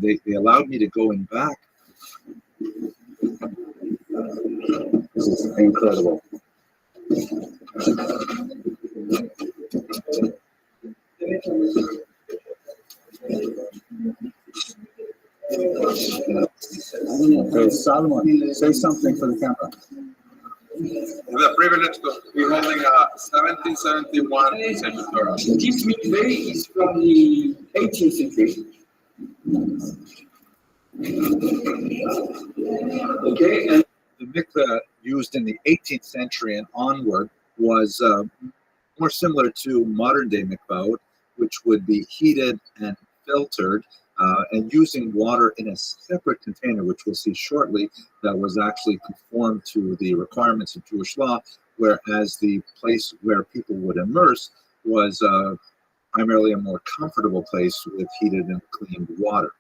they allowed me to go in back. This is incredible. Okay, Solomon, say something for the camera. The privilege to be holding a 1771 Sefer Torah. This mikveh is from the 18th century. Okay, and the mikveh used in the 18th century and onward was more similar to modern day mikvah, which would be heated and filtered and using water in a separate container, which we'll see shortly, that was actually conformed to the requirements of Jewish law, whereas the place where people would immerse was primarily a more comfortable place with heated and cleaned water.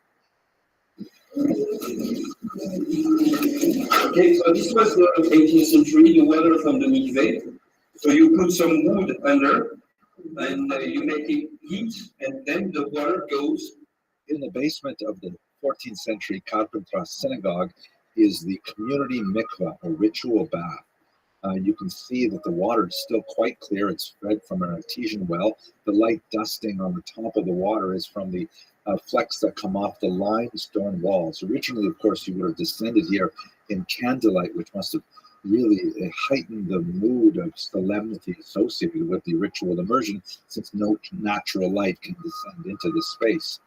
okay, so this was the 18th century, the water from the mikveh. So you put some wood under, and you make it heat, and then the water goes. In the basement of the 14th century Carpentras synagogue is the community mikveh, a ritual bath. You can see that the water is still quite clear. It's fed from an artesian well. The light dusting on the top of the water is from the flecks that come off the limestone walls. Originally, of course, you would have descended here in candlelight, which must have really heightened the mood of solemnity associated with the ritual immersion, since no natural light can descend into this space.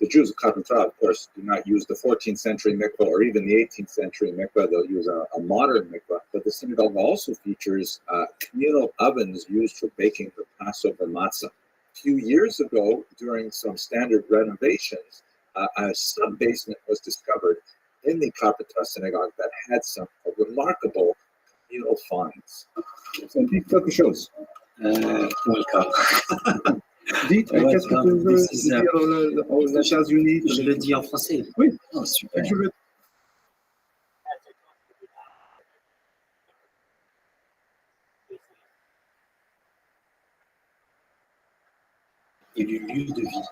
The Jews of Carpentras, of course, do not use the 14th century mikveh or even the 18th century mikveh. They'll use a modern mikveh. But the synagogue also features communal ovens used for baking the Passover matzah. A few years ago, during some standard renovations, a sub-basement was discovered in the Carpentras synagogue that had some remarkable communal finds. Some quelque chose. Dites, qu'est-ce que tu veux dire aux États-Unis? Je le dis en français. Oui. Oh, super. Je veux... Et le lieu de vie.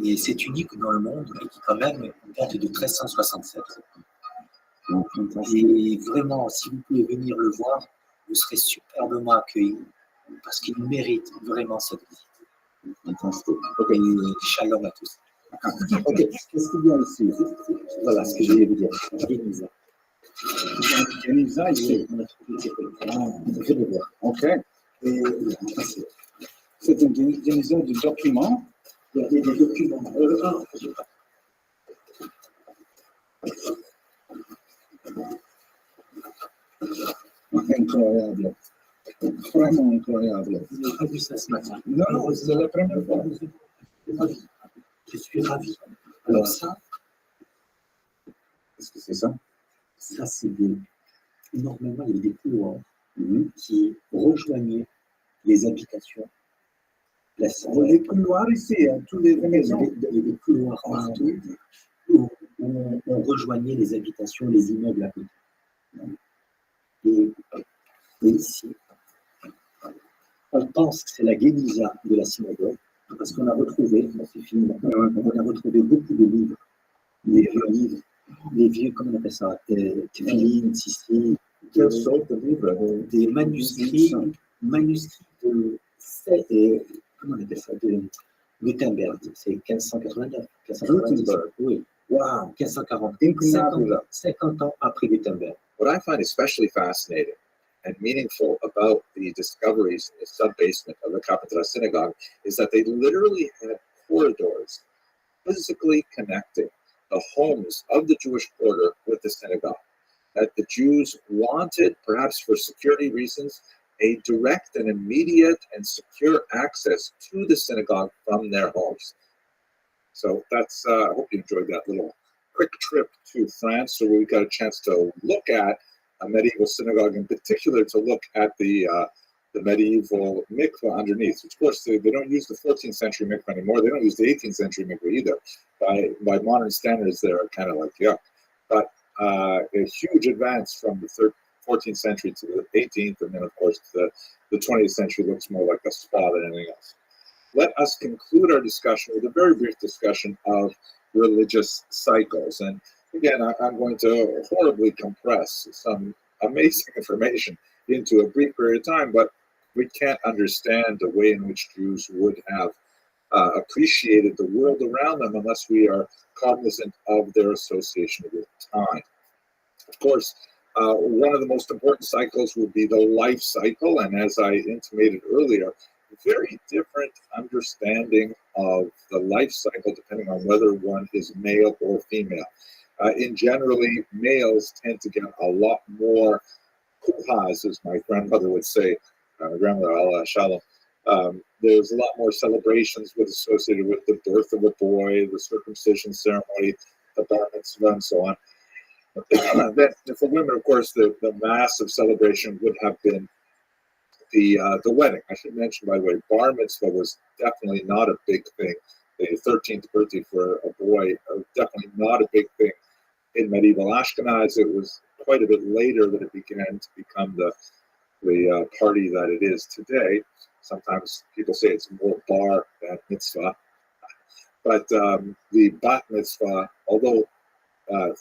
Et c'est unique dans le monde et qui quand même date de 1367. Et vraiment, si vous pouvez venir le voir, vous serez superbement accueillis parce qu'il mérite vraiment cette visite. Fantastique. Ok, Shalom à tous. Ok, qu'est-ce qu'il y a ici? Voilà ce que je voulais vous dire. Guinness. Ok. Et c'est une Guinness de documents. Il y a des documents. Incroyable. Vraiment incroyable. Je n'ai pas vu ça ce matin. Non, c'est la première fois. Je suis ravi. Alors ça, qu'est-ce que c'est ça? Ça c'est des... Normalement, il y avait des couloirs qui rejoignaient les habitations. Il y a des couloirs ici, hein, tous les maisons. Il y avait des couloirs partout où on rejoignait les habitations, les immeubles à côté. Et ici, On pense que c'est la Guénisa de la synagogue, parce qu'on a retrouvé, bon, c'est fini maintenant, on a retrouvé beaucoup de livres, des vieux livres, des vieux, comment on appelle ça, Tefillin, Sissi, Quelle sorte de livre? des manuscrits de, comment on appelle ça, de Gutenberg, c'est 1589, 1590, Gutenberg. oui, Wow. 1540, Incroyable. 50 ans après Gutenberg. What I find especially fascinating and meaningful about the discoveries in the sub-basement of the Cathedral Synagogue is that they literally had corridors physically connecting the homes of the Jewish quarter with the synagogue. That the Jews wanted, perhaps for security reasons, a direct and immediate and secure access to the synagogue from their homes. So that's, I hope you enjoyed that little quick trip to France. So we got a chance to look at a medieval synagogue, in particular to look at the medieval mikveh underneath. Of course, they don't use the 14th century mikveh anymore. They don't use the 18th century mikveh either. By modern standards, they're kind of like, yeah. But a huge advance from the 14th century to the 18th, and then, of course, the 20th century looks more like a spa than anything else. Let us conclude our discussion with a very brief discussion of religious cycles. And again, I'm going to horribly compress some amazing information into a brief period of time, but we can't understand the way in which Jews would have appreciated the world around them unless we are cognizant of their association with time. Of course, one of the most important cycles would be the life cycle, and as I intimated earlier, very different understanding of the life cycle depending on whether one is male or female. In generally, males tend to get a lot more kuhas, as my grandmother would say, my grandmother, Allah Shalom. There's a lot more celebrations associated with the birth of a boy, the circumcision ceremony, the bar mitzvah, and so on. Then for women, of course, the massive celebration would have been the wedding. I should mention, by the way, bar mitzvah was definitely not a big thing. The 13th birthday for a boy, definitely not a big thing in medieval Ashkenaz. It was quite a bit later that it began to become the party that it is today. Sometimes people say it's more bar than mitzvah. But the bat mitzvah, although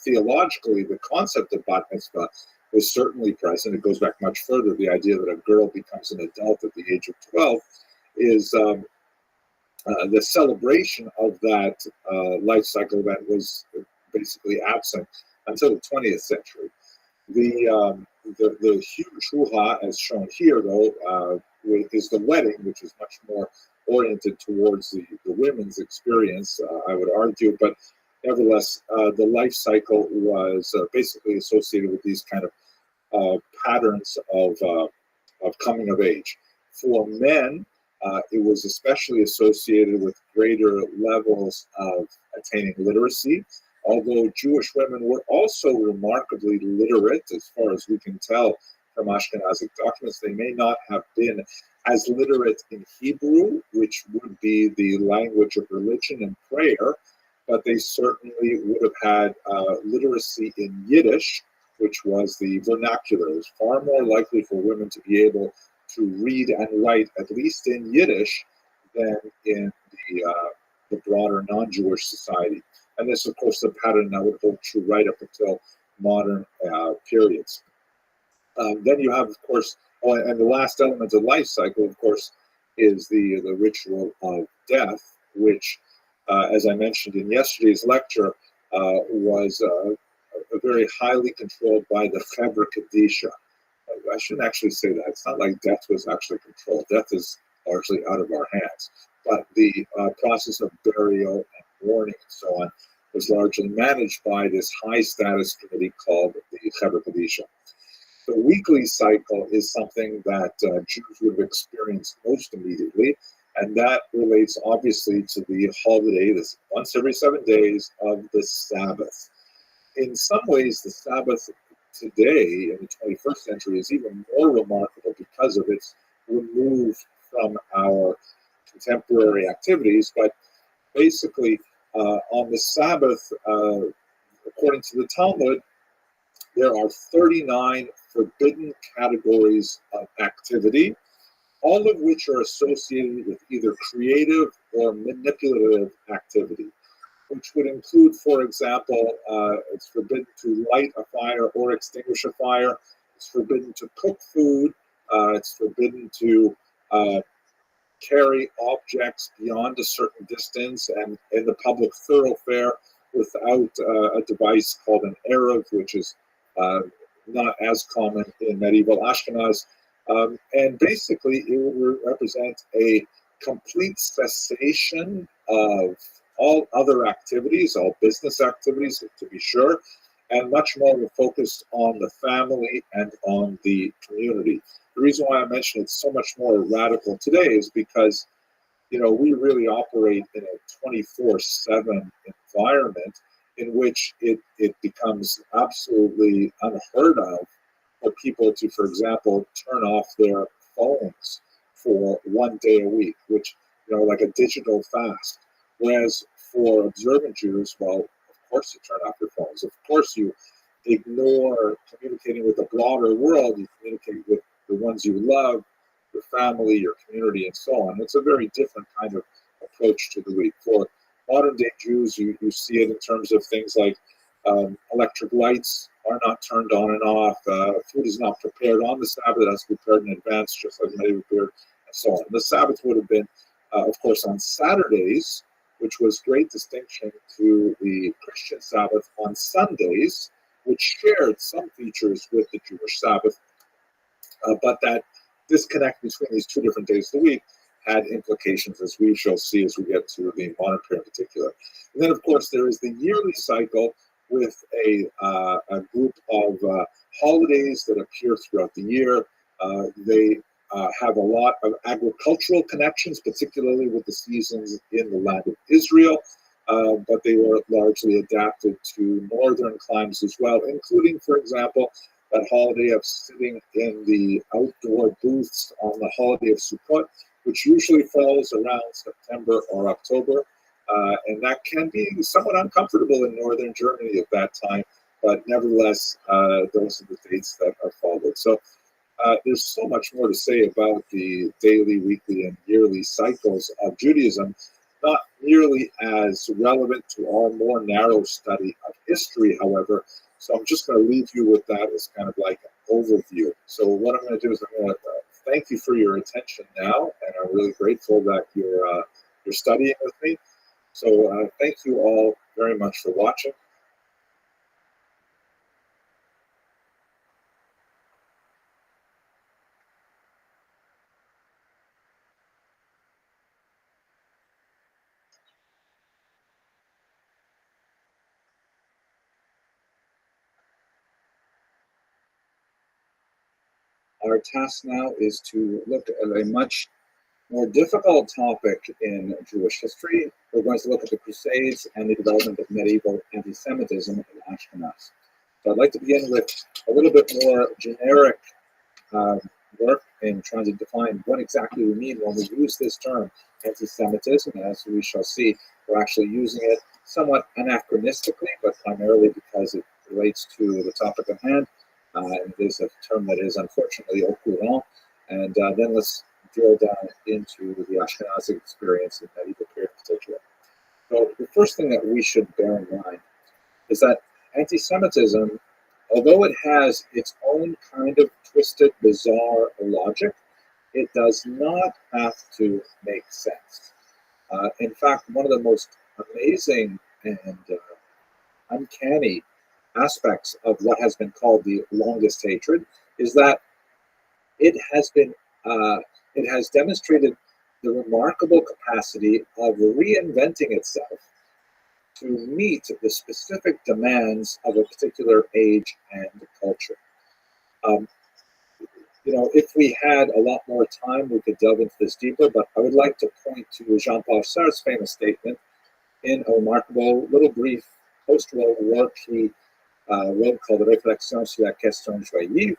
theologically the concept of bat mitzvah was certainly present, it goes back much further. The idea that a girl becomes an adult at the age of 12 is the celebration of that life cycle event was basically absent until the 20th century. The huge hoo-ha, as shown here, though, is the wedding, which is much more oriented towards the women's experience, I would argue. But nevertheless, the life cycle was basically associated with these kind of patterns of coming of age. For men, it was especially associated with greater levels of attaining literacy, although Jewish women were also remarkably literate, as far as we can tell from Ashkenazic documents. They may not have been as literate in Hebrew, which would be the language of religion and prayer, but they certainly would have had literacy in Yiddish, which was the vernacular. It was far more likely for women to be able to read and write, at least in Yiddish, than in the broader non-Jewish society. And this, of course, the pattern that would hold true right up until modern periods. Then you have, of course, and the last element of life cycle, of course, is the ritual of death, which, as I mentioned in yesterday's lecture, was very highly controlled by the Chevra Kadisha. I shouldn't actually say that. It's not like death was actually controlled. Death is largely out of our hands. But the process of burial and mourning and so on was largely managed by this high-status committee called the Chevra Kadisha. The weekly cycle is something that Jews would have experienced most immediately, and that relates obviously to the holiday, this once every 7 days of the Sabbath. In some ways, the Sabbath today in the 21st century is even more remarkable because of its remove from our contemporary activities. But basically, on the Sabbath, according to the Talmud, there are 39 forbidden categories of activity. all of which are associated with either creative or manipulative activity, which would include, for example, it's forbidden to light a fire or extinguish a fire. It's forbidden to cook food. It's forbidden to carry objects beyond a certain distance and in the public thoroughfare without a device called an Erev, which is not as common in medieval Ashkenaz. And basically, it would represent a complete cessation of all other activities, all business activities, to be sure, and much more of a focus on the family and on the community. The reason why I mention it's so much more radical today is because, you know, we really operate in a 24/7 environment in which it becomes absolutely unheard of for people to, for example, turn off their phones for 1 day a week, which, you know, like a digital fast. Whereas for observant Jews, well, of course you turn off your phones. Of course you ignore communicating with the broader world. You communicate with the ones you love, your family, your community, and so on. It's a very different kind of approach to the week. For modern day Jews, you see it in terms of things like electric lights are not turned on and off. Food is not prepared on the Sabbath. That's prepared in advance, just like medieval period, and so on. The Sabbath would have been, of course, on Saturdays, which was great distinction to the Christian Sabbath on Sundays, which shared some features with the Jewish Sabbath, but that disconnect between these two different days of the week had implications, as we shall see as we get to the modern period in particular. And then, of course, there is the yearly cycle with a group of holidays that appear throughout the year. They have a lot of agricultural connections, particularly with the seasons in the land of Israel, but they were largely adapted to northern climes as well, including, for example, that holiday of sitting in the outdoor booths on the holiday of Sukkot, which usually falls around September or October. And that can be somewhat uncomfortable in northern Germany at that time, but nevertheless, those are the dates that are followed. So there's so much more to say about the daily, weekly, and yearly cycles of Judaism, not nearly as relevant to our more narrow study of history, however. So I'm just going to leave you with that as kind of like an overview. So what I'm going to do is I'm going to thank you for your attention now, and I'm really grateful that you're studying with me. So thank you all very much for watching. Our task now is to look at a much more difficult topic in Jewish history. We're going to look at the Crusades and the development of medieval anti-Semitism in Ashkenaz. So I'd like to begin with a little bit more generic work in trying to define what exactly we mean when we use this term, anti-Semitism. As we shall see, we're actually using it somewhat anachronistically, but primarily because it relates to the topic at hand. And it is a term that is unfortunately au courant. And then let's drill down into the Ashkenazi experience in medieval period in particular. So the first thing that we should bear in mind is that anti-Semitism, although it has its own kind of twisted, bizarre logic, it does not have to make sense. In fact, one of the most amazing and uncanny aspects of what has been called the longest hatred is that it has demonstrated the remarkable capacity of reinventing itself to meet the specific demands of a particular age and culture. If we had a lot more time, we could delve into this deeper, but I would like to point to Jean-Paul Sartre's famous statement in a remarkable little brief post-war work he wrote called Réflexions sur la question juive,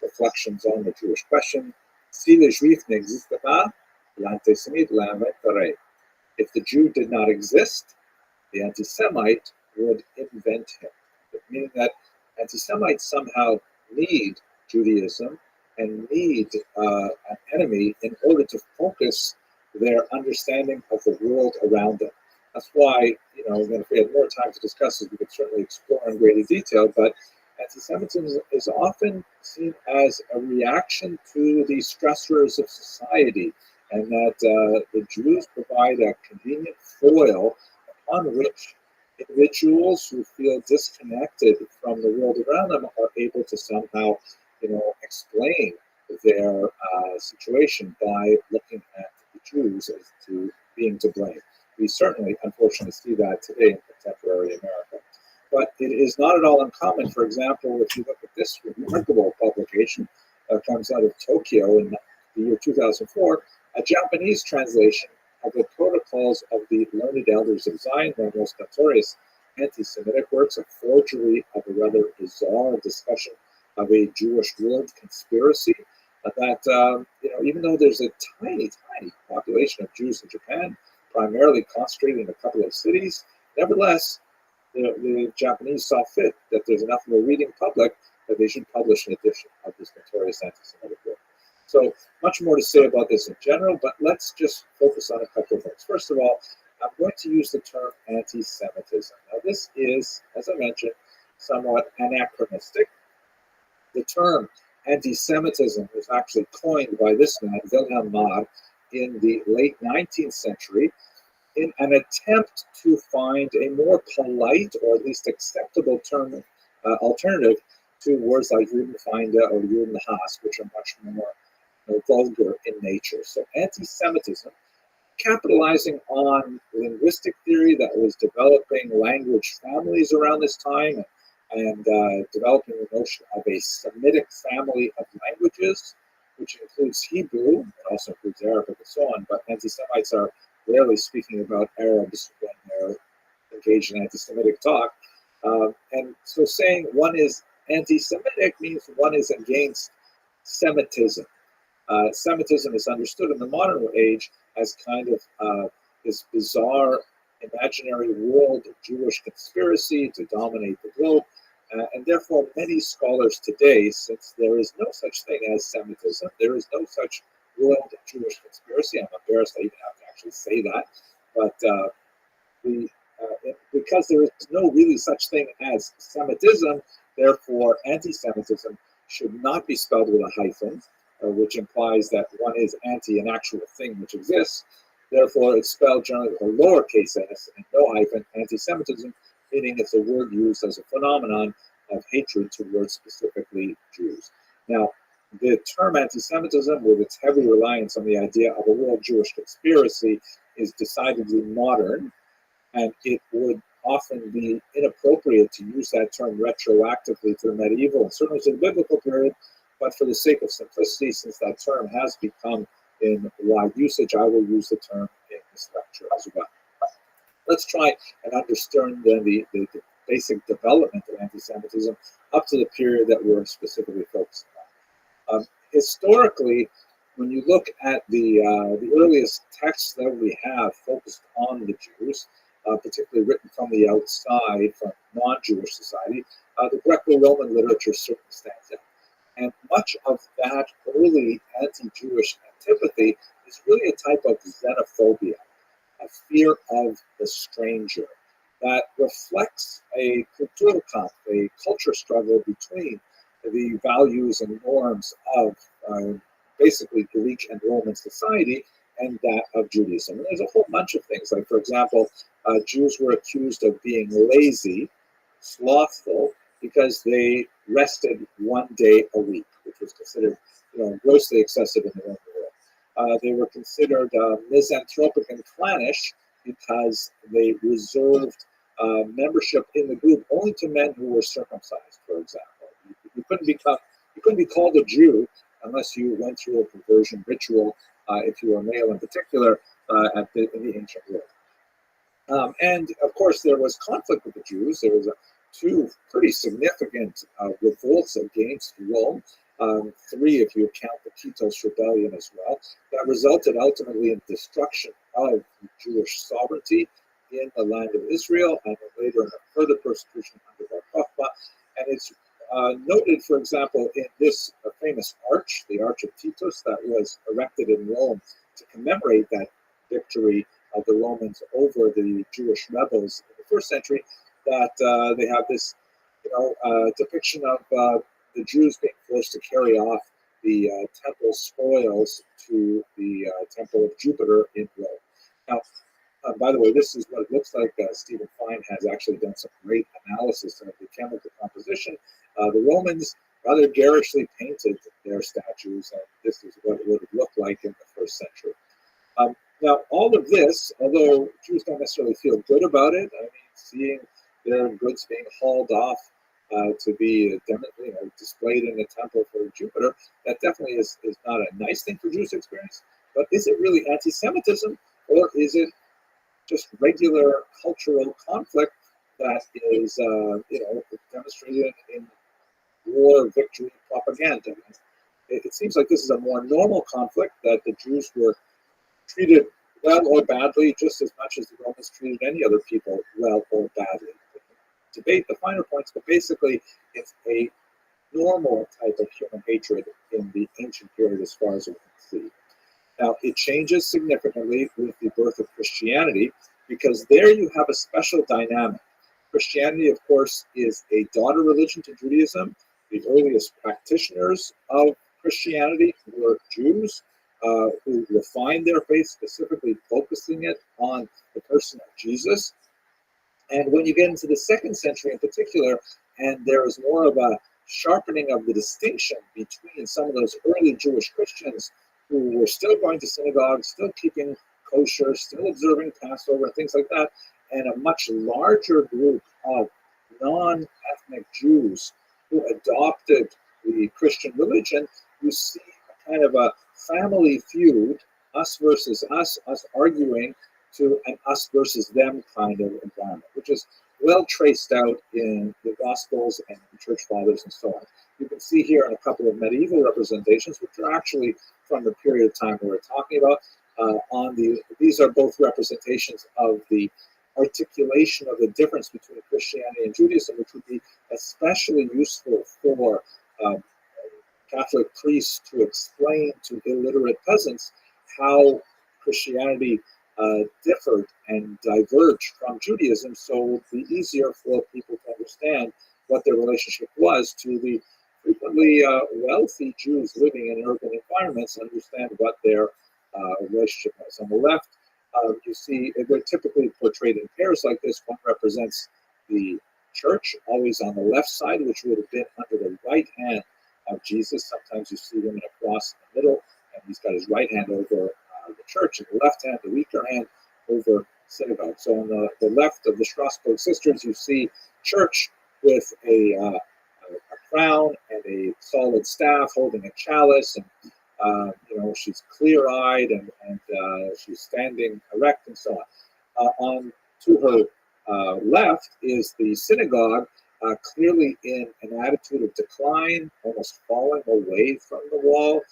Reflections on the Jewish Question. Si le juif n'existe pas, l'antisémite l'inventerait. If the Jew did not exist, the anti-Semite would invent him. Meaning that anti-Semites somehow need Judaism and need an enemy in order to focus their understanding of the world around them. That's why, if we had more time to discuss this, we could certainly explore in greater detail, but anti-Semitism is often seen as a reaction to the stressors of society, and that the Jews provide a convenient foil upon which individuals who feel disconnected from the world around them are able to somehow, explain their situation by looking at the Jews as to being to blame. We certainly, unfortunately, see that today in contemporary America. But it is not at all uncommon. For example, if you look at this remarkable publication that comes out of Tokyo in the year 2004, a Japanese translation of the Protocols of the Learned Elders of Zion, one of the most notorious anti-Semitic works, a forgery of a rather bizarre discussion of a Jewish world conspiracy. That even though there's a tiny population of Jews in Japan, primarily concentrated in a couple of cities, nevertheless, the Japanese saw fit that there's enough of a reading public that they should publish an edition of this notorious anti-Semitic work. So much more to say about this in general, but let's just focus on a couple of things. First of all, I'm going to use the term anti-Semitism. Now, this is, as I mentioned, somewhat anachronistic. The term anti-Semitism was actually coined by this man, Wilhelm Marr, in the late 19th century in an attempt to find a more polite or at least acceptable term alternative to words like Judenfeinde or Judenhass, which are much more vulgar in nature. So anti-Semitism, capitalizing on linguistic theory that was developing language families around this time and developing the notion of a Semitic family of languages, which includes Hebrew, it also includes Arabic and so on, but anti-Semites are rarely speaking about Arabs when they're engaged in anti-Semitic talk. And so saying one is anti-Semitic means one is against Semitism. Semitism is understood in the modern age as kind of this bizarre imaginary world of Jewish conspiracy to dominate the globe. And therefore, many scholars today, since there is no such thing as Semitism, there is no such world of Jewish conspiracy. I'm embarrassed I even have to actually say that. But because there is no really such thing as Semitism, therefore anti-Semitism should not be spelled with a hyphen, which implies that one is anti an actual thing which exists. Therefore, it's spelled generally with a lowercase s and no hyphen, anti-Semitism, meaning it's a word used as a phenomenon of hatred towards specifically Jews. Now, the term anti-Semitism, with its heavy reliance on the idea of a world Jewish conspiracy, is decidedly modern, and it would often be inappropriate to use that term retroactively to the medieval and certainly to the biblical period, but for the sake of simplicity, since that term has become in wide usage, I will use the term in this lecture as well. Let's try and understand then the basic development of anti-Semitism up to the period that we're specifically focusing on. Historically, when you look at the earliest texts that we have focused on the Jews, particularly written from the outside, from non-Jewish society, the Greco-Roman literature certainly stands out. And much of that early anti-Jewish antipathy is really a type of xenophobia, a fear of the stranger, that reflects a Kulturkampf, a culture struggle between the values and norms of basically Greek and Roman society and that of Judaism. And there's a whole bunch of things, like, for example, Jews were accused of being lazy, slothful, because they rested one day a week, which was considered grossly excessive in the Roman world. They were considered misanthropic and clannish because they reserved membership in the group only to men who were circumcised, for example. You couldn't be called a Jew unless you went through a conversion ritual, if you were male in particular, in the ancient world. And of course, there was conflict with the Jews. There was two pretty significant revolts against Rome, three if you count the Kitos Rebellion as well, that resulted ultimately in destruction of Jewish sovereignty in the land of Israel, and later in a further persecution under Bar Kokhba. And it's noted, for example, in this famous arch, the Arch of Titus, that was erected in Rome to commemorate that victory of the Romans over the Jewish rebels in the first century, that they have this, depiction of the Jews being forced to carry off the temple spoils to the temple of Jupiter in Rome. Now, by the way, this is what it looks like. Stephen Fine has actually done some great analysis of the chemical composition. The Romans rather garishly painted their statues, and this is what it would have looked like in the first century. Now, all of this, although Jews don't necessarily feel good about it, I mean, seeing their goods being hauled off to be displayed in the temple for Jupiter, that definitely is not a nice thing for Jews to experience. But is it really anti-Semitism, or is it just regular cultural conflict that is, demonstrated in war victory propaganda? It seems like this is a more normal conflict, that the Jews were treated well or badly just as much as the Romans treated any other people well or badly. Debate the finer points, but basically it's a normal type of human hatred in the ancient period as far as we can see. Now, it changes significantly with the birth of Christianity, because there you have a special dynamic. Christianity, of course, is a daughter religion to Judaism. The earliest practitioners of Christianity were Jews who refined their faith, specifically focusing it on the person of Jesus. And when you get into the second century in particular, and there is more of a sharpening of the distinction between some of those early Jewish Christians who were still going to synagogue, still keeping kosher, still observing Passover, things like that, and a much larger group of non-ethnic Jews who adopted the Christian religion, you see a kind of a family feud, us versus us arguing to an us versus them kind of environment, which is well traced out in the Gospels and Church Fathers and so on. You can see here in a couple of medieval representations, which are actually from the period of time we're talking about. These are both representations of the articulation of the difference between Christianity and Judaism, which would be especially useful for Catholic priests to explain to illiterate peasants how Christianity differed and diverged from Judaism, so it would be easier for people to understand what their relationship was to the frequently wealthy Jews living in urban environments, and understand what their relationship was. On the left, you see they're typically portrayed in pairs like this. One represents the church, always on the left side, which would have been under the right hand of Jesus. Sometimes you see him in a cross in the middle, and he's got his right hand over the church, and the left hand, the weaker hand, over synagogue. So on the left of the Strasbourg Sisters, you see church with a crown and a solid staff holding a chalice, and she's clear-eyed and she's standing erect and so on. On to her left is the synagogue, clearly in an attitude of decline, almost falling away from the wall.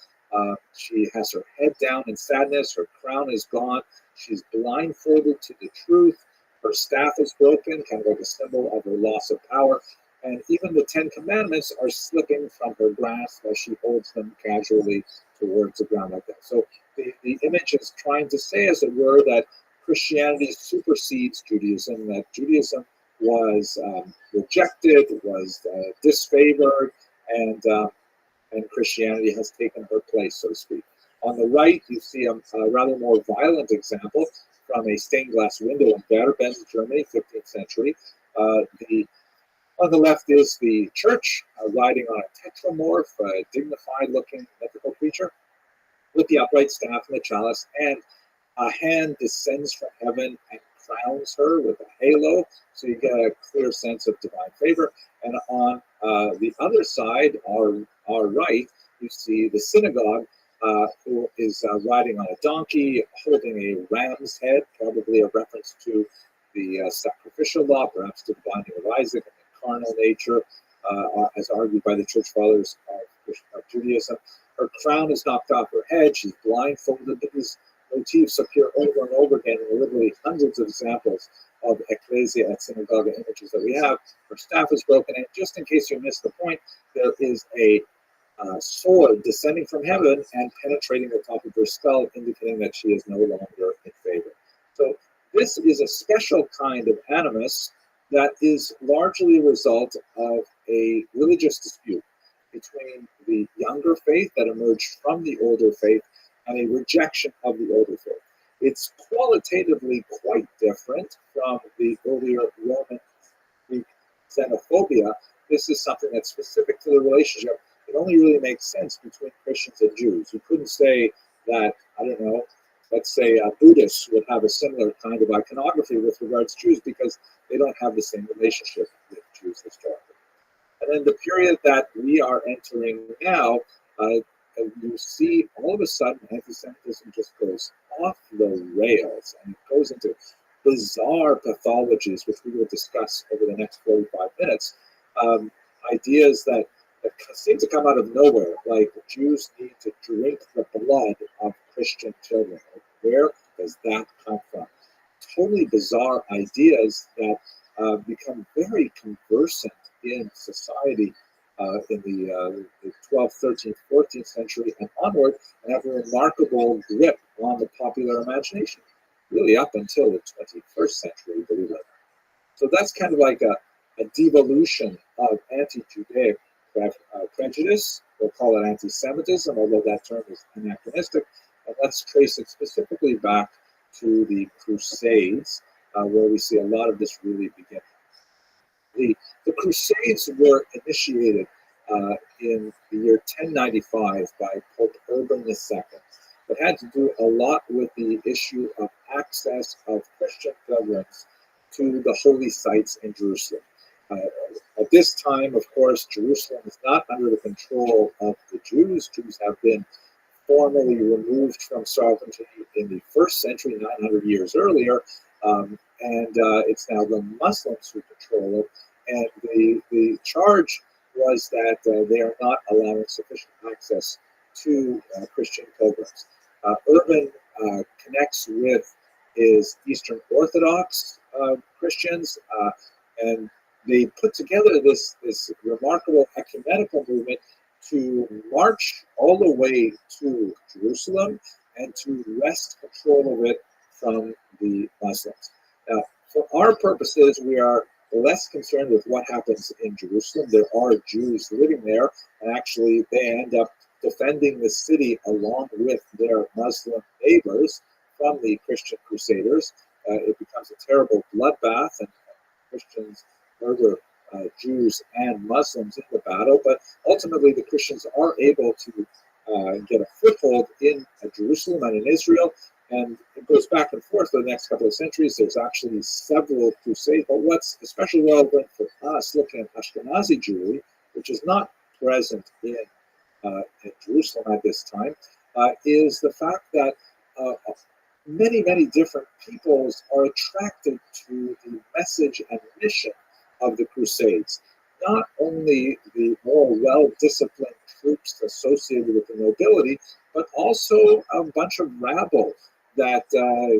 She has her head down in sadness. Her crown is gone. She's blindfolded to the truth. Her staff is broken, kind of like a symbol of her loss of power. And even the Ten Commandments are slipping from her grasp as she holds them casually towards the ground like that. So the image is trying to say, as it were, that Christianity supersedes Judaism, that Judaism was rejected, was disfavored, and Christianity has taken her place, so to speak. On the right, you see a rather more violent example from a stained glass window in Berben, Germany, 15th century. On the left is the church riding on a tetramorph, a dignified-looking mythical creature with the upright staff and the chalice, and a hand descends from heaven and crowns her with a halo, so you get a clear sense of divine favor. And on the other side, our right, you see the synagogue, who is riding on a donkey, holding a ram's head, probably a reference to the sacrificial law, perhaps to the binding of Isaac and the carnal nature, as argued by the church fathers of Judaism. Her crown is knocked off her head. She's blindfolded. These motifs appear over and over again in literally hundreds of examples of ecclesia at synagoga images that we have. Her staff is broken, and just in case you missed the point, there is a sword descending from heaven and penetrating the top of her skull, indicating that she is no longer in favor. So this is a special kind of animus that is largely a result of a religious dispute between the younger faith that emerged from the older faith and a rejection of the older faith. It's qualitatively quite different from the earlier Roman Greek xenophobia. This is something that's specific to the relationship. It only really makes sense between Christians and Jews. You couldn't say that, I don't know, let's say Buddhists would have a similar kind of iconography with regards to Jews because they don't have the same relationship with Jews historically. And then the period that we are entering now, you see all of a sudden anti-Semitism just goes off the rails and it goes into bizarre pathologies, which we will discuss over the next 45 minutes. Ideas that seem to come out of nowhere, like Jews need to drink the blood of Christian children. Where does that come from? Totally bizarre ideas that become very conversant in society in the 12th, 13th, 14th century and onward, and have a remarkable grip on the popular imagination, really up until the 21st century, believe it or not. So that's kind of like a devolution of anti-Judaic prejudice. We'll call it anti-Semitism, although that term is anachronistic. And let's trace it specifically back to the Crusades, where we see a lot of this really begin. The Crusades were initiated in the year 1095 by Pope Urban II. It had to do a lot with the issue of access of Christian pilgrims to the holy sites in Jerusalem. At this time, of course, Jerusalem is not under the control of the Jews. Jews have been formally removed from sovereignty in the first century, 900 years earlier, and it's now the Muslims who control it. And the charge was that they are not allowing sufficient access to Christian pilgrims. Urban connects with his Eastern Orthodox Christians, and they put together this remarkable ecumenical movement to march all the way to Jerusalem and to wrest control of it from the Muslims. Now, for our purposes, we are less concerned with what happens in Jerusalem. There are Jews living there, and actually they end up defending the city along with their Muslim neighbors from the Christian Crusaders. It becomes a terrible bloodbath, and Christians murder Jews and Muslims in the battle, but ultimately the Christians are able to get a foothold in Jerusalem and in Israel, and it goes back and forth for the next couple of centuries. There's actually several crusades, but what's especially relevant for us looking at Ashkenazi Jewry, which is not present in Jerusalem at this time, is the fact that many, many different peoples are attracted to the message and mission of the Crusades. Not only the more well-disciplined troops associated with the nobility, but also a bunch of rabble that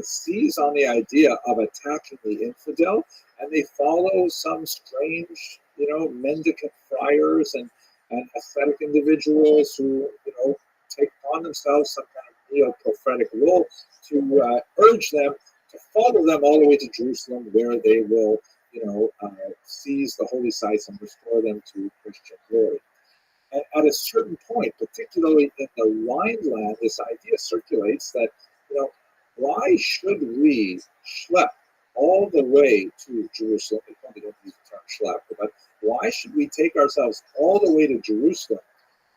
seize on the idea of attacking the infidel, and they follow some strange, mendicant friars and ascetic individuals who, take upon themselves some kind of neo-prophetic role to urge them to follow them all the way to Jerusalem, where they will, seize the holy sites and restore them to Christian glory. And at a certain point, particularly in the Rhineland, this idea circulates that, why should we schlep all the way to Jerusalem? We probably don't use the term schlep, but why should we take ourselves all the way to Jerusalem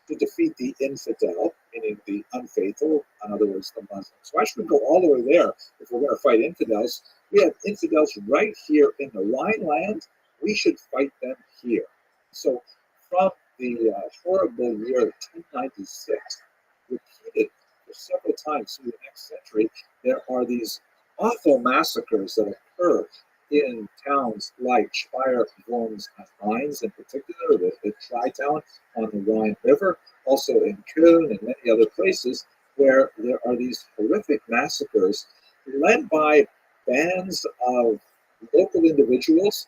to defeat the infidel, meaning the unfaithful, in other words, the Muslims? Why should we go all the way there if we're going to fight infidels? We have infidels right here in the Rhineland. We should fight them here. So from the horrible year 1096, repeated for several times through the next century, there are these awful massacres that occur in towns like Speyer, Worms, and Mainz, in particular, the tri-town on the Rhine River, also in Köln and many other places, where there are these horrific massacres led by bands of local individuals,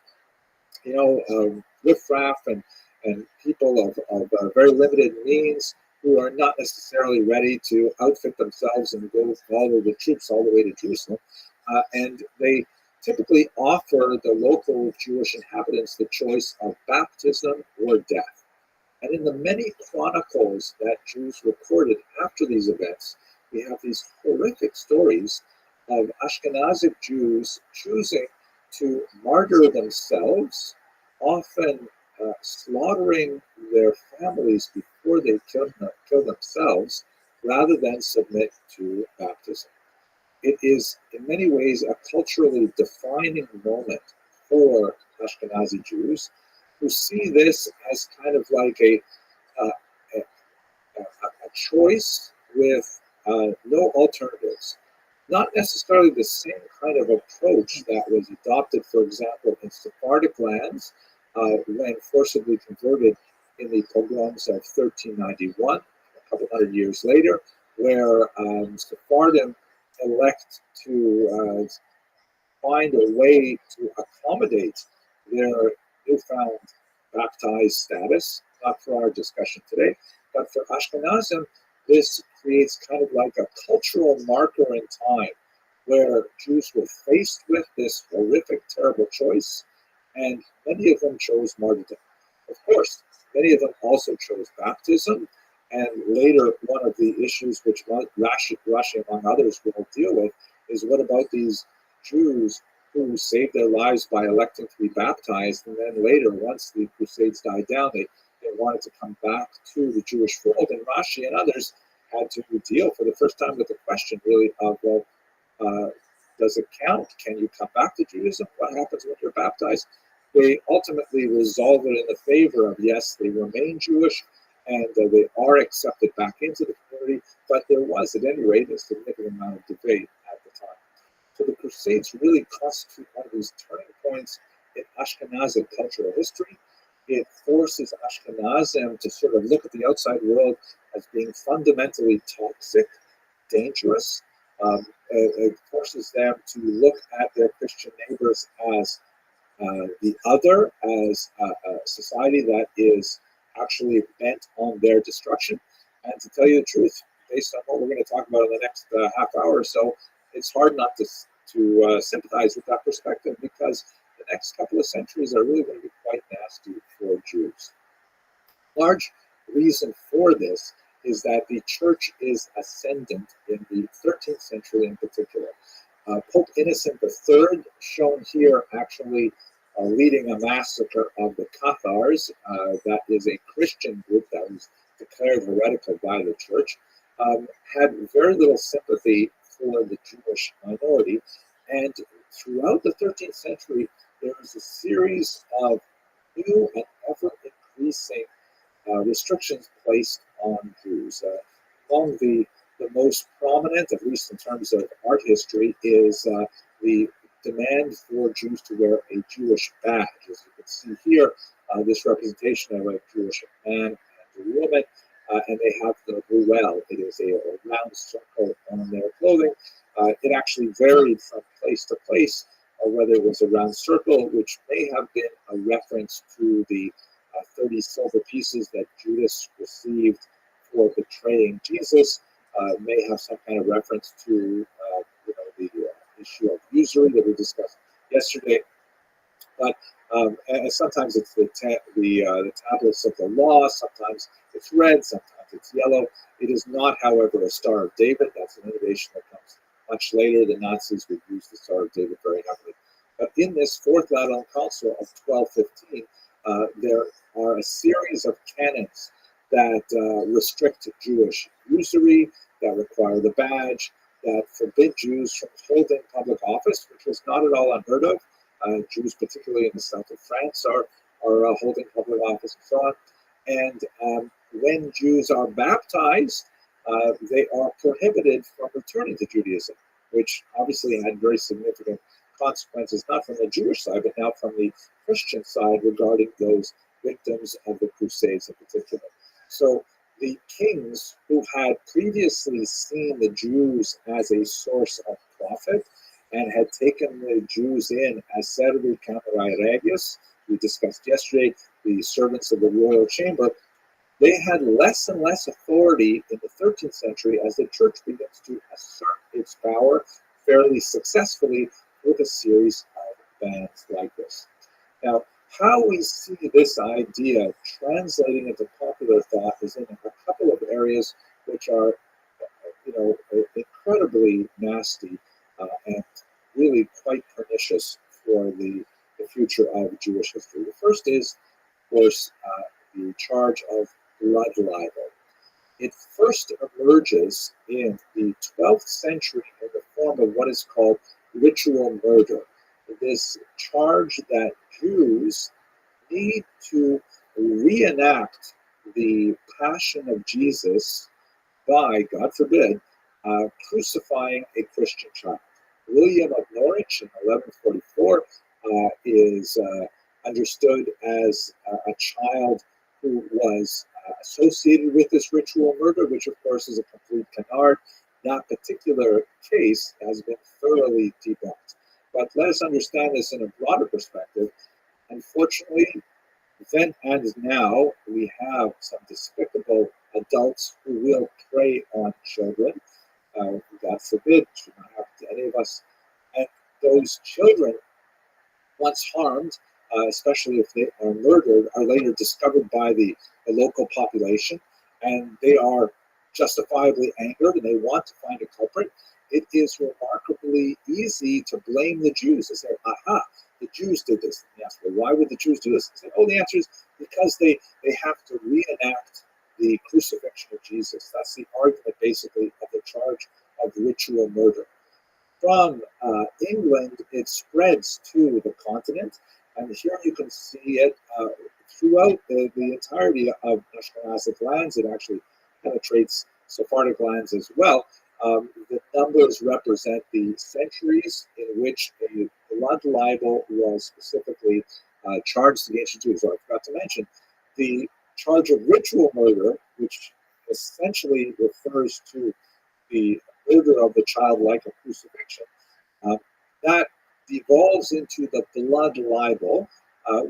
riffraff and people of very limited means who are not necessarily ready to outfit themselves and go follow the troops all the way to Jerusalem. And they typically offer the local Jewish inhabitants the choice of baptism or death. And in the many chronicles that Jews recorded after these events, we have these horrific stories of Ashkenazic Jews choosing to martyr themselves, often slaughtering their families before they kill themselves, rather than submit to baptism. It is in many ways a culturally defining moment for Ashkenazi Jews who see this as kind of like a choice with no alternatives. Not necessarily the same kind of approach that was adopted, for example, in Sephardic lands when forcibly converted in the pogroms of 1391, a couple hundred years later, where Sephardim elect to find a way to accommodate their newfound baptized status, not for our discussion today, but for Ashkenazim, this creates kind of like a cultural marker in time where Jews were faced with this horrific, terrible choice, and many of them chose martyrdom. Of course, many of them also chose baptism, and later one of the issues which Rashi, among others, will deal with is what about these Jews who saved their lives by electing to be baptized, and then later, once the Crusades died down, they wanted to come back to the Jewish fold, and Rashi and others had to deal for the first time with the question, really, of, well, does it count? Can you come back to Judaism? What happens when you're baptized? They ultimately resolve it in the favor of, yes, they remain Jewish, and they are accepted back into the community, but there was, at any rate, a significant amount of debate at the time. So the Crusades really constitute one of these turning points in Ashkenazic cultural history. It forces Ashkenazim to sort of look at the outside world as being fundamentally toxic, dangerous. It forces them to look at their Christian neighbors as the other, as a society that is actually bent on their destruction. And to tell you the truth, based on what we're going to talk about in the next half hour or so, it's hard not to sympathize with that perspective, because the next couple of centuries are really going to be quite nasty for Jews. Large reason for this is that the church is ascendant in the 13th century in particular. Pope Innocent III, shown here actually leading a massacre of the Cathars, that is a Christian group that was declared heretical by the church, had very little sympathy for the Jewish minority. And throughout the 13th century, there was a series of new and ever-increasing restrictions placed on Jews. Among the most prominent, at least in terms of art history, is the demand for Jews to wear a Jewish badge. As you can see here, this representation of a Jewish man and a woman, and they have the ruel. It is a round circle on their clothing. It actually varied from place to place, whether it was a round circle, which may have been a reference to the 30 silver pieces that Judas received for betraying Jesus, may have some kind of reference to the issue of usury that we discussed yesterday. But and sometimes it's the tablets of the law, sometimes it's red, sometimes it's yellow. It is not, however, a Star of David. That's an innovation that comes much later. The Nazis would use the Star of David very heavily. But in this Fourth Lateran Council of 1215, there are a series of canons that restrict Jewish usury, that require the badge, that forbid Jews from holding public office, which was not at all unheard of. Jews, particularly in the south of France, are holding public office and so on. And when Jews are baptized, they are prohibited from returning to Judaism, which obviously had very significant consequences, not from the Jewish side, but now from the Christian side regarding those victims of the Crusades in particular. So the kings who had previously seen the Jews as a source of profit and had taken the Jews in as servi camerae regius. We discussed yesterday the servants of the royal chamber. They had less and less authority in the 13th century as the church begins to assert its power fairly successfully with a series of bans like this. Now, how we see this idea translating into popular thought is in a couple of areas which are, incredibly nasty and really quite pernicious for the future of Jewish history. The first is, of course, the charge of blood libel. It first emerges in the 12th century in the form of what is called ritual murder. This charge that Jews need to reenact the passion of Jesus by, God forbid, crucifying a Christian child. William of Norwich in 1144 is understood as a child who was associated with this ritual murder, which of course is a complete canard. That particular case has been thoroughly debunked. But let us understand this in a broader perspective. Unfortunately, then and now, we have some despicable adults who will prey on children. God forbid, should not happen to any of us. And those children, once harmed, especially if they are murdered, are later discovered by the local population, and they are justifiably angered and they want to find a culprit. It is remarkably easy to blame the Jews and say, aha, the Jews did this. And you ask, well, why would the Jews do this? And say, oh, the answer is because they have to reenact the crucifixion of Jesus. That's the argument, basically, of the charge of ritual murder. From England, it spreads to the continent, and here you can see it throughout the entirety of Ashkenazic lands. It actually penetrates Sephardic lands as well. The numbers represent the centuries in which a blood libel was specifically charged against Jews. So I forgot to mention the charge of ritual murder, which essentially refers to the murder of the child like a crucifixion. That devolves into the blood libel,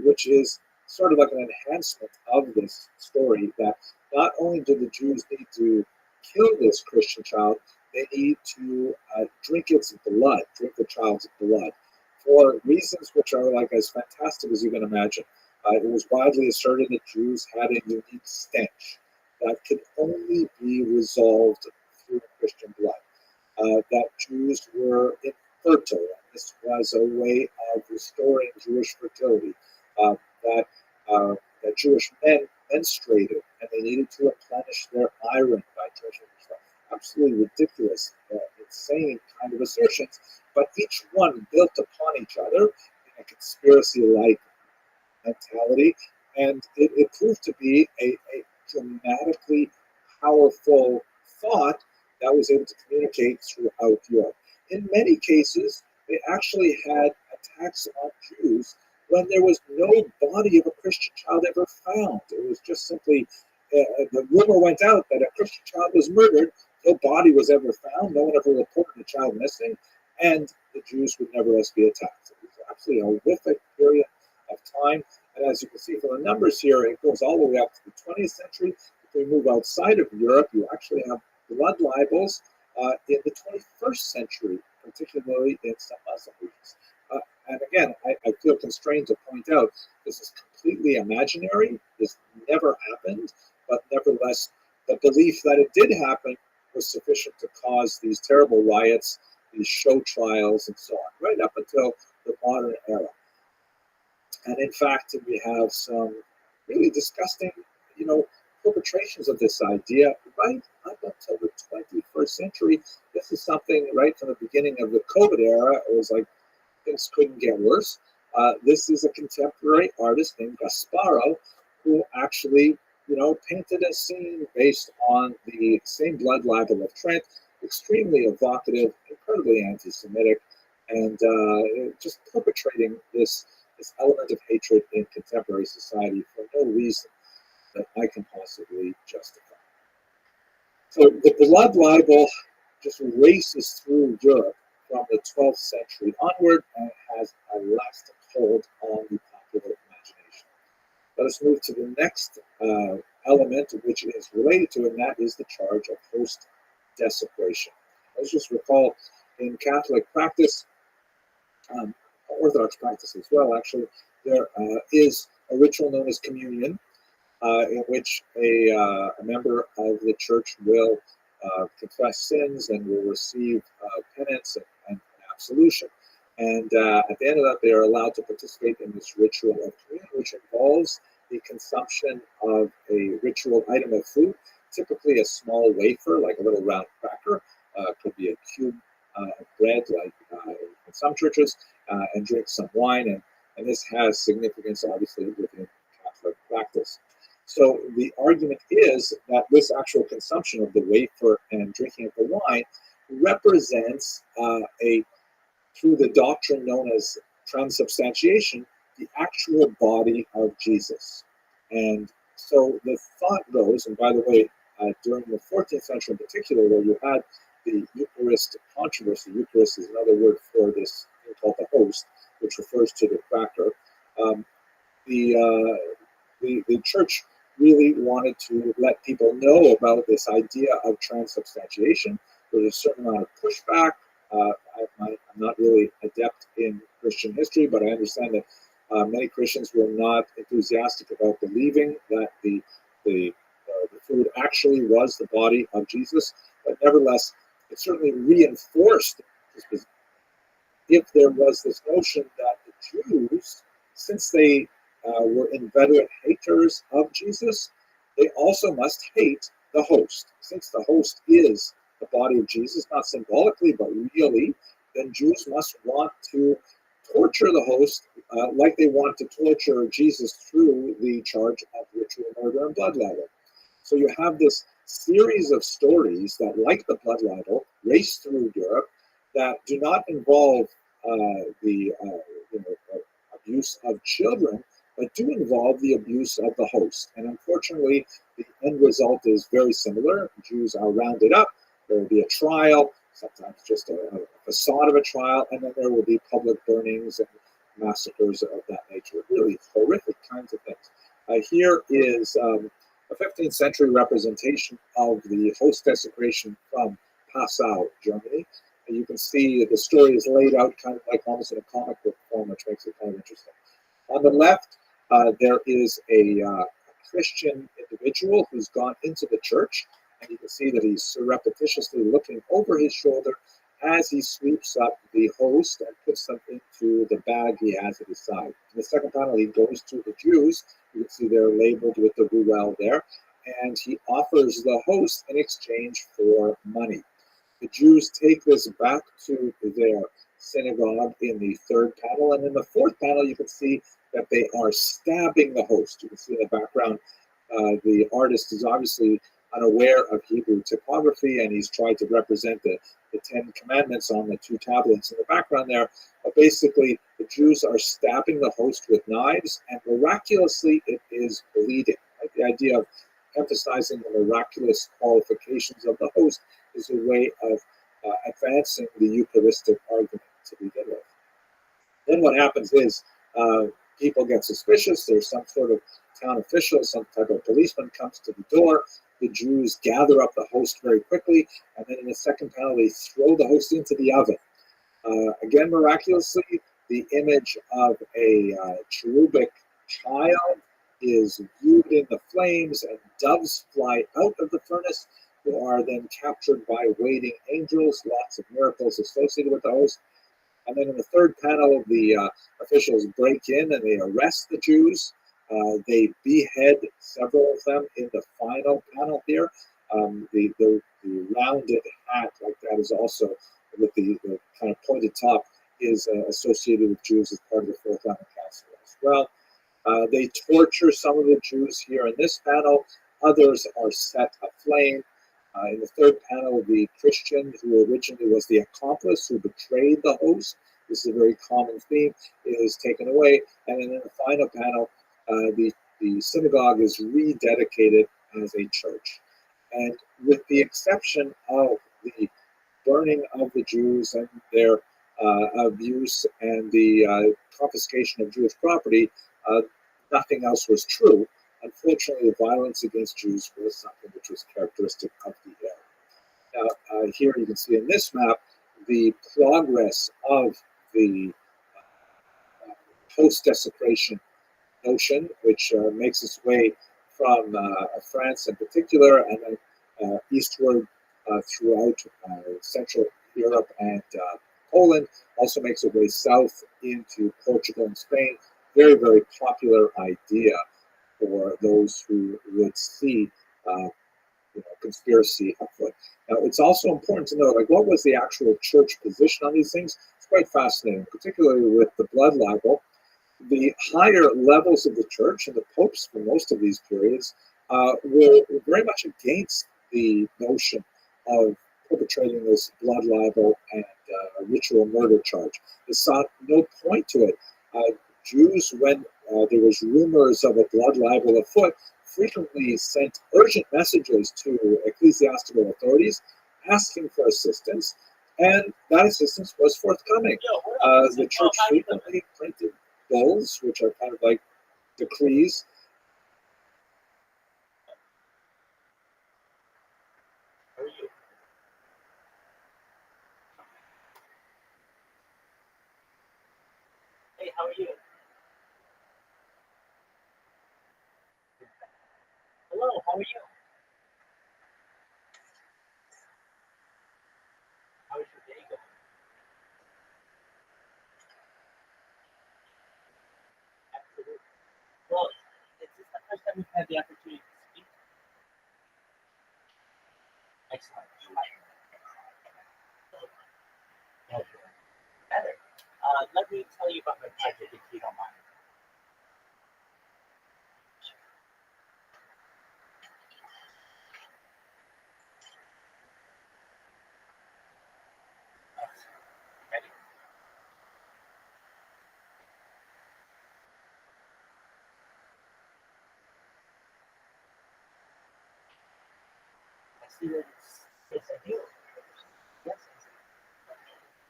which is sort of like an enhancement of this story, that not only do the Jews need to kill this Christian child, they need to drink its blood, drink the child's blood, for reasons which are like as fantastic as you can imagine. It was widely asserted that Jews had a unique stench that could only be resolved through Christian blood, that Jews were infertile. This was a way of restoring Jewish fertility, that Jewish men menstruated and they needed to replenish their iron by drinking blood. Absolutely ridiculous, insane kind of assertions, but each one built upon each other in a conspiracy-like mentality, and it proved to be a dramatically powerful thought that was able to communicate throughout Europe. In many cases, they actually had attacks on Jews when there was no body of a Christian child ever found. It was just simply, the rumor went out that a Christian child was murdered, no body was ever found, no one ever reported a child missing, and the Jews would never else be attacked. It was absolutely a horrific period of time, and as you can see from the numbers here, it goes all the way up to the 20th century. If we move outside of Europe, you actually have blood libels in the 21st century, particularly in some Muslim regions. And again, I feel constrained to point out this is completely imaginary. This never happened, but nevertheless, the belief that it did happen was sufficient to cause these terrible riots, these show trials, and so on, right up until the modern era. And in fact, we have some really disgusting, perpetrations of this idea right up until the 21st century. This is something right from the beginning of the COVID era. It was like things couldn't get worse. This is a contemporary artist named Gasparo who actually, painted a scene based on the same blood libel of Trent, extremely evocative, incredibly anti-Semitic, and just perpetrating this element of hatred in contemporary society for no reason that I can possibly justify. So the blood libel just races through Europe from the 12th century onward, and has a lasting hold on the popular imagination. Let us move to the next element, which is related to it, and that is the charge of host desecration. Let's just recall in Catholic practice, Orthodox practice as well, actually, there is a ritual known as communion, in which a member of the church will confess sins and will receive penance and absolution. And at the end of that, they are allowed to participate in this ritual of communion, which involves the consumption of a ritual item of food, typically a small wafer, like a little round cracker, could be a cube of bread, like in some churches, and drink some wine. And this has significance, obviously, within Catholic practice. So the argument is that this actual consumption of the wafer and drinking of the wine represents through the doctrine known as transubstantiation, the actual body of Jesus. And so the thought goes, and by the way, during the 14th century in particular, where you had the Eucharist controversy, Eucharist is another word for this thing called the host, which refers to the cracker. The church really wanted to let people know about this idea of transubstantiation. There's a certain amount of pushback. I'm not really adept in Christian history, but I understand that many Christians were not enthusiastic about believing that the food actually was the body of Jesus. But nevertheless, it certainly reinforced this position. If there was this notion that the Jews, since they were inveterate haters of Jesus, they also must hate the host. Since the host is the body of Jesus, not symbolically, but really, then Jews must want to torture the host like they want to torture Jesus through the charge of ritual murder and blood libel. So you have this series of stories that, like the blood libel, race through Europe that do not involve the abuse of children, but do involve the abuse of the host. And unfortunately, the end result is very similar. Jews are rounded up, there will be a trial, sometimes just a facade of a trial, and then there will be public burnings and massacres of that nature. Really horrific kinds of things. Here is a 15th century representation of the host desecration from Passau, Germany. And you can see the story is laid out kind of like almost in a comic book form, which makes it kind of interesting. On the left, there is a Christian individual who's gone into the church, and you can see that he's surreptitiously looking over his shoulder as he sweeps up the host and puts them into the bag he has at his side. In the second panel, he goes to the Jews. You can see they're labeled with the ruel there, and he offers the host in exchange for money. The Jews take this back to their synagogue in the third panel, and in the fourth panel, you can see that they are stabbing the host. You can see in the background, the artist is obviously unaware of Hebrew typography, and he's tried to represent the Ten Commandments on the two tablets in the background there. But basically, the Jews are stabbing the host with knives, and miraculously, it is bleeding. Like the idea of emphasizing the miraculous qualifications of the host is a way of advancing the Eucharistic argument to begin with. Then what happens is people get suspicious. There's some sort of town official, some type of policeman comes to the door. The Jews gather up the host very quickly, and then in the second panel, they throw the host into the oven. Again, miraculously, the image of a cherubic child is viewed in the flames, and doves fly out of the furnace, who are then captured by waiting angels. Lots of miracles associated with the host. And then in the third panel, the officials break in and they arrest the Jews. They behead several of them in the final panel here. The rounded hat like that is also, with the kind of pointed top, is associated with Jews as part of the Fourth Lateran Council as well. They torture some of the Jews here in this panel. Others are set aflame. In the third panel, the Christian who originally was the accomplice who betrayed the host, this is a very common theme, is taken away. And then in the final panel, the synagogue is rededicated as a church. And with the exception of the burning of the Jews and their abuse and the confiscation of Jewish property, nothing else was true. Unfortunately, the violence against Jews was something which was characteristic of the era. Now, here you can see in this map the progress of the post-desecration notion, which makes its way from France in particular and then eastward throughout Central Europe and Poland, also makes its way south into Portugal and Spain. Very, very popular idea for those who would see conspiracy afoot. Now, it's also important to know, like, what was the actual church position on these things? It's quite fascinating, particularly with the blood libel. The higher levels of the church and the popes for most of these periods were very much against the notion of perpetrating this blood libel and ritual murder charge. They saw no point to it. Jews, when there was rumors of a blood libel afoot, frequently sent urgent messages to ecclesiastical authorities asking for assistance, and that assistance was forthcoming. The church frequently printed bulls, which are kind of like decrees. How are you? Hey, how are you? Hello, how are you? How is your day going? Absolutely. Well, is this the first time we've had the opportunity to speak? Excellent. You might. No, better. Let me tell you about my project if you don't mind. Ready? I see that it's a deal. Yes.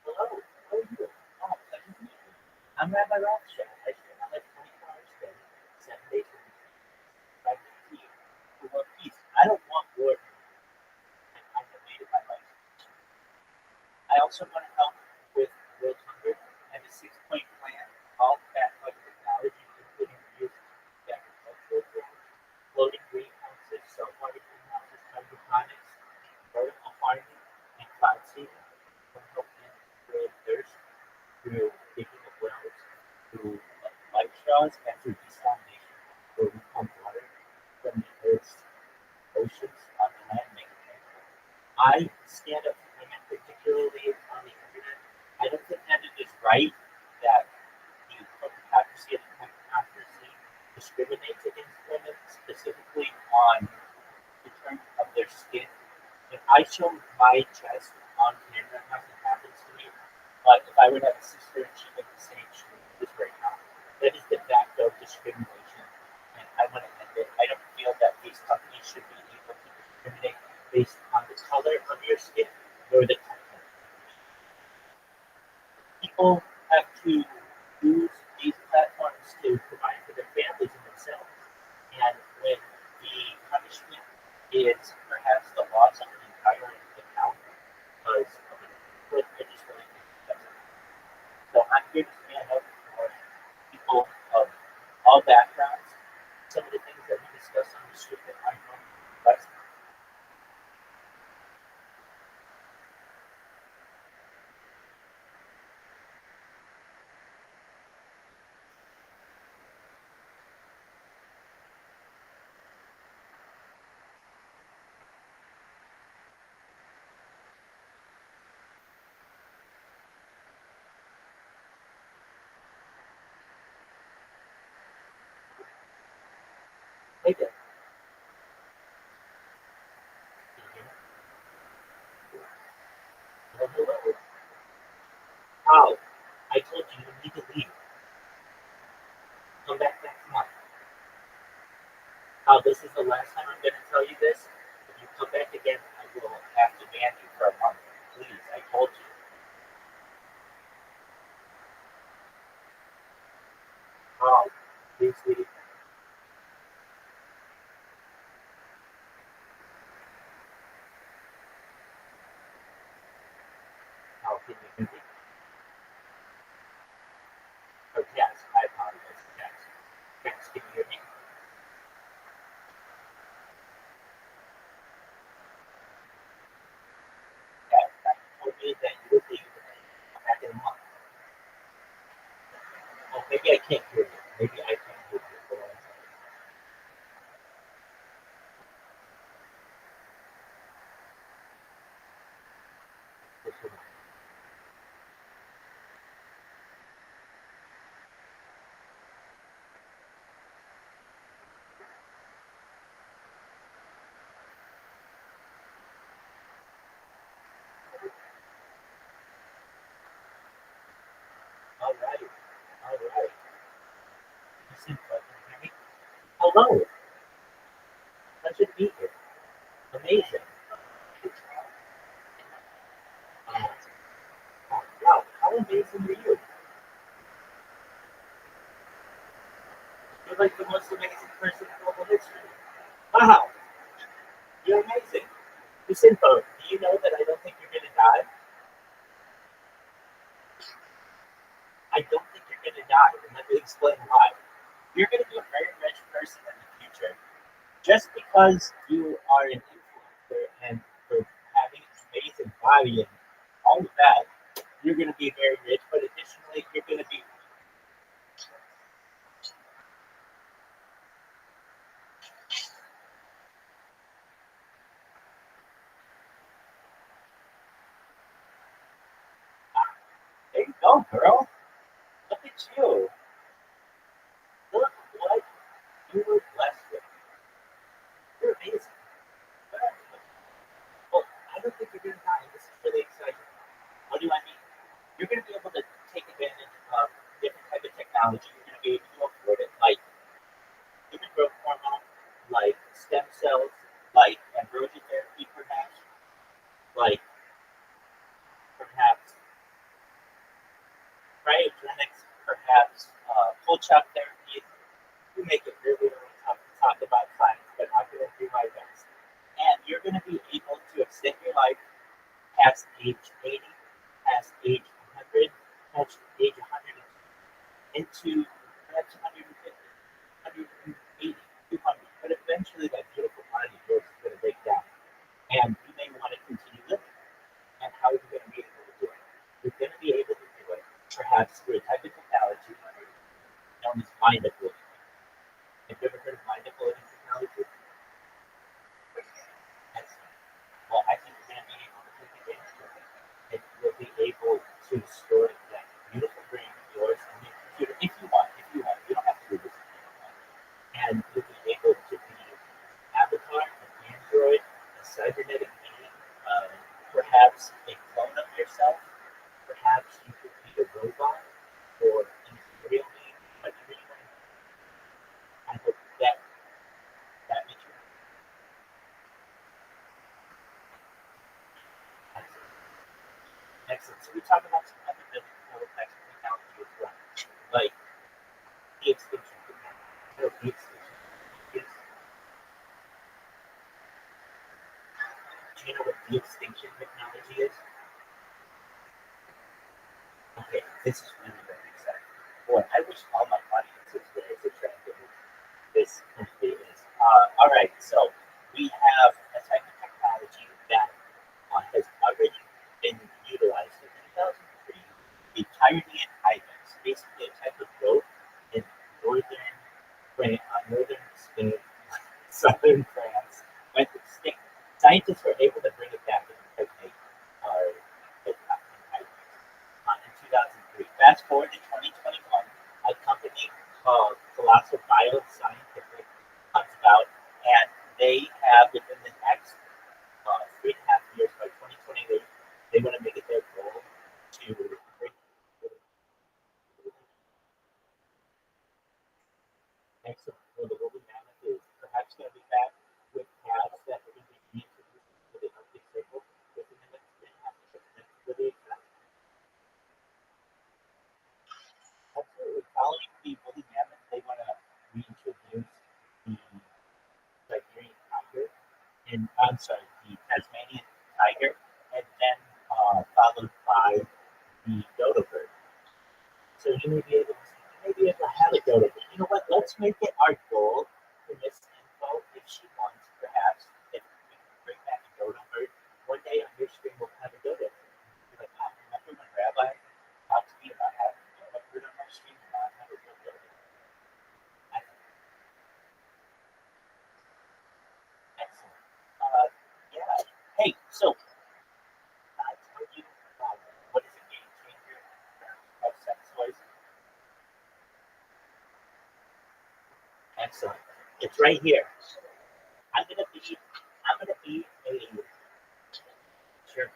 Hello. How are you? Oh, pleasure to meet you. I'm Rabbi Rothschild. I spend my life 24 hours a day, 7 days a week. I to you. We want peace. I don't want war. And I have made it my life. I also want to help with world hunger and a 6-point plan, all backed by technology, including the use of agricultural drones, floating greenhouses, saltwater greenhouses, hydroponics, vertical farming, and cloud seeding. Will help end world thirst through digging of wells, through light straws, and through desalination, where we pump water from the Earth's oceans on the land, make it tranquil. I stand up for women, particularly on the internet. I don't think that it is right that the hypocrisy and hypocrisy discriminates against women, specifically on the terms of their skin. If I show my chest on camera, nothing happens to me. But if I would have a sister and she looked the same, she would do this right now. That is de facto discrimination, and I want to end it. I don't feel that these companies should be able to discriminate based on the color of your skin or the content. People have to use these platforms to provide for their families and themselves. And when the punishment is perhaps the loss of an entire account because of an input, I just really think that's it. So I'm here to stand up for people of all backgrounds. Some of the things that we discuss on the street that I know less. told you. Oh, please, sweetie. Oh, can you hear me? Oh, yes, I apologize. Yes. Yes, can you hear me? Yes, told me that you would leave back in a month. Oh, maybe I can't hear you. Maybe I can't hear you. Hold on a second. Just hold on. All right. All right. Listen, can you hear me? Hello. Pleasure to be here. Amazing. Wow, how amazing are you? You're like the most amazing person in global history. Wow, you're amazing. Listen, do you know that I don't think you're gonna die? I don't think you're gonna die, and let me explain why. You're gonna be a very rich person in the future. Just because you are an influencer and for having an amazing body and all of that, you're gonna be very rich, but additionally, you're gonna be there you go, girl. Look at you. Look what you were blessed with. You're amazing. Well, I don't think you're gonna die. This is really exciting. What do I mean? You're gonna be able to take advantage of different type of technology. You're gonna be able to afford it, like human growth hormone, like stem cells, like ambrosia therapy, like perhaps cryogenics, perhaps full chuck therapy. You make it really, really tough to talk about science, but I'm going to do my best. And you're going to be able to extend your life past age 80, past age 100, past age 100, into perhaps 150, 180, 200. But eventually that beautiful body of yours is going to break down. And you may want to continue living. And how are you going to be able to do it? You're going to be able to do it perhaps through a type of technology known as mind uploading. Have you ever heard of mind uploading technology? Excellent. Well, I think you're going to be able to take advantage of it. And you'll be able to store that beautiful brain of yours in your computer if you want. If you want. You don't have to do this if you don't want. And you'll be able to be an avatar, an android, a cybernetic being, perhaps a clone of yourself. Perhaps you could be a robot or an imperial being, whatever you want. I hope that makes you excellent. Excellent. So we talk about some other medical types of technology as well, like the extinction technology. No, the extinction. Yes. Do you know what the extinction technology is? Okay, this is really very exciting. Boy, I wish all my audiences were as attractive as this country is. All right, so we have a type of technology that has already been utilized in 2003, the Tyrian ibex, basically a type of goat in northern Spain, southern France, went extinct. Scientists were able to bring it back and impregnate the ibex in 2003. Fast forward to 2021, a company called Colossal Bioscientific comes about, and they have within the next 3.5 years, by 2028, they want to make it their goal to bring excellent. Well, the woolly mammoth is perhaps going to be back with calves that are going to be reintroduced to the Arctic Circle within the next 3.5 years. That's really I'm sorry, the Tasmanian tiger, and then followed by the dodo bird. So you may be able to have a dodo bird. You know what? Let's make it our goal for Miss Info if she wants, perhaps, if we can bring back a dodo bird. One day on your stream we'll have a dodo bird. Be like, remember when Rabbi talked to me about having a dodo bird on my stream and not have a real dodo bird? Excellent. Yeah. Hey, so I told you about what is a game changer in terms of sex toys. Excellent. It's right here. I'm gonna be a sure.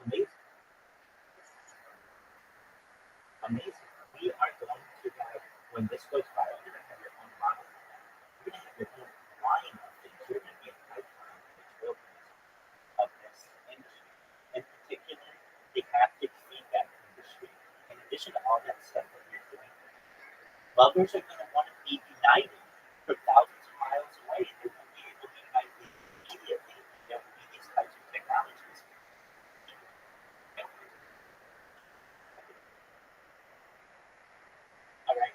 Amazing. Amazing. We are going to have, when this goes viral, you're going to have your own model. You're going to have your own line of things. You're going to be an icon in the wilderness of this industry. In particular, the haptic feedback industry. In addition to all that stuff that you're doing, lovers are going to want to be united for thousands of miles away, and they're going to be able to unite immediately. There will be these types of technologies. All right.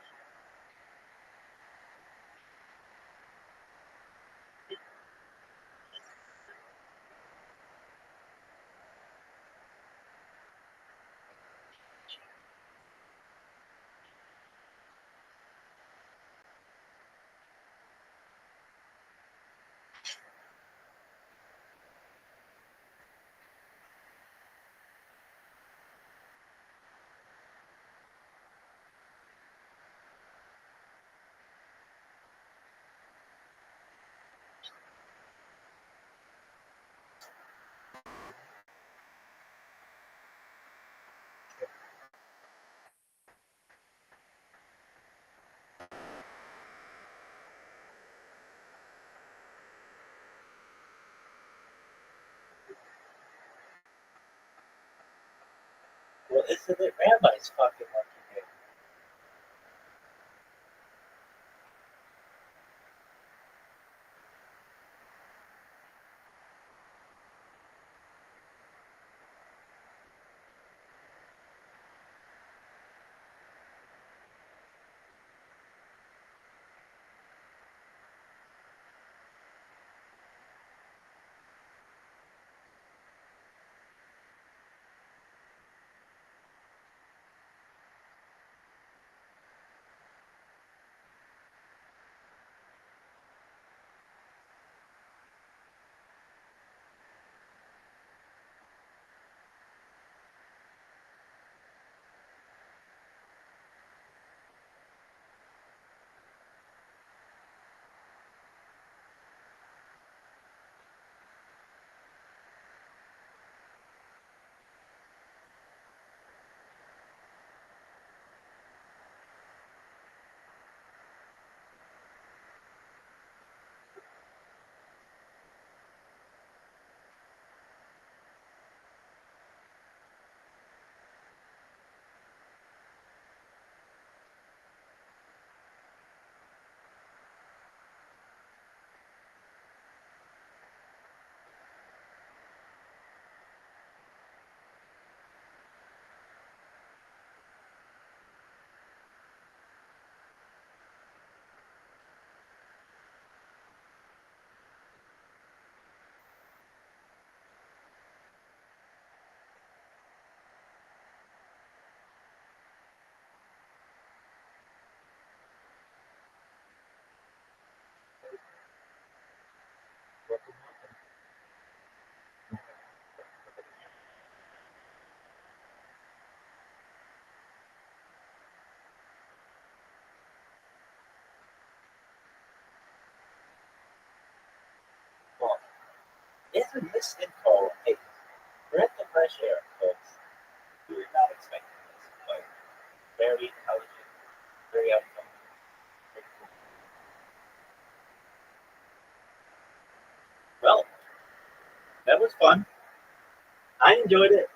Well, isn't it Rabbi's fucking lucky day? after this info, hey, breath of fresh air, folks. We were not expecting this, but very intelligent, very outgoing, very cool. Well, that was fun. I enjoyed it,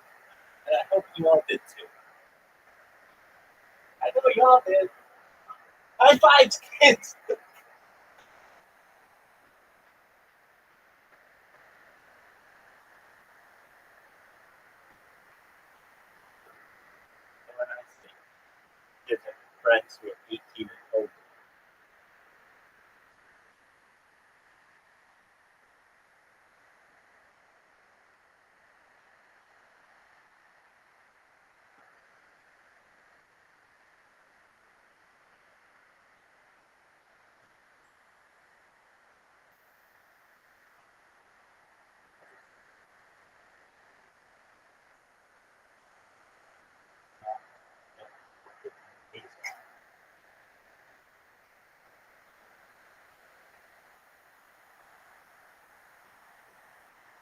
and I hope you all did too. I know you all did. High fives, kids! And when I say kids are friends who are 18 and older,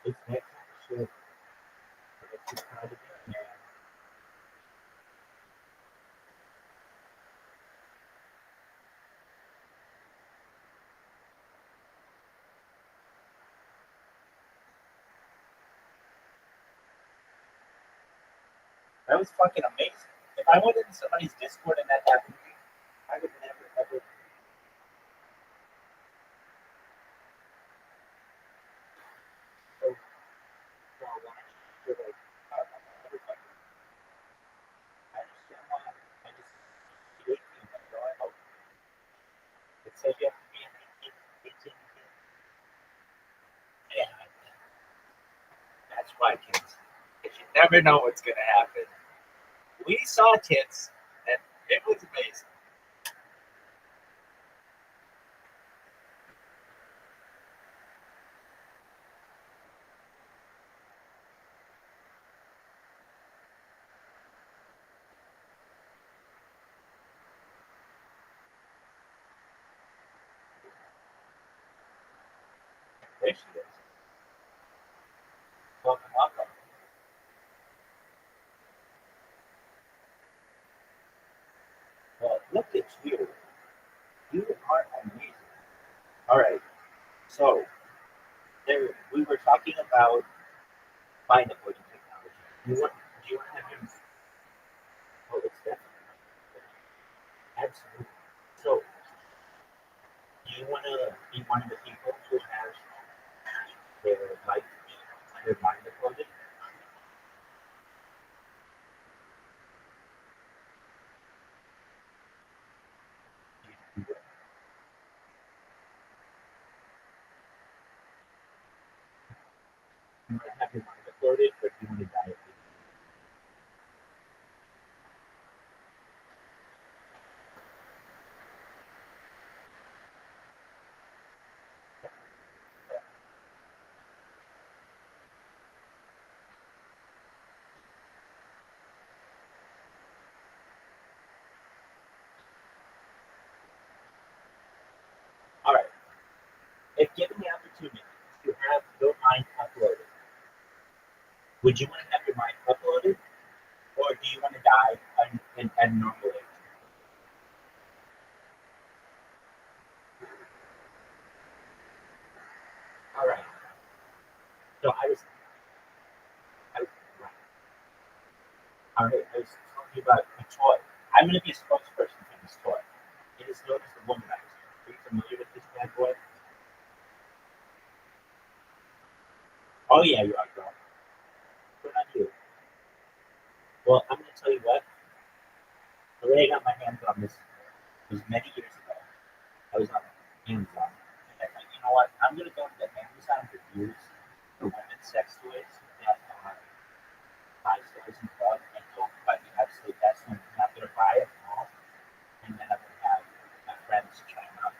it's that kind of shit. It's just kind of man. That was fucking amazing. If I went into somebody's Discord and that happened to me, I would never ever. So, well, you're like, oh, I'll never fucking. I understand why. I just see 18, that's all I hope. It says you have to be an 18. Yeah, that's why, kids. Because you never know what's gonna happen. We saw tits, and it was amazing. There she is. Welcome, welcome. Well, look at you. You are amazing. All right. So, we were talking about mind avoiding technology. Do you want to have him? Oh, it's definitely absolutely. So, do you want to be one of the people who has their life, their mind avoided? You want to have your mind avoided, but you want to die. All right. If given the opportunity to have your mind uploaded, would you want to have your mind uploaded, or do you want to die at a normal age? All right. So I was right. All right. I was talking about a toy. I'm going to be a spokesperson for this toy. It is known as the womanizer. Are you familiar with this bad boy? Oh yeah, you are, girl. Good on you. Well, I'm going to tell you what. The way I got my hands on this was many years ago. I was on Amazon, and I'm like, you know what? I'm going to go to the Amazon reviews for women's sex toys that are 5 stars and above, and go buy the absolute best one. I'm not going to buy it all, and then I'm going to have my friends try them out.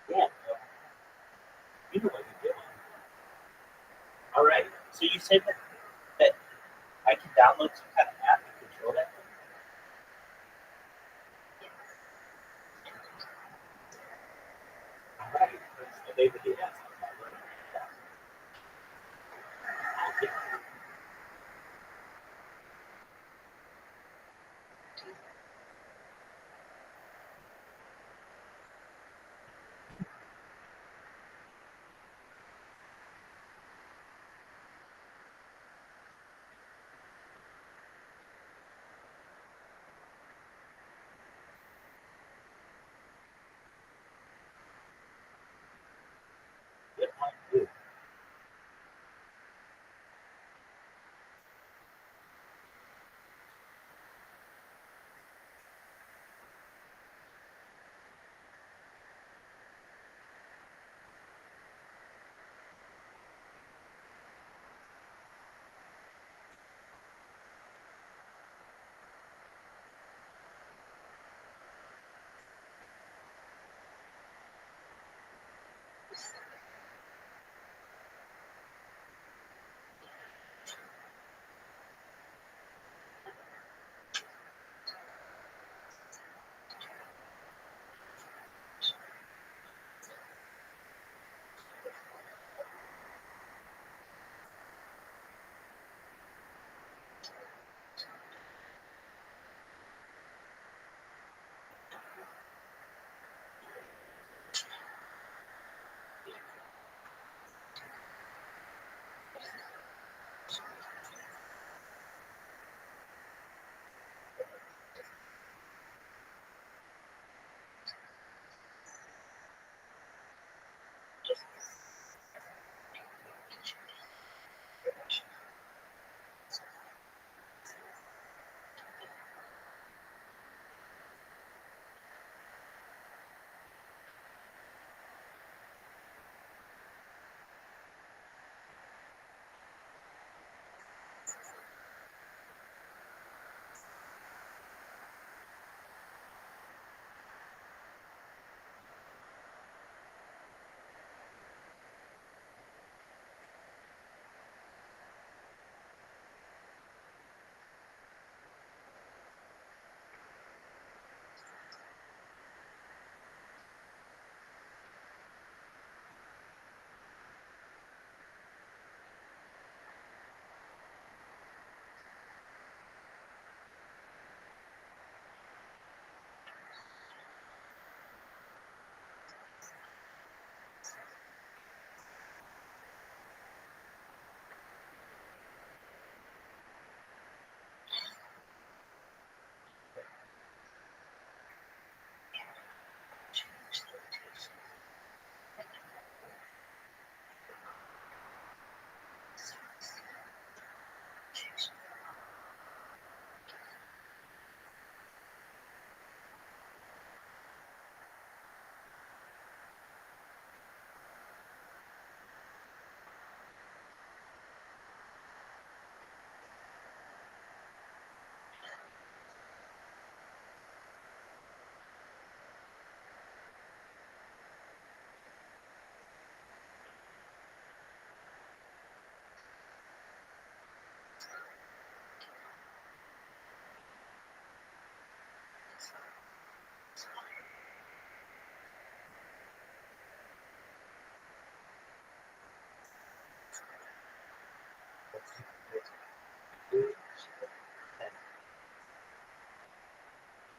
Yeah, you know what you're doing. All right. So you said that I can download some kind of app and control that thing? they would do that.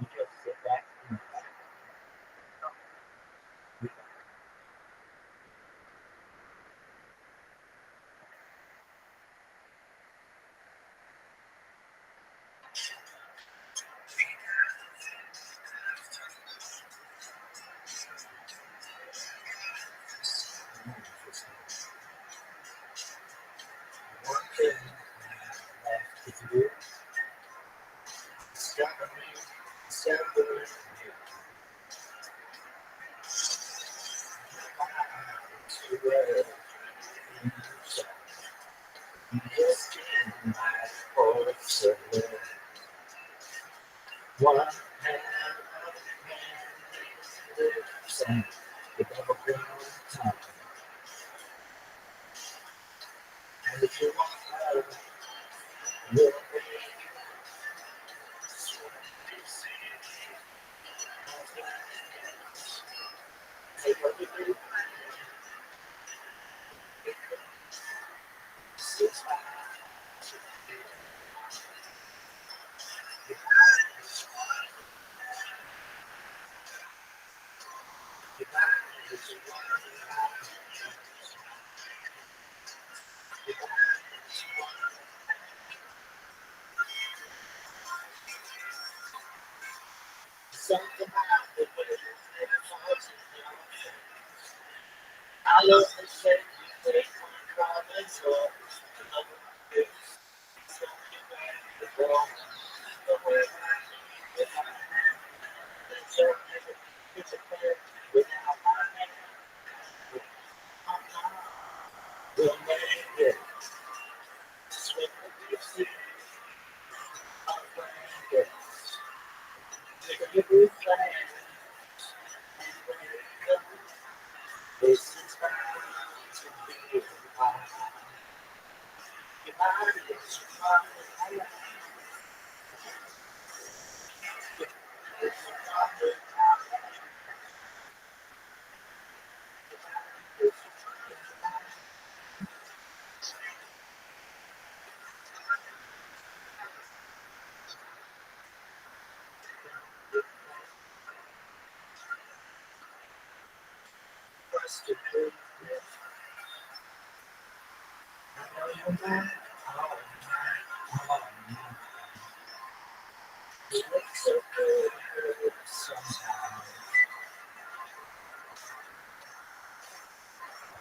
You just sit back and one thing left to do. Discover me, discover you. To where you shall be in my force of love. One hand of hand lips and the double ground tongue. And if you want love, you'll be take what you do.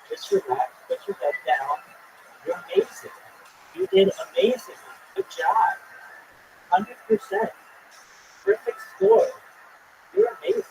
Just relax, put your head down. You're amazing. You did amazing. Good job. 100%. Perfect score. You're amazing.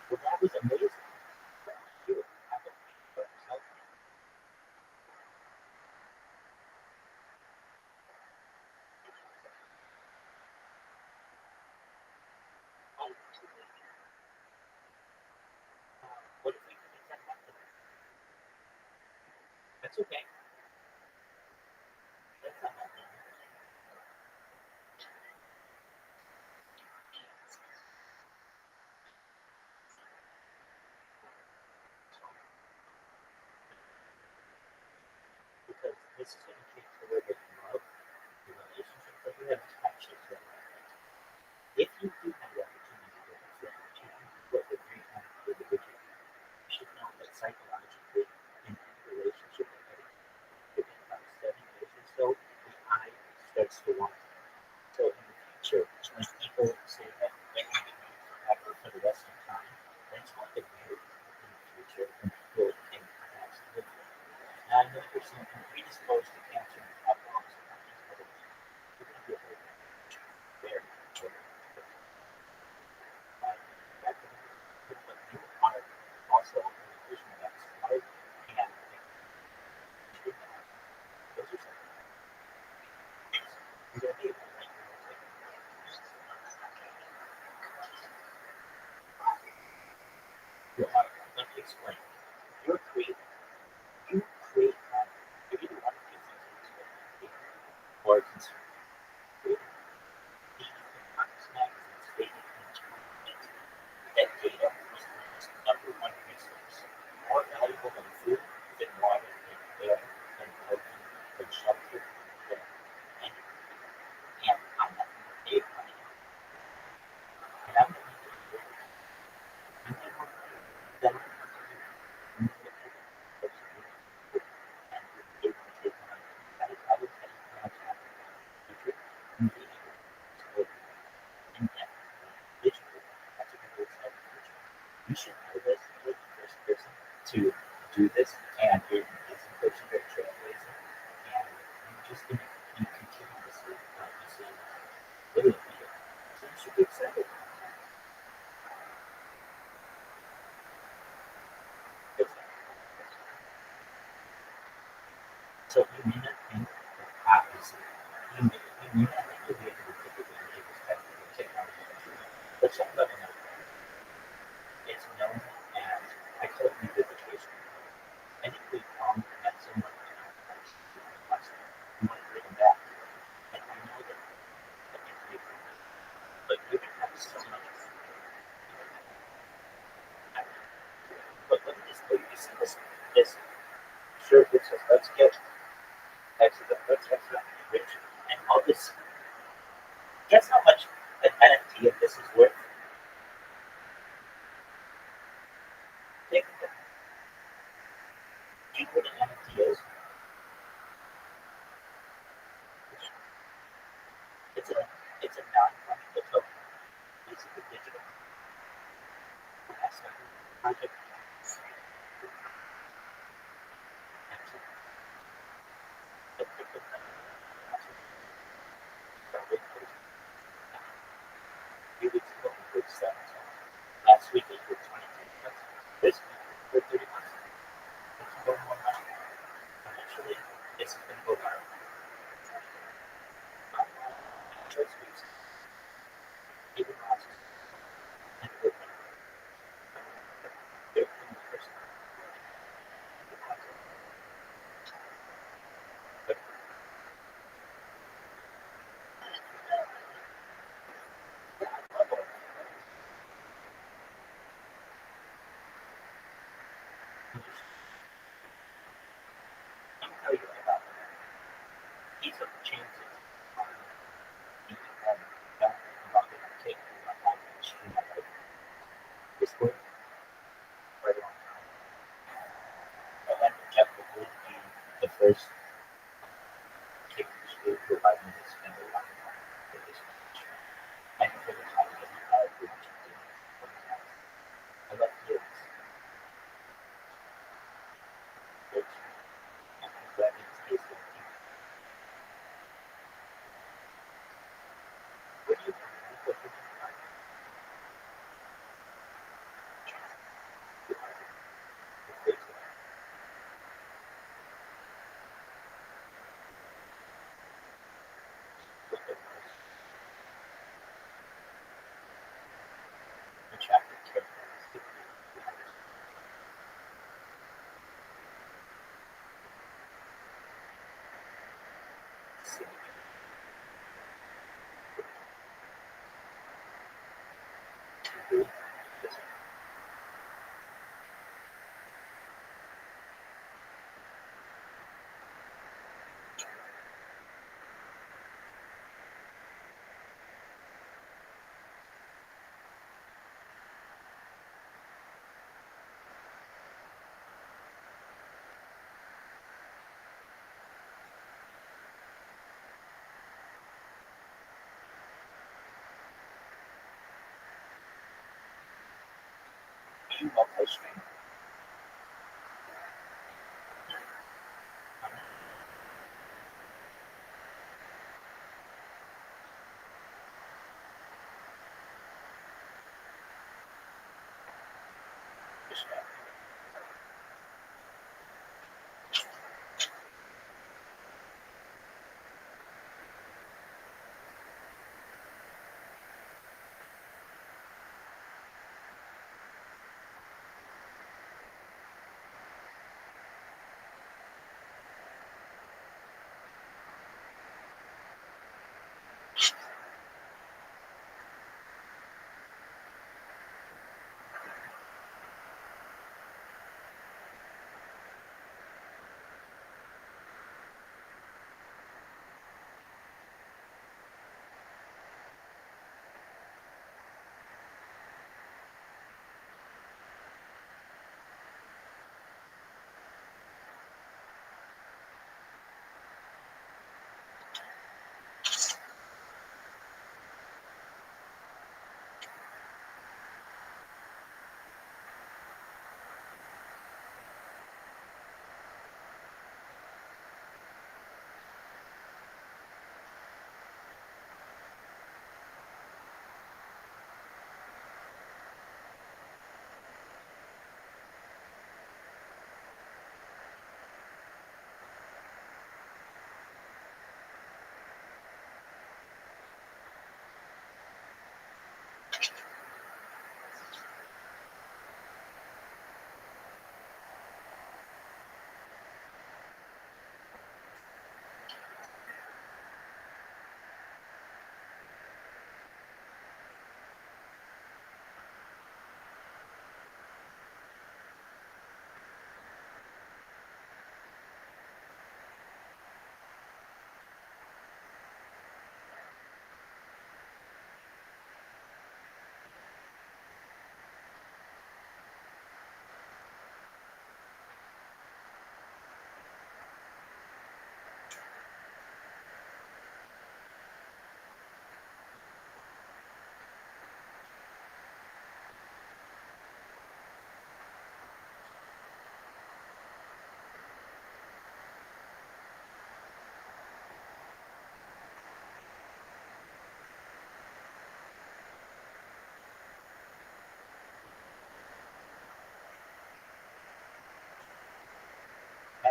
Well, that was amazing. You what if we could make that happen? That's okay. That's not happening. Because this is going to take the way that you love your relationship, but you have passions that if you do have the opportunity to fulfill what you what the great individual, you should know that psychologically in any relationship within about 7 years or so, the eye starts to want. So in the future, when people say that they can be married forever for the rest of time, that's what they marry in the future and people can perhaps live with. And I know there's something predisposed to cancer and alcoholism and these other things. You're going to be a very mature. But you are also in addition to that smart and those are something. You're going to be able to make your own thing. You are. Let me explain. You're creative. You create you're either one of two things in this world, or consumer. Creative. Economics magazine stated in 2018 that data was the world's number one resource, more valuable than food, than water, than air, than clothing, than shelter, than anything. And I'm not going to pay money. And I'm going to make it work. You need more money. Then I'm going to do it. You need to pay. But you need to do it. And you're able to take money. That is how it's just going to be continuously missing little people. So you should be excited. So you may not think that obviously, you may not think you'll be able to typically make this type of technology. But check out another one. It's known as eclectic education. I think we all met someone in our lives who might bring them back. And I know that can be but you can have so much. But let me just tell you, you see this shirt that says, let's get let's rich and all this. Guess how much an NFT of this is worth? Think of it. Do you know what an NFT is? It's a it's a non-fungible token. Basically digital. Asset. Project. Few weeks ago we did 7. Last week it was 22. This week we're 30 months. It's going more money. Eventually, this is going to go viral. Choice weeks. Even last and the person. But let me tell you about it. He took chances on being about the cake about how much he had like this work right on time. I went to Jeff would be the first cake to provide me this and a lot of time for this much. And for the time that he had for much of it for his house. I left years. Which I'm glad it's tasted. What do you think? What do you think?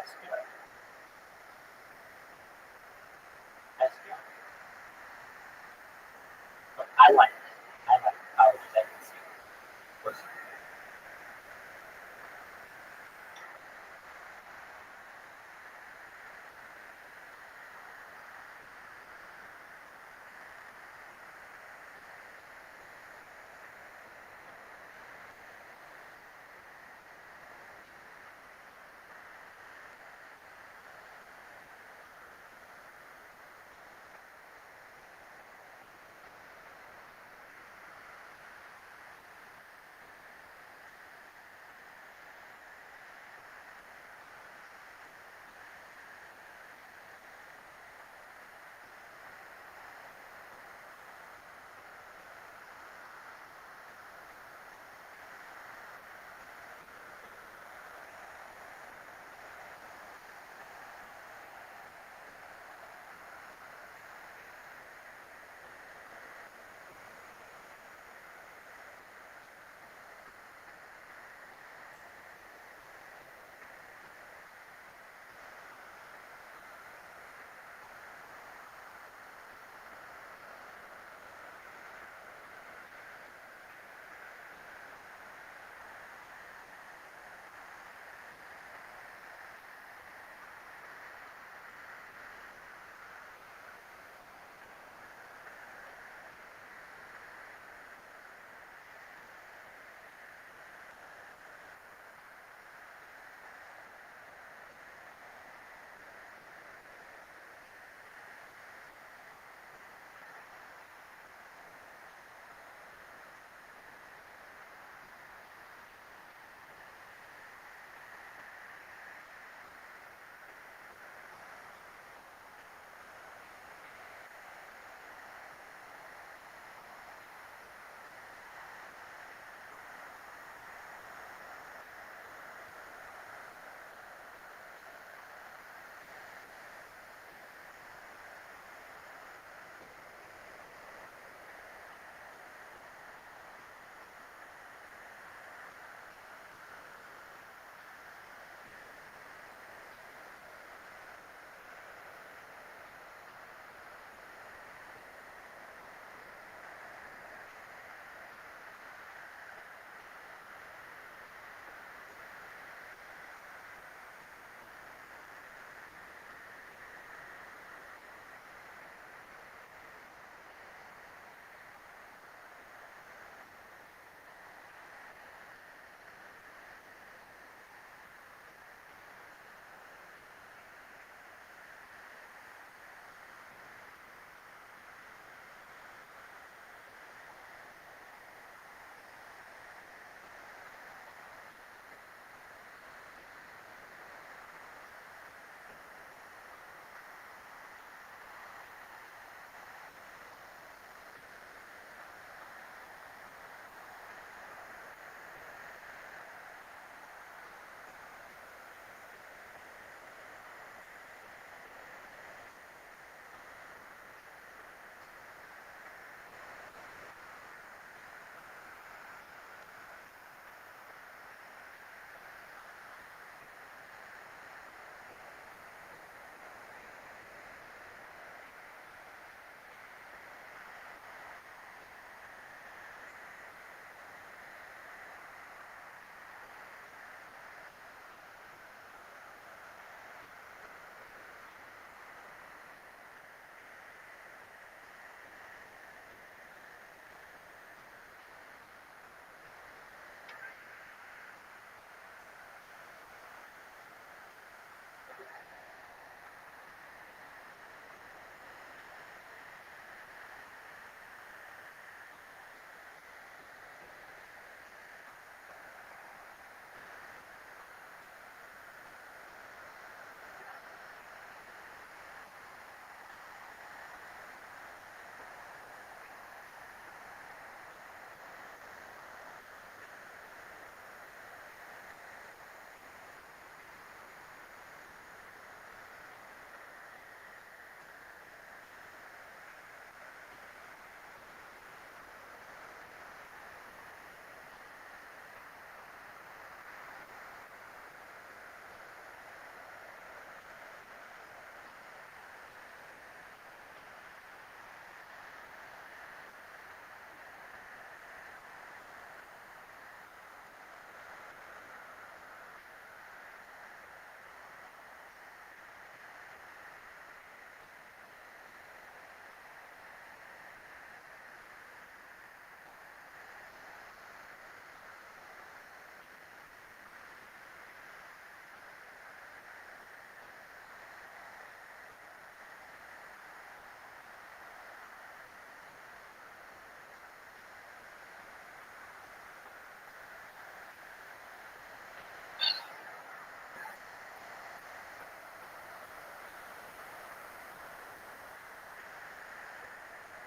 SPR. SPR. But I like college tendency personally.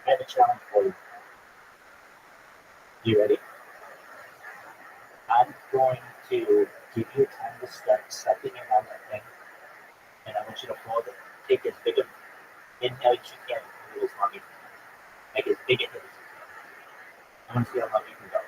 I have a challenge for you. You ready? I'm going to give you time to start sucking in on that thing, and I want you to hold it. Take as big an inhale as you can, and as long as you can. Make as big a hit as you can. I want to see how long you can go.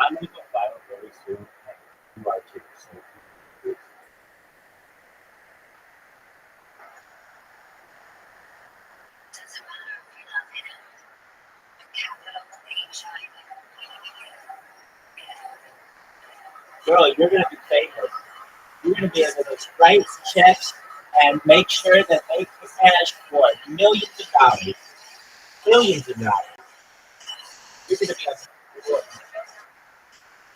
I'm gonna go viral really soon, and you are too. So Doesn't matter if you love him. Capital HIV. girl, you're gonna be famous. You're gonna be able to write checks and make sure that they cash for millions of dollars, billions of dollars. You're gonna be on.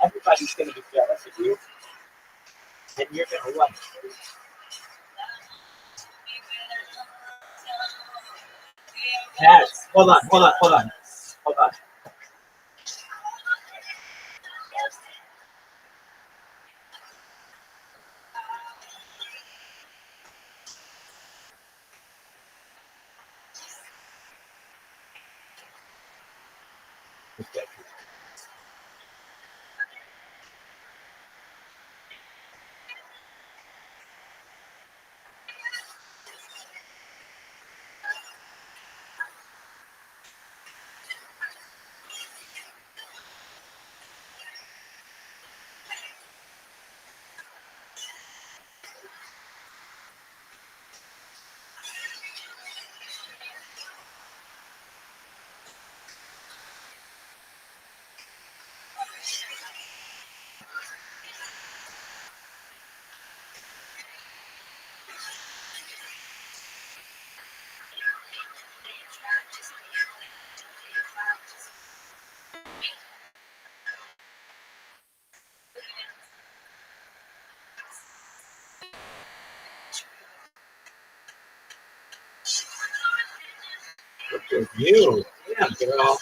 Everybody's gonna be jealous of you, and you're gonna love it. Cash. Hold on. Okay. Look at you. Yeah, girl.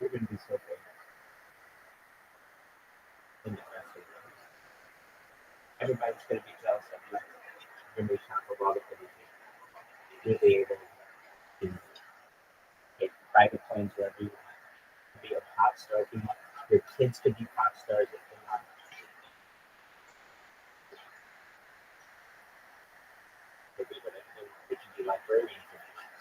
You're gonna be so famous. In the best of ways. Everybody's gonna be jealous of you. You're gonna be top of all the everything. You'll be able to take private planes wherever you want. Be a pop star if you want. Your kids could be pop stars if they want. They could be whatever they want. They could be librarians if they want.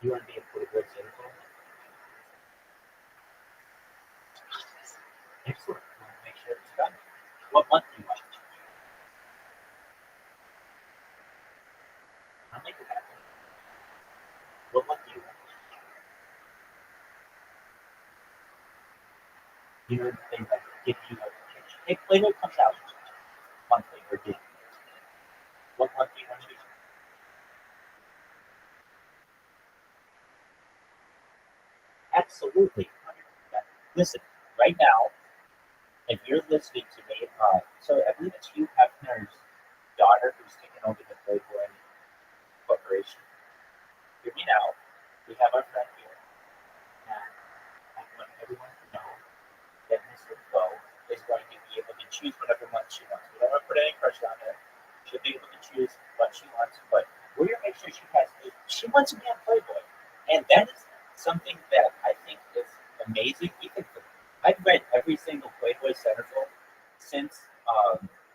You want to be a political cynical? Excellent. You want to make sure it's done. What month do you want? I'll make it happen. What month do you want? You know the thing that gives you a if Playboy comes out monthly or daily, what month do you want to do? Absolutely. Listen, right now, if you're listening to me, so I believe it's Hugh Hefner's daughter who's taking over the Playboy Corporation. Hear me now. We have our friend here, and I want everyone to know that Miss Info is going to be able to choose whatever month she wants. We don't want to put any pressure on her. She'll be able to choose what she wants, but we're going to make sure she wants to be on Playboy. And that is something that I think is amazing. Even I've read every single Playboy centerfold since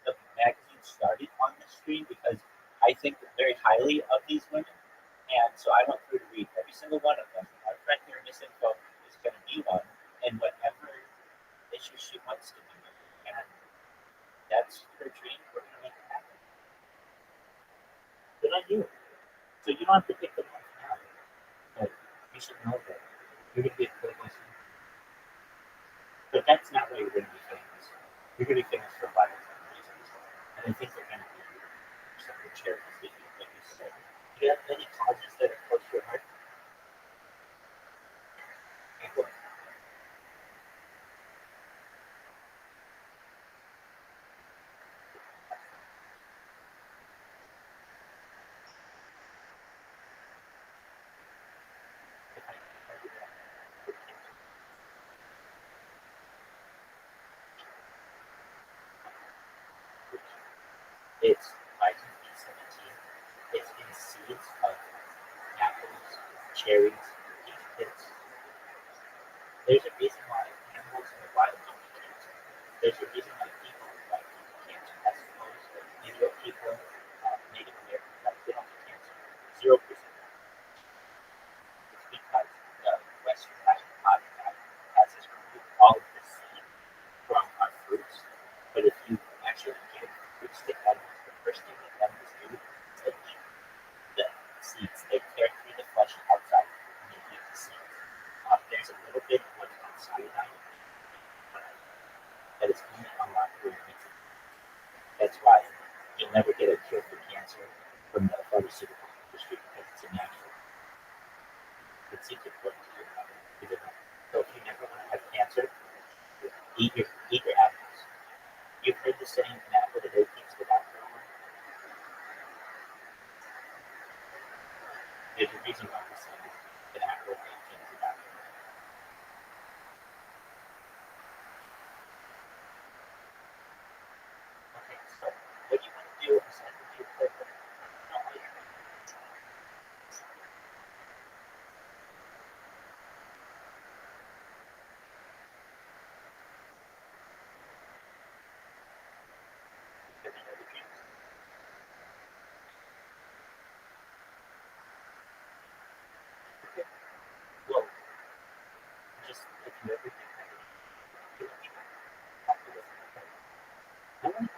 the magazine started on the screen because I think very highly of these women. And so I went through to read every single one of them. Our friend here, Miss Info, is going to be one, and whatever issue she wants to be. that's her dream, we're going to make it happen. Good on you. So you don't have to pick the one now. But you should know that you're going to be a politician. But that's not why you're going to be famous. You're going to be famous for a lot of different reasons. And I think they're going to be some of the charities that you said. Do you have any causes that are close to your heart? It's vitamin B17. It's in seeds of apples, cherries, peach pits. There's a reason why animals in the wild don't get cancer. There's a reason why people like cancer. Eskimos, Native people, Native Americans, like they don't get cancer. 0%. It's because the Western diet has us remove all of the seed from our fruits. But if you actually get fruits that have the first thing that animals do is they eat the seeds. They tear through the flesh outside and they eat the seeds. There's a little bit of what's called cyanide that is only unlocked through nature. That's why you'll never get a cure for cancer from the pharmaceutical industry because it's a natural. It's important to your body. So if you never want to have cancer, eat your apples. You've heard the saying, an apple a day keeps the doctor away. There's a reason why we say an apple a day keeps the doctor away. Okay, so what you want to do is I think you put well, just if you ever think that you want to I want to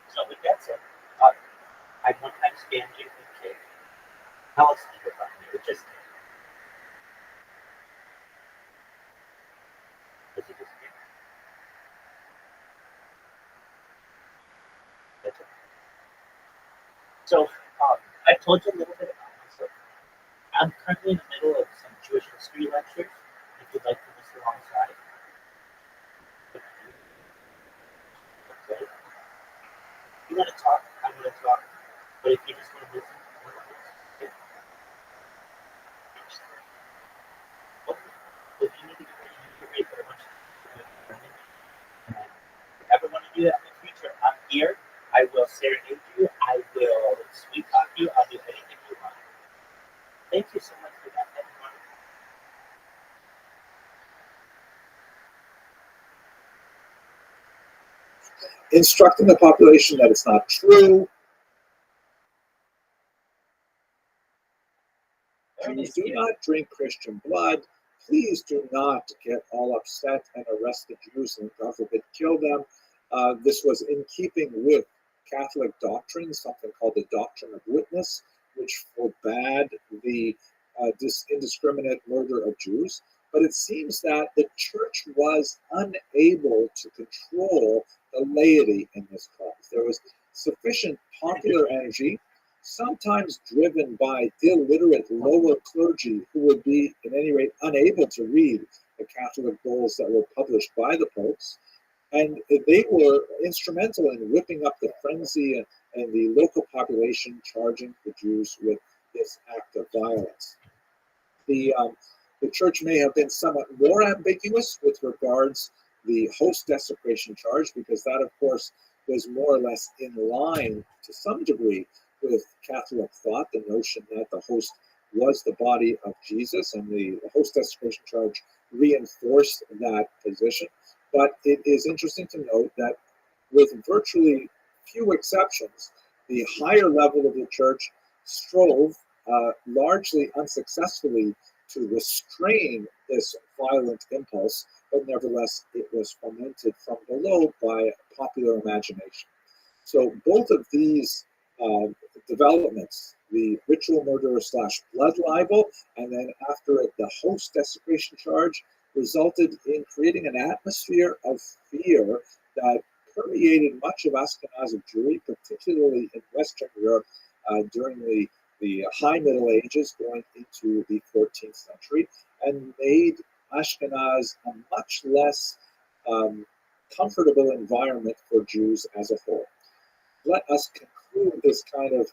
so with that said, I one time scammed you with a kid. How else did you find me? It just was it just that's it. So I told you a little bit about myself. I'm currently in the middle of some Jewish history lectures. If you'd like to listen alongside. Okay. If you want to talk, I'm going to talk. But if you just want to listen, okay. If you need to get ready, you get ready for a bunch of if ever want to do that in the future, I'm here. I will serenade you. I will sweet talk you. I'll do anything you want. Thank you so much for that. That's wonderful. Instructing the population that it's not true. Jews do not drink Christian blood. Please do not get all upset and arrest the Jews and, God forbid, kill them. This was in keeping with Catholic doctrine, something called the doctrine of witness, which forbade the indiscriminate murder of Jews. But it seems that the church was unable to control the laity in this cause. There was sufficient popular energy, sometimes driven by illiterate lower clergy who would be, at any rate, unable to read the Catholic bulls that were published by the popes. And they were instrumental in whipping up the frenzy and the local population charging the Jews with this act of violence. The church may have been somewhat more ambiguous with regards the host desecration charge, because that, of course, was more or less in line to some degree with Catholic thought, the notion that the host was the body of Jesus, and the host desecration charge reinforced that position. But it is interesting to note that with virtually few exceptions, the higher level of the church strove, largely unsuccessfully, to restrain this violent impulse, but nevertheless it was fomented from below by popular imagination. So both of these developments, the ritual murder / blood libel, and then after it, the host desecration charge, resulted in creating an atmosphere of fear that permeated much of Ashkenazi Jewry, particularly in Western Europe during the High Middle Ages going into the 14th century, and made Ashkenaz a much less comfortable environment for Jews as a whole. Let us conclude this kind of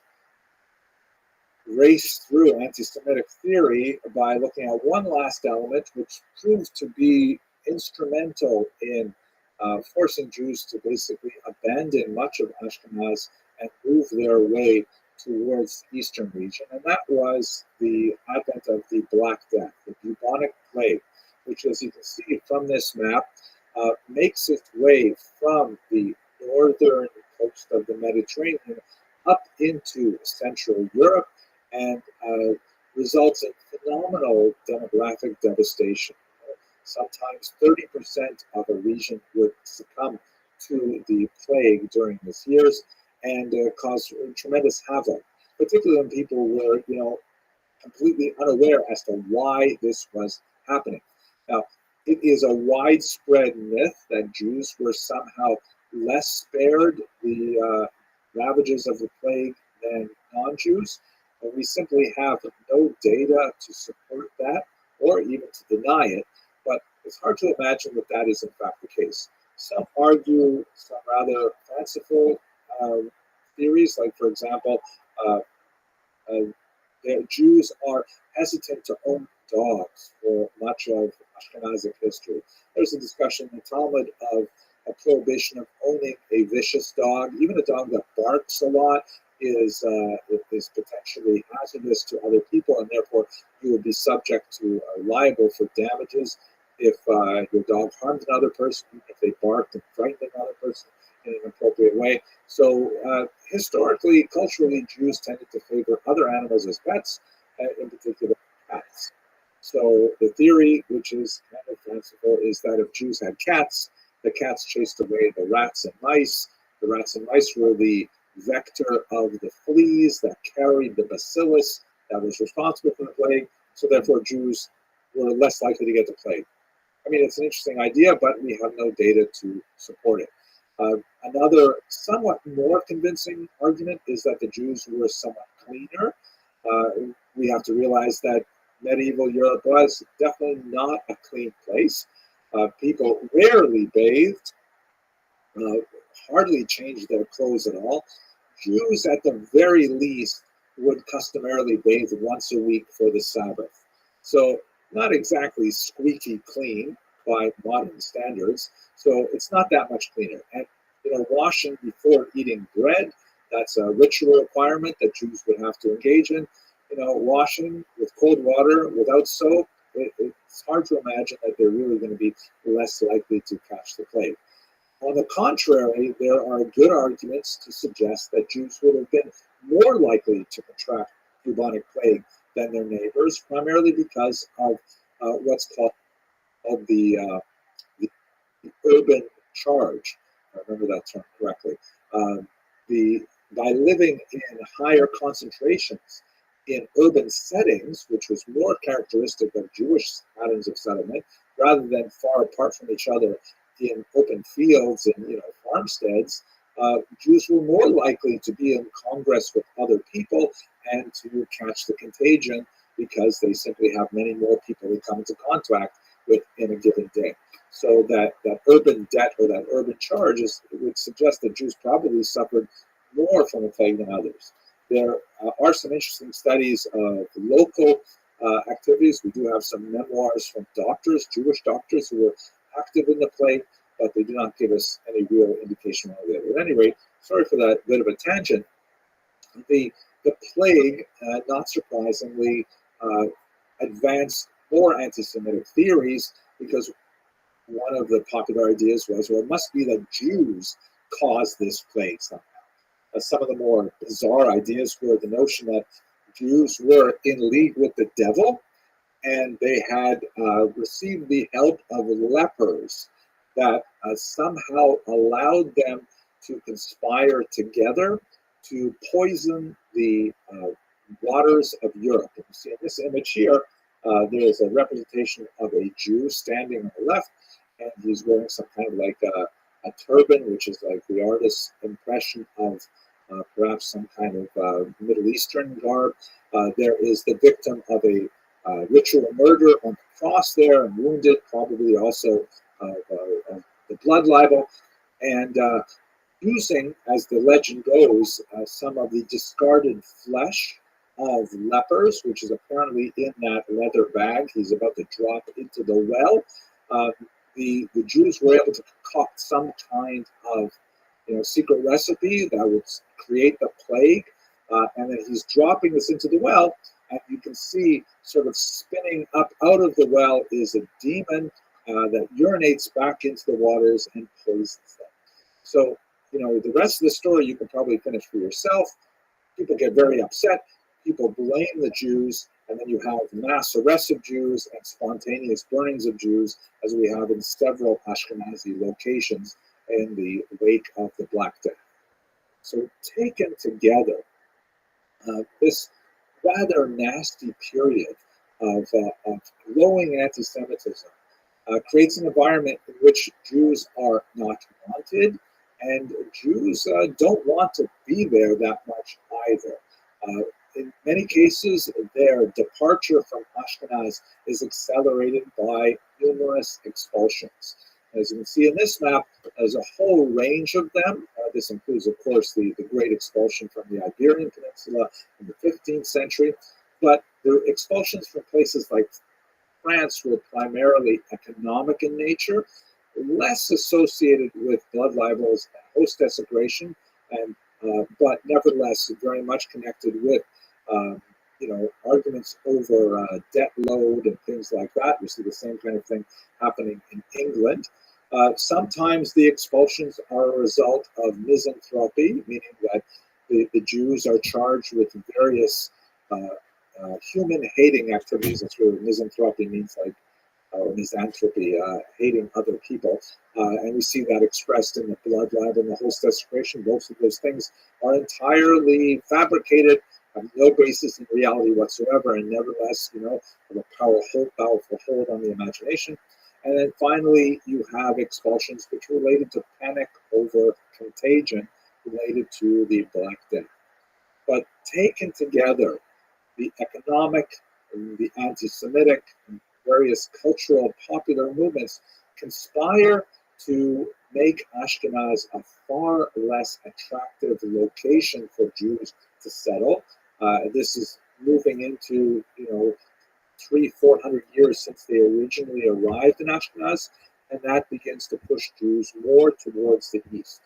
race through anti-Semitic theory by looking at one last element, which proved to be instrumental in forcing Jews to basically abandon much of Ashkenaz and move their way towards the eastern region, and that was the advent of the Black Death, the bubonic plague, which, as you can see from this map, makes its way from the northern coast of the Mediterranean up into Central Europe and results in phenomenal demographic devastation. Sometimes 30% of a region would succumb to the plague during these years and cause tremendous havoc, particularly when people were, completely unaware as to why this was happening. Now, it is a widespread myth that Jews were somehow less spared the ravages of the plague than non-Jews, and we simply have no data to support that or even to deny it, but it's hard to imagine that that is in fact the case. Some argue some rather fanciful theories, like, for example, Jews are hesitant to own dogs for much of Ashkenazic history. There's a discussion in the Talmud of a prohibition of owning a vicious dog. Even a dog that barks a lot is potentially hazardous to other people, and therefore you would be subject to liable for damages if your dog harmed another person, if they barked and frightened another person in an appropriate way. So historically, culturally, Jews tended to favor other animals as pets, in particular cats. So the theory, which is kind of fanciful, is that if Jews had cats, the cats chased away the rats and mice. The rats and mice were the vector of the fleas that carried the bacillus that was responsible for the plague. So therefore, Jews were less likely to get the plague. I mean, it's an interesting idea, but we have no data to support it. Another somewhat more convincing argument is that the Jews were somewhat cleaner. We have to realize that medieval Europe was definitely not a clean place. People rarely bathed, hardly changed their clothes at all. Jews, at the very least, would customarily bathe once a week for the Sabbath. So not exactly squeaky clean by modern standards. So it's not that much cleaner. And washing before eating bread, that's a ritual requirement that Jews would have to engage in. Washing with cold water without soap, it's hard to imagine that they're really going to be less likely to catch the plague. On the contrary, there are good arguments to suggest that Jews would have been more likely to contract bubonic plague than their neighbors, primarily because of what's called the urban charge. I remember that term correctly. By living in higher concentrations in urban settings, which was more characteristic of Jewish patterns of settlement, rather than far apart from each other in open fields and farmsteads, Jews were more likely to be in congress with other people and to catch the contagion because they simply have many more people they come into contact with in a given day. So that urban debt or that urban charge would suggest that Jews probably suffered more from the plague than others. There are some interesting studies of local activities. We do have some memoirs from doctors, Jewish doctors who were active in the plague, but they do not give us any real indication of it. At any rate, sorry for that bit of a tangent. The plague, not surprisingly, advanced more anti-Semitic theories because one of the popular ideas was, well, it must be that Jews caused this plague somehow. Some of the more bizarre ideas were the notion that Jews were in league with the devil and they had received the help of lepers that somehow allowed them to conspire together to poison the waters of Europe. And you see in this image here, there is a representation of a Jew standing on the left, and he's wearing some kind of like a turban, which is like the artist's impression of perhaps some kind of Middle Eastern garb. There is the victim of a ritual murder on the cross there and wounded, probably also the blood libel, and using, as the legend goes, some of the discarded flesh of lepers, which is apparently in that leather bag he's about to drop into the well. The Jews were able to concoct some kind of secret recipe that would create the plague, and then he's dropping this into the well, and you can see sort of spinning up out of the well is a demon that urinates back into the waters and poisons them. So, the rest of the story you can probably finish for yourself. People get very upset. People blame the Jews, and then you have mass arrests of Jews and spontaneous burnings of Jews, as we have in several Ashkenazi locations in the wake of the Black Death. So taken together, this rather nasty period of growing anti-Semitism creates an environment in which Jews are not wanted, and Jews don't want to be there that much either. In many cases, their departure from Ashkenaz is accelerated by numerous expulsions. As you can see in this map, there's a whole range of them. This includes, of course, the great expulsion from the Iberian Peninsula in the 15th century, but the expulsions from places like France were primarily economic in nature, less associated with blood libels and host desecration, and but nevertheless very much connected with arguments over debt load and things like that. We see the same kind of thing happening in England. Sometimes the expulsions are a result of misanthropy, meaning that the Jews are charged with various human-hating activities. That's what misanthropy means, like or misanthropy, hating other people. And we see that expressed in the blood libel and the host desecration. Both of those things are entirely fabricated, have no basis in reality whatsoever, and nevertheless, have a powerful hold on the imagination. And then finally, you have expulsions which are related to panic over contagion related to the Black Death. But taken together, the economic, and the anti-Semitic, and various cultural popular movements conspire to make Ashkenaz a far less attractive location for Jews to settle. This is moving into 300-400 years since they originally arrived in Ashkenaz, and that begins to push Jews more towards the east.